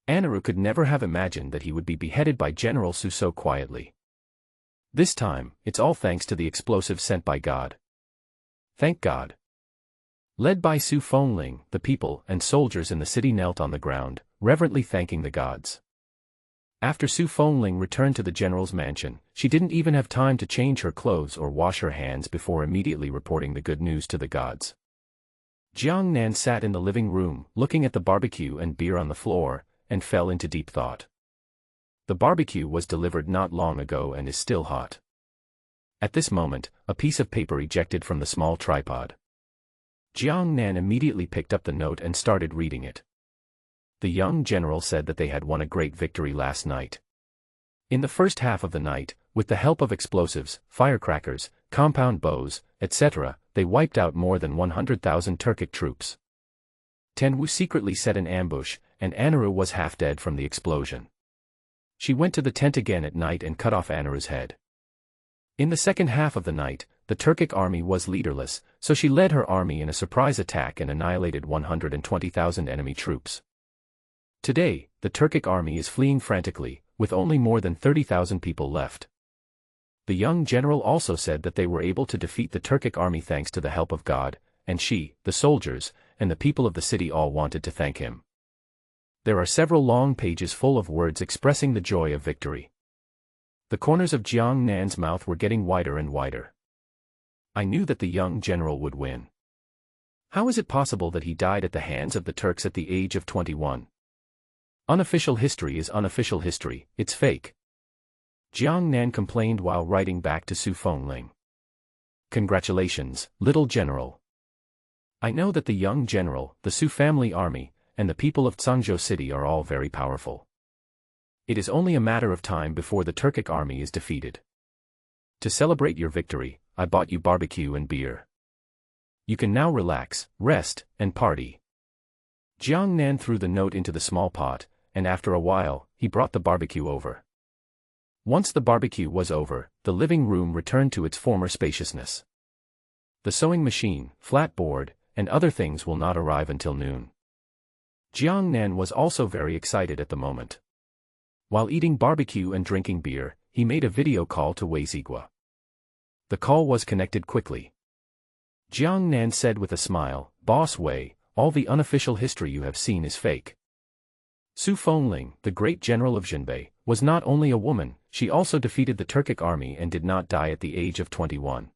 Anaru could never have imagined that he would be beheaded by General Su so quietly. This time, it's all thanks to the explosive sent by God. Thank God. Led by Su Fengling, the people and soldiers in the city knelt on the ground, reverently thanking the gods. After Su Fengling returned to the general's mansion, she didn't even have time to change her clothes or wash her hands before immediately reporting the good news to the gods. Jiang Nan sat in the living room, looking at the barbecue and beer on the floor, and fell into deep thought. The barbecue was delivered not long ago and is still hot. At this moment, a piece of paper ejected from the small tripod. Jiang Nan immediately picked up the note and started reading it. The young general said that they had won a great victory last night. In the first half of the night, with the help of explosives, firecrackers, compound bows, etc., they wiped out more than 100,000 Turkic troops. Tenwu secretly set an ambush, and Anaru was half dead from the explosion. She went to the tent again at night and cut off Anaru's head. In the second half of the night, the Turkic army was leaderless, so she led her army in a surprise attack and annihilated 120,000 enemy troops. Today, the Turkic army is fleeing frantically, with only more than 30,000 people left. The young general also said that they were able to defeat the Turkic army thanks to the help of God, and she, the soldiers, and the people of the city all wanted to thank him. There are several long pages full of words expressing the joy of victory. The corners of Jiang Nan's mouth were getting wider and wider. I knew that the young general would win. How is it possible that he died at the hands of the Turks at the age of 21? Unofficial history is unofficial history, it's fake. Jiang Nan complained while writing back to Su Fengling. Congratulations, little general. I know that the young general, the Su family army, and the people of Zhangzhou City are all very powerful. It is only a matter of time before the Turkic army is defeated. To celebrate your victory, I bought you barbecue and beer. You can now relax, rest, and party. Jiang Nan threw the note into the small pot, and after a while, he brought the barbecue over. Once the barbecue was over, the living room returned to its former spaciousness. The sewing machine, flat board, and other things will not arrive until noon. Jiang Nan was also very excited at the moment. While eating barbecue and drinking beer, he made a video call to Wei Zigua. The call was connected quickly. Jiang Nan said with a smile, "Boss Wei, all the unofficial history you have seen is fake." Su Fengling, the great general of Zhenbei, was not only a woman, she also defeated the Turkic army and did not die at the age of 21.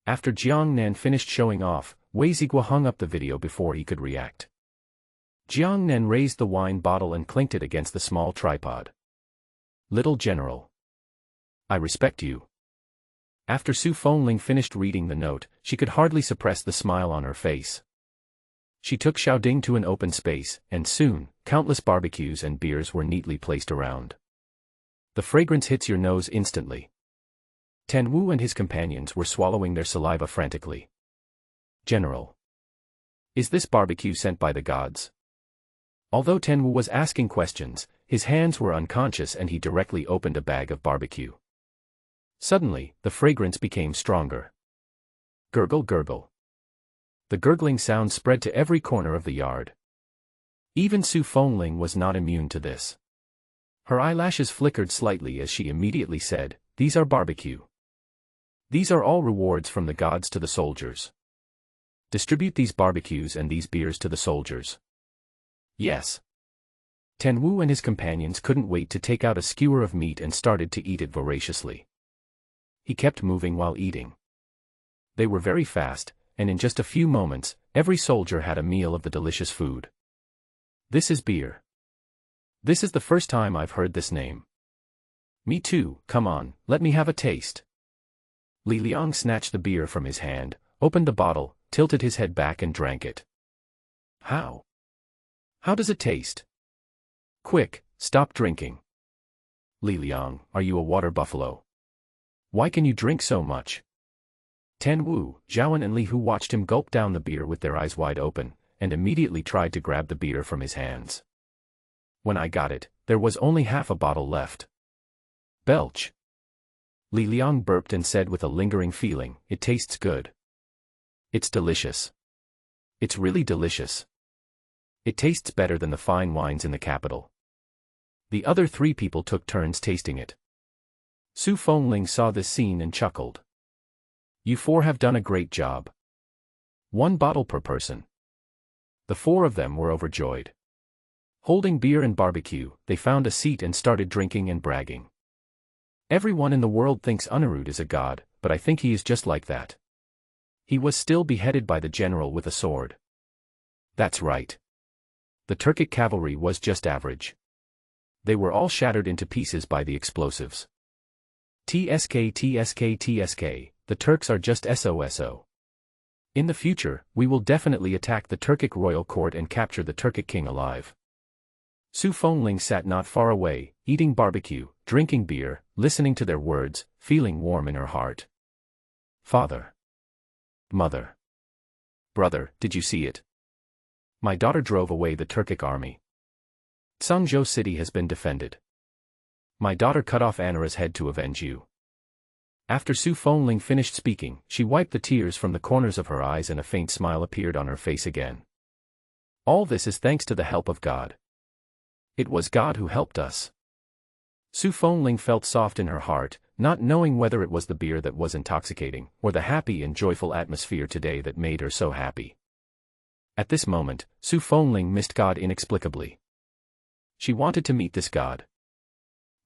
After Jiang Nan finished showing off, Wei Zigua hung up the video before he could react. Jiang Nan raised the wine bottle and clinked it against the small tripod. "Little general. I respect you." After Su Fengling finished reading the note, she could hardly suppress the smile on her face. She took Xiaoding to an open space, and soon, countless barbecues and beers were neatly placed around. The fragrance hits your nose instantly. Tan Wu and his companions were swallowing their saliva frantically. "General. Is this barbecue sent by the gods?" Although Tan Wu was asking questions, his hands were unconscious and he directly opened a bag of barbecue. Suddenly, the fragrance became stronger. Gurgle gurgle. The gurgling sound spread to every corner of the yard. Even Su Fengling was not immune to this. Her eyelashes flickered slightly as she immediately said, "These are barbecue. These are all rewards from the gods to the soldiers. Distribute these barbecues and these beers to the soldiers." "Yes." Tan Wu and his companions couldn't wait to take out a skewer of meat and started to eat it voraciously. He kept moving while eating. They were very fast, and in just a few moments, every soldier had a meal of the delicious food. "This is beer. This is the first time I've heard this name." "Me too, come on, let me have a taste." Li Liang snatched the beer from his hand, opened the bottle, tilted his head back and drank it. How does it taste?" "Quick, stop drinking." "Li Liang, are you a water buffalo? Why can you drink so much?" Tan Wu, Zhaowen and Li Hu watched him gulp down the beer with their eyes wide open, and immediately tried to grab the beer from his hands. "When I got it, there was only half a bottle left." "Belch." Li Liang burped and said with a lingering feeling, "It tastes good. It's delicious. It's really delicious. It tastes better than the fine wines in the capital." The other three people took turns tasting it. Su Fengling saw this scene and chuckled. "You four have done a great job. 1 bottle per person." The four of them were overjoyed. Holding beer and barbecue, they found a seat and started drinking and bragging. "Everyone in the world thinks Anirudh is a god, but I think he is just like that. He was still beheaded by the general with a sword." "That's right. The Turkic cavalry was just average. They were all shattered into pieces by the explosives. TSK TSK TSK. The Turks are just SOSO. In the future, we will definitely attack the Turkic royal court and capture the Turkic king alive." Su Fengling sat not far away, eating barbecue, drinking beer, listening to their words, feeling warm in her heart. "Father. Mother. Brother, did you see it? My daughter drove away the Turkic army. Zhangzhou City has been defended. My daughter cut off Anara's head to avenge you." After Su Fengling finished speaking, she wiped the tears from the corners of her eyes and a faint smile appeared on her face again. "All this is thanks to the help of God. It was God who helped us." Su Fengling felt soft in her heart, not knowing whether it was the beer that was intoxicating, or the happy and joyful atmosphere today that made her so happy. At this moment, Su Fengling missed God inexplicably. She wanted to meet this God.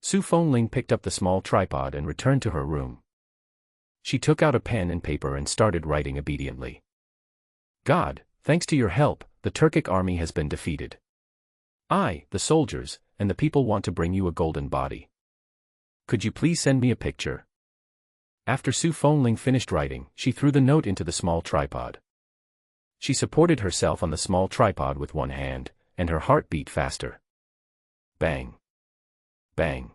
Su Fengling picked up the small tripod and returned to her room. She took out a pen and paper and started writing obediently. "God, thanks to your help, the Turkic army has been defeated. The soldiers, and the people want to bring you a golden body. Could you please send me a picture? After Su Fengling finished writing, she threw the note into the small tripod. She supported herself on the small tripod with one hand, and her heart beat faster. Bang. Bang.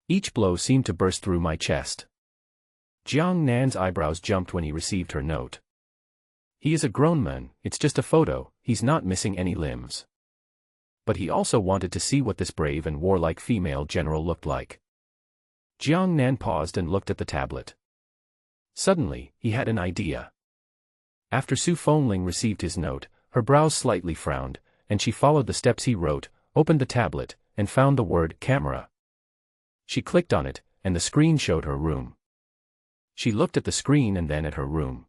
Each blow seemed to burst through my chest. Jiang Nan's eyebrows jumped when he received her note. He is a grown man, it's just a photo, he's not missing any limbs. But he also wanted to see what this brave and warlike female general looked like. Jiang Nan paused and looked at the tablet. Suddenly, he had an idea. After Su Fengling received his note, her brows slightly frowned, and she followed the steps he wrote, opened the tablet, and found the word camera. She clicked on it, and the screen showed her room. She looked at the screen and then at her room.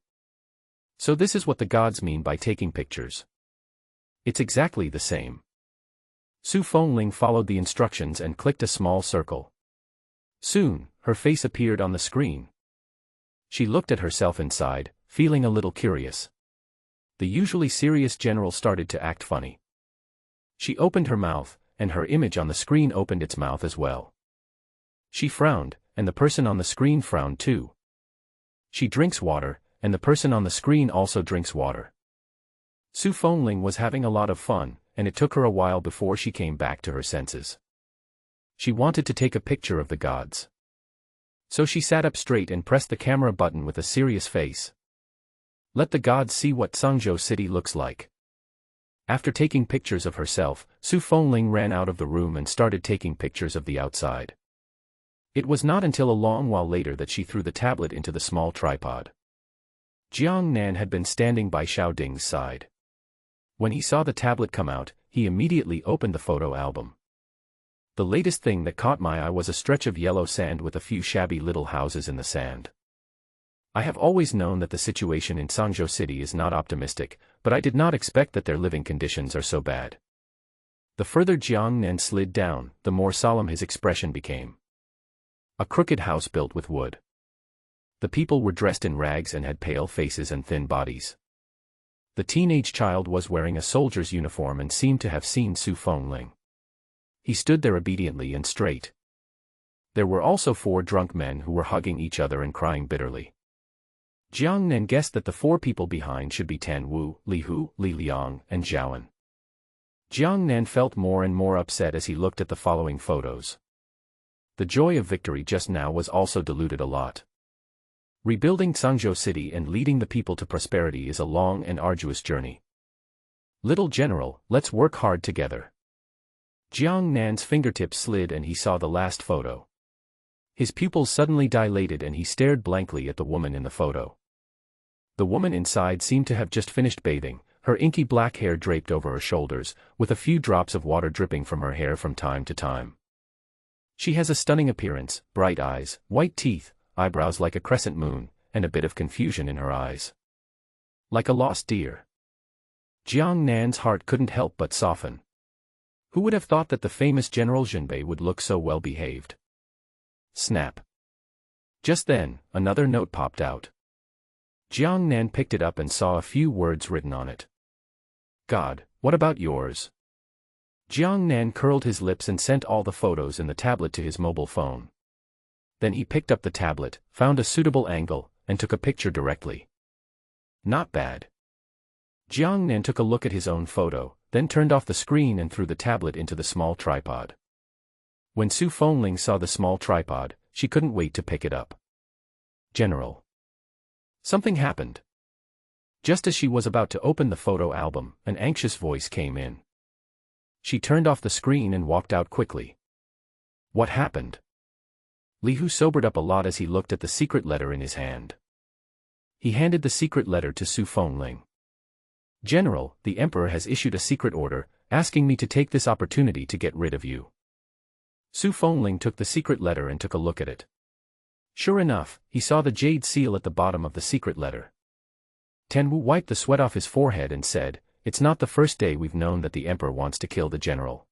So this is what the gods mean by taking pictures. It's exactly the same. Su Fengling followed the instructions and clicked a small circle. Soon, her face appeared on the screen. She looked at herself inside, feeling a little curious. The usually serious general started to act funny. She opened her mouth, and her image on the screen opened its mouth as well. She frowned, and the person on the screen frowned too. She drinks water, and the person on the screen also drinks water. Su Fengling was having a lot of fun, and it took her a while before she came back to her senses. She wanted to take a picture of the gods. So she sat up straight and pressed the camera button with a serious face. Let the gods see what Sangzhou City looks like. After taking pictures of herself, Su Fengling ran out of the room and started taking pictures of the outside. It was not until a long while later that she threw the tablet into the small tripod. Jiang Nan had been standing by Xiao Ding's side. When he saw the tablet come out, he immediately opened the photo album. The latest thing that caught my eye was a stretch of yellow sand with a few shabby little houses in the sand. I have always known that the situation in Sangzhou City is not optimistic, but I did not expect that their living conditions are so bad. The further Jiang Nan slid down, the more solemn his expression became. A crooked house built with wood. The people were dressed in rags and had pale faces and thin bodies. The teenage child was wearing a soldier's uniform and seemed to have seen Su Fengling. He stood there obediently and straight. There were also 4 drunk men who were hugging each other and crying bitterly. Jiang Nan guessed that the 4 people behind should be Tan Wu, Li Hu, Li Liang, and Zhaoan. Jiang Nan felt more and more upset as he looked at the following photos. The joy of victory just now was also diluted a lot. Rebuilding Sangzhou City and leading the people to prosperity is a long and arduous journey. Little General, let's work hard together. Jiang Nan's fingertips slid and he saw the last photo. His pupils suddenly dilated and he stared blankly at the woman in the photo. The woman inside seemed to have just finished bathing, her inky black hair draped over her shoulders, with a few drops of water dripping from her hair from time to time. She has a stunning appearance, bright eyes, white teeth, eyebrows like a crescent moon, and a bit of confusion in her eyes. Like a lost deer. Jiang Nan's heart couldn't help but soften. Who would have thought that the famous General Zhenbei would look so well behaved? Snap. Just then, another note popped out. Jiang Nan picked it up and saw a few words written on it. God, what about yours? Jiang Nan curled his lips and sent all the photos in the tablet to his mobile phone. Then he picked up the tablet, found a suitable angle, and took a picture directly. Not bad. Jiang Nan took a look at his own photo, then turned off the screen and threw the tablet into the small tripod. When Su Fengling saw the small tripod, she couldn't wait to pick it up. General. Something happened. Just as she was about to open the photo album, an anxious voice came in. She turned off the screen and walked out quickly. What happened? Li Hu sobered up a lot as he looked at the secret letter in his hand. He handed the secret letter to Su Fengling. General, the Emperor has issued a secret order, asking me to take this opportunity to get rid of you. Su Fengling took the secret letter and took a look at it. Sure enough, he saw the jade seal at the bottom of the secret letter. Tan Wu wiped the sweat off his forehead and said, "It's not the first day we've known that the Emperor wants to kill the general.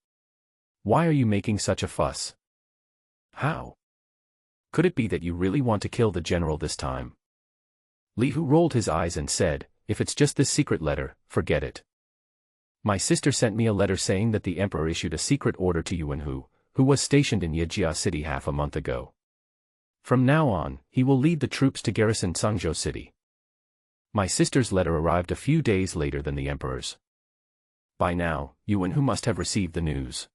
Why are you making such a fuss? How? Could it be that you really want to kill the general this time?" Li Hu rolled his eyes and said, "If it's just this secret letter, forget it. My sister sent me a letter saying that the emperor issued a secret order to Yuan who was stationed in Yejia City half a month ago. From now on, he will lead the troops to garrison Sangzhou City. My sister's letter arrived a few days later than the emperor's. By now, Yuan must have received the news.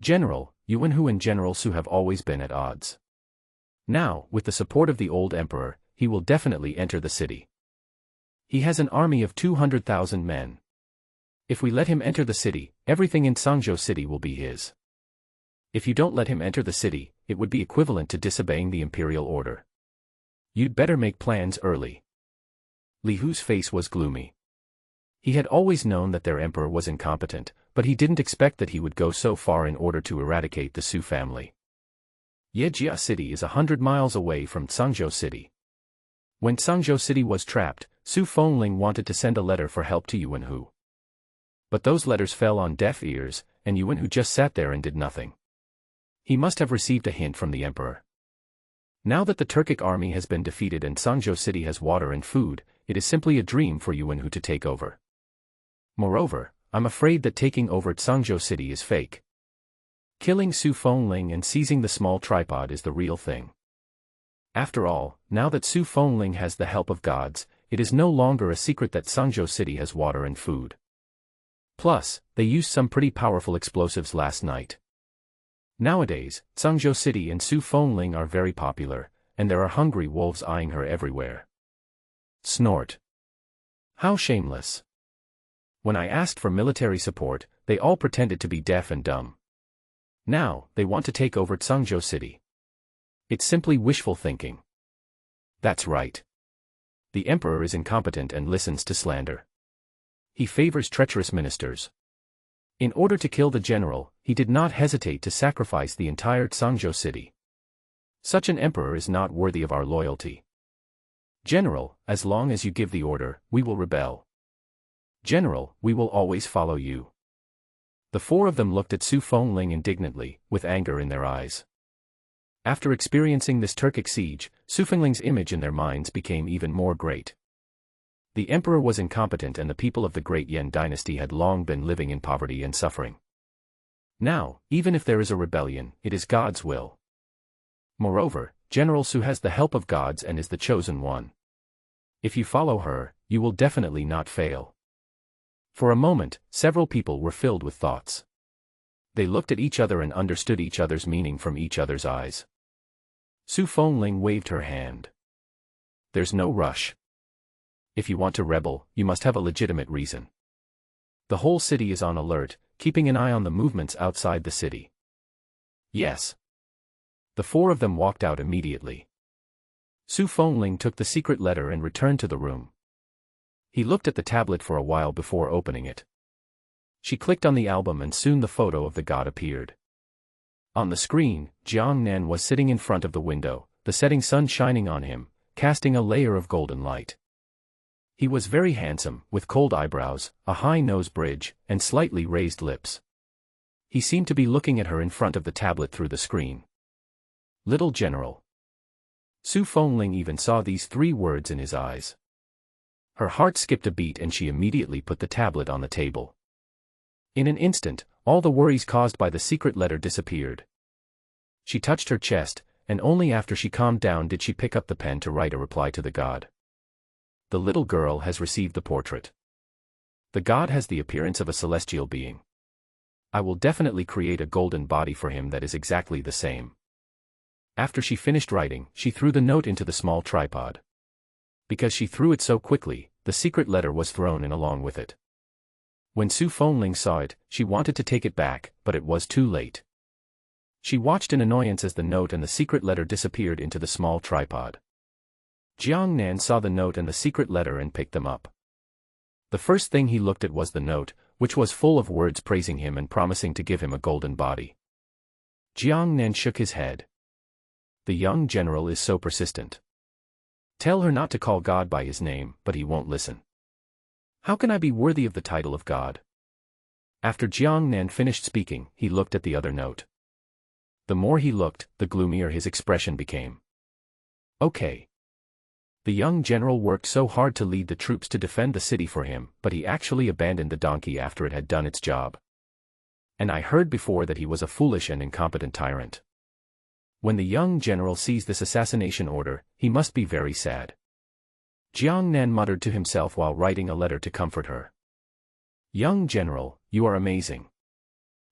General, Yuan and General Su have always been at odds. Now, with the support of the old emperor, he will definitely enter the city. He has an army of 200,000 men. If we let him enter the city, everything in Sangzhou City will be his. If you don't let him enter the city, it would be equivalent to disobeying the imperial order. You'd better make plans early. Li Hu's face was gloomy. He had always known that their emperor was incompetent, but he didn't expect that he would go so far in order to eradicate the Su family. Yejia City is 100 miles away from Sangzhou City. When Sangzhou City was trapped, Su Fengling wanted to send a letter for help to Yuan Hu. But those letters fell on deaf ears, and Yuan Hu just sat there and did nothing. He must have received a hint from the emperor. Now that the Turkic army has been defeated and Sangzhou City has water and food, it is simply a dream for Yuan Hu to take over. Moreover, I'm afraid that taking over Sangzhou City is fake. Killing Su Fengling and seizing the small tripod is the real thing. After all, now that Su Fengling has the help of gods, it is no longer a secret that Sangzhou City has water and food. Plus, they used some pretty powerful explosives last night. Nowadays, Sangzhou City and Su Fengling are very popular, and there are hungry wolves eyeing her everywhere. Snort. How shameless. When I asked for military support, they all pretended to be deaf and dumb. Now, they want to take over Sangzhou City. It's simply wishful thinking. That's right. The emperor is incompetent and listens to slander. He favors treacherous ministers. In order to kill the general, he did not hesitate to sacrifice the entire Sangzhou City. Such an emperor is not worthy of our loyalty. General, as long as you give the order, we will rebel. General, we will always follow you. The four of them looked at Su Fengling indignantly, with anger in their eyes. After experiencing this Turkic siege, Su Fengling's image in their minds became even more great. The emperor was incompetent and the people of the great Yan dynasty had long been living in poverty and suffering. Now, even if there is a rebellion, it is God's will. Moreover, General Su has the help of gods and is the chosen one. If you follow her, you will definitely not fail. For a moment, several people were filled with thoughts. They looked at each other and understood each other's meaning from each other's eyes. Su Fengling waved her hand. There's no rush. If you want to rebel, you must have a legitimate reason. The whole city is on alert, keeping an eye on the movements outside the city. Yes. The four of them walked out immediately. Su Fengling took the secret letter and returned to the room. He looked at the tablet for a while before opening it. She clicked on the album and soon the photo of the god appeared. On the screen, Jiang Nan was sitting in front of the window, the setting sun shining on him, casting a layer of golden light. He was very handsome, with cold eyebrows, a high nose bridge, and slightly raised lips. He seemed to be looking at her in front of the tablet through the screen. Little General. Su Fengling even saw these 3 words in his eyes. Her heart skipped a beat and she immediately put the tablet on the table. In an instant, all the worries caused by the secret letter disappeared. She touched her chest, and only after she calmed down did she pick up the pen to write a reply to the god. The little girl has received the portrait. The god has the appearance of a celestial being. I will definitely create a golden body for him that is exactly the same. After she finished writing, she threw the note into the small tripod. Because she threw it so quickly, the secret letter was thrown in along with it. When Su Fengling saw it, she wanted to take it back, but it was too late. She watched in annoyance as the note and the secret letter disappeared into the small tripod. Jiang Nan saw the note and the secret letter and picked them up. The first thing he looked at was the note, which was full of words praising him and promising to give him a golden body. Jiang Nan shook his head. The young general is so persistent. Tell her not to call God by his name, but he won't listen. How can I be worthy of the title of God? After Jiang Nan finished speaking, he looked at the other note. The more he looked, the gloomier his expression became. Okay. The young general worked so hard to lead the troops to defend the city for him, but he actually abandoned the donkey after it had done its job. And I heard before that he was a foolish and incompetent tyrant. When the young general sees this assassination order, he must be very sad. Jiang Nan muttered to himself while writing a letter to comfort her. Young general, you are amazing.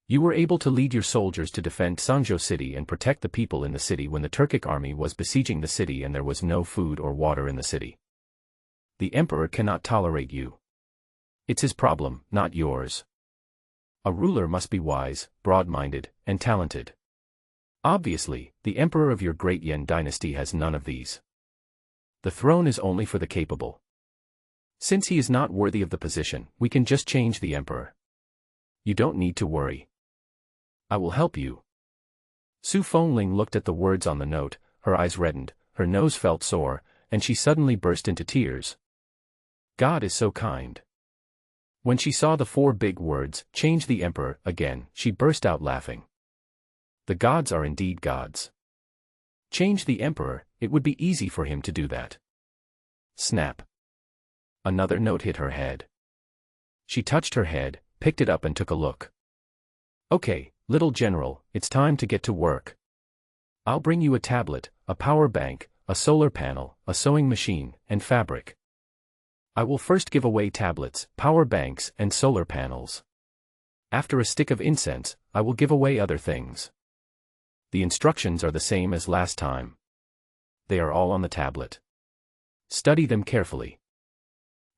You were able to lead your soldiers to defend Sangzhou city and protect the people in the city when the Turkic army was besieging the city and there was no food or water in the city. The emperor cannot tolerate you. It's his problem, not yours. A ruler must be wise, broad-minded, and talented. Obviously, the emperor of your great Yan dynasty has none of these. The throne is only for the capable. Since he is not worthy of the position, we can just change the emperor. You don't need to worry. I will help you. Su Fengling looked at the words on the note, her eyes reddened, her nose felt sore, and she suddenly burst into tears. God is so kind. When she saw the 4 big words, change the emperor, again, she burst out laughing. The gods are indeed gods. Change the emperor, it would be easy for him to do that. Snap. Another note hit her head. She touched her head, picked it up and took a look. Okay, little general, it's time to get to work. I'll bring you a tablet, a power bank, a solar panel, a sewing machine, and fabric. I will first give away tablets, power banks, and solar panels. After a stick of incense, I will give away other things. The instructions are the same as last time. They are all on the tablet. Study them carefully.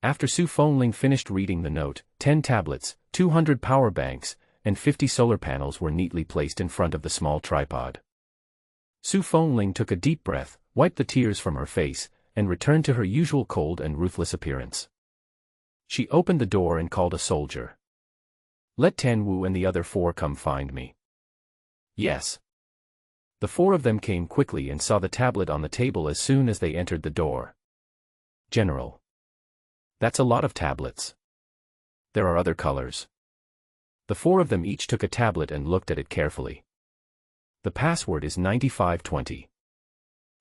After Su Fengling finished reading the note, 10 tablets, 200 power banks, and 50 solar panels were neatly placed in front of the small tripod. Su Fengling took a deep breath, wiped the tears from her face, and returned to her usual cold and ruthless appearance. She opened the door and called a soldier. Let Tan Wu and the other 4 come find me. Yes. The 4 of them came quickly and saw the tablet on the table as soon as they entered the door. General. That's a lot of tablets. There are other colors. The 4 of them each took a tablet and looked at it carefully. The password is 9520.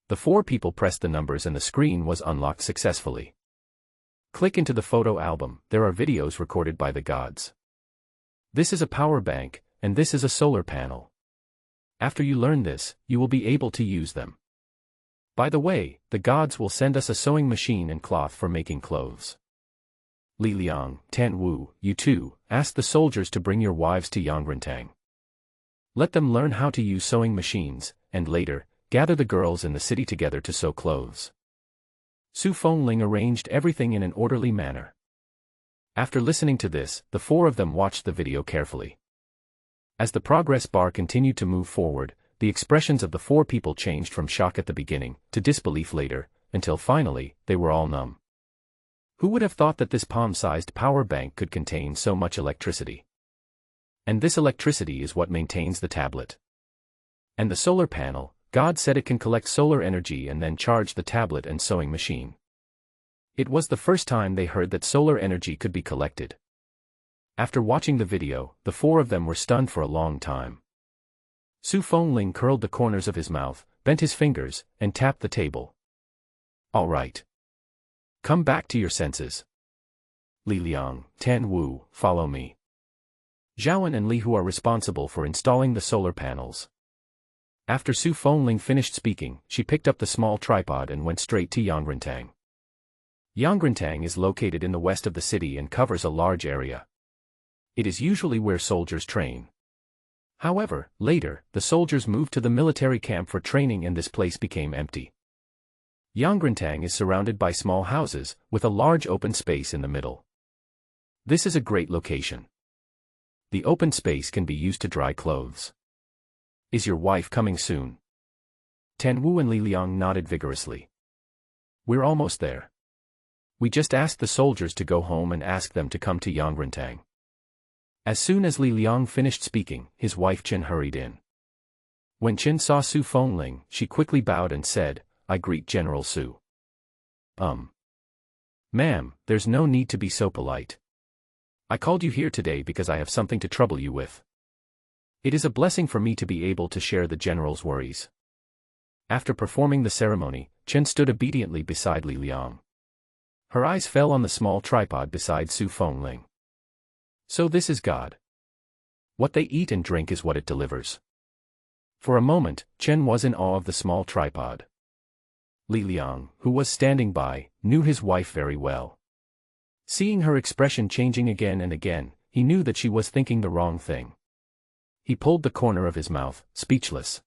The 4 people pressed the numbers and the screen was unlocked successfully. Click into the photo album, there are videos recorded by the gods. This is a power bank, and this is a solar panel. After you learn this, you will be able to use them. By the way, the gods will send us a sewing machine and cloth for making clothes. Li Liang, Tan Wu, you too, ask the soldiers to bring your wives to Yangrentang. Let them learn how to use sewing machines, and later, gather the girls in the city together to sew clothes. Su Fengling arranged everything in an orderly manner. After listening to this, the 4 of them watched the video carefully. As the progress bar continued to move forward, the expressions of the 4 people changed from shock at the beginning, to disbelief later, until finally, they were all numb. Who would have thought that this palm-sized power bank could contain so much electricity? And this electricity is what maintains the tablet. And the solar panel, God said it can collect solar energy and then charge the tablet and sewing machine. It was the first time they heard that solar energy could be collected. After watching the video, the 4 of them were stunned for a long time. Su Fengling curled the corners of his mouth, bent his fingers, and tapped the table. All right. Come back to your senses. Li Liang, Tan Wu, follow me. Zhaoan and Li Hu are responsible for installing the solar panels. After Su Fengling finished speaking, she picked up the small tripod and went straight to Yangrentang. Yangrentang is located in the west of the city and covers a large area. It is usually where soldiers train. However, later, the soldiers moved to the military camp for training and this place became empty. Yangrentang is surrounded by small houses, with a large open space in the middle. This is a great location. The open space can be used to dry clothes. Is your wife coming soon? Tan Wu and Li Liang nodded vigorously. We're almost there. We just asked the soldiers to go home and ask them to come to Yangrentang. As soon as Li Liang finished speaking, his wife Chen hurried in. When Chen saw Su Fengling, she quickly bowed and said, I greet General Su. Ma'am, there's no need to be so polite. I called you here today because I have something to trouble you with. It is a blessing for me to be able to share the general's worries. After performing the ceremony, Chen stood obediently beside Li Liang. Her eyes fell on the small tripod beside Su Fengling. So this is God. What they eat and drink is what it delivers. For a moment, Chen was in awe of the small tripod. Li Liang, who was standing by, knew his wife very well. Seeing her expression changing again and again, he knew that she was thinking the wrong thing. He pulled the corner of his mouth, speechless.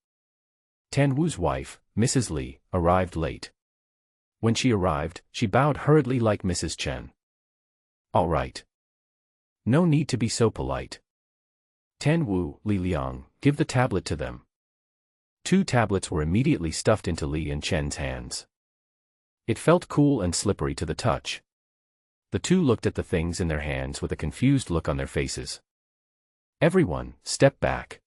Tan Wu's wife, Mrs. Li, arrived late. When she arrived, she bowed hurriedly like Mrs. Chen. All right. No need to be so polite. Tan Wu, Li Liang, give the tablet to them. 2 tablets were immediately stuffed into Li and Chen's hands. It felt cool and slippery to the touch. The 2 looked at the things in their hands with a confused look on their faces. Everyone, step back.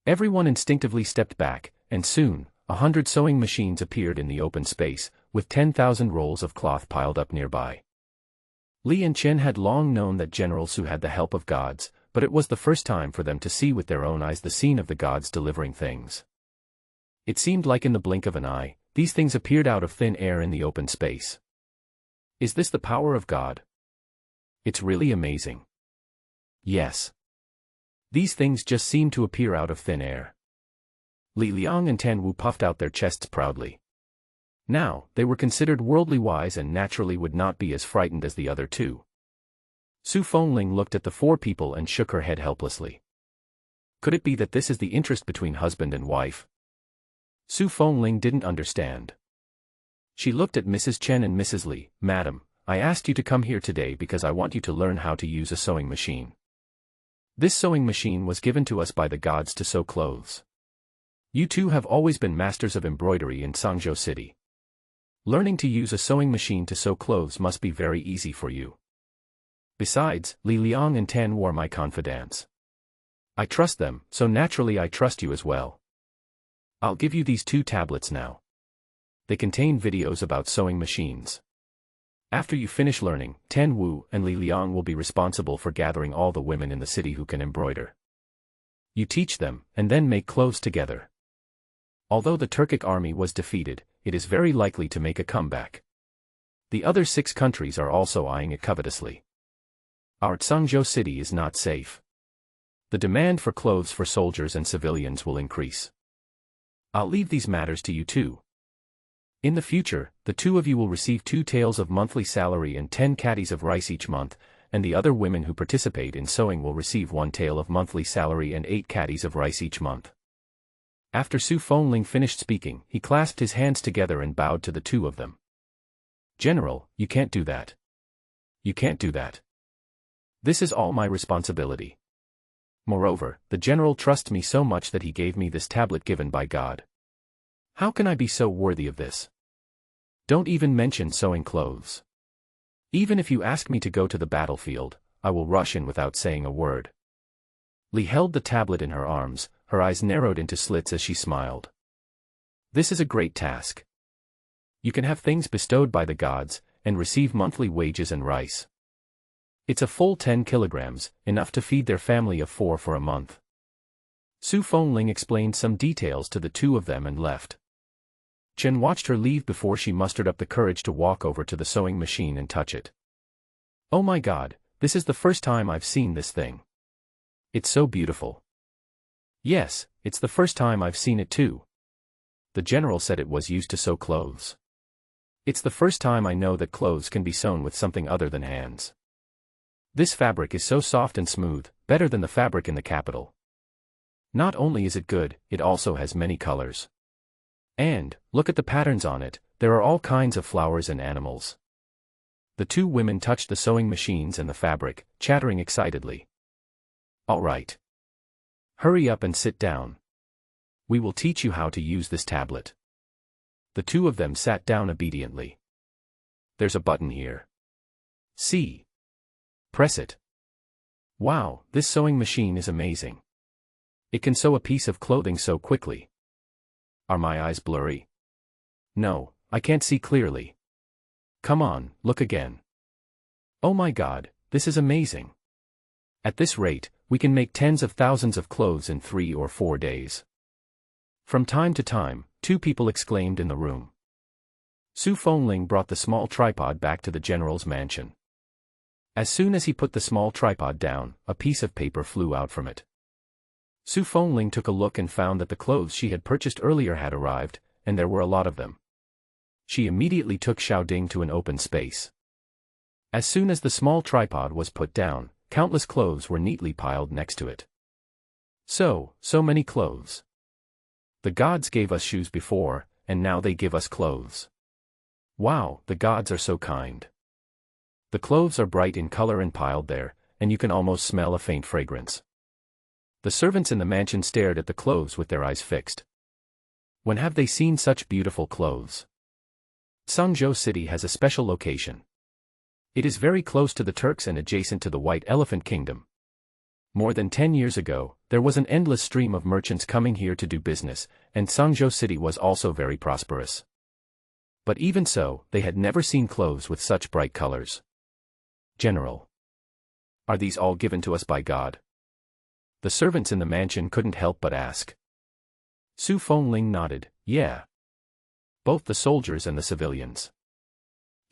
Everyone instinctively stepped back, and soon, 100 sewing machines appeared in the open space, with 10,000 rolls of cloth piled up nearby. Li and Chen had long known that General Su had the help of gods, but it was the first time for them to see with their own eyes the scene of the gods delivering things. It seemed like in the blink of an eye, these things appeared out of thin air in the open space. Is this the power of God? It's really amazing. Yes. These things just seem to appear out of thin air. Li Liang and Tan Wu puffed out their chests proudly. Now, they were considered worldly wise and naturally would not be as frightened as the other 2. Su Fengling looked at the 4 people and shook her head helplessly. Could it be that this is the interest between husband and wife? Su Fengling didn't understand. She looked at Mrs. Chen and Mrs. Li. Madam, I asked you to come here today because I want you to learn how to use a sewing machine. This sewing machine was given to us by the gods to sew clothes. You 2 have always been masters of embroidery in Sangzhou City. Learning to use a sewing machine to sew clothes must be very easy for you. Besides, Li Liang and Tan Wu are my confidants. I trust them, so naturally I trust you as well. I'll give you these 2 tablets now. They contain videos about sewing machines. After you finish learning, Tan Wu and Li Liang will be responsible for gathering all the women in the city who can embroider. You teach them, and then make clothes together. Although the Turkic army was defeated, it is very likely to make a comeback. The other 6 countries are also eyeing it covetously. Our Sangzhou city is not safe. The demand for clothes for soldiers and civilians will increase. I'll leave these matters to you 2. In the future, the 2 of you will receive 2 taels of monthly salary and 10 caddies of rice each month, and the other women who participate in sewing will receive 1 tael of monthly salary and 8 caddies of rice each month. After Su Fengling finished speaking, he clasped his hands together and bowed to the 2 of them. General, you can't do that. You can't do that. This is all my responsibility. Moreover, the general trusts me so much that he gave me this tablet given by God. How can I be so worthy of this? Don't even mention sewing clothes. Even if you ask me to go to the battlefield, I will rush in without saying a word. Li held the tablet in her arms, her eyes narrowed into slits as she smiled. This is a great task. You can have things bestowed by the gods, and receive monthly wages and rice. It's a full 10 kilograms, enough to feed their family of 4 for a month. Su Fengling explained some details to the 2 of them and left. Chen watched her leave before she mustered up the courage to walk over to the sewing machine and touch it. Oh my God, this is the first time I've seen this thing. It's so beautiful. Yes, it's the first time I've seen it too. The general said it was used to sew clothes. It's the first time I know that clothes can be sewn with something other than hands. This fabric is so soft and smooth, better than the fabric in the capital. Not only is it good, it also has many colors. And, look at the patterns on it, there are all kinds of flowers and animals. The 2 women touched the sewing machines and the fabric, chattering excitedly. All right. Hurry up and sit down. We will teach you how to use this tablet. The 2 of them sat down obediently. There's a button here. See. Press it. Wow, this sewing machine is amazing. It can sew a piece of clothing so quickly. Are my eyes blurry? No, I can't see clearly. Come on, look again. Oh my God, this is amazing. At this rate, we can make tens of thousands of clothes in 3 or 4 days. From time to time, two people exclaimed in the room. Su Fengling brought the small tripod back to the general's mansion. As soon as he put the small tripod down, a piece of paper flew out from it. Su Fengling took a look and found that the clothes she had purchased earlier had arrived, and there were a lot of them. She immediately took Xiao Ding to an open space. As soon as the small tripod was put down, countless clothes were neatly piled next to it. So many clothes. The gods gave us shoes before, and now they give us clothes. Wow, the gods are so kind. The clothes are bright in color and piled there, and you can almost smell a faint fragrance. The servants in the mansion stared at the clothes with their eyes fixed. When have they seen such beautiful clothes? Sangzhou City has a special location. It is very close to the Turks and adjacent to the White Elephant Kingdom. More than 10 years ago, there was an endless stream of merchants coming here to do business, and Sangzhou City was also very prosperous. But even so, they had never seen clothes with such bright colors. General. Are these all given to us by God? The servants in the mansion couldn't help but ask. Su Fengling nodded, yeah. Both the soldiers and the civilians.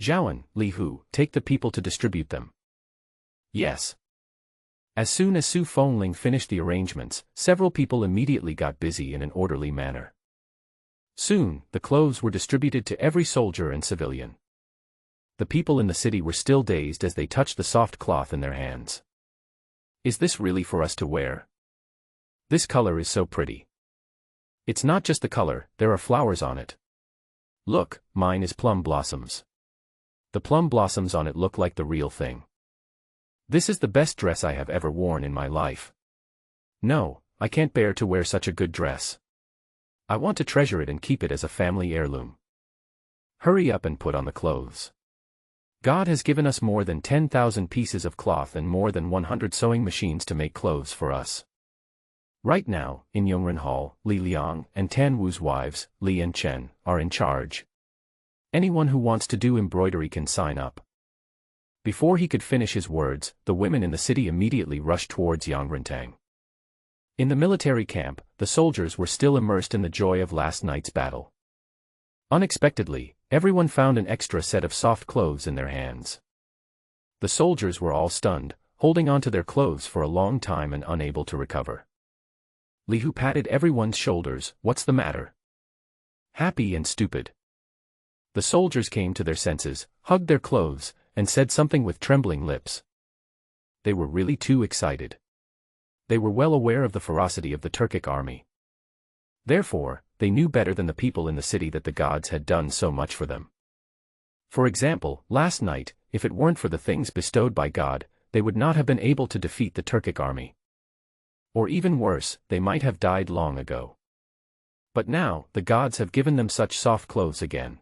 Zhaoan, Li Hu, take the people to distribute them. Yes. As soon as Su Fengling finished the arrangements, several people immediately got busy in an orderly manner. Soon, the clothes were distributed to every soldier and civilian. The people in the city were still dazed as they touched the soft cloth in their hands. Is this really for us to wear? This color is so pretty. It's not just the color, there are flowers on it. Look, mine is plum blossoms. The plum blossoms on it look like the real thing. This is the best dress I have ever worn in my life. No, I can't bear to wear such a good dress. I want to treasure it and keep it as a family heirloom. Hurry up and put on the clothes. God has given us more than 10,000 pieces of cloth and more than 100 sewing machines to make clothes for us. Right now, in Yongren Hall, Li Liang and Tan Wu's wives, Li and Chen, are in charge. Anyone who wants to do embroidery can sign up. Before he could finish his words, the women in the city immediately rushed towards Yang Rentang. In the military camp, the soldiers were still immersed in the joy of last night's battle. Unexpectedly, everyone found an extra set of soft clothes in their hands. The soldiers were all stunned, holding on to their clothes for a long time and unable to recover. Li Hu patted everyone's shoulders. What's the matter? Happy and stupid. The soldiers came to their senses, hugged their clothes, and said something with trembling lips. They were really too excited. They were well aware of the ferocity of the Turkic army. Therefore, they knew better than the people in the city that the gods had done so much for them. For example, last night, if it weren't for the things bestowed by God, they would not have been able to defeat the Turkic army. Or even worse, they might have died long ago. But now, the gods have given them such soft clothes again.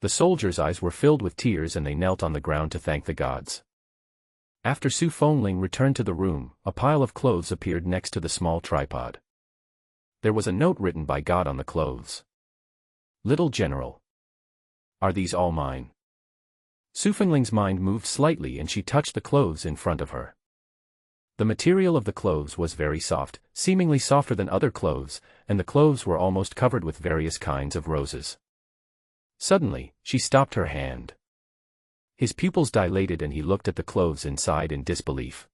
The soldiers' eyes were filled with tears and they knelt on the ground to thank the gods. After Su Fengling returned to the room, a pile of clothes appeared next to the small tripod. There was a note written by God on the clothes. Little General. Are these all mine? Su Fengling's mind moved slightly and she touched the clothes in front of her. The material of the clothes was very soft, seemingly softer than other clothes, and the clothes were almost covered with various kinds of roses. Suddenly, she stopped her hand. His pupils dilated and he looked at the clothes inside in disbelief.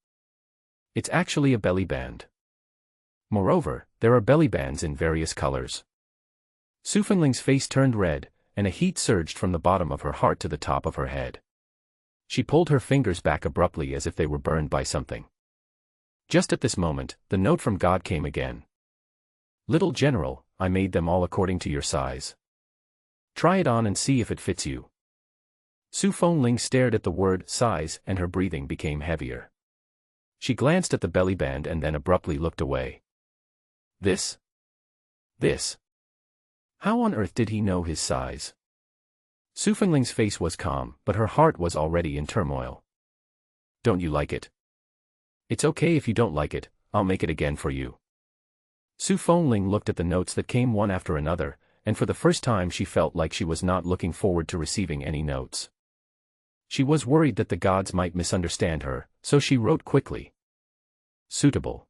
It's actually a belly band. Moreover, there are belly bands in various colors. Su Fengling's face turned red, and a heat surged from the bottom of her heart to the top of her head. She pulled her fingers back abruptly as if they were burned by something. Just at this moment, the note from God came again. Little General, I made them all according to your size. Try it on and see if it fits you. Su Fengling stared at the word size and her breathing became heavier. She glanced at the belly band and then abruptly looked away. This. How on earth did he know his size? Su Fengling's face was calm, but her heart was already in turmoil. Don't you like it? It's okay if you don't like it, I'll make it again for you. Su Fengling looked at the notes that came one after another, and for the first time she felt like she was not looking forward to receiving any notes. She was worried that the gods might misunderstand her, so she wrote quickly. Suitable.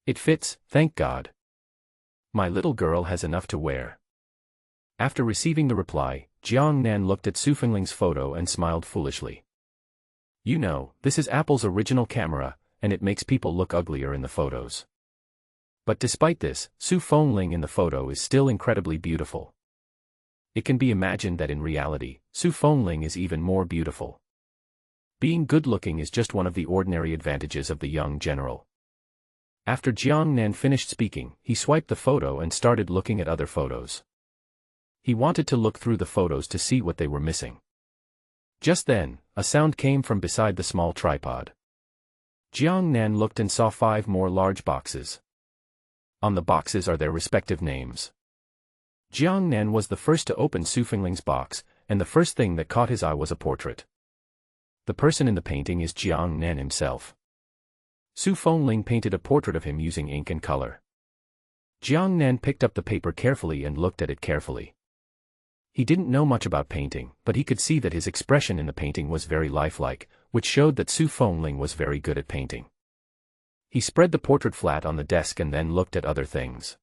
It fits, thank God. My little girl has enough to wear. After receiving the reply, Jiang Nan looked at Su Fengling's photo and smiled foolishly. You know, this is Apple's original camera, and it makes people look uglier in the photos. But despite this, Su Fengling in the photo is still incredibly beautiful. It can be imagined that in reality, Su Fengling is even more beautiful. Being good-looking is just one of the ordinary advantages of the young general. After Jiang Nan finished speaking, he swiped the photo and started looking at other photos. He wanted to look through the photos to see what they were missing. Just then, a sound came from beside the small tripod. Jiang Nan looked and saw 5 more large boxes. On the boxes are their respective names. Jiang Nan was the first to open Su Fengling's box, and the first thing that caught his eye was a portrait. The person in the painting is Jiang Nan himself. Su Fengling painted a portrait of him using ink and color. Jiang Nan picked up the paper carefully and looked at it carefully. He didn't know much about painting, but he could see that his expression in the painting was very lifelike, which showed that Su Fengling was very good at painting. He spread the portrait flat on the desk and then looked at other things.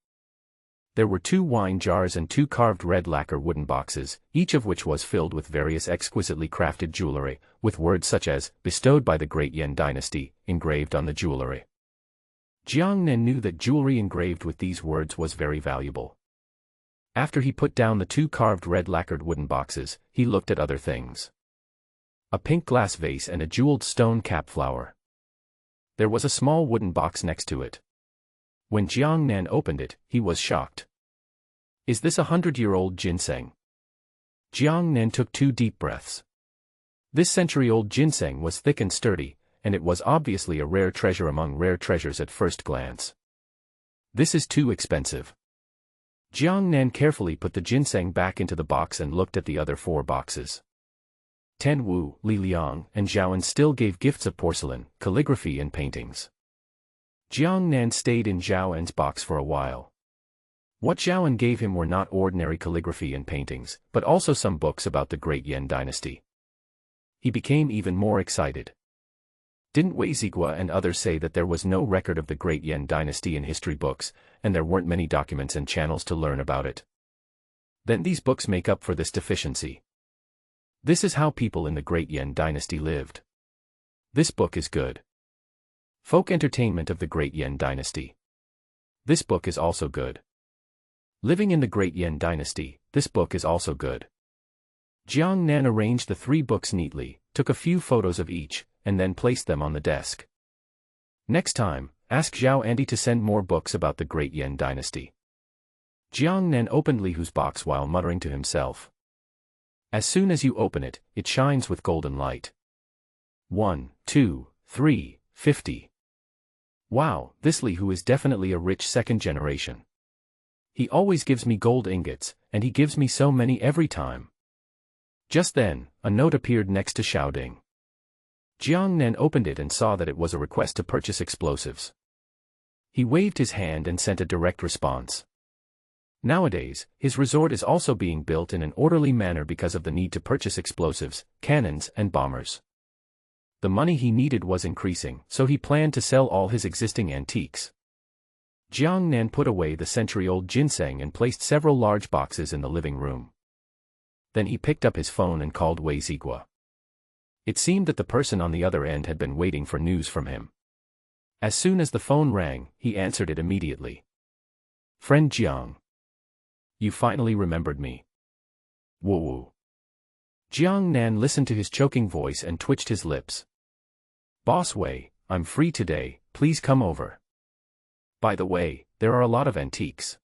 There were 2 wine jars and 2 carved red lacquer wooden boxes, each of which was filled with various exquisitely crafted jewelry, with words such as, bestowed by the Great Yuan Dynasty, engraved on the jewelry. Jiang Nan knew that jewelry engraved with these words was very valuable. After he put down the 2 carved red lacquered wooden boxes, he looked at other things. A pink glass vase and a jeweled stone cap flower. There was a small wooden box next to it. When Jiang Nan opened it, he was shocked. Is this 100-year-old ginseng? Jiang Nan took 2 deep breaths. This century-old ginseng was thick and sturdy, and it was obviously a rare treasure among rare treasures at first glance. This is too expensive. Jiang Nan carefully put the ginseng back into the box and looked at the other 4 boxes. Tan Wu, Li Liang, and Zhaoan still gave gifts of porcelain, calligraphy and paintings. Jiang Nan stayed in Zhaoan's box for a while. What Zhaoan gave him were not ordinary calligraphy and paintings, but also some books about the Great Yuan Dynasty. He became even more excited. Didn't Wei Zigua and others say that there was no record of the Great Yuan Dynasty in history books, and there weren't many documents and channels to learn about it? Then these books make up for this deficiency. This is how people in the Great Yuan Dynasty lived. This book is good. Folk entertainment of the Great Yuan Dynasty. This book is also good. Living in the Great Yuan Dynasty, this book is also good. Jiang Nan arranged the 3 books neatly, took a few photos of each, and then placed them on the desk. Next time, ask Zhao Andy to send more books about the Great Yuan Dynasty. Jiang Nan opened Li Hu's box while muttering to himself. As soon as you open it, it shines with golden light. 1, 2, 3, 50. Wow, this Li Hu is definitely a rich second generation. He always gives me gold ingots, and he gives me so many every time. Just then, a note appeared next to Xiaoding. Jiang Nan opened it and saw that it was a request to purchase explosives. He waved his hand and sent a direct response. Nowadays, his resort is also being built in an orderly manner because of the need to purchase explosives, cannons, and bombers. The money he needed was increasing, so he planned to sell all his existing antiques. Jiang Nan put away the century-old ginseng and placed several large boxes in the living room. Then he picked up his phone and called Wei Zigua. It seemed that the person on the other end had been waiting for news from him. As soon as the phone rang, he answered it immediately. Friend Jiang. You finally remembered me. Woo-woo. Jiang Nan listened to his choking voice and twitched his lips. Boss Wei, I'm free today, please come over. By the way, there are a lot of antiques.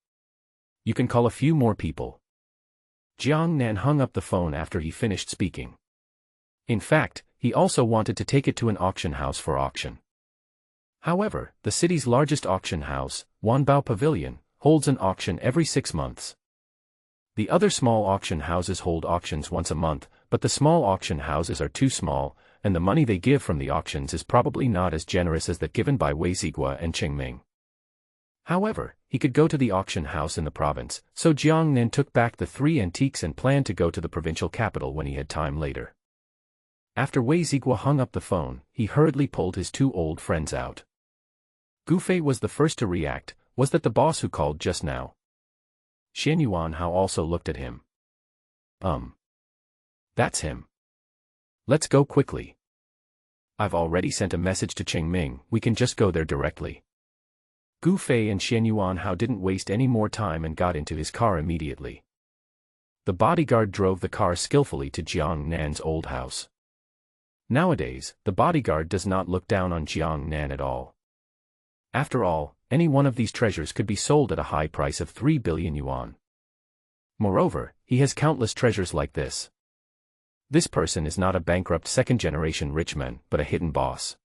You can call a few more people. Jiang Nan hung up the phone after he finished speaking. In fact, he also wanted to take it to an auction house for auction. However, the city's largest auction house, Wanbao Pavilion, holds an auction every 6 months. The other small auction houses hold auctions once a month, but the small auction houses are too small, and the money they give from the auctions is probably not as generous as that given by Wei Zigua and Chengming. However, he could go to the auction house in the province, so Jiang Nan took back the 3 antiques and planned to go to the provincial capital when he had time later. After Wei Zigua hung up the phone, he hurriedly pulled his 2 old friends out. Gufei was the first to react. Was that the boss who called just now? Xian Yuanhao also looked at him. That's him. Let's go quickly. I've already sent a message to Qingming, we can just go there directly. Gu Fei and Xian Yuanhao didn't waste any more time and got into his car immediately. The bodyguard drove the car skillfully to Jiang Nan's old house. Nowadays, the bodyguard does not look down on Jiang Nan at all. After all, any one of these treasures could be sold at a high price of 3 billion yuan. Moreover, he has countless treasures like this. This person is not a bankrupt second-generation rich man, but a hidden boss.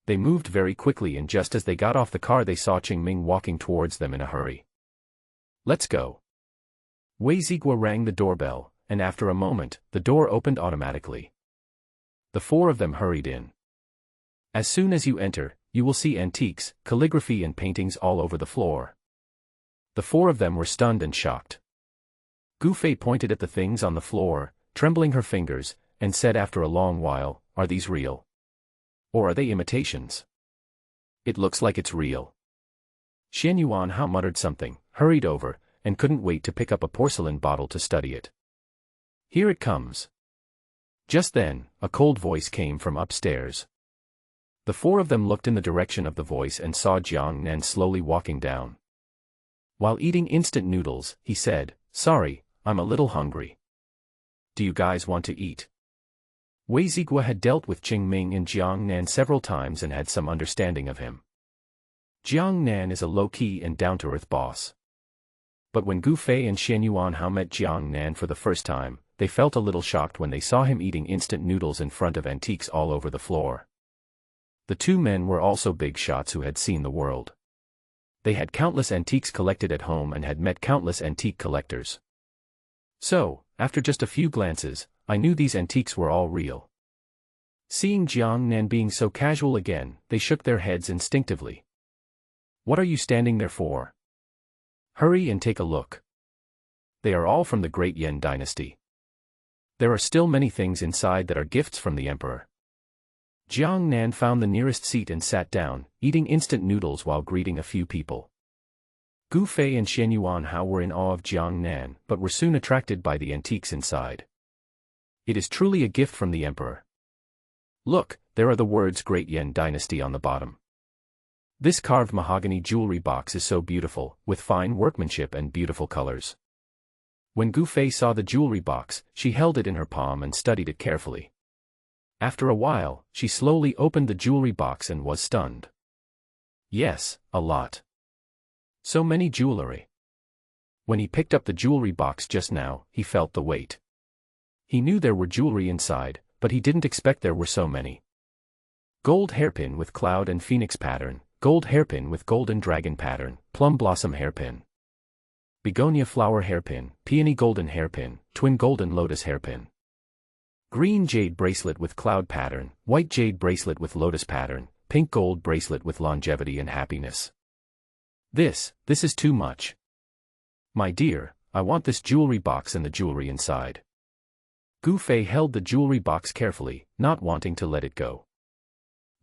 They moved very quickly, and just as they got off the car they saw Qingming walking towards them in a hurry. Let's go. Wei Zigua rang the doorbell, and after a moment, the door opened automatically. The four of them hurried in. As soon as you enter, you will see antiques, calligraphy and paintings all over the floor. The four of them were stunned and shocked. Gu Fei pointed at the things on the floor, trembling her fingers, and said after a long while, "Are these real? Or are they imitations? It looks like it's real." Xian Yuanhao muttered something, hurried over, and couldn't wait to pick up a porcelain bottle to study it. Here it comes. Just then, a cold voice came from upstairs. The four of them looked in the direction of the voice and saw Jiang Nan slowly walking down. While eating instant noodles, he said, "Sorry, I'm a little hungry. Do you guys want to eat?" Wei Zigua had dealt with Qingming and Jiang Nan several times and had some understanding of him. Jiang Nan is a low-key and down-to-earth boss. But when Gu Fei and Xian Yuanhao met Jiang Nan for the first time, they felt a little shocked when they saw him eating instant noodles in front of antiques all over the floor. The two men were also big shots who had seen the world. They had countless antiques collected at home and had met countless antique collectors. So, after just a few glances, I knew these antiques were all real. Seeing Jiang Nan being so casual again, they shook their heads instinctively. "What are you standing there for? Hurry and take a look. They are all from the Great Yan dynasty. There are still many things inside that are gifts from the emperor." Jiang Nan found the nearest seat and sat down, eating instant noodles while greeting a few people. Gu Fei and Xian Yuanhao were in awe of Jiang Nan, but were soon attracted by the antiques inside. "It is truly a gift from the emperor. Look, there are the words Great Yan Dynasty on the bottom. This carved mahogany jewelry box is so beautiful, with fine workmanship and beautiful colors." When Gu Fei saw the jewelry box, she held it in her palm and studied it carefully. After a while, she slowly opened the jewelry box and was stunned. Yes, a lot. So many jewelry. When he picked up the jewelry box just now, he felt the weight. He knew there were jewelry inside, but he didn't expect there were so many. Gold hairpin with cloud and phoenix pattern, gold hairpin with golden dragon pattern, plum blossom hairpin, begonia flower hairpin, peony golden hairpin, twin golden lotus hairpin. Green jade bracelet with cloud pattern, white jade bracelet with lotus pattern, pink gold bracelet with longevity and happiness. This is too much. My dear, I want this jewelry box and the jewelry inside. Gu Fei held the jewelry box carefully, not wanting to let it go.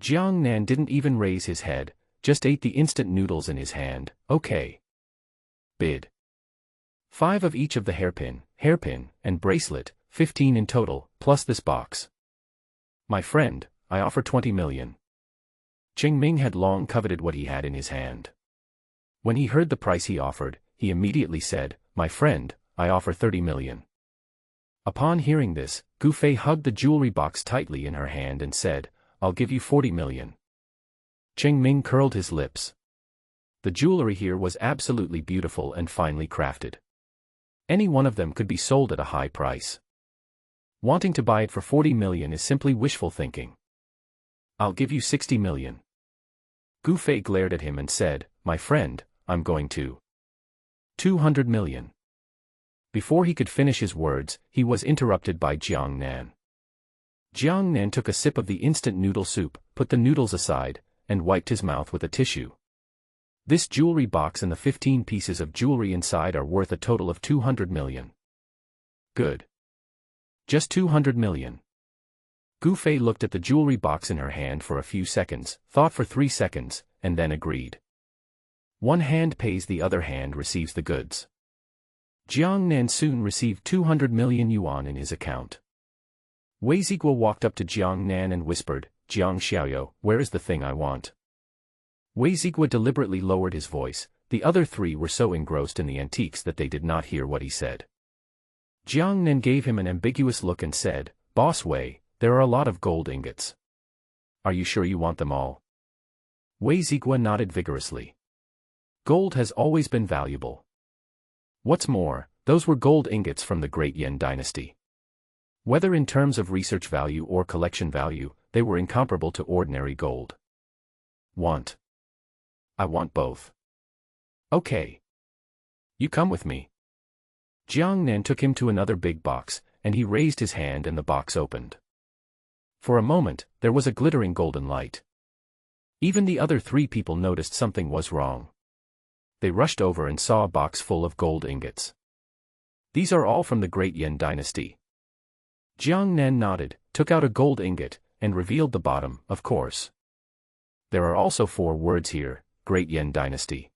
Jiang Nan didn't even raise his head, just ate the instant noodles in his hand. "Okay. Bid. 5 of each of the hairpin, and bracelet, 15 in total, plus this box. My friend, I offer 20 million. Qingming had long coveted what he had in his hand. When he heard the price he offered, he immediately said, "My friend, I offer 30 million. Upon hearing this, Gu Fei hugged the jewelry box tightly in her hand and said, "I'll give you 40 million. Qingming curled his lips. The jewelry here was absolutely beautiful and finely crafted. Any one of them could be sold at a high price. Wanting to buy it for 40 million is simply wishful thinking. I'll give you 60 million. Gu Fei glared at him and said, "My friend, I'm going to 200 million. Before he could finish his words, he was interrupted by Jiang Nan. Jiang Nan took a sip of the instant noodle soup, put the noodles aside, and wiped his mouth with a tissue. This jewelry box and the 15 pieces of jewelry inside are worth a total of 200 million. Good. Just 200 million. Gu Fei looked at the jewelry box in her hand for a few seconds, thought for 3 seconds, and then agreed. One hand pays, the other hand receives the goods. Jiang Nan soon received 200 million yuan in his account. Wei Zigua walked up to Jiang Nan and whispered, "Jiang Xiaoyou, where is the thing I want?" Wei Zigua deliberately lowered his voice. The other three were so engrossed in the antiques that they did not hear what he said. Jiang Nan gave him an ambiguous look and said, "Boss Wei, there are a lot of gold ingots. Are you sure you want them all?" Wei Zigua nodded vigorously. Gold has always been valuable. What's more, those were gold ingots from the Great Yuan dynasty. Whether in terms of research value or collection value, they were incomparable to ordinary gold. Want? I want both. Okay. You come with me. Jiang Nan took him to another big box, and he raised his hand and the box opened. For a moment, there was a glittering golden light. Even the other three people noticed something was wrong. They rushed over and saw a box full of gold ingots. These are all from the Great Yuan dynasty. Jiang Nan nodded, took out a gold ingot, and revealed the bottom, of course. There are also 4 words here, Great Yuan dynasty.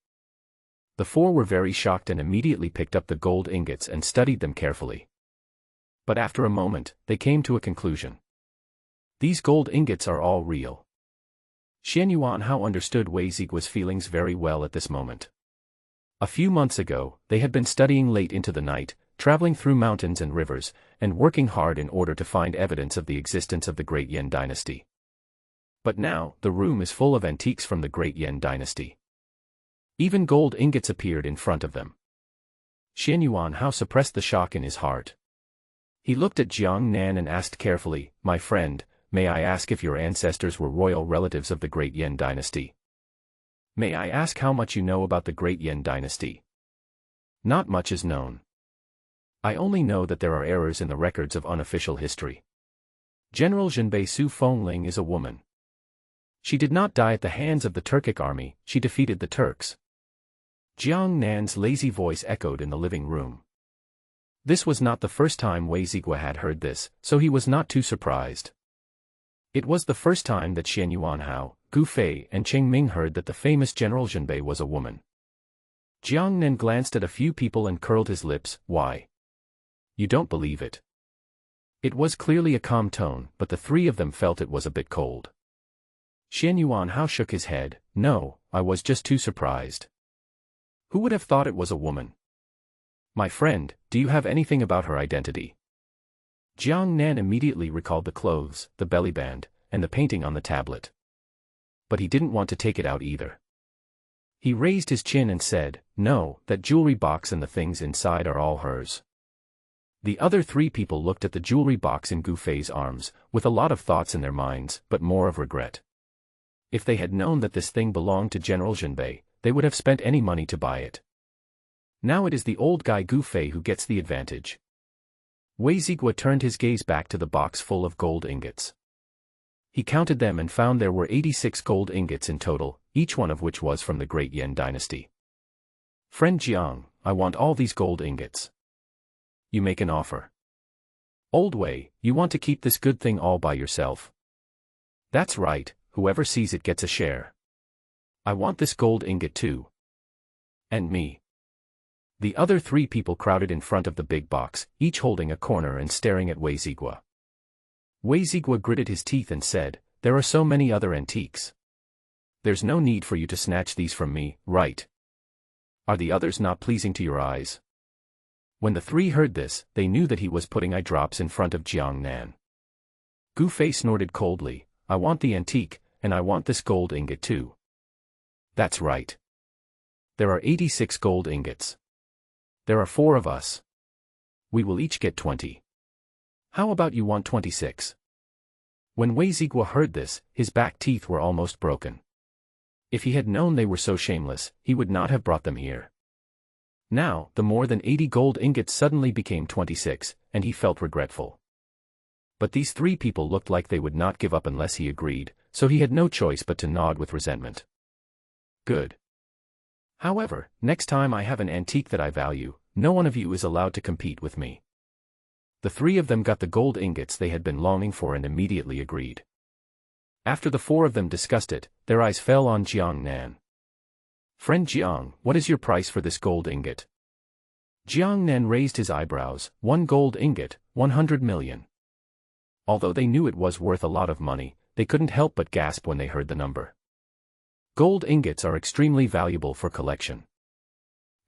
The 4 were very shocked and immediately picked up the gold ingots and studied them carefully. But after a moment, they came to a conclusion. These gold ingots are all real. Xian Yuanhao understood Wei Zigua's feelings very well at this moment. A few months ago, they had been studying late into the night, traveling through mountains and rivers, and working hard in order to find evidence of the existence of the Great Yuan dynasty. But now, the room is full of antiques from the Great Yuan dynasty. Even gold ingots appeared in front of them. Xian Yuanhao suppressed the shock in his heart. He looked at Jiang Nan and asked carefully, "My friend, may I ask if your ancestors were royal relatives of the Great Yuan dynasty? May I ask how much you know about the Great Yuan dynasty?" "Not much is known. I only know that there are errors in the records of unofficial history. General Zhenbei Su Fengling is a woman. She did not die at the hands of the Turkic army, she defeated the Turks." Jiang Nan's lazy voice echoed in the living room. This was not the first time Wei Zigua had heard this, so he was not too surprised. It was the first time that Xian Yuanhao, Gu Fei and Cheng Ming heard that the famous General Zhenbei was a woman. Jiang Nan glanced at a few people and curled his lips. "Why? You don't believe it?" It was clearly a calm tone, but the 3 of them felt it was a bit cold. Xian Yuanhao shook his head. "No, I was just too surprised. Who would have thought it was a woman? My friend, do you have anything about her identity?" Jiang Nan immediately recalled the clothes, the belly band, and the painting on the tablet. But he didn't want to take it out either. He raised his chin and said, "No, that jewelry box and the things inside are all hers." The other 3 people looked at the jewelry box in Gu Fei's arms, with a lot of thoughts in their minds, but more of regret. If they had known that this thing belonged to General Zhenbei, they would have spent any money to buy it. Now it is the old guy Gu Fei who gets the advantage. Wei Zigua turned his gaze back to the box full of gold ingots. He counted them and found there were 86 gold ingots in total, each one of which was from the Great Yuan dynasty. "Friend Jiang, I want all these gold ingots. You make an offer." "Old Wei, you want to keep this good thing all by yourself?" "That's right, whoever sees it gets a share. I want this gold ingot too." "And me." The other 3 people crowded in front of the big box, each holding a corner and staring at Wei Zigua. Wei Zigua gritted his teeth and said, "There are so many other antiques. There's no need for you to snatch these from me, right? Are the others not pleasing to your eyes?" When the 3 heard this, they knew that he was putting eye drops in front of Jiang Nan. Gu Fei snorted coldly, "I want the antique, and I want this gold ingot too." "That's right. There are 86 gold ingots. There are 4 of us. We will each get 20. How about you want 26? When Wei Zigua heard this, his back teeth were almost broken. If he had known they were so shameless, he would not have brought them here. Now, the more than 80 gold ingots suddenly became 26, and he felt regretful. But these 3 people looked like they would not give up unless he agreed, so he had no choice but to nod with resentment. "Good. However, next time I have an antique that I value, no one of you is allowed to compete with me." The 3 of them got the gold ingots they had been longing for and immediately agreed. After the 4 of them discussed it, their eyes fell on Jiang Nan. Friend Jiang, what is your price for this gold ingot? Jiang Nan raised his eyebrows. 1 gold ingot, 100 million. Although they knew it was worth a lot of money, they couldn't help but gasp when they heard the number. Gold ingots are extremely valuable for collection.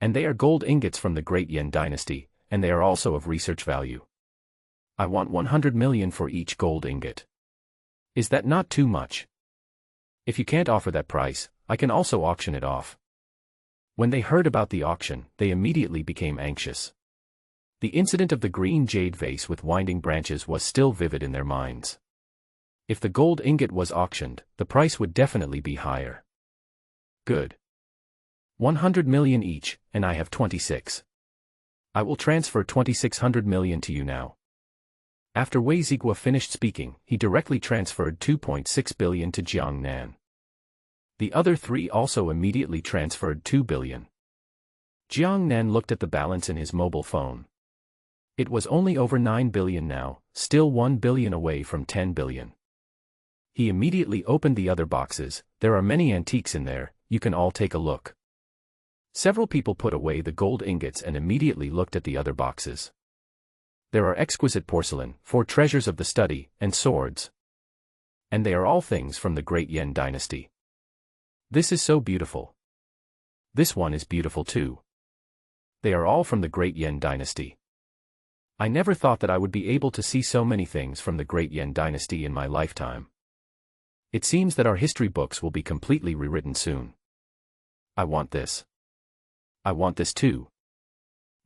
And they are gold ingots from the Great Yuan dynasty, and they are also of research value. I want 100 million for each gold ingot. Is that not too much? If you can't offer that price, I can also auction it off. When they heard about the auction, they immediately became anxious. The incident of the green jade vase with winding branches was still vivid in their minds. If the gold ingot was auctioned, the price would definitely be higher. Good. 100 million each, and I have 26. I will transfer 2600 million to you now. After Wei Zigua finished speaking, he directly transferred 2.6 billion to Jiang Nan. The other three also immediately transferred 2 billion. Jiang Nan looked at the balance in his mobile phone. It was only over 9 billion now, still 1 billion away from 10 billion. He immediately opened the other boxes. There are many antiques in there, you can all take a look. Several people put away the gold ingots and immediately looked at the other boxes. There are exquisite porcelain, 4 treasures of the study, and swords. And they are all things from the Great Yuan dynasty. This is so beautiful. This one is beautiful too. They are all from the Great Yuan dynasty. I never thought that I would be able to see so many things from the Great Yuan dynasty in my lifetime. It seems that our history books will be completely rewritten soon. I want this. I want this too.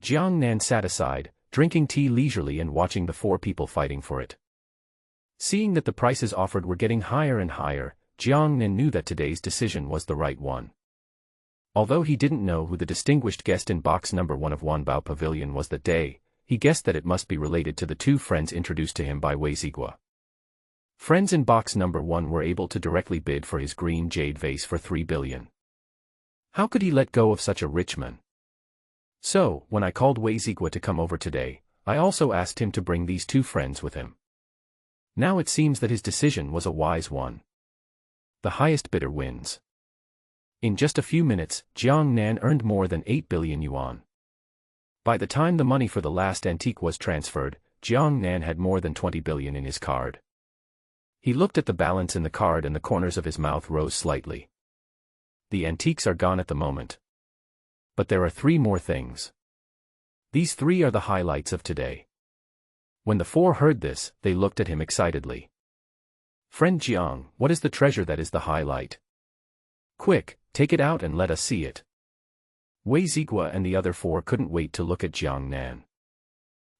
Jiang Nan sat aside, drinking tea leisurely and watching the 4 people fighting for it. Seeing that the prices offered were getting higher and higher, Jiang Nan knew that today's decision was the right one. Although he didn't know who the distinguished guest in box number 1 of Wanbao Pavilion was that day, he guessed that it must be related to the 2 friends introduced to him by Wei Zigua. Friends in box number 1 were able to directly bid for his green jade vase for 3 billion. How could he let go of such a rich man? So, when I called Wei Zigua to come over today, I also asked him to bring these 2 friends with him. Now it seems that his decision was a wise one. The highest bidder wins. In just a few minutes, Jiang Nan earned more than 8 billion yuan. By the time the money for the last antique was transferred, Jiang Nan had more than 20 billion in his card. He looked at the balance in the card and the corners of his mouth rose slightly. The antiques are gone at the moment. But there are 3 more things. These 3 are the highlights of today. When the 4 heard this, they looked at him excitedly. Friend Jiang, what is the treasure that is the highlight? Quick, take it out and let us see it. Wei Zigua and the other 4 couldn't wait to look at Jiang Nan.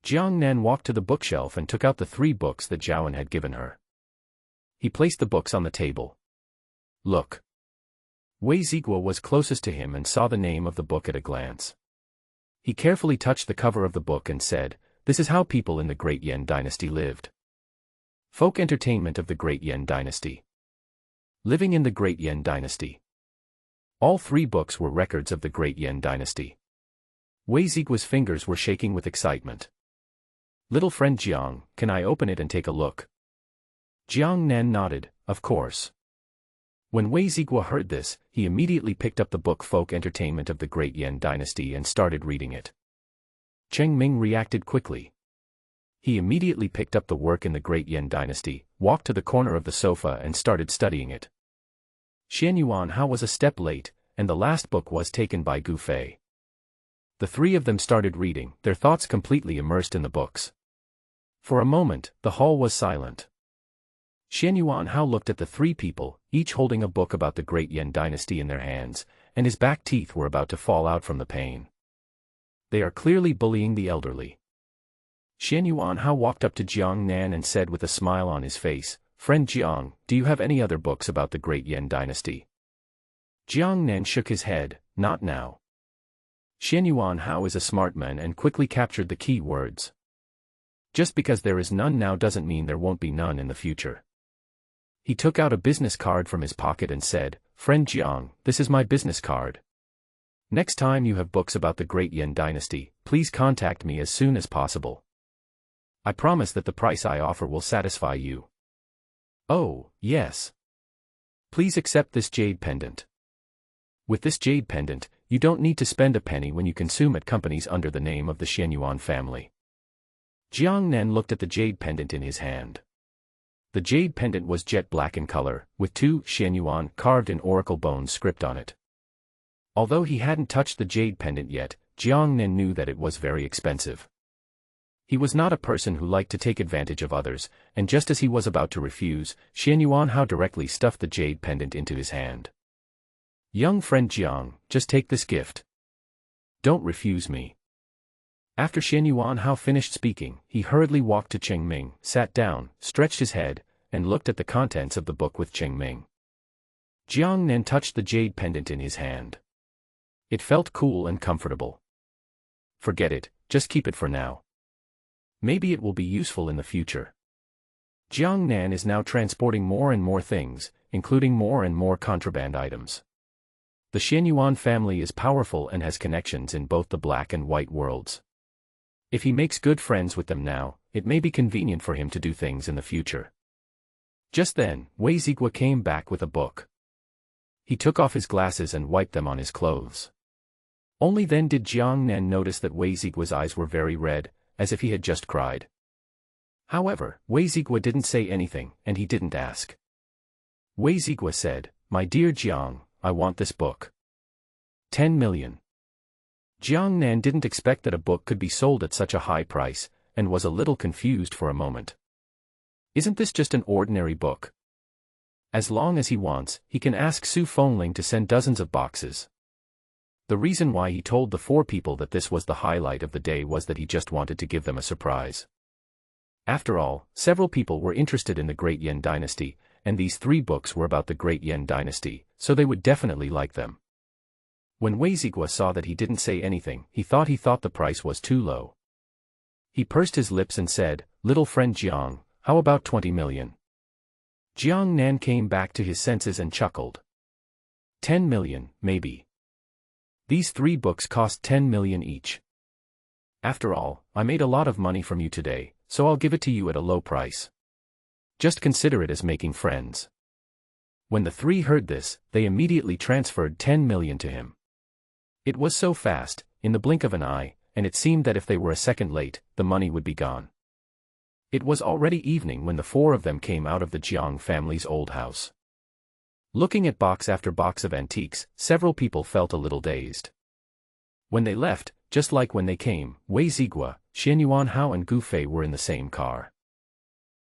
Jiang Nan walked to the bookshelf and took out the 3 books that Zhaoan had given her. He placed the books on the table. Look. Wei Zigua was closest to him and saw the name of the book at a glance. He carefully touched the cover of the book and said, "This is how people in the Great Yuan dynasty lived. Folk entertainment of the Great Yuan dynasty. Living in the Great Yuan dynasty." All 3 books were records of the Great Yuan dynasty. Wei Zigua's fingers were shaking with excitement. Little friend Jiang, can I open it and take a look? Jiang Nan nodded, of course. When Wei Zigua heard this, he immediately picked up the book Folk Entertainment of the Great Yuan dynasty and started reading it. Cheng Ming reacted quickly. He immediately picked up the work in the Great Yuan dynasty, walked to the corner of the sofa and started studying it. Xian Yuanhao was a step late, and the last book was taken by Gu Fei. The 3 of them started reading, their thoughts completely immersed in the books. For a moment, the hall was silent. Xian Yuanhao looked at the 3 people, each holding a book about the Great Yuan dynasty in their hands, and his back teeth were about to fall out from the pain. They are clearly bullying the elderly. Xian Yuanhao walked up to Jiang Nan and said with a smile on his face, "Friend Jiang, do you have any other books about the Great Yuan dynasty?" Jiang Nan shook his head, "Not now." Xian Yuanhao is a smart man and quickly captured the key words. Just because there is none now doesn't mean there won't be none in the future. He took out a business card from his pocket and said, "Friend Jiang, this is my business card. Next time you have books about the Great Yuan dynasty, please contact me as soon as possible. I promise that the price I offer will satisfy you." "Oh, yes. Please accept this jade pendant." With this jade pendant, you don't need to spend a penny when you consume at companies under the name of the Xianyuan family. Jiang Nan looked at the jade pendant in his hand. The jade pendant was jet black in color, with 2 Xianyuan carved in oracle bone script on it. Although he hadn't touched the jade pendant yet, Jiang Nan knew that it was very expensive. He was not a person who liked to take advantage of others, and just as he was about to refuse, Xianyuan Hao directly stuffed the jade pendant into his hand. "Young friend Jiang, just take this gift. Don't refuse me." After Xianyuan Hao finished speaking, he hurriedly walked to Cheng Ming, sat down, stretched his head, and looked at the contents of the book with Cheng Ming. Jiang Nan touched the jade pendant in his hand. It felt cool and comfortable. "Forget it, just keep it for now. Maybe it will be useful in the future." Jiang Nan is now transporting more and more things, including more and more contraband items. The Xianyuan family is powerful and has connections in both the black and white worlds. If he makes good friends with them now, it may be convenient for him to do things in the future. Just then, Wei Zigua came back with a book. He took off his glasses and wiped them on his clothes. Only then did Jiang Nan notice that Wei Zigua's eyes were very red, as if he had just cried. However, Wei Zigua didn't say anything, and he didn't ask. Wei Zigua said, "My dear Jiang, I want this book. 10 million. Jiang Nan didn't expect that a book could be sold at such a high price, and was a little confused for a moment. Isn't this just an ordinary book? As long as he wants, he can ask Su Fengling to send dozens of boxes. The reason why he told the 4 people that this was the highlight of the day was that he just wanted to give them a surprise. After all, several people were interested in the Great Yan Dynasty, and these 3 books were about the Great Yan Dynasty, so they would definitely like them. When Wei Zigua saw that he didn't say anything, he thought the price was too low. He pursed his lips and said, "Little friend Jiang, how about 20 million? Jiang Nan came back to his senses and chuckled. 10 million, maybe. These 3 books cost 10 million each. After all, I made a lot of money from you today, so I'll give it to you at a low price. Just consider it as making friends." When the 3 heard this, they immediately transferred 10 million to him. It was so fast, in the blink of an eye, and it seemed that if they were a second late, the money would be gone. It was already evening when the 4 of them came out of the Jiang family's old house. Looking at box after box of antiques, several people felt a little dazed. When they left, just like when they came, Wei Zigua, Xianyuan Hao and Gu Fei were in the same car.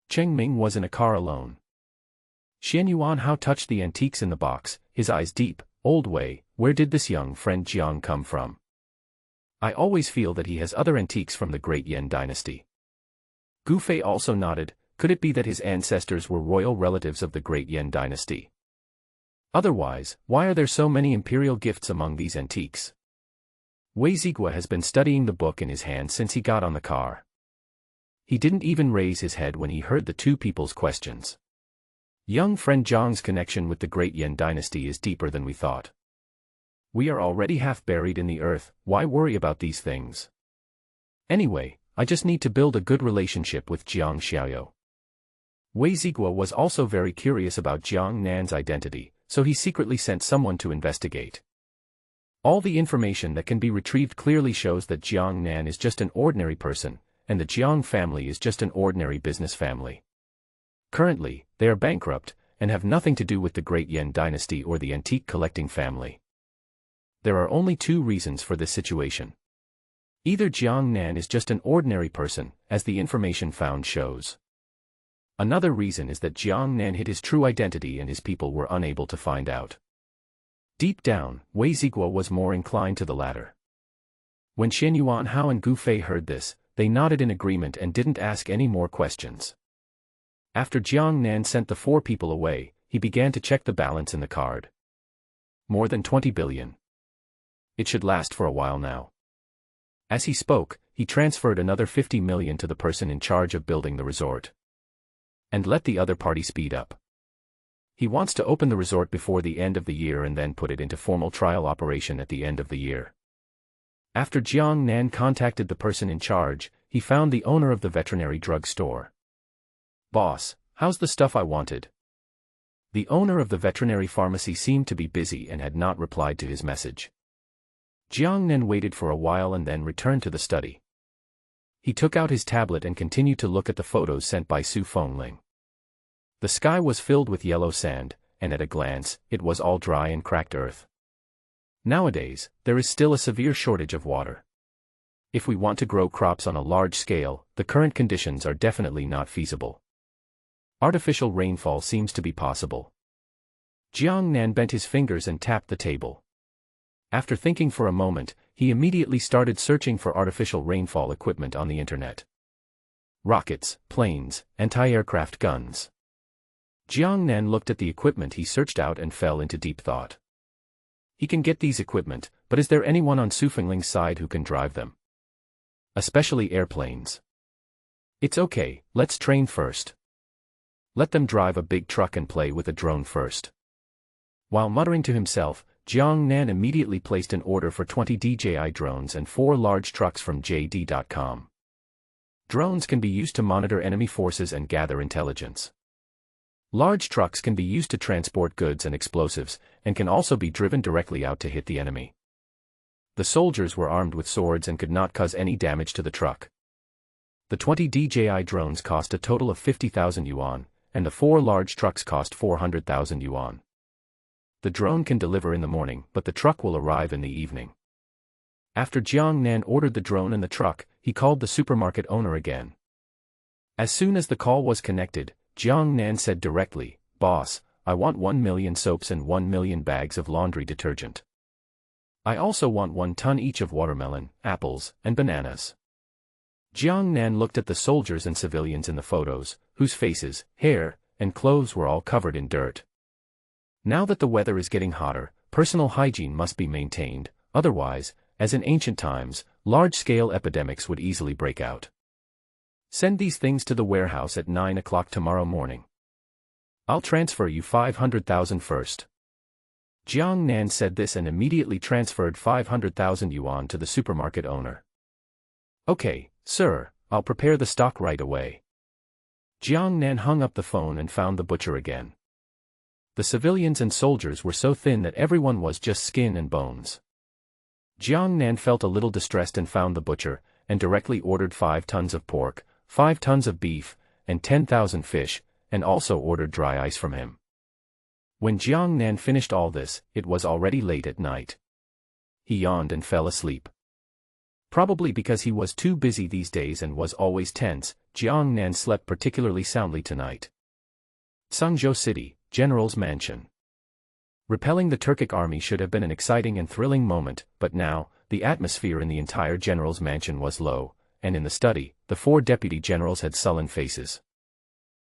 Cheng Ming was in a car alone. Xianyuan Hao touched the antiques in the box, his eyes deep. "Old Wei, where did this young friend Jiang come from? I always feel that he has other antiques from the Great Yan Dynasty." Gu Fei also nodded. Could it be that his ancestors were royal relatives of the Great Yan Dynasty? Otherwise, why are there so many imperial gifts among these antiques? Wei Zigua has been studying the book in his hand since he got on the car. He didn't even raise his head when he heard the 2 people's questions. "Young friend Jiang's connection with the Great Yan Dynasty is deeper than we thought. We are already half buried in the earth, why worry about these things? Anyway, I just need to build a good relationship with Jiang Xiaoyou." Wei Zigua was also very curious about Jiang Nan's identity, so he secretly sent someone to investigate. All the information that can be retrieved clearly shows that Jiang Nan is just an ordinary person, and the Jiang family is just an ordinary business family. Currently, they are bankrupt, and have nothing to do with the Great Yan Dynasty or the antique collecting family. There are only 2 reasons for this situation. Either Jiang Nan is just an ordinary person, as the information found shows. Another reason is that Jiang Nan hid his true identity and his people were unable to find out. Deep down, Wei Zigua was more inclined to the latter. When Xianyuan Hao and Gu Fei heard this, they nodded in agreement and didn't ask any more questions. After Jiang Nan sent the 4 people away, he began to check the balance in the card. More than 20 billion. It should last for a while now. As he spoke, he transferred another 50 million to the person in charge of building the resort. And let the other party speed up. He wants to open the resort before the end of the year and then put it into formal trial operation at the end of the year. After Jiang Nan contacted the person in charge, he found the owner of the veterinary drug store. "Boss, how's the stuff I wanted?" The owner of the veterinary pharmacy seemed to be busy and had not replied to his message. Jiang Nen waited for a while and then returned to the study. He took out his tablet and continued to look at the photos sent by Su Fengling. The sky was filled with yellow sand, and at a glance, it was all dry and cracked earth. Nowadays, there is still a severe shortage of water. If we want to grow crops on a large scale, the current conditions are definitely not feasible. Artificial rainfall seems to be possible. Jiang Nan bent his fingers and tapped the table. After thinking for a moment, he immediately started searching for artificial rainfall equipment on the internet. Rockets, planes, anti-aircraft guns. Jiang Nan looked at the equipment he searched out and fell into deep thought. He can get these equipment, but is there anyone on Su Fengling's side who can drive them? Especially airplanes. It's okay, let's train first. Let them drive a big truck and play with a drone first. While muttering to himself, Jiang Nan immediately placed an order for 20 DJI drones and 4 large trucks from JD.com. Drones can be used to monitor enemy forces and gather intelligence. Large trucks can be used to transport goods and explosives, and can also be driven directly out to hit the enemy. The soldiers were armed with swords and could not cause any damage to the truck. The 20 DJI drones cost a total of 50,000 yuan, and the 4 large trucks cost 400,000 yuan. The drone can deliver in the morning, but the truck will arrive in the evening. After Jiang Nan ordered the drone and the truck, he called the supermarket owner again. As soon as the call was connected, Jiang Nan said directly, "Boss, I want 1 million soaps and 1 million bags of laundry detergent. I also want 1 ton each of watermelon, apples, and bananas." Jiang Nan looked at the soldiers and civilians in the photos, whose faces, hair, and clothes were all covered in dirt. Now that the weather is getting hotter, personal hygiene must be maintained, otherwise, as in ancient times, large-scale epidemics would easily break out. Send these things to the warehouse at 9 o'clock tomorrow morning. I'll transfer you 500,000 first. Jiang Nan said this and immediately transferred 500,000 yuan to the supermarket owner. Okay, sir, I'll prepare the stock right away. Jiang Nan hung up the phone and found the butcher again. The civilians and soldiers were so thin that everyone was just skin and bones. Jiang Nan felt a little distressed and found the butcher, and directly ordered 5 tons of pork, 5 tons of beef, and 10,000 fish, and also ordered dry ice from him. When Jiang Nan finished all this, it was already late at night. He yawned and fell asleep. Probably because he was too busy these days and was always tense, Jiang Nan slept particularly soundly tonight. Sangzhou City, General's Mansion. Repelling the Turkic army should have been an exciting and thrilling moment, but now, the atmosphere in the entire General's Mansion was low, and in the study, the 4 deputy generals had sullen faces.